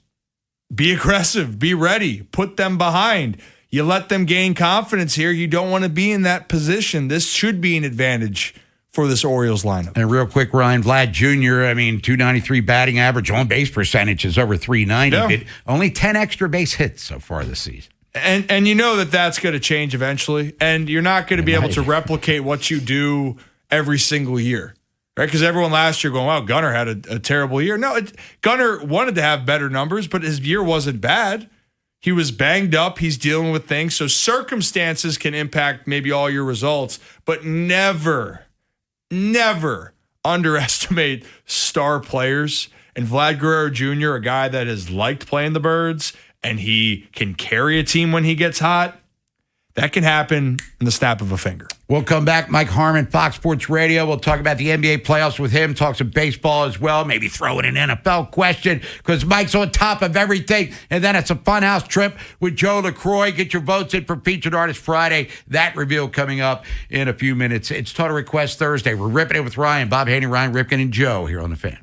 be aggressive, be ready, put them behind. You let them gain confidence here. You don't want to be in that position. This should be an advantage for this Orioles lineup. And real quick, Ryan, Vlad Jr., 293 batting average, on base percentage is over 390, but only 10 extra base hits so far this season. And you know that's going to change eventually, and you're not going to be able to replicate what you do every single year, right? Because everyone last year going, wow, Gunnar had a terrible year. No, Gunnar wanted to have better numbers, but his year wasn't bad. He was banged up. He's dealing with things. So circumstances can impact maybe all your results, but never underestimate star players. And Vlad Guerrero Jr., a guy that has liked playing the Birds, and he can carry a team when he gets hot, that can happen in the snap of a finger. We'll come back. Mike Harmon, Fox Sports Radio. We'll talk about the NBA playoffs with him, talk some baseball as well, maybe throw in an NFL question because Mike's on top of everything. And then it's a funhouse trip with Joe LaCroix. Get your votes in for Featured Artist Friday. That reveal coming up in a few minutes. It's Total Request Thursday. We're ripping it with Ryan, Bob Haynie, Ryan Ripken, and Joe here on The Fan.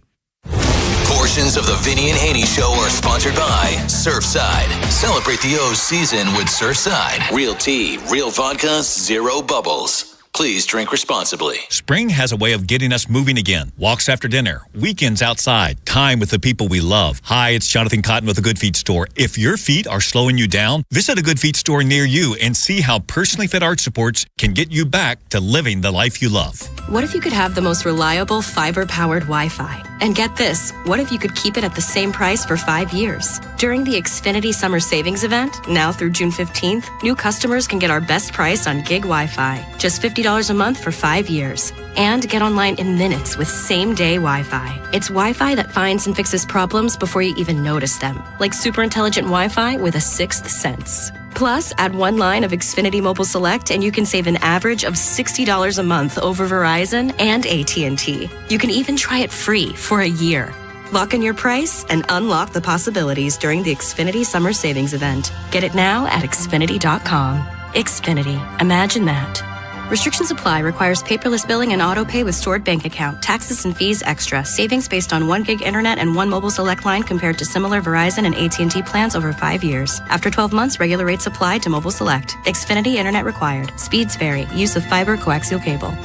Portions of the Vinny and Haynie Show are sponsored by Surfside. Celebrate the O's season with Surfside. Real tea, real vodka, zero bubbles. Please drink responsibly. Spring has a way of getting us moving again. Walks after dinner, weekends outside, time with the people we love. Hi, it's Jonathan Cotton with a Good Feet store. If your feet are slowing you down, visit a Good Feet store near you and see how personally fit arch supports can get you back to living the life you love. What if you could have the most reliable fiber-powered Wi-Fi? And get this, what if you could keep it at the same price for 5 years? During the Xfinity Summer Savings Event, now through June 15th, new customers can get our best price on gig Wi-Fi, just $50 a month for 5 years. And get online in minutes with same-day Wi-Fi. It's Wi-Fi that finds and fixes problems before you even notice them, like super intelligent Wi-Fi with a sixth sense. Plus, add one line of Xfinity Mobile Select and you can save an average of $60 a month over Verizon and AT&T. You can even try it free for a year. Lock in your price and unlock the possibilities during the Xfinity Summer Savings Event. Get it now at Xfinity.com. Xfinity. Imagine that. Restrictions apply. Requires paperless billing and auto pay with stored bank account. Taxes and fees extra. Savings based on 1 gig internet and 1 mobile select line compared to similar Verizon and AT&T plans over 5 years. After 12 months, regular rates apply to mobile select. Xfinity internet required. Speeds vary. Use of fiber coaxial cable.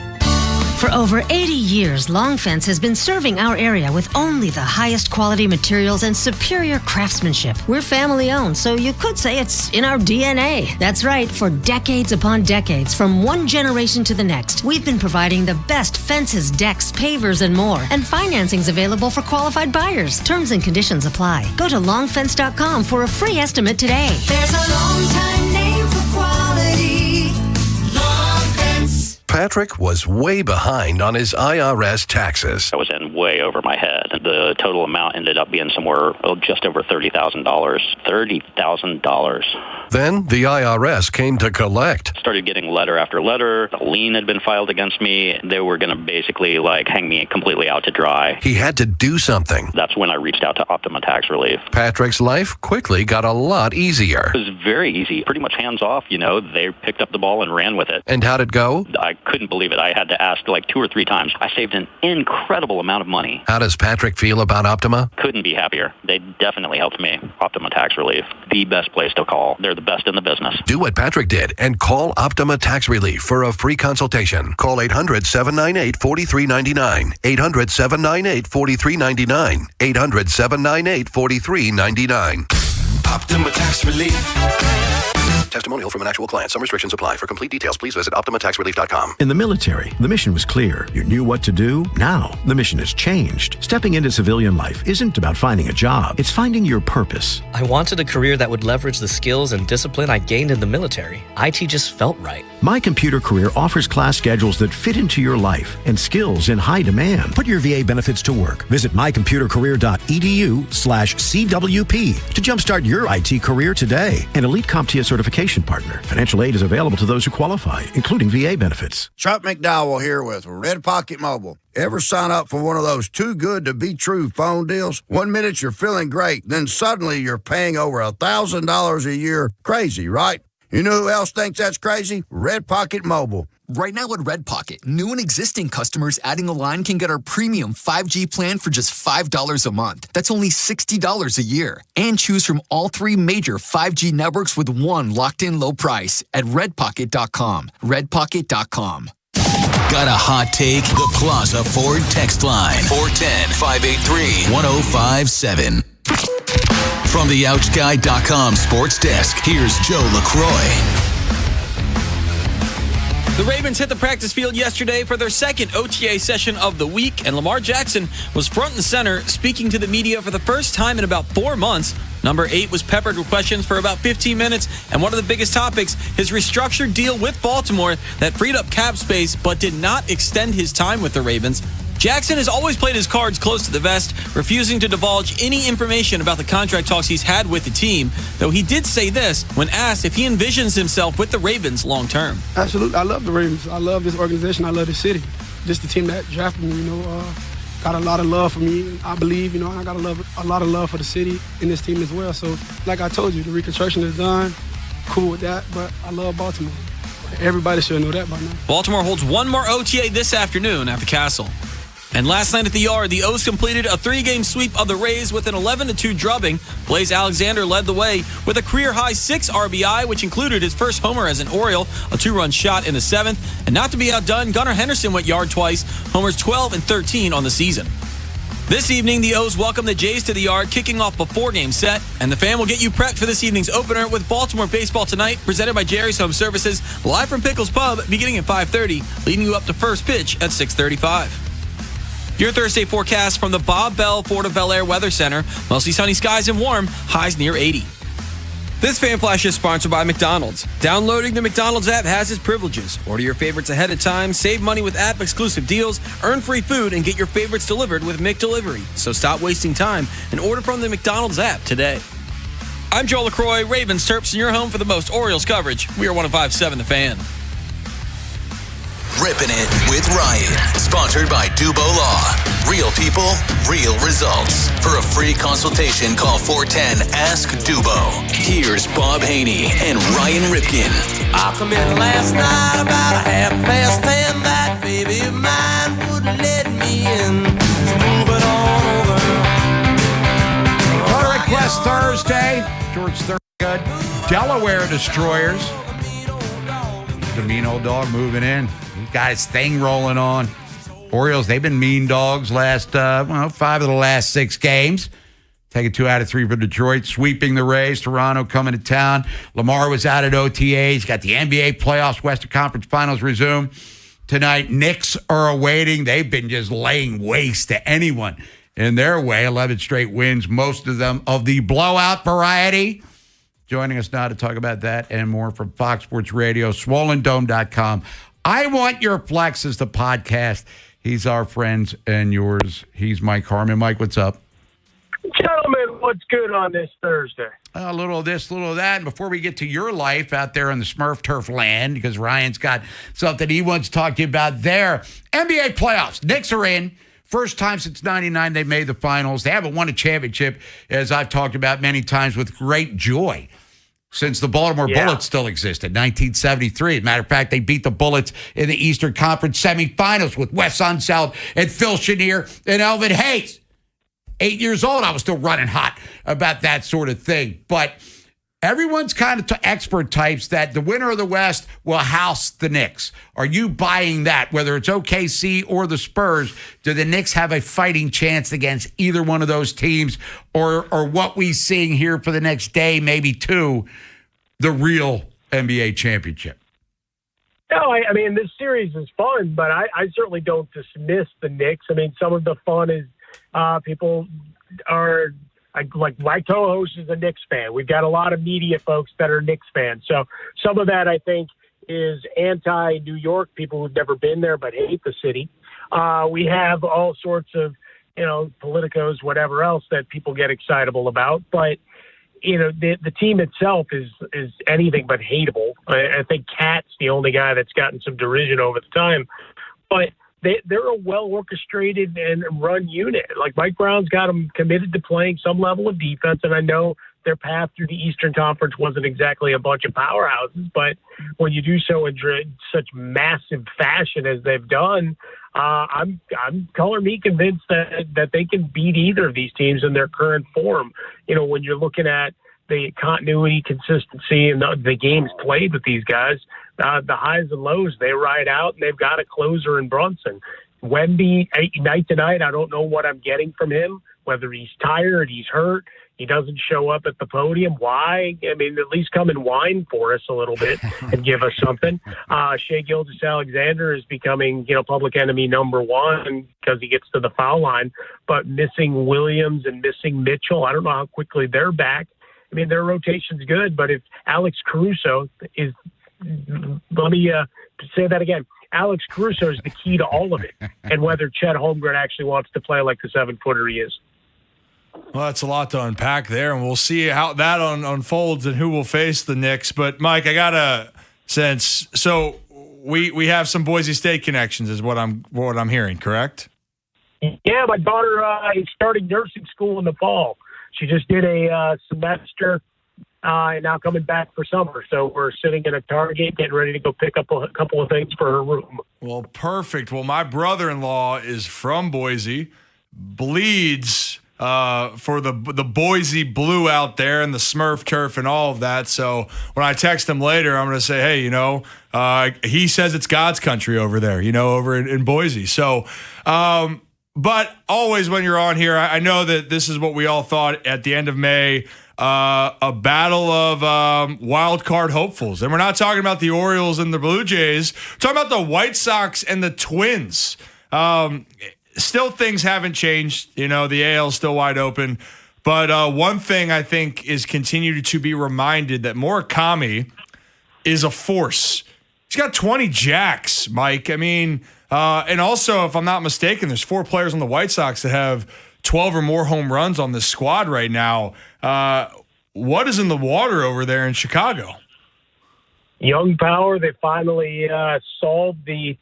For over 80 years, Long Fence has been serving our area with only the highest quality materials and superior craftsmanship. We're family owned, so you could say it's in our DNA. That's right, for decades upon decades, from one generation to the next, we've been providing the best fences, decks, pavers, and more. And financing's available for qualified buyers. Terms and conditions apply. Go to longfence.com for a free estimate today. There's a long time name for quality. Long Fence. Patrick was way behind on his IRS taxes. I was in way over my head. The total amount ended up being somewhere just over $30,000. $30,000. Then the IRS came to collect. Started getting letter after letter. A lien had been filed against me. They were going to basically hang me completely out to dry. He had to do something. That's when I reached out to Optima Tax Relief. Patrick's life quickly got a lot easier. It was very easy, pretty much hands off. They picked up the ball and ran with it. And how'd it go? I couldn't believe it. I had to ask 2 or 3 times. I saved an incredible amount of money. How does Patrick feel about Optima? Couldn't be happier. They definitely helped me. Optima Tax Relief, the best place to call. They're the best in the business. Do what Patrick did and call Optima Tax Relief for a free consultation. Call 800-798-4399. 800-798-4399. 800-798-4399. Optima Tax Relief. Testimonial from an actual client. Some restrictions apply. For complete details, please visit OptimaTaxRelief.com. In the military, the mission was clear. You knew what to do. Now, the mission has changed. Stepping into civilian life isn't about finding a job. It's finding your purpose. I wanted a career that would leverage the skills and discipline I gained in the military. IT just felt right. My Computer Career offers class schedules that fit into your life and skills in high demand. Put your VA benefits to work. Visit mycomputercareer.edu/CWP to jumpstart your IT career today. An Elite CompTIA certification partner. Financial aid is available to those who qualify, including VA benefits. Chuck McDowell here with Red Pocket Mobile. Ever sign up for one of those too good to be true phone deals? 1 minute you're feeling great, then suddenly you're paying over $1,000 a year. Crazy, right? You know who else thinks that's crazy? Red Pocket Mobile. Right now at Red Pocket, new and existing customers adding a line can get our premium 5G plan for just $5 a month. That's only $60 a year. And choose from all 3 major 5G networks with one locked-in low price at redpocket.com. Redpocket.com. Got a hot take? The Plaza Ford text line. 410-583-1057. From the OutSky.com sports desk, here's Joe LaCroix. The Ravens hit the practice field yesterday for their second OTA session of the week, and Lamar Jackson was front and center, speaking to the media for the first time in about 4 months. Number 8 was peppered with questions for about 15 minutes, and one of the biggest topics, his restructured deal with Baltimore that freed up cap space but did not extend his time with the Ravens. Jackson has always played his cards close to the vest, refusing to divulge any information about the contract talks he's had with the team, though he did say this when asked if he envisions himself with the Ravens long term. Absolutely. I love the Ravens. I love this organization. I love this city. Just the team that drafted me, got a lot of love for me. I believe, and I got a lot of love for the city and this team as well. So, like I told you, the reconstruction is done. Cool with that, but I love Baltimore. Everybody should know that by now. Baltimore holds one more OTA this afternoon at the Castle. And last night at the Yard, the O's completed a 3-game sweep of the Rays with an 11-2 drubbing. Blaze Alexander led the way with a career-high 6 RBI, which included his first homer as an Oriole, a 2-run shot in the 7th. And not to be outdone, Gunnar Henderson went yard twice, homers 12 and 13 on the season. This evening, the O's welcome the Jays to the Yard, kicking off a 4-game set. And the Fan will get you prepped for this evening's opener with Baltimore baseball tonight, presented by Jerry's Home Services, live from Pickles Pub, beginning at 5:30, leading you up to first pitch at 6:35. Your Thursday forecast from the Bob Bell Fort of Bel Air Weather Center. Mostly sunny skies and warm, highs near 80. This Fan Flash is sponsored by McDonald's. Downloading the McDonald's app has its privileges. Order your favorites ahead of time, save money with app-exclusive deals, earn free food, and get your favorites delivered with McDelivery. So stop wasting time and order from the McDonald's app today. I'm Joe LaCroix, Ravens Terps, in your home for the most Orioles coverage. We are 105.7 The Fan. Ripping It with Ryan. Sponsored by Dubo Law. Real people, real results. For a free consultation, call 410-ASK-DUBO. Here's Bob Haynie and Ryan Ripken. I come in last night about 10:30. That baby of mine wouldn't let me in. So move it on over. Auto Request Thursday. George Thurgood. Delaware Destroyers. The mean old dog moving in. He got his thing rolling on. Orioles, they've been mean dogs last, 5 of the last 6 games. Taking 2 out of 3 for Detroit, sweeping the Rays. Toronto coming to town. Lamar was out at OTAs. Got the NBA playoffs, Western Conference Finals resume tonight. Knicks are awaiting. They've been just laying waste to anyone in their way. 11 straight wins, most of them of the blowout variety. Joining us now to talk about that and more from Fox Sports Radio, SwollenDome.com. I Want Your Flex is the podcast. He's our friend and yours. He's Mike Harmon. Mike, what's up? Gentlemen, what's good on this Thursday? A little of this, a little of that. And before we get to your life out there on the Smurf turf land, because Ryan's got something he wants to talk to you about there. NBA playoffs. Knicks are in. First time since 99 they made the finals. They haven't won a championship, as I've talked about many times, with great joy since the Baltimore Bullets still existed, 1973. As a matter of fact, they beat the Bullets in the Eastern Conference semifinals with Wes Unseld and Phil Chenier and Elvin Hayes. 8 years old, I was still running hot about that sort of thing. But everyone's kind of expert types that the winner of the West will house the Knicks. Are you buying that? Whether it's OKC or the Spurs, do the Knicks have a fighting chance against either one of those teams? Or what we seeing here for the next day, maybe 2, the real NBA championship? No, I mean, this series is fun, but I certainly don't dismiss the Knicks. I mean, some of the fun is people are like my co-host is a Knicks fan. We've got a lot of media folks that are Knicks fans. So some of that, I think, is anti-New York, people who've never been there but hate the city. We have all sorts of, politicos, whatever else that people get excitable about. But, the team itself is anything but hateable. I think Cat's the only guy that's gotten some derision over the time. But they're a well-orchestrated and run unit. Like Mike Brown's got them committed to playing some level of defense, and I know their path through the Eastern Conference wasn't exactly a bunch of powerhouses, but when you do so in such massive fashion as they've done, I'm color me convinced that they can beat either of these teams in their current form. When you're looking at the continuity, consistency, and the games played with these guys, the highs and lows, they ride out, and they've got a closer in Brunson. Wemby, night to night, I don't know what I'm getting from him, whether he's tired, he's hurt, he doesn't show up at the podium. Why? I mean, at least come and whine for us a little bit and give us something. Shai Gilgeous-Alexander is becoming, public enemy number 1 because he gets to the foul line, but missing Williams and missing Mitchell, I don't know how quickly they're back. I mean, their rotation's good, but if Alex Caruso is, let me say that again, Alex Caruso is the key to all of it, and whether Chet Holmgren actually wants to play like the 7-footer he is. Well, that's a lot to unpack there, and we'll see how that unfolds and who will face the Knicks. But, Mike, I got to sense – so we have some Boise State connections is what I'm hearing, correct? Yeah, my daughter is starting nursing school in the fall. She just did a semester and now coming back for summer. So we're sitting in a Target getting ready to go pick up a couple of things for her room. Well, perfect. Well, my brother-in-law is from Boise, bleeds for the Boise blue out there and the Smurf turf and all of that. So when I text him later, I'm going to say, hey, he says it's God's country over there, over in Boise. So, but always when you're on here, I know that this is what we all thought at the end of May, a battle of wild card hopefuls. And we're not talking about the Orioles and the Blue Jays. We're talking about the White Sox and the Twins. Still, things haven't changed. The AL is still wide open. But one thing I think is continued to be reminded that Murakami is a force. He's got 20 jacks, Mike. I mean, and also, if I'm not mistaken, there's 4 players on the White Sox that have 12 or more home runs on this squad right now. What is in the water over there in Chicago? Young power. They finally solved the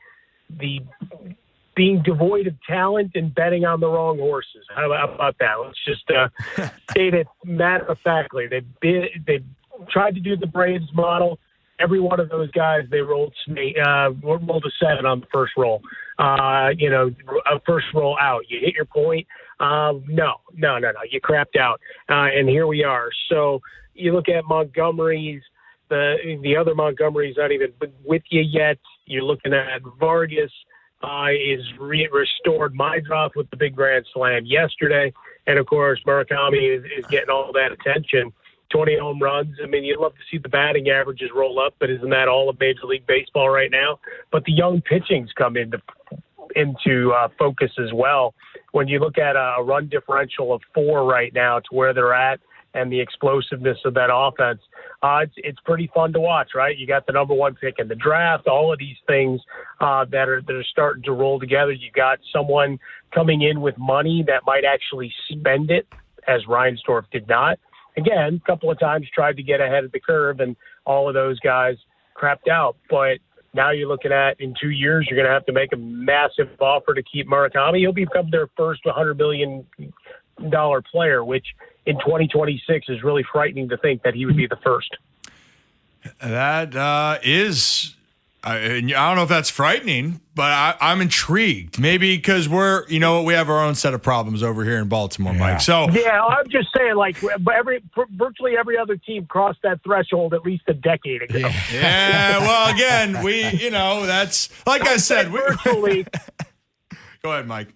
being devoid of talent and betting on the wrong horses. How about that? Let's just state it matter of factly. They tried to do the Braves model. Every one of those guys, they rolled a 7 on the first roll. A first roll out. You hit your point. No. You crapped out. And here we are. So you look at Montgomery's, the other Montgomery's not even with you yet. You're looking at Vargas is restored my drop with the big grand slam yesterday. And, of course, Murakami is getting all that attention. 20 home runs. I mean, you'd love to see the batting averages roll up, but isn't that all of Major League Baseball right now? But the young pitchings come into focus as well. When you look at a run differential of 4 right now to where they're at and the explosiveness of that offense, it's pretty fun to watch, right? You got the number 1 pick in the draft, all of these things that are starting to roll together. You got someone coming in with money that might actually spend it, as Reinsdorf did not. Again, a couple of times tried to get ahead of the curve, and all of those guys crapped out. But now you're looking at, in 2 years, you're going to have to make a massive offer to keep Murakami. He'll become their first $100 million player, which in 2026 is really frightening to think that he would be the first. That is, I don't know if that's frightening, but I'm intrigued. Maybe because we have our own set of problems over here in Baltimore, Mike. So yeah, I'm just saying, virtually every other team crossed that threshold at least a decade ago. Yeah. Well, again, that's like I said. Virtually. Go ahead, Mike.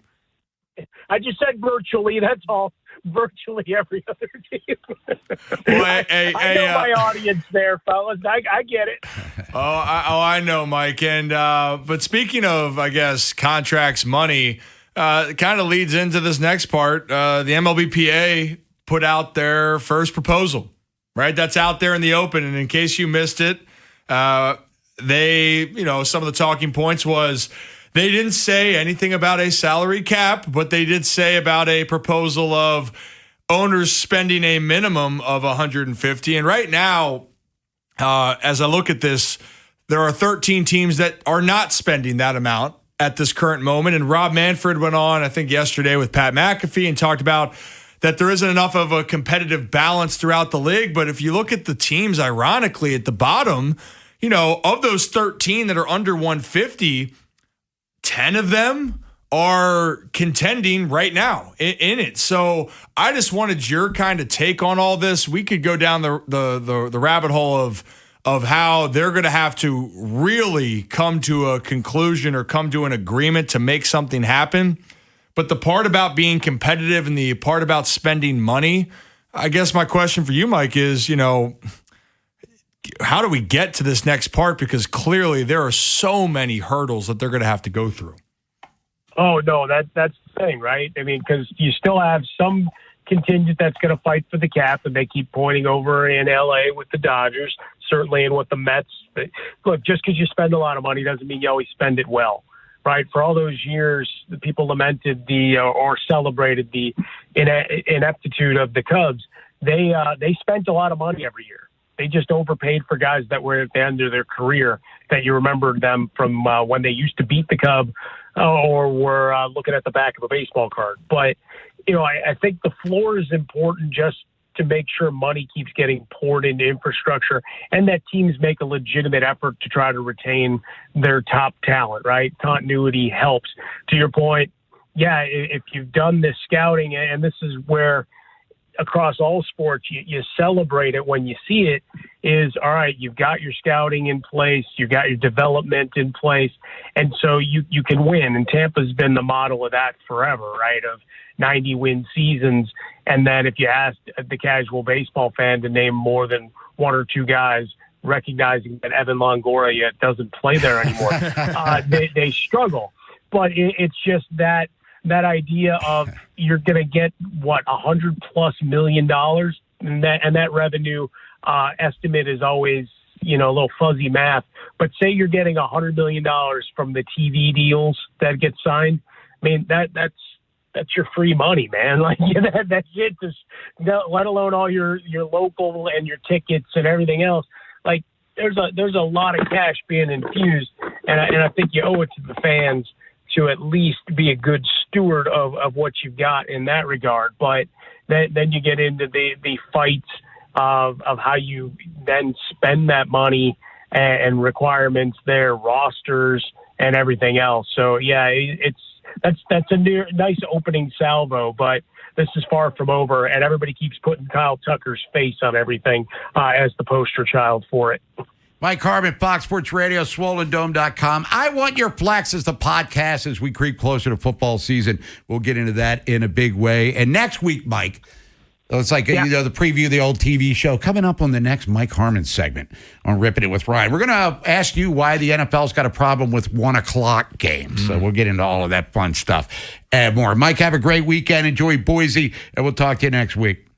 I just said virtually. That's all. Virtually every other team. Well, I know my audience there, fellas. I get it. I know, Mike. And but speaking of, I guess, contracts, money, kind of leads into this next part. The MLBPA put out their first proposal, right? That's out there in the open. And in case you missed it, some of the talking points was, they didn't say anything about a salary cap, but they did say about a proposal of owners spending a minimum of $150. And right now, as I look at this, there are 13 teams that are not spending that amount at this current moment. And Rob Manfred went on, I think, yesterday with Pat McAfee and talked about that there isn't enough of a competitive balance throughout the league. But if you look at the teams, ironically, at the bottom, of those 13 that are under 150, 10 of them are contending right now in it. So I just wanted your kind of take on all this. We could go down the rabbit hole of how they're going to have to really come to a conclusion or come to an agreement to make something happen. But the part about being competitive and the part about spending money, I guess my question for you, Mike, is, how do we get to this next part? Because clearly there are so many hurdles that they're going to have to go through. Oh, no, that's the thing, right? I mean, because you still have some contingent that's going to fight for the cap, and they keep pointing over in L.A. with the Dodgers, certainly, and with the Mets. But look, just because you spend a lot of money doesn't mean you always spend it well, right? For all those years, the people lamented or celebrated the ineptitude of the Cubs. They spent a lot of money every year. They just overpaid for guys that were at the end of their career, that you remember them from when they used to beat the Cub or were looking at the back of a baseball card. But, I think the floor is important just to make sure money keeps getting poured into infrastructure and that teams make a legitimate effort to try to retain their top talent, right? Continuity helps. To your point, yeah, if you've done this scouting, and this is where across all sports, you celebrate it when you see it, is, all right, you've got your scouting in place, you've got your development in place, and so you can win. And Tampa's been the model of that forever, right, of 90-win seasons. And then if you asked the casual baseball fan to name more than one or two guys, recognizing that Evan Longoria doesn't play there anymore, they struggle. But it's just that idea of you're going to get $100+ million, and that revenue estimate is always a little fuzzy math. But say you're getting $100 million from the TV deals that get signed. I mean, that's your free money, man. Like that's it. Just, let alone all your local and your tickets and everything else. Like there's a lot of cash being infused, And I think you owe it to the fans to at least be a good steward of what you've got in that regard. But then you get into the fights of how you then spend that money and requirements there, rosters and everything else. So yeah, that's a nice opening salvo, but this is far from over, and everybody keeps putting Kyle Tucker's face on everything as the poster child for it. Mike Harmon, Fox Sports Radio, SwollenDome.com. I Want Your Flex is the podcast as we creep closer to football season. We'll get into that in a big way. And next week, Mike, it's like the preview of the old TV show coming up on the next Mike Harmon segment on Ripping It with Ryan. We're going to ask you why the NFL's got a problem with 1 o'clock games. So we'll get into all of that fun stuff and more. Mike, have a great weekend. Enjoy Boise, and we'll talk to you next week.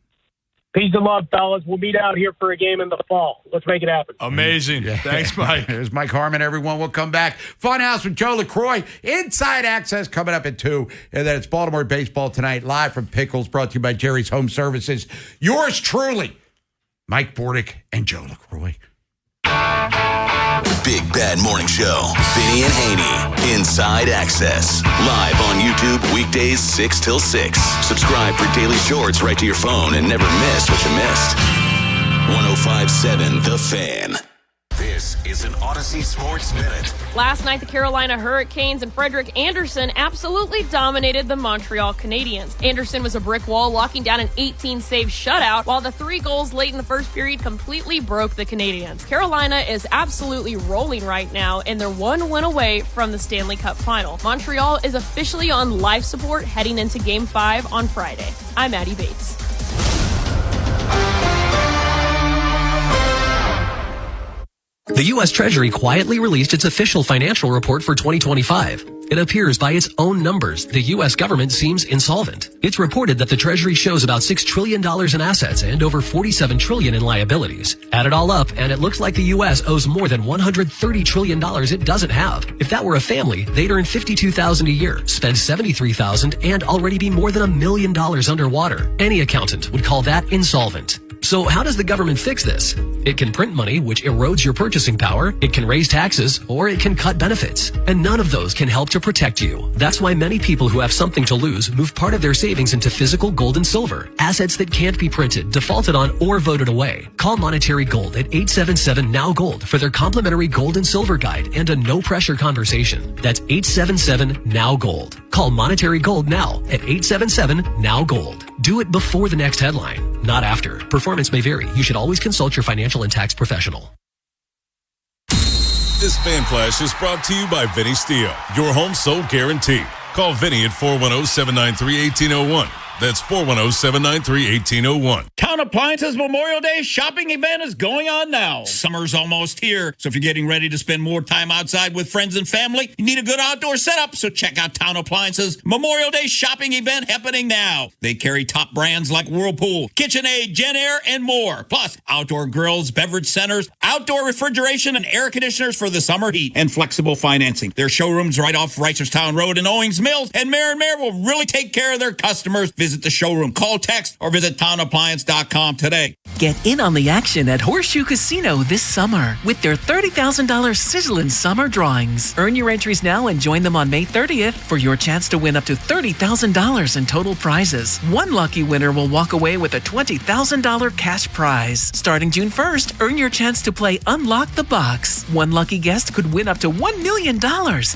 Peace and love, fellas. We'll meet out here for a game in the fall. Let's make it happen. Amazing. Yeah. Thanks, Mike. There's Mike Harmon, everyone. We'll come back. Funhouse with Joe LaCroix. Inside Access coming up at 2. And then it's Baltimore Baseball tonight, live from Pickles, brought to you by Jerry's Home Services. Yours truly, Mike Bordick and Joe LaCroix. The Big Bad Morning Show. Vinny and Haynie. Inside Access. Live on YouTube weekdays 6 till 6. Subscribe for daily shorts right to your phone and never miss what you missed. 105.7 The Fan. This is an Odyssey Sports Minute. Last night, the Carolina Hurricanes and Frederick Anderson absolutely dominated the Montreal Canadiens. Anderson was a brick wall, locking down an 18-save shutout, while the 3 goals late in the first period completely broke the Canadiens. Carolina is absolutely rolling right now, and they're 1 win away from the Stanley Cup final. Montreal is officially on life support heading into Game 5 on Friday. I'm Addie Bates. The U.S. Treasury quietly released its official financial report for 2025. It appears by its own numbers, the U.S. government seems insolvent. It's reported that the Treasury shows about $6 trillion in assets and over $47 trillion in liabilities. Add it all up, and it looks like the U.S. owes more than $130 trillion it doesn't have. If that were a family, they'd earn $52,000 a year, spend $73,000, and already be more than $1 million underwater. Any accountant would call that insolvent. So how does the government fix this? It can print money, which erodes your purchasing power. It can raise taxes, or it can cut benefits. And none of those can help to protect you. That's why many people who have something to lose move part of their savings into physical gold and silver, assets that can't be printed, defaulted on, or voted away. Call Monetary Gold at 877-NOW-GOLD for their complimentary gold and silver guide and a no-pressure conversation. That's 877-NOW-GOLD. Call Monetary Gold now at 877-NOW-GOLD. Do it before the next headline, not after. Performance may vary. You should always consult your financial and tax professional. This Fan Flash is brought to you by Vinny Steele, your home sold guarantee. Call Vinny at 410-793-1801. That's 410-793-1801. Town Appliances Memorial Day shopping event is going on now. Summer's almost here, so if you're getting ready to spend more time outside with friends and family, you need a good outdoor setup, so check out Town Appliances Memorial Day shopping event happening now. They carry top brands like Whirlpool, KitchenAid, JennAir, and more. Plus, outdoor grills, beverage centers, outdoor refrigeration, and air conditioners for the summer heat, and flexible financing. Their showroom's right off Reisterstown Road in Owings Mills, and Mare will really take care of their customers. Visit the showroom, call, text, or visit townappliance.com today. Get in on the action at Horseshoe Casino this summer with their $30,000 Sizzlin' Summer Drawings. Earn your entries now and join them on May 30th for your chance to win up to $30,000 in total prizes. One lucky winner will walk away with a $20,000 cash prize. Starting June 1st, earn your chance to play Unlock the Box. One lucky guest could win up to $1 million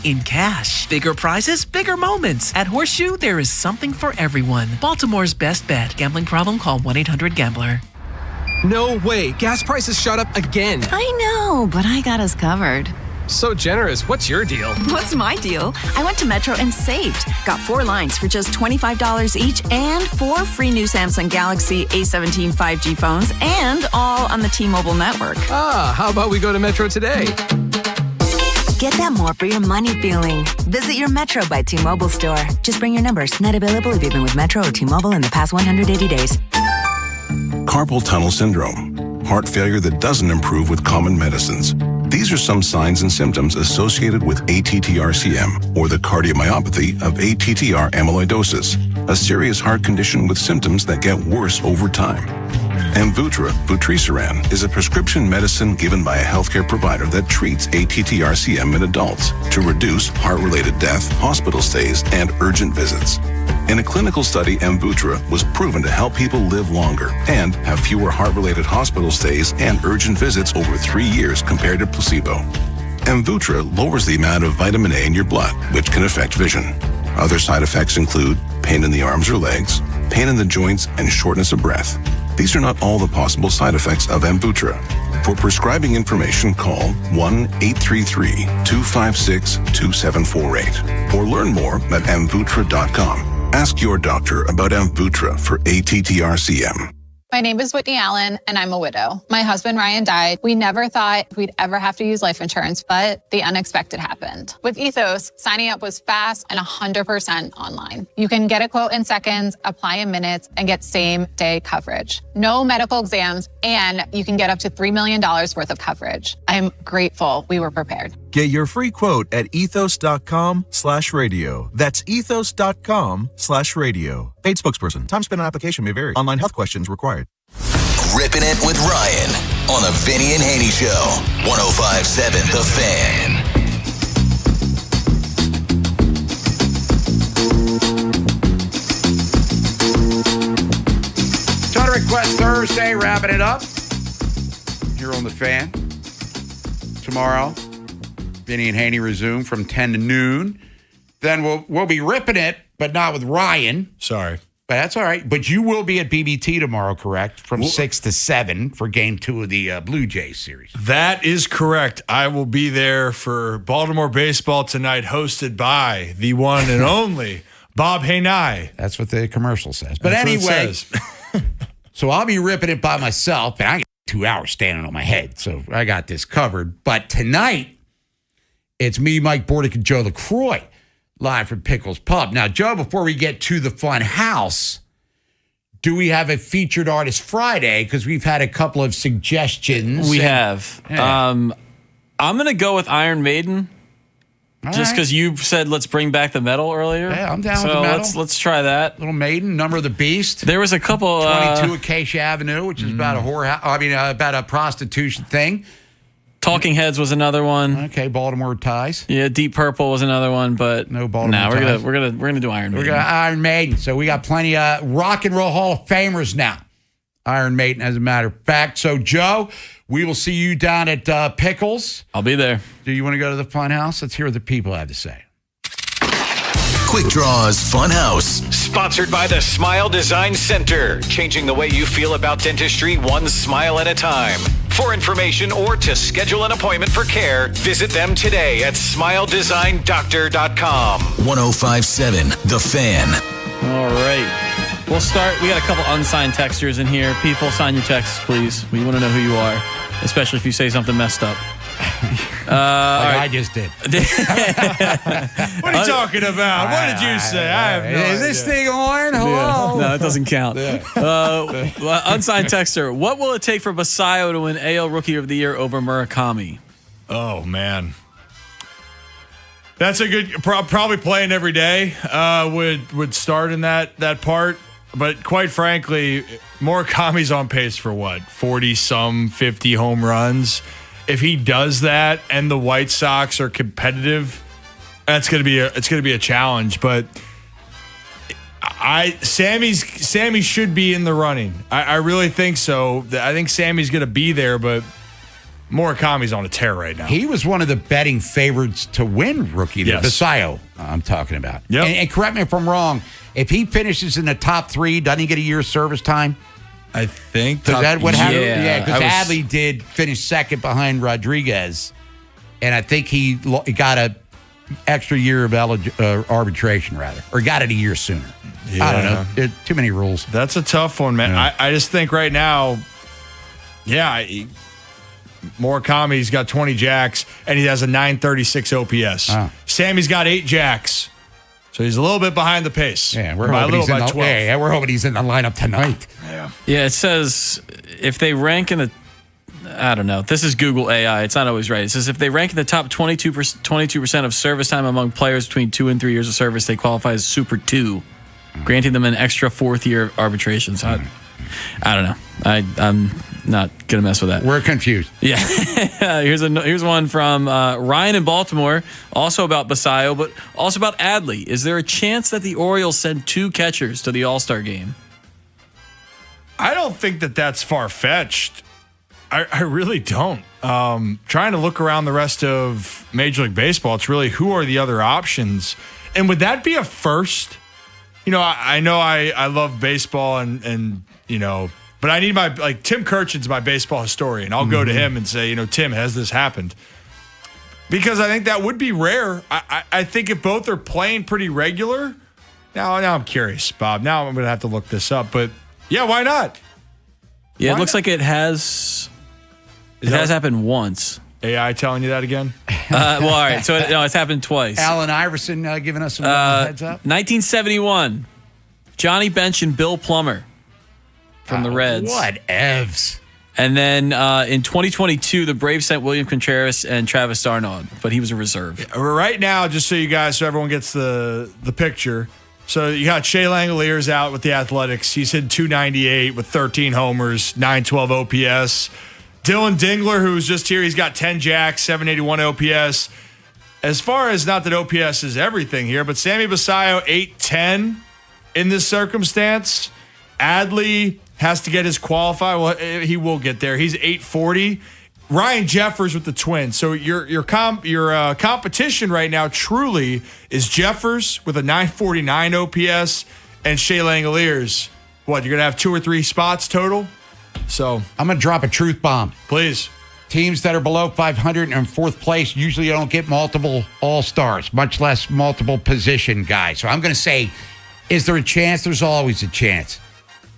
in cash. Bigger prizes, bigger moments. At Horseshoe, there is something for everyone. Baltimore's best bet. Gambling problem? Call 1-800-GAMBLER. No way. Gas prices shot up again. I know, but I got us covered. So generous. What's your deal? What's my deal? I went to Metro and saved. Got 4 lines for just $25 each and 4 free new Samsung Galaxy A17 5G phones, and all on the T-Mobile network. Ah, how about we go to Metro today? Get that more for your money feeling. Visit your Metro by T-Mobile store. Just bring your numbers. Not available if you've been with Metro or T-Mobile in the past 180 days. Carpal tunnel syndrome, heart failure that doesn't improve with common medicines. These are some signs and symptoms associated with ATTR-CM, or the cardiomyopathy of ATTR amyloidosis. a serious heart condition with symptoms that get worse over time. Amvuttra, vutrisiran, is a prescription medicine given by a healthcare provider that treats ATTR-CM in adults to reduce heart-related death, hospital stays, and urgent visits. In a clinical study, Amvuttra was proven to help people live longer and have fewer heart-related hospital stays and urgent visits over 3 years compared to placebo. Amvuttra lowers the amount of vitamin A in your blood, which can affect vision. Other side effects include pain in the arms or legs, pain in the joints, and shortness of breath. These are not all the possible side effects of Amvuttra. For prescribing information, call 1-833-256-2748 or learn more at amvuttra.com. Ask your doctor about Amvuttra for ATTR-CM. My name is Whitney Allen, and I'm a widow. My husband, Ryan, died. We never thought we'd ever have to use life insurance, but the unexpected happened. With Ethos, signing up was fast and 100% online. You can get a quote in seconds, apply in minutes, and get same-day coverage. No medical exams, and you can get up to $3 million worth of coverage. I'm grateful we were prepared. Get your free quote at ethos.com/radio. That's ethos.com/radio. Paid spokesperson. Time spent on application may vary. Online health questions required. Ripping it with Ryan on the Vinny and Haynie Show. 105.7 The Fan. Twitter Request Thursday, wrapping it up here on The Fan. Tomorrow, Vinny and Haynie resume from 10 to noon. Then we'll be ripping it, but not with Ryan. Sorry. But that's all right. But you will be at BBT tomorrow, correct? From 6 to 7 for Game 2 of the Blue Jays series. That is correct. I will be there for Baltimore baseball tonight, hosted by the one and only Bob Haynie. That's what the commercial says. But anyway, so I'll be ripping it by myself. And I got 2 hours standing on my head, so I got this covered. But tonight, it's me, Mike Bordick, and Joe LaCroix, live from Pickles Pub. Now, Joe, before we get to the fun house, do we have a featured artist Friday? Because we've had a couple of suggestions. We have. Yeah. I'm going to go with Iron Maiden. Just because you said let's bring back the metal earlier. Yeah, I'm down with the metal. Let's try that. Little Maiden, Number of the Beast. There was a couple. 22 Acacia Avenue, which is about about a prostitution thing. Talking Heads was another one. Okay, Baltimore Ties. Yeah, Deep Purple was another one, but no Baltimore Ties. Ties. We're gonna do Iron Maiden. We're gonna Iron Maiden. So we got plenty of Rock and Roll Hall of Famers now. Iron Maiden, as a matter of fact. So Joe, we will see you down at Pickles. I'll be there. Do you want to go to the Fun House? Let's hear what the people have to say. Quick Draws Fun House. Sponsored by the Smile Design Center. Changing the way you feel about dentistry one smile at a time. For information or to schedule an appointment for care, visit them today at smiledesignDoctor.com. 105.7 The Fan. All right. We'll start. We got a couple unsigned texters in here. People, sign your texts, please. We want to know who you are, especially if you say something messed up. I just did. What are you talking about? What did you say? I have no Is this thing on? Hello? Yeah. No, it doesn't count. Unsigned texter. What will it take for Basayo to win AL Rookie of the Year over Murakami? Oh, man. That's a good, probably playing every day would start in that part. But quite frankly, Murakami's on pace for what? 40-some, 50 home runs. If he does that and the White Sox are competitive, it's going to be a challenge. But Sammy should be in the running. I really think so. I think Sammy's going to be there, but Murakami's on a tear right now. He was one of the betting favorites to win Rookie of the Year. Yes. Basayo, I'm talking about. Yep. And correct me if I'm wrong. If he finishes in the top 3, doesn't he get a year's service time? I think. Because that what happened? Yeah, because Adley did finish second behind Rodriguez, and I think he got a extra year of arbitration, rather, or got it a year sooner. Yeah. I don't know. There are too many rules. That's a tough one, man. Yeah. I just think right now, Murakami's got 20 jacks, and he has a 936 OPS. Oh. Sammy's got 8 jacks. So he's a little bit behind the pace. Yeah, we're hoping he's in the 12. Yeah, we're hoping he's in the lineup tonight. Yeah, it says if they rank in the, I don't know. This is Google AI. It's not always right. It says if they rank in the top 22% of service time among players between 2 and 3 years of service, they qualify as Super 2. granting them an extra fourth year of arbitration. So I don't know. I'm not going to mess with that. We're confused. Yeah. Here's one from Ryan in Baltimore, also about Basayo, but also about Adley. Is there a chance that the Orioles send 2 catchers to the All-Star game? I don't think that that's far-fetched. I really don't. Trying to look around the rest of Major League Baseball, it's really who are the other options? And would that be a first? I know I love baseball and but I need Tim Kirchin's my baseball historian. I'll go to him and say, Tim, has this happened? Because I think that would be rare. I think if both are playing pretty regular, now I'm curious, Bob. Now I'm going to have to look this up. But yeah, why not? Yeah, it looks like it has. It has happened once. AI telling you that again? Well, all right. So it's happened twice. Allen Iverson giving us some heads up. 1971, Johnny Bench and Bill Plummer from the Reds. What evs? And then in 2022, the Braves sent William Contreras and Travis Darnaud, but he was a reserve. Right now, just so everyone gets the picture. So you got Shea Langoliers out with the Athletics. He's hit 298 with 13 homers, 912 OPS. Dylan Dingler, who's just here, he's got 10 jacks, 781 OPS. As far as, not that OPS is everything here, but Sammy Basayo, 810 in this circumstance. Adley has to get his qualify. Well, he will get there. He's 840. Ryan Jeffers with the Twins. So your competition right now truly is Jeffers with a 949 OPS and Shea Langoliers. What, you're going to have 2 or 3 spots total? So I'm going to drop a truth bomb. Please. Teams that are below 500 and fourth place usually don't get multiple all-stars, much less multiple position guys. So I'm going to say, is there a chance? There's always a chance.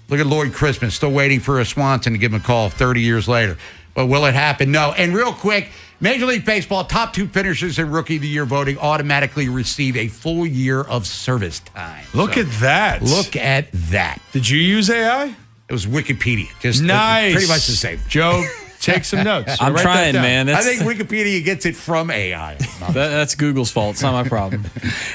Look at Lloyd Christmas, still waiting for a Swanson to give him a call 30 years later. But will it happen? No. And real quick, Major League Baseball, top 2 finishers in Rookie of the Year voting automatically receive a full year of service time. Look at that. Look at that. Did you use AI? It was Wikipedia. Just nice. Pretty much the same. Joe, take some notes. I'm trying, man. I think Wikipedia gets it from AI. That's Google's fault. It's not my problem.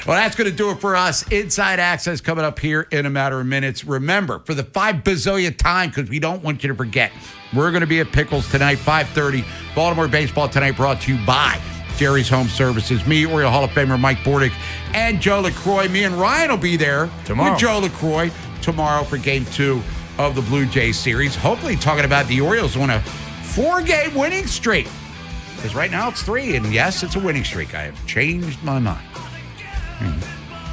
Well, that's going to do it for us. Inside Access coming up here in a matter of minutes. Remember, for the 5 bazillion time, because we don't want you to forget, we're going to be at Pickles tonight, 5:30. Baltimore Baseball tonight brought to you by Jerry's Home Services. Me, Oriole Hall of Famer Mike Bordick, and Joe LaCroix. Me and Ryan will be there tomorrow with Joe LaCroix tomorrow for Game 2 of the Blue Jays series. Hopefully talking about the Orioles on a 4-game winning streak. Because right now it's 3, and yes, it's a winning streak. I have changed my mind.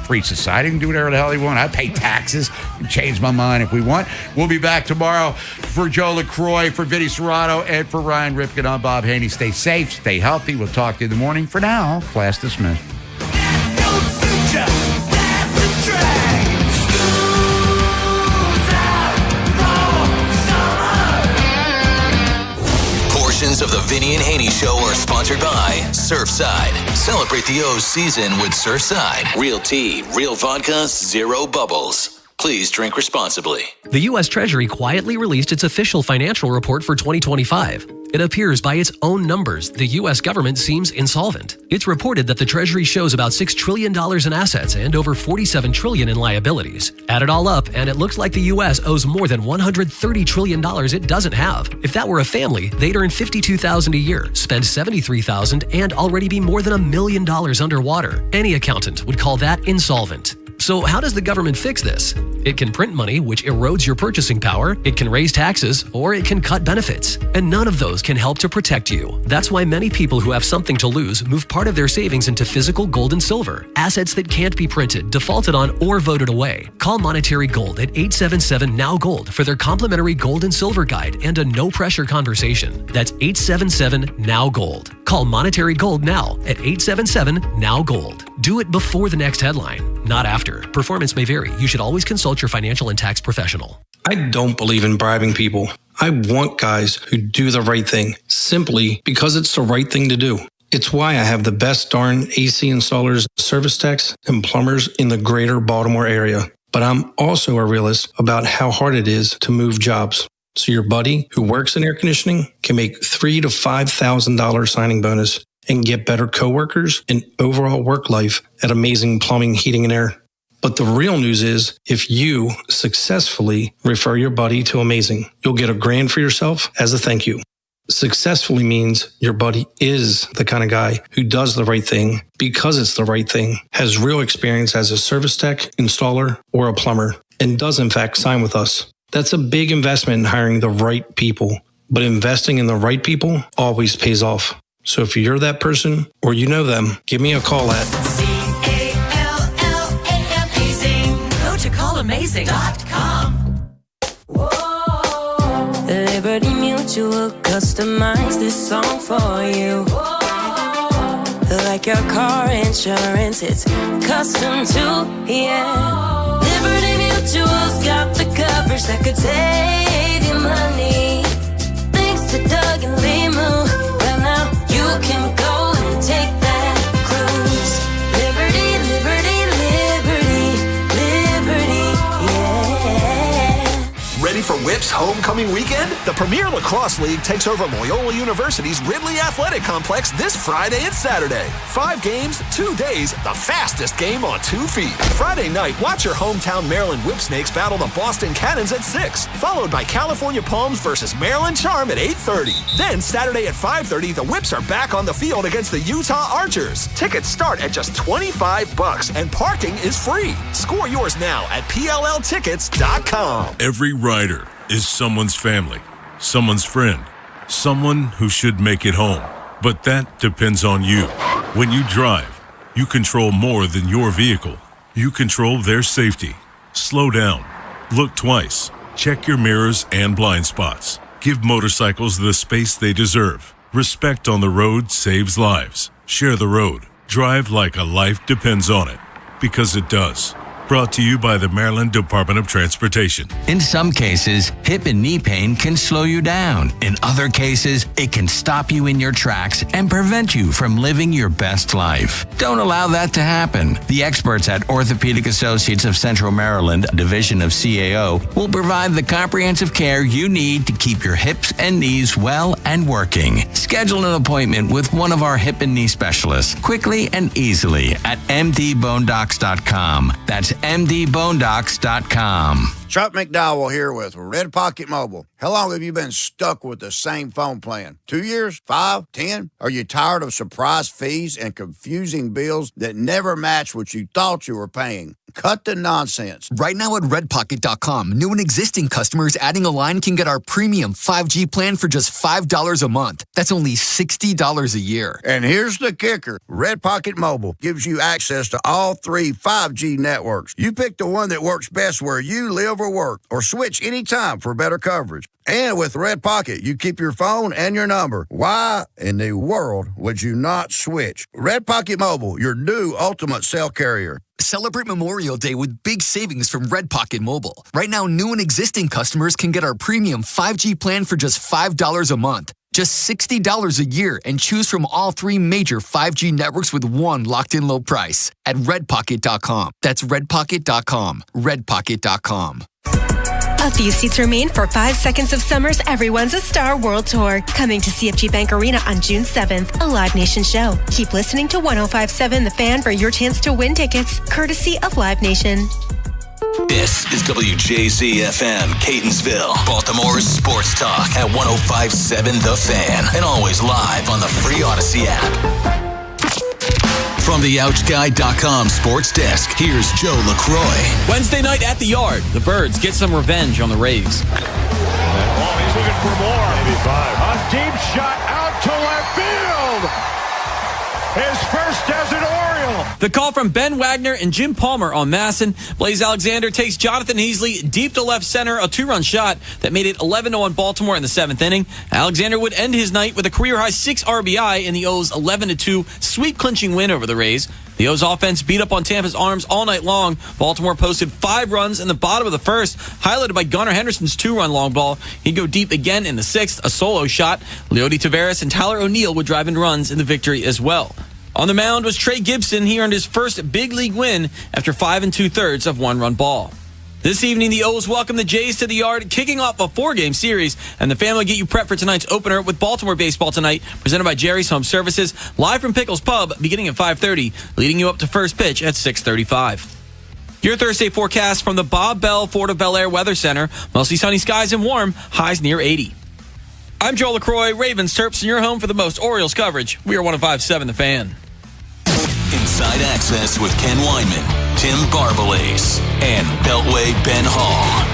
Free society can do whatever the hell they want. I pay taxes and change my mind if we want. We'll be back tomorrow for Joe LaCroix, for Vinny Serrato, and for Ryan Ripken. I'm Bob Haynie. Stay safe, stay healthy. We'll talk to you in the morning. For now, class dismissed. Of the Vinny and Haynie Show are sponsored by Surfside. Celebrate the O's season with Surfside. Real tea, real vodka, 0 bubbles. Please drink responsibly. The U.S. Treasury quietly released its official financial report for 2025. It appears by its own numbers, the U.S. government seems insolvent. It's reported that the Treasury shows about $6 trillion in assets and over $47 trillion in liabilities. Add it all up, and it looks like the U.S. owes more than $130 trillion it doesn't have. If that were a family, they'd earn $52,000 a year, spend $73,000, and already be more than $1 million underwater. Any accountant would call that insolvent. So how does the government fix this? It can print money, which erodes your purchasing power, it can raise taxes, or it can cut benefits. And none of those can help to protect you. That's why many people who have something to lose move part of their savings into physical gold and silver, assets that can't be printed, defaulted on, or voted away. Call Monetary Gold at 877-NOW-GOLD for their complimentary gold and silver guide and a no-pressure conversation. That's 877-NOW-GOLD. Call Monetary Gold now at 877-NOW-GOLD. Do it before the next headline, not after. Performance may vary. You should always consult your financial and tax professional. I don't believe in bribing people. I want guys who do the right thing, simply because it's the right thing to do. It's why I have the best darn AC installers, service techs, and plumbers in the greater Baltimore area. But I'm also a realist about how hard it is to move jobs. So your buddy who works in air conditioning can make $3,000 to $5,000 signing bonus and get better coworkers and overall work life at Amazing Plumbing, Heating, and Air. But the real news is, if you successfully refer your buddy to Amazing, you'll get $1,000 for yourself as a thank you. Successfully means your buddy is the kind of guy who does the right thing because it's the right thing, has real experience as a service tech, installer, or a plumber, and does in fact sign with us. That's a big investment in hiring the right people, but investing in the right people always pays off. So if you're that person or you know them, give me a call at CALLAMAZING. Go to callamazing.com. Liberty Mutual customized this song for you. Like your car insurance, it's custom too, yeah. Liberty Mutual's got the coverage that could save you money. Thanks to Doug and Limu, well now you can go and take that cruise. Liberty, liberty, liberty, liberty, yeah. Ready for Whip's homecoming weekend? The Premier Lacrosse League takes over Loyola University's Ridley Athletic Complex this Friday and Saturday. 5 games, 2 days, the fastest game on 2 feet. Friday night, watch your hometown Maryland Whipsnakes battle the Boston Cannons at 6, followed by California Palms versus Maryland Charm at 8:30. Then Saturday at 5:30, the Whips are back on the field against the Utah Archers. Tickets start at just $25 and parking is free. Score yours now at PLLtickets.com. Every rider is someone's family, someone's friend, someone who should make it home. But that depends on you. When you drive, you control more than your vehicle. You control their safety. Slow down. Look twice. Check your mirrors and blind spots. Give motorcycles the space they deserve. Respect on the road saves lives. Share the road. Drive like a life depends on it. Because it does. Brought to you by the Maryland Department of Transportation. In some cases, hip and knee pain can slow you down. In other cases, it can stop you in your tracks and prevent you from living your best life. Don't allow that to happen. The experts at Orthopedic Associates of Central Maryland, a division of CAO, will provide the comprehensive care you need to keep your hips and knees well and working. Schedule an appointment with one of our hip and knee specialists quickly and easily at mdbonedocs.com. That's mdbonedocs.com. Chuck McDowell here with Red Pocket Mobile. How long have you been stuck with the same phone plan? 2 years? 5? 10? Are you tired of surprise fees and confusing bills that never match what you thought you were paying? Cut the nonsense. Right now at redpocket.com, new and existing customers adding a line can get our premium 5G plan for just $5 a month. That's only $60 a year. And here's the kicker. Red Pocket Mobile gives you access to all 3 5G networks. You pick the one that works best where you live or work, or switch anytime for better coverage. And with Red Pocket, you keep your phone and your number. Why in the world would you not switch? Red Pocket Mobile, your new ultimate cell carrier. Celebrate Memorial Day with big savings from Red Pocket Mobile. Right now, new and existing customers can get our premium 5G plan for just $5 a month. Just $60 a year and choose from all 3 major 5G networks with one locked-in low price at redpocket.com. That's redpocket.com. redpocket.com. A few seats remain for 5 Seconds of Summer's Everyone's a Star World Tour, coming to CFG Bank Arena on June 7th, a Live Nation show. Keep listening to 105.7 The Fan for your chance to win tickets, courtesy of Live Nation. This is WJZ-FM, Catonsville, Baltimore's sports talk at 105.7 The Fan, and always live on the free Odyssey app. From the OutGuy.com sports desk, here's Joe LaCroix. Wednesday night at the Yard, the Birds get some revenge on the Rays. Oh, he's looking for more. Maybe 5. A deep shot out to left field. His first as an Oriole. The call from Ben Wagner and Jim Palmer on Masson. Blaze Alexander takes Jonathan Heasley deep to left center, a 2-run shot that made it 11-1 Baltimore in the 7th inning. Alexander would end his night with a career-high 6 RBI in the O's 11-2 sweep-clinching win over the Rays. The O's offense beat up on Tampa's arms all night long. Baltimore posted 5 runs in the bottom of the first, highlighted by Gunnar Henderson's 2-run long ball. He'd go deep again in the 6th, a solo shot. Leody Taveras and Tyler O'Neill would drive in runs in the victory as well. On the mound was Trey Gibson. He earned his first big league win after 5 2/3 of 1-run ball. This evening, the O's welcome the Jays to the Yard, kicking off a 4-game series, and the family get you prepped for tonight's opener with Baltimore baseball tonight, presented by Jerry's Home Services, live from Pickles Pub, beginning at 5:30, leading you up to first pitch at 6:35. Your Thursday forecast from the Bob Bell Fort of Bel Air Weather Center. Mostly sunny skies and warm, highs near 80. I'm Joel LaCroix, Ravens, Terps, and your home for the most Orioles coverage. We are 105.7 The Fan. Inside Access with Ken Weinman, Tim Barbalace, and Beltway Ben Hall.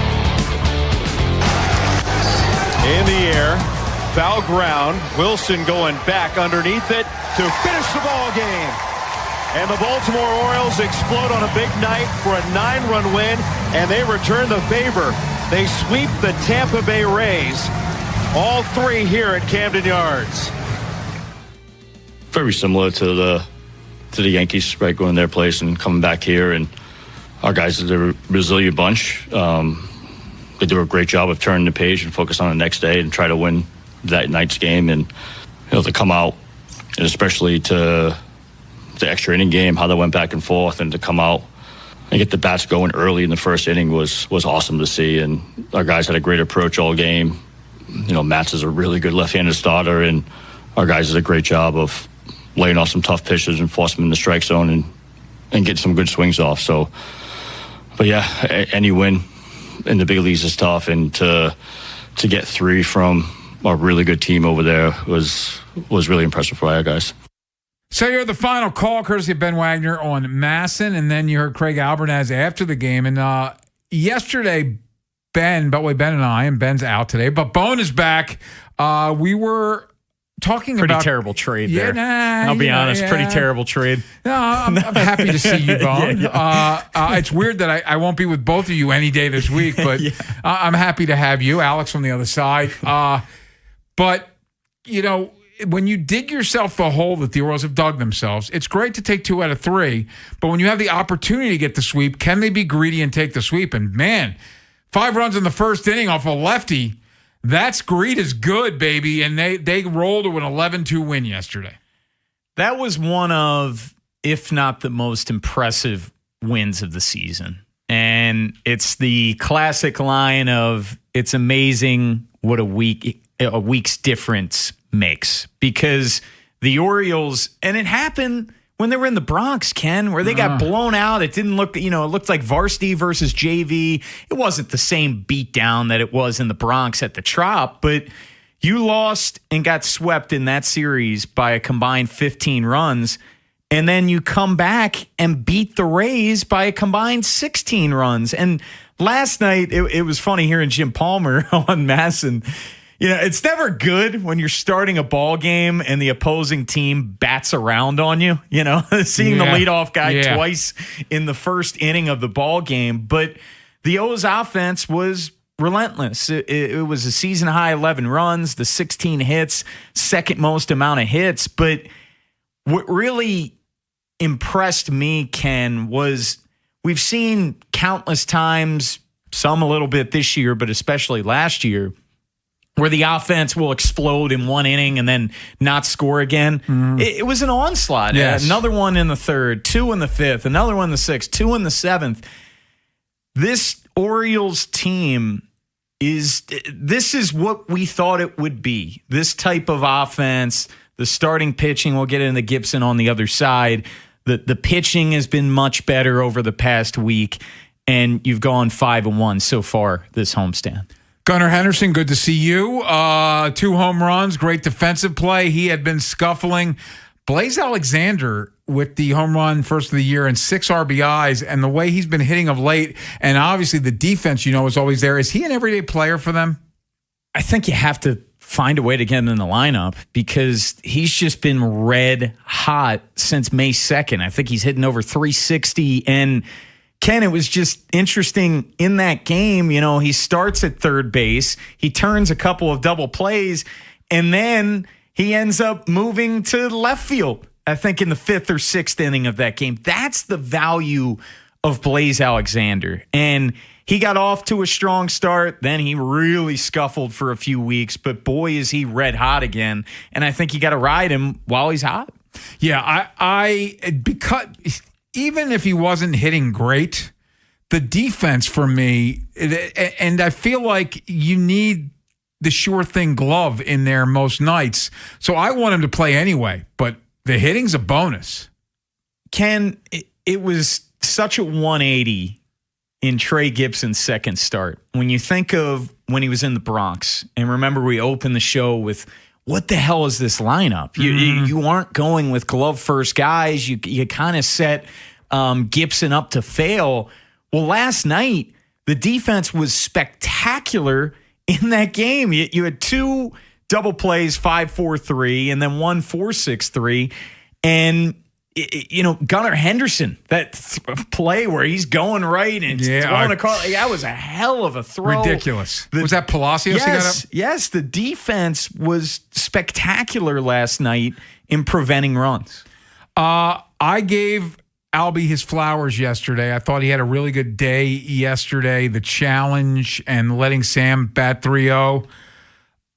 In the air, foul ground. Wilson going back underneath it to finish the ball game. And the Baltimore Orioles explode on a big night for a 9-run win, and they return the favor. They sweep the Tampa Bay Rays. All three here at Camden Yards. Very similar to the Yankees, right, going to their place and coming back here. And our guys are a resilient bunch. They do a great job of turning the page and focus on the next day and try to win that night's game. And to come out, and especially to the extra inning game, how they went back and forth, and to come out and get the bats going early in the first inning was awesome to see. And our guys had a great approach all game. Matz is a really good left-handed starter, and our guys did a great job of laying off some tough pitches and forcing them in the strike zone and get some good swings off. So, but yeah, any win in the big leagues is tough, and to get 3 from a really good team over there was really impressive for our guys. So you're the final call, courtesy of Ben Wagner on Masson, and then you heard Craig Albernaz after the game. And yesterday, Ben and I, and Ben's out today, but Bone is back. We were talking pretty about... terrible trade there. I'll be honest, pretty terrible trade. No, I'm happy to see you, Bone. It's weird that I won't be with both of you any day this week, but I'm happy to have you. Alex on the other side. But, when you dig yourself the hole that the Orioles have dug themselves, it's great to take 2 out of 3, but when you have the opportunity to get the sweep, can they be greedy and take the sweep? And man, 5 runs in the first inning off a lefty, that's greed is good, baby. And they rolled to an 11-2 win yesterday. That was one of, if not the most impressive wins of the season. And it's the classic line of, it's amazing what a week's difference makes, because the Orioles, and it happened when they were in the Bronx, Ken, where they got blown out. It didn't look, it looked like varsity versus JV. It wasn't the same beatdown that it was in the Bronx at the Trop, but you lost and got swept in that series by a combined 15 runs, and then you come back and beat the Rays by a combined 16 runs. And last night, it was funny hearing Jim Palmer on Masson. It's never good when you're starting a ball game and the opposing team bats around on you, seeing the leadoff guy twice in the first inning of the ball game. But the O's offense was relentless. It was a season high 11 runs, the 16 hits, second most amount of hits. But what really impressed me, Ken, was we've seen countless times, some a little bit this year, but especially last year, where the offense will explode in one inning and then not score again. It was an onslaught. Yes. Another one in the third, 2 in the fifth, another one in the sixth, 2 in the seventh. This Orioles team this is what we thought it would be. This type of offense, the starting pitching, we'll get into Gibson on the other side. The pitching has been much better over the past week, and you've gone 5-1 so far this homestand. Gunnar Henderson, good to see you. 2 home runs, great defensive play. He had been scuffling. Blaze Alexander with the home run first of the year and 6 RBIs, and the way he's been hitting of late, and obviously the defense, is always there. Is he an everyday player for them? I think you have to find a way to get him in the lineup because he's just been red hot since May 2nd. I think he's hitting over 360, and Ken, it was just interesting in that game. He starts at third base. He turns a couple of double plays, and then he ends up moving to left field, I think in the 5th or 6th inning of that game. That's the value of Blaze Alexander. And he got off to a strong start. Then he really scuffled for a few weeks. But boy, is he red hot again. And I think you got to ride him while he's hot. Yeah, because even if he wasn't hitting great, the defense for me, and I feel like you need the sure thing glove in there most nights. So I want him to play anyway, but the hitting's a bonus. Ken, it was such a 180 in Trey Gibson's second start. When you think of when he was in the Bronx, and remember we opened the show with, what the hell is this lineup? You aren't going with glove first guys. You kind of set Gibson up to fail. Well, last night, the defense was spectacular in that game. You had 2 double plays, 5-4-3, and then 1 4-6-3. And Gunnar Henderson, that play where he's going right and throwing across, that was a hell of a throw. Ridiculous. Was that Palacios? Yes, the defense was spectacular last night in preventing runs. I gave Albie his flowers yesterday. I thought he had a really good day yesterday. The challenge and letting Sam bat 3-0.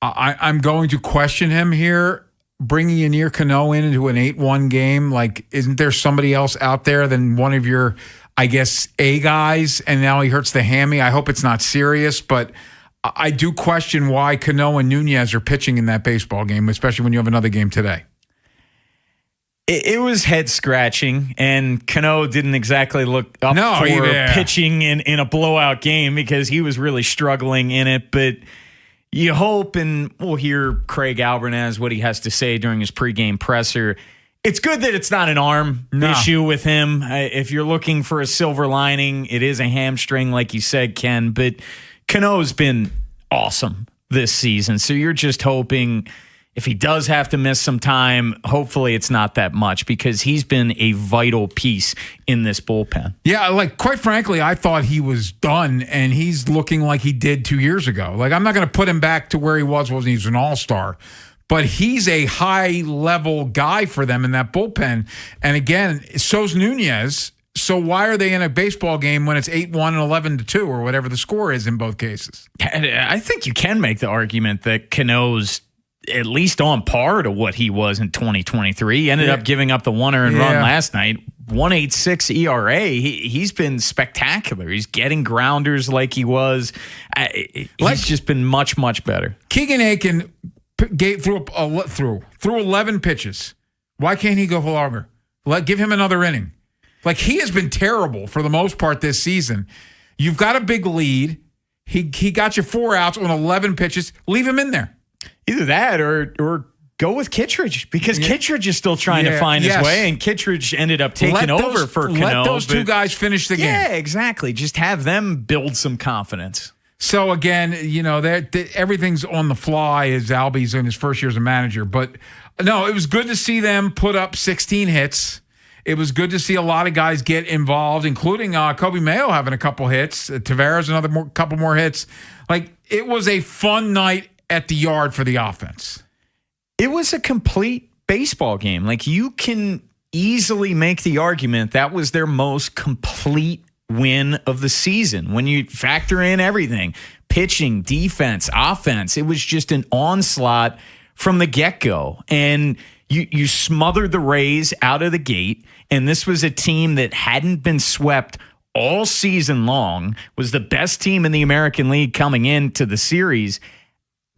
I'm going to question him here. Bringing Yanier Cano into an 8-1 game, like, isn't there somebody else out there than one of your, I guess, A guys, and now he hurts the hammy? I hope it's not serious, but I do question why Cano and Nunez are pitching in that baseball game, especially when you have another game today. It was head-scratching, and Cano didn't exactly look up for pitching in a blowout game because he was really struggling in it, but you hope, and we'll hear Craig Albanese, what he has to say during his pregame presser. It's good that it's not an arm issue with him. If you're looking for a silver lining, it is a hamstring, like you said, Ken. But Cano's been awesome this season. So you're just hoping if he does have to miss some time, hopefully it's not that much because he's been a vital piece in this bullpen. Yeah, like, quite frankly, I thought he was done, and he's looking like he did 2 years ago. Like, I'm not going to put him back to where he was when he was an all-star, but he's a high-level guy for them in that bullpen. And again, so's Nunez. So why are they in a baseball game when it's 8-1 and 11-2 or whatever the score is in both cases? I think you can make the argument that Cano's at least on par to what he was in 2023. He ended up giving up the 1 earned run last night. 1.86 ERA. He's been spectacular. He's getting grounders like he was. He's just been much, much better. Keegan Aiken threw 11 pitches. Why can't he go for longer? Give him another inning. Like, he has been terrible for the most part this season. You've got a big lead. He got you 4 outs on 11 pitches. Leave him in there. Either that or go with Kittredge because Kittredge is still trying to find his way, and Kittredge ended up taking over for Cano. Let those two guys finish the game. Yeah, exactly. Just have them build some confidence. So, again, everything's on the fly as Albie's in his first year as a manager. But, no, it was good to see them put up 16 hits. It was good to see a lot of guys get involved, including Kobe Mayo having a couple hits. Tavares couple more hits. Like, it was a fun night at the yard for the offense. It was a complete baseball game. Like, you can easily make the argument that was their most complete win of the season. When you factor in everything, pitching, defense, offense, it was just an onslaught from the get-go. And you smothered the Rays out of the gate. And this was a team that hadn't been swept all season long, was the best team in the American League coming into the series.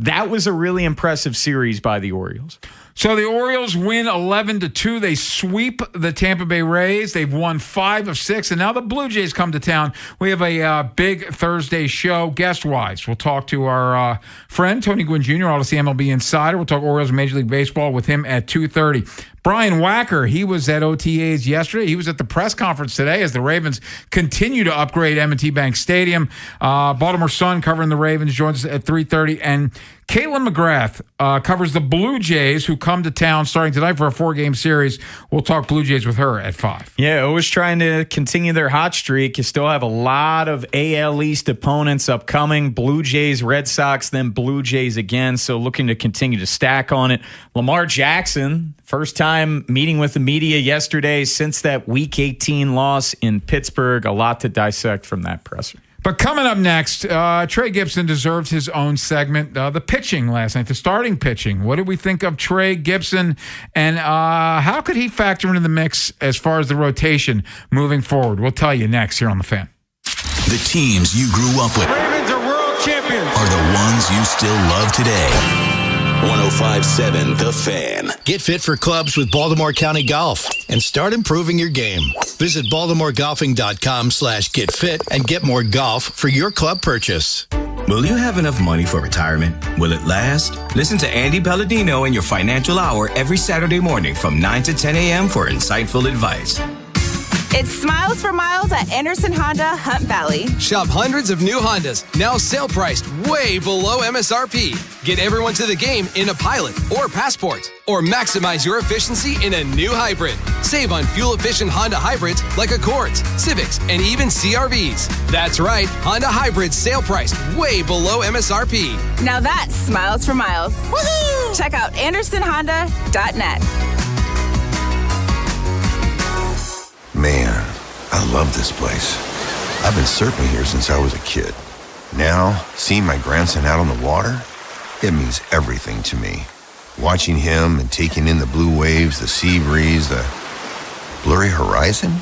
That was a really impressive series by the Orioles. So the Orioles win 11-2. They sweep the Tampa Bay Rays. They've won 5 of 6, and now the Blue Jays come to town. We have a big Thursday show, guest-wise. We'll talk to our friend, Tony Gwynn Jr., Odyssey MLB Insider. We'll talk Orioles and Major League Baseball with him at 2:30. Brian Wacker, he was at OTAs yesterday. He was at the press conference today as the Ravens continue to upgrade M&T Bank Stadium. Baltimore Sun covering the Ravens joins us at 3:30. And Caitlin McGrath covers the Blue Jays, who come to town starting tonight for a 4-game series. We'll talk Blue Jays with her at 5. Yeah, always trying to continue their hot streak. You still have a lot of AL East opponents upcoming. Blue Jays, Red Sox, then Blue Jays again. So looking to continue to stack on it. Lamar Jackson, first time meeting with the media yesterday since that Week 18 loss in Pittsburgh. A lot to dissect from that presser. But coming up next, Trey Gibson deserves his own segment. The pitching last night, the starting pitching. What did we think of Trey Gibson? And how could he factor into the mix as far as the rotation moving forward? We'll tell you next here on The Fan. The teams you grew up with Ravens are world champions. are the ones you still love today. 105.7 The Fan. Get fit for clubs with Baltimore County Golf and start improving your game. Visit BaltimoreGolfing.com/getfit and get more golf for your club purchase. Will you have enough money for retirement? Will it last? Listen to Andy Palladino in your Financial Hour every Saturday morning from 9 to 10 a.m. for insightful advice. It's Smiles for Miles at Anderson Honda Hunt Valley. Shop hundreds of new Hondas, now sale priced way below MSRP. Get everyone to the game in a Pilot or Passport, or maximize your efficiency in a new hybrid. Save on fuel-efficient Honda hybrids like Accords, Civics, and even CR-Vs. That's right, Honda hybrids sale priced way below MSRP. Now that's Smiles for Miles. Woohoo! Check out AndersonHonda.net. Man, I love this place. I've been surfing here since I was a kid. Now, seeing my grandson out on the water, it means everything to me. Watching him and taking in the blue waves, the sea breeze, the blurry horizon.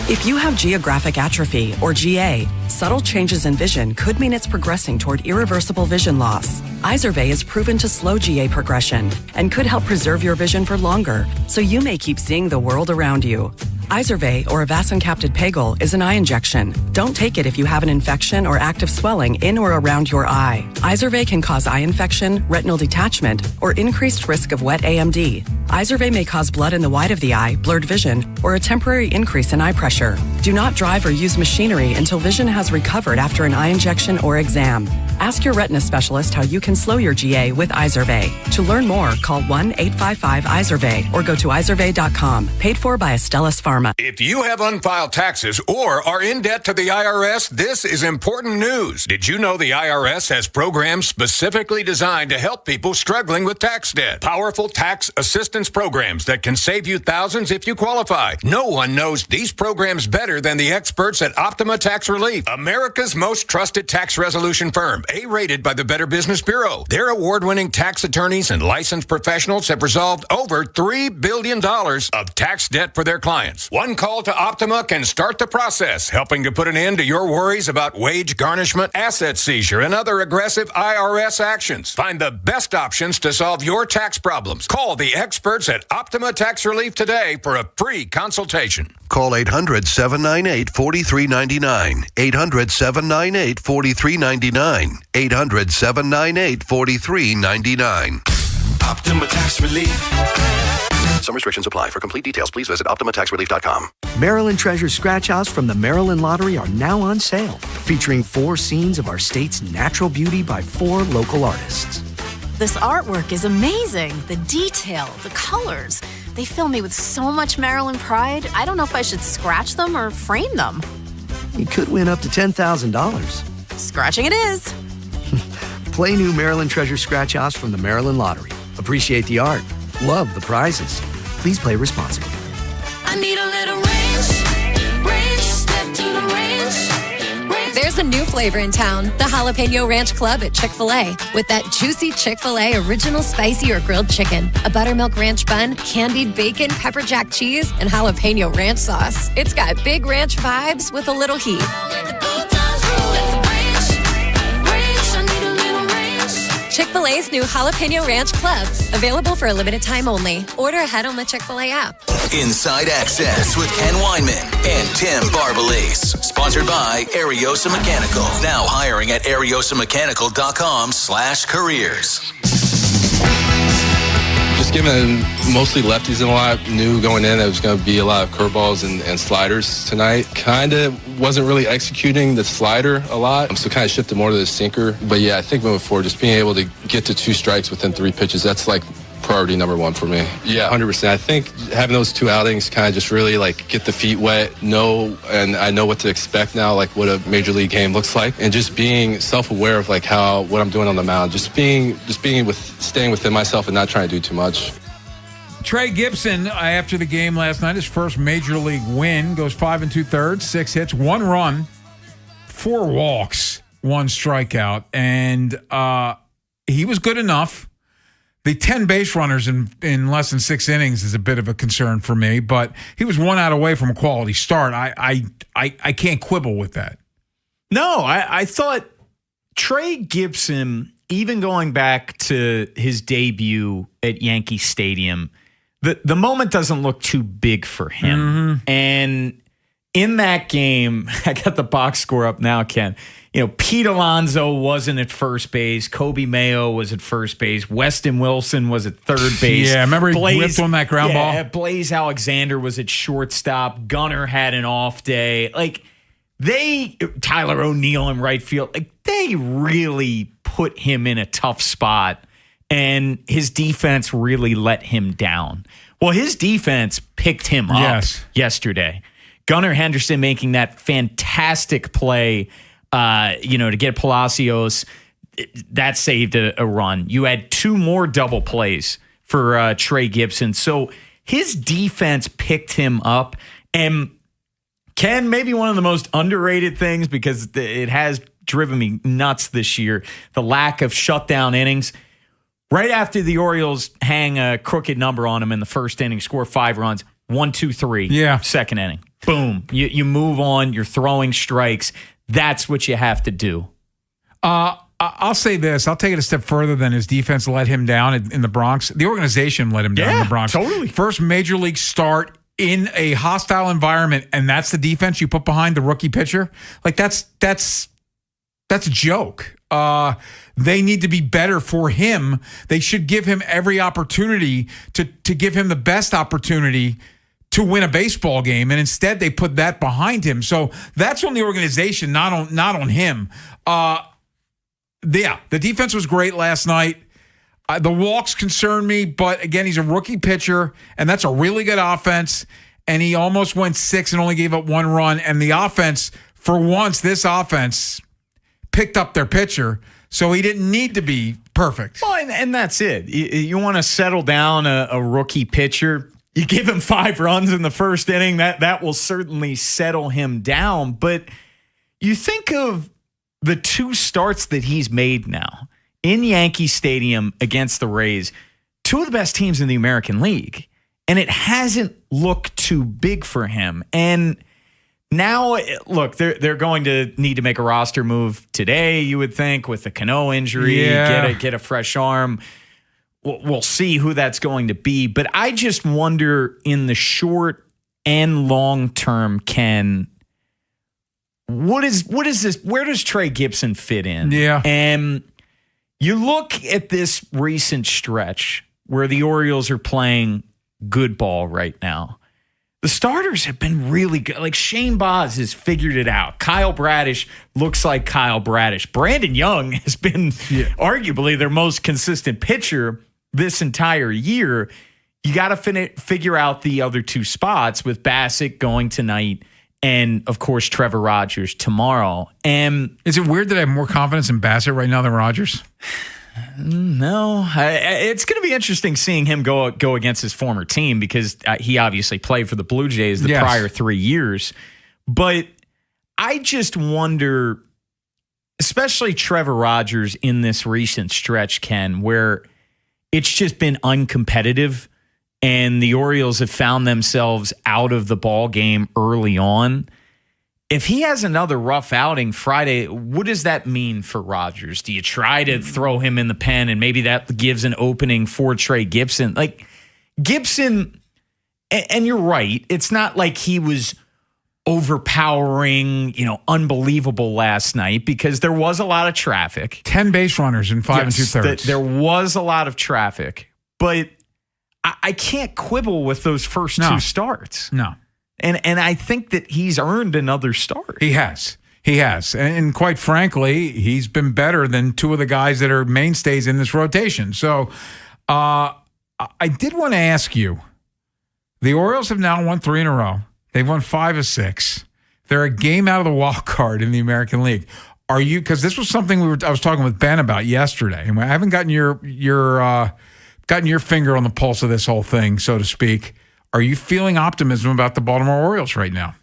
If you have geographic atrophy, or GA, subtle changes in vision could mean it's progressing toward irreversible vision loss. Izervay is proven to slow GA progression and could help preserve your vision for longer, so you may keep seeing the world around you. Izervay, or avacincaptad pegol, is an eye injection. Don't take it if you have an infection or active swelling in or around your eye. Izervay can cause eye infection, retinal detachment, or increased risk of wet AMD. Izervay may cause blood in the white of the eye, blurred vision, or a temporary increase in eye pressure. Do not drive or use machinery until vision has recovered after an eye injection or exam. Ask your retina specialist how you can slow your GA with Izervay. To learn more, call 1-855-IZERVAY or go to izervay.com. Paid for by Astellas Pharma. If you have unfiled taxes or are in debt to the IRS, this is important news. Did you know the IRS has programs specifically designed to help people struggling with tax debt? Powerful tax assistance programs that can save you thousands if you qualify. No one knows these programs better than the experts at Optima Tax Relief, America's most trusted tax resolution firm, A-rated by the Better Business Bureau. Their award-winning tax attorneys and licensed professionals have resolved over $3 billion of tax debt for their clients. One call to Optima can start the process, helping to put an end to your worries about wage garnishment, asset seizure, and other aggressive IRS actions. Find the best options to solve your tax problems. Call the experts at Optima Tax Relief today for a free consultation. Call 800-798-4399. 800-798-4399. 800-798-4399. Optima Tax Relief. Some restrictions apply. For complete details, please visit OptimaTaxRelief.com. Maryland Treasure Scratch Offs from the Maryland Lottery are now on sale, featuring 4 scenes of our state's natural beauty by 4 local artists. This artwork is amazing. The detail, the colors, they fill me with so much Maryland pride. I don't know if I should scratch them or frame them. You could win up to $10,000. Scratching it is. Play new Maryland Treasure Scratch Offs from the Maryland Lottery. Appreciate the art. Love the prizes. Please play responsibly. I need a little ranch, step to the ranch. There's a new flavor in town, the Jalapeno Ranch Club at Chick-fil-A. With that juicy Chick-fil-A original spicy or grilled chicken, a buttermilk ranch bun, candied bacon, pepper jack cheese, and jalapeno ranch sauce. It's got big ranch vibes with a little heat. Chick-fil-A's new Jalapeno Ranch Club. Available for a limited time only. Order ahead on the Chick-fil-A app. Inside Access with Ken Weinman and Tim Barbalise. Sponsored by Ariosa Mechanical. Now hiring at ariosamechanical.com/careers. Just given mostly lefties and a lot knew going in that it was going to be a lot of curveballs and sliders tonight. Kind of wasn't really executing the slider a lot, so kind of shifted more to the sinker. But yeah, I think moving forward, just being able to get to 2 strikes within 3 pitches, that's like priority number 1 for me. Yeah, 100%. I think having those 2 outings kind of just really like get the feet wet, and I know what to expect now, like what a major league game looks like, and just being self-aware of like what I'm doing on the mound, staying within myself and not trying to do too much. Trey Gibson, after the game last night, his first major league win, goes 5 2/3, 6 hits, 1 run, 4 walks, 1 strikeout, and he was good enough. The 10 base runners in less than 6 innings is a bit of a concern for me, but he was 1 out away from a quality start. I can't quibble with that. No, I thought Trey Gibson even going back to his debut at Yankee Stadium, the moment doesn't look too big for him. And in that game, I got the box score up now, Ken. Pete Alonso wasn't at first base. Kobe Mayo was at first base. Weston Wilson was at third base. Yeah, remember he whipped on that ground ball? Blaze Alexander was at shortstop. Gunnar had an off day. Tyler O'Neill in right field. They really put him in a tough spot, and his defense really let him down. Well, his defense picked him up yesterday. Gunnar Henderson making that fantastic play, to get Palacios. That saved a run. You had 2 more double plays for Trey Gibson. So his defense picked him up. And Ken, maybe one of the most underrated things, because it has driven me nuts this year, the lack of shutdown innings. Right after the Orioles hang a crooked number on him in the first inning, score 5 runs, 1, 2, 3. Yeah. Second inning. Boom. You move on. You're throwing strikes. That's what you have to do. I'll say this. I'll take it a step further than his defense let him down in the Bronx. The organization let him down in the Bronx. Totally. First major league start in a hostile environment, and that's the defense you put behind the rookie pitcher. That's a joke. They need to be better for him. They should give him every opportunity to give him the best opportunity to win a baseball game, and instead they put that behind him. So that's on the organization, not on him. The defense was great last night. The walks concern me, but again, he's a rookie pitcher, and that's a really good offense. And he almost went 6 and only gave up 1 run. And the offense, for once, this offense picked up their pitcher, so he didn't need to be perfect. Well, and that's it. You want to settle down a rookie pitcher. You give him 5 runs in the first inning, that will certainly settle him down. But you think of the 2 starts that he's made now in Yankee Stadium against the Rays, 2 of the best teams in the American League, and it hasn't looked too big for him. And now, look, they're going to need to make a roster move today, you would think, with the Cano injury, get a fresh arm. We'll see who that's going to be. But I just wonder, in the short and long term, Ken, what is this? Where does Trey Gibson fit in? Yeah. And you look at this recent stretch where the Orioles are playing good ball right now. The starters have been really good. Like Shane Baz has figured it out. Kyle Bradish looks like Kyle Bradish. Brandon Young has been arguably their most consistent pitcher this entire year. You got to figure out the other 2 spots with Bassett going tonight and, of course, Trevor Rogers tomorrow. And is it weird that I have more confidence in Bassett right now than Rogers? No. It's going to be interesting seeing him go against his former team, because he obviously played for the Blue Jays the prior 3 years. But I just wonder, especially Trevor Rogers in this recent stretch, Ken, where it's just been uncompetitive and the Orioles have found themselves out of the ball game early on. If he has another rough outing Friday, what does that mean for Rogers? Do you try to throw him in the pen and maybe that gives an opening for Trey Gibson? Like Gibson, and you're right, it's not like he was overpowering, unbelievable last night, because there was a lot of traffic. 10 base runners in 5 2/3. There was a lot of traffic, but I can't quibble with those first 2 starts. No. And I think that he's earned another start. He has. And quite frankly, he's been better than 2 of the guys that are mainstays in this rotation. So I did want to ask you, the Orioles have now won 3 in a row. They've won 5 of 6. They're a game out of the wild card in the American League. Are you, because this was something I was talking with Ben about yesterday, and I haven't gotten your finger on the pulse of this whole thing, so to speak. Are you feeling optimism about the Baltimore Orioles right now?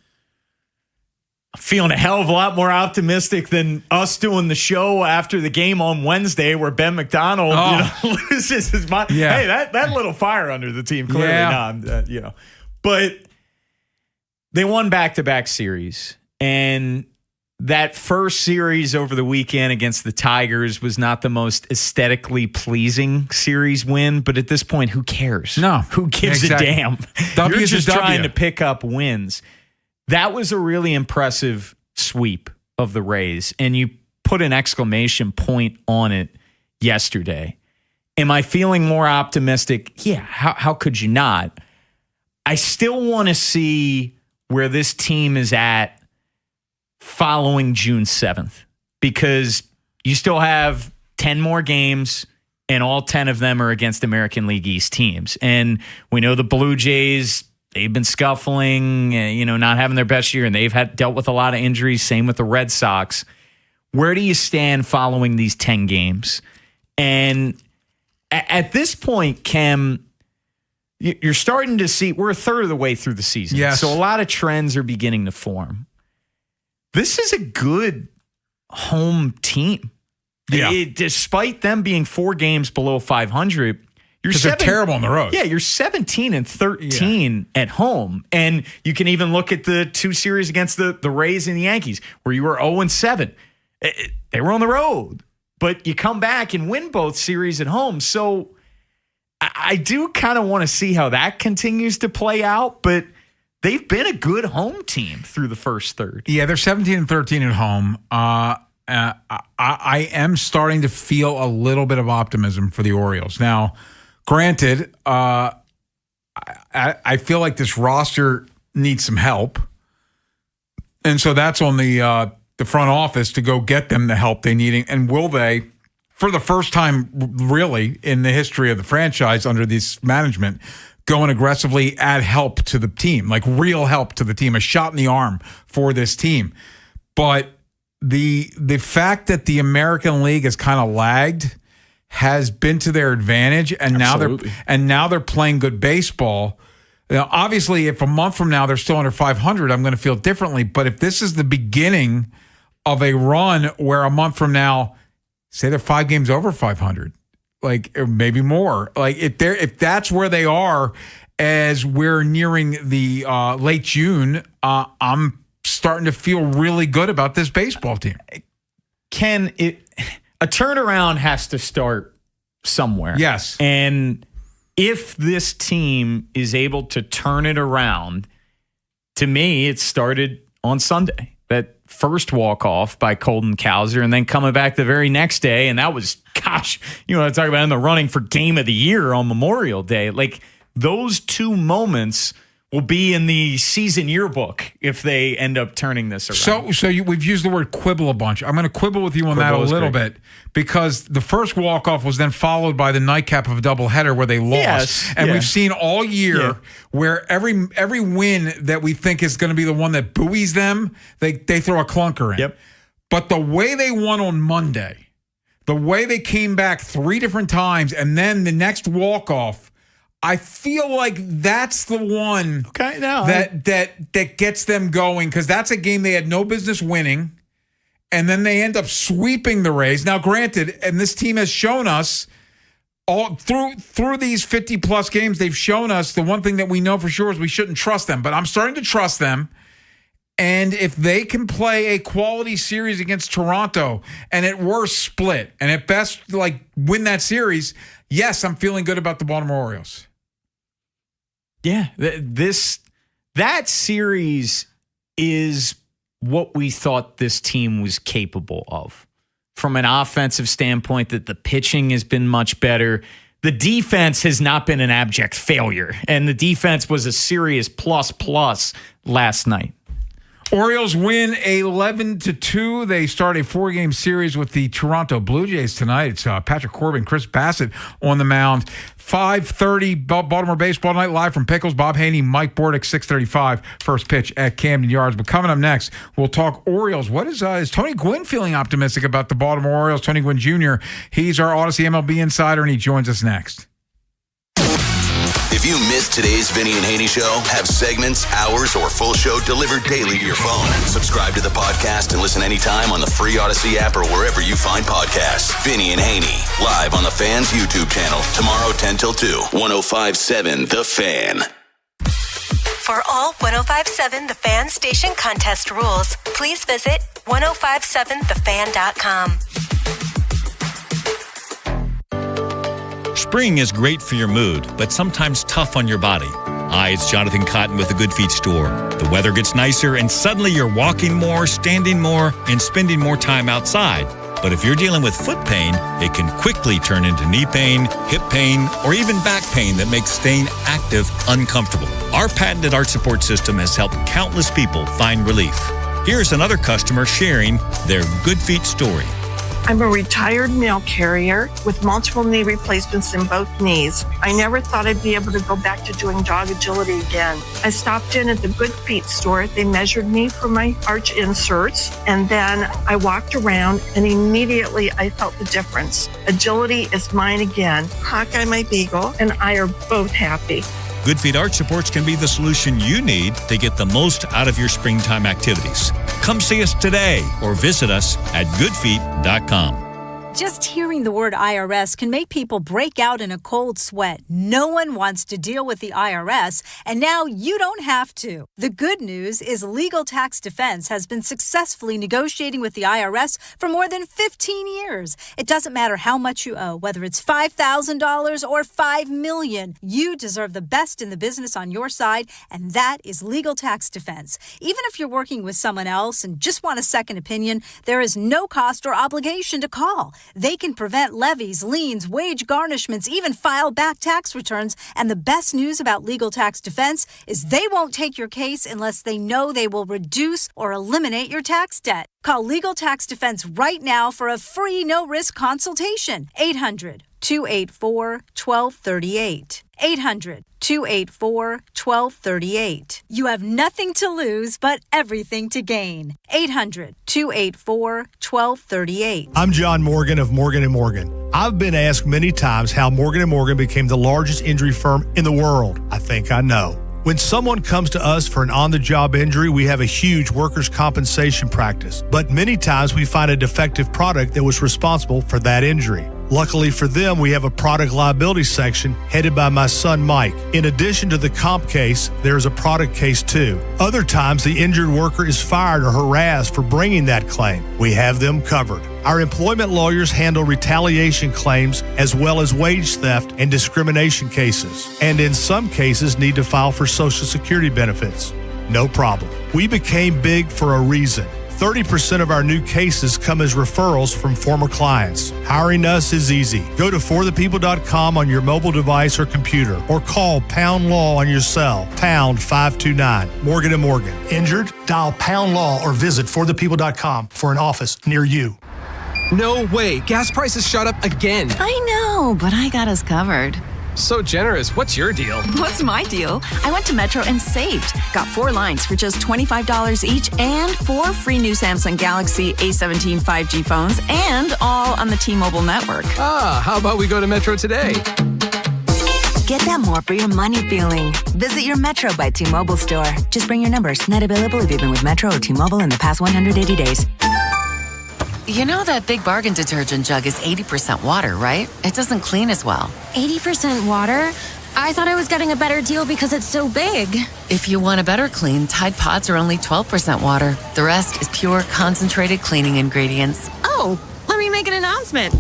I'm feeling a hell of a lot more optimistic than us doing the show after the game on Wednesday, where Ben McDonald loses his mind. Yeah. Hey, that little fire under the team, clearly not. But they won back-to-back series, and that first series over the weekend against the Tigers was not the most aesthetically pleasing series win, but at this point, who cares? No. Who gives a damn? You're just trying to pick up wins. That was a really impressive sweep of the Rays, and you put an exclamation point on it yesterday. Am I feeling more optimistic? Yeah, how could you not? I still want to see where this team is at following June 7th, because you still have 10 more games and all 10 of them are against American League East teams. And we know the Blue Jays, they've been scuffling, not having their best year, and they've dealt with a lot of injuries. Same with the Red Sox. Where do you stand following these 10 games? And at this point, Kem, you're starting to see, we're a third of the way through the season. Yes. So a lot of trends are beginning to form. This is a good home team. Yeah. Despite them being 4 games below 500, they're terrible on the road. Yeah, you're 17-13 at home. And you can even look at the 2 series against the Rays and the Yankees, where you were 0-7. They were on the road. But you come back and win both series at home. So I do kind of want to see how that continues to play out. But they've been a good home team through the first third. Yeah, they're 17-13 at home. I am starting to feel a little bit of optimism for the Orioles. Now, granted, I feel like this roster needs some help. And so that's on the front office to go get them the help they need. And will they, for the first time really in the history of the franchise under this management, go and aggressively add help to the team, like real help to the team, a shot in the arm for this team. But the fact that the American League has kind of lagged has been to their advantage, and now they're playing good baseball. Now, obviously, if a month from now they're still under 500, I'm going to feel differently. But if this is the beginning of a run where a month from now, say they're 5 games over 500, like maybe more, like if that's where they are as we're nearing the late June, I'm starting to feel really good about this baseball team. A turnaround has to start somewhere. Yes. And if this team is able to turn it around, to me, it started on Sunday. That first walk-off by Colton Cowser, and then coming back the very next day, and that was, gosh, talk about in the running for Game of the Year on Memorial Day. Like, those 2 moments will be in the season yearbook if they end up turning this around. So we've used the word quibble a bunch. I'm going to quibble with you on that a little bit, because the first walk-off was then followed by the nightcap of a doubleheader where they lost. Yes, and we've seen all year where every win that we think is going to be the one that buoys them, they throw a clunker in. Yep. But the way they won on Monday, the way they came back 3 different times, and then the next walk-off, I feel like that's the one that gets them going, because that's a game they had no business winning, and then they end up sweeping the Rays. Now, granted, and this team has shown us all through these 50-plus games, they've shown us the one thing that we know for sure is we shouldn't trust them. But I'm starting to trust them, and if they can play a quality series against Toronto, and at worst split, and at best win that series, yes, I'm feeling good about the Baltimore Orioles. Yeah, that series is what we thought this team was capable of. From an offensive standpoint, that the pitching has been much better. The defense has not been an abject failure, and the defense was a serious plus last night. Orioles win 11-2. They start a 4-game series with the Toronto Blue Jays tonight. It's Patrick Corbin, Chris Bassett on the mound. 5:30 Baltimore Baseball Night, live from Pickles. Bob Haynie, Mike Bordick, 6:35. First pitch at Camden Yards. But coming up next, we'll talk Orioles. What is Tony Gwynn feeling optimistic about the Baltimore Orioles? Tony Gwynn Jr., he's our Odyssey MLB insider, and he joins us next. If you missed today's Vinny and Haynie show, have segments, hours, or full show delivered daily to your phone. Subscribe to the podcast and listen anytime on the free Odyssey app or wherever you find podcasts. Vinny and Haynie, live on the Fan's YouTube channel, tomorrow 10 till 2, 105.7 The Fan. For all 105.7 The Fan station contest rules, please visit 1057thefan.com. Spring is great for your mood, but sometimes tough on your body. Hi, it's Jonathan Cotton with the Good Feet store. The weather gets nicer and suddenly you're walking more, standing more, and spending more time outside. But if you're dealing with foot pain, it can quickly turn into knee pain, hip pain, or even back pain that makes staying active uncomfortable. Our patented arch support system has helped countless people find relief. Here's another customer sharing their Good Feet story. I'm a retired mail carrier with multiple knee replacements in both knees. I never thought I'd be able to go back to doing dog agility again. I stopped in at the Good Feet store. They measured me for my arch inserts, and then I walked around, and immediately I felt the difference. Agility is mine again. Hawkeye, my beagle, and I are both happy. Good Feet Arch Supports can be the solution you need to get the most out of your springtime activities. Come see us today or visit us at goodfeet.com. Just hearing the word IRS can make people break out in a cold sweat. No one wants to deal with the IRS, and now you don't have to. The good news is Legal Tax Defense has been successfully negotiating with the IRS for more than 15 years. It doesn't matter how much you owe, whether it's $5,000 or $5 million. You deserve the best in the business on your side, and that is Legal Tax Defense. Even if you're working with someone else and just want a second opinion, there is no cost or obligation to call. They can prevent levies, liens, wage garnishments, even file back tax returns. And the best news about Legal Tax Defense is they won't take your case unless they know they will reduce or eliminate your tax debt. Call Legal Tax Defense right now for a free no-risk consultation. 800-284-1238. 800-284-1238. You have nothing to lose, but everything to gain. 800-284-1238. I'm John Morgan of Morgan & Morgan. I've been asked many times how Morgan & Morgan became the largest injury firm in the world. I think I know. When someone comes to us for an on-the-job injury, we have a huge workers' compensation practice. But many times we find a defective product that was responsible for that injury. Luckily for them, we have a product liability section headed by my son, Mike. In addition to the comp case, there is a product case too. Other times, the injured worker is fired or harassed for bringing that claim. We have them covered. Our employment lawyers handle retaliation claims as well as wage theft and discrimination cases, and in some cases need to file for Social Security benefits. No problem. We became big for a reason. 30% of our new cases come as referrals from former clients. Hiring us is easy. Go to forthepeople.com on your mobile device or computer, or call Pound Law on your cell, pound 529. Morgan & Morgan. Injured? Dial Pound Law or visit forthepeople.com for an office near you. No way. Gas prices shot up again. I know, but I got us covered. So generous. What's your deal? What's my deal? I went to Metro and saved. Got 4 lines for just $25 each and 4 free new Samsung Galaxy A17 5G phones, and all on the T-Mobile network. How about we go to Metro today? Get that more for your money feeling. Visit your Metro by T-Mobile store. Just bring your numbers. Not available if you've been with Metro or T-Mobile in the past 180 days. You know that Big Bargain detergent jug is 80% water, right? It doesn't clean as well. 80% water? I thought I was getting a better deal because it's so big. If you want a better clean, Tide Pods are only 12% water. The rest is pure, concentrated cleaning ingredients. Oh, let me make an announcement.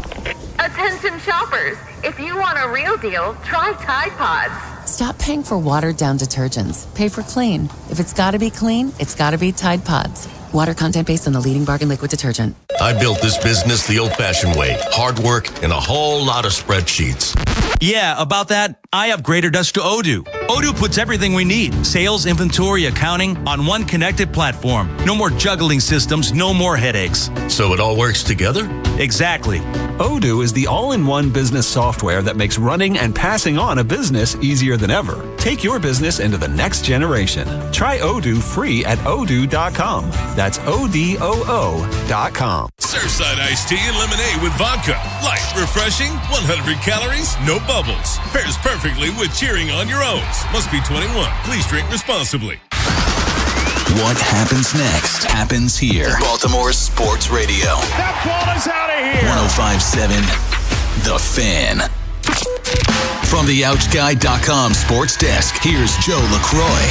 Attention shoppers, if you want a real deal, try Tide Pods. Stop paying for watered-down detergents. Pay for clean. If it's gotta be clean, it's gotta be Tide Pods. Water content based on the leading bargain liquid detergent. I built this business the old-fashioned way. Hard work and a whole lot of spreadsheets. Yeah, about that, I upgraded us to Odoo. Odoo puts everything we need, sales, inventory, accounting, on one connected platform. No more juggling systems, no more headaches. So it all works together? Exactly. Odoo is the all-in-one business software that makes running and passing on a business easier than ever. Take your business into the next generation. Try Odoo free at odoo.com. That's ODOO.com. Surfside iced tea and lemonade with vodka. Light, refreshing, 100 calories, no bubbles. Pairs perfectly with cheering on your oats. Must be 21. Please drink responsibly. What happens next happens here. Baltimore Sports Radio. That ball is out of here. 105.7 The Fan. From the OutGuy.com sports desk, here's Joe LaCroix.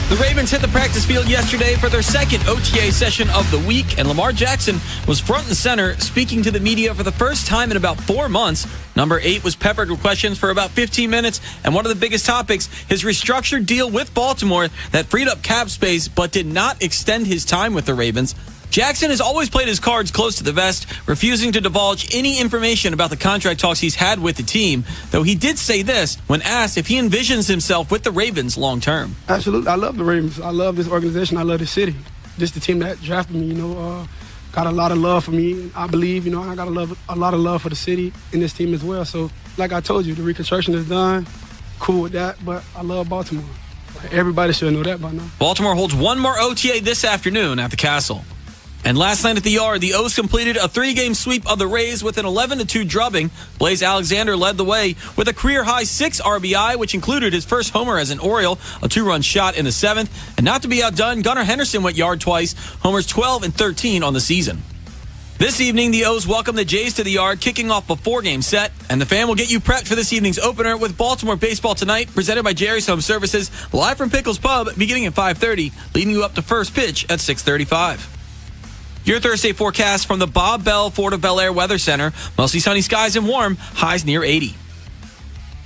The Ravens hit the practice field yesterday for their second OTA session of the week, and Lamar Jackson was front and center, speaking to the media for the first time in about 4 months. Number 8 was peppered with questions for about 15 minutes, and one of the biggest topics, his restructured deal with Baltimore that freed up cap space but did not extend his time with the Ravens. Jackson has always played his cards close to the vest, refusing to divulge any information about the contract talks he's had with the team, though he did say this when asked if he envisions himself with the Ravens long term. Absolutely. I love the Ravens. I love this organization. I love this city. This is the team that drafted me, got a lot of love for me. I believe, I got a lot of love for the city and this team as well. So, like I told you, the reconstruction is done. Cool with that, but I love Baltimore. Everybody should know that by now. Baltimore holds one more OTA this afternoon at the Castle. And last night at the Yard, the O's completed a 3-game sweep of the Rays with an 11-2 drubbing. Blaze Alexander led the way with a career-high 6 RBI, which included his first homer as an Oriole, a 2-run shot in the 7th. And not to be outdone, Gunnar Henderson went yard twice, homers 12 and 13 on the season. This evening, the O's welcome the Jays to the Yard, kicking off a 4-game set. And the Fan will get you prepped for this evening's opener with Baltimore baseball tonight, presented by Jerry's Home Services, live from Pickles Pub, beginning at 5:30, leading you up to first pitch at 6:35. Your Thursday forecast from the Bob Bell Fort of Bel Air Weather Center. Mostly sunny skies and warm, highs near 80.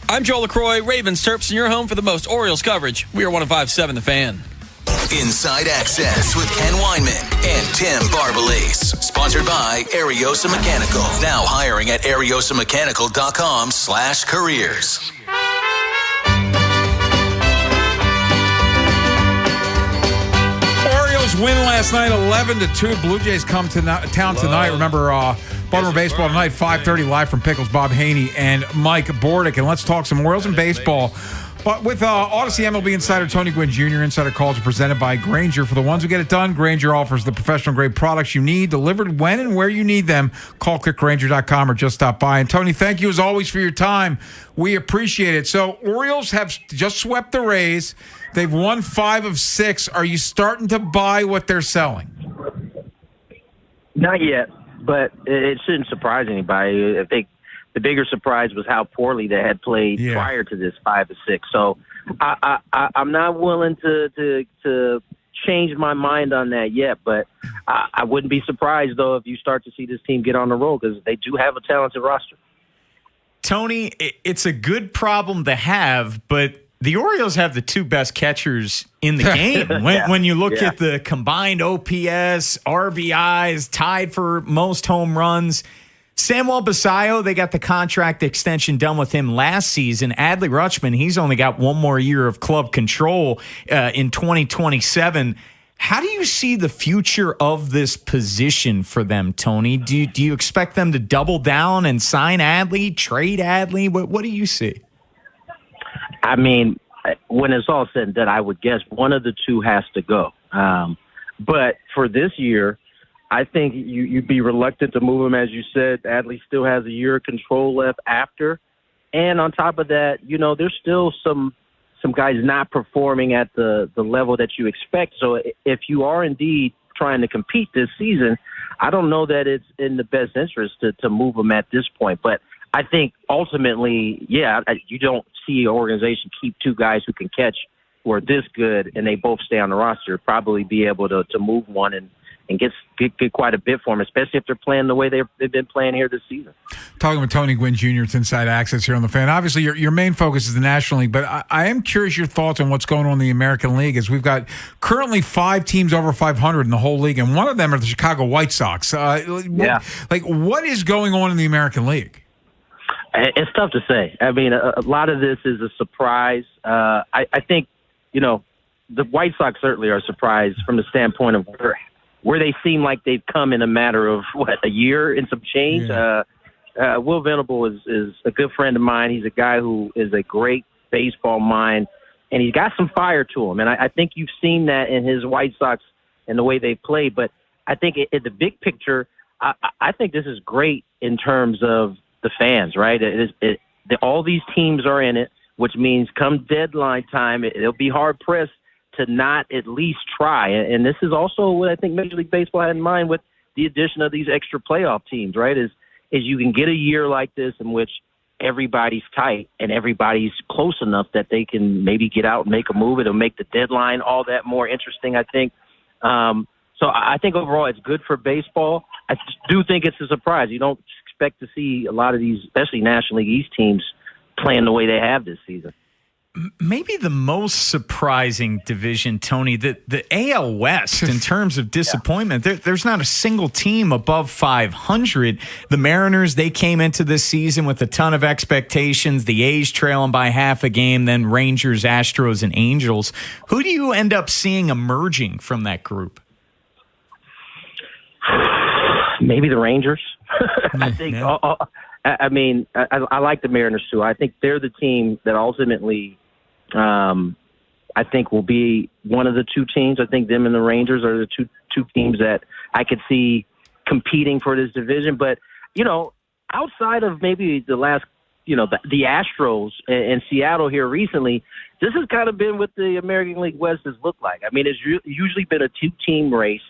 I'm Joel LaCroix, Ravens Terps, and your home for the most Orioles coverage. We are 105.7 The Fan. Inside Access with Ken Weinman and Tim Barbalese. Sponsored by Ariosa Mechanical. Now hiring at ariosamechanical.com/careers. Win last night, 11-2. Blue Jays come to town tonight. Remember, Baltimore baseball tonight, 5:30, live from Pickles. Bob Haynie and Mike Bordick. And let's talk some Orioles and baseball. But with Odyssey MLB insider Tony Gwynn Jr., insider calls are presented by Grainger. For the ones who get it done, Grainger offers the professional-grade products you need, delivered when and where you need them. Call clickgrainger.com or just stop by. And Tony, thank you as always for your time. We appreciate it. So Orioles have just swept the Rays. They've won 5 of 6. Are you starting to buy what they're selling? Not yet, but it shouldn't surprise anybody. I think the bigger surprise was how poorly they had played prior to this 5 of 6. So I'm not willing to change my mind on that yet, but I wouldn't be surprised, though, if you start to see this team get on the roll because they do have a talented roster. Tony, it's a good problem to have, but the Orioles have the 2 best catchers in the game. When you look at the combined OPS, RBIs, tied for most home runs. Samuel Basallo, they got the contract extension done with him last season. Adley Rutschman, he's only got 1 more year of club control in 2027. How do you see the future of this position for them, Tony? Do you expect them to double down and sign Adley, trade Adley? What do you see? I mean, when it's all said and done, I would guess one of the 2 has to go. But for this year, I think you'd be reluctant to move him. As you said, Adley still has a year of control left after. And on top of that, there's still some guys not performing at the level that you expect. So if you are indeed trying to compete this season, I don't know that it's in the best interest to move them at this point. But I think ultimately, you don't see an organization keep 2 guys who can catch who are this good and they both stay on the roster, probably be able to move one and get quite a bit for them, especially if they're playing the way they've been playing here this season. Talking with Tony Gwynn Jr., it's Inside Access here on The Fan. Obviously, your main focus is the National League, but I am curious your thoughts on what's going on in the American League, as we've got currently 5 teams over 500 in the whole league, and one of them are the Chicago White Sox. What is going on in the American League? It's tough to say. I mean, a lot of this is a surprise. I think, the White Sox certainly are a surprise from the standpoint of where they seem like they've come in a matter of, a year and some change. Yeah. Will Venable is a good friend of mine. He's a guy who is a great baseball mind, and he's got some fire to him. And I think you've seen that in his White Sox and the way they play. But I think in the big picture, I think this is great in terms of the fans, right? All these teams are in it, which means come deadline time, it'll be hard-pressed to not at least try. And this is also what I think Major League Baseball had in mind with the addition of these extra playoff teams, right, is you can get a year like this in which everybody's tight and everybody's close enough that they can maybe get out and make a move. It'll make the deadline all that more interesting, I think. So I think overall it's good for baseball. I do think it's a surprise. You don't expect to see a lot of these, especially National League East teams, playing the way they have this season. Maybe the most surprising division, Tony, the AL West in terms of disappointment. There's not a single team above 500. The Mariners, they came into this season with a ton of expectations. The A's trailing by half a game, then Rangers, Astros, and Angels. Who do you end up seeing emerging from that group? Maybe the Rangers. I think. Yeah. I like the Mariners too. I think they're the team that ultimately, I think will be one of the two teams. I think them and the Rangers are the two teams that I could see competing for this division. But outside of maybe the last, the Astros and Seattle here recently, this has kind of been what the American League West has looked like. I mean, it's usually been a two-team race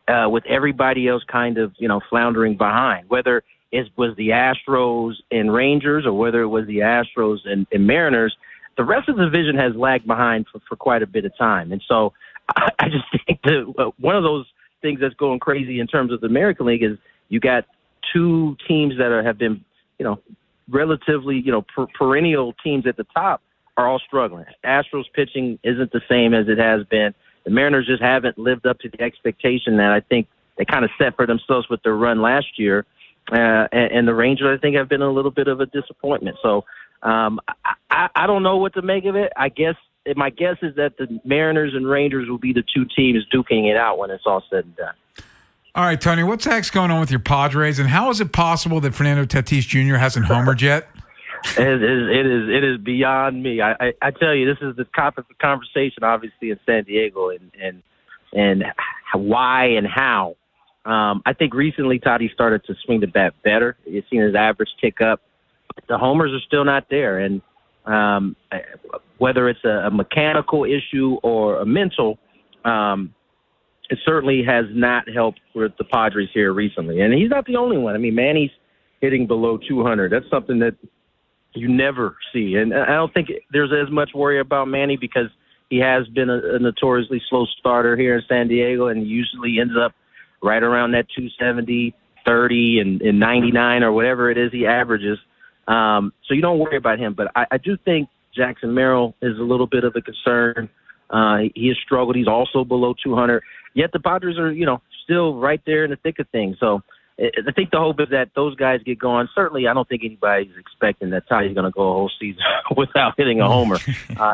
with everybody else kind of floundering behind, whether it was the Astros and Rangers or whether it was the Astros and Mariners. The rest of the division has lagged behind for quite a bit of time. And so I just think that one of those things that's going crazy in terms of the American League is you got two teams that have been, relatively, perennial teams at the top are all struggling. Astros pitching isn't the same as it has been. The Mariners just haven't lived up to the expectation that I think they kind of set for themselves with their run last year. And the Rangers, I think, have been a little bit of a disappointment. So I don't know what to make of it. My guess is that the Mariners and Rangers will be the two teams duking it out when it's all said and done. All right, Tony, what's the heck's going on with your Padres, and how is it possible that Fernando Tatis Jr. hasn't homered yet? It is beyond me. I tell you, this is the topic of conversation, obviously, in San Diego, and why and how. I think recently Tatis started to swing the bat better. You've seen his average tick up. The homers are still not there, and whether it's a mechanical issue or a mental, it certainly has not helped with the Padres here recently. And he's not the only one. I mean, Manny's hitting below 200. That's something that you never see. And I don't think there's as much worry about Manny because he has been a notoriously slow starter here in San Diego and usually ends up right around that 270, 30, and 99 or whatever it is he averages. So you don't worry about him. But I do think Jackson Merrill is a little bit of a concern. He has struggled. He's also below 200. Yet the Padres are, still right there in the thick of things. So I think the hope is that those guys get going. Certainly, I don't think anybody's expecting that Ty's going to go a whole season without hitting a homer.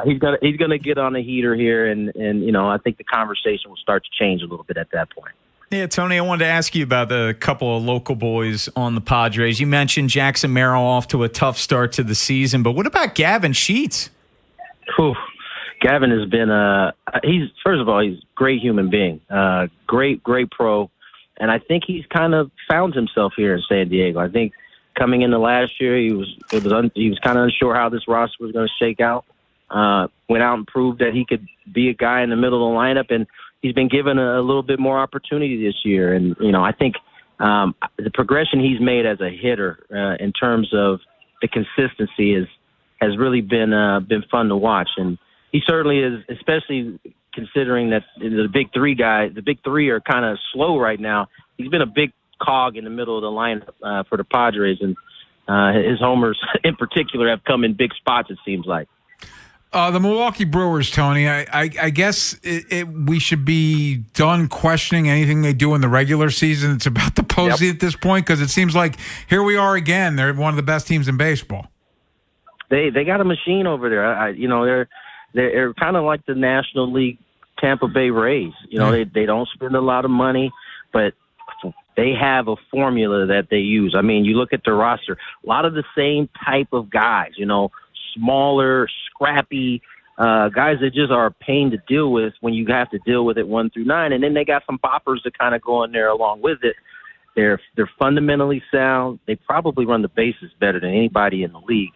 He's going to get on the heater here, and I think the conversation will start to change a little bit at that point. Yeah, Tony, I wanted to ask you about the couple of local boys on the Padres. You mentioned Jackson Merrill off to a tough start to the season, but what about Gavin Sheets? Whew. Gavin has been he's a great human being, great pro, and I think he's kind of found himself here in San Diego. I think coming into last year, he was kind of unsure how this roster was going to shake out. Went out and proved that he could be a guy in the middle of the lineup, and he's been given a little bit more opportunity this year. And I think the progression he's made as a hitter in terms of the consistency has really been fun to watch. And he certainly is, especially considering that the big three are kind of slow right now. He's been a big cog in the middle of the lineup for the Padres, and his homers in particular have come in big spots, it seems like. The Milwaukee Brewers, Tony, I guess we should be done questioning anything they do in the regular season. It's about the postseason at this point, because it seems like here we are again. They're one of the best teams in baseball. They got a machine over there. They're kind of like the National League Tampa Bay Rays. They don't spend a lot of money, but they have a formula that they use. I mean, you look at their roster, a lot of the same type of guys, smaller, scrappy guys that just are a pain to deal with when you have to deal with it 1 through 9. And then they got some boppers that kind of go in there along with it. They're fundamentally sound. They probably run the bases better than anybody in the league.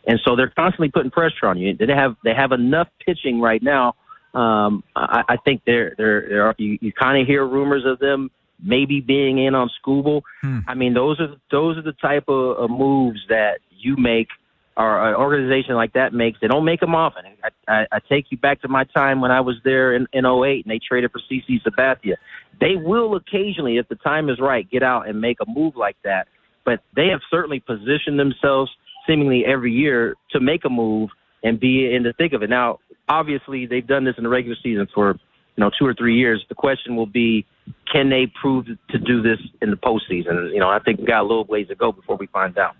And so they're constantly putting pressure on you. They have enough pitching right now. I think you kind of hear rumors of them maybe being in on Skubal. I mean, those are the type of moves that you make or an organization like that makes, they don't make them often. I take you back to my time when I was there in 2008 and they traded for CeCe Sabathia. They will occasionally, if the time is right, get out and make a move like that. But they have certainly positioned themselves seemingly every year to make a move and be in the thick of it. Now, obviously, they've done this in the regular season for 2 or 3 years. The question will be, can they prove to do this in the postseason? I think we've got a little ways to go before we find out.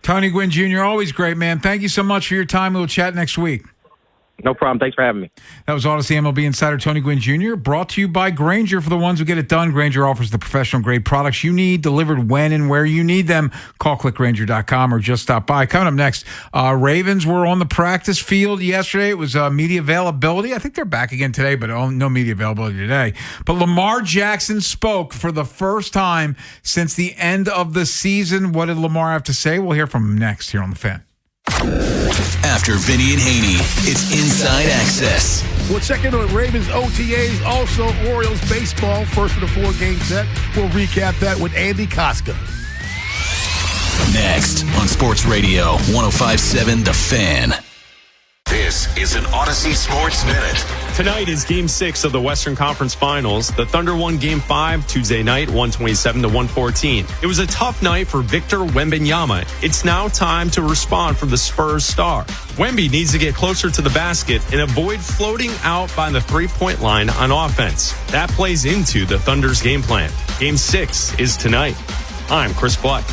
Tony Gwynn Jr., always great, man. Thank you so much for your time. We'll chat next week. No problem. Thanks for having me. That was Odyssey MLB insider Tony Gwynn Jr., brought to you by Grainger. For the ones who get it done, Grainger offers the professional-grade products you need, delivered when and where you need them. Call clickgrainger.com or just stop by. Coming up next, Ravens were on the practice field yesterday. It was media availability. I think they're back again today, but no media availability today. But Lamar Jackson spoke for the first time since the end of the season. What did Lamar have to say? We'll hear from him next here on The Fan. After Vinny and Haynie, it's Inside Access. We'll check in on Ravens OTAs, also Orioles baseball, first of the 4-game set. We'll recap that with Andy Koska. Next on Sports Radio 105.7 The Fan. This is an Odyssey Sports Minute. Tonight is Game 6 of the Western Conference Finals. The Thunder won Game 5 Tuesday night, 127-114. It was a tough night for Victor Wembanyama. It's now time to respond for the Spurs star. Wemby needs to get closer to the basket and avoid floating out by the three-point line on offense. That plays into the Thunder's game plan. Game 6 is tonight. I'm Chris Black.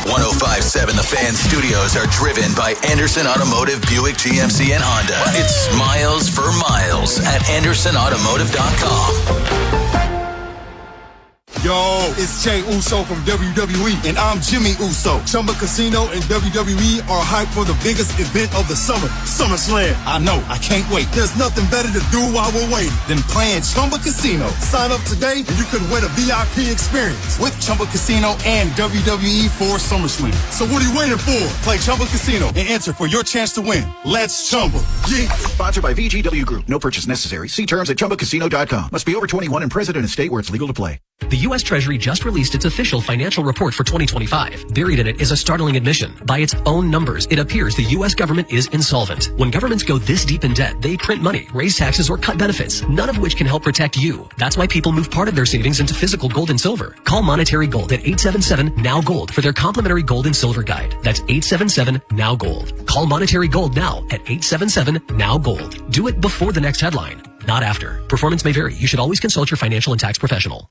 105.7 The Fan studios are driven by Anderson Automotive, Buick, GMC, and Honda. It's miles for miles at AndersonAutomotive.com. Yo, it's Jay Uso from WWE, and I'm Jimmy Uso. Chumba Casino and WWE are hyped for the biggest event of the summer, SummerSlam. I know, I can't wait. There's nothing better to do while we're waiting than playing Chumba Casino. Sign up today, and you could win a VIP experience with Chumba Casino and WWE for SummerSlam. So what are you waiting for? Play Chumba Casino and enter for your chance to win. Let's Chumba. Yeah. Sponsored by VGW Group. No purchase necessary. See terms at ChumbaCasino.com. Must be over 21 and present in a state where it's legal to play. The U.S. Treasury just released its official financial report for 2025. Buried in it is a startling admission. By its own numbers, it appears the U.S. government is insolvent. When governments go this deep in debt, they print money, raise taxes, or cut benefits, none of which can help protect you. That's why people move part of their savings into physical gold and silver. Call Monetary Gold at 877-NOW-GOLD for their complimentary gold and silver guide. That's 877-NOW-GOLD. Call Monetary Gold now at 877-NOW-GOLD. Do it before the next headline, not after. Performance may vary. You should always consult your financial and tax professional.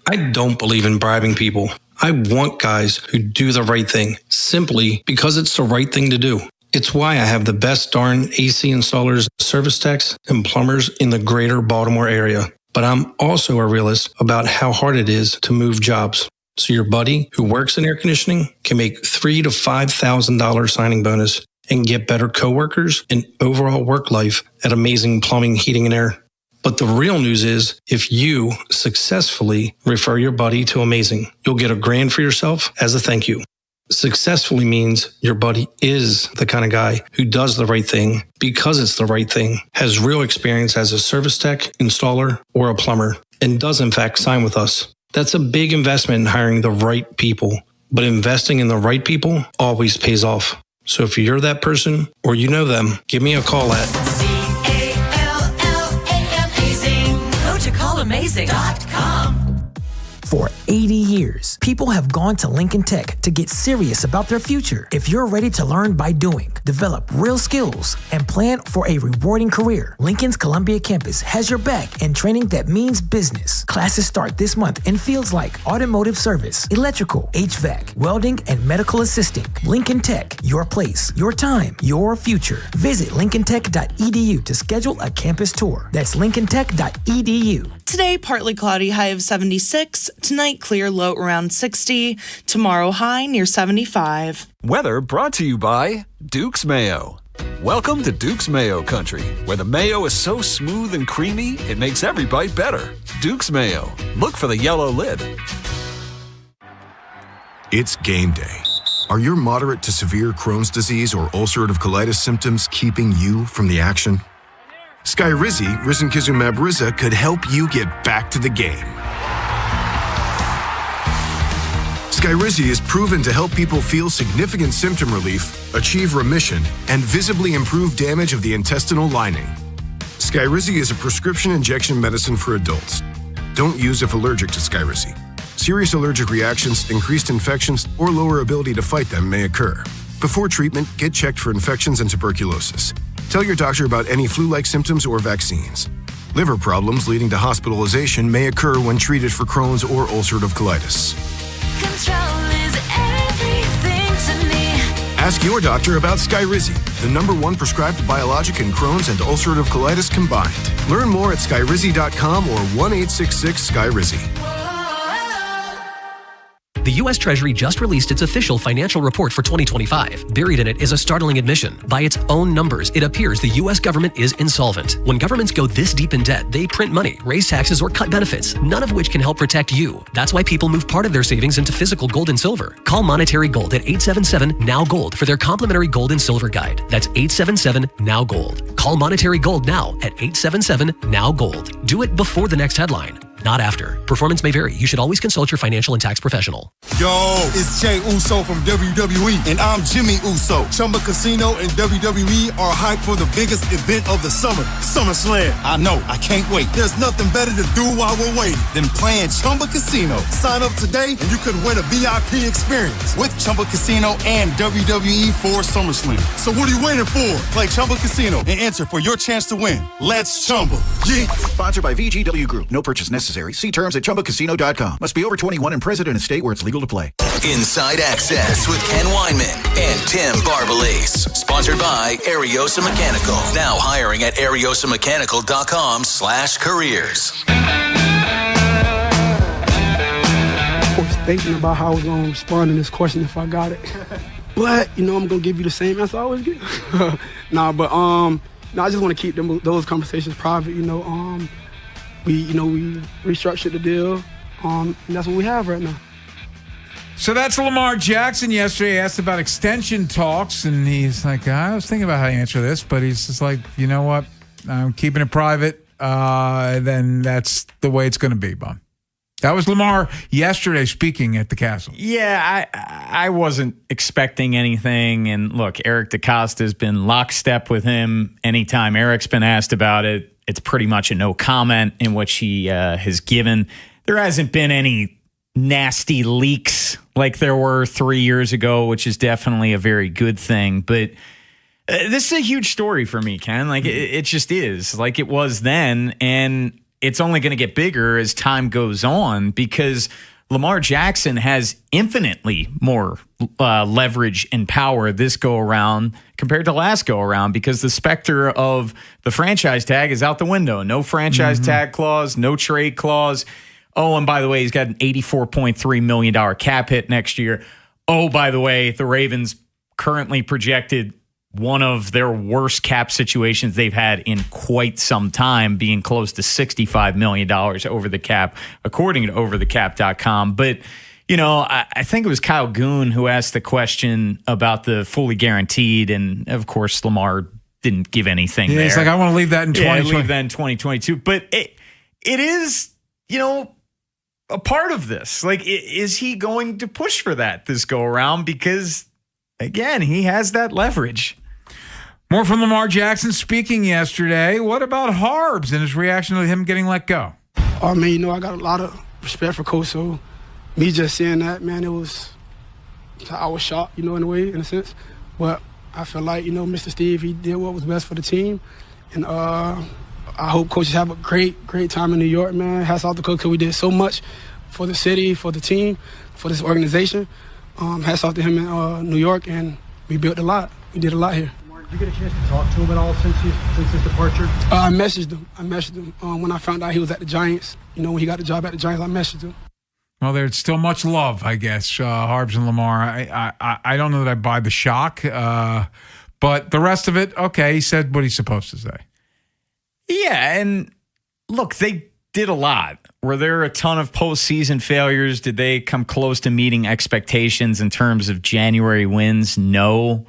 I don't believe in bribing people. I want guys who do the right thing simply because it's the right thing to do. It's why I have the best darn AC installers, service techs, and plumbers in the greater Baltimore area. But I'm also a realist about how hard it is to move jobs. So your buddy who works in air conditioning can make $3,000 to $5,000 signing bonus and get better coworkers and overall work life at Amazing Plumbing, Heating, and Air. But the real news is, if you successfully refer your buddy to Amazing, you'll get $1,000 for yourself as a thank you. Successfully means your buddy is the kind of guy who does the right thing because it's the right thing, has real experience as a service tech, installer, or a plumber, and does in fact sign with us. That's a big investment in hiring the right people, but investing in the right people always pays off. So if you're that person or you know them, give me a call at Callamazing.com. For 80 years, people have gone to Lincoln Tech to get serious about their future. If you're ready to learn by doing, develop real skills, and plan for a rewarding career, Lincoln's Columbia campus has your back in training that means business. Classes start this month in fields like automotive service, electrical, HVAC, welding, and medical assisting. Lincoln Tech, your place, your time, your future. Visit lincolntech.edu to schedule a campus tour. That's lincolntech.edu. Today, partly cloudy, high of 76. Tonight, clear, low around 60. Tomorrow, high near 75. Weather brought to you by Duke's Mayo. Welcome to Duke's Mayo Country, where the mayo is so smooth and creamy, it makes every bite better. Duke's Mayo. Look for the yellow lid. It's game day. Are your moderate to severe Crohn's disease or ulcerative colitis symptoms keeping you from the action? Skyrizi, risankizumab Riza, could help you get back to the game. Skyrizi is proven to help people feel significant symptom relief, achieve remission, and visibly improve damage of the intestinal lining. Skyrizi is a prescription injection medicine for adults. Don't use if allergic to Skyrizi. Serious allergic reactions, increased infections, or lower ability to fight them may occur. Before treatment, get checked for infections and tuberculosis. Tell your doctor about any flu-like symptoms or vaccines. Liver problems leading to hospitalization may occur when treated for Crohn's or ulcerative colitis. Control is everything to me. Ask your doctor about Skyrizi, the #1 prescribed biologic in Crohn's and ulcerative colitis combined. Learn more at skyrizi.com or 1-866-SKYRIZI. The U.S. Treasury just released its official financial report for 2025. Buried in it is a startling admission. By its own numbers, it appears the U.S. government is insolvent. When governments go this deep in debt, they print money, raise taxes, or cut benefits, none of which can help protect you. That's why people move part of their savings into physical gold and silver. Call Monetary Gold at 877-NOW-GOLD for their complimentary gold and silver guide. That's 877-NOW-GOLD. Call Monetary Gold now at 877-NOW-GOLD. Do it before the next headline, not after. Performance may vary. You should always consult your financial and tax professional. Yo, it's Jay Uso from WWE, and I'm Jimmy Uso. Chumba Casino and WWE are hyped for the biggest event of the summer, SummerSlam. I know, I can't wait. There's nothing better to do while we're waiting than playing Chumba Casino. Sign up today, and you could win a VIP experience with Chumba Casino and WWE for SummerSlam. So what are you waiting for? Play Chumba Casino and enter for your chance to win. Let's Chumba. Yeah. Sponsored by VGW Group. No purchase necessary. See terms at ChumbaCasino.com. Must be over 21 and present in a state where it's legal to play. Inside Access with Ken Weinman and Tim Barbalise. Sponsored by Ariosa Mechanical. Now hiring at ariosamechanical.com/careers. I was thinking about how I was going to respond to this question if I got it. But, I'm going to give you the same answer I always give. I just want to keep those conversations private, We restructured the deal, and that's what we have right now. So that's Lamar Jackson yesterday asked about extension talks, and he's like, I was thinking about how to answer this, but he's just like, you know what? I'm keeping it private. Then that's the way it's going to be, Bum. That was Lamar yesterday speaking at the Castle. Yeah, I wasn't expecting anything. And look, Eric DeCosta has been lockstep with him. Anytime Eric's been asked about it, it's pretty much a no comment in which he has given. There hasn't been any nasty leaks like there were 3 years ago, which is definitely a very good thing. But this is a huge story for me, Ken. Like, it just is. Like it was then, and it's only going to get bigger as time goes on because Lamar Jackson has infinitely more leverage and power this go-around compared to last go-around because the specter of the franchise tag is out the window. No franchise tag clause, no trade clause. Oh, and by the way, he's got an $84.3 million cap hit next year. Oh, by the way, the Ravens currently projected one of their worst cap situations they've had in quite some time, being close to $65 million over the cap, according to overthecap.com. But, I think it was Kyle Goon who asked the question about the fully guaranteed, and of course, Lamar didn't give anything there. It's like, I want to leave that in 2020. Leave that in 2022. But it is, a part of this. Like, is he going to push for that this go around? Because, again, he has that leverage. More from Lamar Jackson speaking yesterday. What about Harbs and his reaction to him getting let go? I mean, I got a lot of respect for Coach, so me just saying that, man, I was shocked, in a way, in a sense. But I feel like, Mr. Steve, he did what was best for the team. And I hope coaches have a great time in New York, man. Hats off to Coach because we did so much for the city, for the team, for this organization. Hats off to him in New York, and we built a lot. We did a lot here. Did you get a chance to talk to him at all since his departure? I messaged him. When I found out he was at the Giants, when he got the job at the Giants, I messaged him. Well, there's still much love, I guess, Harbs and Lamar. I don't know that I buy the shock, but the rest of it, okay, he said what he's supposed to say. Yeah, and look, they did a lot. Were there a ton of postseason failures? Did they come close to meeting expectations in terms of January wins? No,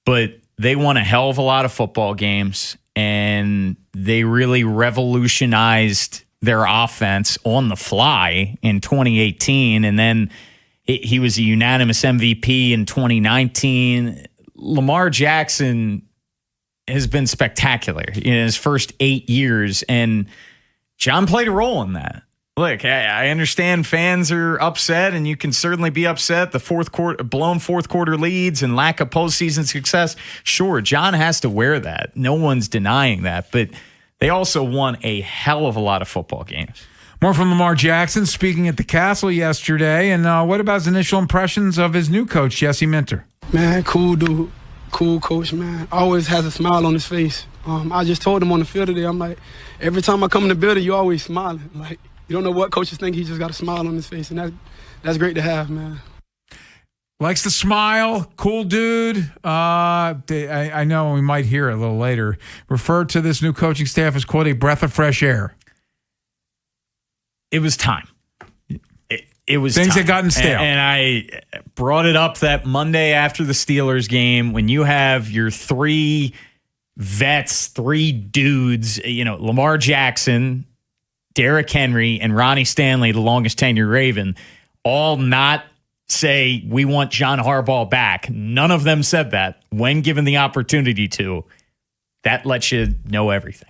but they won a hell of a lot of football games, and they really revolutionized their offense on the fly in 2018. And then, He was a unanimous MVP in 2019. Lamar Jackson has been spectacular in his first 8 years, and John played a role in that. Look, I understand fans are upset, and you can certainly be upset. The blown fourth quarter leads and lack of postseason success. Sure, John has to wear that. No one's denying that, but they also won a hell of a lot of football games. More from Lamar Jackson speaking at the Castle yesterday. And what about his initial impressions of his new coach, Jesse Minter? Man, cool dude. Cool coach, man. Always has a smile on his face. I just told him on the field today, I'm like, every time I come in the building, you always smiling. Like, you don't know what coaches think. He just got a smile on his face, and that's great to have, man. Likes to smile, cool dude. I know we might hear it a little later. Referred to this new coaching staff as, quote, a breath of fresh air. It was time. It was things time. had gotten stale. And I brought it up that Monday after the Steelers game when you have your three vets, three dudes, Lamar Jackson, Derrick Henry, and Ronnie Stanley, the longest tenured Raven, all not say, we want John Harbaugh back. None of them said that when given the opportunity to. That lets you know everything.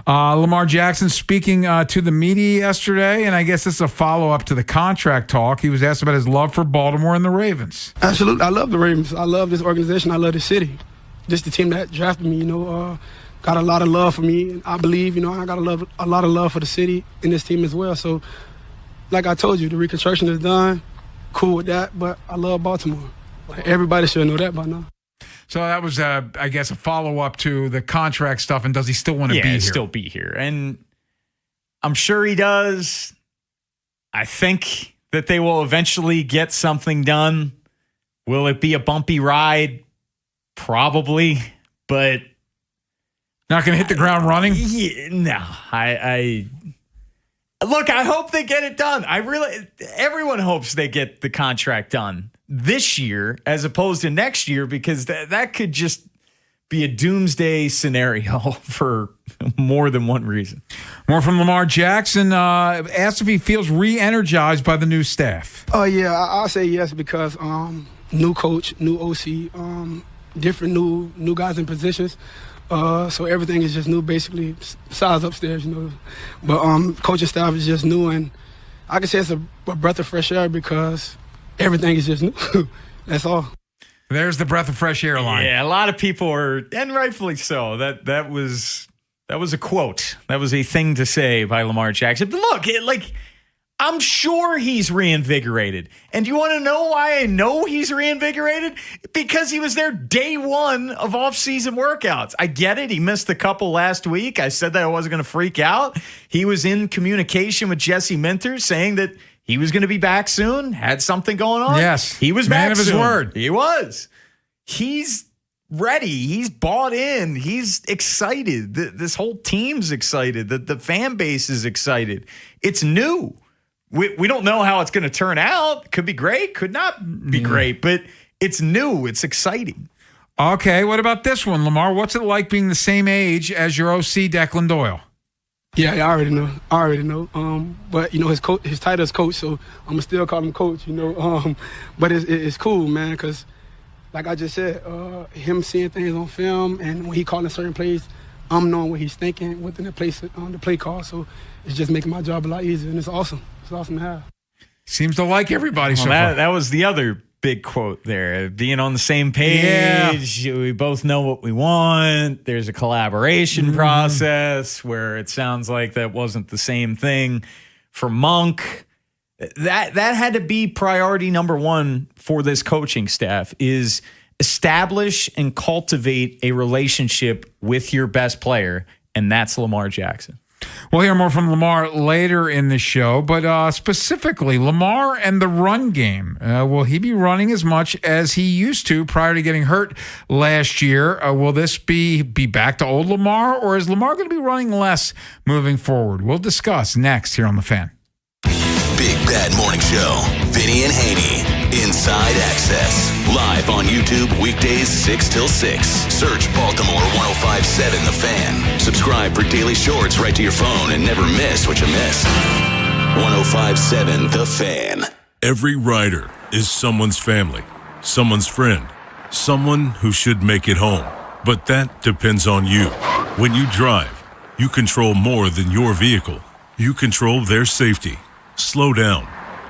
Lamar Jackson speaking to the media yesterday, and I guess this is a follow-up to the contract talk. He was asked about his love for Baltimore and the Ravens. Absolutely. I love the Ravens. I love this organization. I love the city. Just the team that drafted me, got a lot of love for me. I believe, I got a lot of love for the city and this team as well. So, like I told you, the reconstruction is done. Cool with that, but I love Baltimore. Everybody should know that by now. So that was, I guess, a follow-up to the contract stuff, and does he still want to be here? Yeah, still be here. And I'm sure he does. I think that they will eventually get something done. Will it be a bumpy ride? Probably, but... Not going to hit the ground running? No. Look, I hope they get it done. Everyone hopes they get the contract done this year as opposed to next year, because that could just be a doomsday scenario for more than one reason. More from Lamar Jackson. Asked if he feels re-energized by the new staff. Oh, yeah, I'll say yes, because new coach, new OC, different new guys in positions. So everything is just new, basically, besides upstairs, But coaching staff is just new, and I can say it's a breath of fresh air because everything is just new. That's all. There's the breath of fresh air line. Yeah, a lot of people are, and rightfully so. That was a quote. That was a thing to say by Lamar Jackson. But look, I'm sure he's reinvigorated. And you want to know why I know he's reinvigorated? Because he was there day one of off-season workouts. I get it. He missed a couple last week. I said that I wasn't going to freak out. He was in communication with Jesse Minter saying that he was going to be back soon, had something going on. Yes. He was man back of his soon. word. He was. He's ready. He's bought in. He's excited. This whole team's excited. The fan base is excited. It's new. We don't know how it's going to turn out. Could be great. Could not be great. But it's new. It's exciting. Okay, what about this one, Lamar? What's it like being the same age as your OC, Declan Doyle? Yeah, I already know. But his title is coach, so I'm gonna still call him coach. But it's cool, man, because like I just said, him seeing things on film, and when he calling certain plays, I'm knowing what he's thinking within the play call. So it's just making my job a lot easier, and it's awesome. It's awesome to have. Seems to like everybody so far. That was the other big quote there. Being on the same page, we both know what we want. There's a collaboration process where it sounds like that wasn't the same thing for Monk. That had to be priority number one for this coaching staff, is establish and cultivate a relationship with your best player, and that's Lamar Jackson. We'll hear more from Lamar later in the show, but specifically, Lamar and the run game. Will he be running as much as he used to prior to getting hurt last year? Will this be back to old Lamar, or is Lamar going to be running less moving forward? We'll discuss next here on The Fan. Big Bad Morning Show. Vinny and Haynie. Inside Access. Live on YouTube weekdays 6 till 6. Search Baltimore 105.7 The Fan. Subscribe for daily shorts right to your phone and never miss what you missed. 105.7 The Fan. Every rider, is someone's family, someone's friend, someone who should make it home. But that depends on you. When you drive, you control more than your vehicle. You control their safety. Slow down.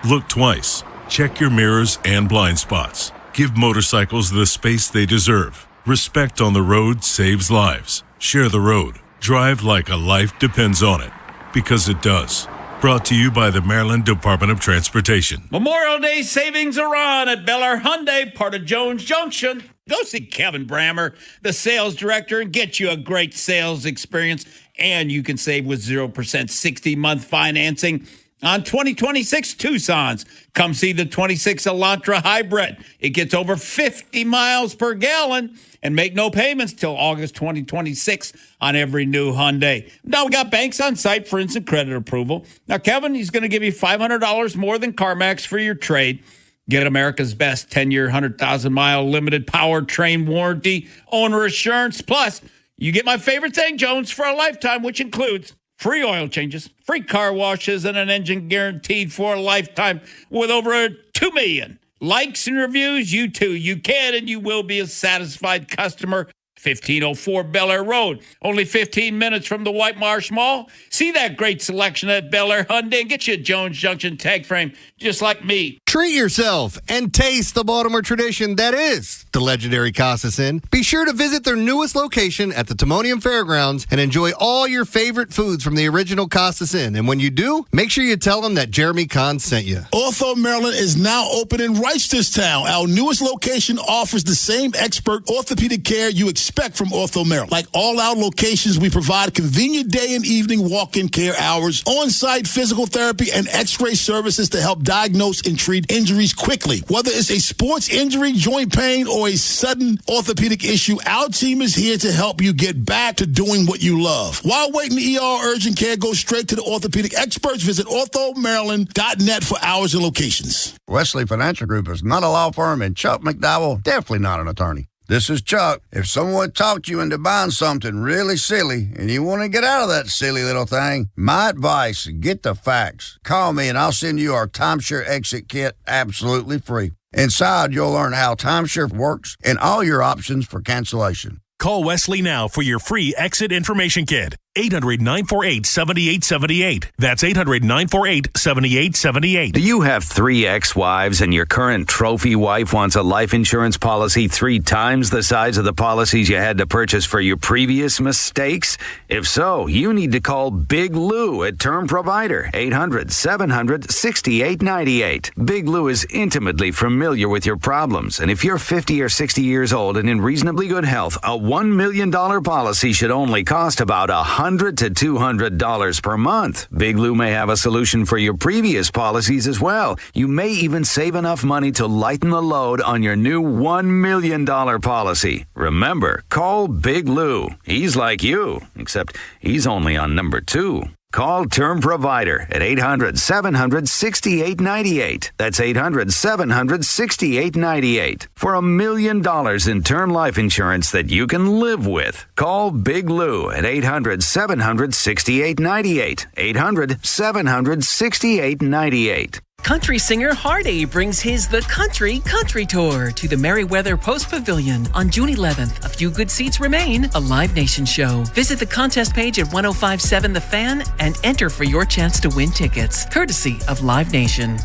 Look twice. Check your mirrors and blind spots. Give motorcycles the space they deserve. Respect on the road saves lives. Share the road. Drive like a life depends on it. Because it does. Brought to you by the Maryland Department of Transportation. Memorial Day savings are on at Bel Air Hyundai, part of Jones Junction. Go see Kevin Brammer, the sales director, and get you a great sales experience. And you can save with 0% 60-month financing on 2026 Tucsons. Come see the 26 Elantra Hybrid. It gets over 50 miles per gallon and make no payments till August 2026 on every new Hyundai. Now we got banks on site for instant credit approval. Now, Kevin, he's going to give you $500 more than CarMax for your trade. Get America's best 10-year, 100,000-mile limited powertrain warranty, owner assurance. Plus, you get my favorite thing, Jones, for a lifetime, which includes free oil changes, free car washes, and an engine guaranteed for a lifetime with over 2 million likes and reviews. You too, you can and you will be a satisfied customer. 1504 Bel Air Road, only 15 minutes from the White Marsh Mall. See that great selection at Bel Air Hyundai and get you a Jones Junction tag frame just like me. Treat yourself and taste the Baltimore tradition that is the legendary Costas Inn. Be sure to visit their newest location at the Timonium Fairgrounds and enjoy all your favorite foods from the original Costas Inn. And when you do, make sure you tell them that Jeremy Kahn sent you. Ortho Maryland is now open in Reisterstown. Our newest location offers the same expert orthopedic care you expect from Ortho Maryland. Like all our locations, we provide convenient day and evening walk-in care hours, on-site physical therapy, and x-ray services to help diagnose and treat injuries quickly. Whether it's a sports injury, joint pain, or a sudden orthopedic issue, our team is here to help you get back to doing what you love. While waiting the ER urgent care, go straight to the orthopedic experts. Visit orthomaryland.net for hours and locations. Wesley Financial Group is not a law firm, and Chuck McDowell definitely not an attorney. This is Chuck. If someone talked you into buying something really silly and you want to get out of that silly little thing, my advice, get the facts. Call me and I'll send you our timeshare exit kit absolutely free. Inside, you'll learn how timeshare works and all your options for cancellation. Call Wesley now for your free exit information kit. 800-948-7878. That's 800-948-7878. Do you have 3 ex-wives and your current trophy wife wants a life insurance policy 3 times the size of the policies you had to purchase for your previous mistakes? If so, you need to call Big Lou at Term Provider, 800-700-6898. Big Lou is intimately familiar with your problems, and if you're 50 or 60 years old and in reasonably good health, a $1 million policy should only cost about $100 to $200 per month. Big Lou may have a solution for your previous policies as well. You may even save enough money to lighten the load on your new $1 million policy. Remember, call Big Lou. He's like you, except he's only on number 2. Call Term Provider at 800-700-6898. That's 800-700-6898. For $1 million in term life insurance that you can live with. Call Big Lou at 800-700-6898. 800-700-6898. Country singer Hardy brings his The Country Tour to the Merriweather Post Pavilion on June 11th. A few good seats remain. A Live Nation show. Visit the contest page at 1057 The Fan and enter for your chance to win tickets, courtesy of Live Nation.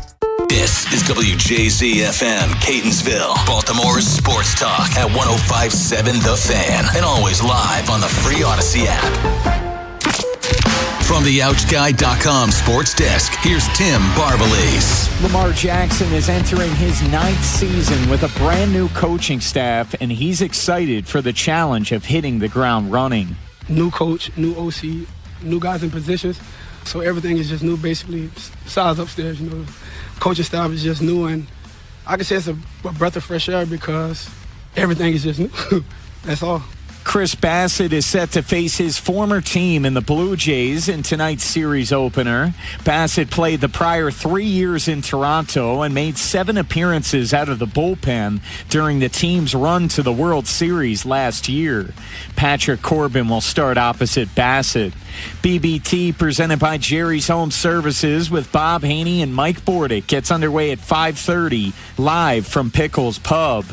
This is WJZ-FM, Catonsville, Baltimore's sports talk at 1057 The Fan, and always live on the free Odyssey app. From the OutGuy.com sports desk, here's Tim Barbalese. Lamar Jackson is entering his 9th season with a brand new coaching staff, and he's excited for the challenge of hitting the ground running. New coach, new OC, new guys in positions. So everything is just new, basically. Besides upstairs, coaching staff is just new, and I can say it's a breath of fresh air because everything is just new. That's all. Chris Bassett is set to face his former team in the Blue Jays in tonight's series opener. Bassett played the prior 3 years in Toronto and made 7 appearances out of the bullpen during the team's run to the World Series last year. Patrick Corbin will start opposite Bassett. BBT, presented by Jerry's Home Services with Bob Haynie and Mike Bordick, gets underway at 5:30 live from Pickles Pub.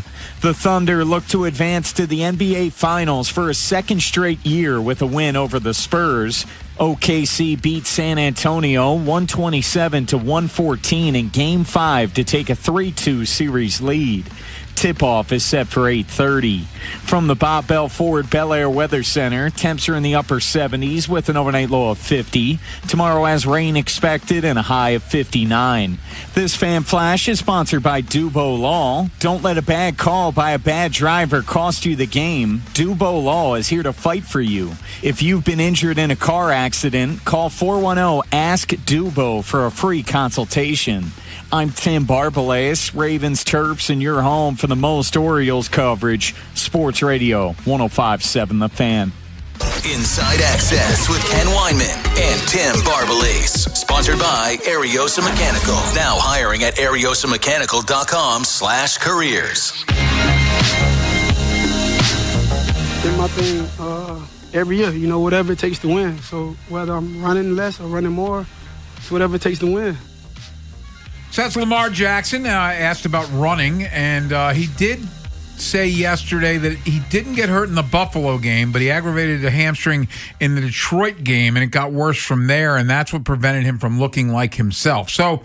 The Thunder look to advance to the NBA Finals for a second straight year with a win over the Spurs. OKC beat San Antonio 127-114 in Game 5 to take a 3-2 series lead. Tip-off is set for 8:30. From the Bob Bell Ford Bel Air Weather Center, temps are in the upper 70s with an overnight low of 50. Tomorrow has rain expected and a high of 59. This Fan Flash is sponsored by Dubo Law. Don't let a bad call by a bad driver cost you the game. Dubo Law is here to fight for you. If you've been injured in a car accident, call 410-ASK-DUBO for a free consultation. I'm Tim Barbalas, Ravens, Terps, and your home for the most Orioles coverage. Sports Radio 105.7 The Fan. Inside Access with Ken Weinman and Tim Barbalas. Sponsored by Ariosa Mechanical. Now hiring at ariosamechanical.com/careers. Did my thing every year, whatever it takes to win. So whether I'm running less or running more, it's whatever it takes to win. So that's Lamar Jackson. I asked about running, and he did say yesterday that he didn't get hurt in the Buffalo game, but he aggravated a hamstring in the Detroit game, and it got worse from there, and that's what prevented him from looking like himself. So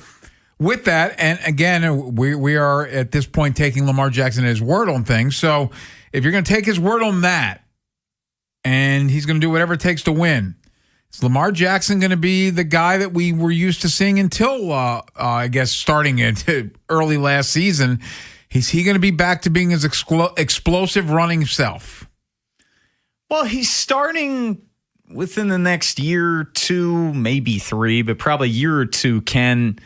with that, and again, we are at this point taking Lamar Jackson at his word on things. So if you're going to take his word on that, and he's going to do whatever it takes to win, is Lamar Jackson going to be the guy that we were used to seeing until, I guess, starting it early last season? Is he going to be back to being his explosive running self? Well, he's starting within the next year or two, maybe 3, but probably a year or two, Ken,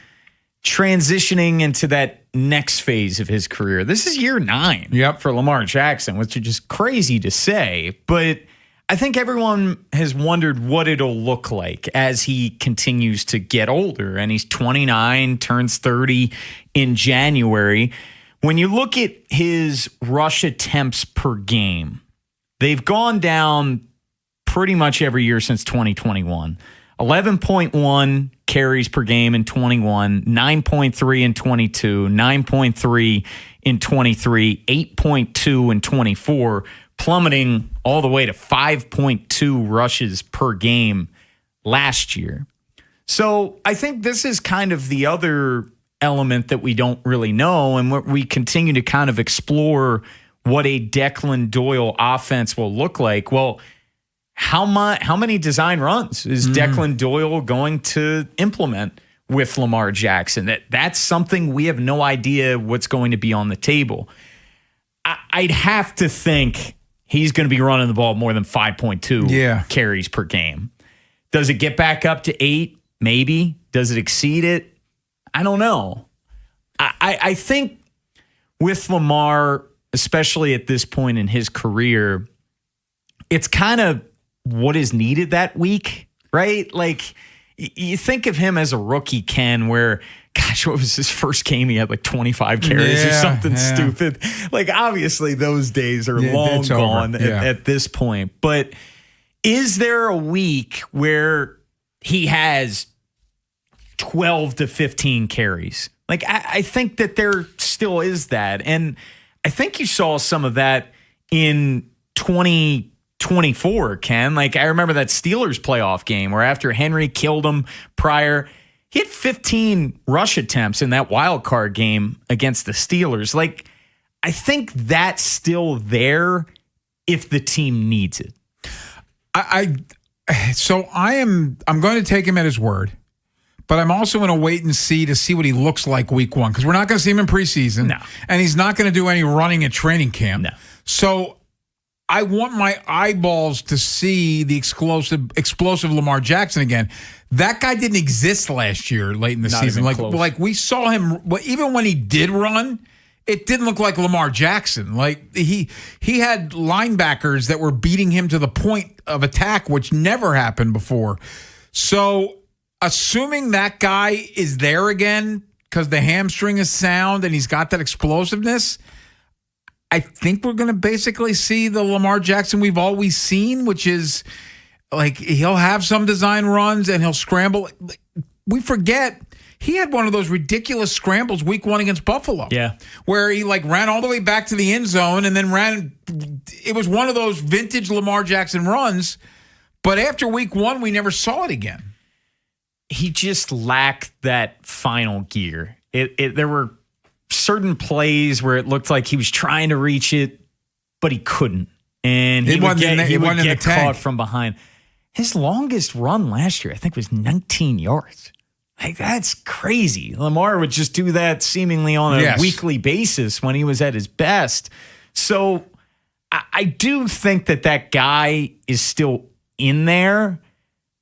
transitioning into that next phase of his career. This is year 9 for Lamar Jackson, which is just crazy to say, but I think everyone has wondered what it'll look like as he continues to get older. And he's 29, turns 30 in January. When you look at his rush attempts per game, they've gone down pretty much every year since 2021. 11.1 carries per game in 21, 9.3 in 22, 9.3 in 23, 8.2 in 24, plummeting all the way to 5.2 rushes per game last year. So I think this is kind of the other element that we don't really know, and what we continue to kind of explore what a Declan Doyle offense will look like. Well, how many design runs is Declan Doyle going to implement with Lamar Jackson? That's something we have no idea what's going to be on the table. I'd have to think he's going to be running the ball more than 5.2 carries per game. Does it get back up to 8? Maybe. Does it exceed it? I don't know. I think with Lamar, especially at this point in his career, it's kind of what is needed that week, right? Like, you think of him as a rookie, Ken, where, gosh, what was his first game? He had like 25 carries or something stupid. Like, obviously, those days are long gone at this point. But is there a week where he has 12 to 15 carries? Like, I think that there still is that. And I think you saw some of that in 2024, Ken. Like, I remember that Steelers playoff game where after Henry killed him prior, he had 15 rush attempts in that wild card game against the Steelers. Like, I think that's still there if the team needs it. I'm going to take him at his word, but I'm also going to wait and see to see what he looks like week 1, because we're not going to see him in preseason, and he's not going to do any running at training camp. No. So I want my eyeballs to see the explosive Lamar Jackson again. That guy didn't exist last year late in the season. Like we saw him, even when he did run, it didn't look like Lamar Jackson. Like he had linebackers that were beating him to the point of attack, which never happened before. So assuming that guy is there again because the hamstring is sound and he's got that explosiveness, I think we're going to basically see the Lamar Jackson we've always seen, which is like he'll have some design runs and he'll scramble. We forget he had one of those ridiculous scrambles week 1 against Buffalo. Yeah. Where he like ran all the way back to the end zone and then it was one of those vintage Lamar Jackson runs. But after week 1, we never saw it again. He just lacked that final gear. There were certain plays where it looked like he was trying to reach it, but he couldn't. And he would get caught from behind. His longest run last year, I think, was 19 yards. Like, that's crazy. Lamar would just do that seemingly on a weekly basis when he was at his best. So I do think that guy is still in there.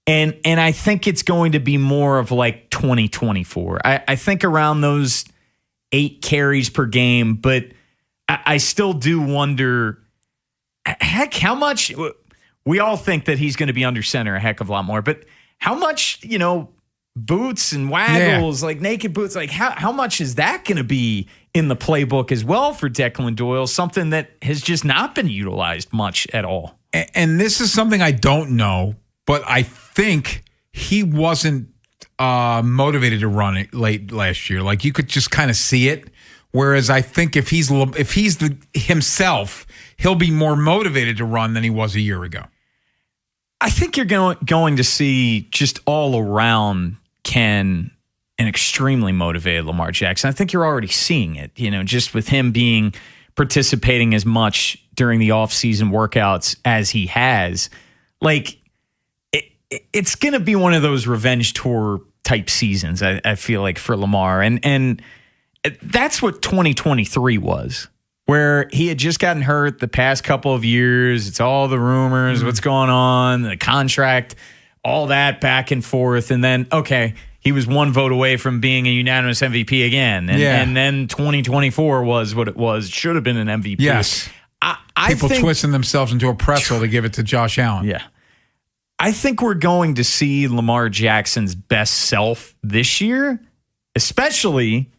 And I think it's going to be more of like 2024. I think around those 8 carries per game, but I still do wonder, heck, how much we all think that he's going to be under center a heck of a lot more, but how much, boots and waggles, like naked boots, like how much is that going to be in the playbook as well for Declan Doyle? Something that has just not been utilized much at all. And this is something I don't know, but I think he wasn't motivated to run it late last year. Like you could just kind of see it. Whereas I think if he's himself, he'll be more motivated to run than he was a year ago. I think you're going to see just all around an extremely motivated Lamar Jackson. I think you're already seeing it, just with him participating as much during the offseason workouts as he has. Like, it's going to be one of those revenge tour type seasons, I feel like, for Lamar. And that's what 2023 was, where he had just gotten hurt the past couple of years. It's all the rumors, what's going on, the contract, all that back and forth. And then, okay, he was 1 vote away from being a unanimous MVP again. And then 2024 was what it was. It should have been an MVP. Yes. People twisting themselves into a pretzel to give it to Josh Allen. Yeah. I think we're going to see Lamar Jackson's best self this year, especially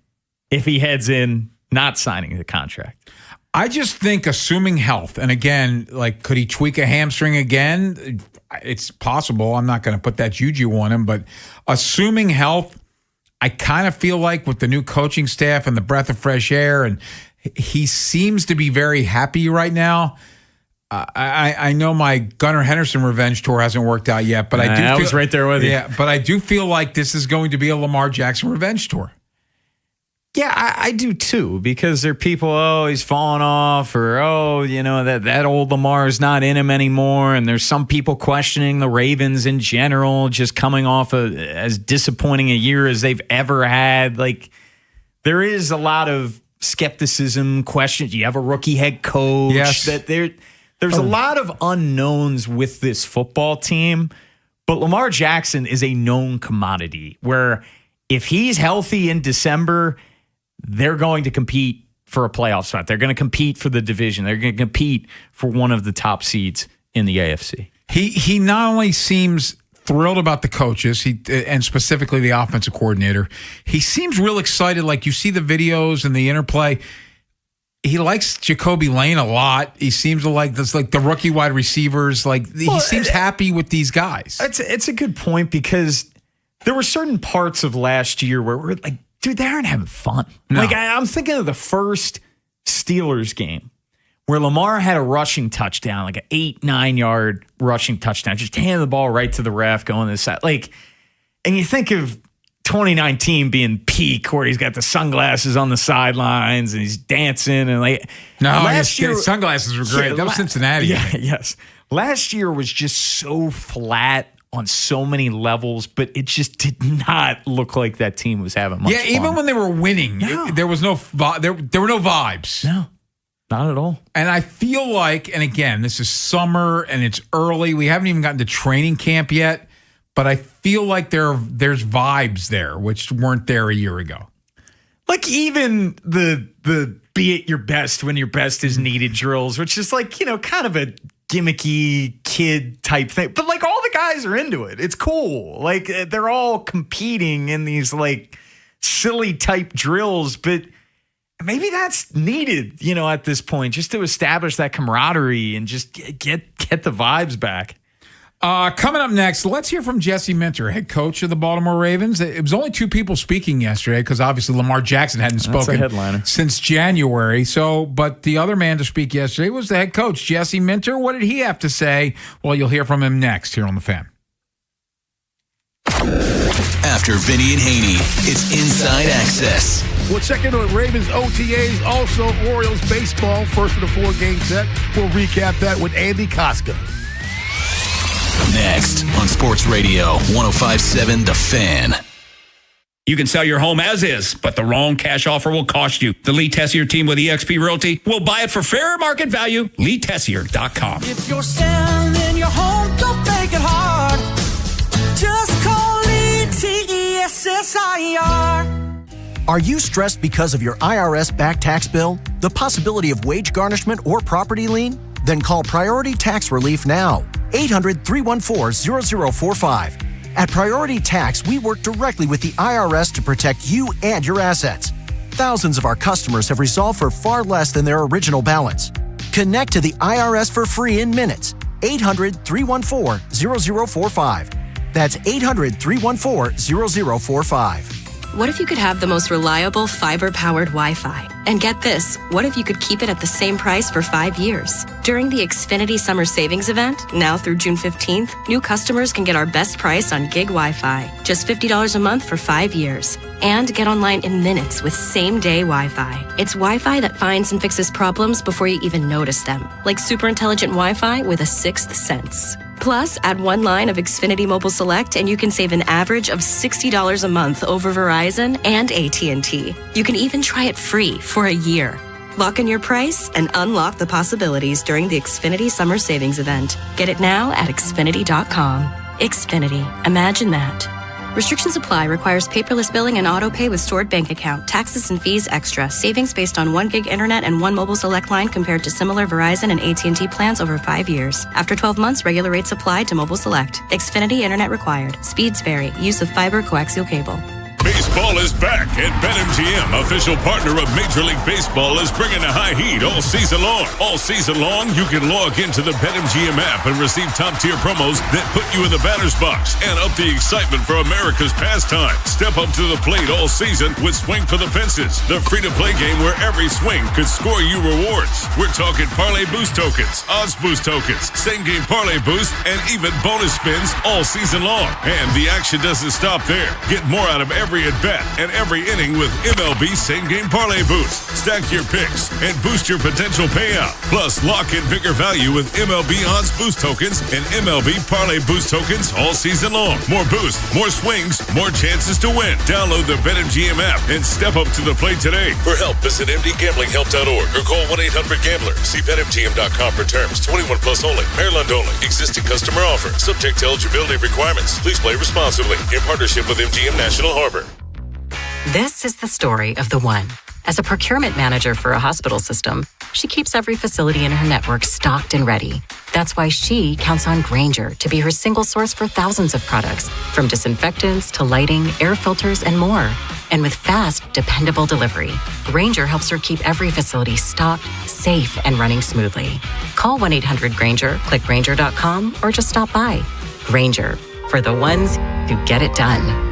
if he heads in not signing the contract. I just think assuming health, and again, like, could he tweak a hamstring again? It's possible. I'm not going to put that juju on him, but assuming health, I kind of feel like with the new coaching staff and the breath of fresh air, and he seems to be very happy right now. I know my Gunnar Henderson revenge tour hasn't worked out yet, but I was right there with you. Yeah, but I do feel like this is going to be a Lamar Jackson revenge tour. Yeah, I do too, because there are people, he's falling off, or, that old Lamar's not in him anymore. And there's some people questioning the Ravens in general, just coming off as disappointing a year as they've ever had. Like, there is a lot of skepticism, questions. You have a rookie head coach. Yes. There's a lot of unknowns with this football team, but Lamar Jackson is a known commodity where if he's healthy in December, they're going to compete for a playoff spot. They're going to compete for the division. They're going to compete for one of the top seeds in the AFC. He not only seems thrilled about the coaches, and specifically the offensive coordinator, he seems real excited. Like, you see the videos and the interplay. He likes Jacoby Lane a lot. He seems to like this, like the rookie wide receivers. Like, he seems happy with these guys. It's a good point, because there were certain parts of last year where we're like, dude, they aren't having fun. No. Like, I'm thinking of the first Steelers game where Lamar had a rushing touchdown, like an 8-9 yard rushing touchdown, just handed the ball right to the ref, going this side. Like, and you think of 2019 being peak, where he's got the sunglasses on the sidelines and he's dancing and like. No, last year sunglasses were great. That was Cincinnati. Yeah, yes. Last year was just so flat on so many levels, but it just did not look like that team was having much fun. Even when they were winning, there was no there were no vibes. No, not at all. And I feel like, and again, this is summer and it's early. We haven't even gotten to training camp yet, but I feel like there's vibes there, which weren't there a year ago. Like, even the be at your best when your best is needed drills, which is like, kind of a gimmicky kid type thing. But like all the guys are into it. It's cool. Like they're all competing in these like silly type drills, but maybe that's needed, at this point, just to establish that camaraderie and just get the vibes back. Coming up next, let's hear from Jesse Minter, head coach of the Baltimore Ravens. It was only 2 people speaking yesterday because obviously Lamar Jackson hadn't spoken since January. But the other man to speak yesterday was the head coach, Jesse Minter. What did he have to say? Well, you'll hear from him next here on The Fan. After Vinny and Haynie, it's Inside Access. We'll check in on Ravens OTAs, also Orioles baseball, first of the 4-game set. We'll recap that with Andy Koska. Next on Sports Radio 105.7 The Fan. You can sell your home as is, but the wrong cash offer will cost you. The Lee Tessier team with eXp Realty will buy it for fair market value. LeeTessier.com. If you're selling your home, don't make it hard. Just call Lee TESSIR. Are you stressed because of your IRS back tax bill, the possibility of wage garnishment, or property lien? Then call Priority Tax Relief now. 800-314-0045. At Priority Tax, we work directly with the IRS to protect you and your assets. Thousands of our customers have resolved for far less than their original balance. Connect to the IRS for free in minutes. 800-314-0045. That's 800-314-0045. What if you could have the most reliable fiber-powered Wi-Fi? And get this, what if you could keep it at the same price for 5 years? During the Xfinity Summer Savings Event, now through June 15th, new customers can get our best price on gig Wi-Fi, just $50 a month for 5 years. And get online in minutes with same-day Wi-Fi. It's Wi-Fi that finds and fixes problems before you even notice them, like super intelligent Wi-Fi with a sixth sense. Plus, add 1 line of Xfinity Mobile Select and you can save an average of $60 a month over Verizon and AT&T. You can even try it free for a year. Lock in your price and unlock the possibilities during the Xfinity Summer Savings Event. Get it now at Xfinity.com. Xfinity. Imagine that. Restrictions apply. Requires paperless billing and auto pay with stored bank account. Taxes and fees extra. Savings based on 1 gig internet and 1 mobile select line compared to similar Verizon and AT&T plans over 5 years. After 12 months, regular rates apply to mobile select. Xfinity internet required. Speeds vary. Use of fiber coaxial cable. Baseball is back, and BetMGM, official partner of Major League Baseball, is bringing the high heat all season long. All season long, you can log into the BetMGM app and receive top-tier promos that put you in the batter's box and up the excitement for America's pastime. Step up to the plate all season with Swing for the Fences, the free-to-play game where every swing could score you rewards. We're talking parlay boost tokens, odds boost tokens, same-game parlay boost, and even bonus spins all season long. And the action doesn't stop there. Get more out of every at-bat and every inning with MLB Same-Game Parlay Boost. Stack your picks and boost your potential payout. Plus, lock in bigger value with MLB Odds Boost Tokens and MLB Parlay Boost Tokens all season long. More boost, more swings, more chances to win. Download the BetMGM app and step up to the plate today. For help, visit mdgamblinghelp.org or call 1-800-GAMBLER. See BetMGM.com for terms. 21 plus only. Maryland only. Existing customer offer. Subject to eligibility requirements. Please play responsibly. In partnership with MGM National Harbor. This is the story of the one. As a procurement manager for a hospital system, she keeps every facility in her network stocked and ready. That's why she counts on Grainger to be her single source for thousands of products, from disinfectants to lighting, air filters, and more. And with fast, dependable delivery, Grainger helps her keep every facility stocked, safe, and running smoothly. Call 1-800-GRAINGER, click Grainger.com, or just stop by. Grainger, for the ones who get it done.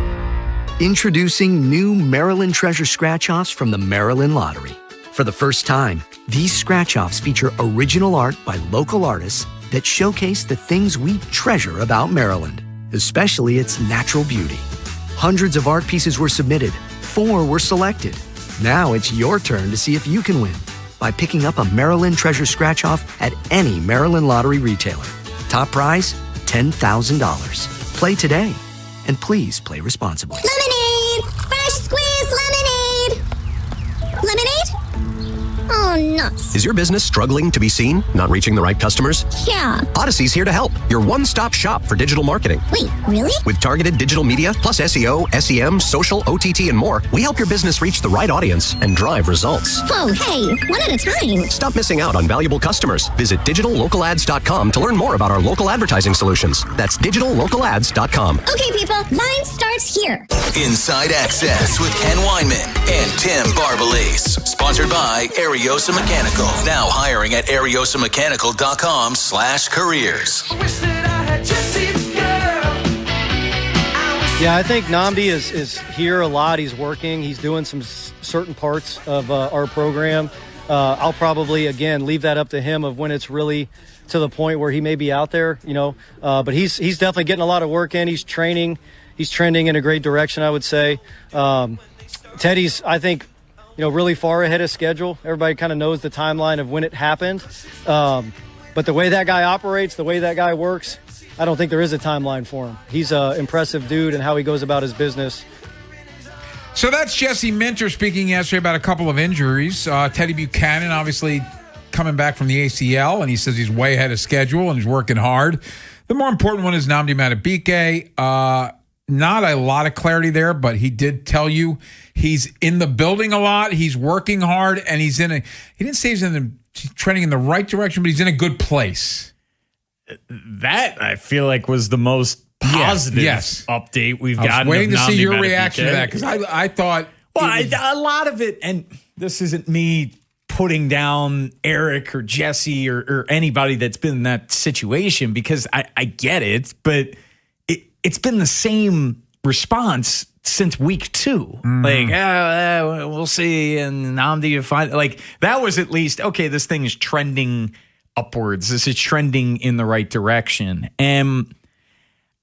Introducing new Maryland Treasure Scratch-Offs from the Maryland Lottery. For the first time, these scratch-offs feature original art by local artists that showcase the things we treasure about Maryland, especially its natural beauty. Hundreds of art pieces were submitted, 4 were selected. Now it's your turn to see if you can win by picking up a Maryland Treasure Scratch-Off at any Maryland Lottery retailer. Top prize, $10,000. Play today, and please play responsibly. Lemonade! Fresh squeezed lemonade! Lemonade? Oh, Oh, nuts. Is your business struggling to be seen, not reaching the right customers? Yeah. Odyssey's here to help. Your one-stop shop for digital marketing. Wait, really? With targeted digital media, plus SEO, SEM, social, OTT, and more, we help your business reach the right audience and drive results. Whoa, hey, one at a time. Stop missing out on valuable customers. Visit digitallocalads.com to learn more about our local advertising solutions. That's digitallocalads.com. Okay, people, mine starts here. Inside Access with Ken Weinman and Tim Barbalise. Sponsored by Ariosa Mechanical. Now hiring at ariosamechanical.com/careers. Yeah, I think Nnamdi is here a lot. He's working. He's doing some certain parts of our program. I'll probably, again, leave that up to him of when it's really to the point where he may be out there, But he's definitely getting a lot of work in. He's training. He's trending in a great direction, I would say. Teddy's, I think, really far ahead of schedule. Everybody kind of knows the timeline of when it happened. But the way that guy operates, the way that guy works, I don't think there is a timeline for him. He's an impressive dude and how he goes about his business. So that's Jesse Minter speaking yesterday about a couple of injuries. Teddy Buchanan, obviously, coming back from the ACL, and he says he's way ahead of schedule and he's working hard. The more important one is Nnamdi Madubuike. Not a lot of clarity there, but he did tell you he's in the building a lot. He's working hard, and he didn't say he's trending in the right direction, but he's in a good place. That, I feel like, was the most positive update we've gotten. I was waiting to see your Madubuike. reaction to that, because I thought... Well, a lot of it, and this isn't me putting down Eric or Jesse or anybody that's been in that situation, because I get it, but it's been the same response since week 2. Like, we'll see, and Nnamdi, you find, like, that was at least, okay, this thing is trending upwards. This is trending in the right direction. And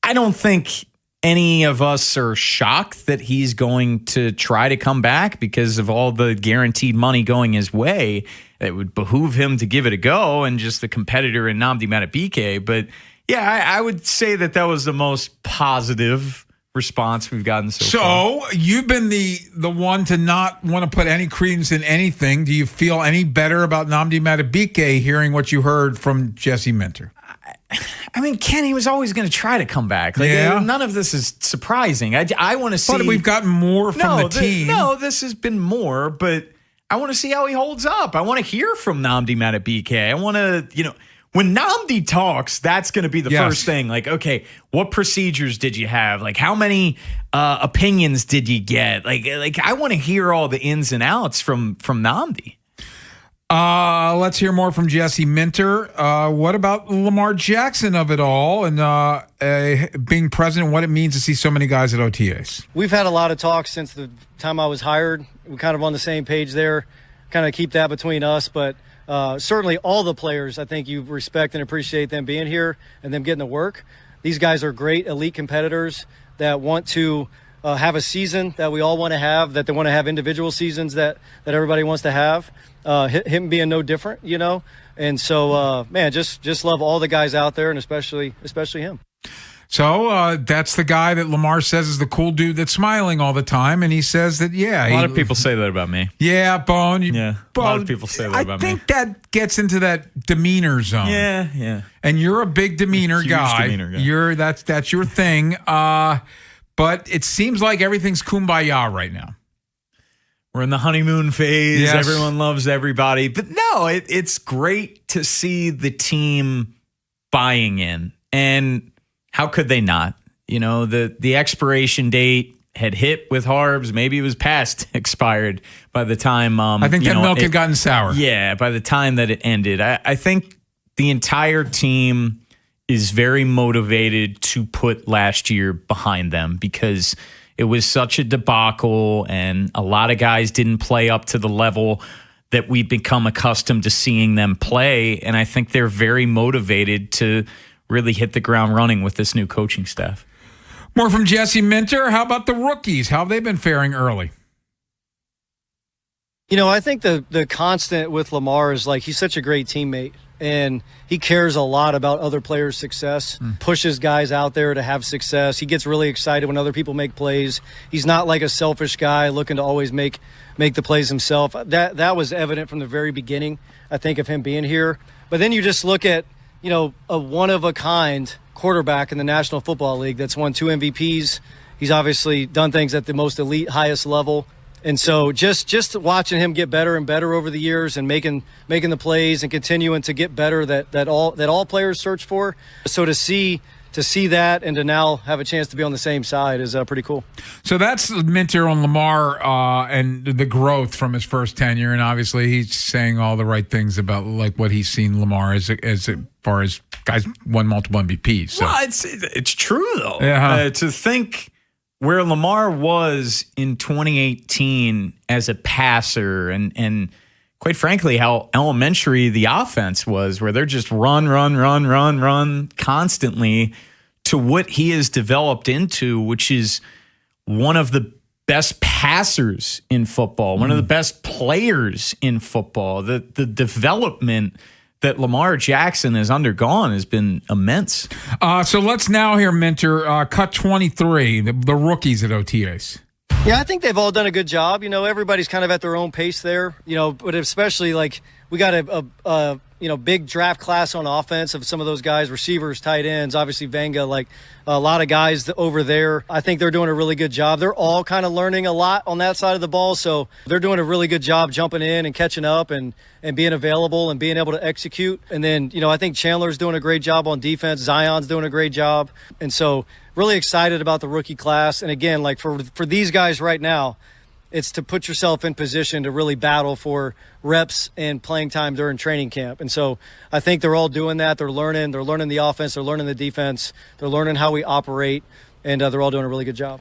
I don't think any of us are shocked that he's going to try to come back because of all the guaranteed money going his way. It would behoove him to give it a go, and just the competitor in Nnamdi Madubuike. But yeah, I would say that was the most positive response we've gotten so far. So you've been the one to not want to put any credence in anything. Do you feel any better about Nnamdi Madubuike hearing what you heard from Jesse Minter? I mean, Kenny was always going to try to come back. Like, none of this is surprising. I want to see. But we've gotten more from the team. This has been more, but I want to see how he holds up. I want to hear from Nnamdi Madubuike. I want to, when Nnamdi talks, that's going to be the first thing. Like, okay, what procedures did you have? Like, how many opinions did you get? Like I want to hear all the ins and outs from Nnamdi. Let's hear more from Jesse Minter. What about Lamar Jackson of it all, and being president, what it means to see so many guys at OTAs? We've had a lot of talk since the time I was hired. We're kind of on the same page there. Kind of keep that between us, but certainly all the players, I think you respect and appreciate them being here and them getting to work. These guys are great elite competitors that want to have a season that we all want to have, that they want to have individual seasons that everybody wants to have. Him being no different, And so, man, just love all the guys out there, and especially him. So that's the guy that Lamar says is the cool dude that's smiling all the time, and he says that, a lot of people say that about me. Yeah, Bone. A lot of people say that about me. I think that gets into that demeanor zone. Yeah. And you're a big demeanor guy. That's your thing. But it seems like everything's kumbaya right now. We're in the honeymoon phase. Yes. Everyone loves everybody. But no, it's great to see the team buying in. And how could they not? The expiration date had hit with Harbs. Maybe it was past expired by the time. I think that milk had gotten sour. Yeah, by the time that it ended. I think the entire team is very motivated to put last year behind them, because it was such a debacle, and a lot of guys didn't play up to the level that we've become accustomed to seeing them play. And I think they're very motivated to really hit the ground running with this new coaching staff. More from Jesse Minter. How about the rookies? How have they been faring early? I think the constant with Lamar is, like, he's such a great teammate. and he cares a lot about other players' success, pushes guys out there to have success. He gets really excited when other people make plays. He's not like a selfish guy looking to always make the plays himself. That was evident from the very beginning, I think, of him being here. But then you just look at, a one-of-a-kind quarterback in the National Football League that's won 2 MVPs. He's obviously done things at the most elite, highest level. And so just watching him get better and better over the years and making the plays and continuing to get better that all players search for. So to see that and to now have a chance to be on the same side is pretty cool. So that's Minter on Lamar and the growth from his first tenure, and obviously he's saying all the right things about like what he's seen Lamar as far as guys won multiple MVPs. So. Well, it's true though. Yeah. To think where Lamar was in 2018 as a passer and quite frankly, how elementary the offense was, where they're just run constantly, to what he has developed into, which is one of the best passers in football, one of the best players in football. The development that Lamar Jackson has undergone has been immense. So let's now hear Minter cut 23, the rookies at OTAs. Yeah, I think they've all done a good job. Everybody's kind of at their own pace there, but especially like we got a big draft class on offense of some of those guys, receivers, tight ends, obviously Vanga, like a lot of guys over there. I think they're doing a really good job. They're all kind of learning a lot on that side of the ball. So they're doing a really good job jumping in and catching up and being available and being able to execute. And then, I think Chandler's doing a great job on defense. Zion's doing a great job. And so really excited about the rookie class. And again, like for these guys right now, it's to put yourself in position to really battle for reps and playing time during training camp. And so I think they're all doing that. They're learning the offense. They're learning the defense. They're learning how we operate. And they're all doing a really good job.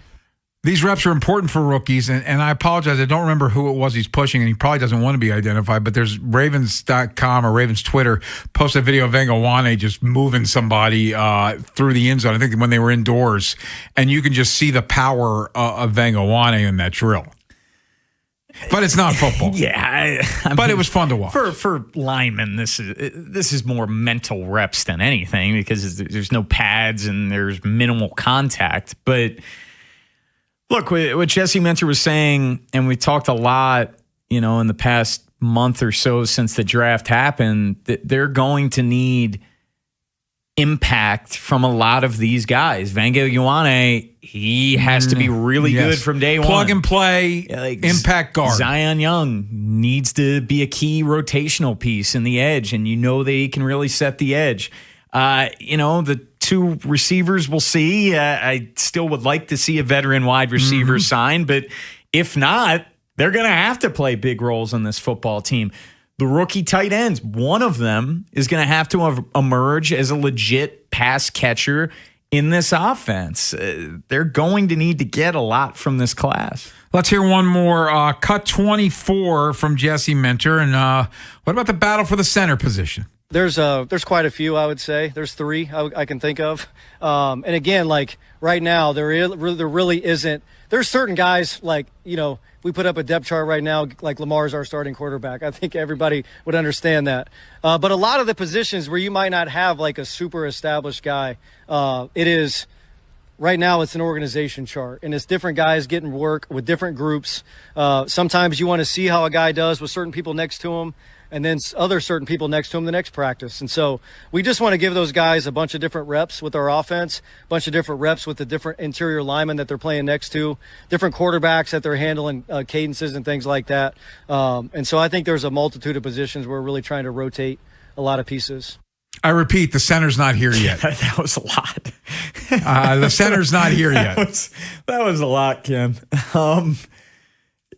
These reps are important for rookies, and I apologize. I don't remember who it was he's pushing, and he probably doesn't want to be identified, but there's Ravens.com or Ravens Twitter posted a video of Vangawane just moving somebody through the end zone, I think when they were indoors, and you can just see the power of Vangawane in that drill. But it's not football. Yeah. But it was fun to watch. For linemen, this is more mental reps than anything because there's no pads and there's minimal contact. But look, what Jesse Minter was saying, and we talked a lot, in the past month or so since the draft happened, that they're going to need impact from a lot of these guys. Vangawane, he has to be really good from day one. Plug and play, impact guard. Zion Young needs to be a key rotational piece in the edge, and that he can really set the edge. The 2 receivers we'll see. I still would like to see a veteran wide receiver sign, but if not, they're going to have to play big roles on this football team. The rookie tight ends, one of them is going to have to emerge as a legit pass catcher in this offense. They're going to need to get a lot from this class. Let's hear one more. Cut 24 from Jesse Minter. And what about the battle for the center position? There's quite a few, I would say. There's 3 I can think of. And again, like right now, there really isn't. There's certain guys like, we put up a depth chart right now, like Lamar's our starting quarterback. I think everybody would understand that. But a lot of the positions where you might not have like a super established guy, it is right now it's an organization chart. And it's different guys getting work with different groups. Sometimes you want to see how a guy does with certain people next to him, and then other certain people next to him the next practice. And so we just want to give those guys a bunch of different reps with our offense, a bunch of different reps with the different interior linemen that they're playing next to, different quarterbacks that they're handling cadences and things like that. And so I think there's a multitude of positions where we're really trying to rotate a lot of pieces. I repeat, the center's not here yet. That was a lot. The center's not here yet. That was a lot, Ken.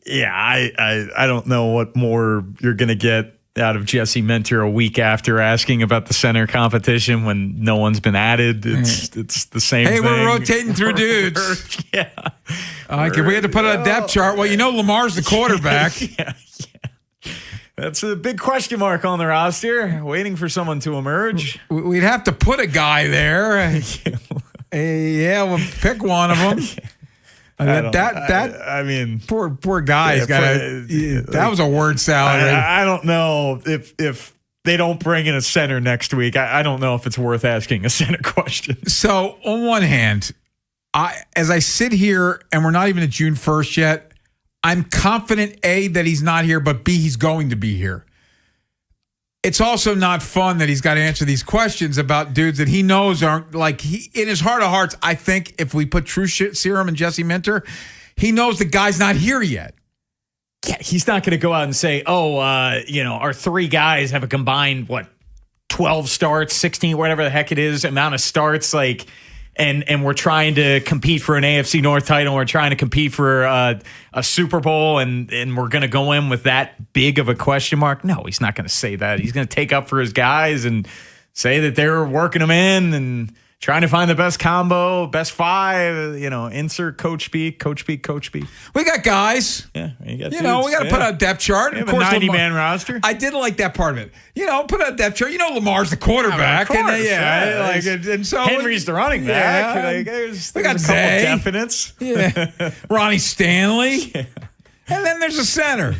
Yeah, I don't know what more you're going to get out of Jesse Minter a week after asking about the center competition when no one's been added. It's the same thing. Hey, we're rotating through dudes. Yeah. If we had to put on a depth chart, well, Lamar's the quarterback. Yeah. That's a big question mark on the roster, waiting for someone to emerge. We'd have to put a guy there. We'll pick one of them. Poor guy's got that was a word salad. I don't know if they don't bring in a center next week, I don't know if it's worth asking a center question. So on one hand, as I sit here and we're not even at June 1st yet, I'm confident, A, that he's not here, but B, he's going to be here. It's also not fun that he's got to answer these questions about dudes that he knows aren't, like, in his heart of hearts, I think if we put True Serum and Jesse Minter, he knows the guy's not here yet. Yeah, he's not going to go out and say, our 3 guys have a combined, 12 starts, 16, whatever the heck it is, amount of starts, like, and we're trying to compete for an AFC North title. We're trying to compete for a Super Bowl, and we're going to go in with that big of a question mark. No, he's not going to say that. He's going to take up for his guys and say that they're working them in and trying to find the best combo, best 5, insert coach speak. We got guys. Yeah. We got to put out a depth chart. We have a 90-man roster. I did like that part of it. Put out a depth chart. Lamar's the quarterback. Of course, and so Henry's the running back. Yeah. We got a couple definites. Yeah. Ronnie Stanley. Yeah. And then there's a center.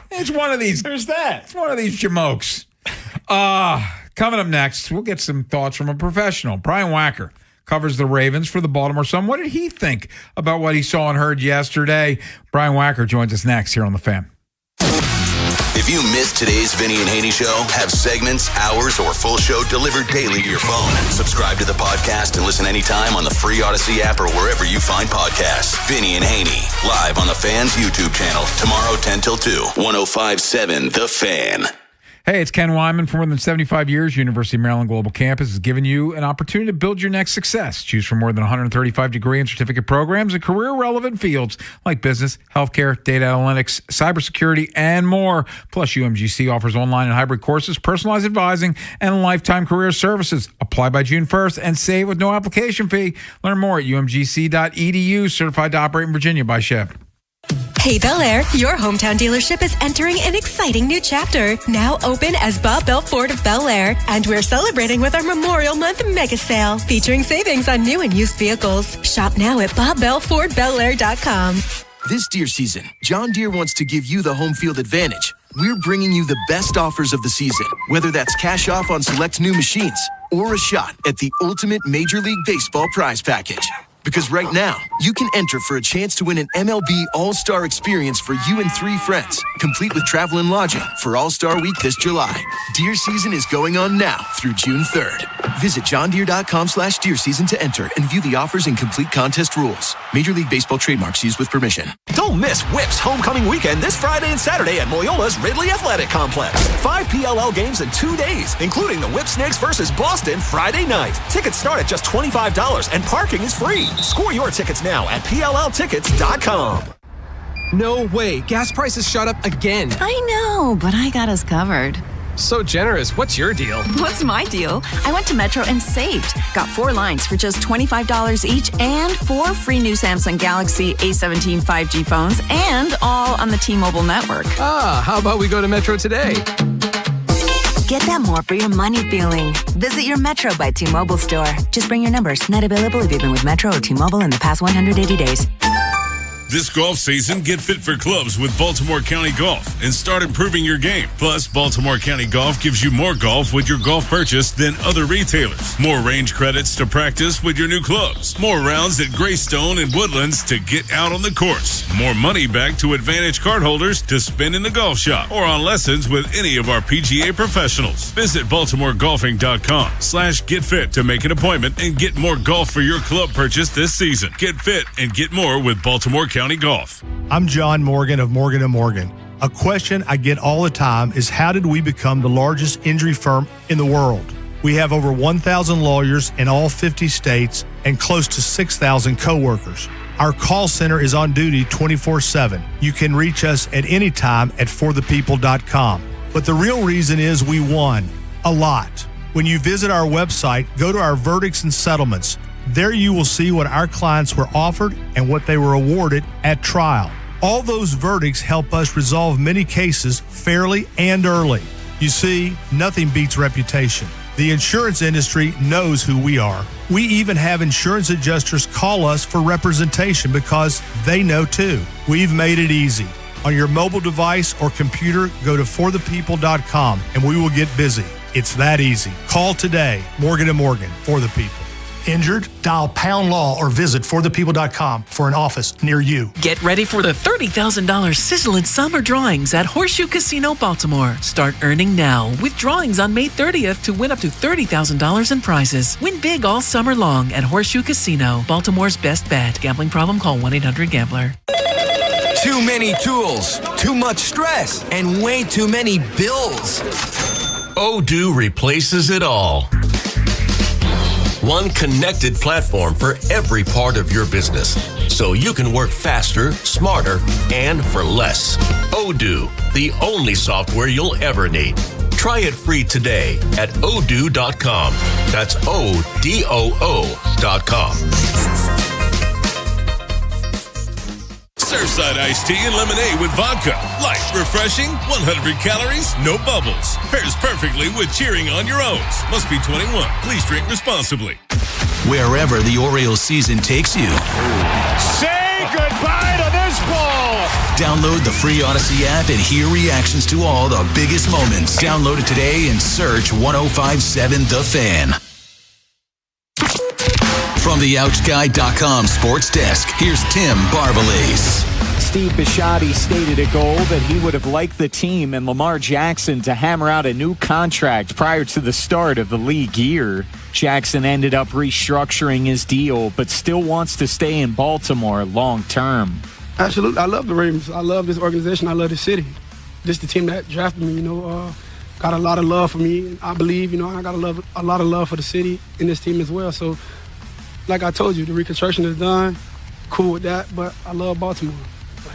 It's one of these. There's that. It's one of these jamokes. Coming up next, we'll get some thoughts from a professional. Brian Wacker covers the Ravens for the Baltimore Sun. What did he think about what he saw and heard yesterday? Brian Wacker joins us next here on The Fan. If you missed today's Vinny and Haynie show, have segments, hours, or full show delivered daily to your phone. Subscribe to the podcast and listen anytime on the free Odyssey app or wherever you find podcasts. Vinny and Haynie, live on The Fan's YouTube channel, tomorrow 10 till 2, 105.7 The Fan. Hey, it's Ken Wyman. For more than 75 years, University of Maryland Global Campus has given you an opportunity to build your next success. Choose from more than 135 degree and certificate programs in career-relevant fields like business, healthcare, data analytics, cybersecurity, and more. Plus, UMGC offers online and hybrid courses, personalized advising, and lifetime career services. Apply by June 1st and save with no application fee. Learn more at umgc.edu. Certified to operate in Virginia by Chev. Hey Bel Air, your hometown dealership is entering an exciting new chapter. Now open as Bob Bell Ford of Bel Air. And we're celebrating with our Memorial Month mega sale, featuring savings on new and used vehicles. Shop now at BobBellFordBelAir.com. This deer season, John Deere wants to give you the home field advantage. We're bringing you the best offers of the season, whether that's cash off on select new machines or a shot at the ultimate Major League Baseball prize package. Because right now, you can enter for a chance to win an MLB All-Star experience for you and 3 friends, complete with travel and lodging for All-Star Week this July. Deer season is going on now through June 3rd. Visit johndeere.com/deer season to enter and view the offers and complete contest rules. Major League Baseball trademarks used with permission. Don't miss Whip's homecoming weekend this Friday and Saturday at Loyola's Ridley Athletic Complex. 5 PLL games in 2 days, including the Whip Snakes versus Boston Friday night. Tickets start at just $25 and parking is free. Score your tickets now at PLLtickets.com. No way. Gas prices shot up again. I know, but I got us covered. So generous. What's your deal? What's my deal? I went to Metro and saved. Got 4 lines for just $25 each and 4 free new Samsung Galaxy A17 5G phones and all on the T-Mobile network. How about we go to Metro today? Get that more for your money feeling. Visit your Metro by T-Mobile store. Just bring your numbers. Not available if you've been with Metro or T-Mobile in the past 180 days. This golf season, get fit for clubs with Baltimore County Golf and start improving your game. Plus, Baltimore County Golf gives you more golf with your golf purchase than other retailers. More range credits to practice with your new clubs. More rounds at Greystone and Woodlands to get out on the course. More money back to Advantage card holders to spend in the golf shop or on lessons with any of our PGA professionals. Visit BaltimoreGolfing.com/getfit to make an appointment and get more golf for your club purchase this season. Get fit and get more with Baltimore County Golf. I'm John Morgan of Morgan & Morgan. A question I get all the time is, how did we become the largest injury firm in the world? We have over 1,000 lawyers in all 50 states and close to 6,000 coworkers. Our call center is on duty 24/7. You can reach us at any time at forthepeople.com. But the real reason is we won a lot. When you visit our website, go to our verdicts and settlements. There you will see what our clients were offered and what they were awarded at trial. All those verdicts help us resolve many cases fairly and early. You see, nothing beats reputation. The insurance industry knows who we are. We even have insurance adjusters call us for representation because they know too. We've made it easy. On your mobile device or computer, go to forthepeople.com and we will get busy. It's that easy. Call today. Morgan & Morgan, for the people. Injured? Dial #law or visit forthepeople.com for an office near you. Get ready for the $30,000 sizzling summer drawings at Horseshoe Casino Baltimore. Start earning now with drawings on May 30th to win up to $30,000 in prizes. Win big all summer long at Horseshoe Casino, Baltimore's best bet. Gambling problem? Call 1-800-GAMBLER. Too many tools, too much stress, and way too many bills. Odoo replaces it all. One connected platform for every part of your business, so you can work faster, smarter, and for less. Odoo, the only software you'll ever need. Try it free today at odoo.com. That's ODOO.com. Surfside iced tea and lemonade with vodka. Light, refreshing, 100 calories, no bubbles. Pairs perfectly with cheering on your O's. Must be 21. Please drink responsibly. Wherever the Orioles season takes you. Say goodbye to this ball. Download the free Odyssey app and hear reactions to all the biggest moments. Download it today and search 1057 The Fan. From the OutSky.com sports desk, here's Tim Barbalace. Steve Bisciotti stated a goal that he would have liked the team and Lamar Jackson to hammer out a new contract prior to the start of the league year. Jackson ended up restructuring his deal, but still wants to stay in Baltimore long term. Absolutely. I love the Ravens. I love this organization. I love this city. This the team that drafted me, got a lot of love for me. I believe, I got a lot of love for the city and this team as well. So, like I told you, the reconstruction is done. Cool with that, but I love Baltimore.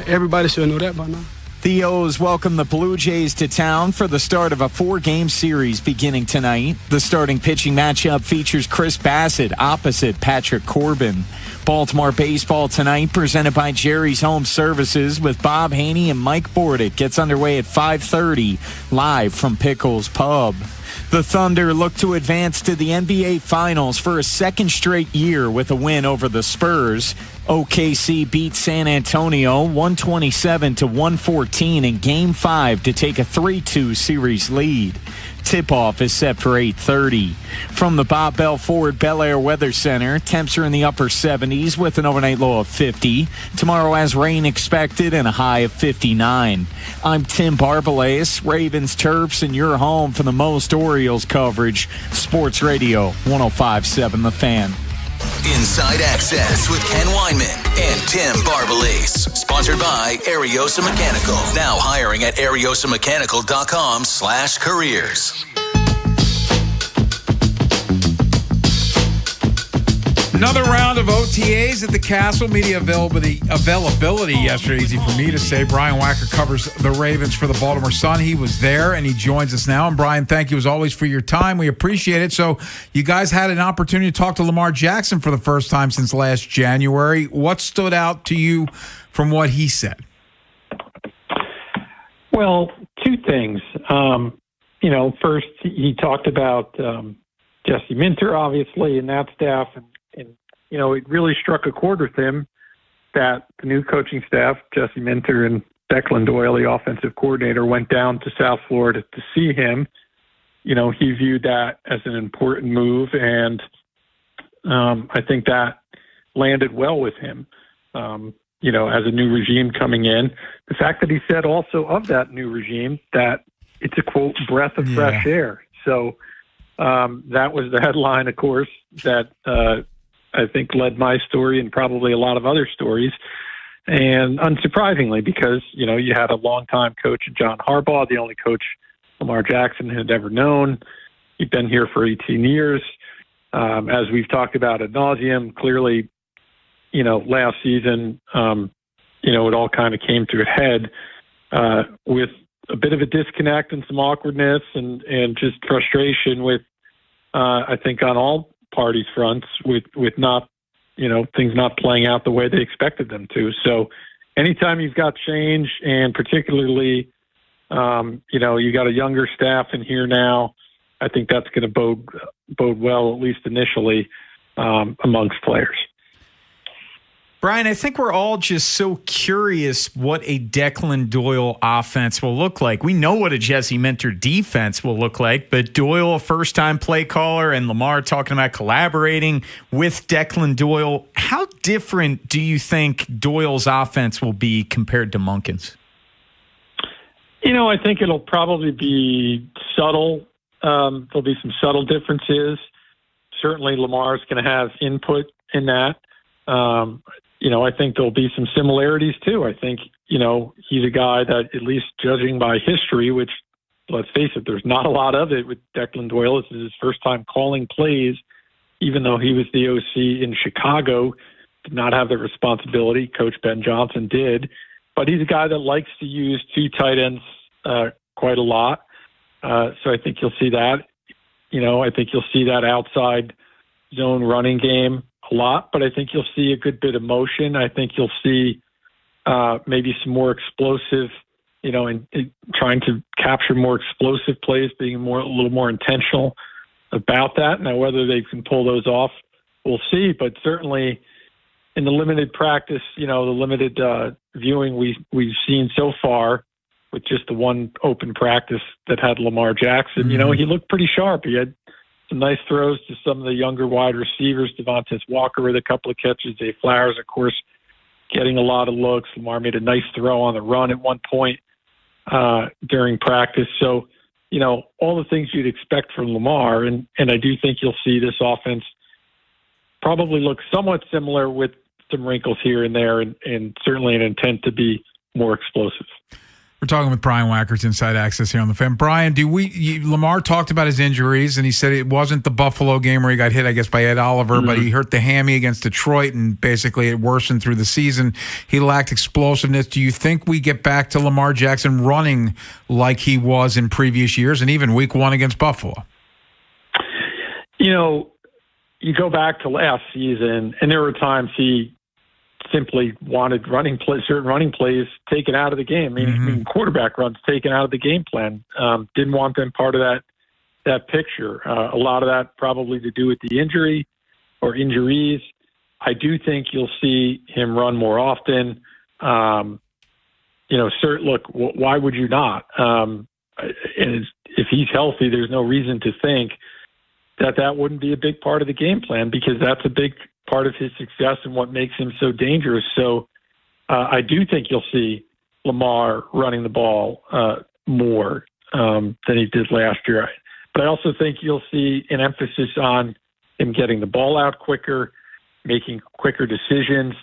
Everybody should know that by now. The O's welcome the Blue Jays to town for the start of a 4-game series beginning tonight. The starting pitching matchup features Chris Bassett opposite Patrick Corbin. Baltimore baseball tonight presented by Jerry's Home Services with Bob Haney and Mike Bordick gets underway at 5:30 live from Pickles Pub. The Thunder look to advance to the NBA Finals for a second straight year with a win over the Spurs. OKC beat San Antonio 127-114 in Game 5 to take a 3-2 series lead. Tip-off is set for 8:30. From the Bob Bell Ford Bel Air Weather Center, temps are in the upper 70s with an overnight low of 50. Tomorrow has rain expected and a high of 59. I'm Tim Barbalace, Ravens, Terps, and your home for the most Orioles coverage. Sports Radio 105.7 The Fan. Inside Access with Ken Weinman and Tim Barbalace. Sponsored by Ariosa Mechanical. Now hiring at ariosamechanical.com/careers. Another round of OTAs at the Castle. Media availability yesterday. Easy for me to say. Brian Wacker covers the Ravens for the Baltimore Sun. He was there, and he joins us now. And, Brian, thank you as always for your time. We appreciate it. So you guys had an opportunity to talk to Lamar Jackson for the first time since last January. What stood out to you from what he said? Well, two things. First, he talked about Jesse Minter, obviously, and that staff, and it really struck a chord with him that the new coaching staff, Jesse Minter and Declan Doyle, the offensive coordinator, went down to South Florida to see him. He viewed that as an important move, and I think that landed well with him. As a new regime coming in, the fact that he said also of that new regime that it's a, quote, breath of fresh air. So that was the headline, of course, that I think led my story and probably a lot of other stories. And unsurprisingly, because, you had a longtime coach in John Harbaugh, the only coach Lamar Jackson had ever known. He'd been here for 18 years. As we've talked about ad nauseum, clearly, last season, it all kind of came to a head with a bit of a disconnect and some awkwardness and just frustration with, I think, on all parties' fronts with not, things not playing out the way they expected them to. So anytime you've got change, and particularly, you got a younger staff in here now, I think that's going to bode well, at least initially, amongst players. Brian, I think we're all just so curious what a Declan Doyle offense will look like. We know what a Jesse Minter defense will look like, but Doyle, a first-time play caller, and Lamar talking about collaborating with Declan Doyle. How different do you think Doyle's offense will be compared to Monken's? I think it'll probably be subtle. There'll be some subtle differences. Certainly Lamar's going to have input in that. I think there'll be some similarities too. I think, he's a guy that, at least judging by history, which, let's face it, there's not a lot of it with Declan Doyle. This is his first time calling plays, even though he was the OC in Chicago, did not have the responsibility. Coach Ben Johnson did. But he's a guy that likes to use two tight ends quite a lot. So I think you'll see that. I think you'll see that outside zone running game a lot, but I think you'll see a good bit of motion. I think you'll see maybe some more explosive, and trying to capture more explosive plays, being a little more intentional about that. Now, whether they can pull those off, we'll see. But certainly, in the limited practice, the limited viewing we've seen so far, with just the one open practice that had Lamar Jackson, he looked pretty sharp. He had some nice throws to some of the younger wide receivers. Devontae Walker with a couple of catches. Zay Flowers, of course, getting a lot of looks. Lamar made a nice throw on the run at one point during practice. So, all the things you'd expect from Lamar. And I do think you'll see this offense probably look somewhat similar with some wrinkles here and there, and certainly an intent to be more explosive. We're talking with Brian Wackers, Inside Access here on the Fan. Brian, Lamar talked about his injuries, and he said it wasn't the Buffalo game where he got hit, I guess, by Ed Oliver, but he hurt the hammy against Detroit, and basically it worsened through the season. He lacked explosiveness. Do you think we get back to Lamar Jackson running like he was in previous years, and even week one against Buffalo? You go back to last season, and there were times he simply wanted certain running plays taken out of the game. I mean, quarterback runs taken out of the game plan. Didn't want them part of that picture. A lot of that probably to do with the injury or injuries. I do think you'll see him run more often. Look, why would you not? And if he's healthy, there's no reason to think that wouldn't be a big part of the game plan, because that's a big part of his success and what makes him so dangerous. So I do think you'll see Lamar running the ball more than he did last year. But I also think you'll see an emphasis on him getting the ball out quicker, making quicker decisions,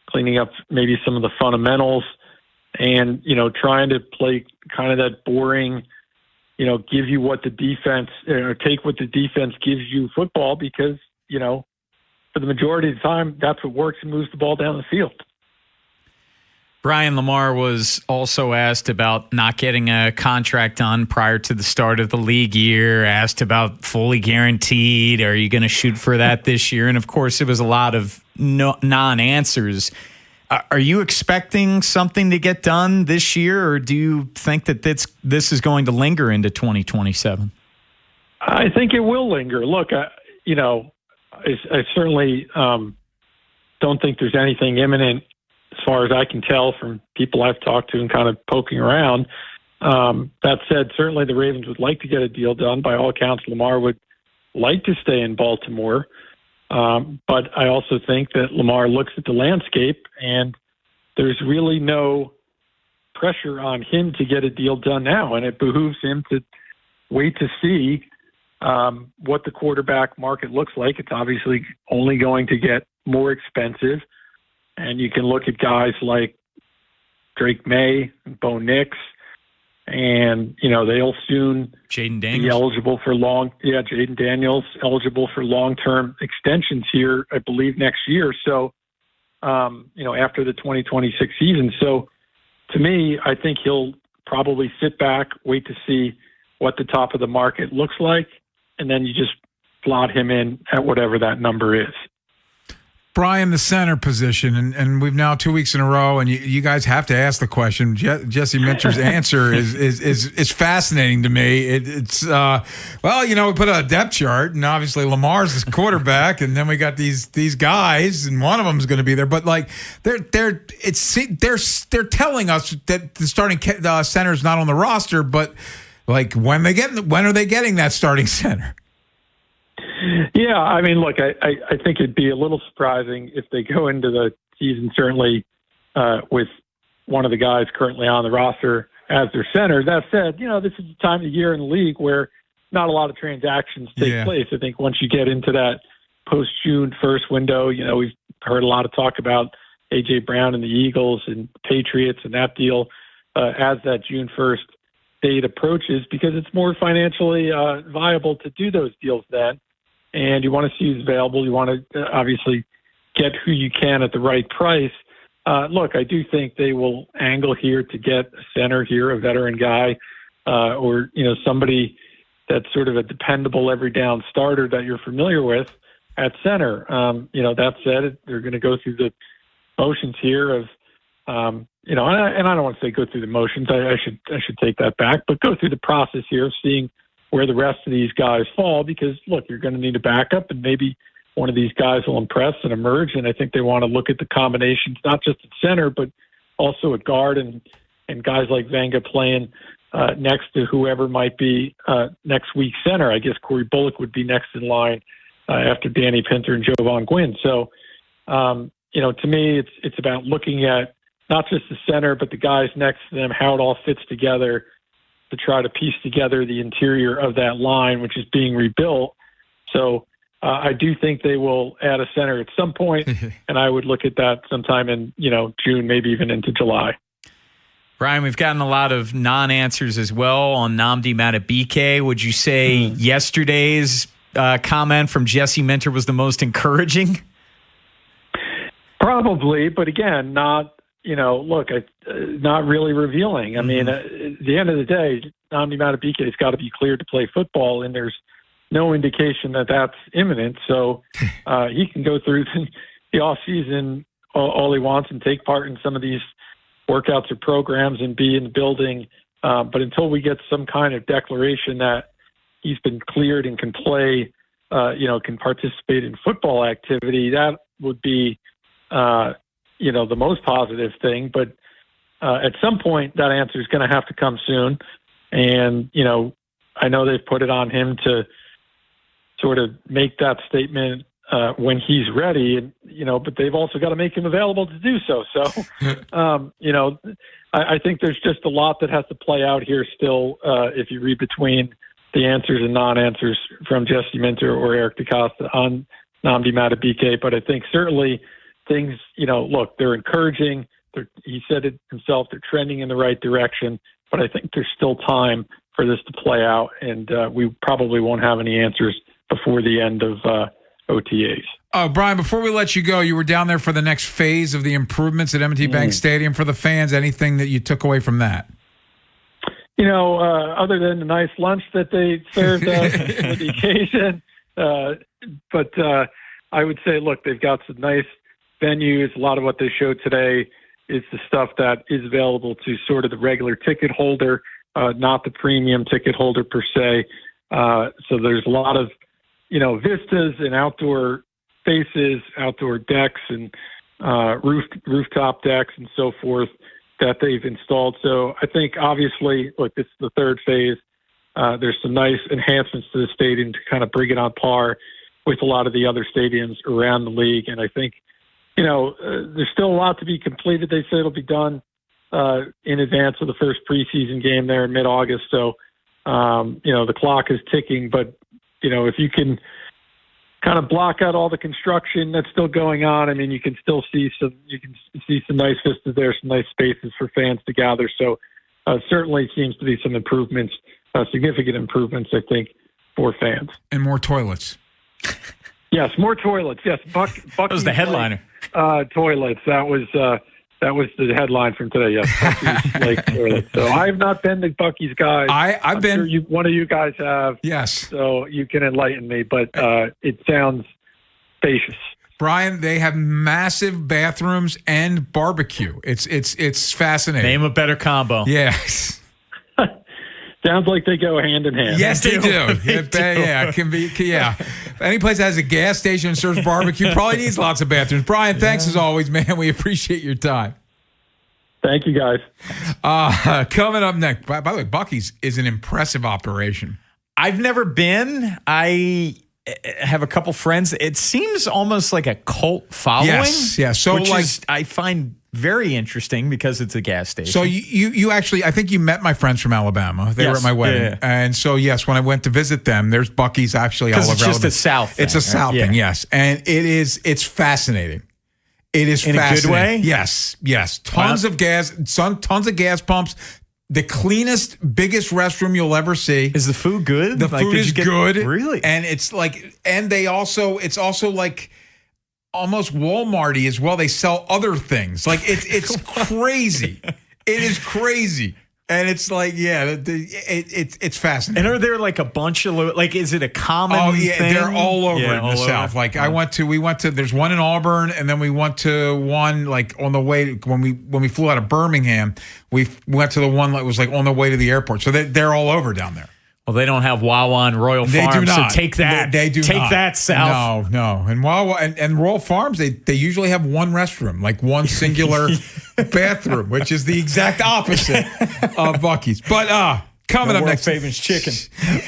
cleaning up maybe some of the fundamentals, and, trying to play kind of that boring, give you what the defense, take what the defense gives you football, because, for the majority of the time, that's what works and moves the ball down the field. Brian, Lamar was also asked about not getting a contract done prior to the start of the league year, asked about fully guaranteed. Are you going to shoot for that this year? And, of course, it was a lot of non-answers. Are you expecting something to get done this year, or do you think that this is going to linger into 2027? I think it will linger. Look, I certainly don't think there's anything imminent as far as I can tell from people I've talked to and kind of poking around. That said, certainly the Ravens would like to get a deal done. By all accounts, Lamar would like to stay in Baltimore. But I also think that Lamar looks at the landscape, and there's really no pressure on him to get a deal done now. And it behooves him to wait to see what the quarterback market looks like. It's obviously only going to get more expensive. And you can look at guys like Drake May, Bo Nix, and, they'll soon be eligible for Jaden Daniels eligible for long-term extensions here, I believe, next year. So, after the 2026 season. So, to me, I think he'll probably sit back, wait to see what the top of the market looks like, and then you just slot him in at whatever that number is. Brian, the center position, and we've now 2 weeks in a row, and you guys have to ask the question. Jesse Minter's answer is fascinating to me. It's we put out a depth chart, and obviously Lamar's his quarterback, and then we got these guys, and one of them is going to be there. But like they're telling us that the starting center is not on the roster, but like when are they getting that starting center? Yeah, I mean, look, I think it'd be a little surprising if they go into the season, certainly with one of the guys currently on the roster as their center. That said, this is the time of the year in the league where not a lot of transactions take place. I think once you get into that post-June 1st window, we've heard a lot of talk about A.J. Brown and the Eagles and Patriots and that deal as that June 1st date approaches, because it's more financially viable to do those deals then. And you want to see who's available. You want to obviously get who you can at the right price. Look, I do think they will angle here to get a center here, a veteran guy, or somebody that's sort of a dependable every down starter that you're familiar with at center. That said, they're going to go through the motions here of, and I don't want to say go through the motions. I should take that back, but go through the process here of seeing where the rest of these guys fall, because look, you're going to need a backup, and maybe one of these guys will impress and emerge. And I think they want to look at the combinations, not just at center, but also at guard and guys like Venga playing next to whoever might be next week's center. I guess Corey Bullock would be next in line after Danny Pinter and Jovan Gwynn. So, to me, it's about looking at not just the center, but the guys next to them, how it all fits together, to try to piece together the interior of that line, which is being rebuilt. So I do think they will add a center at some point, and I would look at that sometime in, June, maybe even into July. Brian, we've gotten a lot of non-answers as well on Nnamdi Madubuike. Would you say yesterday's comment from Jesse Minter was the most encouraging? Probably, but again, not really revealing. I mean, at the end of the day, Nnamdi Madubuike's got to be cleared to play football, and there's no indication that that's imminent. So he can go through the offseason all he wants and take part in some of these workouts or programs and be in the building. But until we get some kind of declaration that he's been cleared and can play, can participate in football activity, that would be the most positive thing. But at some point, that answer is going to have to come soon. And, I know they've put it on him to sort of make that statement when he's ready, and, but they've also got to make him available to do so. So, I think there's just a lot that has to play out here still if you read between the answers and non-answers from Jesse Minter or Eric DeCosta on Nnamdi Madubuike. But I think certainly things, look, they're encouraging. He said it himself, they're trending in the right direction, but I think there's still time for this to play out, and we probably won't have any answers before the end of OTAs. Brian, before we let you go, you were down there for the next phase of the improvements at M&T Bank Stadium for the fans. Anything that you took away from that? Other than the nice lunch that they served us for the occasion. But I would say, look, they've got some nice venues. A lot of what they showed today is the stuff that is available to sort of the regular ticket holder, not the premium ticket holder per se. So there's a lot of, vistas and outdoor spaces, outdoor decks and rooftop decks and so forth that they've installed. So I think obviously, look, this is the third phase. There's some nice enhancements to the stadium to kind of bring it on par with a lot of the other stadiums around the league. And I think, there's still a lot to be completed. They say it'll be done in advance of the first preseason game there in mid-August. So, the clock is ticking, but, if you can kind of block out all the construction that's still going on, I mean, you can still see some nice vistas there, some nice spaces for fans to gather. So certainly seems to be some improvements, significant improvements, I think, for fans. And more toilets. Yes, more toilets. Yes, Bucky's that was the headliner. Toilets. That was the headline from today. Yes, Bucky's Lake toilets. So I have not been to Bucky's, guys. I've been. Sure one of you guys have. Yes. So you can enlighten me, but it sounds spacious. Brian, they have massive bathrooms and barbecue. It's fascinating. Name a better combo. Yes. Sounds like they go hand in hand. Yes, they do. Yeah, it can be. Yeah, any place that has a gas station and serves barbecue probably needs lots of bathrooms. Brian, thanks as always, man. We appreciate your time. Thank you, guys. Coming up next. By the way, Buc-ee's is an impressive operation. I've never been. I have a couple friends. It seems almost like a cult following. Yes, yeah. So which like, is, I find very interesting because it's a gas station. So you actually, I think you met my friends from Alabama. They were at my wedding. Yeah. And so, yes, when I went to visit them, there's Buc-ee's actually all over it's just Alabama. a South thing. It's a South thing, yes. And it's fascinating. It is fascinating. In a good way? Yes. Tons of gas pumps. The cleanest, biggest restroom you'll ever see. Is the food good? The food is good. Really? And it's like, and it's also like almost Walmart-y as well. They sell other things. Like it's crazy. It is crazy. And it's like, yeah, it's fascinating. And are there like a bunch of, like, is it a common thing? They're all over in the South. Like we went to, there's one in Auburn, and then we went to one like on the way, when we flew out of Birmingham, we went to the one that was like on the way to the airport. So they're all over down there. Well, they don't have Wawa and Royal Farms, they do not. So take that. They do take not. that south. No. And Wawa and Royal Farms, they usually have one restroom, like one singular bathroom, which is the exact opposite of Buc-ee's. But coming up next, famous chicken.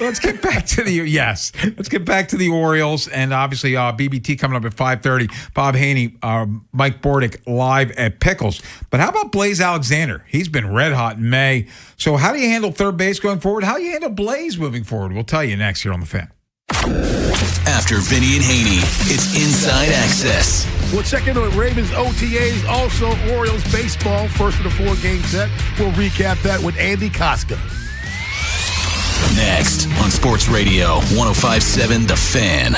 Let's get back to the Orioles, and obviously BBT coming up at 5:30. Bob Haynie, Mike Bordick live at Pickles. But how about Blaze Alexander? He's been red hot in May. So how do you handle third base going forward? How do you handle Blaze moving forward? We'll tell you next here on The Fan. After Vinny and Haynie, it's Inside Access. We'll check in on Ravens OTAs, also Orioles baseball, first of the 4-game set. We'll recap that with Andy Koska. Next on Sports Radio 105.7 The Fan.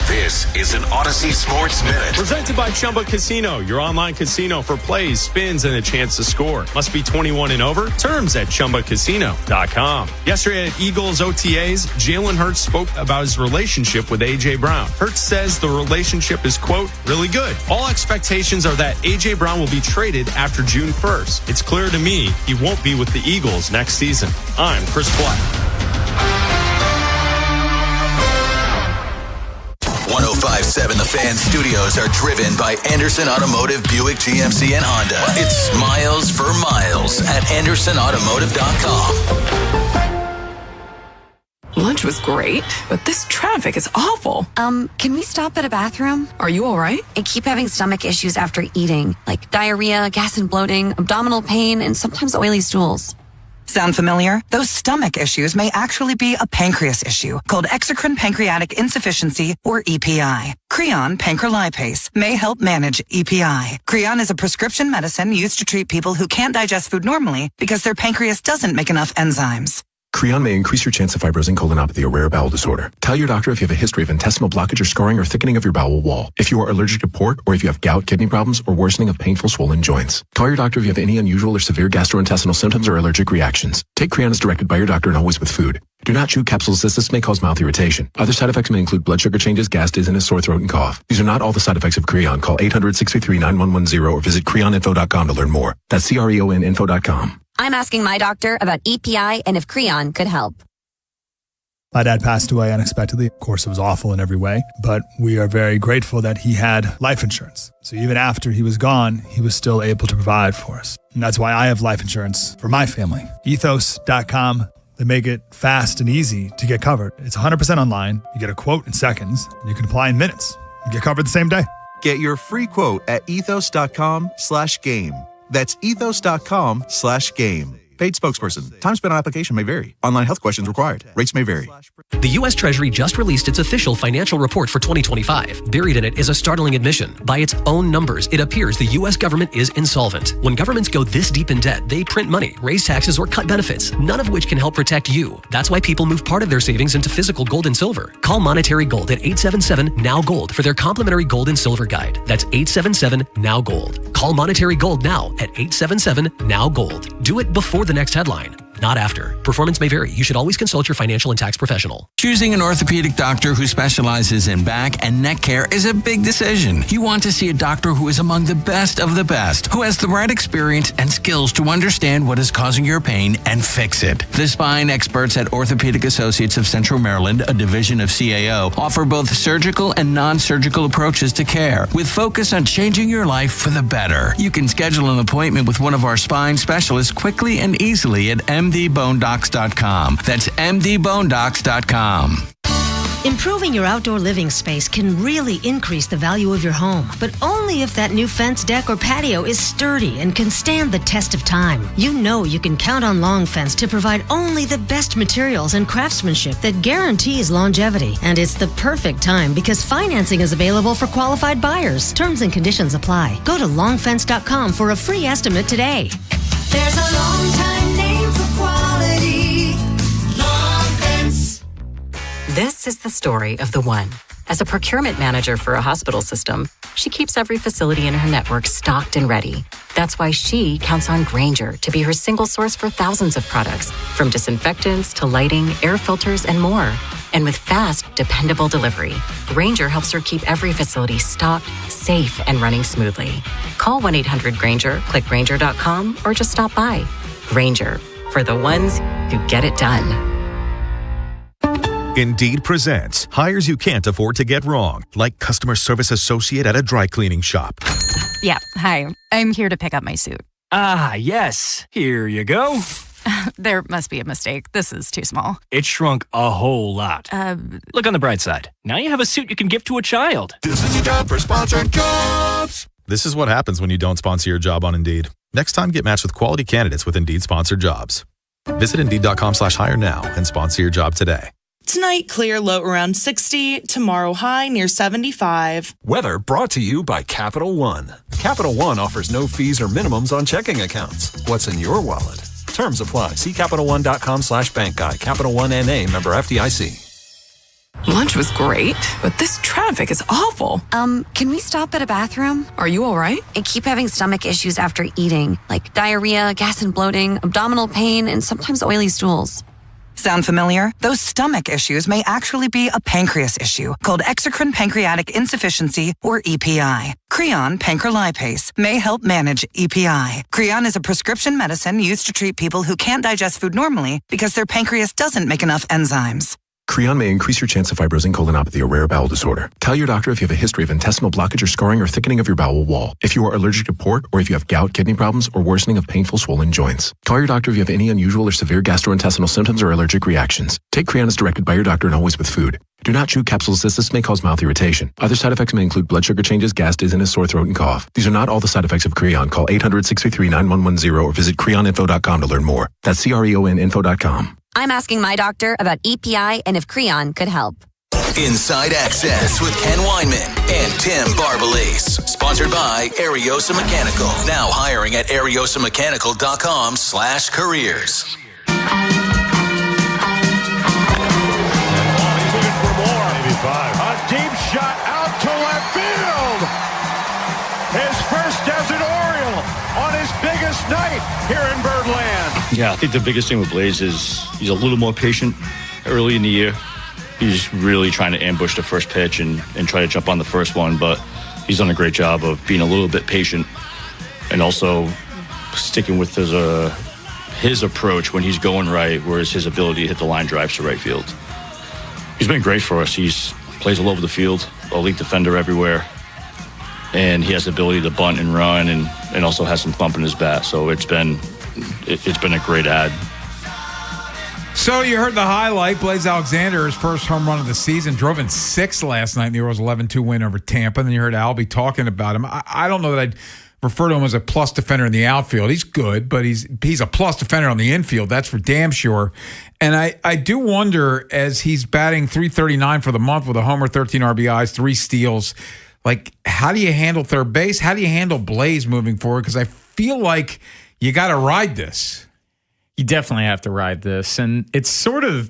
This is an Odyssey Sports Minute. Presented by Chumba Casino, your online casino for plays, spins, and a chance to score. Must be 21 and over. Terms at ChumbaCasino.com. Yesterday at Eagles OTAs, Jalen Hurts spoke about his relationship with A.J. Brown. Hurts says the relationship is, quote, really good. All expectations are that A.J. Brown will be traded after June 1st. It's clear to me he won't be with the Eagles next season. I'm Chris Black. 105.7 The Fan studios are driven by Anderson Automotive, Buick, GMC, and Honda. It's miles for miles at AndersonAutomotive.com. Lunch was great, but this traffic is awful. Can we stop at a bathroom? Are you all right? I keep having stomach issues after eating, like diarrhea, gas and bloating, abdominal pain, and sometimes oily stools. Sound familiar? Those stomach issues may actually be a pancreas issue called exocrine pancreatic insufficiency, or EPI. Creon pancrelipase may help manage EPI. Creon is a prescription medicine used to treat people who can't digest food normally because their pancreas doesn't make enough enzymes. Creon may increase your chance of fibrosing colonopathy, a rare bowel disorder. Tell your doctor if you have a history of intestinal blockage or scarring or thickening of your bowel wall. If you are allergic to pork, or if you have gout, kidney problems, or worsening of painful swollen joints. Call your doctor if you have any unusual or severe gastrointestinal symptoms or allergic reactions. Take Creon as directed by your doctor and always with food. Do not chew capsules as this may cause mouth irritation. Other side effects may include blood sugar changes, gas, dizziness, sore throat, and cough. These are not all the side effects of Creon. Call 800-633-9110 or visit creoninfo.com to learn more. That's CREONinfo.com. I'm asking my doctor about EPI and if Creon could help. My dad passed away unexpectedly. Of course, it was awful in every way, but we are very grateful that he had life insurance. So even after he was gone, he was still able to provide for us. And that's why I have life insurance for my family. Ethos.com. They make it fast and easy to get covered. It's 100% online. You get a quote in seconds. You can apply in minutes. You get covered the same day. Get your free quote at ethos.com/game. That's ethos.com/game. Paid spokesperson. Time spent on application may vary. Online health questions required. Rates may vary. The U.S. Treasury just released its official financial report for 2025. Buried in it is a startling admission. By its own numbers, it appears the U.S. government is insolvent. When governments go this deep in debt, they print money, raise taxes, or cut benefits, none of which can help protect you. That's why people move part of their savings into physical gold and silver. Call Monetary Gold at 877-NOW-GOLD for their complimentary gold and silver guide. That's 877-NOW-GOLD. Call Monetary Gold now at 877-NOW-GOLD. Do it before the next headline. not after. Performance may vary. You should always consult your financial and tax professional. Choosing an orthopedic doctor who specializes in back and neck care is a big decision. You want to see a doctor who is among the best of the best, who has the right experience and skills to understand what is causing your pain and fix it. The spine experts at Orthopedic Associates of Central Maryland, a division of CAO, offer both surgical and non-surgical approaches to care, with focus on changing your life for the better. You can schedule an appointment with one of our spine specialists quickly and easily at mdbonedocs.com. That's mdbonedocs.com. Improving your outdoor living space can really increase the value of your home, but only if that new fence, deck, or patio is sturdy and can stand the test of time. You know you can count on Long Fence to provide only the best materials and craftsmanship that guarantees longevity. And it's the perfect time because financing is available for qualified buyers. Terms and conditions apply. Go to longfence.com for a free estimate today. There's a long time name for quality. Long Fence. This is the story of the one. As a procurement manager for a hospital system, she keeps every facility in her network stocked and ready. That's why she counts on Grainger to be her single source for thousands of products, from disinfectants to lighting, air filters, and more. And with fast, dependable delivery, Grainger helps her keep every facility stocked, safe, and running smoothly. Call 1-800-GRAINGER, click Grainger.com, or just stop by. Grainger, for the ones who get it done. Indeed presents hires you can't afford to get wrong, like customer service associate at a dry cleaning shop. Yeah, hi. I'm here to pick up my suit. Ah, yes. Here you go. There must be a mistake. This is too small. It shrunk a whole lot. Look on the bright side. Now you have a suit you can give to a child. This is a job for sponsored jobs. This is what happens when you don't sponsor your job on Indeed. Next time, get matched with quality candidates with Indeed sponsored jobs. Visit Indeed.com/hire now and sponsor your job today. Tonight, clear, low around 60. Tomorrow, high near 75. Weather brought to you by Capital One. Capital One offers no fees or minimums on checking accounts. What's in your wallet? Terms apply. See CapitalOne.com/bank guide. Capital One NA, member FDIC. Lunch was great, but this traffic is awful. Can we stop at a bathroom? Are you all right? I keep having stomach issues after eating, like diarrhea, gas and bloating, abdominal pain, and sometimes oily stools. Sound familiar? Those stomach issues may actually be a pancreas issue called exocrine pancreatic insufficiency, or EPI. Creon pancrelipase may help manage EPI. Creon is a prescription medicine used to treat people who can't digest food normally because their pancreas doesn't make enough enzymes. Creon may increase your chance of fibrosing colonopathy, a rare bowel disorder. Tell your doctor if you have a history of intestinal blockage or scarring or thickening of your bowel wall. If you are allergic to pork, or if you have gout, kidney problems, or worsening of painful swollen joints. Call your doctor if you have any unusual or severe gastrointestinal symptoms or allergic reactions. Take Creon as directed by your doctor and always with food. Do not chew capsules as this may cause mouth irritation. Other side effects may include blood sugar changes, gas, dizziness, sore throat, and cough. These are not all the side effects of Creon. Call 800-633-9110 or visit creoninfo.com to learn more. That's CREONinfo.com. I'm asking my doctor about EPI and if Creon could help. Inside Access with Ken Weinman and Tim Barbalise. Sponsored by Ariosa Mechanical. Now hiring at ariosamechanical.com/careers. A deep shot out to left field. His first as an Oriole on his biggest night here in Birdland. Yeah, I think the biggest thing with Blaze is he's a little more patient early in the year. He's really trying to ambush the first pitch and try to jump on the first one, but he's done a great job of being a little bit patient and also sticking with his approach when he's going right, whereas his ability to hit the line drives to right field. He's been great for us. He's plays all over the field, elite defender everywhere, and he has the ability to bunt and run and also has some thump in his bat. So it's been a great ad. So you heard the highlight. Blaze Alexander, his first home run of the season, drove in 6 last night in the Orioles' 11-2 win over Tampa. And then you heard Albie talking about him. I don't know that I'd refer to him as a plus defender in the outfield. He's good, but he's a plus defender on the infield. That's for damn sure. And I do wonder, as he's batting .339 for the month with a homer, 13 RBIs, 3 steals, like, how do you handle third base? How do you handle Blaze moving forward? Because I feel like you got to ride this. You definitely have to ride this. And it's sort of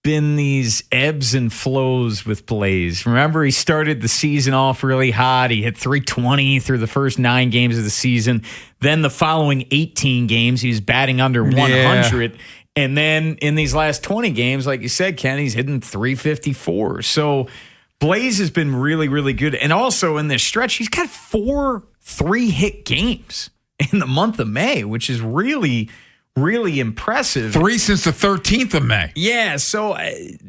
been these ebbs and flows with Blaze. Remember, he started the season off really hot. He hit .320 through the first 9 games of the season. Then the following 18 games, he was batting under 100. And then in these last 20 games, like you said, Ken, he's hitting 354. So Blaze has been really, really good. And also in this stretch, he's got 4 3-hit games in the month of May, which is really, really impressive. 3 since the 13th of May. Yeah, so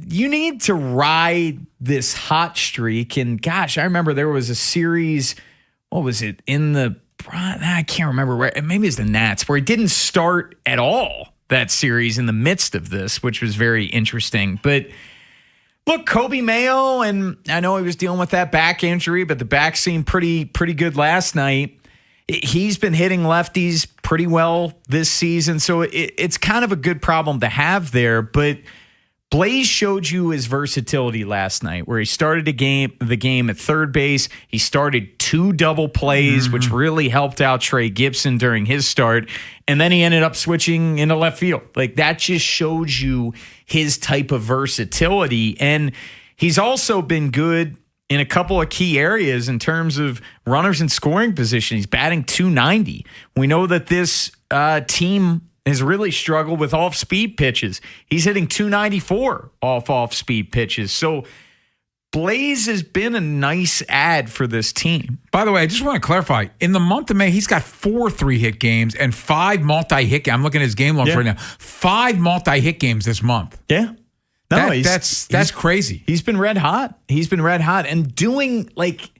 you need to ride this hot streak. And gosh, I remember there was a series, what was it, I can't remember where, maybe it's the Nats, where it didn't start at all, that series in the midst of this, which was very interesting. But look, Kobe Mayo, and I know he was dealing with that back injury, but the back seemed pretty good last night. He's been hitting lefties pretty well this season, so it's kind of a good problem to have there. But Blaze showed you his versatility last night, where he started the game at third base. He started 2 double plays, which really helped out Trey Gibson during his start. And then he ended up switching into left field. Like, that just shows you his type of versatility. And he's also been good in a couple of key areas in terms of runners in scoring position. He's batting .290. We know that this team has really struggled with off-speed pitches. He's hitting .294 off-speed pitches. So Blaze has been a nice add for this team. By the way, I just want to clarify. In the month of May, he's got 4 3-hit games and 5 multi-hit games. I'm looking at his game logs right now. 5 multi-hit games this month. Yeah. No, that's crazy. He's been red hot. And doing, like,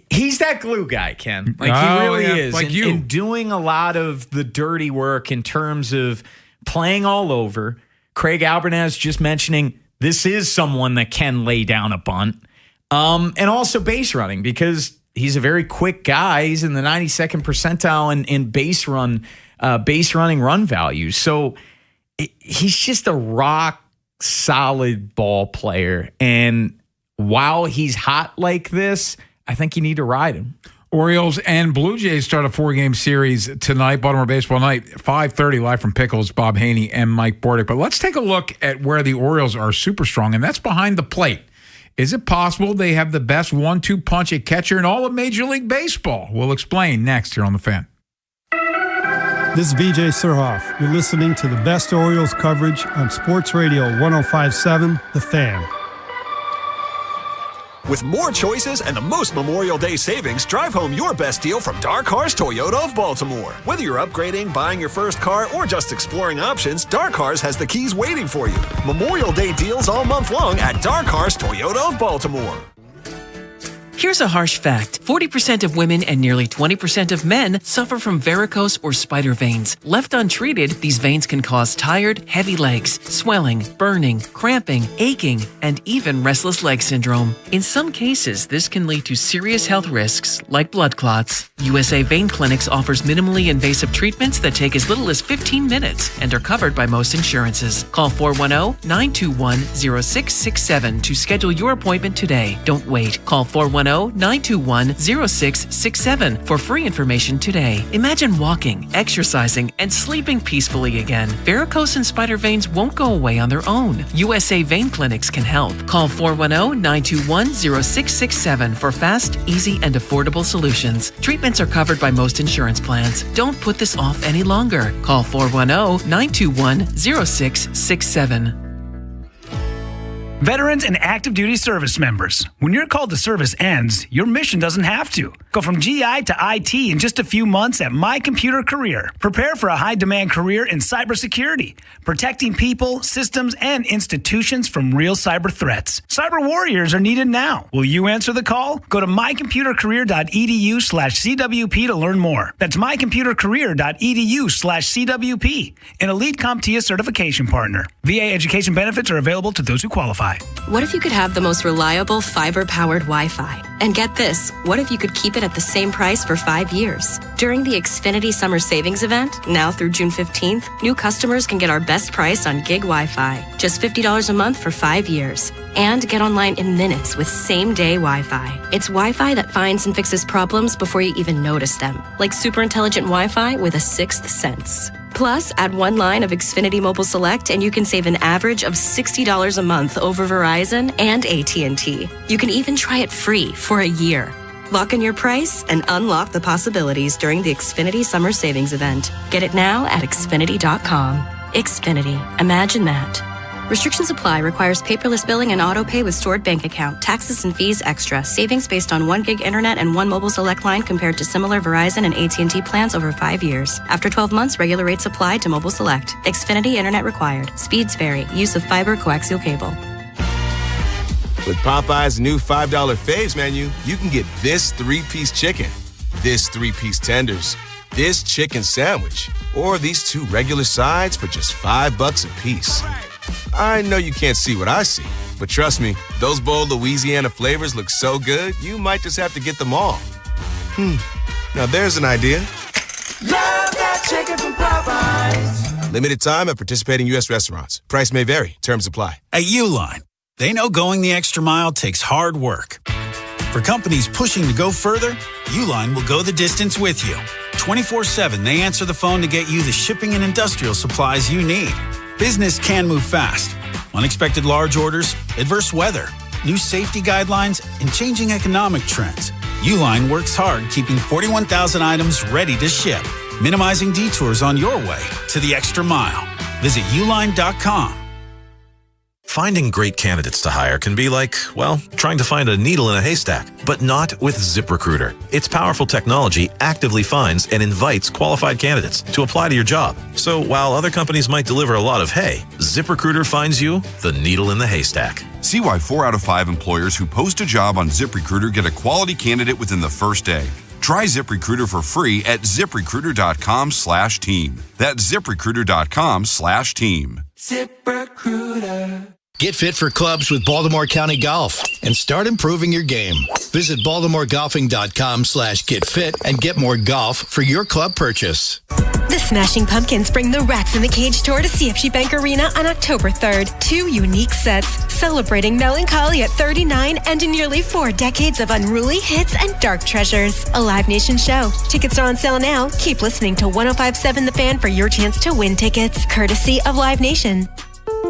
he's that glue guy, Ken. Like, he really is. Like you. And doing a lot of the dirty work in terms of playing all over. Craig Albernaz just mentioning this is someone that can lay down a bunt. And also base running, because he's a very quick guy. He's in the 92nd percentile in base running run value. So he's just a rock solid ball player. And while he's hot like this, I think you need to ride him. Orioles and Blue Jays start a 4-game series tonight, Baltimore Baseball Night, 5:30, live from Pickles, Bob Haynie and Mike Bordick. But let's take a look at where the Orioles are super strong, and that's behind the plate. Is it possible they have the best 1-2 punch at catcher in all of Major League Baseball? We'll explain next here on The Fan. This is VJ Surhoff. You're listening to the best Orioles coverage on Sports Radio 105.7, The Fan. With more choices and the most Memorial Day savings, drive home your best deal from Dark Cars Toyota of Baltimore. Whether you're upgrading, buying your first car, or just exploring options, Dark Cars has the keys waiting for you. Memorial Day deals all month long at Dark Cars Toyota of Baltimore. Here's a harsh fact. 40% of women and nearly 20% of men suffer from varicose or spider veins. Left untreated, these veins can cause tired, heavy legs, swelling, burning, cramping, aching, and even restless leg syndrome. In some cases, this can lead to serious health risks like blood clots. USA Vein Clinics offers minimally invasive treatments that take as little as 15 minutes and are covered by most insurances. Call 410-921-0667 to schedule your appointment today. Don't wait. Call 410-921-0667 for free information today. Imagine walking, exercising, and sleeping peacefully again. Varicose and spider veins won't go away on their own. USA Vein Clinics can help. Call 410-921-0667 for fast, easy, and affordable solutions. Treatments are covered by most insurance plans. Don't put this off any longer. Call 410-921-0667. Veterans and active duty service members, when your call to service ends, your mission doesn't have to. Go from GI to IT in just a few months at My Computer Career. Prepare for a high-demand career in cybersecurity, protecting people, systems, and institutions from real cyber threats. Cyber warriors are needed now. Will you answer the call? Go to mycomputercareer.edu/CWP to learn more. That's mycomputercareer.edu/CWP, an elite CompTIA certification partner. VA education benefits are available to those who qualify. What if you could have the most reliable fiber-powered Wi-Fi? And get this, what if you could keep it at the same price for 5 years? During the Xfinity Summer Savings Event, now through June 15th, new customers can get our best price on gig Wi-Fi, just $50 a month for 5 years. And get online in minutes with same-day Wi-Fi. It's Wi-Fi that finds and fixes problems before you even notice them, like super intelligent Wi-Fi with a sixth sense. Plus, add one line of Xfinity Mobile Select and you can save an average of $60 a month over Verizon and AT&T. You can even try it free for a year. Lock in your price and unlock the possibilities during the Xfinity Summer Savings Event. Get it now at Xfinity.com. Xfinity. Imagine that. Restrictions apply. Requires paperless billing and auto pay with stored bank account. Taxes and fees extra. Savings based on 1 gig internet and 1 mobile select line compared to similar Verizon and AT&T plans over 5 years. After 12 months, regular rates apply to mobile select. Xfinity internet required. Speeds vary. Use of fiber coaxial cable. With Popeye's new $5 faves menu, you can get this 3-piece chicken, this 3-piece tenders, this chicken sandwich, or these 2 regular sides for just $5 a piece. I know you can't see what I see, but trust me, those bold Louisiana flavors look so good, you might just have to get them all. Now there's an idea. Love that chicken from Popeyes. Limited time at participating U.S. restaurants. Price may vary. Terms apply. At Uline, they know going the extra mile takes hard work. For companies pushing to go further, Uline will go the distance with you. 24/7, they answer the phone to get you the shipping and industrial supplies you need. Business can move fast. Unexpected large orders, adverse weather, new safety guidelines, and changing economic trends. Uline works hard keeping 41,000 items ready to ship, minimizing detours on your way to the extra mile. Visit uline.com. Finding great candidates to hire can be like, well, trying to find a needle in a haystack, but not with ZipRecruiter. Its powerful technology actively finds and invites qualified candidates to apply to your job. So while other companies might deliver a lot of hay, ZipRecruiter finds you the needle in the haystack. See why 4 out of 5 employers who post a job on ZipRecruiter get a quality candidate within the first day. Try ZipRecruiter for free at ZipRecruiter.com/team. That's ZipRecruiter.com/team. ZipRecruiter. Get fit for clubs with Baltimore County Golf and start improving your game. Visit BaltimoreGolfing.com/getfit and get more golf for your club purchase. The Smashing Pumpkins bring the Rats in the Cage tour to CFG Bank Arena on October 3rd. 2 unique sets celebrating melancholy at 39 and nearly 4 decades of unruly hits and dark treasures. A Live Nation show. Tickets are on sale now. Keep listening to 105.7 The Fan for your chance to win tickets, courtesy of Live Nation.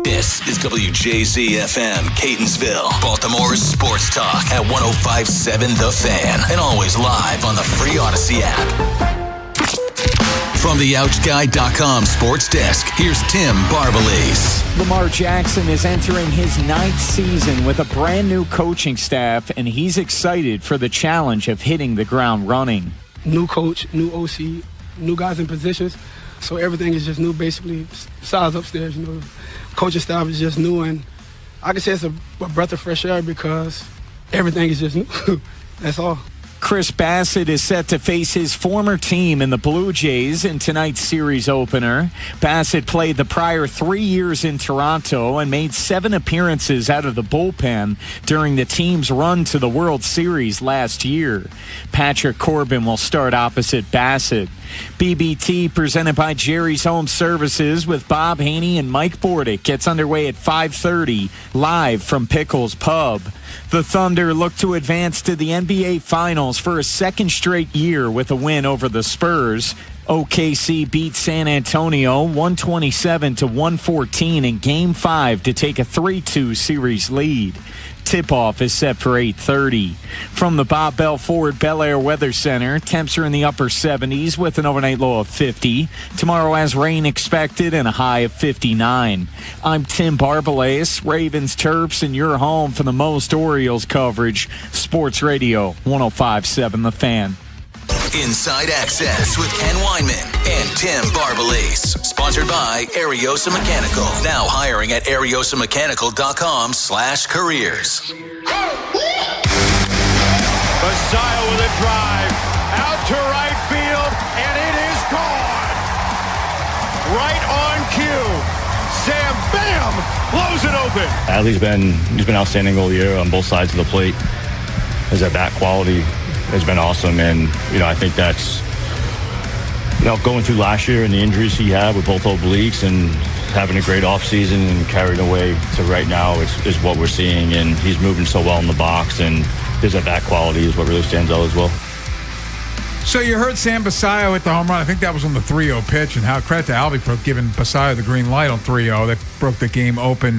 This is WJZ-FM, Catonsville, Baltimore's sports talk at 105.7 The Fan, and always live on the free Odyssey app. From the OutGuide.com sports desk, here's Tim Barbalese. Lamar Jackson is entering his 9th season with a brand new coaching staff, and he's excited for the challenge of hitting the ground running. New coach, new OC, new guys in positions. So everything is just new, basically. Besides upstairs, coaching staff is just new, and I can say it's a breath of fresh air because everything is just new. That's all. Chris Bassett is set to face his former team in the Blue Jays in tonight's series opener. Bassett played the prior 3 years in Toronto and made 7 appearances out of the bullpen during the team's run to the World Series last year. Patrick Corbin will start opposite Bassett. BBT, presented by Jerry's Home Services with Bob Haynie and Mike Bordick, gets underway at 5:30, live from Pickles Pub. The Thunder look to advance to the NBA Finals for a second straight year with a win over the Spurs. OKC beat San Antonio 127-114 in Game 5 to take a 3-2 series lead. Tip-off is set for 8:30. From the Bob Bell Ford Bel Air Weather Center, temps are in the upper 70s with an overnight low of 50. Tomorrow has rain expected and a high of 59. I'm Tim Barbalese, Ravens, Terps, and your home for the most Orioles coverage. Sports Radio 105.7 The Fan. Inside Access with Ken Weinman and Tim Barbalese. Sponsored by Ariosa Mechanical. Now hiring at ariosamechanical.com/careers. Messiah with a drive. Out to right field, and it is gone. Right on cue. Sam Bam blows it open. Adley's been outstanding all year on both sides of the plate. His at-bat quality has been awesome, and I think that's going through last year and the injuries he had with both obliques and having a great offseason and carrying away to right now is what we're seeing, and he's moving so well in the box, and his at-bat quality is what really stands out as well. So you heard Sam Basayo hit the home run. I think that was on the 3-0 pitch, and how credit to Albie for giving Basayo the green light on 3-0. That broke the game open,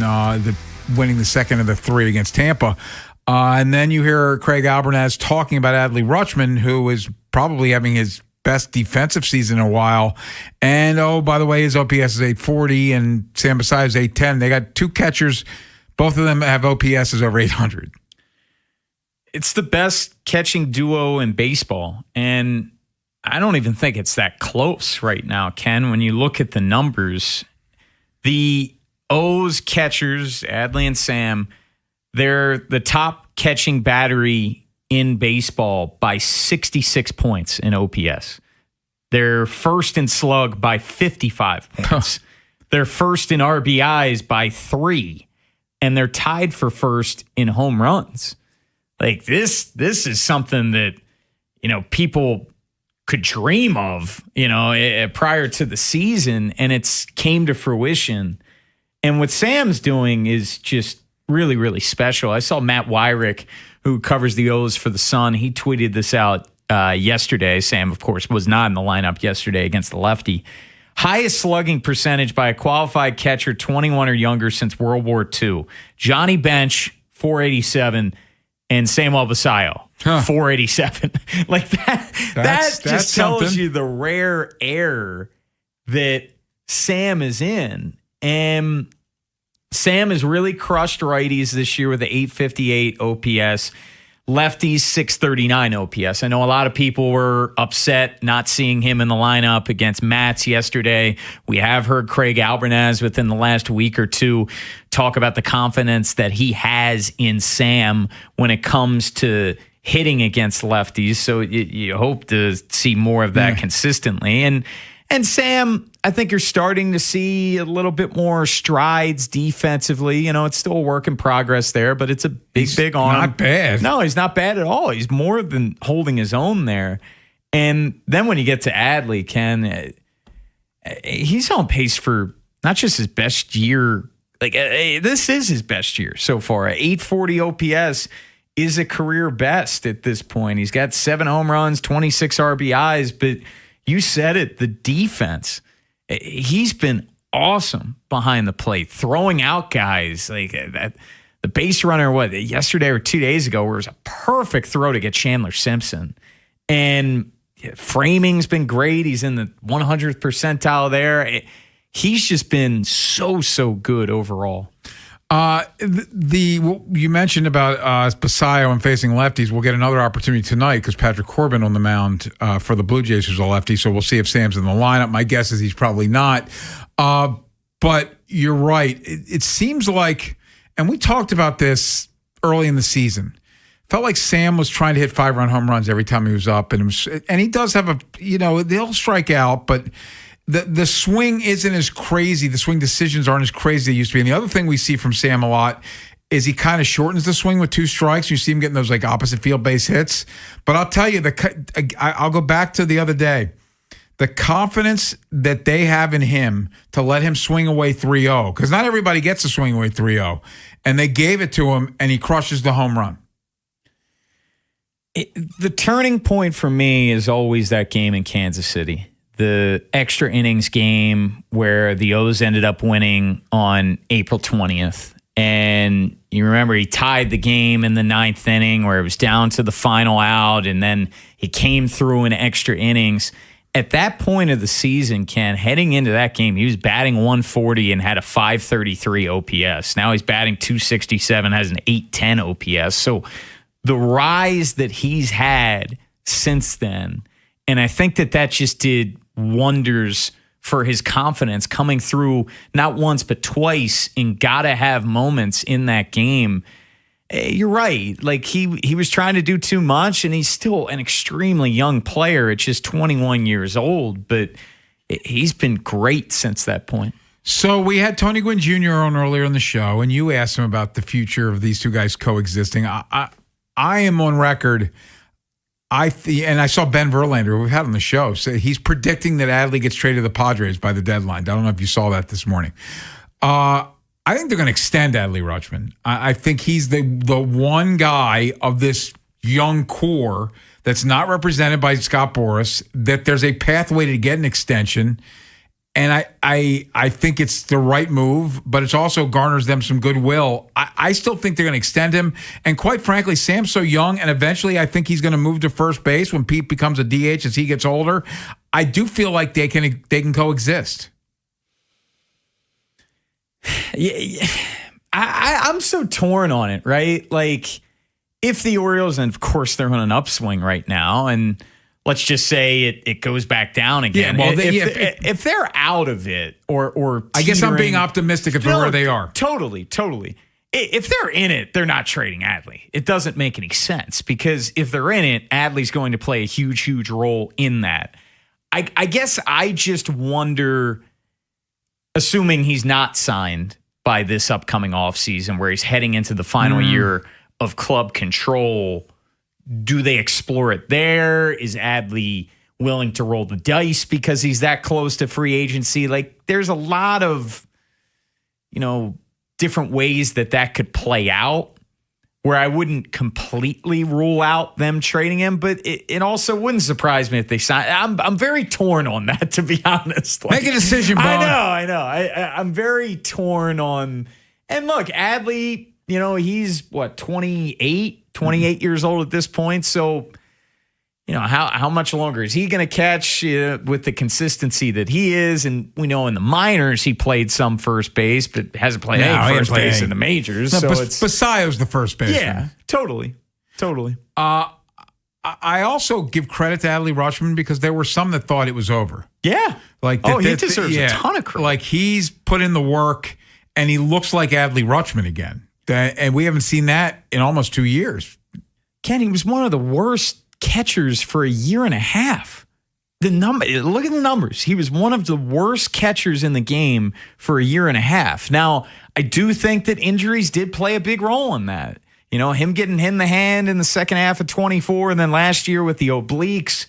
winning the second of the 3 against Tampa. And then you hear Craig Albernaz talking about Adley Rutschman, who is probably having his best defensive season in a while. And, oh, by the way, his OPS is 840 and Sam Basallo is 810. They got two catchers. Both of them have OPSs over 800. It's the best catching duo in baseball. And I don't even think it's that close right now, Ken. When you look at the numbers, the O's catchers, Adley and Sam, they're the top catching battery in baseball by 66 points in OPS. They're first in slug by 55 points. They're first in RBIs by 3. And they're tied for first in home runs. Like this is something that, people could dream of, prior to the season, and it's came to fruition. And what Sam's doing is just really, really special. I saw Matt Wyrick, who covers the O's for the Sun. He tweeted this out yesterday. Sam, of course, was not in the lineup yesterday against the lefty. Highest slugging percentage by a qualified catcher 21 or younger since World War II. Johnny Bench, 487, and Samuel Basallo, 487. Like that just tells you the rare air that Sam is in. And Sam has really crushed righties this year with the 858 OPS. Lefties, 639 OPS. I know a lot of people were upset not seeing him in the lineup against Mats yesterday. We have heard Craig Albernaz within the last week or two talk about the confidence that he has in Sam when it comes to hitting against lefties. So you hope to see more of that consistently. And Sam, I think you're starting to see a little bit more strides defensively. It's still a work in progress there, but it's a big arm. Not bad. No, he's not bad at all. He's more than holding his own there. And then when you get to Adley, Ken, he's on pace for not just his best year. This is his best year so far. 840 OPS is a career best at this point. He's got 7 home runs, 26 RBIs, but you said it, the defense. He's been awesome behind the plate, throwing out guys like that. The base runner, yesterday or 2 days ago, where it was a perfect throw to get Chandler Simpson. And framing's been great. He's in the 100th percentile there. He's just been so good overall. You mentioned about Basallo and facing lefties. We'll get another opportunity tonight because Patrick Corbin on the mound for the Blue Jays, who's a lefty. So we'll see if Sam's in the lineup. My guess is he's probably not. But you're right. It seems like, and we talked about this early in the season. Felt like Sam was trying to hit 5-run home runs every time he was up, and he does have they'll strike out, but. The swing isn't as crazy. The swing decisions aren't as crazy as they used to be. And the other thing we see from Sam a lot is he kind of shortens the swing with 2 strikes. You see him getting those opposite field base hits. But I'll tell you, I'll go back to the other day. The confidence that they have in him to let him swing away 3-0, because not everybody gets to swing away 3-0. And they gave it to him, and he crushes the home run. The turning point for me is always that game in Kansas City. The extra innings game where the O's ended up winning on April 20th. And you remember he tied the game in the 9th inning where it was down to the final out, and then he came through in extra innings. At that point of the season, Ken, heading into that game, he was batting 140 and had a 533 OPS. Now he's batting 267, has an 810 OPS. So the rise that he's had since then, and I think that just did wonders for his confidence coming through not once but twice and gotta have moments in that game. You're right. He was trying to do too much, and he's still an extremely young player at just 21 years old, but he's been great since that point. So we had Tony Gwynn Jr. on earlier in the show, and you asked him about the future of these two guys coexisting. I am on record. And I saw Ben Verlander, who we've had on the show, say he's predicting that Adley gets traded to the Padres by the deadline. I don't know if you saw that this morning. I think they're going to extend Adley Rutschman. I think he's the one guy of this young core that's not represented by Scott Boras, that there's a pathway to get an extension. And I think it's the right move, but it's also garners them some goodwill. I still think they're going to extend him. And quite frankly, Sam's so young, and eventually I think he's going to move to first base when Pete becomes a DH as he gets older. I do feel like they can coexist. Yeah, I'm so torn on it, right? Like, if the Orioles, and of course they're on an upswing right now, and let's just say it goes back down again. Yeah, well, if they're out of it, or I guess I'm being optimistic of where they are. Totally. If they're in it, they're not trading Adley. It doesn't make any sense, because if they're in it, Adley's going to play a huge role in that. I guess I just wonder, assuming he's not signed by this upcoming offseason where he's heading into the final year of club control, do they explore it there? Is Adley willing to roll the dice because he's that close to free agency? Like, there's a lot of, different ways that could play out, where I wouldn't completely rule out them trading him, but it also wouldn't surprise me if they sign. I'm very torn on that, to be honest. Make a decision, Bob. I know. I'm very torn on. And look, Adley, he's 28 years old at this point. So, how much longer is he going to catch with the consistency that he is? And we know in the minors he played some first base, but hasn't played any first base in the majors. No, so it's Basayo's the first baseman. Yeah, totally. I also give credit to Adley Rutschman, because there were some that thought it was over. Yeah. He deserves a ton of credit. Like, he's put in the work, and he looks like Adley Rutschman again. And we haven't seen that in almost 2 years. Ken, he was one of the worst catchers for a year and a half. Look at the numbers. He was one of the worst catchers in the game for a year and a half. Now, I do think that injuries did play a big role in that. Him getting hit in the hand in the second half of 24, and then last year with the obliques.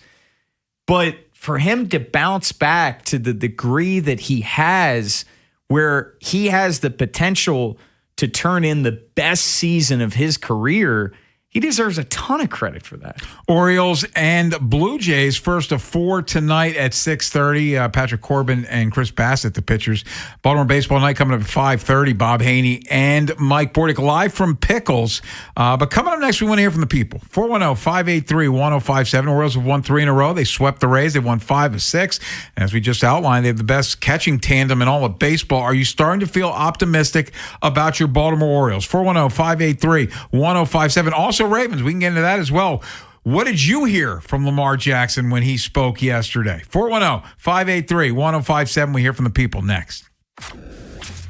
But for him to bounce back to the degree that he has, where he has the potential to turn in the best season of his career, he deserves a ton of credit for that. Orioles and Blue Jays, first of 4 tonight at 6:30. Patrick Corbin and Chris Bassett, the pitchers. Baltimore Baseball Night coming up at 5:30. Bob Haynie and Mike Bordick live from Pickles. But coming up next, we want to hear from the people. 410-583-1057. Orioles have won 3 in a row. They swept the Rays. They've won 5 of 6. And as we just outlined, they have the best catching tandem in all of baseball. Are you starting to feel optimistic about your Baltimore Orioles? 410-583-1057. Also, Ravens, we can get into that as well. What did you hear from Lamar Jackson when he spoke yesterday? 410-583-1057. We hear from the people next.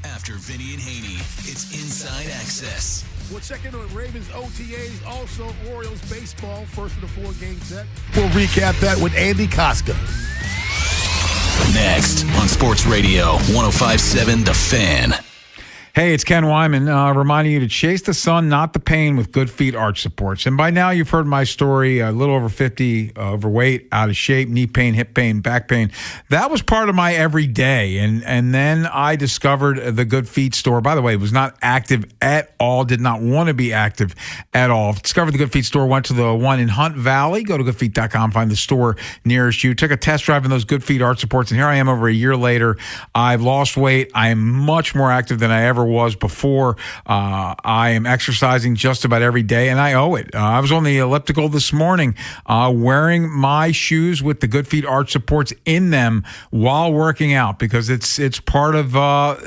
After Vinny and Haynie, it's Inside Access. We'll check in on Ravens OTAs, also Orioles baseball, first of the 4-game set. We'll recap that with Andy Koska. Next on Sports Radio 105.7 The Fan. Hey, it's Ken Wyman reminding you to chase the sun, not the pain, with Good Feet arch supports. And by now you've heard my story, a little over 50, overweight, out of shape, knee pain, hip pain, back pain. That was part of my everyday. And then I discovered the Good Feet store. By the way, it was not active at all, did not want to be active at all. Discovered the Good Feet store, went to the one in Hunt Valley. Go to goodfeet.com, find the store nearest you. Took a test drive in those Good Feet arch supports, and here I am over a year later. I've lost weight. I am much more active than I ever was before. I am exercising just about every day, and I owe it. I was on the elliptical this morning wearing my shoes with the Good Feet arch supports in them while working out, because it's part of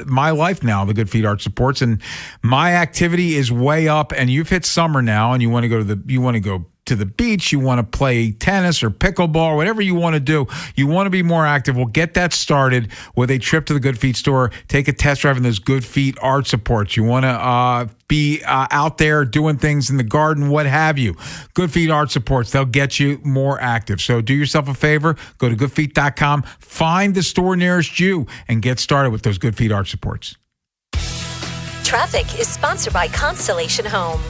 my life now, the Good Feet arch supports, and my activity is way up. And you've hit summer now, and you want to go to the beach, you want to play tennis or pickleball, whatever you want to do, you want to be more active. We'll get that started with a trip to the Good Feet store. Take a test drive in those Good Feet arch supports. You want to be out there doing things in the garden, what have you. Good Feet arch supports, they'll get you more active. So do yourself a favor, go to goodfeet.com, find the store nearest you, and get started with those Good Feet arch supports. Traffic is sponsored by Constellation Home.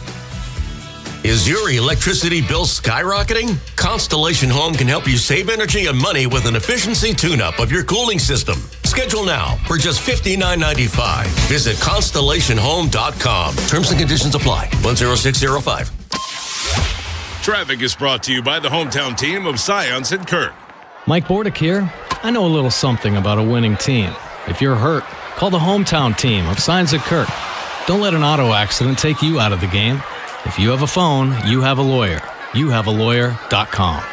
Is your electricity bill skyrocketing? Constellation Home can help you save energy and money with an efficiency tune-up of your cooling system. Schedule now for just $59.95. Visit ConstellationHome.com. Terms and conditions apply. 10605. Traffic is brought to you by the hometown team of Science and Kirk. Mike Bordick here. I know a little something about a winning team. If you're hurt, call the hometown team of Signs at Kirk. Don't let an auto accident take you out of the game. If you have a phone, you have a lawyer. YouHaveALawyer.com.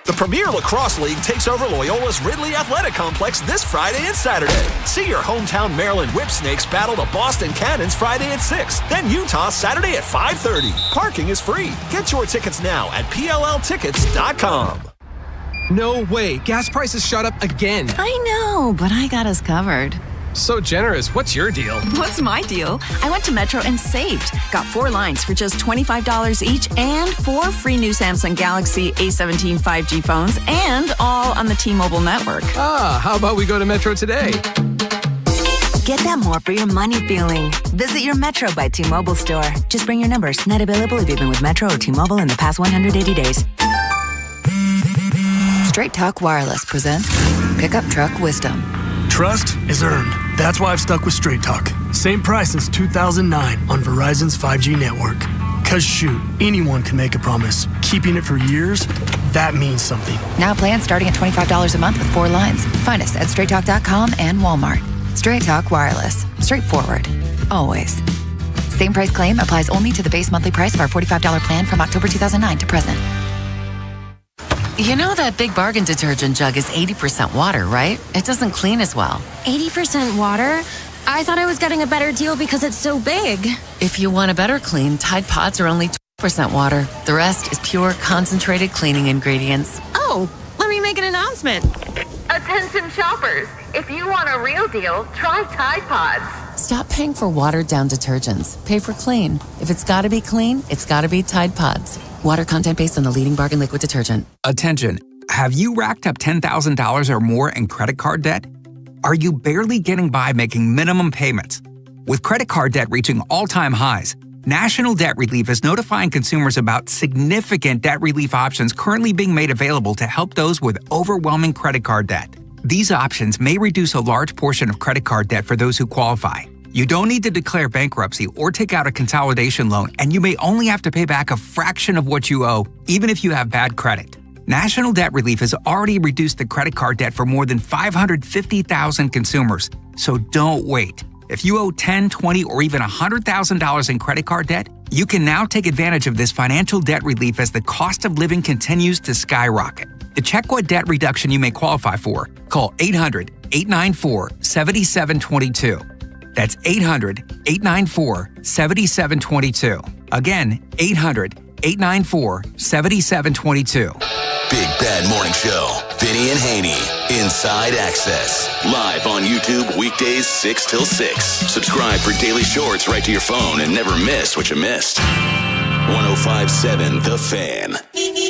The Premier Lacrosse League takes over Loyola's Ridley Athletic Complex this Friday and Saturday. See your hometown Maryland Whipsnakes battle the Boston Cannons Friday at 6. Then Utah Saturday at 5:30. Parking is free. Get your tickets now at PLLtickets.com. No way. Gas prices shot up again. I know, but I got us covered. So generous. What's your deal? What's my deal? I went to Metro and saved. Got 4 lines for just $25 each and 4 free new Samsung Galaxy A17 5G phones and all on the T-Mobile network. Ah, how about we go to Metro today? Get that more for your money feeling. Visit your Metro by T-Mobile store. Just bring your numbers. Not available if you've been with Metro or T-Mobile in the past 180 days. Straight Talk Wireless presents Pickup Truck Wisdom. Trust is earned. That's why I've stuck with Straight Talk. Same price since 2009 on Verizon's 5G network. Cause shoot, anyone can make a promise. Keeping it for years, that means something. Now plans starting at $25 a month with 4 lines. Find us at straighttalk.com and Walmart. Straight Talk Wireless. Straightforward. Always. Same price claim applies only to the base monthly price of our $45 plan from October 2009 to present. You know that Big Bargain detergent jug is 80% water, right? It doesn't clean as well. 80% water? I thought I was getting a better deal because it's so big. If you want a better clean, Tide Pods are only 12% water. The rest is pure, concentrated cleaning ingredients. Oh, let me make an announcement. Attention shoppers, if you want a real deal, try Tide Pods. Stop paying for watered-down detergents. Pay for clean. If it's gotta be clean, it's gotta be Tide Pods. Water content based on the leading bargain liquid detergent. Attention. Have you racked up $10,000 or more in credit card debt? Are you barely getting by making minimum payments? With credit card debt reaching all-time highs, National Debt Relief is notifying consumers about significant debt relief options currently being made available to help those with overwhelming credit card debt. These options may reduce a large portion of credit card debt for those who qualify. You don't need to declare bankruptcy or take out a consolidation loan, and you may only have to pay back a fraction of what you owe, even if you have bad credit. National Debt Relief has already reduced the credit card debt for more than 550,000 consumers, so don't wait. If you owe $10,000, $20,000, or even $100,000 in credit card debt, you can now take advantage of this financial debt relief as the cost of living continues to skyrocket. To check what debt reduction you may qualify for, call 800-894-7722. That's 800-894-7722. Again, 800-894-7722. Big Bad Morning Show. Vinny and Haynie. Inside Access. Live on YouTube weekdays 6 till 6. Subscribe for daily shorts right to your phone and never miss what you missed. 105.7 The Fan.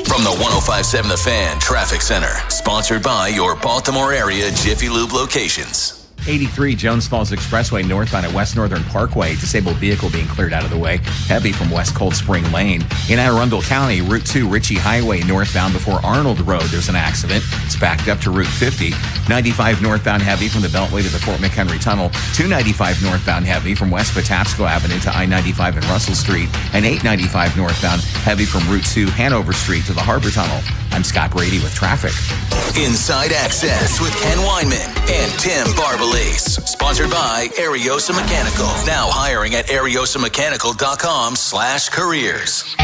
From the 105.7 The Fan Traffic Center. Sponsored by your Baltimore area Jiffy Lube locations. 83 Jones Falls Expressway northbound at West Northern Parkway. Disabled vehicle being cleared out of the way. Heavy from West Cold Spring Lane. In Anne Arundel County, Route 2 Ritchie Highway northbound before Arnold Road. There's an accident. It's backed up to Route 50. 95 northbound heavy from the Beltway to the Fort McHenry Tunnel. 295 northbound heavy from West Patapsco Avenue to I-95 and Russell Street. And 895 northbound heavy from Route 2 Hanover Street to the Harbor Tunnel. I'm Scott Brady with traffic. Inside Access with Ken Weinman and Tim Barbalese. Sponsored by Ariosa Mechanical. Now hiring at ariosamechanical.com/careers.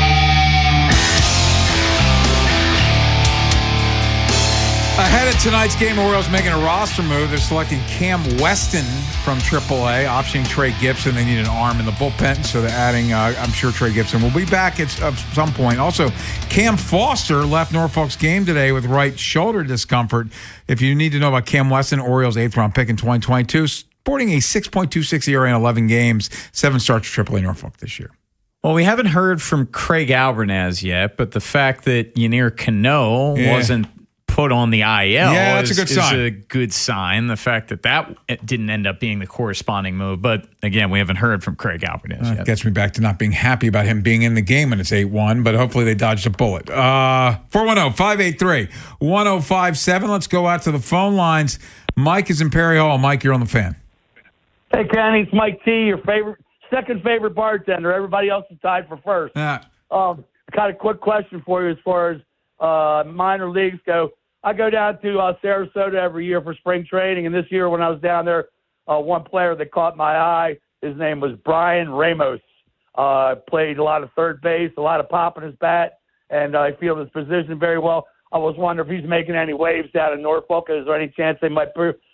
Ahead of tonight's game, Orioles making a roster move. They're selecting Cam Weston from AAA, optioning Trey Gibson. They need an arm in the bullpen, so they're adding, I'm sure Trey Gibson will be back at some point. Also, Cam Foster left Norfolk's game today with right shoulder discomfort. If you need to know about Cam Weston, Orioles 8th-round pick in 2022, sporting a 6.26 ERA in 11 games, 7 starts for AAA Norfolk this year. Well, we haven't heard from Craig Albernaz yet, but the fact that Yennier Cano wasn't put on the IL that's a good sign. Is a good sign. The fact that didn't end up being the corresponding move. But again, we haven't heard from Craig Albernaz yet. It gets me back to not being happy about him being in the game when it's 8-1, but hopefully they dodged a bullet. 410-583-1057. Let's go out to the phone lines. Mike is in Perry Hall. Mike, you're on the Fan. Hey, Kenny, it's Mike T, your second favorite bartender. Everybody else is tied for first. Yeah. Got a quick question for you as far as minor leagues go. I go down to Sarasota every year for spring training, and this year when I was down there, one player that caught my eye, his name was Brian Ramos. Played a lot of third base, a lot of pop in his bat, and I feel his position very well. I was wondering if he's making any waves down in Norfolk. Is there any chance they might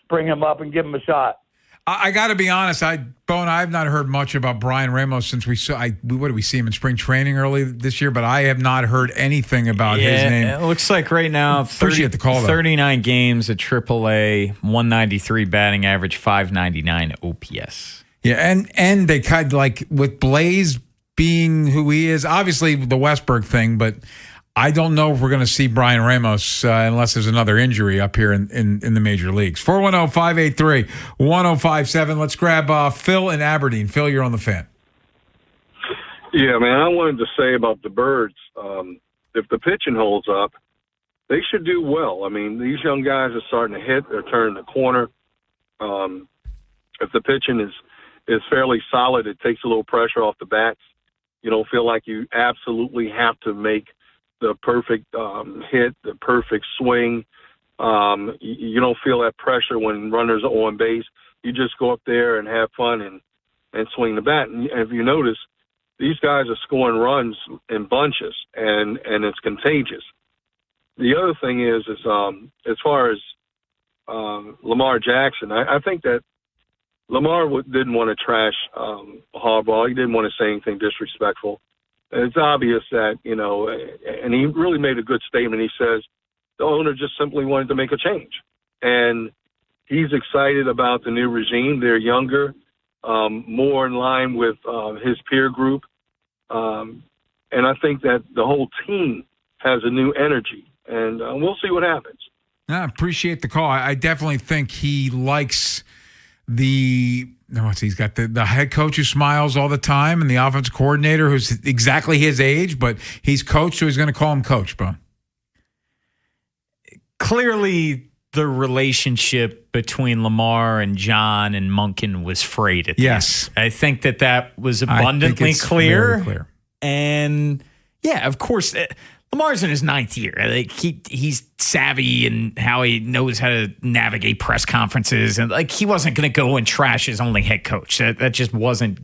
bring him up and give him a shot? I got to be honest, Bone, I've not heard much about Brian Ramos since we saw. What did we see him in spring training early this year? But I have not heard anything about his name. It looks like right now, Appreciate the call, though. 39 games at AAA, 193 batting average, 599 OPS. Yeah, and they kind of like with Blaze being who he is, obviously the Westberg thing, but I don't know if we're going to see Brian Ramos unless there's another injury up here in the major leagues. 410-583-1057. Let's grab Phil in Aberdeen. Phil, you're on the Fan. Yeah, man, I wanted to say about the Birds, if the pitching holds up, they should do well. I mean, these young guys are starting to hit. They're turning the corner. If the pitching is fairly solid, it takes a little pressure off the bats. You don't feel like you absolutely have to make the perfect hit, the perfect swing. You don't feel that pressure when runners are on base. You just go up there and have fun and swing the bat. And if you notice, these guys are scoring runs in bunches, and it's contagious. The other thing is as far as Lamar Jackson, I think that Lamar didn't want to trash Harbaugh. He didn't want to say anything disrespectful. And it's obvious that, and he really made a good statement. He says the owner just simply wanted to make a change. And he's excited about the new regime. They're younger, more in line with his peer group. And I think that the whole team has a new energy. And we'll see what happens. I appreciate the call. I definitely think he likes he's got the head coach who smiles all the time and the offensive coordinator who's exactly his age, but he's coach, so he's going to call him coach, Bone. Clearly, the relationship between Lamar and John and Monken was frayed at the Yes. end. I think that was abundantly clear. Very clear. And, yeah, of course, Lamar's in his 9th year. Like he's savvy in how he knows how to navigate press conferences, and like he wasn't going to go and trash his only head coach. That just wasn't